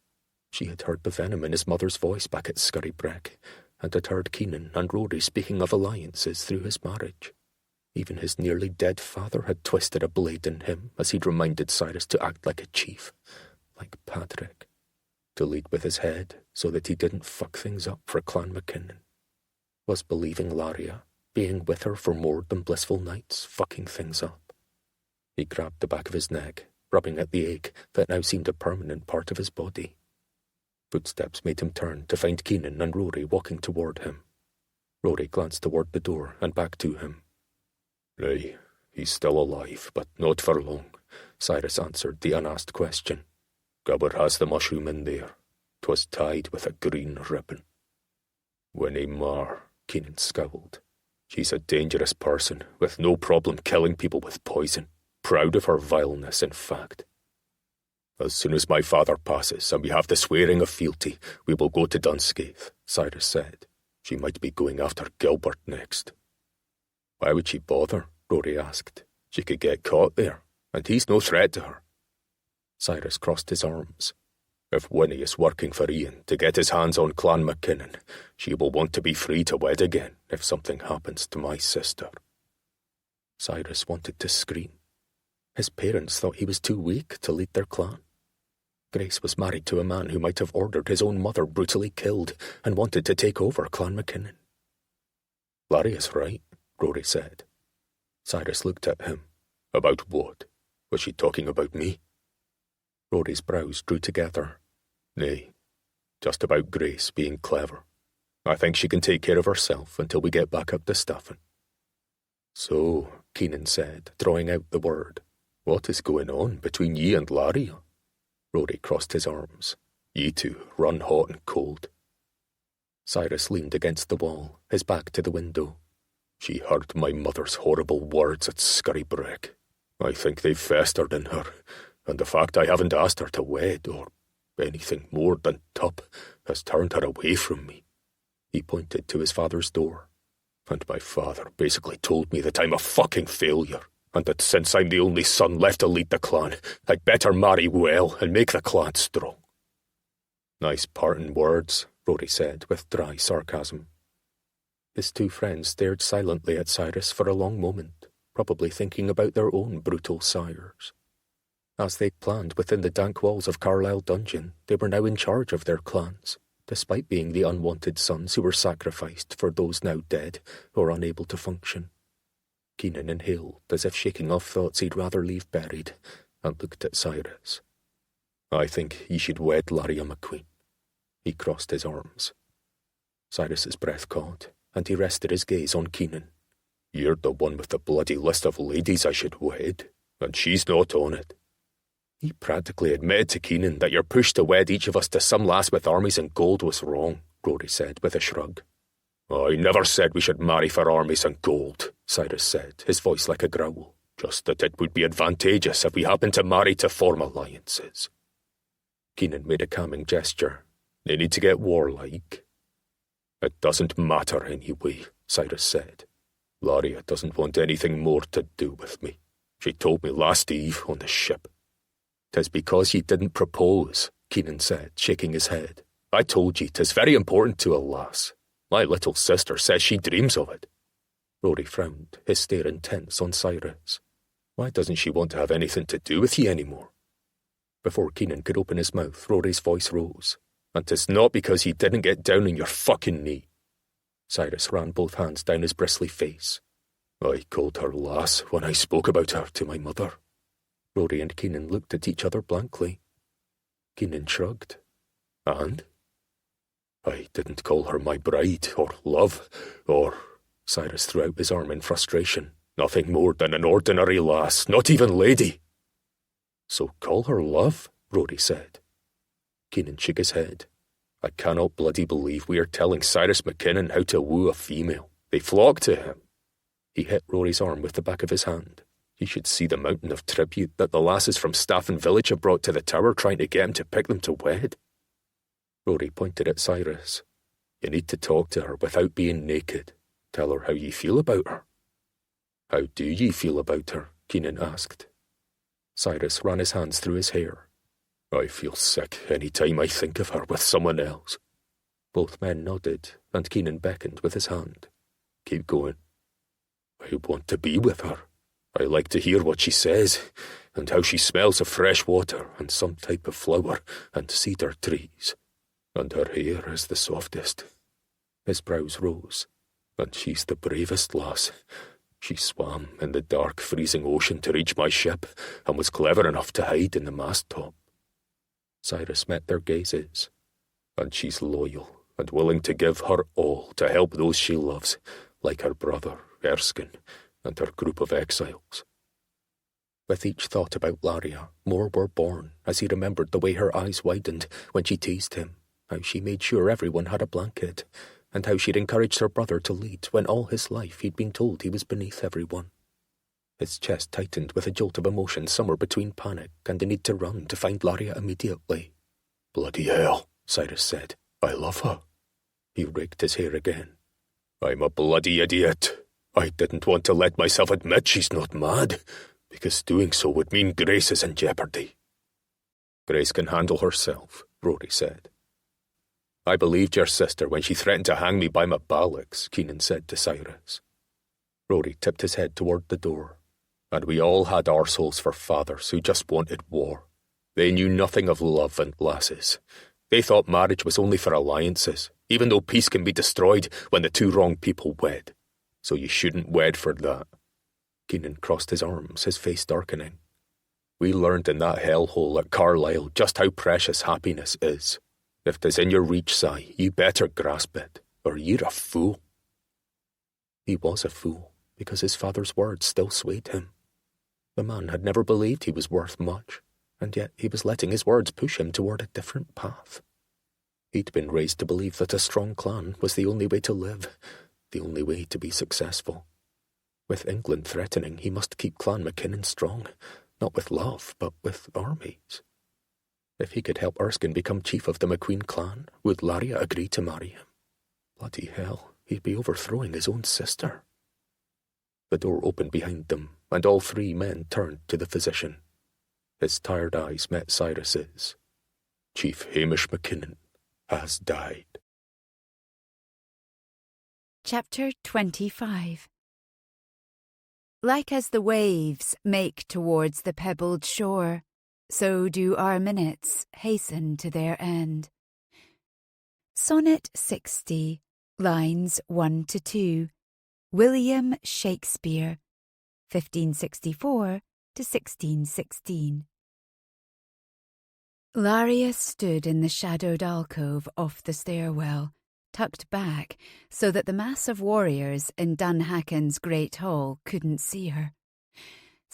She had heard the venom in his mother's voice back at Scurrybreck, and had heard Keenan and Rory speaking of alliances through his marriage. Even his nearly dead father had twisted a blade in him as he'd reminded Cyrus to act like a chief, like Patrick, to lead with his head so that he didn't fuck things up for Clan Mackinnon. Was believing Laria, being with her for more than blissful nights, fucking things up? He grabbed the back of his neck, rubbing at the ache that now seemed a permanent part of his body. Footsteps made him turn to find Keenan and Rory walking toward him. Rory glanced toward the door and back to him. Aye, he's still alive, but not for long, Cyrus answered the unasked question. Gower has the mushroom in there. 'Twas tied with a green ribbon. Winnie Marr, Keenan scowled. She's a dangerous person, with no problem killing people with poison. Proud of her vileness, in fact. As soon as my father passes and we have the swearing of fealty, we will go to Dunscaith, Cyrus said. She might be going after Gilbert next. Why would she bother? Rory asked. She could get caught there, and he's no threat to her. Cyrus crossed his arms. If Winnie is working for Ian to get his hands on Clan Mackinnon, she will want to be free to wed again if something happens to my sister. Cyrus wanted to scream. His parents thought he was too weak to lead their clan. Grace was married to a man who might have ordered his own mother brutally killed and wanted to take over Clan Mackinnon. Laria's right, Rory said. Cyrus looked at him. About what? Was she talking about me? Rory's brows drew together. Nay, just about Grace being clever. I think she can take care of herself until we get back up to Staffin. So, Keenan said, drawing out the word, what is going on between ye and Laria? Rory crossed his arms. Ye two run hot and cold. Cyrus leaned against the wall, his back to the window. She heard my mother's horrible words at Scurrybreck. I think they've festered in her, and the fact I haven't asked her to wed or anything more than tup has turned her away from me. He pointed to his father's door. And my father basically told me that I'm a fucking failure, and that since I'm the only son left to lead the clan, I'd better marry well and make the clan strong. Nice parting words, Rory said with dry sarcasm. His two friends stared silently at Cyrus for a long moment, probably thinking about their own brutal sires. As they'd planned within the dank walls of Carlisle Dungeon, they were now in charge of their clans, despite being the unwanted sons who were sacrificed for those now dead or unable to function. Keenan inhaled as if shaking off thoughts he'd rather leave buried, and looked at Cyrus. I think he should wed Laria Macqueen. He crossed his arms. Cyrus's breath caught, and he rested his gaze on Keenan. You're the one with the bloody list of ladies I should wed, and she's not on it. He practically admitted to Keenan that your push to wed each of us to some lass with armies and gold was wrong, Rory said with a shrug. I never said we should marry for armies and gold, Cyrus said, his voice like a growl. Just that it would be advantageous if we happened to marry to form alliances. Keenan made a calming gesture. They need to get warlike. It doesn't matter anyway, Cyrus said. Laria doesn't want anything more to do with me. She told me last eve on the ship. 'Tis because ye didn't propose, Keenan said, shaking his head. I told ye 'tis very important to a lass. My little sister says she dreams of it. Rory frowned, his stare intense on Cyrus. Why doesn't she want to have anything to do with ye anymore? Before Keenan could open his mouth, Rory's voice rose. And 'tis not because ye didn't get down on your fucking knee. Cyrus ran both hands down his bristly face. I called her lass when I spoke about her to my mother. Rory and Keenan looked at each other blankly. Keenan shrugged. And? I didn't call her my bride, or love, or... Cyrus threw out his arm in frustration. Nothing more than an ordinary lass, not even lady. So call her love, Rory said. Keenan shook his head. I cannot bloody believe we are telling Cyrus Mackinnon how to woo a female. They flock to him. He hit Rory's arm with the back of his hand. He should see the mountain of tribute that the lasses from Staffin village have brought to the tower trying to get him to pick them to wed. Rory pointed at Cyrus. You need to talk to her without being naked. Tell her how ye feel about her. How do ye feel about her? Keenan asked. Cyrus ran his hands through his hair. I feel sick any time I think of her with someone else. Both men nodded, and Keenan beckoned with his hand. Keep going. I want to be with her. I like to hear what she says, and how she smells of fresh water and some type of flower and cedar trees. And her hair is the softest. His brows rose. And she's the bravest lass. She swam in the dark, freezing ocean to reach my ship, and was clever enough to hide in the mast top. Cyrus met their gazes. And she's loyal, and willing to give her all to help those she loves, like her brother, Erskine, and her group of exiles. With each thought about Laria, more were born as he remembered the way her eyes widened when she teased him, how she made sure everyone had a blanket, and how she'd encouraged her brother to lead when all his life he'd been told he was beneath everyone. His chest tightened with a jolt of emotion somewhere between panic and the need to run to find Laria immediately. Bloody hell, Cyrus said. I love her. He raked his hair again. I'm a bloody idiot. I didn't want to let myself admit she's not mad, because doing so would mean Grace is in jeopardy. Grace can handle herself, Rory said. I believed your sister when she threatened to hang me by my ballocks, Keenan said to Cyrus. Rory tipped his head toward the door. And we all had arseholes for fathers who just wanted war. They knew nothing of love and lasses. They thought marriage was only for alliances, even though peace can be destroyed when the two wrong people wed. So you shouldn't wed for that. Keenan crossed his arms, his face darkening. We learned in that hellhole at Carlisle just how precious happiness is. If 'tis in your reach, Si, you better grasp it, or you're a fool. He was a fool, because his father's words still swayed him. The man had never believed he was worth much, and yet he was letting his words push him toward a different path. He'd been raised to believe that a strong clan was the only way to live, the only way to be successful. With England threatening, he must keep Clan Mackinnon strong, not with love, but with armies. If he could help Erskine become chief of the Macqueen clan, would Laria agree to marry him? Bloody hell, he'd be overthrowing his own sister. The door opened behind them, and all three men turned to the physician. His tired eyes met Cyrus's. Chief Hamish Mackinnon has died. Chapter 25. Like as the waves make towards the pebbled shore, so do our minutes hasten to their end. Sonnet 60, lines 1 to 2, William Shakespeare, 1564 to 1616. Laria stood in the shadowed alcove off the stairwell, tucked back so that the mass of warriors in Dunhacken's great hall couldn't see her.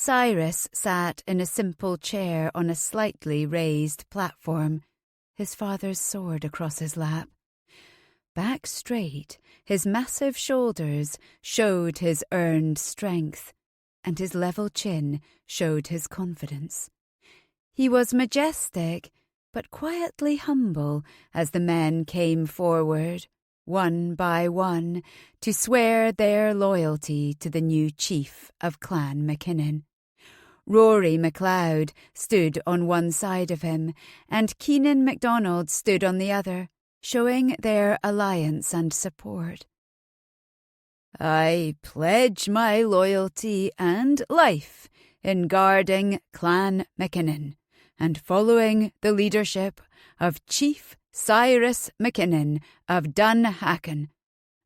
Cyrus sat in a simple chair on a slightly raised platform, his father's sword across his lap. Back straight, his massive shoulders showed his earned strength, and his level chin showed his confidence. He was majestic, but quietly humble as the men came forward, one by one, to swear their loyalty to the new chief of Clan Mackinnon. Rory MacLeod stood on one side of him, and Keenan MacDonald stood on the other, showing their alliance and support. "I pledge my loyalty and life in guarding Clan Mackinnon and following the leadership of Chief Cyrus Mackinnon of Dunhacken.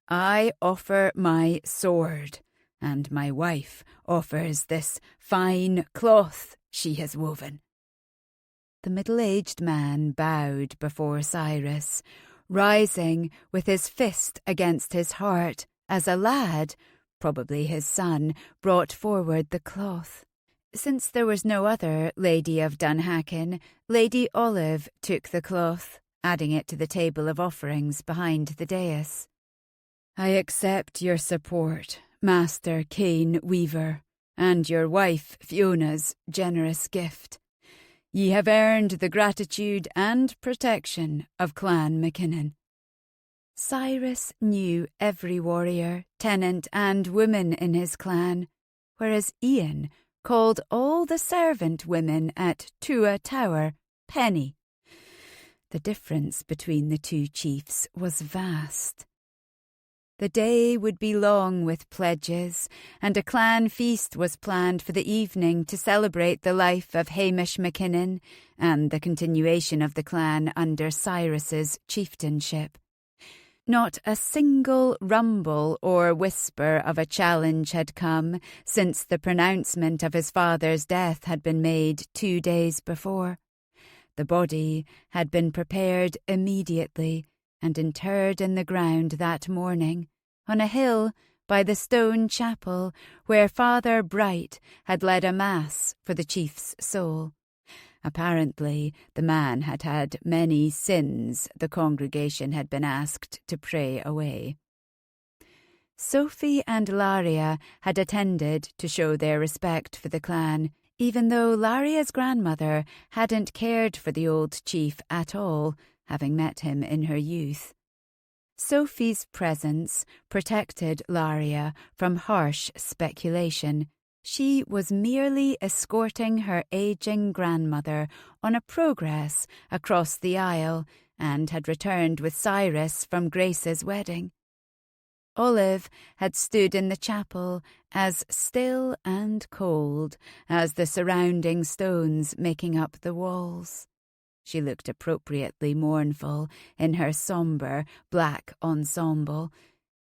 I offer my sword, and my wife offers this fine cloth she has woven." The middle-aged man bowed before Cyrus, rising with his fist against his heart as a lad, probably his son, brought forward the cloth. Since there was no other Lady of Dunhacken, Lady Olive took the cloth, adding it to the table of offerings behind the dais. "I accept your support, Master Cain Weaver, and your wife Fiona's generous gift. Ye have earned the gratitude and protection of Clan Mackinnon." Cyrus knew every warrior, tenant and woman in his clan, whereas Ian called all the servant women at Tua Tower Penny. The difference between the two chiefs was vast. The day would be long with pledges, and a clan feast was planned for the evening to celebrate the life of Hamish Mackinnon and the continuation of the clan under Cyrus's chieftainship. Not a single rumble or whisper of a challenge had come since the pronouncement of his father's death had been made 2 days before. The body had been prepared immediately and interred in the ground that morning, on a hill by the stone chapel where Father Bright had led a mass for the chief's soul. Apparently, the man had had many sins the congregation had been asked to pray away. Sophie and Laria had attended to show their respect for the clan, even though Laria's grandmother hadn't cared for the old chief at all, having met him in her youth. Sophie's presence protected Laria from harsh speculation. She was merely escorting her aging grandmother on a progress across the Isle and had returned with Cyrus from Grace's wedding. Olive had stood in the chapel as still and cold as the surrounding stones making up the walls. She looked appropriately mournful in her sombre black ensemble,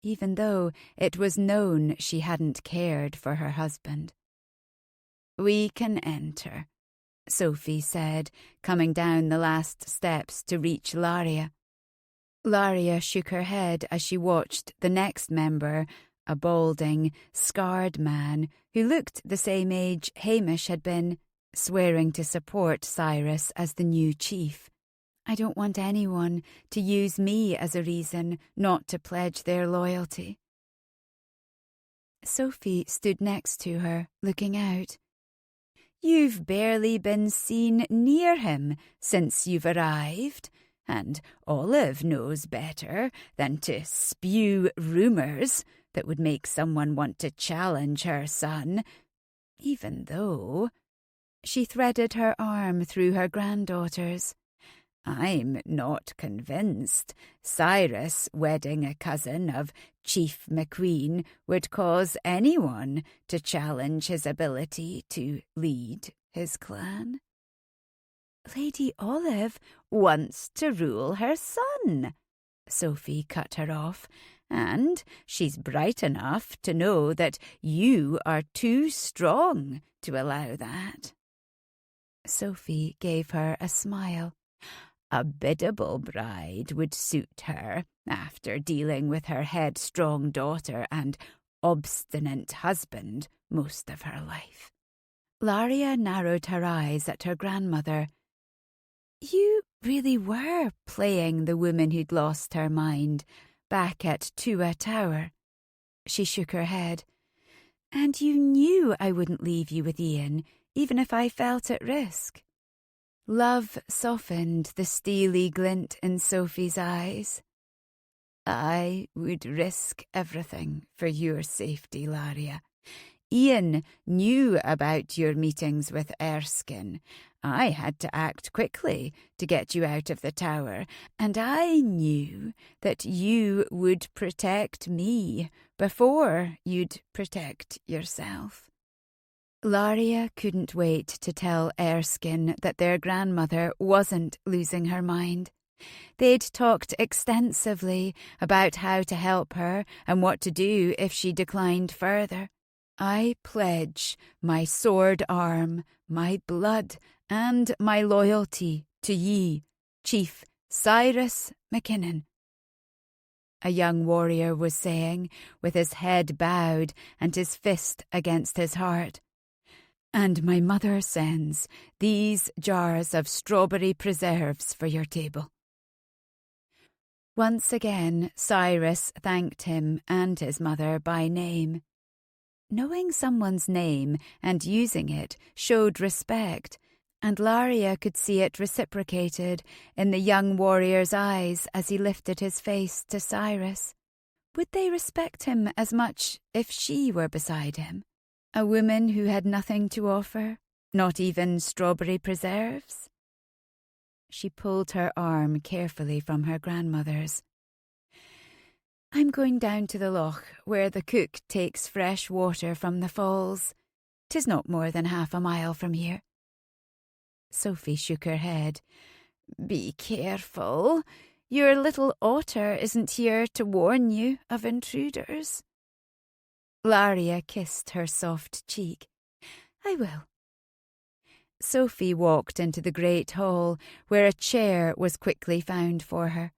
even though it was known she hadn't cared for her husband. "We can enter," Sophie said, coming down the last steps to reach Laria. Laria shook her head as she watched the next member, a balding, scarred man who looked the same age Hamish had been, swearing to support Cyrus as the new chief. "I don't want anyone to use me as a reason not to pledge their loyalty." Sophie stood next to her, looking out. "You've barely been seen near him since you've arrived, and Olive knows better than to spew rumours that would make someone want to challenge her son, even though—" She threaded her arm through her granddaughter's. "I'm not convinced Cyrus wedding a cousin of Chief Macqueen would cause anyone to challenge his ability to lead his clan." "Lady Olive wants to rule her son," Sophie cut her off, "and she's bright enough to know that you are too strong to allow that." Sophie gave her a smile. "A biddable bride would suit her after dealing with her headstrong daughter and obstinate husband most of her life. Laria narrowed her eyes at her grandmother. You really were playing the woman who'd lost her mind back at Tua Tower. She shook her head. And you knew I wouldn't leave you with Ian, even if I felt at risk. Love softened the steely glint in Sophie's eyes. I would risk everything for your safety, Laria. Ian knew about your meetings with Erskine. I had to act quickly to get you out of the tower, and I knew that you would protect me before you'd protect yourself. Laria couldn't wait to tell Erskine that their grandmother wasn't losing her mind. They'd talked extensively about how to help her and what to do if she declined further. I pledge my sword arm, my blood, and my loyalty to ye, Chief Cyrus Mackinnon. A young warrior was saying, with his head bowed and his fist against his heart. And my mother sends these jars of strawberry preserves for your table. Once again, Cyrus thanked him and his mother by name. Knowing someone's name and using it showed respect, and Laria could see it reciprocated in the young warrior's eyes as he lifted his face to Cyrus. Would they respect him as much if she were beside him? A woman who had nothing to offer, not even strawberry preserves? She pulled her arm carefully from her grandmother's. I'm going down to the Loch, where the cook takes fresh water from the falls. 'Tis not more than 1/2 a mile from here. Sophie shook her head. Be careful. Your little otter isn't here to warn you of intruders. Laria kissed her soft cheek. I will. Sophie walked into the great hall, where a chair was quickly found for her.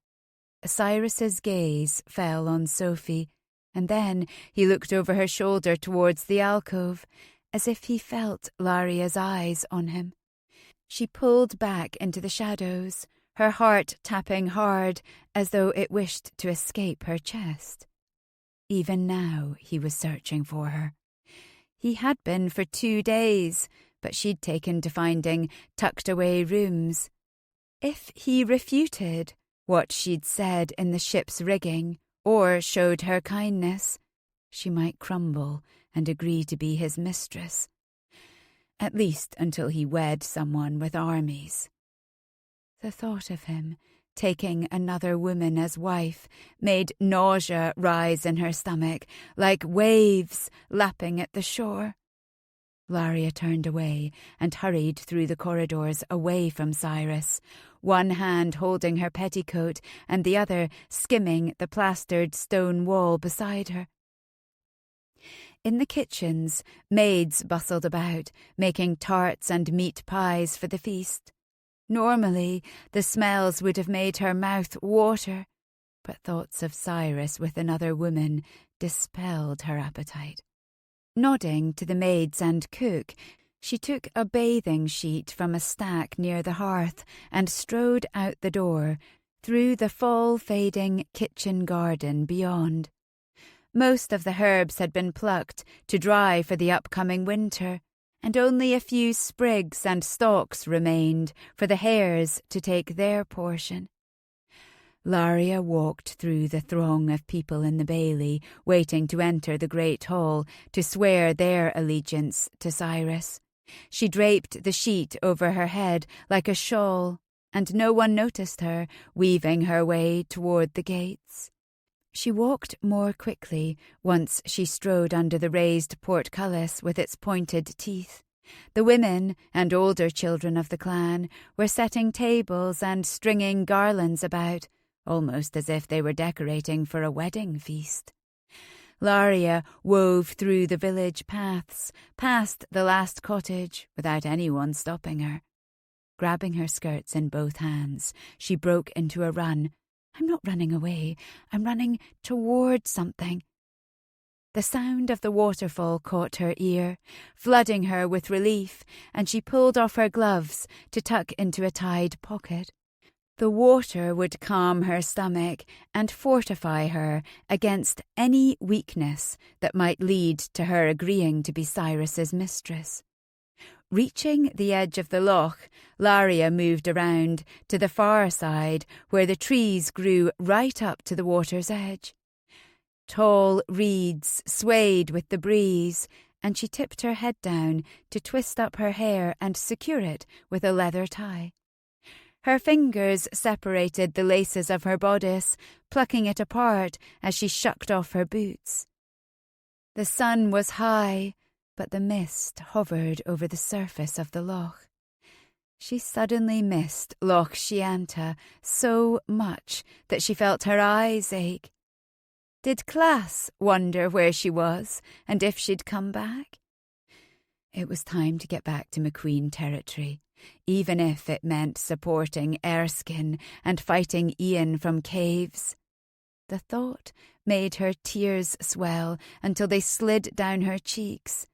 Cyrus's gaze fell on Sophie, and then he looked over her shoulder towards the alcove, as if he felt Laria's eyes on him. She pulled back into the shadows, her heart tapping hard as though it wished to escape her chest. Even now he was searching for her. He had been for 2 days, but she'd taken to finding tucked-away rooms. If he refuted what she'd said in the ship's rigging, or showed her kindness, she might crumble and agree to be his mistress. At least until he wed someone with armies. The thought of him taking another woman as wife made nausea rise in her stomach, like waves lapping at the shore. Laria turned away and hurried through the corridors away from Cyrus, one hand holding her petticoat and the other skimming the plastered stone wall beside her. In the kitchens, maids bustled about, making tarts and meat pies for the feast. Normally, the smells would have made her mouth water, but thoughts of Cyrus with another woman dispelled her appetite. Nodding to the maids and cook, she took a bathing sheet from a stack near the hearth and strode out the door, through the fall-fading kitchen garden beyond. Most of the herbs had been plucked to dry for the upcoming winter, and only a few sprigs and stalks remained for the hares to take their portion. Laria walked through the throng of people in the bailey, waiting to enter the great hall to swear their allegiance to Cyrus. She draped the sheet over her head like a shawl, and no one noticed her, weaving her way toward the gates. She walked more quickly once she strode under the raised portcullis with its pointed teeth. The women and older children of the clan were setting tables and stringing garlands about, almost as if they were decorating for a wedding feast. Laria wove through the village paths, past the last cottage, without anyone stopping her. Grabbing her skirts in both hands, she broke into a run. I'm not running away. I'm running toward something. The sound of the waterfall caught her ear, flooding her with relief, and she pulled off her gloves to tuck into a tied pocket. The water would calm her stomach and fortify her against any weakness that might lead to her agreeing to be Cyrus's mistress. Reaching the edge of the loch, Laria moved around to the far side where the trees grew right up to the water's edge. Tall reeds swayed with the breeze, and she tipped her head down to twist up her hair and secure it with a leather tie. Her fingers separated the laces of her bodice, plucking it apart as she shucked off her boots. The sun was high, but the mist hovered over the surface of the loch. She suddenly missed Loch Shianta so much that she felt her eyes ache. Did Class wonder where she was and if she'd come back? It was time to get back to Macqueen territory, even if it meant supporting Erskine and fighting Ian from caves. The thought made her tears swell until they slid down her cheeks.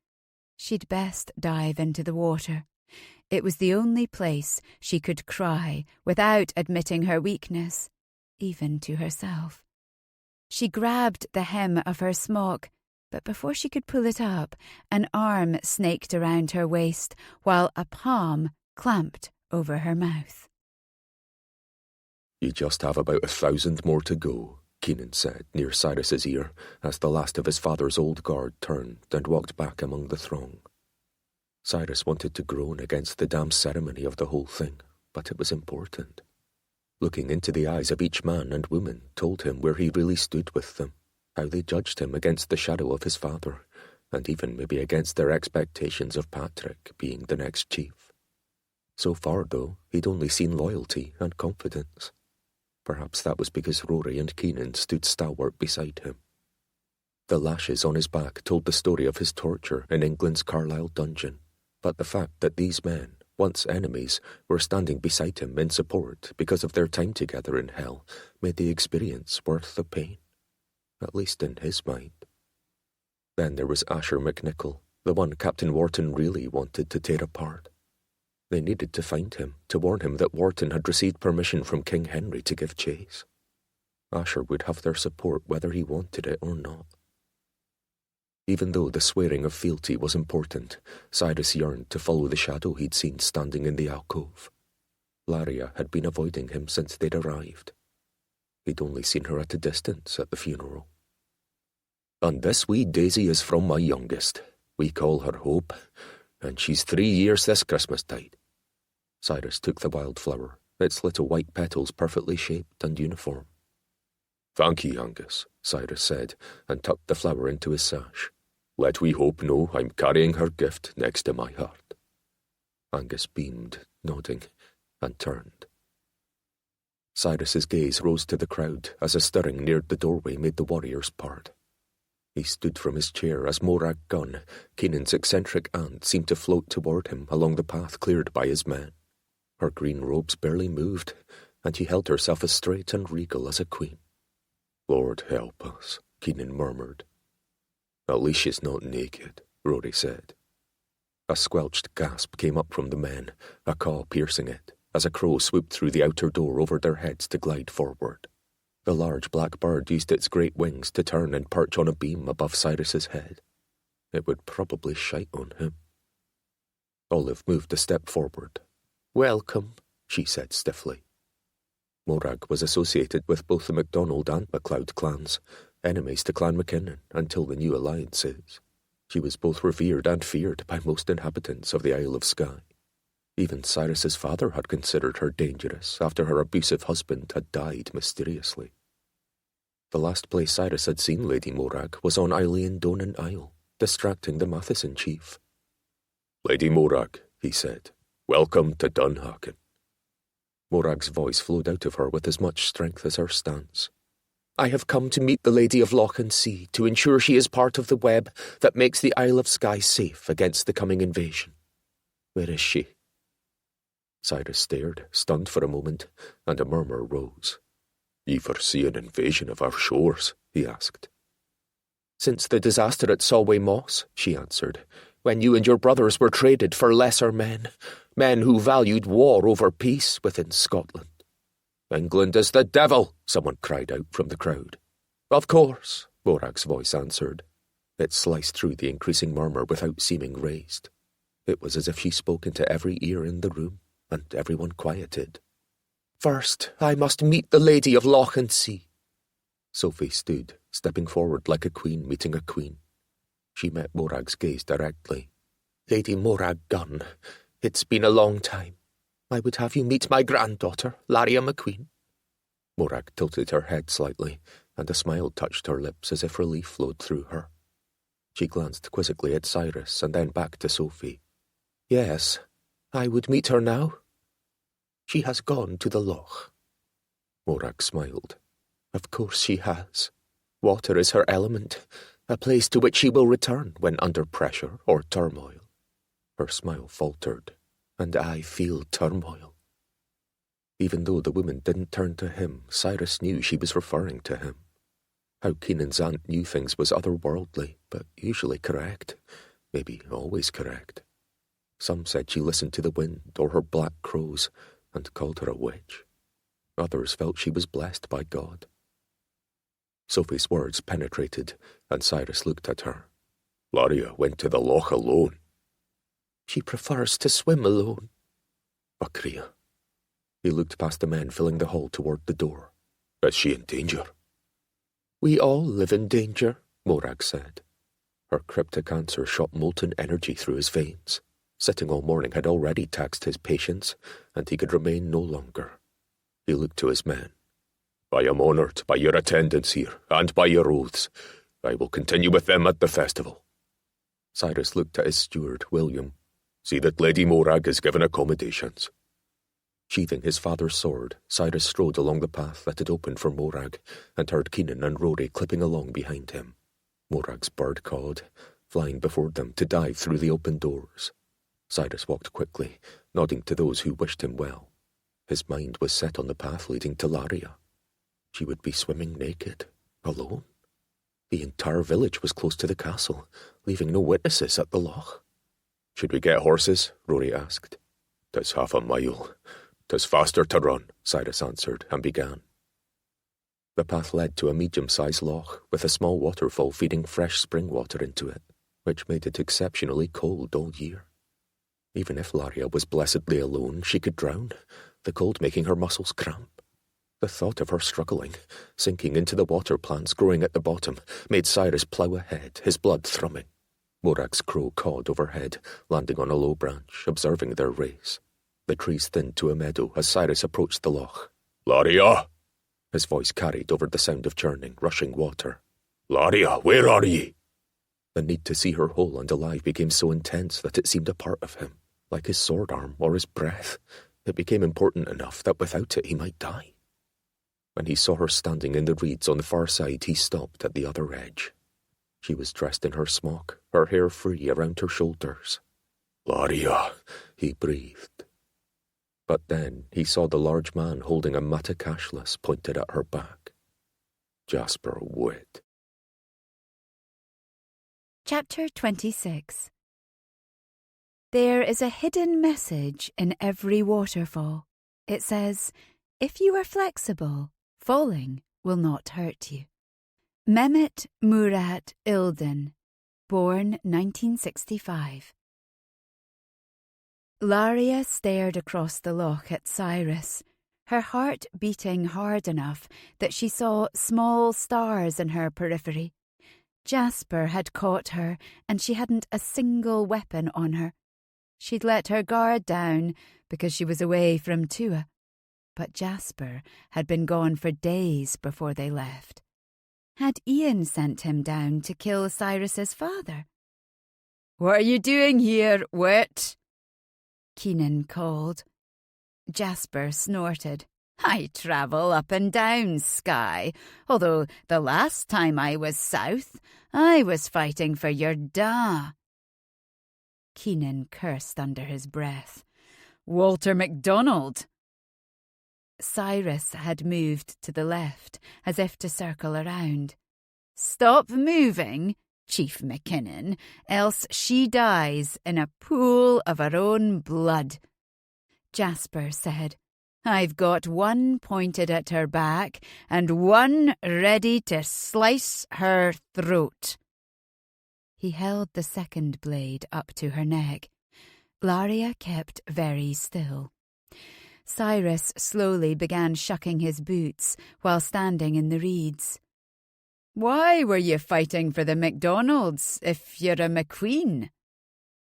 She'd best dive into the water. It was the only place she could cry without admitting her weakness, even to herself. She grabbed the hem of her smock, but before she could pull it up, an arm snaked around her waist while a palm clamped over her mouth. "You just have about 1,000 more to go," Keenan said near Cyrus's ear as the last of his father's old guard turned and walked back among the throng. Cyrus wanted to groan against the damn ceremony of the whole thing, but it was important. Looking into the eyes of each man and woman told him where he really stood with them, how they judged him against the shadow of his father, and even maybe against their expectations of Patrick being the next chief. So far, though, he'd only seen loyalty and confidence. Perhaps that was because Rory and Keenan stood stalwart beside him. The lashes on his back told the story of his torture in England's Carlisle dungeon, but the fact that these men, once enemies, were standing beside him in support because of their time together in hell made the experience worth the pain, at least in his mind. Then there was Asher McNichol, the one Captain Wharton really wanted to tear apart. They needed to find him, to warn him that Wharton had received permission from King Henry to give chase. Asher would have their support whether he wanted it or not. Even though the swearing of fealty was important, Cyrus yearned to follow the shadow he'd seen standing in the alcove. Laria had been avoiding him since they'd arrived. He'd only seen her at a distance at the funeral. "And this wee daisy is from my youngest. We call her Hope, and she's 3 years this Christmastide." Cyrus took the wildflower, its little white petals perfectly shaped and uniform. "Thank ye, Angus," Cyrus said, and tucked the flower into his sash. "Let we Hope know I'm carrying her gift next to my heart." Angus beamed, nodding, and turned. Cyrus's gaze rose to the crowd as a stirring near the doorway made the warriors part. He stood from his chair as Morag Gunn, Keenan's eccentric aunt, seemed to float toward him along the path cleared by his men. Her green robes barely moved, and she held herself as straight and regal as a queen. "Lord help us," Keenan murmured. "At least she's not naked," Rory said. A squelched gasp came up from the men, a caw piercing it, as a crow swooped through the outer door over their heads to glide forward. The large black bird used its great wings to turn and perch on a beam above Cyrus's head. It would probably shite on him. Olive moved a step forward. "Welcome," she said stiffly. Morag was associated with both the MacDonald and MacLeod clans, enemies to Clan Mackinnon until the new alliances. She was both revered and feared by most inhabitants of the Isle of Skye. Even Cyrus's father had considered her dangerous after her abusive husband had died mysteriously. The last place Cyrus had seen Lady Morag was on Eilean Donan Isle, distracting the Matheson chief. "Lady Morag," he said, "welcome to Dunhaken." Morag's voice flowed out of her with as much strength as her stance. "I have come to meet the Lady of Loch and Sea to ensure she is part of the web that makes the Isle of Skye safe against the coming invasion. Where is she?" Cyrus stared, stunned for a moment, and a murmur rose. "Ye foresee an invasion of our shores?" he asked. "Since the disaster at Solway Moss," she answered, "when you and your brothers were traded for lesser men, men who valued war over peace within Scotland." "England is the devil," someone cried out from the crowd. "Of course," Morag's voice answered. It sliced through the increasing murmur without seeming raised. It was as if she spoke into every ear in the room, and everyone quieted. "First, I must meet the Lady of Loch and Sea." Sophie stood, stepping forward like a queen meeting a queen. She met Morag's gaze directly. "Lady Morag Gunn, it's been a long time. I would have you meet my granddaughter, Laria Macqueen." Morag tilted her head slightly, and a smile touched her lips as if relief flowed through her. She glanced quizzically at Cyrus and then back to Sophie. "Yes, I would meet her now. She has gone to the Loch." Morag smiled. "Of course she has. Water is her element, a place to which she will return when under pressure or turmoil." Her smile faltered. "And I feel turmoil." Even though the woman didn't turn to him, Cyrus knew she was referring to him. How Keenan's aunt knew things was otherworldly, but usually correct. Maybe always correct. Some said she listened to the wind or her black crows and called her a witch. Others felt she was blessed by God. Sophie's words penetrated, and Cyrus looked at her. "Laria went to the Loch alone." "She prefers to swim alone." "Bakria." He looked past the men filling the hall toward the door. "Is she in danger?" "We all live in danger," Morag said. Her cryptic answer shot molten energy through his veins. Sitting all morning had already taxed his patience, and he could remain no longer. He looked to his men. "I am honoured by your attendance here, and by your oaths. I will continue with them at the festival." Cyrus looked at his steward, William. "See that Lady Morag is given accommodations." Sheathing his father's sword, Cyrus strode along the path that had opened for Morag, and heard Keenan and Rory clipping along behind him. Morag's bird cawed, flying before them to dive through the open doors. Cyrus walked quickly, nodding to those who wished him well. His mind was set on the path leading to Laria. She would be swimming naked, alone. The entire village was close to the castle, leaving no witnesses at the loch. "Should we get horses?" Rory asked. "'Tis half a mile. 'Tis faster to run," Cyrus answered, and began. The path led to a medium-sized loch, with a small waterfall feeding fresh spring water into it, which made it exceptionally cold all year. Even if Laria was blessedly alone, she could drown, the cold making her muscles cramp. The thought of her struggling, sinking into the water plants growing at the bottom, made Cyrus plough ahead, his blood thrumming. Morag's crow cawed overhead, landing on a low branch, observing their race. The trees thinned to a meadow as Cyrus approached the loch. "Laria!" His voice carried over the sound of churning, rushing water. "Laria, where are ye?" The need to see her whole and alive became so intense that it seemed a part of him, like his sword arm or his breath. It became important enough that without it he might die. When he saw her standing in the reeds on the far side, he stopped at the other edge. She was dressed in her smock, her hair free around her shoulders. "Laria," he breathed. But then he saw the large man holding a matacashlas pointed at her back. Jasper Wood. Chapter 26. There is a hidden message in every waterfall. It says, if you are flexible, falling will not hurt you. Mehmet Murat Ilden, born 1965. Laria stared across the loch at Cyrus, her heart beating hard enough that she saw small stars in her periphery. Jasper had caught her, and she hadn't a single weapon on her. She'd let her guard down because she was away from Tua. But Jasper had been gone for days before they left. Had Ian sent him down to kill Cyrus's father? "What are you doing here, wit?" Keenan called. Jasper snorted. "I travel up and down Skye, although the last time I was south, I was fighting for your da." Keenan cursed under his breath. "Walter MacDonald." Cyrus had moved to the left, as if to circle around. Stop moving, Chief Mackinnon, else she dies in a pool of her own blood. Jasper said, I've got one pointed at her back and one ready to slice her throat. He held the second blade up to her neck. Laria kept very still. Cyrus slowly began shucking his boots while standing in the reeds. Why were you fighting for the MacDonalds if you're a Macqueen?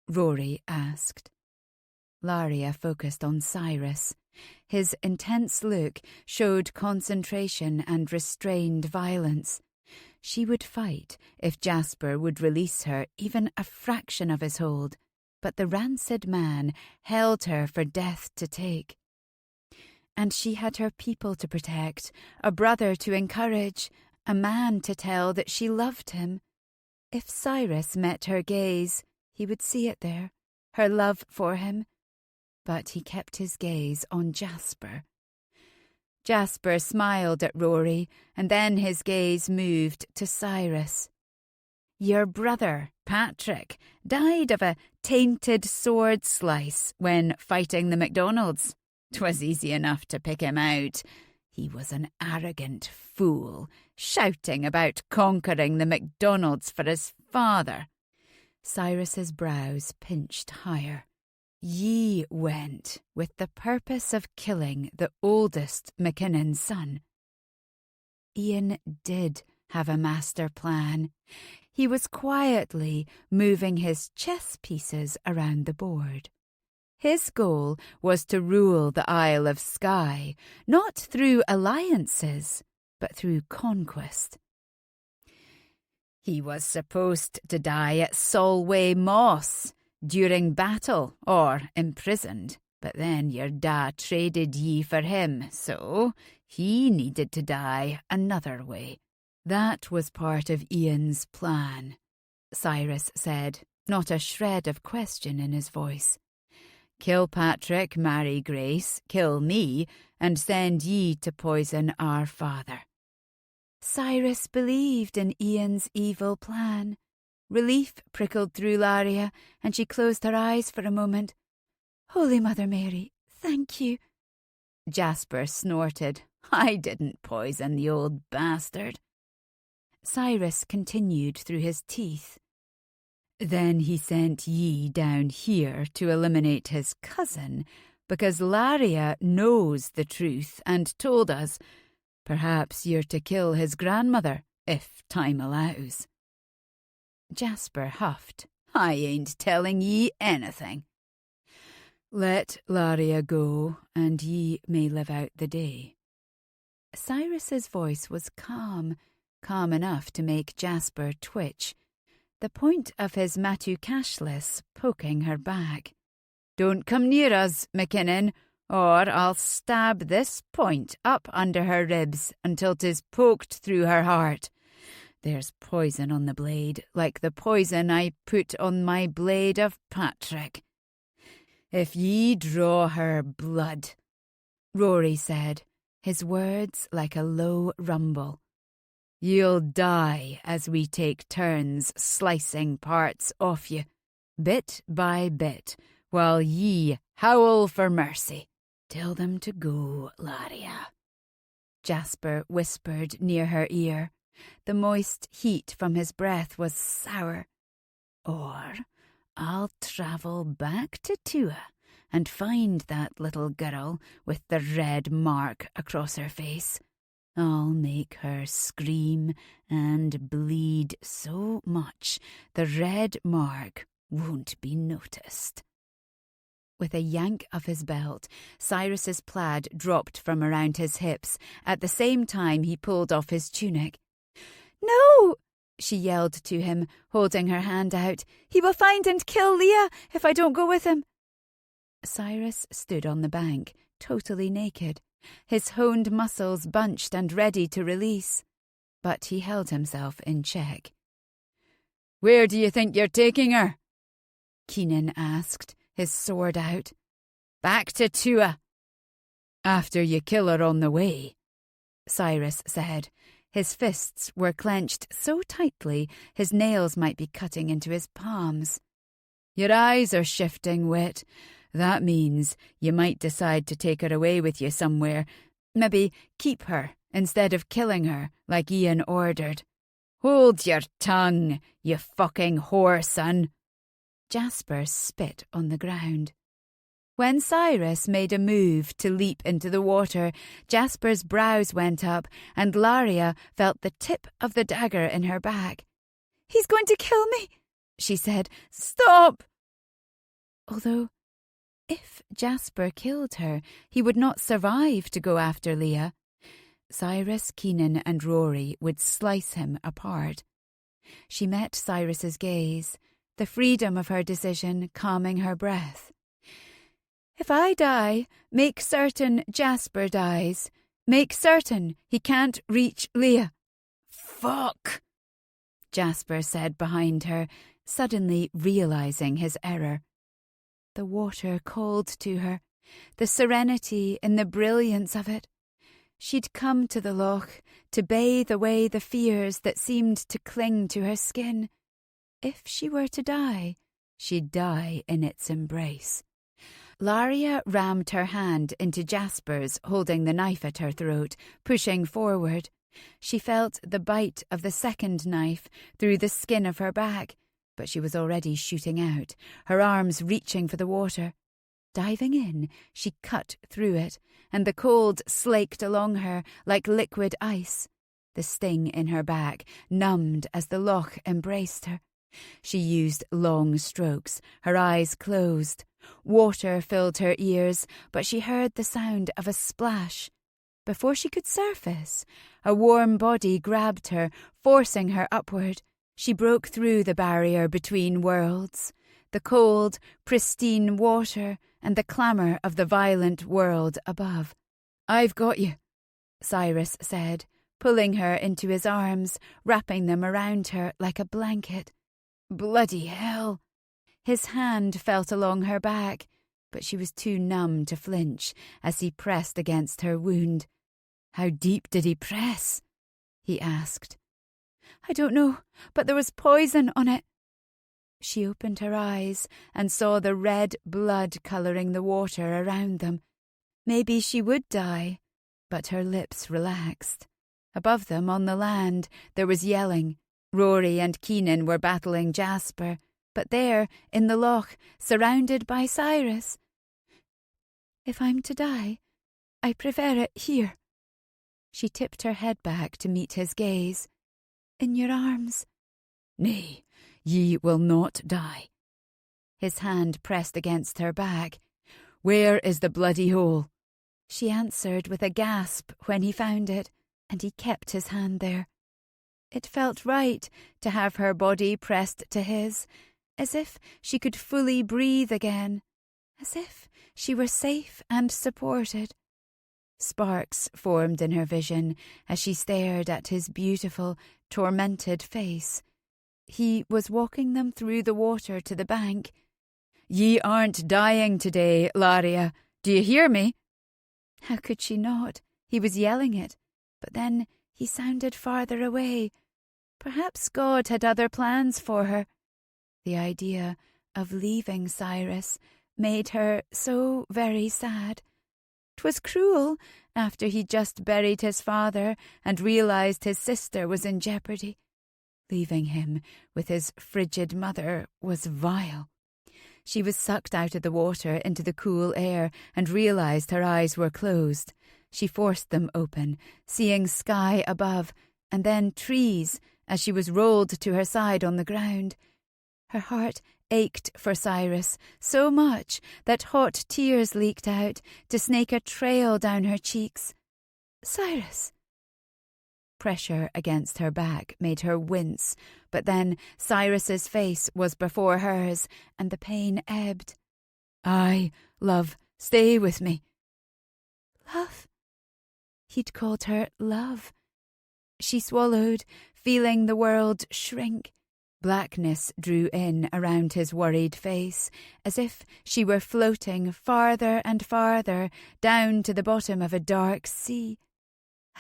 Rory asked. Laria focused on Cyrus. His intense look showed concentration and restrained violence. She would fight if Jasper would release her even a fraction of his hold, but the rancid man held her for death to take. And she had her people to protect, a brother to encourage, a man to tell that she loved him. If Cyrus met her gaze, he would see it there, her love for him. But he kept his gaze on Jasper. Jasper smiled at Rory, and then his gaze moved to Cyrus. Your brother, Patrick, died of a tainted sword slice when fighting the MacDonalds. 'Twas easy enough to pick him out. He was an arrogant fool, shouting about conquering the MacDonalds for his father. Cyrus's brows pinched higher. Ye went with the purpose of killing the oldest Mackinnon's son. Ian did have a master plan. He was quietly moving his chess pieces around the board. His goal was to rule the Isle of Skye, not through alliances, but through conquest. He was supposed to die at Solway Moss, during battle or imprisoned, but then your da traded ye for him, so he needed to die another way. That was part of Ian's plan, Cyrus said, not a shred of question in his voice. Kill Patrick, marry Grace, kill me, and send ye to poison our father. Cyrus believed in Ian's evil plan. Relief prickled through Laria, and she closed her eyes for a moment. Holy Mother Mary, thank you. Jasper snorted. I didn't poison the old bastard. Cyrus continued through his teeth. Then he sent ye down here to eliminate his cousin, because Laria knows the truth and told us. Perhaps you're to kill his grandmother, if time allows. Jasper huffed. I ain't telling ye anything. Let Laria go, and ye may live out the day. Cyrus's voice was calm enough to make Jasper twitch, the point of his Matu cashless poking her back. Don't come near us, Mackinnon, or I'll stab this point up under her ribs until 'tis poked through her heart. There's poison on the blade, like the poison I put on my blade of Patrick. If ye draw her blood, Rory said, his words like a low rumble, you'll die as we take turns slicing parts off you, bit by bit, while ye howl for mercy. Tell them to go, Laria. Jasper whispered near her ear. The moist heat from his breath was sour. Or I'll travel back to Tua and find that little girl with the red mark across her face. I'll make her scream and bleed so much the red mark won't be noticed. With a yank of his belt, Cyrus's plaid dropped from around his hips at the same time he pulled off his tunic. No! She yelled to him, holding her hand out. He will find and kill Leah if I don't go with him. Cyrus stood on the bank, totally naked, his honed muscles bunched and ready to release. But he held himself in check. Where do you think you're taking her? Keenan asked, his sword out. Back to Tua. After you kill her on the way, Cyrus said, His fists were clenched so tightly his nails might be cutting into his palms. "Your eyes are shifting, Wit. That means you might decide to take her away with you somewhere. Maybe keep her instead of killing her, like Ian ordered." "Hold your tongue, you fucking whore, son." Jasper spit on the ground. When Cyrus made a move to leap into the water, Jasper's brows went up and Laria felt the tip of the dagger in her back. "He's going to kill me," she said. "Stop!" Although, if Jasper killed her, he would not survive to go after Leah. Cyrus, Keenan and Rory would slice him apart. She met Cyrus's gaze, the freedom of her decision calming her breath. "If I die, make certain Jasper dies. Make certain he can't reach Leah." "Fuck!" Jasper said behind her, suddenly realising his error. The water called to her, the serenity in the brilliance of it. She'd come to the Loch to bathe away the fears that seemed to cling to her skin. If she were to die, she'd die in its embrace. Laria rammed her hand into Jasper's, holding the knife at her throat, pushing forward. She felt the bite of the second knife through the skin of her back, but she was already shooting out, her arms reaching for the water. Diving in, she cut through it, and the cold slaked along her like liquid ice. The sting in her back numbed as the Loch embraced her. She used long strokes, her eyes closed. Water filled her ears, but she heard the sound of a splash. Before she could surface, a warm body grabbed her, forcing her upward. She broke through the barrier between worlds, the cold, pristine water and the clamour of the violent world above. "I've got you," Cyrus said, pulling her into his arms, wrapping them around her like a blanket. "Bloody hell!" His hand felt along her back, but she was too numb to flinch as he pressed against her wound. "How deep did he press?" he asked. "I don't know, but there was poison on it." She opened her eyes and saw the red blood colouring the water around them. Maybe she would die, but her lips relaxed. Above them on the land there was yelling. Rory and Keenan were battling Jasper, but there, in the Loch, surrounded by Cyrus. "If I'm to die, I prefer it here." She tipped her head back to meet his gaze. "In your arms." "Nay, ye will not die." His hand pressed against her back. "Where is the bloody hole?" She answered with a gasp when he found it, and he kept his hand there. It felt right to have her body pressed to his, as if she could fully breathe again, as if she were safe and supported. Sparks formed in her vision as she stared at his beautiful, tormented face. He was walking them through the water to the bank. "Ye aren't dying today, Laria. Do you hear me?" How could she not? He was yelling it, but then he sounded farther away. Perhaps God had other plans for her. The idea of leaving Cyrus made her so very sad. 'Twas cruel, after he'd just buried his father and realised his sister was in jeopardy. Leaving him with his frigid mother was vile. She was sucked out of the water into the cool air and realised her eyes were closed. She forced them open, seeing sky above, and then trees, as she was rolled to her side on the ground. Her heart ached for Cyrus so much that hot tears leaked out to snake a trail down her cheeks. "Cyrus!" Pressure against her back made her wince, but then Cyrus's face was before hers, and the pain ebbed. "Aye, love, stay with me." "Love?" He'd called her love. She swallowed, feeling the world shrink. Blackness drew in around his worried face, as if she were floating farther and farther down to the bottom of a dark sea.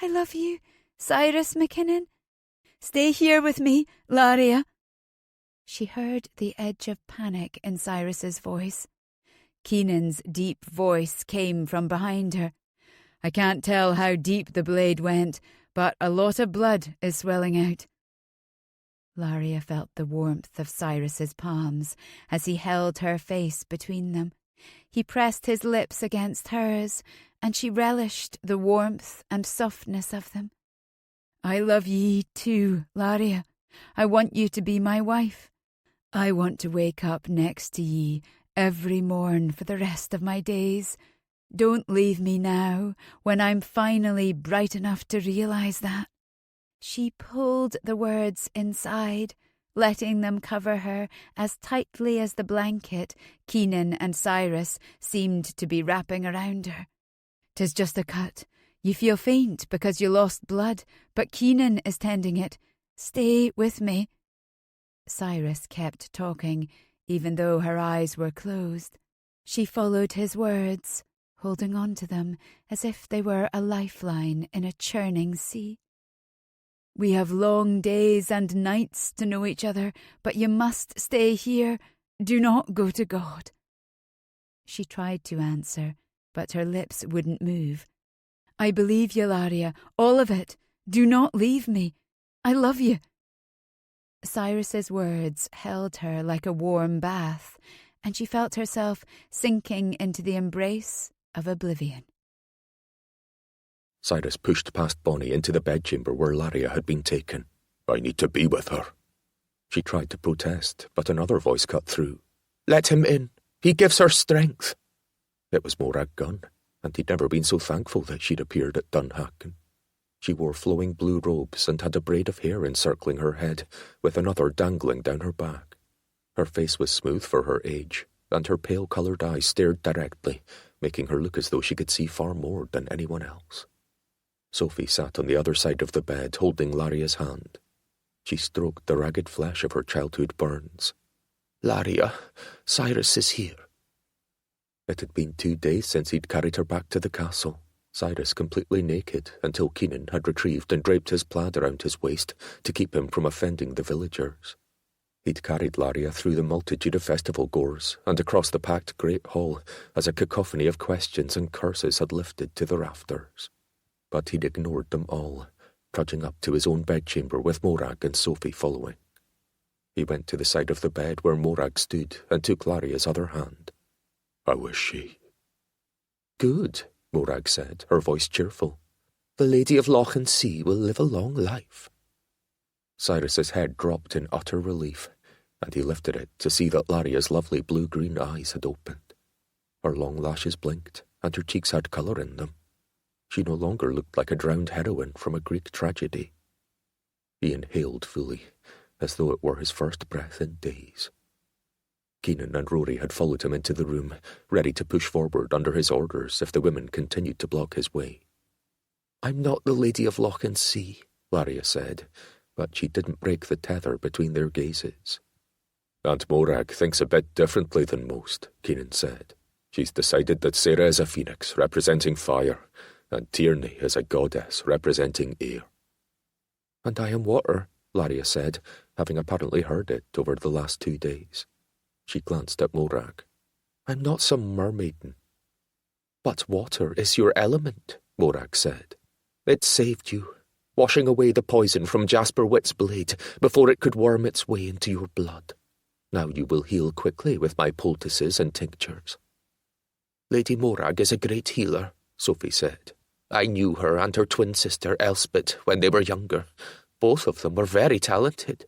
"I love you," Cyrus Mackinnon? Stay here with me, Laria." She heard the edge of panic in Cyrus's voice. Keenan's deep voice came from behind her. "I can't tell how deep the blade went, but a lot of blood is swelling out." Laria felt the warmth of Cyrus's palms as he held her face between them. He pressed his lips against hers, and she relished the warmth and softness of them. "I love ye too, Laria. I want you to be my wife. I want to wake up next to ye every morn for the rest of my days. Don't leave me now, when I'm finally bright enough to realise that." She pulled the words inside, letting them cover her as tightly as the blanket Keenan and Cyrus seemed to be wrapping around her. "'Tis just a cut. You feel faint because you lost blood, but Keenan is tending it. Stay with me." Cyrus kept talking, even though her eyes were closed. She followed his words, holding on to them as if they were a lifeline in a churning sea. "We have long days and nights to know each other, but you must stay here. Do not go to God." She tried to answer, but her lips wouldn't move. "I believe you, Laria, all of it. Do not leave me. I love you." Cyrus's words held her like a warm bath, and she felt herself sinking into the embrace of oblivion. Cyrus pushed past Bonnie into the bedchamber where Laria had been taken. "I need to be with her." She tried to protest, but another voice cut through. "Let him in. He gives her strength." It was Morag Gunn, and he'd never been so thankful that she'd appeared at Dunhacken. She wore flowing blue robes and had a braid of hair encircling her head, with another dangling down her back. Her face was smooth for her age, and her pale-coloured eyes stared directly, making her look as though she could see far more than anyone else. Sophie sat on the other side of the bed, holding Laria's hand. She stroked the ragged flesh of her childhood burns. "Laria, Cyrus is here." It had been 2 days since he'd carried her back to the castle, Cyrus completely naked, until Keenan had retrieved and draped his plaid around his waist to keep him from offending the villagers. He'd carried Laria through the multitude of festival goers and across the packed great hall as a cacophony of questions and curses had lifted to the rafters. But he'd ignored them all, trudging up to his own bedchamber with Morag and Sophie following. He went to the side of the bed where Morag stood and took Laria's other hand. "How is she?" "Good," Morag said, her voice cheerful. "The Lady of Loch and Sea will live a long life." Cyrus's head dropped in utter relief, and he lifted it to see that Laria's lovely blue-green eyes had opened. Her long lashes blinked, and her cheeks had colour in them. She no longer looked like a drowned heroine from a Greek tragedy. He inhaled fully, as though it were his first breath in days. Keenan and Rory had followed him into the room, ready to push forward under his orders if the women continued to block his way. "I'm not the Lady of Loch and Sea," Laria said, but she didn't break the tether between their gazes. "Aunt Morag thinks a bit differently than most," Keenan said. "She's decided that Sarah is a phoenix, representing fire, and Tierney is a goddess, representing air." "And I am water," Laria said, having apparently heard it over the last 2 days. She glanced at Morag. "I'm not some mermaiden." "But water is your element," Morag said. "It saved you, washing away the poison from Jasper Witt's blade before it could worm its way into your blood. Now you will heal quickly with my poultices and tinctures." "Lady Morag is a great healer," Sophie said. "I knew her and her twin sister Elspeth when they were younger. Both of them were very talented."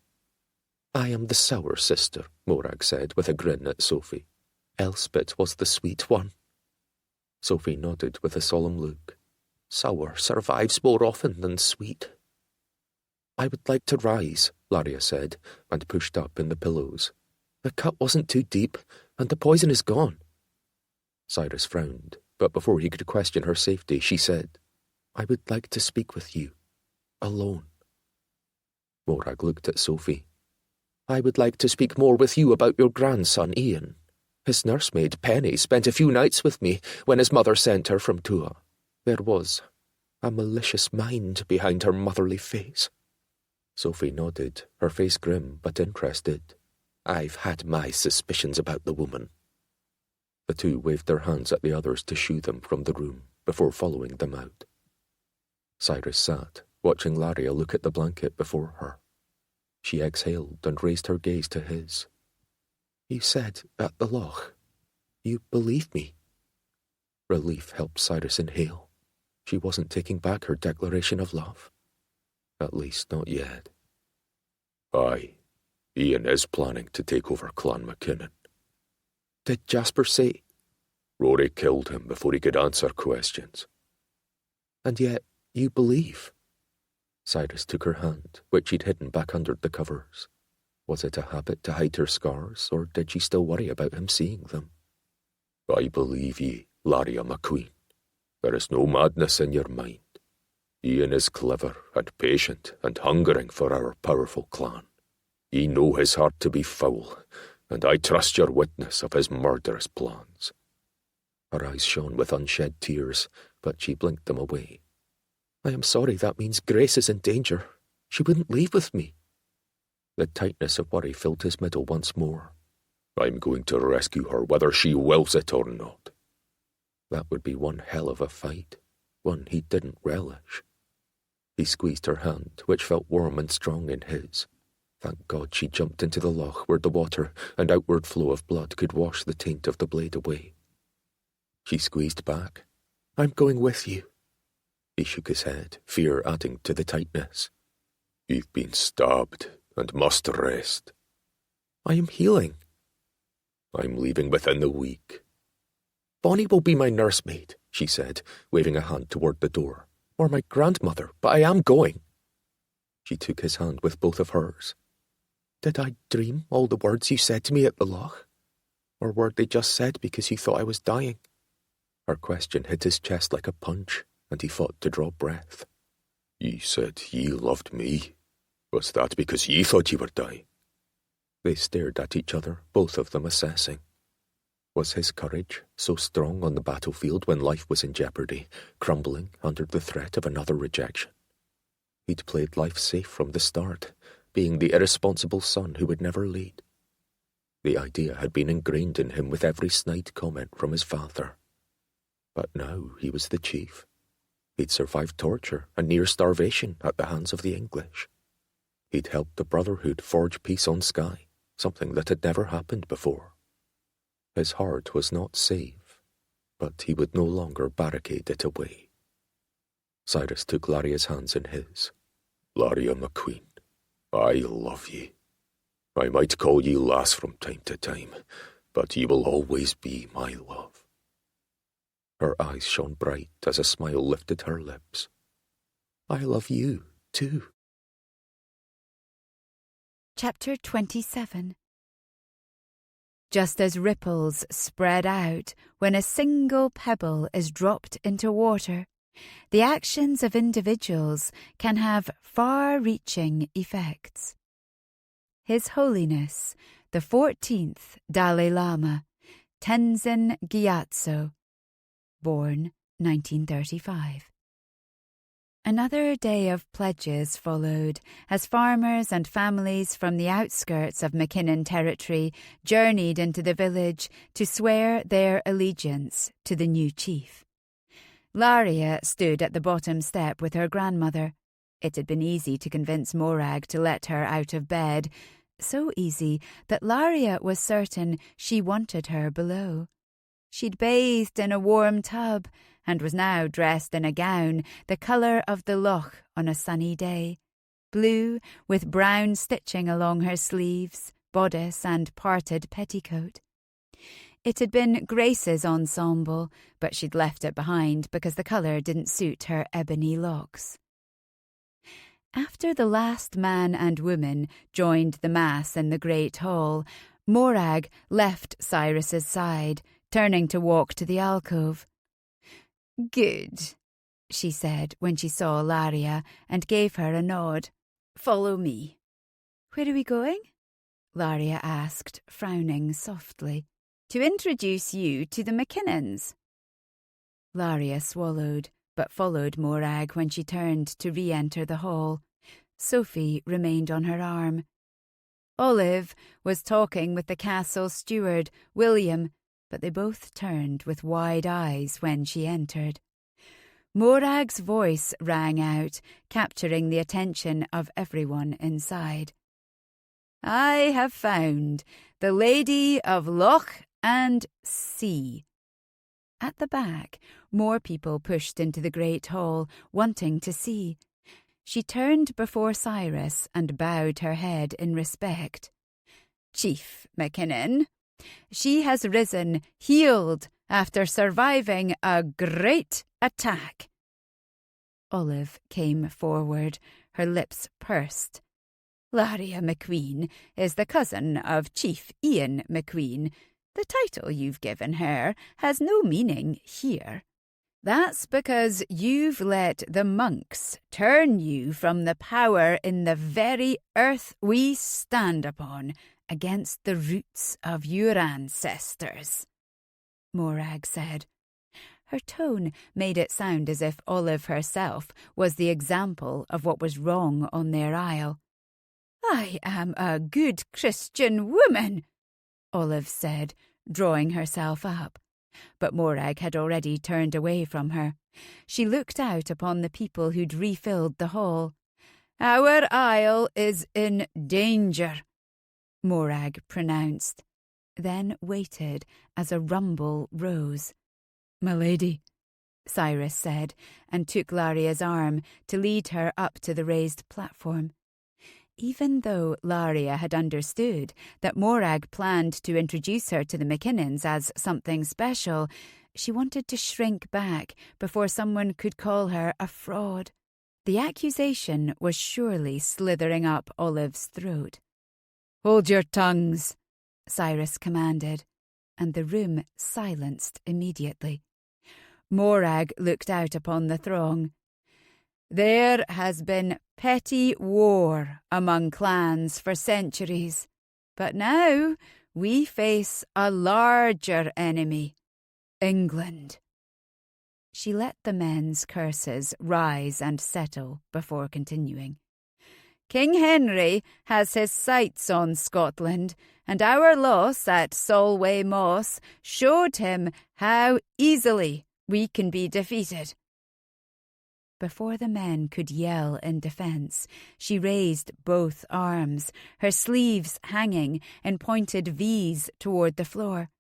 "I am the sour sister," Morag said with a grin at Sophie. "Elspeth was the sweet one." Sophie nodded with a solemn look. "Sour survives more often than sweet." "I would like to rise," Laria said, and pushed up in the pillows. "The cut wasn't too deep, and the poison is gone." Cyrus frowned, but before he could question her safety, she said, "I would like to speak with you, alone." Morag looked at Sophie. "I would like to speak more with you about your grandson, Ian. His nursemaid, Penny, spent a few nights with me when his mother sent her from Tuath. There was A malicious mind behind her motherly face. Sophie nodded, her face grim but interested. I've had my suspicions about the woman. The two waved their hands at the others to shoo them from the room before following them out. Cyrus sat, watching Laria look at the blanket before her. She exhaled and raised her gaze to his. You said at the Loch. You believe me. Relief helped Cyrus inhale. She wasn't taking back her declaration of love. At least not yet. Aye, Ian is planning to take over Clan Mackinnon. Did Jasper say... Rory killed him before he could answer questions. And yet you believe? Cyrus took her hand, which he'd hidden back under the covers. Was it a habit to hide her scars, or did she still worry about him seeing them? I believe ye, Laria Macqueen. There is no madness in your mind. Ian is clever and patient and hungering for our powerful clan. Ye know his heart to be foul, and I trust your witness of his murderous plans. Her eyes shone with unshed tears, but she blinked them away. I am sorry that means Grace is in danger. She wouldn't leave with me. The tightness of worry filled his middle once more. I'm going to rescue her whether she wills it or not. That would be one hell of a fight, one he didn't relish. He squeezed her hand, which felt warm and strong in his. Thank God she jumped into the loch where the water and outward flow of blood could wash the taint of the blade away. She squeezed back. I'm going with you. He shook his head, fear adding to the tightness. You've been stabbed and must rest. I am healing. I'm leaving within the week. Bonnie will be my nursemaid, she said, waving a hand toward the door. Or my grandmother, but I am going. She took his hand with both of hers. Did I dream all the words you said to me at the Loch? Or were they just said because you thought I was dying? Her question hit his chest like a punch, and he fought to draw breath. Ye said ye loved me. Was that because ye thought ye were dying? They stared at each other, both of them assessing. Was his courage so strong on the battlefield when life was in jeopardy, crumbling under the threat of another rejection? He'd played life safe from the start, being the irresponsible son who would never lead. The idea had been ingrained in him with every snide comment from his father. But now he was the chief. He'd survived torture and near starvation at the hands of the English. He'd helped the Brotherhood forge peace on Skye, something that had never happened before. His heart was not safe, but he would no longer barricade it away. Cyrus took Laria's hands in his. Laria Macqueen, I love ye. I might call ye lass from time to time, but ye will always be my love. Her eyes shone bright as a smile lifted her lips. I love you, too. Chapter 27. Just as ripples spread out when a single pebble is dropped into water, the actions of individuals can have far-reaching effects. His Holiness, the 14th Dalai Lama, Tenzin Gyatso, born 1935. Another day of pledges followed as farmers and families from the outskirts of Mackinnon territory journeyed into the village to swear their allegiance to the new chief. Laria stood at the bottom step with her grandmother. It had been easy to convince Morag to let her out of bed, so easy that Laria was certain she wanted her below. She'd bathed in a warm tub and was now dressed in a gown the colour of the Loch on a sunny day, blue with brown stitching along her sleeves, bodice and parted petticoat. It had been Grace's ensemble, but she'd left it behind because the colour didn't suit her ebony locks. After the last man and woman joined the mass in the great hall, Morag left Cyrus's side, turning to walk to the alcove. "Good," she said when she saw Laria and gave her a nod. "Follow me." "Where are we going?" Laria asked, frowning softly. "To introduce you to the Mackinnons." Laria swallowed, but followed Morag when she turned to re-enter the hall. Sophie remained on her arm. Olive was talking with the castle steward, William, but they both turned with wide eyes when she entered. Morag's voice rang out, capturing the attention of everyone inside. "I have found the Lady of Loch and Sea." At the back, more people pushed into the great hall, wanting to see. She turned before Cyrus and bowed her head in respect. "Chief Mackinnon, she has risen, healed, after surviving a great attack." Olive came forward, her lips pursed. "Laria Macqueen is the cousin of Chief Ian Macqueen. The title you've given her has no meaning here. That's because you've let the monks turn you from the power in the very earth we stand upon against the roots of your ancestors," Morag said. Her tone made it sound as if Olive herself was the example of what was wrong on their isle. "I am a good Christian woman," Olive said, drawing herself up. But Morag had already turned away from her. She looked out upon the people who'd refilled the hall. "Our isle is in danger," Morag pronounced, then waited as a rumble rose. "My lady," Cyrus said, and took Laria's arm to lead her up to the raised platform. Even though Laria had understood that Morag planned to introduce her to the Mackinnons as something special, she wanted to shrink back before someone could call her a fraud. The accusation was surely slithering up Olive's throat. "Hold your tongues," Cyrus commanded, and the room silenced immediately. Morag looked out upon the throng. "There has been petty war among clans for centuries, but now we face a larger enemy, England." She let the men's curses rise and settle before continuing. "King Henry has his sights on Scotland, and our loss at Solway Moss showed him how easily we can be defeated." Before the men could yell in defence, she raised both arms, her sleeves hanging in pointed V's toward the floor.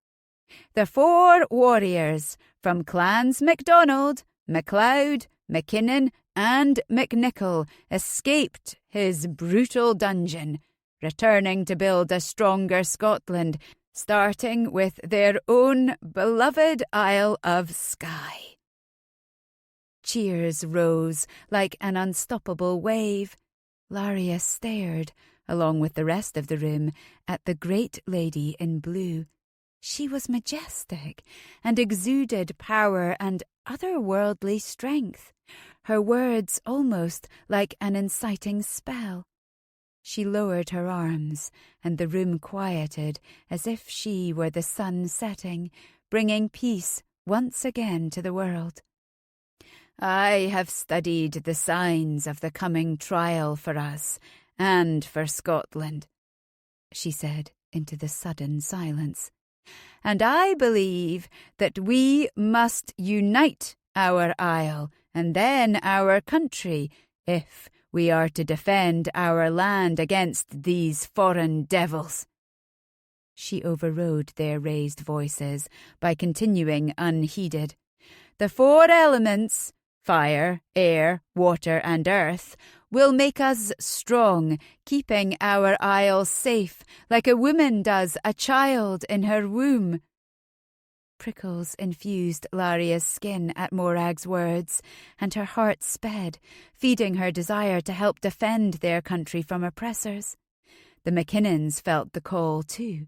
"The 4 warriors from clans MacDonald, MacLeod, Mackinnon and MacNichol escaped his brutal dungeon, returning to build a stronger Scotland, starting with their own beloved Isle of Skye." Cheers rose like an unstoppable wave. Laria stared, along with the rest of the room, at the great lady in blue. She was majestic and exuded power and otherworldly strength, her words almost like an inciting spell. She lowered her arms, and the room quieted as if she were the sun setting, bringing peace once again to the world. "I have studied the signs of the coming trial for us and for Scotland," she said into the sudden silence. "And I believe that we must unite our isle and then our country if we are to defend our land against these foreign devils." She overrode their raised voices by continuing unheeded. "The 4 elements, fire, air, water and earth, will make us strong, keeping our isle safe like a woman does a child in her womb." Prickles infused Laria's skin at Morag's words, and her heart sped, feeding her desire to help defend their country from oppressors. The Mackinnons felt the call too.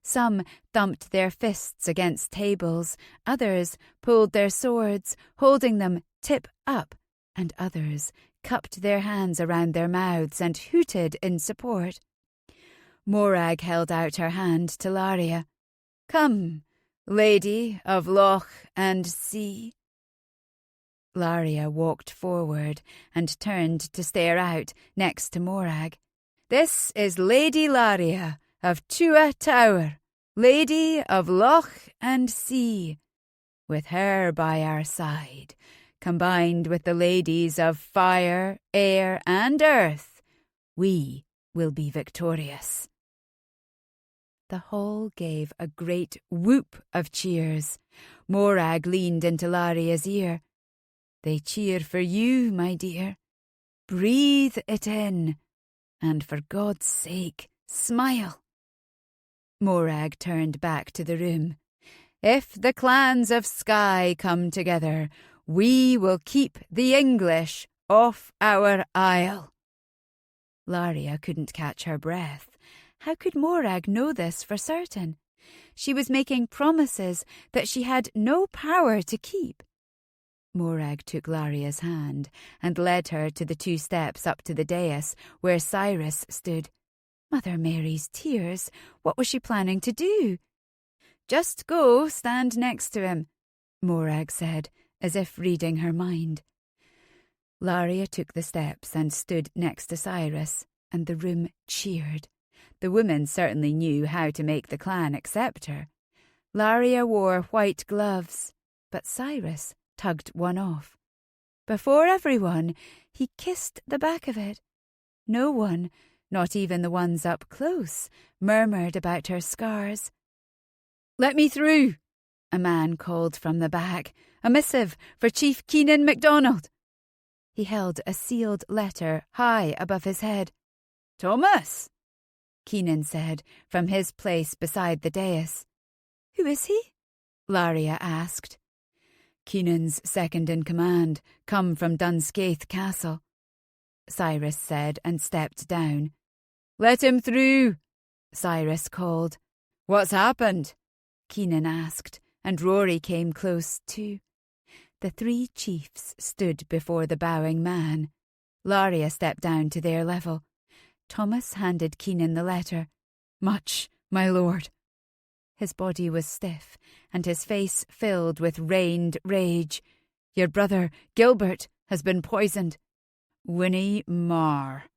Some thumped their fists against tables, others pulled their swords, holding them tip up, and others cupped their hands around their mouths and hooted in support. Morag held out her hand to Laria. "Come, Lady of Loch and Sea." Laria walked forward and turned to stare out next to Morag. "This is Lady Laria of Tua Tower, Lady of Loch and Sea. With her by our side, combined with the ladies of fire, air, and earth, we will be victorious." The hall gave a great whoop of cheers. Morag leaned into Laria's ear. "They cheer for you, my dear. Breathe it in, and for God's sake, smile." Morag turned back to the room. "If the clans of Skye come together, we will keep the English off our isle." Laria couldn't catch her breath. How could Morag know this for certain? She was making promises that she had no power to keep. Morag took Laria's hand and led her to the 2 steps up to the dais where Cyrus stood. Mother Mary's tears, what was she planning to do? "Just go stand next to him," Morag said, as if reading her mind. Laria took the steps and stood next to Cyrus, and the room cheered. The women certainly knew how to make the clan accept her. Laria wore white gloves, but Cyrus tugged one off. Before everyone, he kissed the back of it. No one, not even the ones up close, murmured about her scars. "Let me through," a man called from the back. "A missive for Chief Keenan MacDonald." He held a sealed letter high above his head. "Thomas," Keenan said from his place beside the dais. "Who is he?" Laria asked. "Keenan's second in command, come from Dunscaith Castle," Cyrus said and stepped down. "Let him through," Cyrus called. "What's happened?" Keenan asked, and Rory came close too. The 3 chiefs stood before the bowing man. Laria stepped down to their level. Thomas handed Keenan the letter. "Much, my lord." His body was stiff, and his face filled with rained rage. "Your brother, Gilbert, has been poisoned." "Winnie Marr,"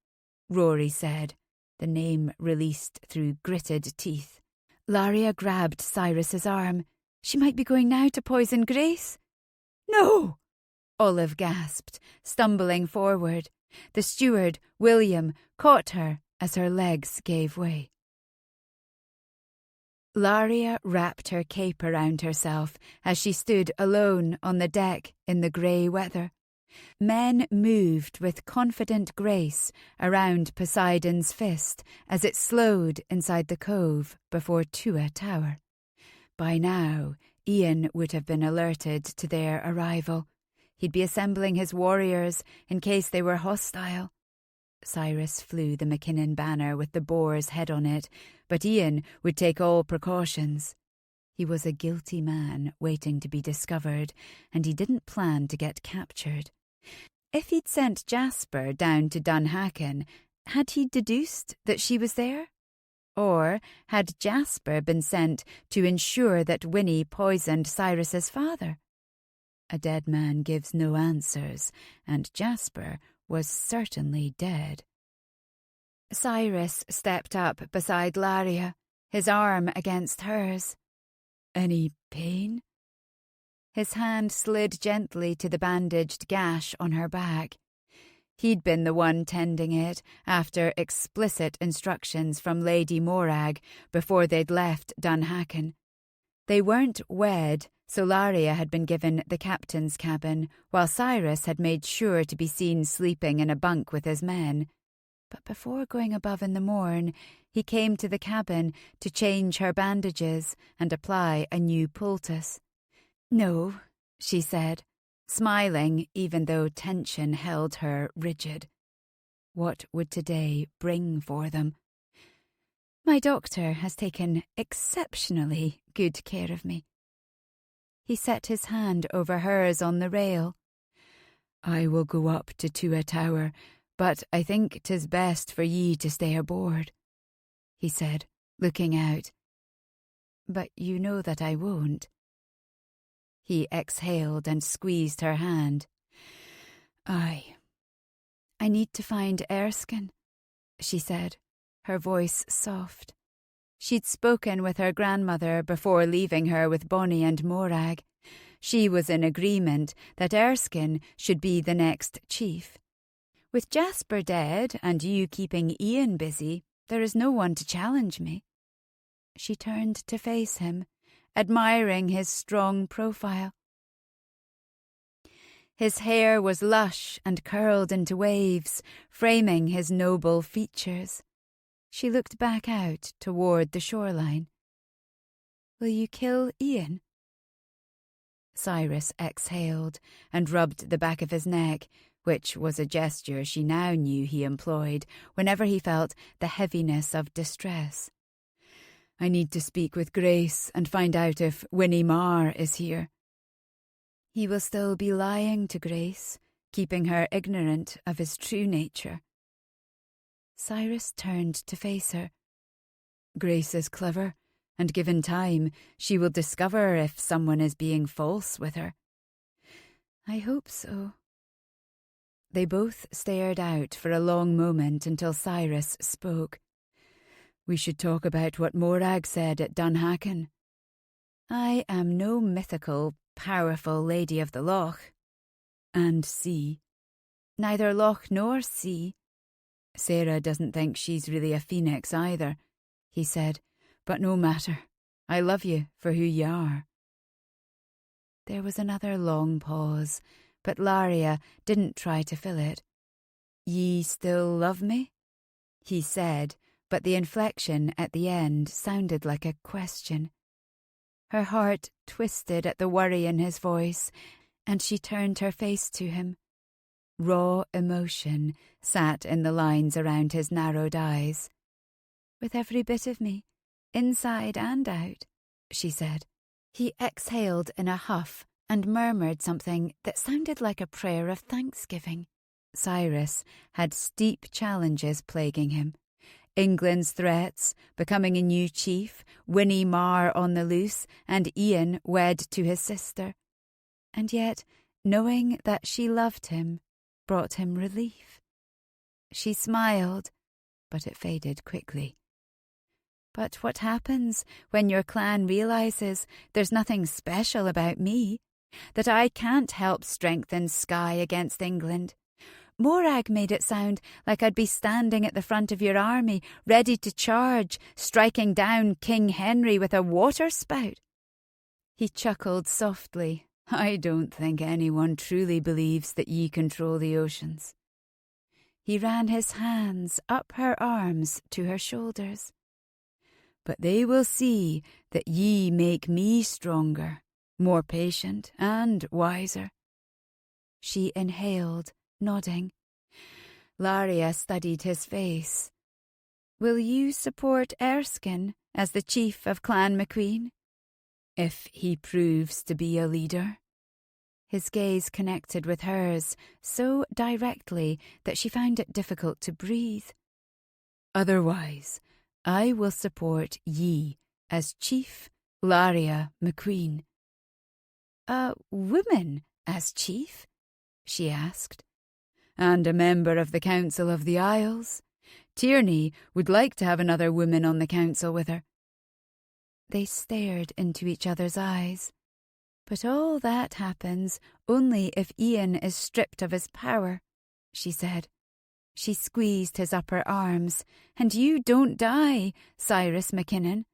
Rory said, the name released through gritted teeth. Laria grabbed Cyrus's arm. "She might be going now to poison Grace." "No!" Olive gasped, stumbling forward. The steward, William, caught her as her legs gave way. Laria wrapped her cape around herself as she stood alone on the deck in the grey weather. Men moved with confident grace around Poseidon's fist as it slowed inside the cove before Tua Tower. By now, Ian would have been alerted to their arrival. He'd be assembling his warriors in case they were hostile. Cyrus flew the Mackinnon banner with the boar's head on it, but Ian would take all precautions. He was a guilty man waiting to be discovered, and he didn't plan to get captured. If he'd sent Jasper down to Dunhacken, had he deduced that she was there? Or had Jasper been sent to ensure that Winnie poisoned Cyrus's father? A dead man gives no answers, and Jasper was certainly dead. Cyrus stepped up beside Laria, his arm against hers. "Any pain?" His hand slid gently to the bandaged gash on her back. He'd been the one tending it after explicit instructions from Lady Morag before they'd left Dunhacken. They weren't wed, so Laria had been given the captain's cabin, while Cyrus had made sure to be seen sleeping in a bunk with his men. But before going above in the morn, he came to the cabin to change her bandages and apply a new poultice. "No," she said, smiling even though tension held her rigid. What would today bring for them? "My doctor has taken exceptionally good care of me." He set his hand over hers on the rail. "I will go up to Tua Tower, but I think 'tis best for ye to stay aboard," he said, looking out. "But you know that I won't." He exhaled and squeezed her hand. "Aye. I need to find Erskine," she said, her voice soft. She'd spoken with her grandmother before leaving her with Bonnie and Morag. She was in agreement that Erskine should be the next chief. With Jasper dead and you keeping Ian busy, there is no one to challenge me. She turned to face him, admiring his strong profile. His hair was lush and curled into waves, framing his noble features. She looked back out toward the shoreline. "Will you kill Ian?" Cyrus exhaled and rubbed the back of his neck, which was a gesture she now knew he employed whenever he felt the heaviness of distress. "I need to speak with Grace and find out if Winnie Marr is here." He will still be lying to Grace, keeping her ignorant of his true nature. Cyrus turned to face her. "Grace is clever, and given time, she will discover if someone is being false with her." "I hope so." They both stared out for a long moment until Cyrus spoke. "We should talk about what Morag said at Dunhacken." "I am no mythical, powerful lady of the Loch." "And sea." "Neither Loch nor sea." "Sarah doesn't think she's really a phoenix either," he said. "But no matter. I love you for who you are." There was another long pause, but Laria didn't try to fill it. "Ye still love me?" he said, but the inflection at the end sounded like a question. Her heart twisted at the worry in his voice, and she turned her face to him. Raw emotion sat in the lines around his narrowed eyes. "With every bit of me, inside and out," she said. He exhaled in a huff and murmured something that sounded like a prayer of thanksgiving. Cyrus had steep challenges plaguing him. England's threats, becoming a new chief, Winnie Marr on the loose, and Ian wed to his sister. And yet, knowing that she loved him brought him relief. She smiled, but it faded quickly. "But what happens when your clan realises there's nothing special about me, that I can't help strengthen Skye against England? Morag made it sound like I'd be standing at the front of your army, ready to charge, striking down King Henry with a water spout." He chuckled softly. "I don't think anyone truly believes that ye control the oceans." He ran his hands up her arms to her shoulders. "But they will see that ye make me stronger, more patient and wiser." She inhaled, nodding. Laria studied his face. "Will you support Erskine as the chief of Clan Macqueen?" "If he proves to be a leader." His gaze connected with hers so directly that she found it difficult to breathe. "Otherwise, I will support ye as Chief Laria Macqueen." "A woman as chief?" she asked. "And a member of the Council of the Isles. Tierney would like to have another woman on the council with her." They stared into each other's eyes. "But all that happens only if Ian is stripped of his power," she said. She squeezed his upper arms. "And you don't die, Cyrus Mackinnon."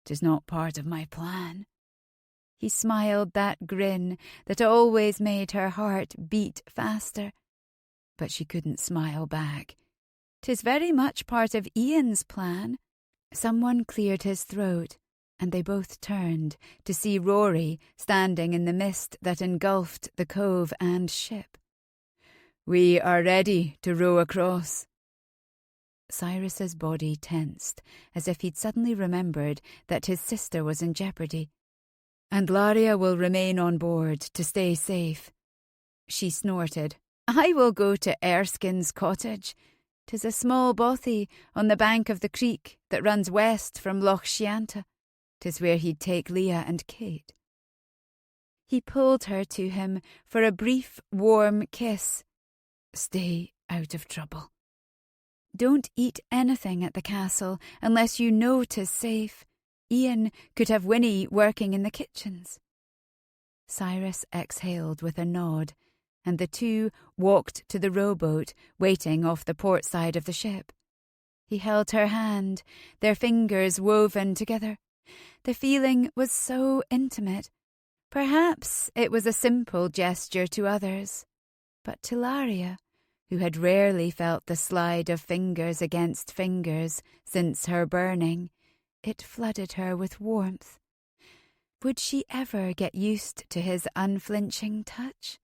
"'Tis not part of my plan." He smiled that grin that always made her heart beat faster. But she couldn't smile back. "'Tis very much part of Ian's plan." Someone cleared his throat, and they both turned to see Rory standing in the mist that engulfed the cove and ship. "We are ready to row across." Cyrus's body tensed, as if he'd suddenly remembered that his sister was in jeopardy. "And Laria will remain on board to stay safe." She snorted. "I will go to Erskine's cottage. 'Tis a small bothy on the bank of the creek that runs west from Loch 'Tis where he'd take Leah and Kate." He pulled her to him for a brief, warm kiss. stay out of trouble. Don't eat anything at the castle unless you know 'tis safe. Ian could have Winnie working in the kitchens. Cyrus exhaled with a nod, and the two walked to the rowboat waiting off the port side of the ship. He held her hand, their fingers woven together. The feeling was so intimate. Perhaps it was a simple gesture to others, but to Laria, who had rarely felt the slide of fingers against fingers since her burning, it flooded her with warmth. Would she ever get used to his unflinching touch?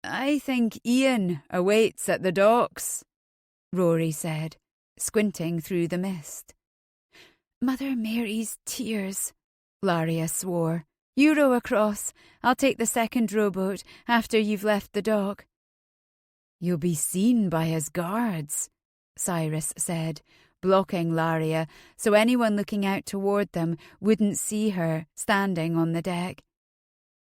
"I think Ian awaits at the docks," Rory said, squinting through the mist. "Mother Mary's tears," Laria swore. "You row across. I'll take the second rowboat after you've left the dock." "You'll be seen by his guards," Cyrus said, blocking Laria so anyone looking out toward them wouldn't see her standing on the deck.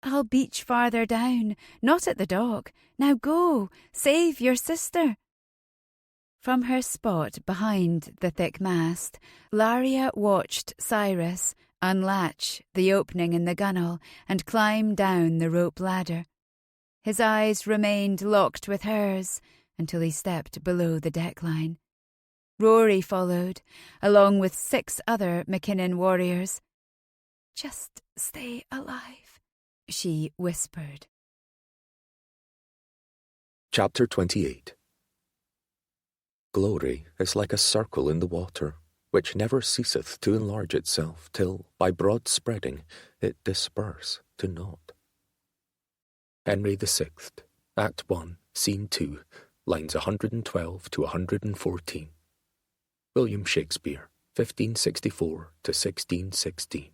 "I'll beach farther down, not at the dock. Now go, save your sister." From her spot behind the thick mast, Laria watched Cyrus unlatch the opening in the gunwale and climb down the rope ladder. His eyes remained locked with hers until he stepped below the deckline. Rory followed, along with 6 other Mackinnon warriors. "Just stay alive," she whispered. Chapter 28. Glory is like a circle in the water, which never ceaseth to enlarge itself, till, by broad spreading, it disperse to naught. Henry VI, Act 1, Scene 2, lines 112 to 114. William Shakespeare, 1564 to 1616.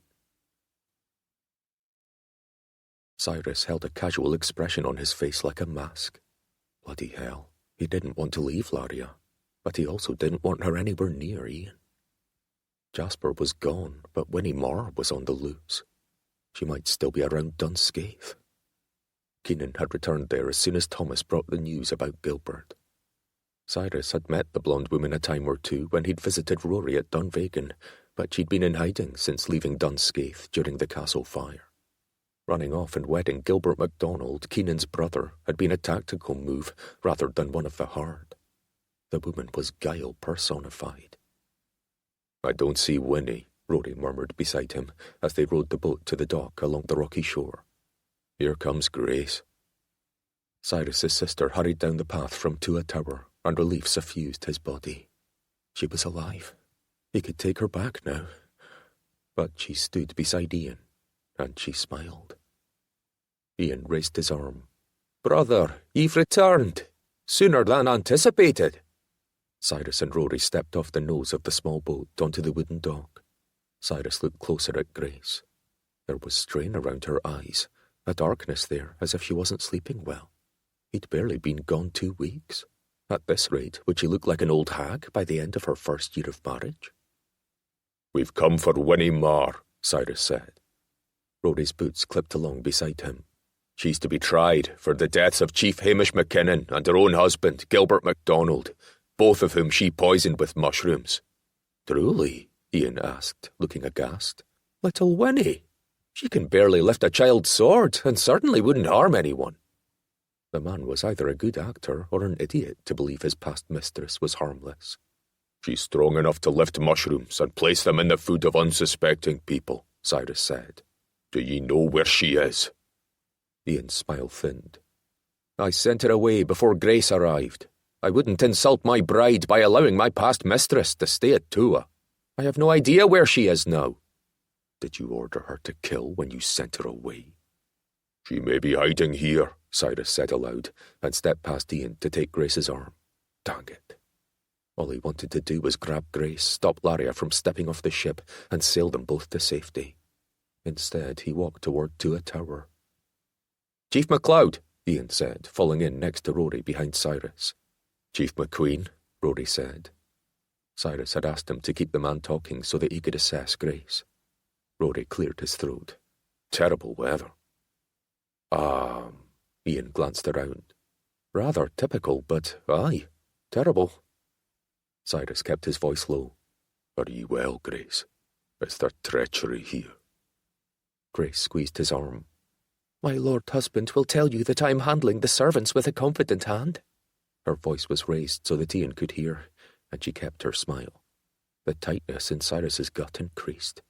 Cyrus held a casual expression on his face like a mask. Bloody hell, he didn't want to leave Laria, but he also didn't want her anywhere near Ian. Jasper was gone, but Winnie Marr was on the loose. She might still be around Dunscaith. Keenan had returned there as soon as Thomas brought the news about Gilbert. Cyrus had met the blonde woman a time or two when he'd visited Rory at Dunvegan, but she'd been in hiding since leaving Dunscaith during the castle fire. Running off and wedding Gilbert MacDonald, Keenan's brother, had been a tactical move rather than one of the hard. The woman was guile personified. "I don't see Winnie," Rory murmured beside him as they rowed the boat to the dock along the rocky shore. "Here comes Grace." Cyrus's sister hurried down the path from Tua Tower, and relief suffused his body. She was alive. He could take her back now. But she stood beside Ian, and she smiled. Ian raised his arm. "Brother, you've returned. Sooner than anticipated." Cyrus and Rory stepped off the nose of the small boat onto the wooden dock. Cyrus looked closer at Grace. There was strain around her eyes, a darkness there as if she wasn't sleeping well. He'd barely been gone 2 weeks. At this rate, would she look like an old hag by the end of her first year of marriage? "We've come for Winnie Marr," Cyrus said. Rory's boots clipped along beside him. "She's to be tried for the deaths of Chief Hamish Mackinnon and her own husband, Gilbert MacDonald, both of whom she poisoned with mushrooms." "Truly?" Ian asked, looking aghast. "Little Winnie? She can barely lift a child's sword, and certainly wouldn't harm anyone." The man was either a good actor or an idiot to believe his past mistress was harmless. "She's strong enough to lift mushrooms and place them in the food of unsuspecting people," Cyrus said. "Do ye know where she is?" Ian's smile thinned. "I sent her away before Grace arrived. I wouldn't insult my bride by allowing my past mistress to stay at Tua. I have no idea where she is now." "Did you order her to kill when you sent her away?" "She may be hiding here," Cyrus said aloud, and stepped past Ian to take Grace's arm. Dang it. All he wanted to do was grab Grace, stop Laria from stepping off the ship, and sail them both to safety. Instead, he walked toward Tua Tower. "Chief MacLeod," Ian said, falling in next to Rory behind Cyrus. "Chief Macqueen," Rory said. Cyrus had asked him to keep the man talking so that he could assess Grace. Rory cleared his throat. "Terrible weather." Ian glanced around. Rather typical, but aye, terrible. Cyrus kept his voice low. Are ye well, Grace? Is there treachery here? Grace squeezed his arm. My lord husband will tell you that I am handling the servants with a confident hand. Her voice was raised so that Ian could hear, and she kept her smile. The tightness in Cyrus's gut increased.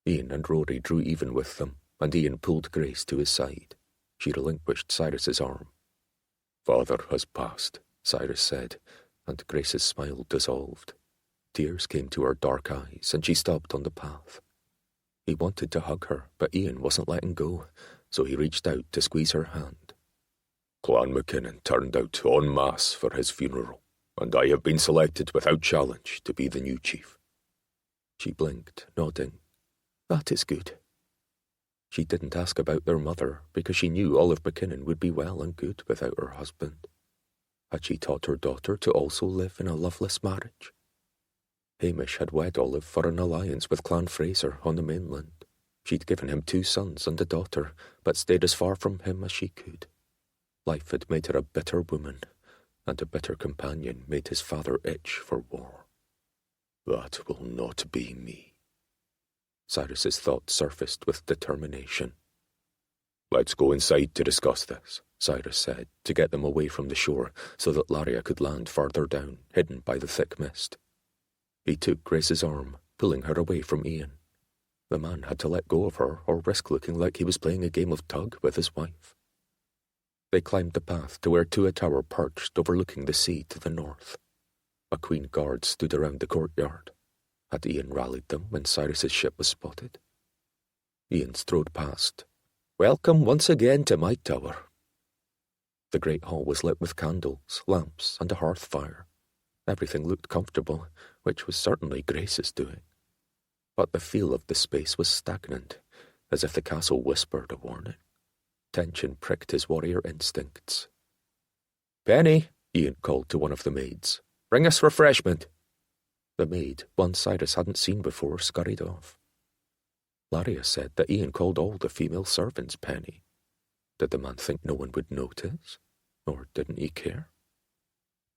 Ian and Rory drew even with them, and Ian pulled Grace to his side. She relinquished Cyrus's arm. Father has passed, Cyrus said, and Grace's smile dissolved. Tears came to her dark eyes, and she stopped on the path. He wanted to hug her, but Ian wasn't letting go, so he reached out to squeeze her hand. Clan Mackinnon turned out en masse for his funeral, and I have been selected without challenge to be the new chief. She blinked, nodding. That is good. She didn't ask about their mother, because she knew Olive Mackinnon would be well and good without her husband. Had she taught her daughter to also live in a loveless marriage? Hamish had wed Olive for an alliance with Clan Fraser on the mainland. She'd given him 2 sons and a daughter, but stayed as far from him as she could. Life had made her a bitter woman, and a bitter companion made his father itch for war. That will not be me. Cyrus's thoughts surfaced with determination. Let's go inside to discuss this, Cyrus said, to get them away from the shore so that Laria could land further down, hidden by the thick mist. He took Grace's arm, pulling her away from Ian. The man had to let go of her or risk looking like he was playing a game of tug with his wife. They climbed the path to where a tower perched overlooking the sea to the north. A queen guard stood around the courtyard. Had Ian rallied them when Cyrus's ship was spotted? Ian strode past. Welcome once again to my tower. The great hall was lit with candles, lamps, and a hearth fire. Everything looked comfortable, which was certainly Grace's doing. But the feel of the space was stagnant, as if the castle whispered a warning. Tension pricked his warrior instincts. Penny, Ian called to one of the maids. Bring us refreshment. The maid, one Cyrus hadn't seen before, scurried off. Laria said that Ian called all the female servants Penny. Did the man think no one would notice? Or didn't he care?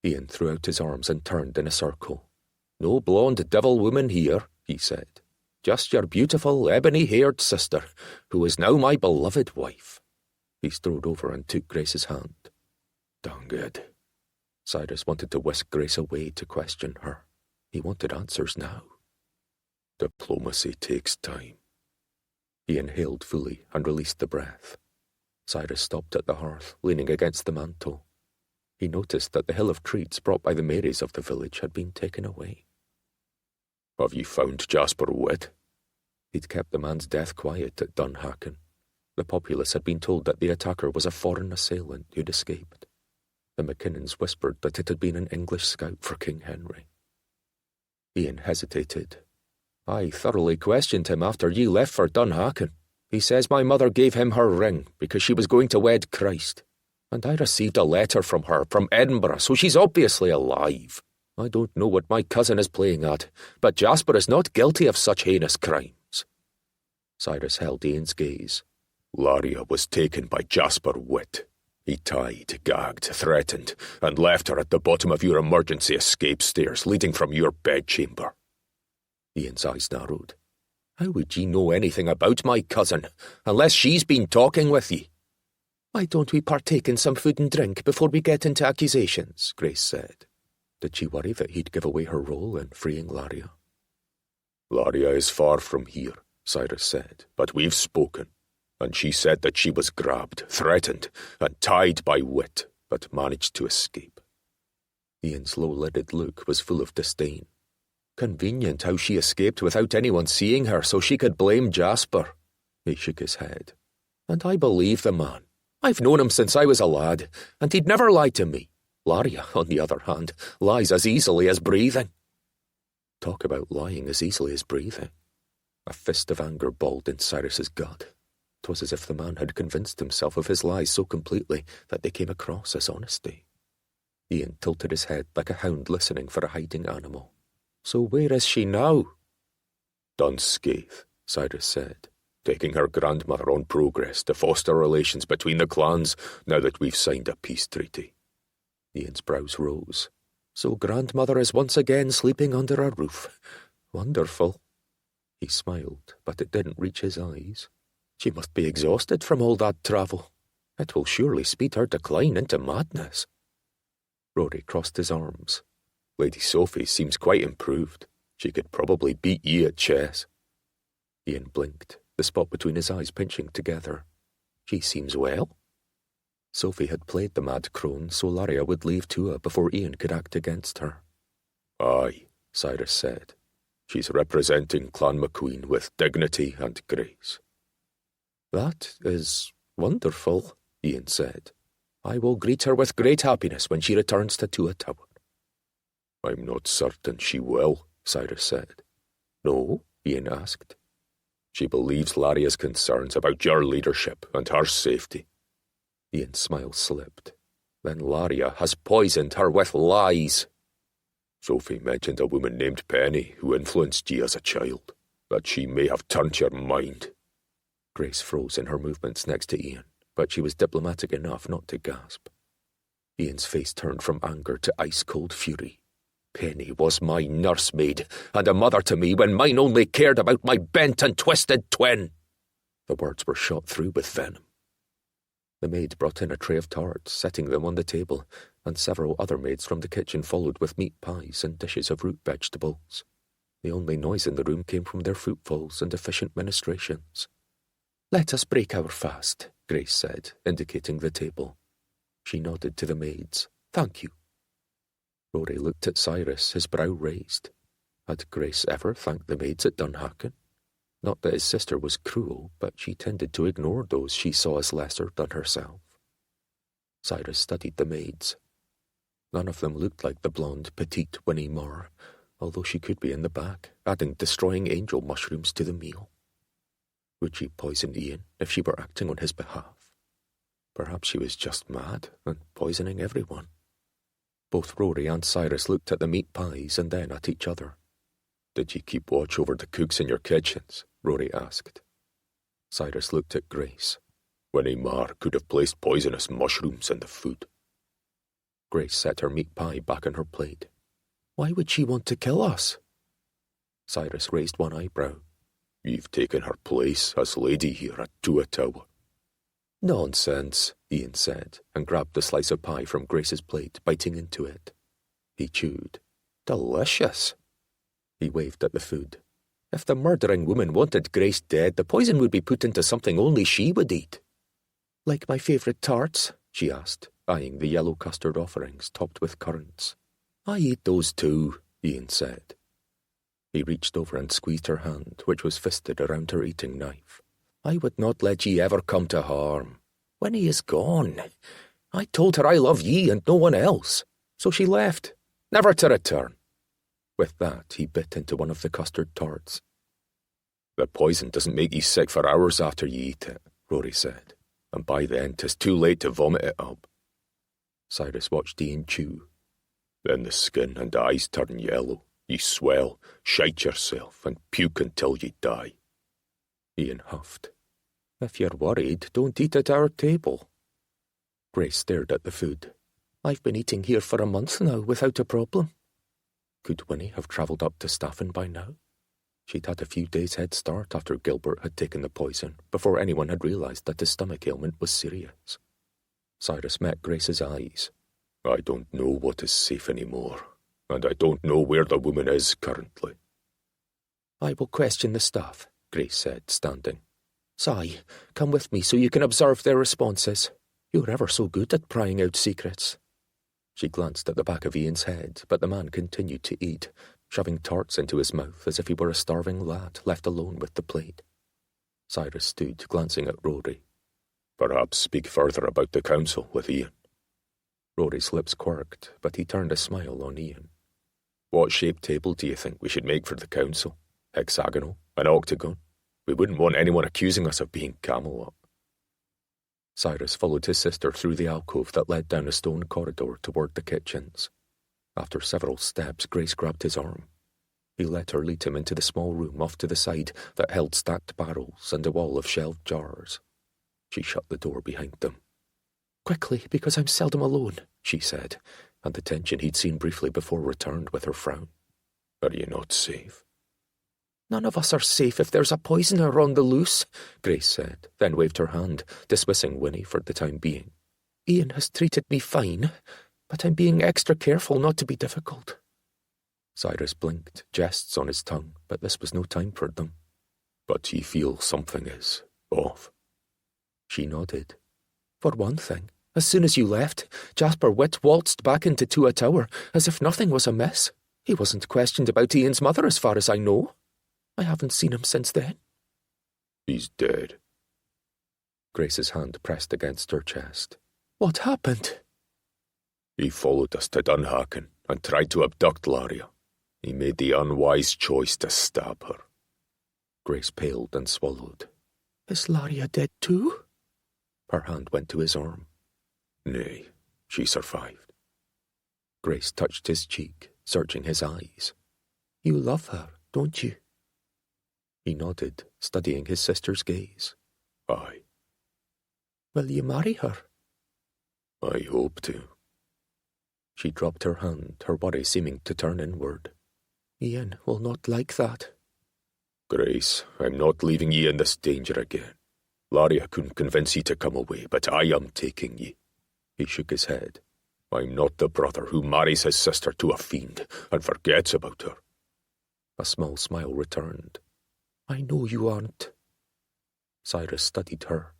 Ian threw out his arms and turned in a circle. No blonde devil woman here, he said. Just your beautiful, ebony-haired sister, who is now my beloved wife. He strode over and took Grace's hand. Dang it. Cyrus wanted to whisk Grace away to question her. He wanted answers now. Diplomacy takes time. He inhaled fully and released the breath. Cyrus stopped at the hearth, leaning against the mantel. He noticed that the hill of treats brought by the Marys of the village had been taken away. Have you found Jasper Witt? He'd kept the man's death quiet at Dunhacken. The populace had been told that the attacker was a foreign assailant who'd escaped. The Mackinnons whispered that it had been an English scout for King Henry. Ian hesitated. I thoroughly questioned him after you left for Dunhacken. He says my mother gave him her ring because she was going to wed Christ. And I received a letter from her from Edinburgh, so she's obviously alive. I don't know what my cousin is playing at, but Jasper is not guilty of such heinous crimes. Cyrus held Ian's gaze. Laria was taken by Jasper Witt. He tied, gagged, threatened, and left her at the bottom of your emergency escape stairs leading from your bedchamber. Ian's eyes narrowed. How would ye know anything about my cousin, unless she's been talking with ye? Why don't we partake in some food and drink before we get into accusations? Grace said. Did she worry that he'd give away her role in freeing Laria? Laria is far from here, Cyrus said, but we've spoken. And she said that she was grabbed, threatened, and tied by Witt, but managed to escape. Ian's low-lidded look was full of disdain. Convenient how she escaped without anyone seeing her so she could blame Jasper. He shook his head. And I believe the man. I've known him since I was a lad, and he'd never lied to me. Laria, on the other hand, lies as easily as breathing. Talk about lying as easily as breathing. A fist of anger balled in Cyrus's gut. 'Twas as if the man had convinced himself of his lies so completely that they came across as honesty. Ian tilted his head like a hound listening for a hiding animal. So where is she now? Unscathed, Cyrus said. taking her grandmother on progress to foster relations between the clans now that we've signed a peace treaty. Ian's brows rose. So grandmother is once again sleeping under a roof. Wonderful. He smiled, but it didn't reach his eyes. She must be exhausted from all that travel. It will surely speed her decline into madness. Rory crossed his arms. Lady Sophie seems quite improved. She could probably beat ye at chess. Ian blinked, the spot between his eyes pinching together. She seems well. Sophie had played the mad crone so Laria would leave Tua before Ian could act against her. Aye, Cyrus said. She's representing Clan Macqueen with dignity and grace. That is wonderful, Ian said. I will greet her with great happiness when she returns to Tua Tower. I'm not certain she will, Cyrus said. No? Ian asked. She believes Laria's concerns about your leadership and her safety. Ian's smile slipped. Then Laria has poisoned her with lies. Sophie mentioned a woman named Penny who influenced ye as a child, that she may have turned your mind. Grace froze in her movements next to Ian, but she was diplomatic enough not to gasp. Ian's face turned from anger to ice-cold fury. Penny was my nursemaid, and a mother to me when mine only cared about my bent and twisted twin. The words were shot through with venom. The maid brought in a tray of tarts, setting them on the table, and several other maids from the kitchen followed with meat pies and dishes of root vegetables. The only noise in the room came from their footfalls and efficient ministrations. "Let us break our fast," Grace said, indicating the table. She nodded to the maids. "Thank you." Rory looked at Cyrus, his brow raised. Had Grace ever thanked the maids at Dunhacken? Not that his sister was cruel, but she tended to ignore those she saw as lesser than herself. Cyrus studied the maids. None of them looked like the blonde, petite Winnie Moore, although she could be in the back, adding destroying angel mushrooms to the meal. Would she poison Ian if she were acting on his behalf? Perhaps she was just mad and poisoning everyone. Both Rory and Cyrus looked at the meat pies and then at each other. "Did you keep watch over the cooks in your kitchens?" Rory asked. Cyrus looked at Grace. Winnie Marr could have placed poisonous mushrooms in the food. Grace set her meat pie back on her plate. "Why would she want to kill us?" Cyrus raised one eyebrow. "You've taken her place as lady here at Tua Tower." "Nonsense," Ian said, and grabbed the slice of pie from Grace's plate, biting into it. He chewed. "Delicious." He waved at the food. "If the murdering woman wanted Grace dead, the poison would be put into something only she would eat." "Like my favourite tarts?" she asked, eyeing the yellow custard offerings topped with currants. "I eat those too," Ian said. He reached over and squeezed her hand, which was fisted around her eating knife. "I would not let ye ever come to harm. Winnie is gone. I told her I love ye and no one else, so she left, never to return." With that, he bit into one of the custard tarts. "The poison doesn't make ye sick for hours after ye eat it," Rory said, "and by then 'tis too late to vomit it up." Cyrus watched Ian chew. "Then the skin and eyes turn yellow. Ye swell, shite yourself, and puke until ye die." Ian huffed. "If you're worried, don't eat at our table." Grace stared at the food. "I've been eating here for a month now without a problem." Could Winnie have travelled up to Staffin by now? She'd had a few days' head start after Gilbert had taken the poison, before anyone had realised that his stomach ailment was serious. Cyrus met Grace's eyes. "I don't know what is safe anymore, and I don't know where the woman is currently." "I will question the staff," Grace said, standing. "Cy, come with me so you can observe their responses. You're ever so good at prying out secrets." She glanced at the back of Ian's head, but the man continued to eat, shoving tarts into his mouth as if he were a starving lad left alone with the plate. Cyrus stood, glancing at Rory. "Perhaps speak further about the council with Ian." Rory's lips quirked, but he turned a smile on Ian. "What shaped table do you think we should make for the council? Hexagonal? An octagon? We wouldn't want anyone accusing us of being Camelot." Cyrus followed his sister through the alcove that led down a stone corridor toward the kitchens. After several steps, Grace grabbed his arm. He let her lead him into the small room off to the side that held stacked barrels and a wall of shelved jars. She shut the door behind them. "Quickly, because I'm seldom alone," she said, and the tension he'd seen briefly before returned with her frown. "Are you not safe?" "None of us are safe if there's a poisoner on the loose," Grace said, then waved her hand, dismissing Winnie for the time being. "Ian has treated me fine, but I'm being extra careful not to be difficult." Cyrus blinked, jests on his tongue, but this was no time for them. "But you feel something is off?" She nodded. "For one thing, as soon as you left, Jasper Witt waltzed back into Tua Tower as if nothing was amiss. He wasn't questioned about Ian's mother as far as I know. I haven't seen him since then." "He's dead." Grace's hand pressed against her chest. "What happened?" "He followed us to Dunhaken and tried to abduct Laria. He made the unwise choice to stab her." Grace paled and swallowed. "Is Laria dead too?" Her hand went to his arm. "Nay, she survived." Grace touched his cheek, searching his eyes. "You love her, don't you?" He nodded, studying his sister's gaze. "Aye." "Will you marry her?" "I hope to." She dropped her hand, her worry seeming to turn inward. "Ian will not like that." "Grace, I'm not leaving ye in this danger again. Laria couldn't convince ye to come away, but I am taking ye." He shook his head. "I'm not the brother who marries his sister to a fiend and forgets about her." A small smile returned. "I know you aren't." Cyrus studied her.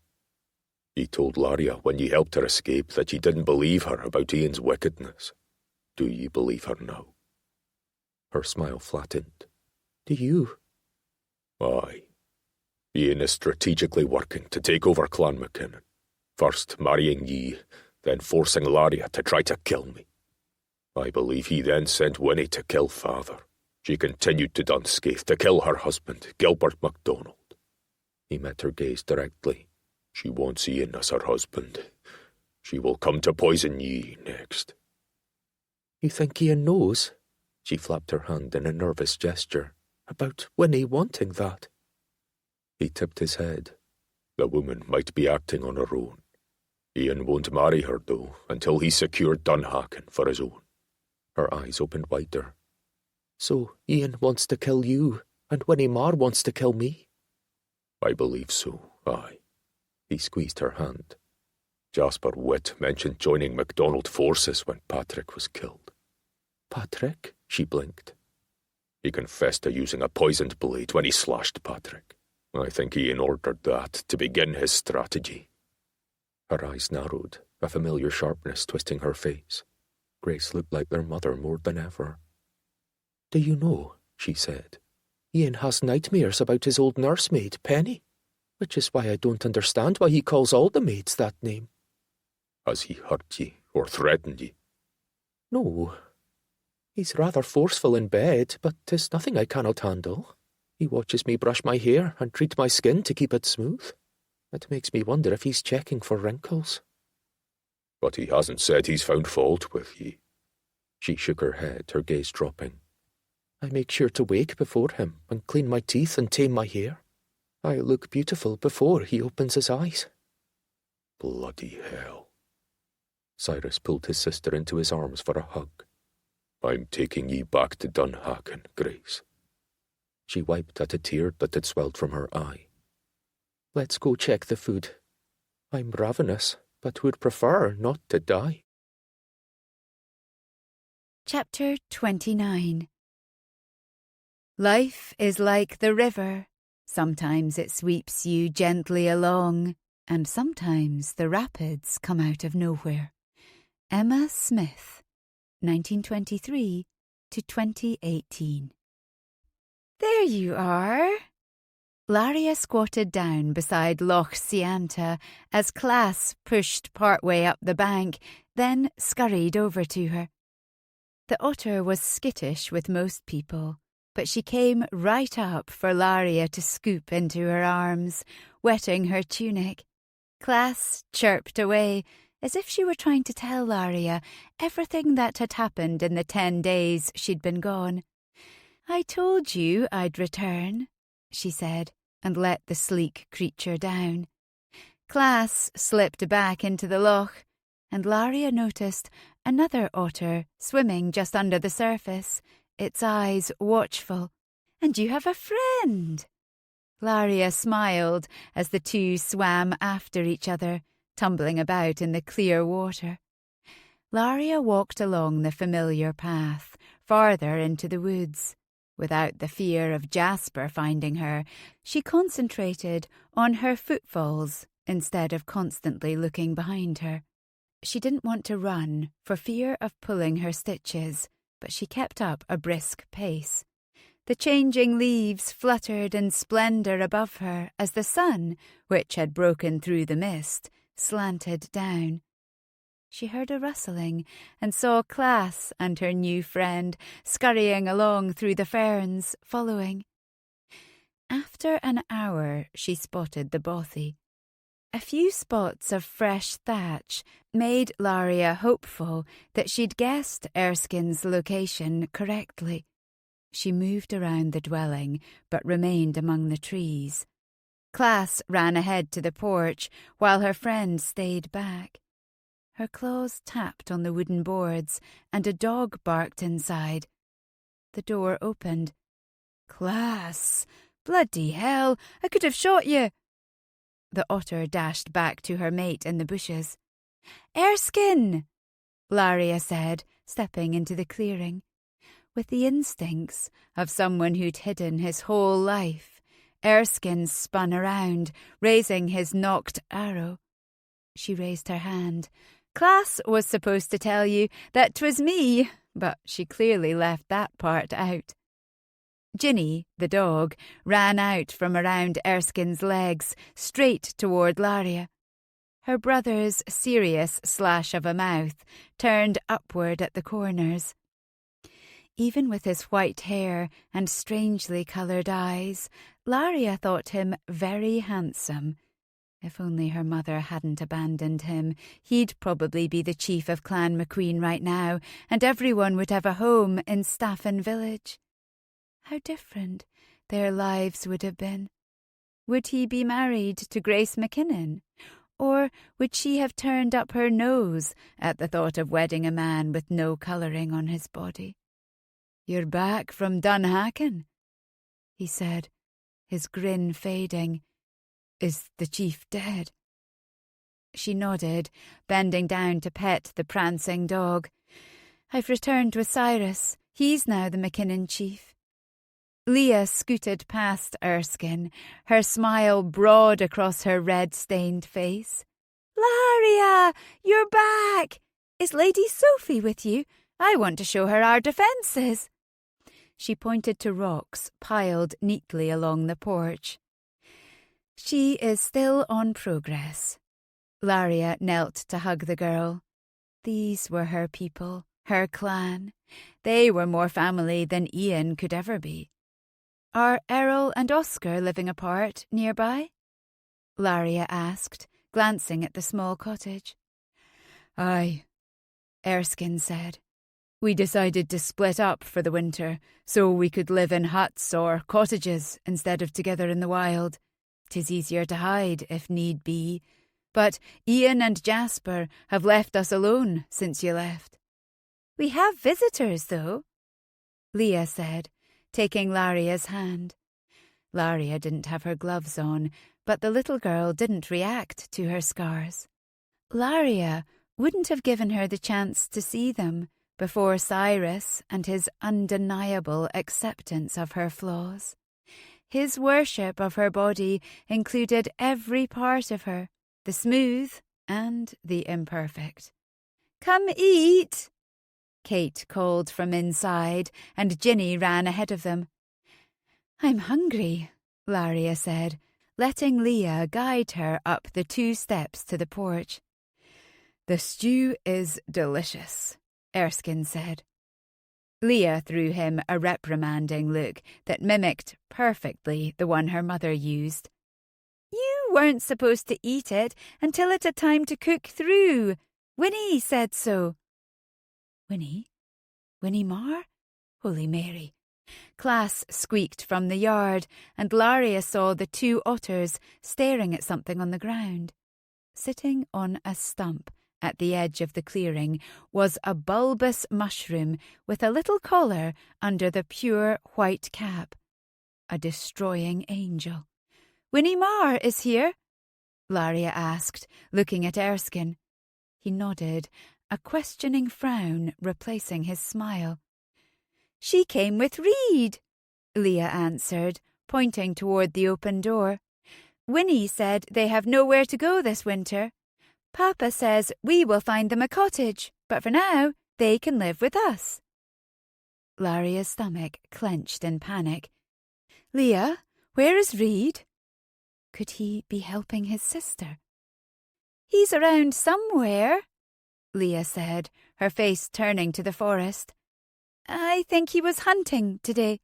"Ye told Laria when ye helped her escape that ye didn't believe her about Ian's wickedness. Do ye believe her now?" Her smile flattened. "Do you?" "Aye. Ian is strategically working to take over Clan Mackinnon. First marrying ye, then forcing Laria to try to kill me. I believe he then sent Winnie to kill father. She continued to Dunscaith to kill her husband, Gilbert MacDonald." He met her gaze directly. "She wants Ian as her husband. She will come to poison ye next." "You think Ian knows?" She flapped her hand in a nervous gesture. "About Winnie wanting that?" He tipped his head. "The woman might be acting on her own. Ian won't marry her, though, until he's secured Dunhaken for his own." Her eyes opened wider. "So Ian wants to kill you, and Winnie Marr wants to kill me?" "I believe so, aye." He squeezed her hand. "Jasper Witt mentioned joining MacDonald forces when Patrick was killed." "Patrick?" She blinked. "He confessed to using a poisoned blade when he slashed Patrick. I think Ian ordered that to begin his strategy." Her eyes narrowed, a familiar sharpness twisting her face. Grace looked like their mother more than ever. "Do you know," she said, "Ian has nightmares about his old nursemaid, Penny, which is why I don't understand why he calls all the maids that name." "Has he hurt ye or threatened ye?" "No. He's rather forceful in bed, but 'tis nothing I cannot handle. He watches me brush my hair and treat my skin to keep it smooth. It makes me wonder if he's checking for wrinkles." "But he hasn't said he's found fault with ye." She shook her head, her gaze dropping. "I make sure to wake before him and clean my teeth and tame my hair. I look beautiful before he opens his eyes." "Bloody hell." Cyrus pulled his sister into his arms for a hug. "I'm taking ye back to Dunhaken, Grace." She wiped at a tear that had swelled from her eye. "Let's go check the food. I'm ravenous, but would prefer not to die." Chapter 29. Life is like the river. Sometimes it sweeps you gently along, and sometimes the rapids come out of nowhere. Emma Smith, 1923 to 2018. There you are. Laria squatted down beside Loch Sianta as class pushed partway up the bank, then scurried over to her. The otter was skittish with most people, but she came right up for Laria to scoop into her arms, wetting her tunic. Class chirped away, as if she were trying to tell Laria everything that had happened in the 10 days she'd been gone. "I told you I'd return," she said, and let the sleek creature down. Class slipped back into the loch, and Laria noticed another otter swimming just under the surface, its eyes watchful. "And you have a friend." Laria smiled as the two swam after each other, tumbling about in the clear water. Laria walked along the familiar path, farther into the woods. Without the fear of Jasper finding her, she concentrated on her footfalls instead of constantly looking behind her. She didn't want to run for fear of pulling her stitches, but she kept up a brisk pace. The changing leaves fluttered in splendour above her as the sun, which had broken through the mist, slanted down. She heard a rustling and saw Class and her new friend scurrying along through the ferns, following. After an hour, she spotted the bothy. A few spots of fresh thatch made Laria hopeful that she'd guessed Erskine's location correctly. She moved around the dwelling, but remained among the trees. Class ran ahead to the porch, while her friend stayed back. Her claws tapped on the wooden boards, and a dog barked inside. The door opened. "Class! Bloody hell! I could have shot you!" The otter dashed back to her mate in the bushes. "Erskine!" Laria said, stepping into the clearing. With the instincts of someone who'd hidden his whole life, Erskine spun around, raising his nocked arrow. She raised her hand. "Class was supposed to tell you that 'twas me, but she clearly left that part out." Ginny, the dog, ran out from around Erskine's legs, straight toward Laria. Her brother's serious slash of a mouth turned upward at the corners. Even with his white hair and strangely coloured eyes, Laria thought him very handsome. If only her mother hadn't abandoned him, he'd probably be the chief of Clan Macqueen right now, and everyone would have a home in Staffin village. How different their lives would have been. Would he be married to Grace Mackinnon? Or would she have turned up her nose at the thought of wedding a man with no colouring on his body? "You're back from Dunhacken," he said, his grin fading. "Is the chief dead?" She nodded, bending down to pet the prancing dog. "I've returned with Cyrus. He's now the Mackinnon chief." Leah scooted past Erskine, her smile broad across her red-stained face. "Laria, you're back! Is Lady Sophie with you? I want to show her our defences." She pointed to rocks piled neatly along the porch. "She is still on progress." Laria knelt to hug the girl. These were her people, her clan. They were more family than Ian could ever be. "Are Errol and Oscar living apart nearby?" Laria asked, glancing at the small cottage. "Aye," Erskine said. "We decided to split up for the winter, so we could live in huts or cottages instead of together in the wild. 'Tis easier to hide if need be. But Ian and Jasper have left us alone since you left." "We have visitors, though," Leah said, taking Laria's hand. Laria didn't have her gloves on, but the little girl didn't react to her scars. Laria wouldn't have given her the chance to see them before Cyrus and his undeniable acceptance of her flaws. His worship of her body included every part of her, the smooth and the imperfect. "Come eat," Kate called from inside, and Ginny ran ahead of them. "I'm hungry," Laria said, letting Leah guide her up the 2 steps to the porch. "The stew is delicious," Erskine said. Leah threw him a reprimanding look that mimicked perfectly the one her mother used. "You weren't supposed to eat it until it had time to cook through. Winnie said so." "Winnie? Winnie Marr? Holy Mary. Class squeaked from the yard, and Laria saw the two otters staring at something on the ground. Sitting on a stump at the edge of the clearing was a bulbous mushroom with a little collar under the pure white cap. A destroying angel. "Winnie Marr is here?" Laria asked, looking at Erskine. He nodded, a questioning frown replacing his smile. "She came with Reed," Leah answered, pointing toward the open door. "Winnie said they have nowhere to go this winter. Papa says we will find them a cottage, but for now they can live with us." Laria's stomach clenched in panic. "Leah, where is Reed?" Could he be helping his sister? "He's around somewhere," Leah said, her face turning to the forest. "I think he was hunting today."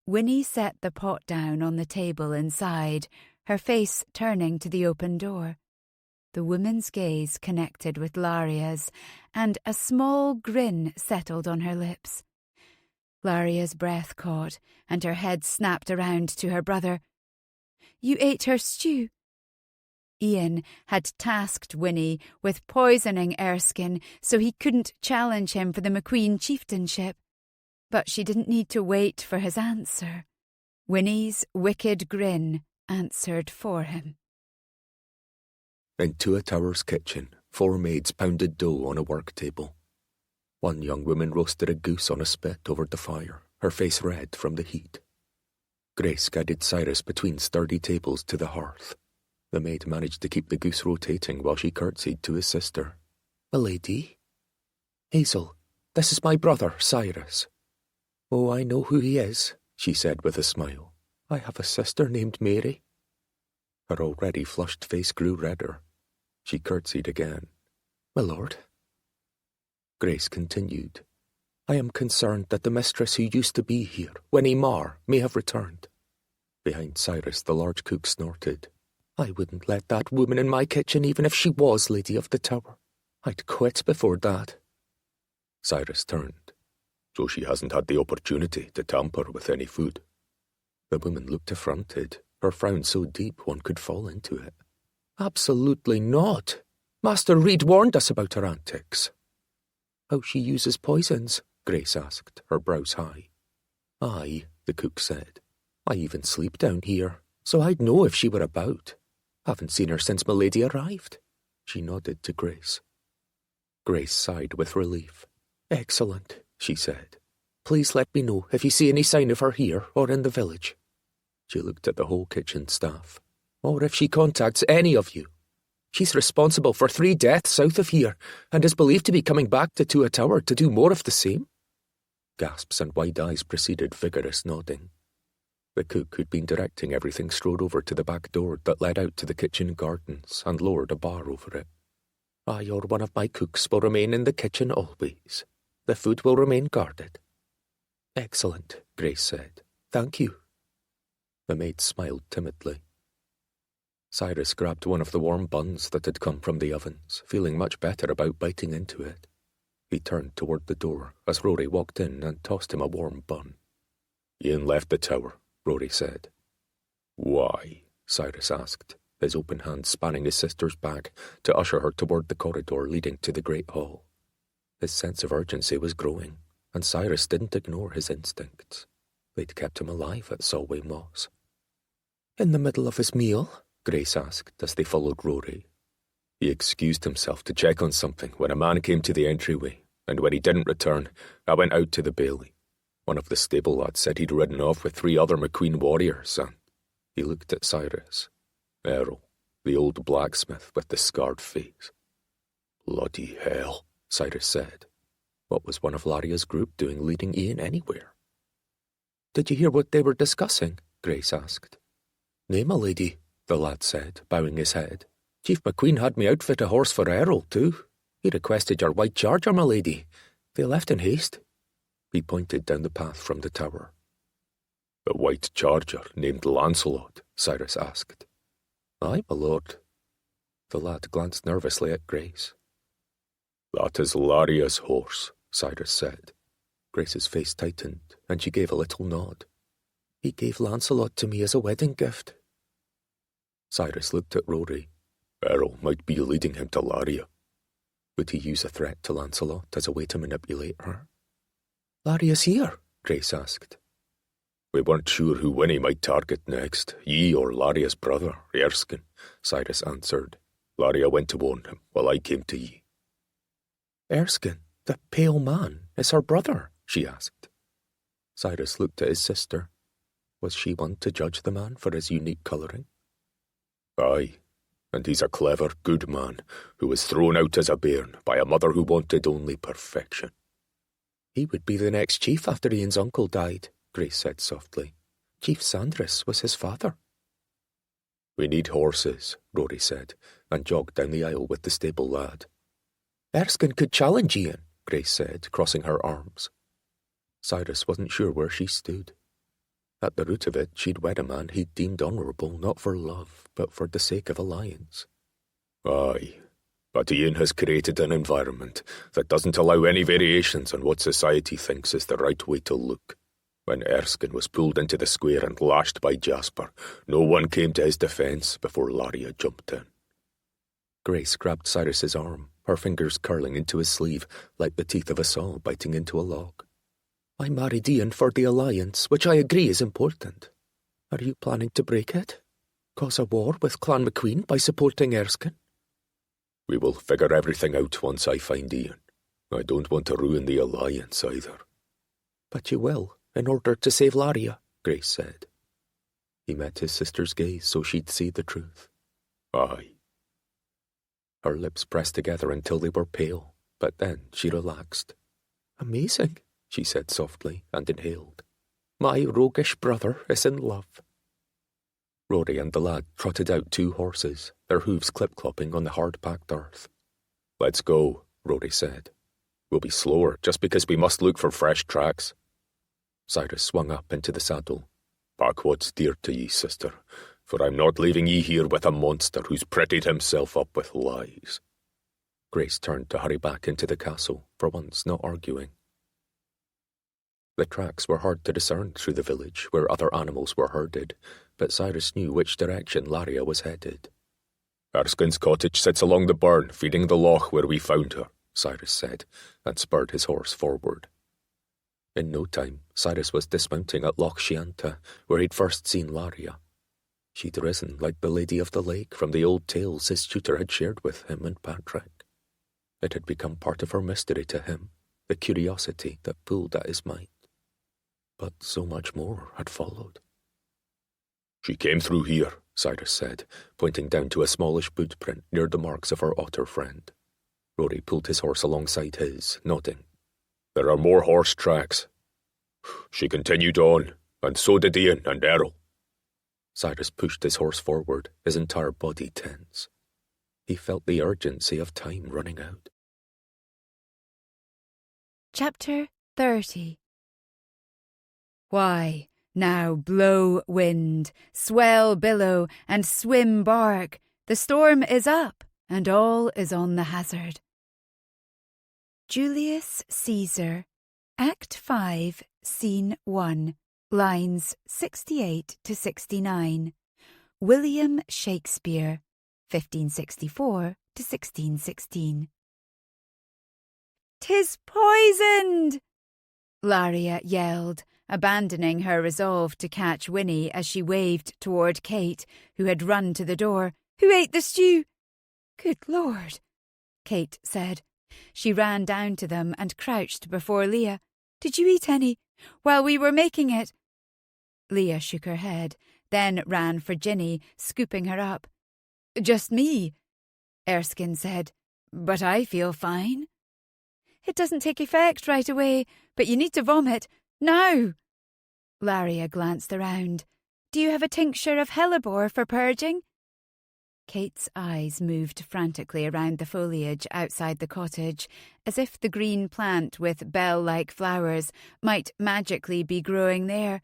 Winnie set the pot down on the table inside, her face turning to the open door. The woman's gaze connected with Laria's, and a small grin settled on her lips. Laria's breath caught, and her head snapped around to her brother. "You ate her stew." Ian had tasked Winnie with poisoning Erskine so he couldn't challenge him for the Macqueen chieftainship. But she didn't need to wait for his answer. Winnie's wicked grin answered for him. In Tuatower's kitchen, 4 maids pounded dough on a work table. One young woman roasted a goose on a spit over the fire, her face red from the heat. Grace guided Cyrus between sturdy tables to the hearth. The maid managed to keep the goose rotating while she curtsied to his sister. "Milady?" "Hazel, this is my brother, Cyrus." "Oh, I know who he is," she said with a smile. "I have a sister named Mary." Her already flushed face grew redder. She curtsied again. "My lord." Grace continued. "I am concerned that the mistress who used to be here, Winnie Marr, may have returned." Behind Cyrus, the large cook snorted. "I wouldn't let that woman in my kitchen even if she was Lady of the Tower. I'd quit before that." Cyrus turned. "So she hasn't had the opportunity to tamper with any food?" The woman looked affronted, her frown so deep one could fall into it. "Absolutely not. Master Reed warned us about her antics." "How she uses poisons?" Grace asked, her brows high. "Aye," the cook said. "I even sleep down here, so I'd know if she were about. Haven't seen her since Milady arrived." She nodded to Grace. Grace sighed with relief. "Excellent," she said. "Please let me know if you see any sign of her here or in the village." She looked at the whole kitchen staff. "Or if she contacts any of you. She's responsible for 3 deaths south of here, and is believed to be coming back to Tuatower to do more of the same." Gasps and wide eyes preceded vigorous nodding. The cook who'd been directing everything strode over to the back door that led out to the kitchen gardens and lowered a bar over it. "I or one of my cooks will remain in the kitchen always. The food will remain guarded." "Excellent," Grace said. "Thank you." The maid smiled timidly. Cyrus grabbed one of the warm buns that had come from the ovens, feeling much better about biting into it. He turned toward the door as Rory walked in and tossed him a warm bun. "Ian left the tower," Rory said. "Why?" Cyrus asked, his open hand spanning his sister's back to usher her toward the corridor leading to the great hall. His sense of urgency was growing, and Cyrus didn't ignore his instincts. They'd kept him alive at Solway Moss. "In the middle of his meal?" Grace asked as they followed Rory. "He excused himself to check on something when a man came to the entryway, and when he didn't return, I went out to the bailey. One of the stable lads said he'd ridden off with 3 other Macqueen warriors, and..." He looked at Cyrus. "Errol, the old blacksmith with the scarred face." "Bloody hell," Cyrus said. What was one of Laria's group doing leading Ian anywhere? "Did you hear what they were discussing?" Grace asked. "Nay, my lady," the lad said, bowing his head. "Chief Macqueen had me outfit a horse for Errol, too. He requested your white charger, my lady. They left in haste." He pointed down the path from the tower. "The white charger named Lancelot?" Cyrus asked. "Aye, my lord." The lad glanced nervously at Grace. "That is Laria's horse," Cyrus said. Grace's face tightened, and she gave a little nod. He gave Lancelot to me as a wedding gift. Cyrus looked at Rory. Errol might be leading him to Laria. Would he use a threat to Lancelot as a way to manipulate her? Laria's here, Grace asked. We weren't sure who Winnie might target next, ye or Laria's brother, Erskine, Cyrus answered. Laria went to warn him, while I came to ye. Erskine, the pale man, is her brother, she asked. Cyrus looked at his sister. Was she one to judge the man for his unique colouring? Aye, and he's a clever, good man, who was thrown out as a bairn by a mother who wanted only perfection. He would be the next chief after Ian's uncle died, Grace said softly. Chief Sandris was his father. We need horses, Rory said, and jogged down the aisle with the stable lad. Erskine could challenge Ian, Grace said, crossing her arms. Cyrus wasn't sure where she stood. At the root of it, she'd wed a man he'd deemed honourable not for love, but for the sake of alliance. Aye, but Ian has created an environment that doesn't allow any variations on what society thinks is the right way to look. When Erskine was pulled into the square and lashed by Jasper, no one came to his defence before Laria jumped in. Grace grabbed Cyrus's arm, her fingers curling into his sleeve like the teeth of a saw biting into a log. I married Ian for the alliance, which I agree is important. Are you planning to break it? Cause a war with Clan Macqueen by supporting Erskine? We will figure everything out once I find Ian. I don't want to ruin the alliance either. But you will, in order to save Laria, Grace said. He met his sister's gaze so she'd see the truth. Aye. Her lips pressed together until they were pale, but then she relaxed. Amazing, she said softly and inhaled. My roguish brother is in love. Rory and the lad trotted out 2 horses, their hooves clip-clopping on the hard-packed earth. Let's go, Rory said. We'll be slower just because we must look for fresh tracks. Cyrus swung up into the saddle. Pack what's dear to ye, sister, for I'm not leaving ye here with a monster who's prettied himself up with lies. Grace turned to hurry back into the castle, for once not arguing. The tracks were hard to discern through the village where other animals were herded, but Cyrus knew which direction Laria was headed. Erskine's cottage sits along the burn, feeding the loch where we found her, Cyrus said, and spurred his horse forward. In no time, Cyrus was dismounting at Loch Shianta, where he'd first seen Laria. She'd risen like the Lady of the Lake from the old tales his tutor had shared with him and Patrick. It had become part of her mystery to him, the curiosity that pulled at his mind. But so much more had followed. She came through here, Cyrus said, pointing down to a smallish boot print near the marks of her otter friend. Rory pulled his horse alongside his, nodding. There are more horse tracks. She continued on, and so did Ian and Errol. Cyrus pushed his horse forward, his entire body tense. He felt the urgency of time running out. Chapter 30. Why, now blow wind, swell billow, and swim bark. The storm is up, and all is on the hazard. Julius Caesar, Act 5, Scene 1, lines 68 to 69. William Shakespeare, 1564 to 1616. "'Tis poisoned!" Laria yelled, abandoning her resolve to catch Winnie as she waved toward Kate, who had run to the door. "Who ate the stew?" "Good Lord," Kate said. She ran down to them and crouched before Leah. "Did you eat any while we were making it?" Leah shook her head, then ran for Ginny, scooping her up. "Just me," Erskine said, "but I feel fine." "It doesn't take effect right away, but you need to vomit. Now!" Laria glanced around. "Do you have a tincture of hellebore for purging?" Kate's eyes moved frantically around the foliage outside the cottage, as if the green plant with bell-like flowers might magically be growing there.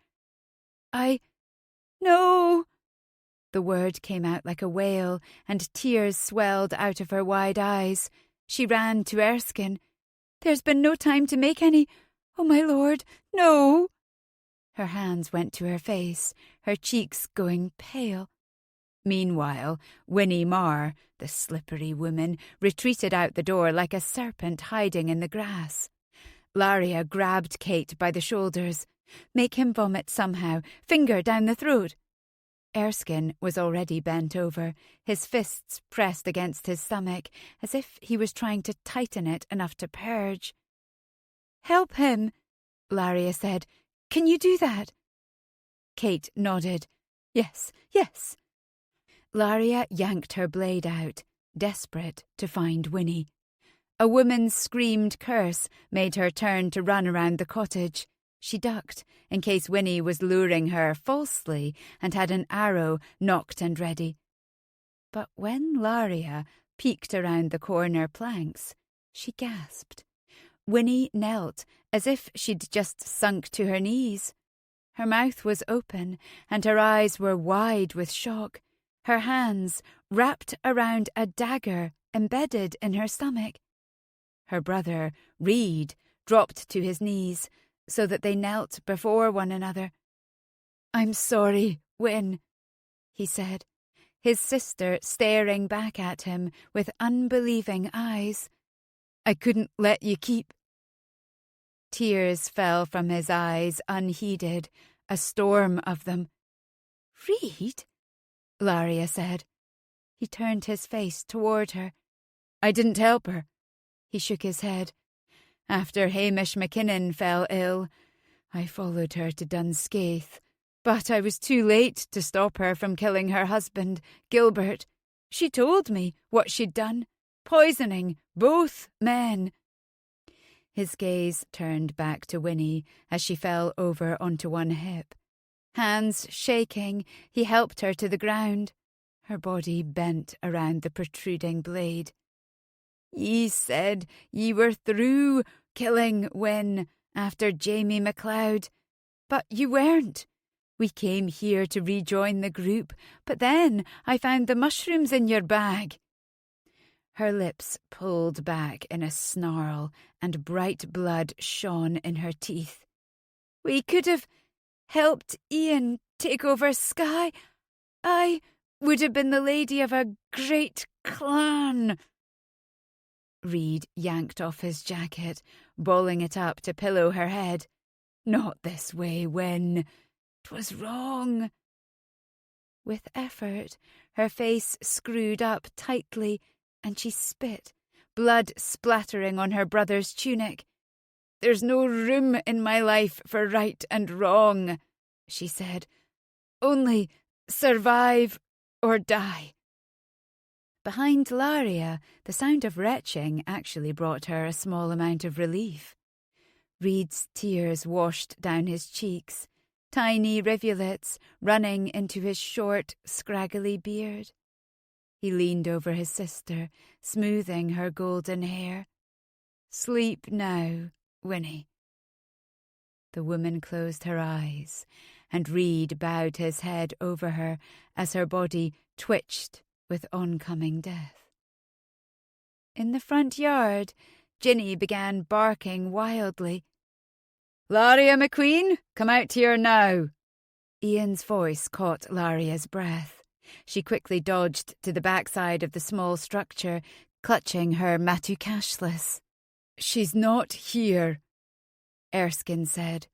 No!" The word came out like a wail, and tears swelled out of her wide eyes. She ran to Erskine. "There's been no time to make any. "Oh, my lord, no!" Her hands went to her face, her cheeks going pale. Meanwhile, Winnie Marr, the slippery woman, retreated out the door like a serpent hiding in the grass. Laria grabbed Kate by the shoulders. "Make him vomit somehow. Finger down the throat." Erskine was already bent over, his fists pressed against his stomach, as if he was trying to tighten it enough to purge. "Help him," Laria said. "Can you do that?" Kate nodded. "Yes, yes." Laria yanked her blade out, desperate to find Winnie. A woman's screamed curse made her turn to run around the cottage. She ducked, in case Winnie was luring her falsely and had an arrow nocked and ready. But when Laria peeked around the corner planks, she gasped. Winnie knelt, as if she'd just sunk to her knees. Her mouth was open, and her eyes were wide with shock, her hands wrapped around a dagger embedded in her stomach. Her brother, Reed, dropped to his knees, so that they knelt before one another. "I'm sorry, Win," he said, his sister staring back at him with unbelieving eyes. "I couldn't let you keep." Tears fell from his eyes unheeded, a storm of them. "Reed?" Laria said. He turned his face toward her. "I didn't help her." He shook his head. "After Hamish Mackinnon fell ill, I followed her to Dunscaith, but I was too late to stop her from killing her husband, Gilbert. She told me what she'd done, poisoning both men." His gaze turned back to Winnie as she fell over onto one hip. Hands shaking, he helped her to the ground. Her body bent around the protruding blade. "Ye said ye were through killing Win after Jamie MacLeod, but you weren't. We came here to rejoin the group, but then I found the mushrooms in your bag." Her lips pulled back in a snarl, and bright blood shone in her teeth. "We could have helped Ian take over Skye. I would have been the lady of a great clan." Reed yanked off his jacket, balling it up to pillow her head. "Not this way, Win. 'Twas wrong." With effort, her face screwed up tightly, and she spit, blood splattering on her brother's tunic. "There's no room in my life for right and wrong," she said. "Only survive or die." Behind Laria, the sound of retching actually brought her a small amount of relief. Reed's tears washed down his cheeks, tiny rivulets running into his short, scraggly beard. He leaned over his sister, smoothing her golden hair. "Sleep now, Winnie." The woman closed her eyes, and Reed bowed his head over her as her body twitched with oncoming death. In the front yard, Ginny began barking wildly. "Laria Macqueen, come out here now." Ian's voice caught Laria's breath. She quickly dodged to the backside of the small structure, clutching her matukashlis. "She's not here," Erskine said,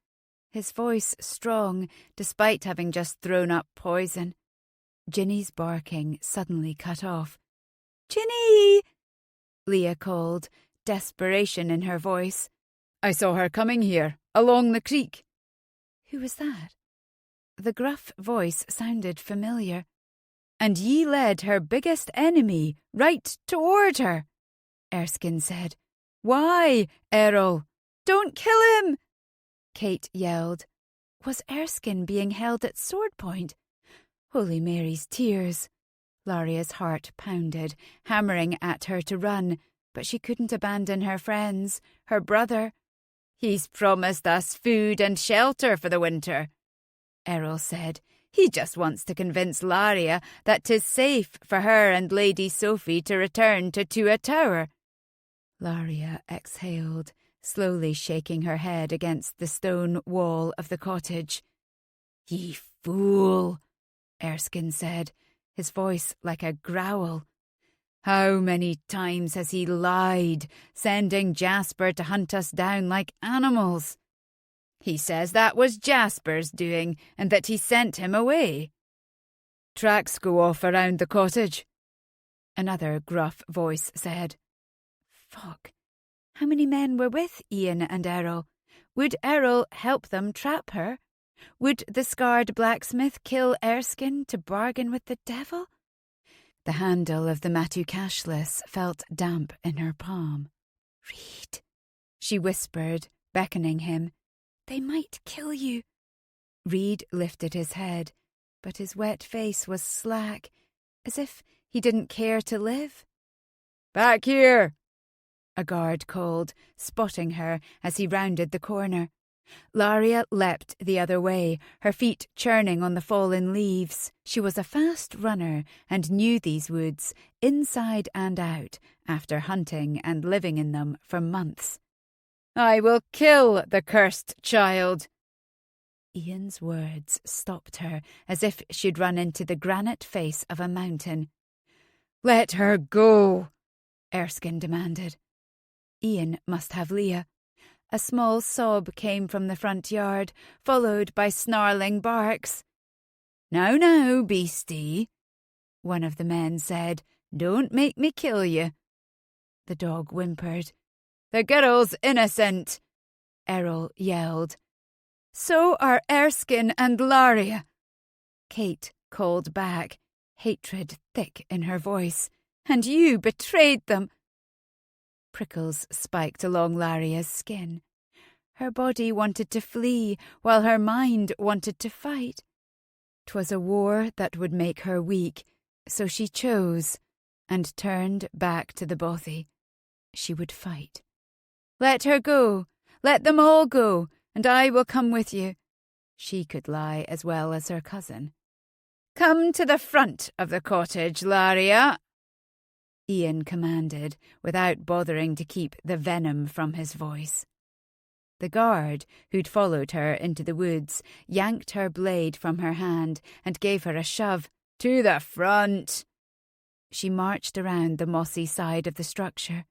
his voice strong despite having just thrown up poison. Ginny's barking suddenly cut off. "Ginny!" Leah called, desperation in her voice. "I saw her coming here, along the creek." Who was that? The gruff voice sounded familiar. "And ye led her biggest enemy right toward her," Erskine said. "Why, Errol? Don't kill him!" Kate yelled. Was Erskine being held at sword point? Holy Mary's tears. Laria's heart pounded, hammering at her to run, but she couldn't abandon her friends, her brother. "He's promised us food and shelter for the winter," Errol said. "He just wants to convince Laria that 'tis safe for her and Lady Sophie to return to Tua Tower." Laria exhaled, slowly shaking her head against the stone wall of the cottage. "Ye fool," Erskine said, his voice like a growl. "How many times has he lied, sending Jasper to hunt us down like animals? He says that was Jasper's doing and that he sent him away." "Tracks go off around the cottage," another gruff voice said. Fuck. How many men were with Ian and Errol? Would Errol help them trap her? Would the scarred blacksmith kill Erskine to bargain with the devil? The handle of the Matu cashless felt damp in her palm. "Reed," she whispered, beckoning him. "They might kill you." Reed lifted his head, but his wet face was slack, as if he didn't care to live. "Back here!" a guard called, spotting her as he rounded the corner. Laria leapt the other way, her feet churning on the fallen leaves. She was a fast runner and knew these woods, inside and out, after hunting and living in them for months. "I will kill the cursed child." Ian's words stopped her, as if she'd run into the granite face of a mountain. "Let her go," Erskine demanded. Ian must have Leah. A small sob came from the front yard, followed by snarling barks. "Now, now, beastie," one of the men said. "Don't make me kill you." The dog whimpered. "The girl's innocent," Errol yelled. "So are Erskine and Laria," Kate called back, hatred thick in her voice. "And you betrayed them." Prickles spiked along Laria's skin. Her body wanted to flee, while her mind wanted to fight. 'Twas a war that would make her weak, so she chose, and turned back to the bothy. She would fight. "Let her go. Let them all go, and I will come with you." She could lie as well as her cousin. "Come to the front of the cottage, Laria," Ian commanded, without bothering to keep the venom from his voice. The guard, who'd followed her into the woods, yanked her blade from her hand and gave her a shove. "To the front!" She marched around the mossy side of the structure.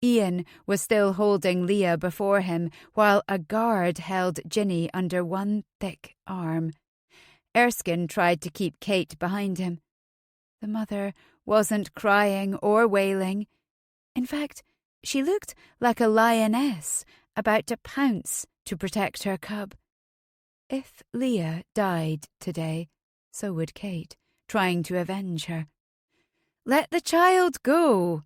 Ian was still holding Leah before him, while a guard held Ginny under one thick arm. Erskine tried to keep Kate behind him. The mother wasn't crying or wailing. In fact, she looked like a lioness about to pounce to protect her cub. If Leah died today, so would Kate, trying to avenge her. "Let the child go,"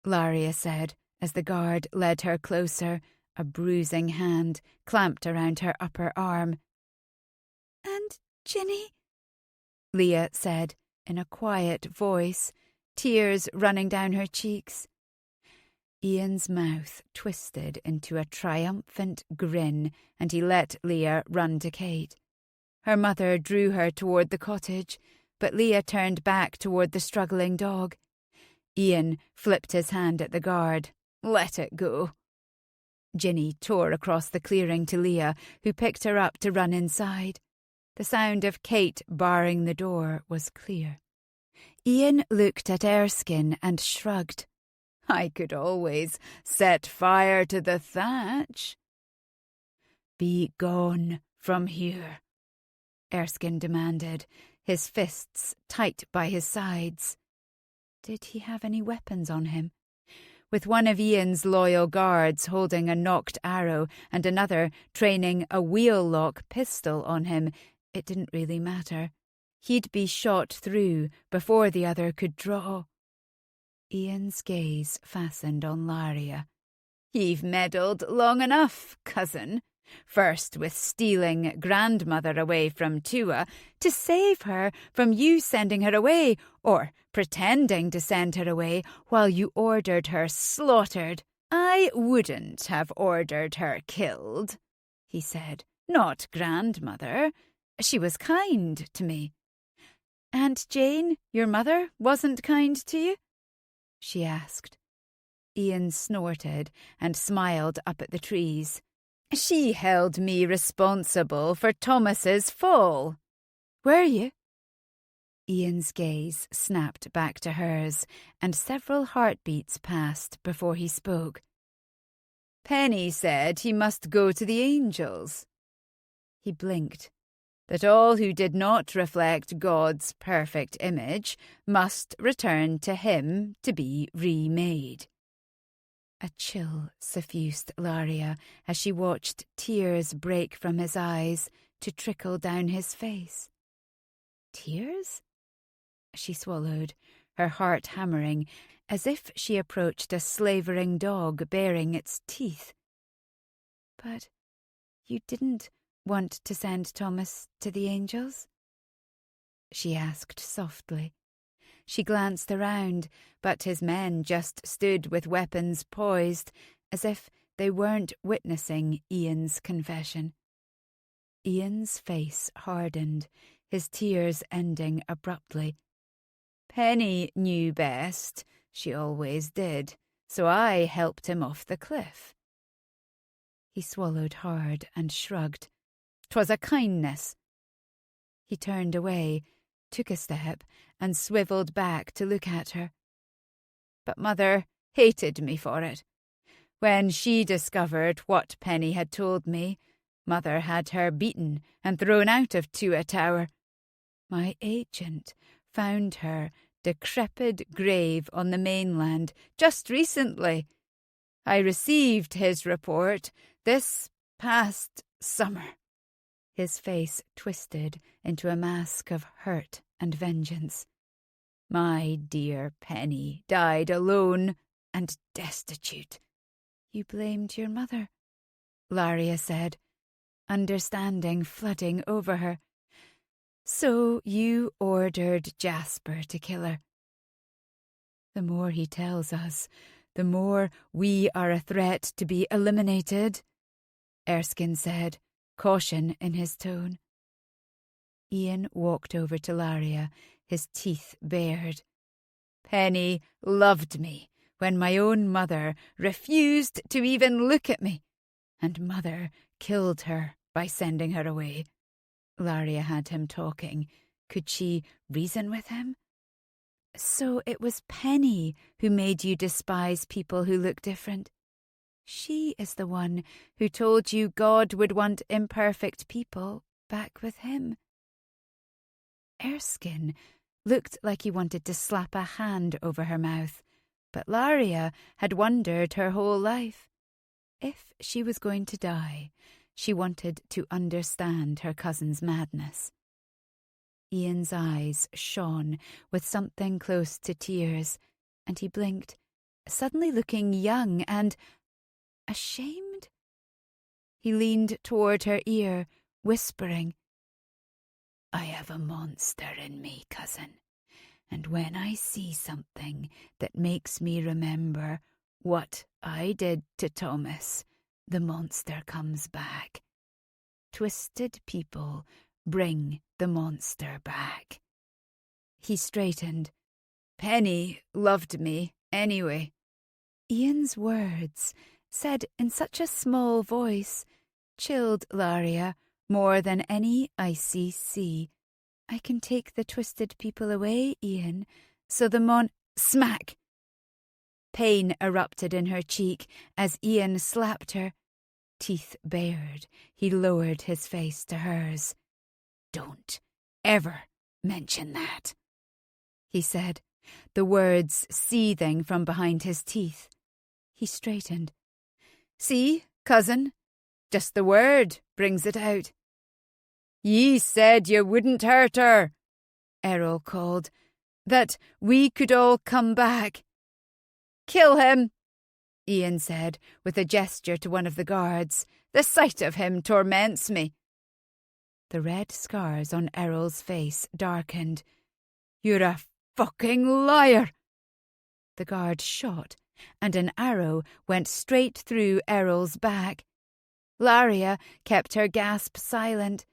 Laria said as the guard led her closer, a bruising hand clamped around her upper arm. "And Ginny?" Leah said in a quiet voice, tears running down her cheeks. Ian's mouth twisted into a triumphant grin, and he let Leah run to Kate. Her mother drew her toward the cottage, but Leah turned back toward the struggling dog. Ian flipped his hand at the guard. "Let it go." Ginny tore across the clearing to Leah, who picked her up to run inside. The sound of Kate barring the door was clear. Ian looked at Erskine and shrugged. "I could always set fire to the thatch." "Be gone from here," Erskine demanded, his fists tight by his sides. Did he have any weapons on him? With one of Ian's loyal guards holding a nocked arrow and another training a wheel-lock pistol on him, it didn't really matter. He'd be shot through before the other could draw. Ian's gaze fastened on Laria. "You've meddled long enough, cousin. First with stealing grandmother away from Tua to save her from you sending her away, or pretending to send her away while you ordered her slaughtered." "I wouldn't have ordered her killed," he said. "Not grandmother. She was kind to me." "Aunt Jane, your mother, wasn't kind to you?" she asked. Ian snorted and smiled up at the trees. She held me responsible for Thomas's fall. Were you? Ian's gaze snapped back to hers, and several heartbeats passed before he spoke. Penny said he must go to the angels. He blinked. That all who did not reflect God's perfect image must return to him to be remade. A chill suffused Laria as she watched tears break from his eyes to trickle down his face. Tears? She swallowed, her heart hammering, as if she approached a slavering dog baring its teeth. But you didn't want to send Thomas to the angels? She asked softly. She glanced around, but his men just stood with weapons poised, as if they weren't witnessing Ian's confession. Ian's face hardened, his tears ending abruptly. Penny knew best, she always did, so I helped him off the cliff. He swallowed hard and shrugged. 'Twas a kindness. He turned away, took a step, and swivelled back to look at her. But Mother hated me for it. When she discovered what Penny had told me, Mother had her beaten and thrown out of Tua Tower. My agent found her decrepit grave on the mainland just recently. I received his report this past summer. His face twisted into a mask of hurt and vengeance. My dear Penny died alone and destitute. You blamed your mother, Laria said, understanding flooding over her. So you ordered Jasper to kill her. The more he tells us, the more we are a threat to be eliminated, Erskine said, caution in his tone. Ian walked over to Laria, his teeth bared. Penny loved me when my own mother refused to even look at me, and Mother killed her by sending her away. Laria had him talking. Could she reason with him? So it was Penny who made you despise people who look different. She is the one who told you God would want imperfect people back with him. Erskine looked like he wanted to slap a hand over her mouth, but Laria had wondered her whole life. If she was going to die, she wanted to understand her cousin's madness. Ian's eyes shone with something close to tears, and he blinked, suddenly looking young and ashamed. He leaned toward her ear, whispering, I have a monster in me, cousin, and when I see something that makes me remember what I did to Thomas, the monster comes back. Twisted people bring the monster back. He straightened. Penny loved me anyway. Ian's words, said in such a small voice, chilled Laria more than any icy sea. I can take the twisted people away, Ian, so the Smack! Pain erupted in her cheek as Ian slapped her. Teeth bared, he lowered his face to hers. Don't ever mention that, he said, the words seething from behind his teeth. He straightened. See, cousin, just the word brings it out. Ye said you wouldn't hurt her, Errol called, that we could all come back. Kill him, Ian said, with a gesture to one of the guards. The sight of him torments me. The red scars on Errol's face darkened. You're a fucking liar! The guard shot, and an arrow went straight through Errol's back. Laria kept her gasp silent,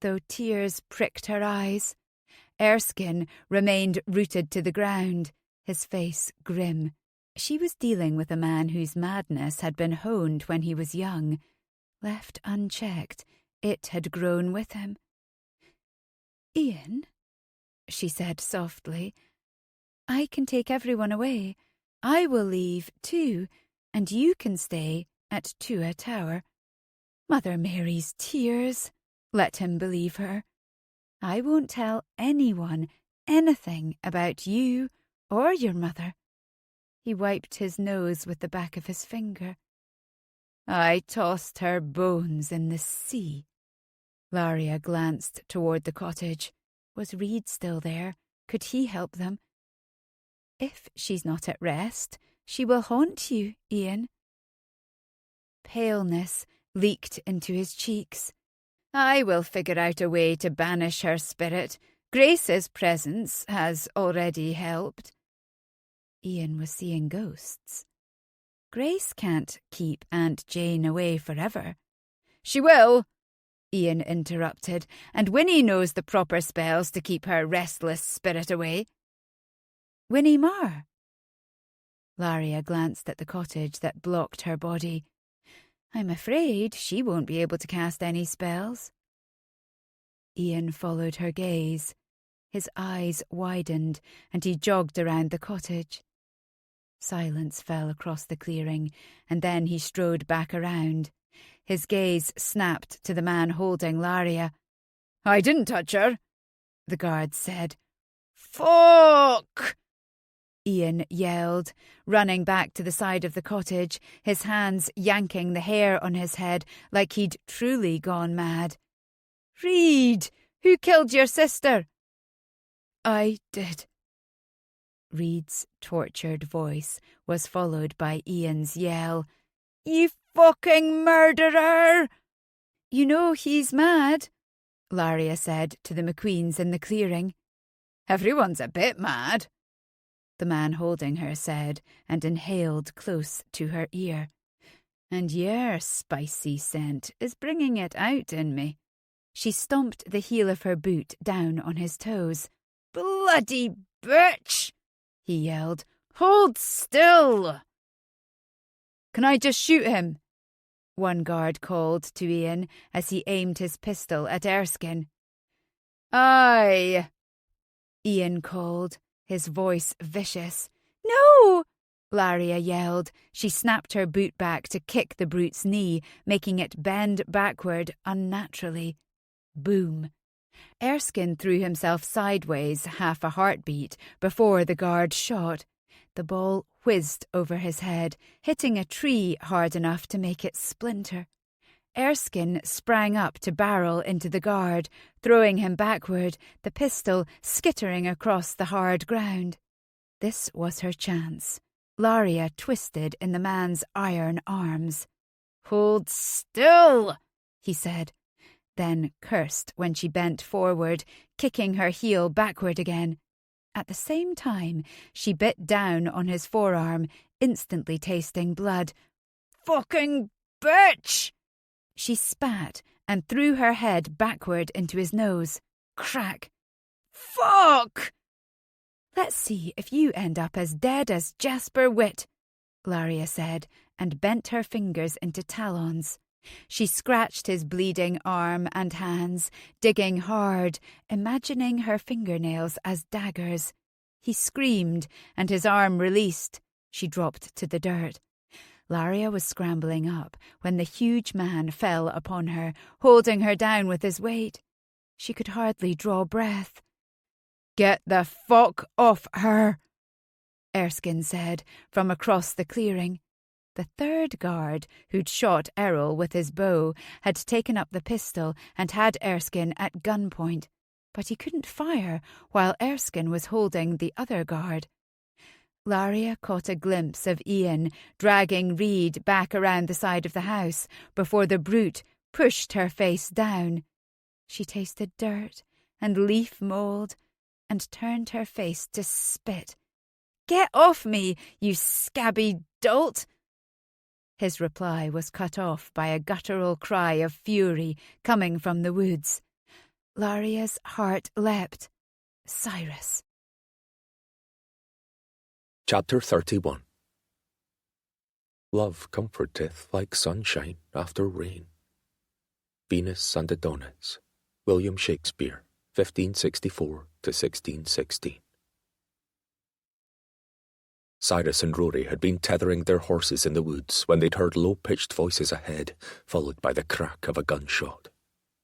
though tears pricked her eyes. Erskine remained rooted to the ground, his face grim. She was dealing with a man whose madness had been honed when he was young. Left unchecked, it had grown with him. "Ian," she said softly, "I can take everyone away. I will leave too, and you can stay at Tua Tower. Mother Mary's tears. Let him believe her. I won't tell anyone anything about you or your mother." He wiped his nose with the back of his finger. "I tossed her bones in the sea." Laria glanced toward the cottage. Was Reed still there? Could he help them? "If she's not at rest, she will haunt you, Ian." Paleness leaked into his cheeks. "I will figure out a way to banish her spirit. Grace's presence has already helped." Ian was seeing ghosts. "Grace can't keep Aunt Jane away forever." "She will," Ian interrupted, "and Winnie knows the proper spells to keep her restless spirit away." "Winnie Marr?" Laria glanced at the cottage that blocked her body. "I'm afraid she won't be able to cast any spells." Ian followed her gaze. His eyes widened and he jogged around the cottage. Silence fell across the clearing, and then he strode back around. His gaze snapped to the man holding Laria. "I didn't touch her," the guard said. "Fuck!" Ian yelled, running back to the side of the cottage, his hands yanking the hair on his head like he'd truly gone mad. "Reed, who killed your sister?" "I did." Reed's tortured voice was followed by Ian's yell. "You fucking murderer!" "You know he's mad," Laria said to the Macqueens in the clearing. "Everyone's a bit mad," the man holding her said, and inhaled close to her ear. "And your spicy scent is bringing it out in me." She stomped the heel of her boot down on his toes. "Bloody bitch!" he yelled. "Hold still!" "Can I just shoot him?" one guard called to Ian as he aimed his pistol at Erskine. "Aye," Ian called, his voice vicious. "No!" Laria yelled. She snapped her boot back to kick the brute's knee, making it bend backward unnaturally. Boom. Erskine threw himself sideways half a heartbeat before the guard shot. The ball whizzed over his head, hitting a tree hard enough to make it splinter. Erskine sprang up to barrel into the guard, throwing him backward, the pistol skittering across the hard ground. This was her chance. Laria twisted in the man's iron arms. "Hold still," he said, then cursed when she bent forward, kicking her heel backward again. At the same time, she bit down on his forearm, instantly tasting blood. "Fucking bitch!" She spat and threw her head backward into his nose. Crack. "Fuck!" "Let's see if you end up as dead as Jasper Witt," Laria said, and bent her fingers into talons. She scratched his bleeding arm and hands, digging hard, imagining her fingernails as daggers. He screamed, and his arm released. She dropped to the dirt. Laria was scrambling up when the huge man fell upon her, holding her down with his weight. She could hardly draw breath. "Get the fuck off her," Erskine said from across the clearing. The third guard, who'd shot Errol with his bow, had taken up the pistol and had Erskine at gunpoint, but he couldn't fire while Erskine was holding the other guard. Laria caught a glimpse of Ian dragging Reed back around the side of the house before the brute pushed her face down. She tasted dirt and leaf mould and turned her face to spit. "Get off me, you scabby dolt!" His reply was cut off by a guttural cry of fury coming from the woods. Laria's heart leapt. Cyrus. Chapter 31. Love comforteth like sunshine after rain. Venus and Adonis, William Shakespeare, 1564 to 1616. Cyrus and Rory had been tethering their horses in the woods when they'd heard low-pitched voices ahead, followed by the crack of a gunshot.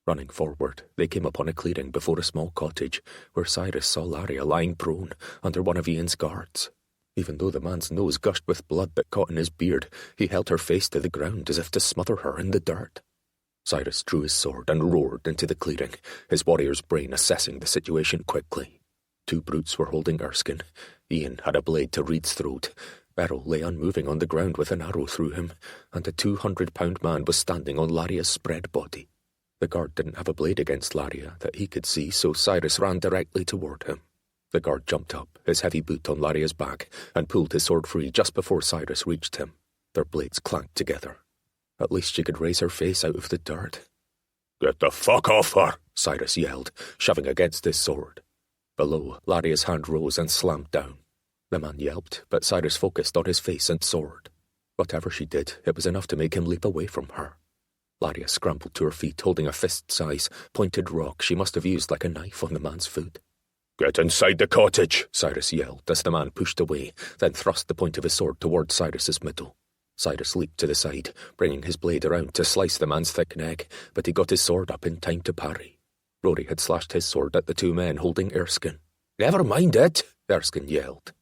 Running forward, they came upon a clearing before a small cottage, where Cyrus saw Laria lying prone under one of Ian's guards. Even though the man's nose gushed with blood that caught in his beard, he held her face to the ground as if to smother her in the dirt. Cyrus drew his sword and roared into the clearing, his warrior's brain assessing the situation quickly. 2 brutes were holding Erskine. Ian had a blade to Reed's throat. Errol lay unmoving on the ground with an arrow through him, and a 200-pound man was standing on Laria's spread body. The guard didn't have a blade against Laria that he could see, so Cyrus ran directly toward him. The guard jumped up, his heavy boot on Laria's back, and pulled his sword free just before Cyrus reached him. Their blades clanked together. At least she could raise her face out of the dirt. "Get the fuck off her!" Cyrus yelled, shoving against his sword. Below, Laria's hand rose and slammed down. The man yelped, but Cyrus focused on his face and sword. Whatever she did, it was enough to make him leap away from her. Laria scrambled to her feet, holding a fist-size, pointed rock she must have used like a knife on the man's foot. "Get inside the cottage!" Cyrus yelled as the man pushed away, then thrust the point of his sword towards Cyrus's middle. Cyrus leaped to the side, bringing his blade around to slice the man's thick neck, but he got his sword up in time to parry. Rory had slashed his sword at the 2 men holding Erskine. "Never mind it," Erskine yelled.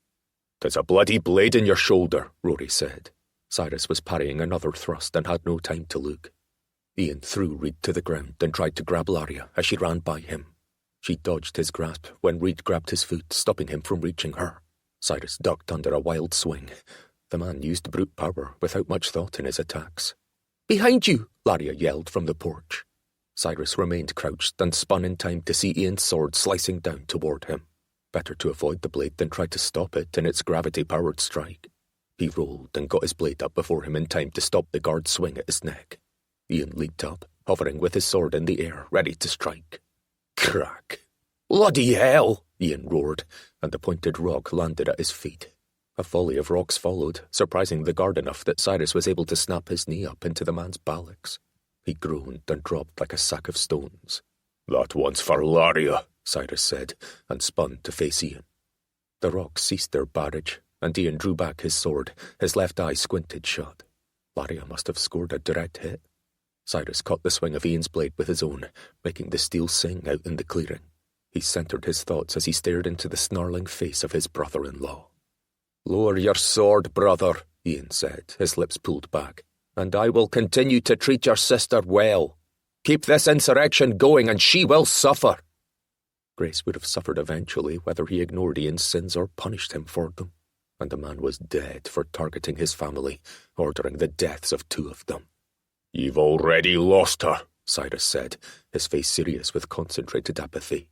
"'Tis a bloody blade in your shoulder," Rory said. Cyrus was parrying another thrust and had no time to look. Ian threw Reed to the ground and tried to grab Laria as she ran by him. She dodged his grasp when Reed grabbed his foot, stopping him from reaching her. Cyrus ducked under a wild swing. The man used brute power without much thought in his attacks. "Behind you!" Laria yelled from the porch. Cyrus remained crouched and spun in time to see Ian's sword slicing down toward him. Better to avoid the blade than try to stop it in its gravity-powered strike. He rolled and got his blade up before him in time to stop the guard's swing at his neck. Ian leaped up, hovering with his sword in the air, ready to strike. Crack! "Bloody hell!" Ian roared, and the pointed rock landed at his feet. A volley of rocks followed, surprising the guard enough that Cyrus was able to snap his knee up into the man's ballocks. He groaned and dropped like a sack of stones. "That one's for Laria," Cyrus said, and spun to face Ian. The rocks ceased their barrage, and Ian drew back his sword, his left eye squinted shut. Laria must have scored a direct hit. Cyrus caught the swing of Ian's blade with his own, making the steel sing out in the clearing. He centred his thoughts as he stared into the snarling face of his brother-in-law. "Lower your sword, brother," Ian said, his lips pulled back, "and I will continue to treat your sister well. Keep this insurrection going and she will suffer." Grace would have suffered eventually, whether he ignored Ian's sins or punished him for them, and the man was dead for targeting his family, ordering the deaths of 2 of them. "You've already lost her," Cyrus said, his face serious with concentrated apathy.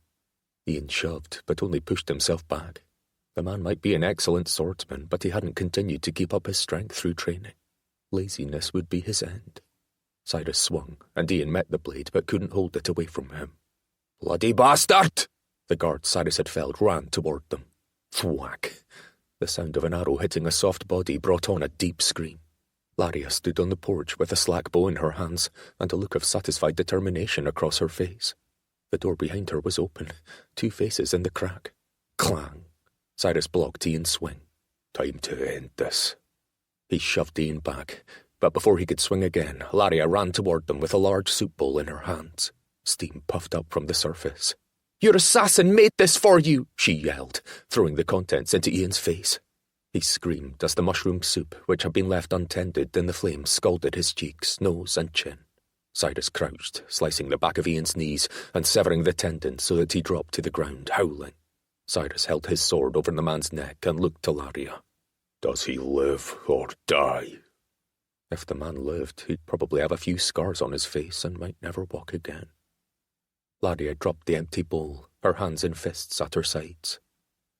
Ian shoved, but only pushed himself back. The man might be an excellent swordsman, but he hadn't continued to keep up his strength through training. Laziness would be his end. Cyrus swung, and Ian met the blade, but couldn't hold it away from him. "Bloody bastard!" The guard Cyrus had felled ran toward them. Thwack! The sound of an arrow hitting a soft body brought on a deep scream. Laria stood on the porch with a slack bow in her hands and a look of satisfied determination across her face. The door behind her was open, 2 faces in the crack. Clang! Cyrus blocked Ian's swing. "Time to end this." He shoved Ian back, but before he could swing again, Laria ran toward them with a large soup bowl in her hands. Steam puffed up from the surface. "Your assassin made this for you!" she yelled, throwing the contents into Ian's face. He screamed as the mushroom soup, which had been left untended in the flames, scalded his cheeks, nose, and chin. Cyrus crouched, slicing the back of Ian's knees and severing the tendons so that he dropped to the ground, howling. Cyrus held his sword over the man's neck and looked to Laria. "Does he live or die?" If the man lived, he'd probably have a few scars on his face and might never walk again. Laria dropped the empty bowl, her hands in fists at her sides.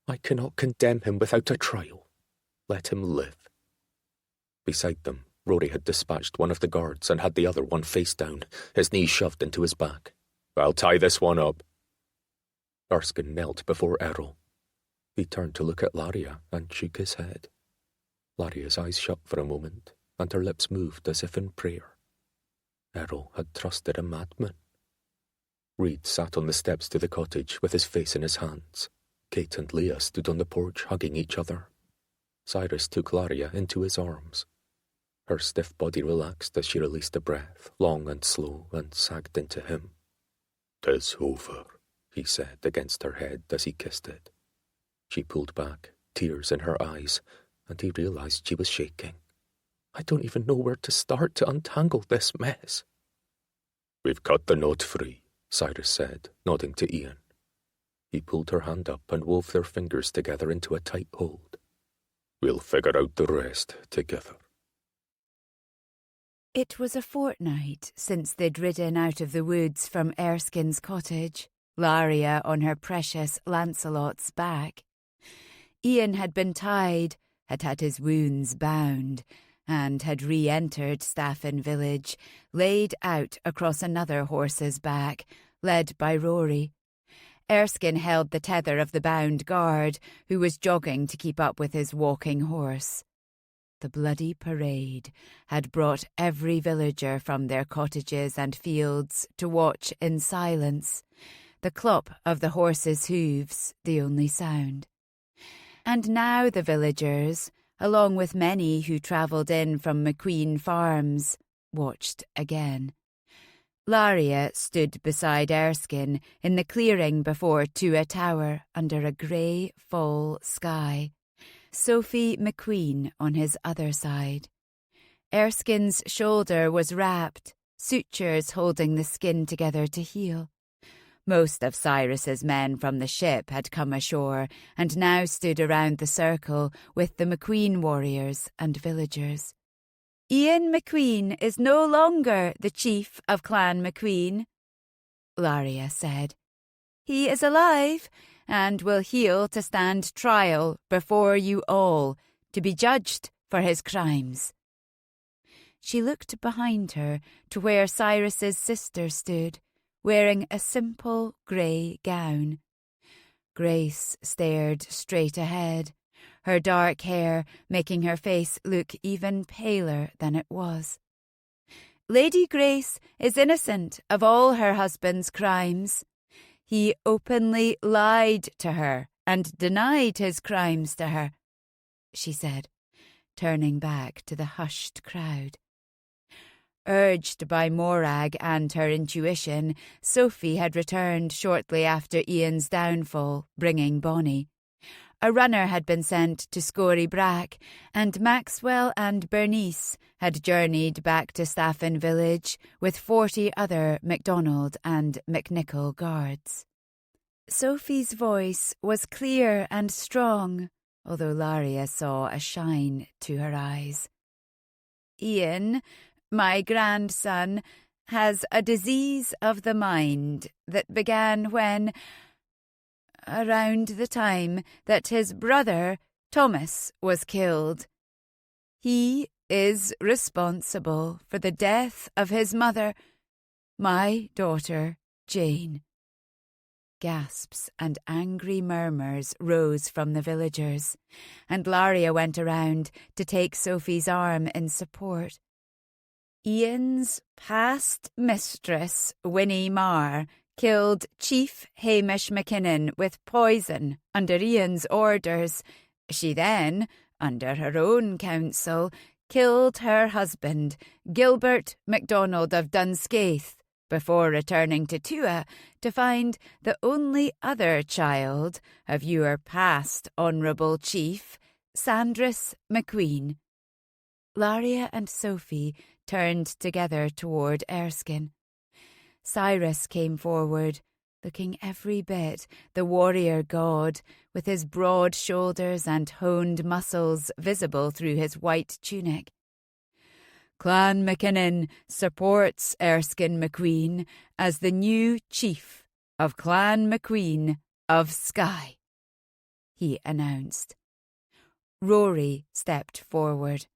"I cannot condemn him without a trial. Let him live." Beside them, Rory had dispatched one of the guards and had the other one face down, his knees shoved into his back. "I'll tie this one up." Erskine knelt before Errol. He turned to look at Laria and shook his head. Laria's eyes shut for a moment, and her lips moved as if in prayer. Errol had trusted a madman. Reed sat on the steps to the cottage with his face in his hands. Kate and Leah stood on the porch hugging each other. Cyrus took Laria into his arms. Her stiff body relaxed as she released a breath, long and slow, and sagged into him. "'Tis over," he said against her head as he kissed it. She pulled back, tears in her eyes, and he realized she was shaking. "I don't even know where to start to untangle this mess." "We've cut the knot free," Cyrus said, nodding to Ian. He pulled her hand up and wove their fingers together into a tight hold. "We'll figure out the rest together." It was a fortnight since they'd ridden out of the woods from Erskine's cottage, Laria on her precious Lancelot's back. Ian had been tied, had had his wounds bound, and had re-entered Staffin village, laid out across another horse's back, led by Rory. Erskine held the tether of the bound guard, who was jogging to keep up with his walking horse. The bloody parade had brought every villager from their cottages and fields to watch in silence, the clop of the horses' hooves the only sound. And now the villagers, along with many who travelled in from Macqueen farms, watched again. Laria stood beside Erskine in the clearing before Tua Tower under a grey fall sky. Sophie Macqueen on his other side. Erskine's shoulder was wrapped, sutures holding the skin together to heal. Most of Cyrus's men from the ship had come ashore and now stood around the circle with the Macqueen warriors and villagers. "Ian Macqueen is no longer the chief of Clan Macqueen," Laria said. "He is alive and will heal to stand trial before you all, to be judged for his crimes." She looked behind her to where Cyrus's sister stood, wearing a simple grey gown. Grace stared straight ahead, her dark hair making her face look even paler than it was. "Lady Grace is innocent of all her husband's crimes. He openly lied to her and denied his crimes to her," she said, turning back to the hushed crowd. Urged by Morag and her intuition, Sophie had returned shortly after Ian's downfall, bringing Bonnie. A runner had been sent to Scory Brack, and Maxwell and Bernice had journeyed back to Staffin village with 40 other MacDonald and McNichol guards. Sophie's voice was clear and strong, although Laria saw a shine to her eyes. "Ian, my grandson, has a disease of the mind that began when, around the time that his brother, Thomas, was killed. He is responsible for the death of his mother, my daughter, Jane." Gasps and angry murmurs rose from the villagers, and Laria went around to take Sophie's arm in support. "Ian's past mistress, Winnie Marr, killed Chief Hamish Mackinnon with poison under Ian's orders. She then, under her own counsel, killed her husband, Gilbert MacDonald of Dunscaith, before returning to Tua to find the only other child of your past honourable chief, Sandris Macqueen." Laria and Sophie turned together toward Erskine. Cyrus came forward, looking every bit the warrior god, with his broad shoulders and honed muscles visible through his white tunic. "Clan Mackinnon supports Erskine Macqueen as the new chief of Clan Macqueen of Skye," he announced. Rory stepped forward.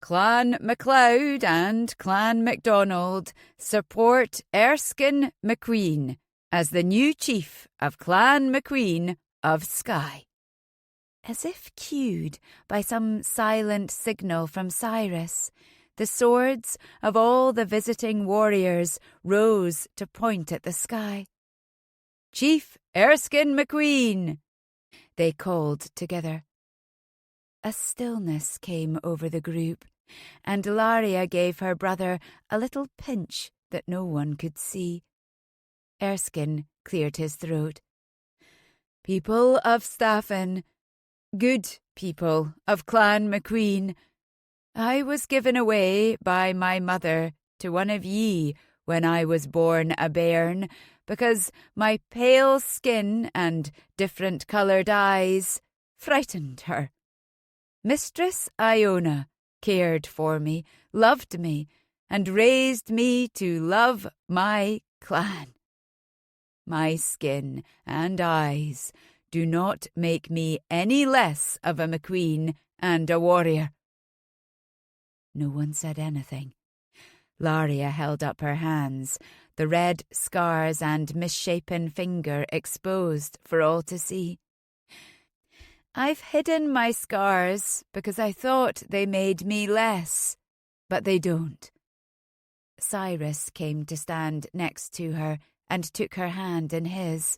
"Clan MacLeod and Clan MacDonald support Erskine Macqueen as the new chief of Clan Macqueen of Skye." As if cued by some silent signal from Cyrus, the swords of all the visiting warriors rose to point at the sky. "Chief Erskine Macqueen!" they called together. A stillness came over the group, and Laria gave her brother a little pinch that no one could see. Erskine cleared his throat. "People of Staffin, good people of Clan Macqueen, I was given away by my mother to one of ye when I was born a bairn, because my pale skin and different-coloured eyes frightened her. Mistress Iona cared for me, loved me, and raised me to love my clan. My skin and eyes do not make me any less of a Macqueen and a warrior." No one said anything. Laria held up her hands, the red scars and misshapen finger exposed for all to see. "I've hidden my scars because I thought they made me less, but they don't." Cyrus came to stand next to her and took her hand in his.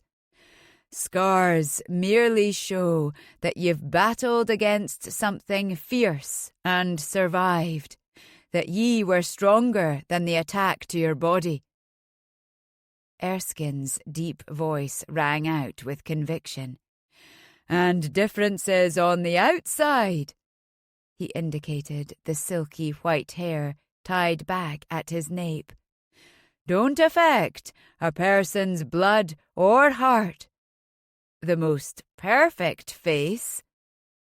"Scars merely show that you've battled against something fierce and survived, that ye were stronger than the attack to your body." Erskine's deep voice rang out with conviction. "And differences on the outside." He indicated the silky white hair tied back at his nape. "Don't affect a person's blood or heart. The most perfect face,"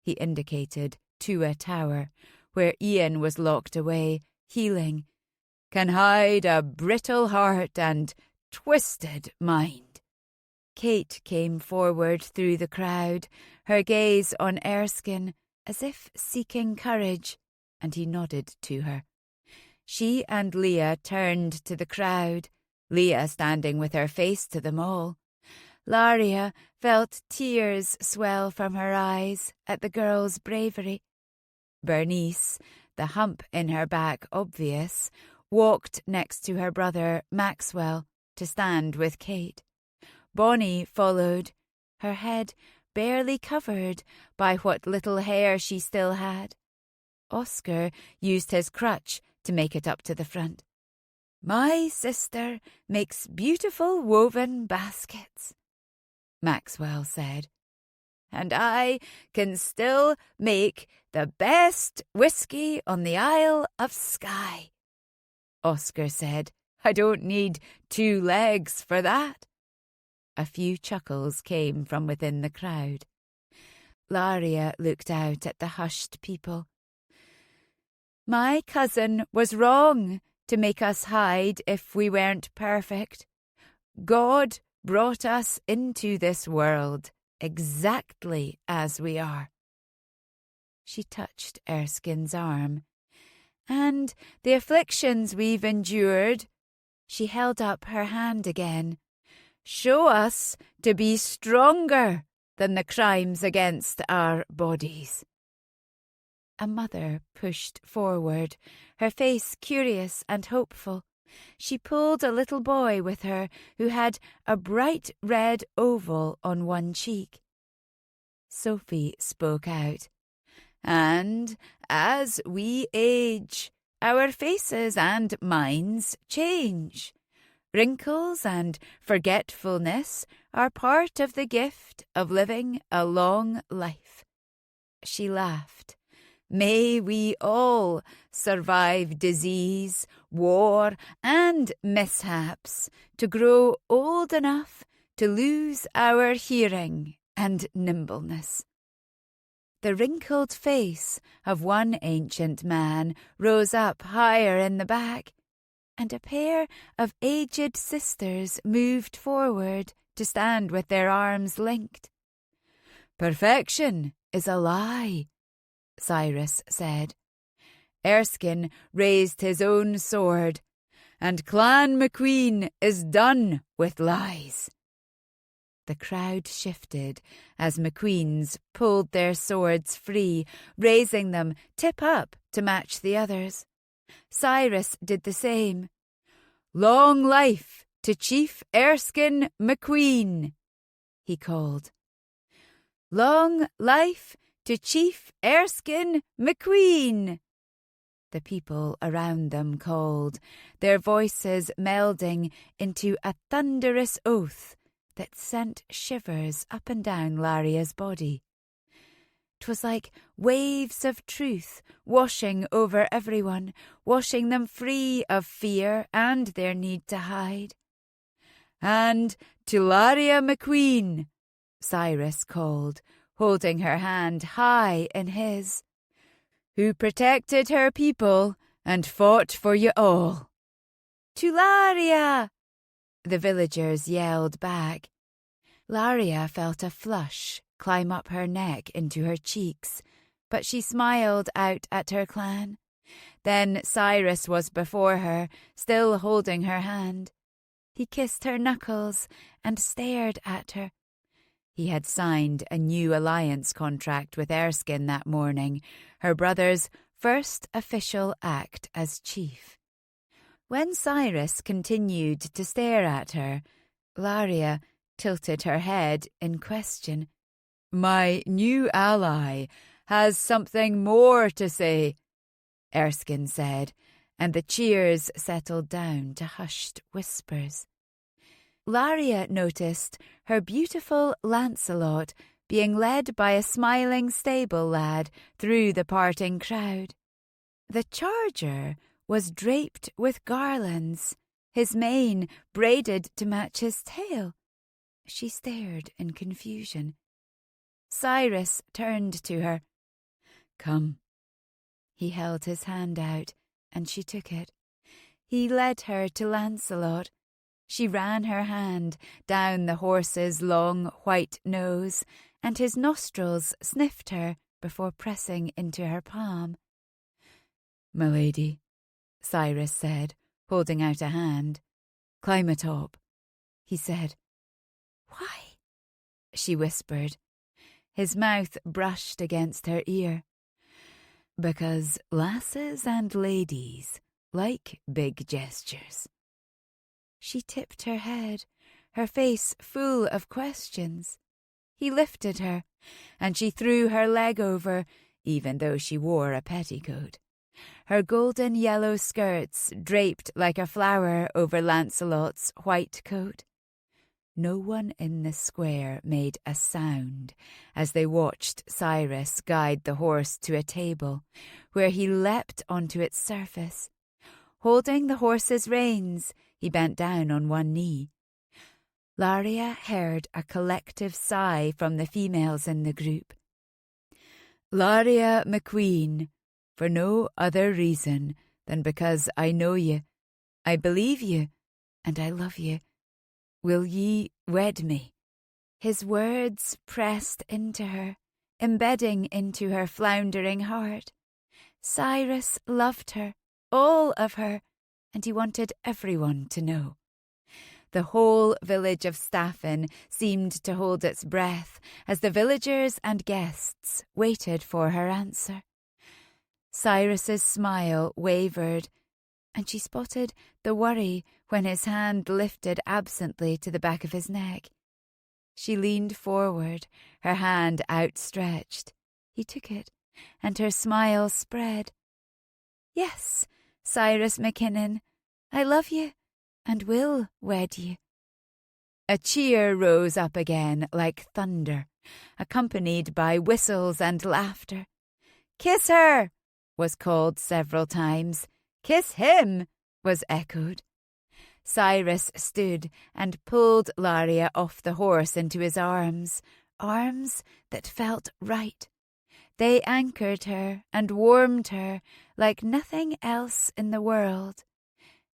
he indicated Tua Tower, where Ian was locked away, healing, "can hide a brittle heart and twisted mind." Kate came forward through the crowd, her gaze on Erskine, as if seeking courage, and he nodded to her. She and Leah turned to the crowd, Leah standing with her face to them all. Laria felt tears swell from her eyes at the girl's bravery. Bernice, the hump in her back obvious, walked next to her brother Maxwell to stand with Kate. Bonnie followed, her head barely covered by what little hair she still had. Oscar used his crutch to make it up to the front. "My sister makes beautiful woven baskets," Maxwell said. "And I can still make the best whiskey on the Isle of Skye," Oscar said. "I don't need 2 legs for that." A few chuckles came from within the crowd. Laria looked out at the hushed people. "My cousin was wrong to make us hide if we weren't perfect. God brought us into this world exactly as we are." She touched Erskine's arm. "And the afflictions we've endured," she held up her hand again, "show us to be stronger than the crimes against our bodies." A mother pushed forward, her face curious and hopeful. She pulled a little boy with her who had a bright red oval on one cheek. Sophie spoke out. "And as we age, our faces and minds change. Wrinkles and forgetfulness are part of the gift of living a long life." She laughed. "May we all survive disease, war, and mishaps to grow old enough to lose our hearing and nimbleness." The wrinkled face of one ancient man rose up higher in the back, and a pair of aged sisters moved forward to stand with their arms linked. "Perfection is a lie," Cyrus said. Erskine raised his own sword, "and Clan Macqueen is done with lies." The crowd shifted as Macqueens pulled their swords free, raising them tip up to match the others. Cyrus did the same. "Long life to Chief Erskine Macqueen," he called. "Long life to Chief Erskine Macqueen," the people around them called, their voices melding into a thunderous oath that sent shivers up and down Laria's body. 'Twas like waves of truth washing over everyone, washing them free of fear and their need to hide. "And to Laria Macqueen," Cyrus called, holding her hand high in his, "who protected her people and fought for you all." "To Laria!" the villagers yelled back. Laria felt a flush climb up her neck into her cheeks, but she smiled out at her clan. Then Cyrus was before her, still holding her hand. He kissed her knuckles and stared at her. He had signed a new alliance contract with Erskine that morning, her brother's first official act as chief. When Cyrus continued to stare at her, Laria tilted her head in question. "My new ally has something more to say," Erskine said, and the cheers settled down to hushed whispers. Laria noticed her beautiful Lancelot being led by a smiling stable lad through the parting crowd. The charger was draped with garlands, his mane braided to match his tail. She stared in confusion. Cyrus turned to her. "Come." He held his hand out, and she took it. He led her to Lancelot. She ran her hand down the horse's long white nose, and his nostrils sniffed her before pressing into her palm. "My lady," Cyrus said, holding out a hand. "Climb atop," he said. "Why?" she whispered. His mouth brushed against her ear. "Because lasses and ladies like big gestures." She tipped her head, her face full of questions. He lifted her, and she threw her leg over, even though she wore a petticoat. Her golden yellow skirts draped like a flower over Lancelot's white coat. No one in the square made a sound as they watched Cyrus guide the horse to a table, where he leapt onto its surface. Holding the horse's reins, he bent down on one knee. Laria heard a collective sigh from the females in the group. "Laria Macqueen, for no other reason than because I know you, I believe you, and I love you. Will ye wed me?" His words pressed into her, embedding into her floundering heart. Cyrus loved her, all of her, and he wanted everyone to know. The whole village of Staffin seemed to hold its breath as the villagers and guests waited for her answer. Cyrus's smile wavered, and she spotted the worry when his hand lifted absently to the back of his neck. She leaned forward, her hand outstretched. He took it, and her smile spread. "Yes, Cyrus Mackinnon, I love you, and will wed you." A cheer rose up again like thunder, accompanied by whistles and laughter. "Kiss her!" was called several times. "Kiss him!" was echoed. Cyrus stood and pulled Laria off the horse into his arms that felt right. They anchored her and warmed her like nothing else in the world.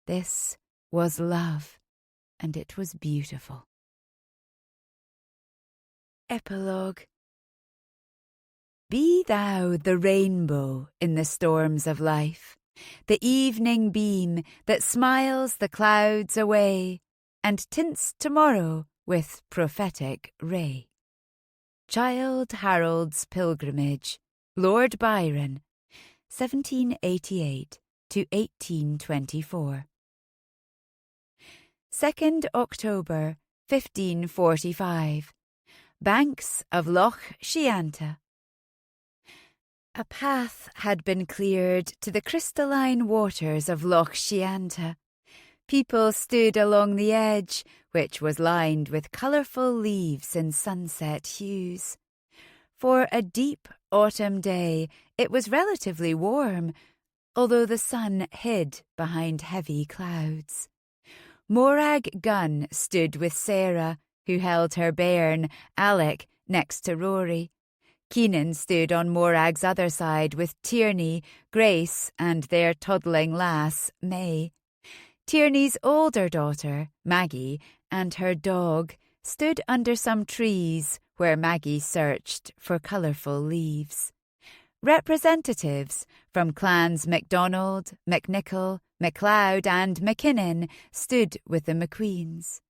This was love, and it was beautiful. Epilogue. Be thou the rainbow in the storms of life, the evening beam that smiles the clouds away and tints tomorrow with prophetic ray. Childe Harold's Pilgrimage, Lord Byron, 1788 to 1824. 2nd October, 1545. Banks of Loch Shianta. A path had been cleared to the crystalline waters of Loch Shianta. People stood along the edge, which was lined with colourful leaves in sunset hues. For a deep autumn day, it was relatively warm, although the sun hid behind heavy clouds. Morag Gunn stood with Sarah, who held her bairn, Alec, next to Rory. Keenan stood on Morag's other side with Tierney, Grace, and their toddling lass, May. Tierney's older daughter, Maggie, and her dog stood under some trees where Maggie searched for colourful leaves. Representatives from clans MacDonald, MacNichol, MacLeod and Mackinnon stood with the Macqueens.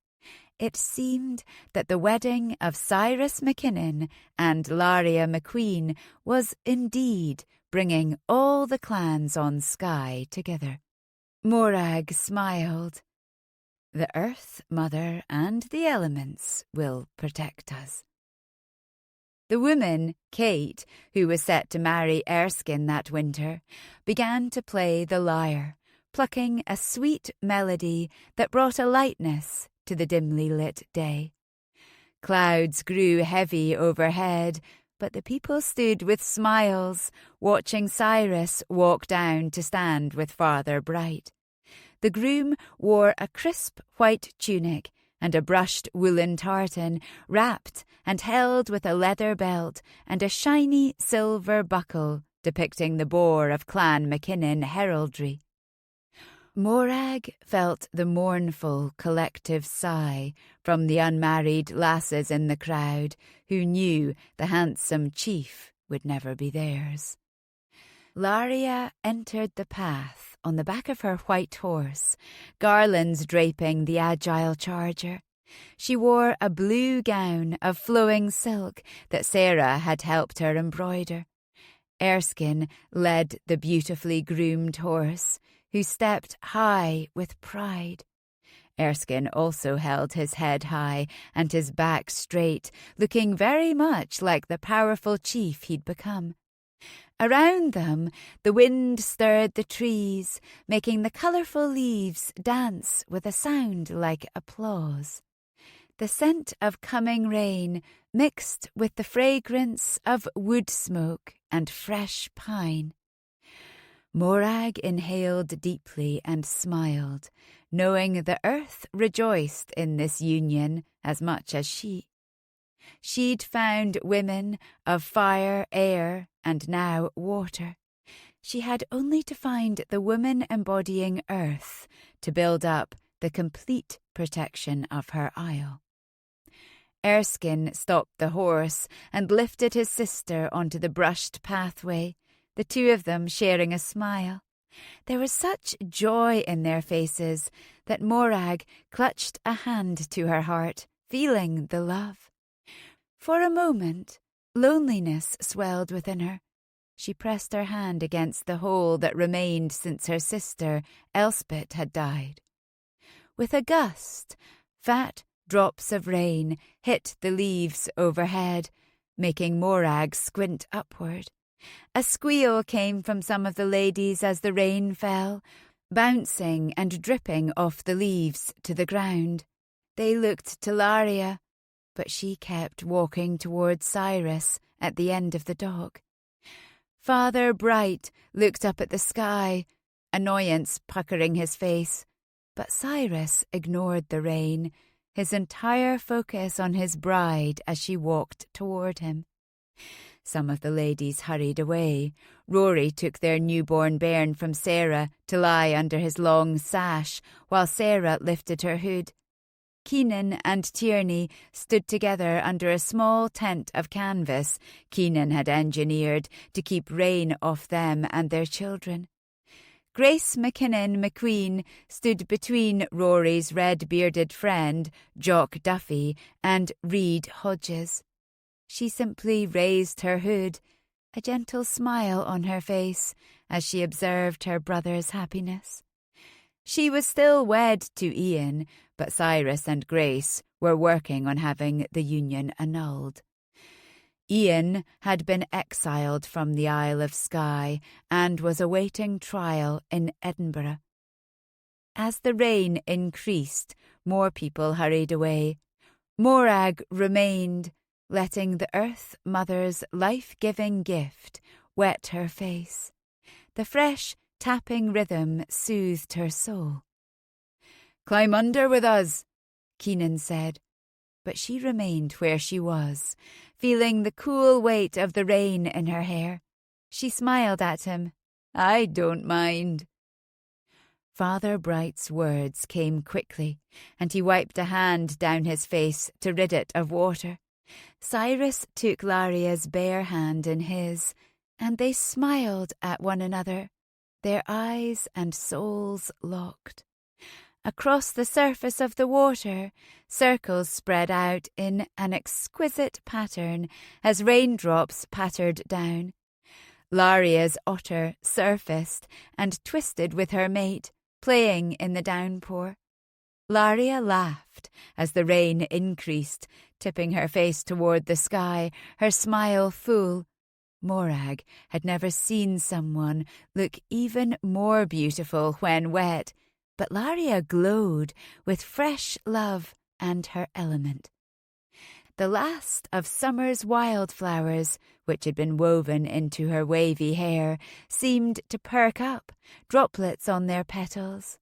It seemed that the wedding of Cyrus Mackinnon and Laria Macqueen was indeed bringing all the clans on Skye together. Morag smiled. The Earth Mother and the elements will protect us. The woman, Kate, who was set to marry Erskine that winter, began to play the lyre, plucking a sweet melody that brought a lightness to the dimly lit day. Clouds grew heavy overhead, but the people stood with smiles, watching Cyrus walk down to stand with Father Bright. The groom wore a crisp white tunic and a brushed woolen tartan, wrapped and held with a leather belt and a shiny silver buckle depicting the boar of Clan Mackinnon heraldry. Morag felt the mournful collective sigh from the unmarried lasses in the crowd who knew the handsome chief would never be theirs. Laria entered the path on the back of her white horse, garlands draping the agile charger. She wore a blue gown of flowing silk that Sarah had helped her embroider. Erskine led the beautifully groomed horse, who stepped high with pride. Erskine also held his head high and his back straight, looking very much like the powerful chief he'd become. Around them, the wind stirred the trees, making the colourful leaves dance with a sound like applause. The scent of coming rain mixed with the fragrance of wood smoke and fresh pine. Morag inhaled deeply and smiled, knowing the earth rejoiced in this union as much as she. She'd found women of fire, air, and now water. She had only to find the woman embodying earth to build up the complete protection of her isle. Erskine stopped the horse and lifted his sister onto the brushed pathway, the two of them sharing a smile. There was such joy in their faces that Morag clutched a hand to her heart, feeling the love. For a moment, loneliness swelled within her. She pressed her hand against the hole that remained since her sister, Elspeth, had died. With a gust, fat drops of rain hit the leaves overhead, making Morag squint upward. A squeal came from some of the ladies as the rain fell, bouncing and dripping off the leaves to the ground. They looked to Laria, but she kept walking towards Cyrus at the end of the dock. Father Bright looked up at the sky, annoyance puckering his face, but Cyrus ignored the rain, his entire focus on his bride as she walked toward him. Some of the ladies hurried away. Rory took their newborn bairn from Sarah to lie under his long sash, while Sarah lifted her hood. Keenan and Tierney stood together under a small tent of canvas Keenan had engineered to keep rain off them and their children. Grace Macqueen stood between Rory's red-bearded friend, Jock Duffy, and Reed Hodges. She simply raised her hood, a gentle smile on her face as she observed her brother's happiness. She was still wed to Ian, but Cyrus and Grace were working on having the union annulled. Ian had been exiled from the Isle of Skye and was awaiting trial in Edinburgh. As the rain increased, more people hurried away. Morag remained, letting the Earth Mother's life-giving gift wet her face. The fresh, tapping rhythm soothed her soul. "Climb under with us," Keenan said, but she remained where she was, feeling the cool weight of the rain in her hair. She smiled at him. "I don't mind." Father Bright's words came quickly, and he wiped a hand down his face to rid it of water. Cyrus took Laria's bare hand in his, and they smiled at one another, their eyes and souls locked. Across the surface of the water, circles spread out in an exquisite pattern as raindrops pattered down. Laria's otter surfaced and twisted with her mate, playing in the downpour. Laria laughed as the rain increased, tipping her face toward the sky, her smile full. Morag had never seen someone look even more beautiful when wet, but Laria glowed with fresh love and her element. The last of summer's wildflowers, which had been woven into her wavy hair, seemed to perk up, droplets on their petals.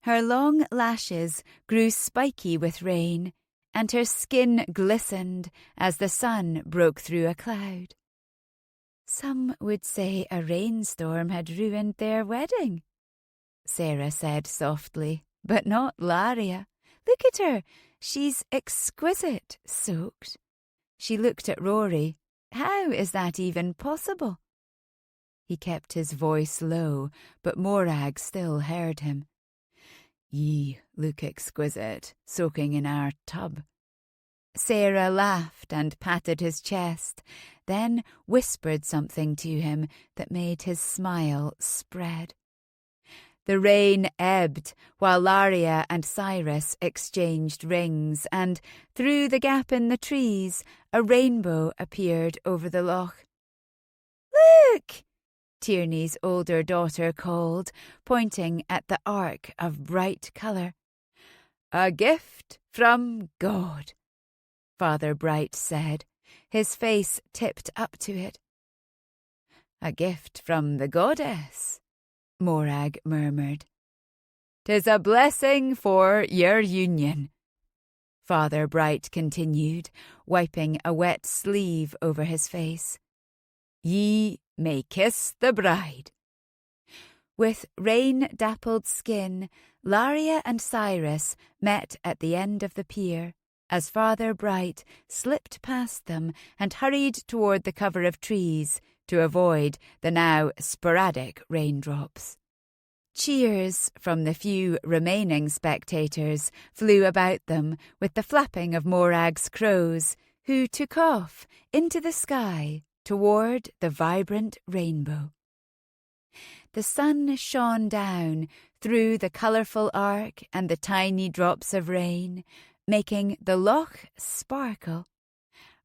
Her long lashes grew spiky with rain, and her skin glistened as the sun broke through a cloud. Some would say a rainstorm had ruined their wedding, Sarah said softly, but not Laria. Look at her. She's exquisite, soaked. She looked at Rory. How is that even possible? He kept his voice low, but Morag still heard him. Ye look exquisite, soaking in our tub. Sarah laughed and patted his chest, then whispered something to him that made his smile spread. The rain ebbed while Laria and Cyrus exchanged rings, and through the gap in the trees a rainbow appeared over the loch. "Look!" Tierney's older daughter called, pointing at the arc of bright colour. "A gift from God," Father Bright said, his face tipped up to it. "A gift from the goddess," Morag murmured. "'Tis a blessing for your union," Father Bright continued, wiping a wet sleeve over his face. "Ye may kiss the bride." With rain-dappled skin, Laria and Cyrus met at the end of the pier, as Father Bright slipped past them and hurried toward the cover of trees to avoid the now sporadic raindrops. Cheers from the few remaining spectators flew about them with the flapping of Morag's crows, who took off into the sky toward the vibrant rainbow. The sun shone down through the colourful arc and the tiny drops of rain, making the loch sparkle.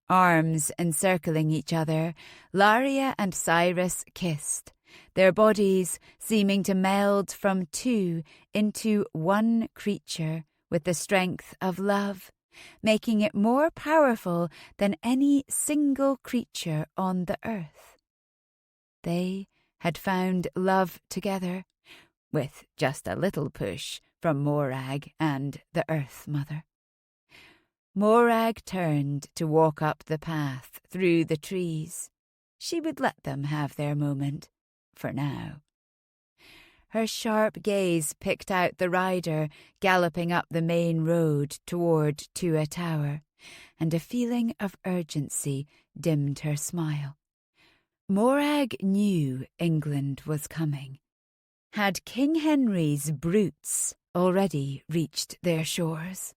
Arms encircling each other, Laria and Cyrus kissed, their bodies seeming to meld from two into one creature with the strength of love, making it more powerful than any single creature on the earth. They had found love together, with just a little push from Morag and the Earth Mother. Morag turned to walk up the path through the trees. She would let them have their moment, for now. Her sharp gaze picked out the rider galloping up the main road toward Tua Tower, and a feeling of urgency dimmed her smile. Morag knew England was coming. Had King Henry's brutes already reached their shores?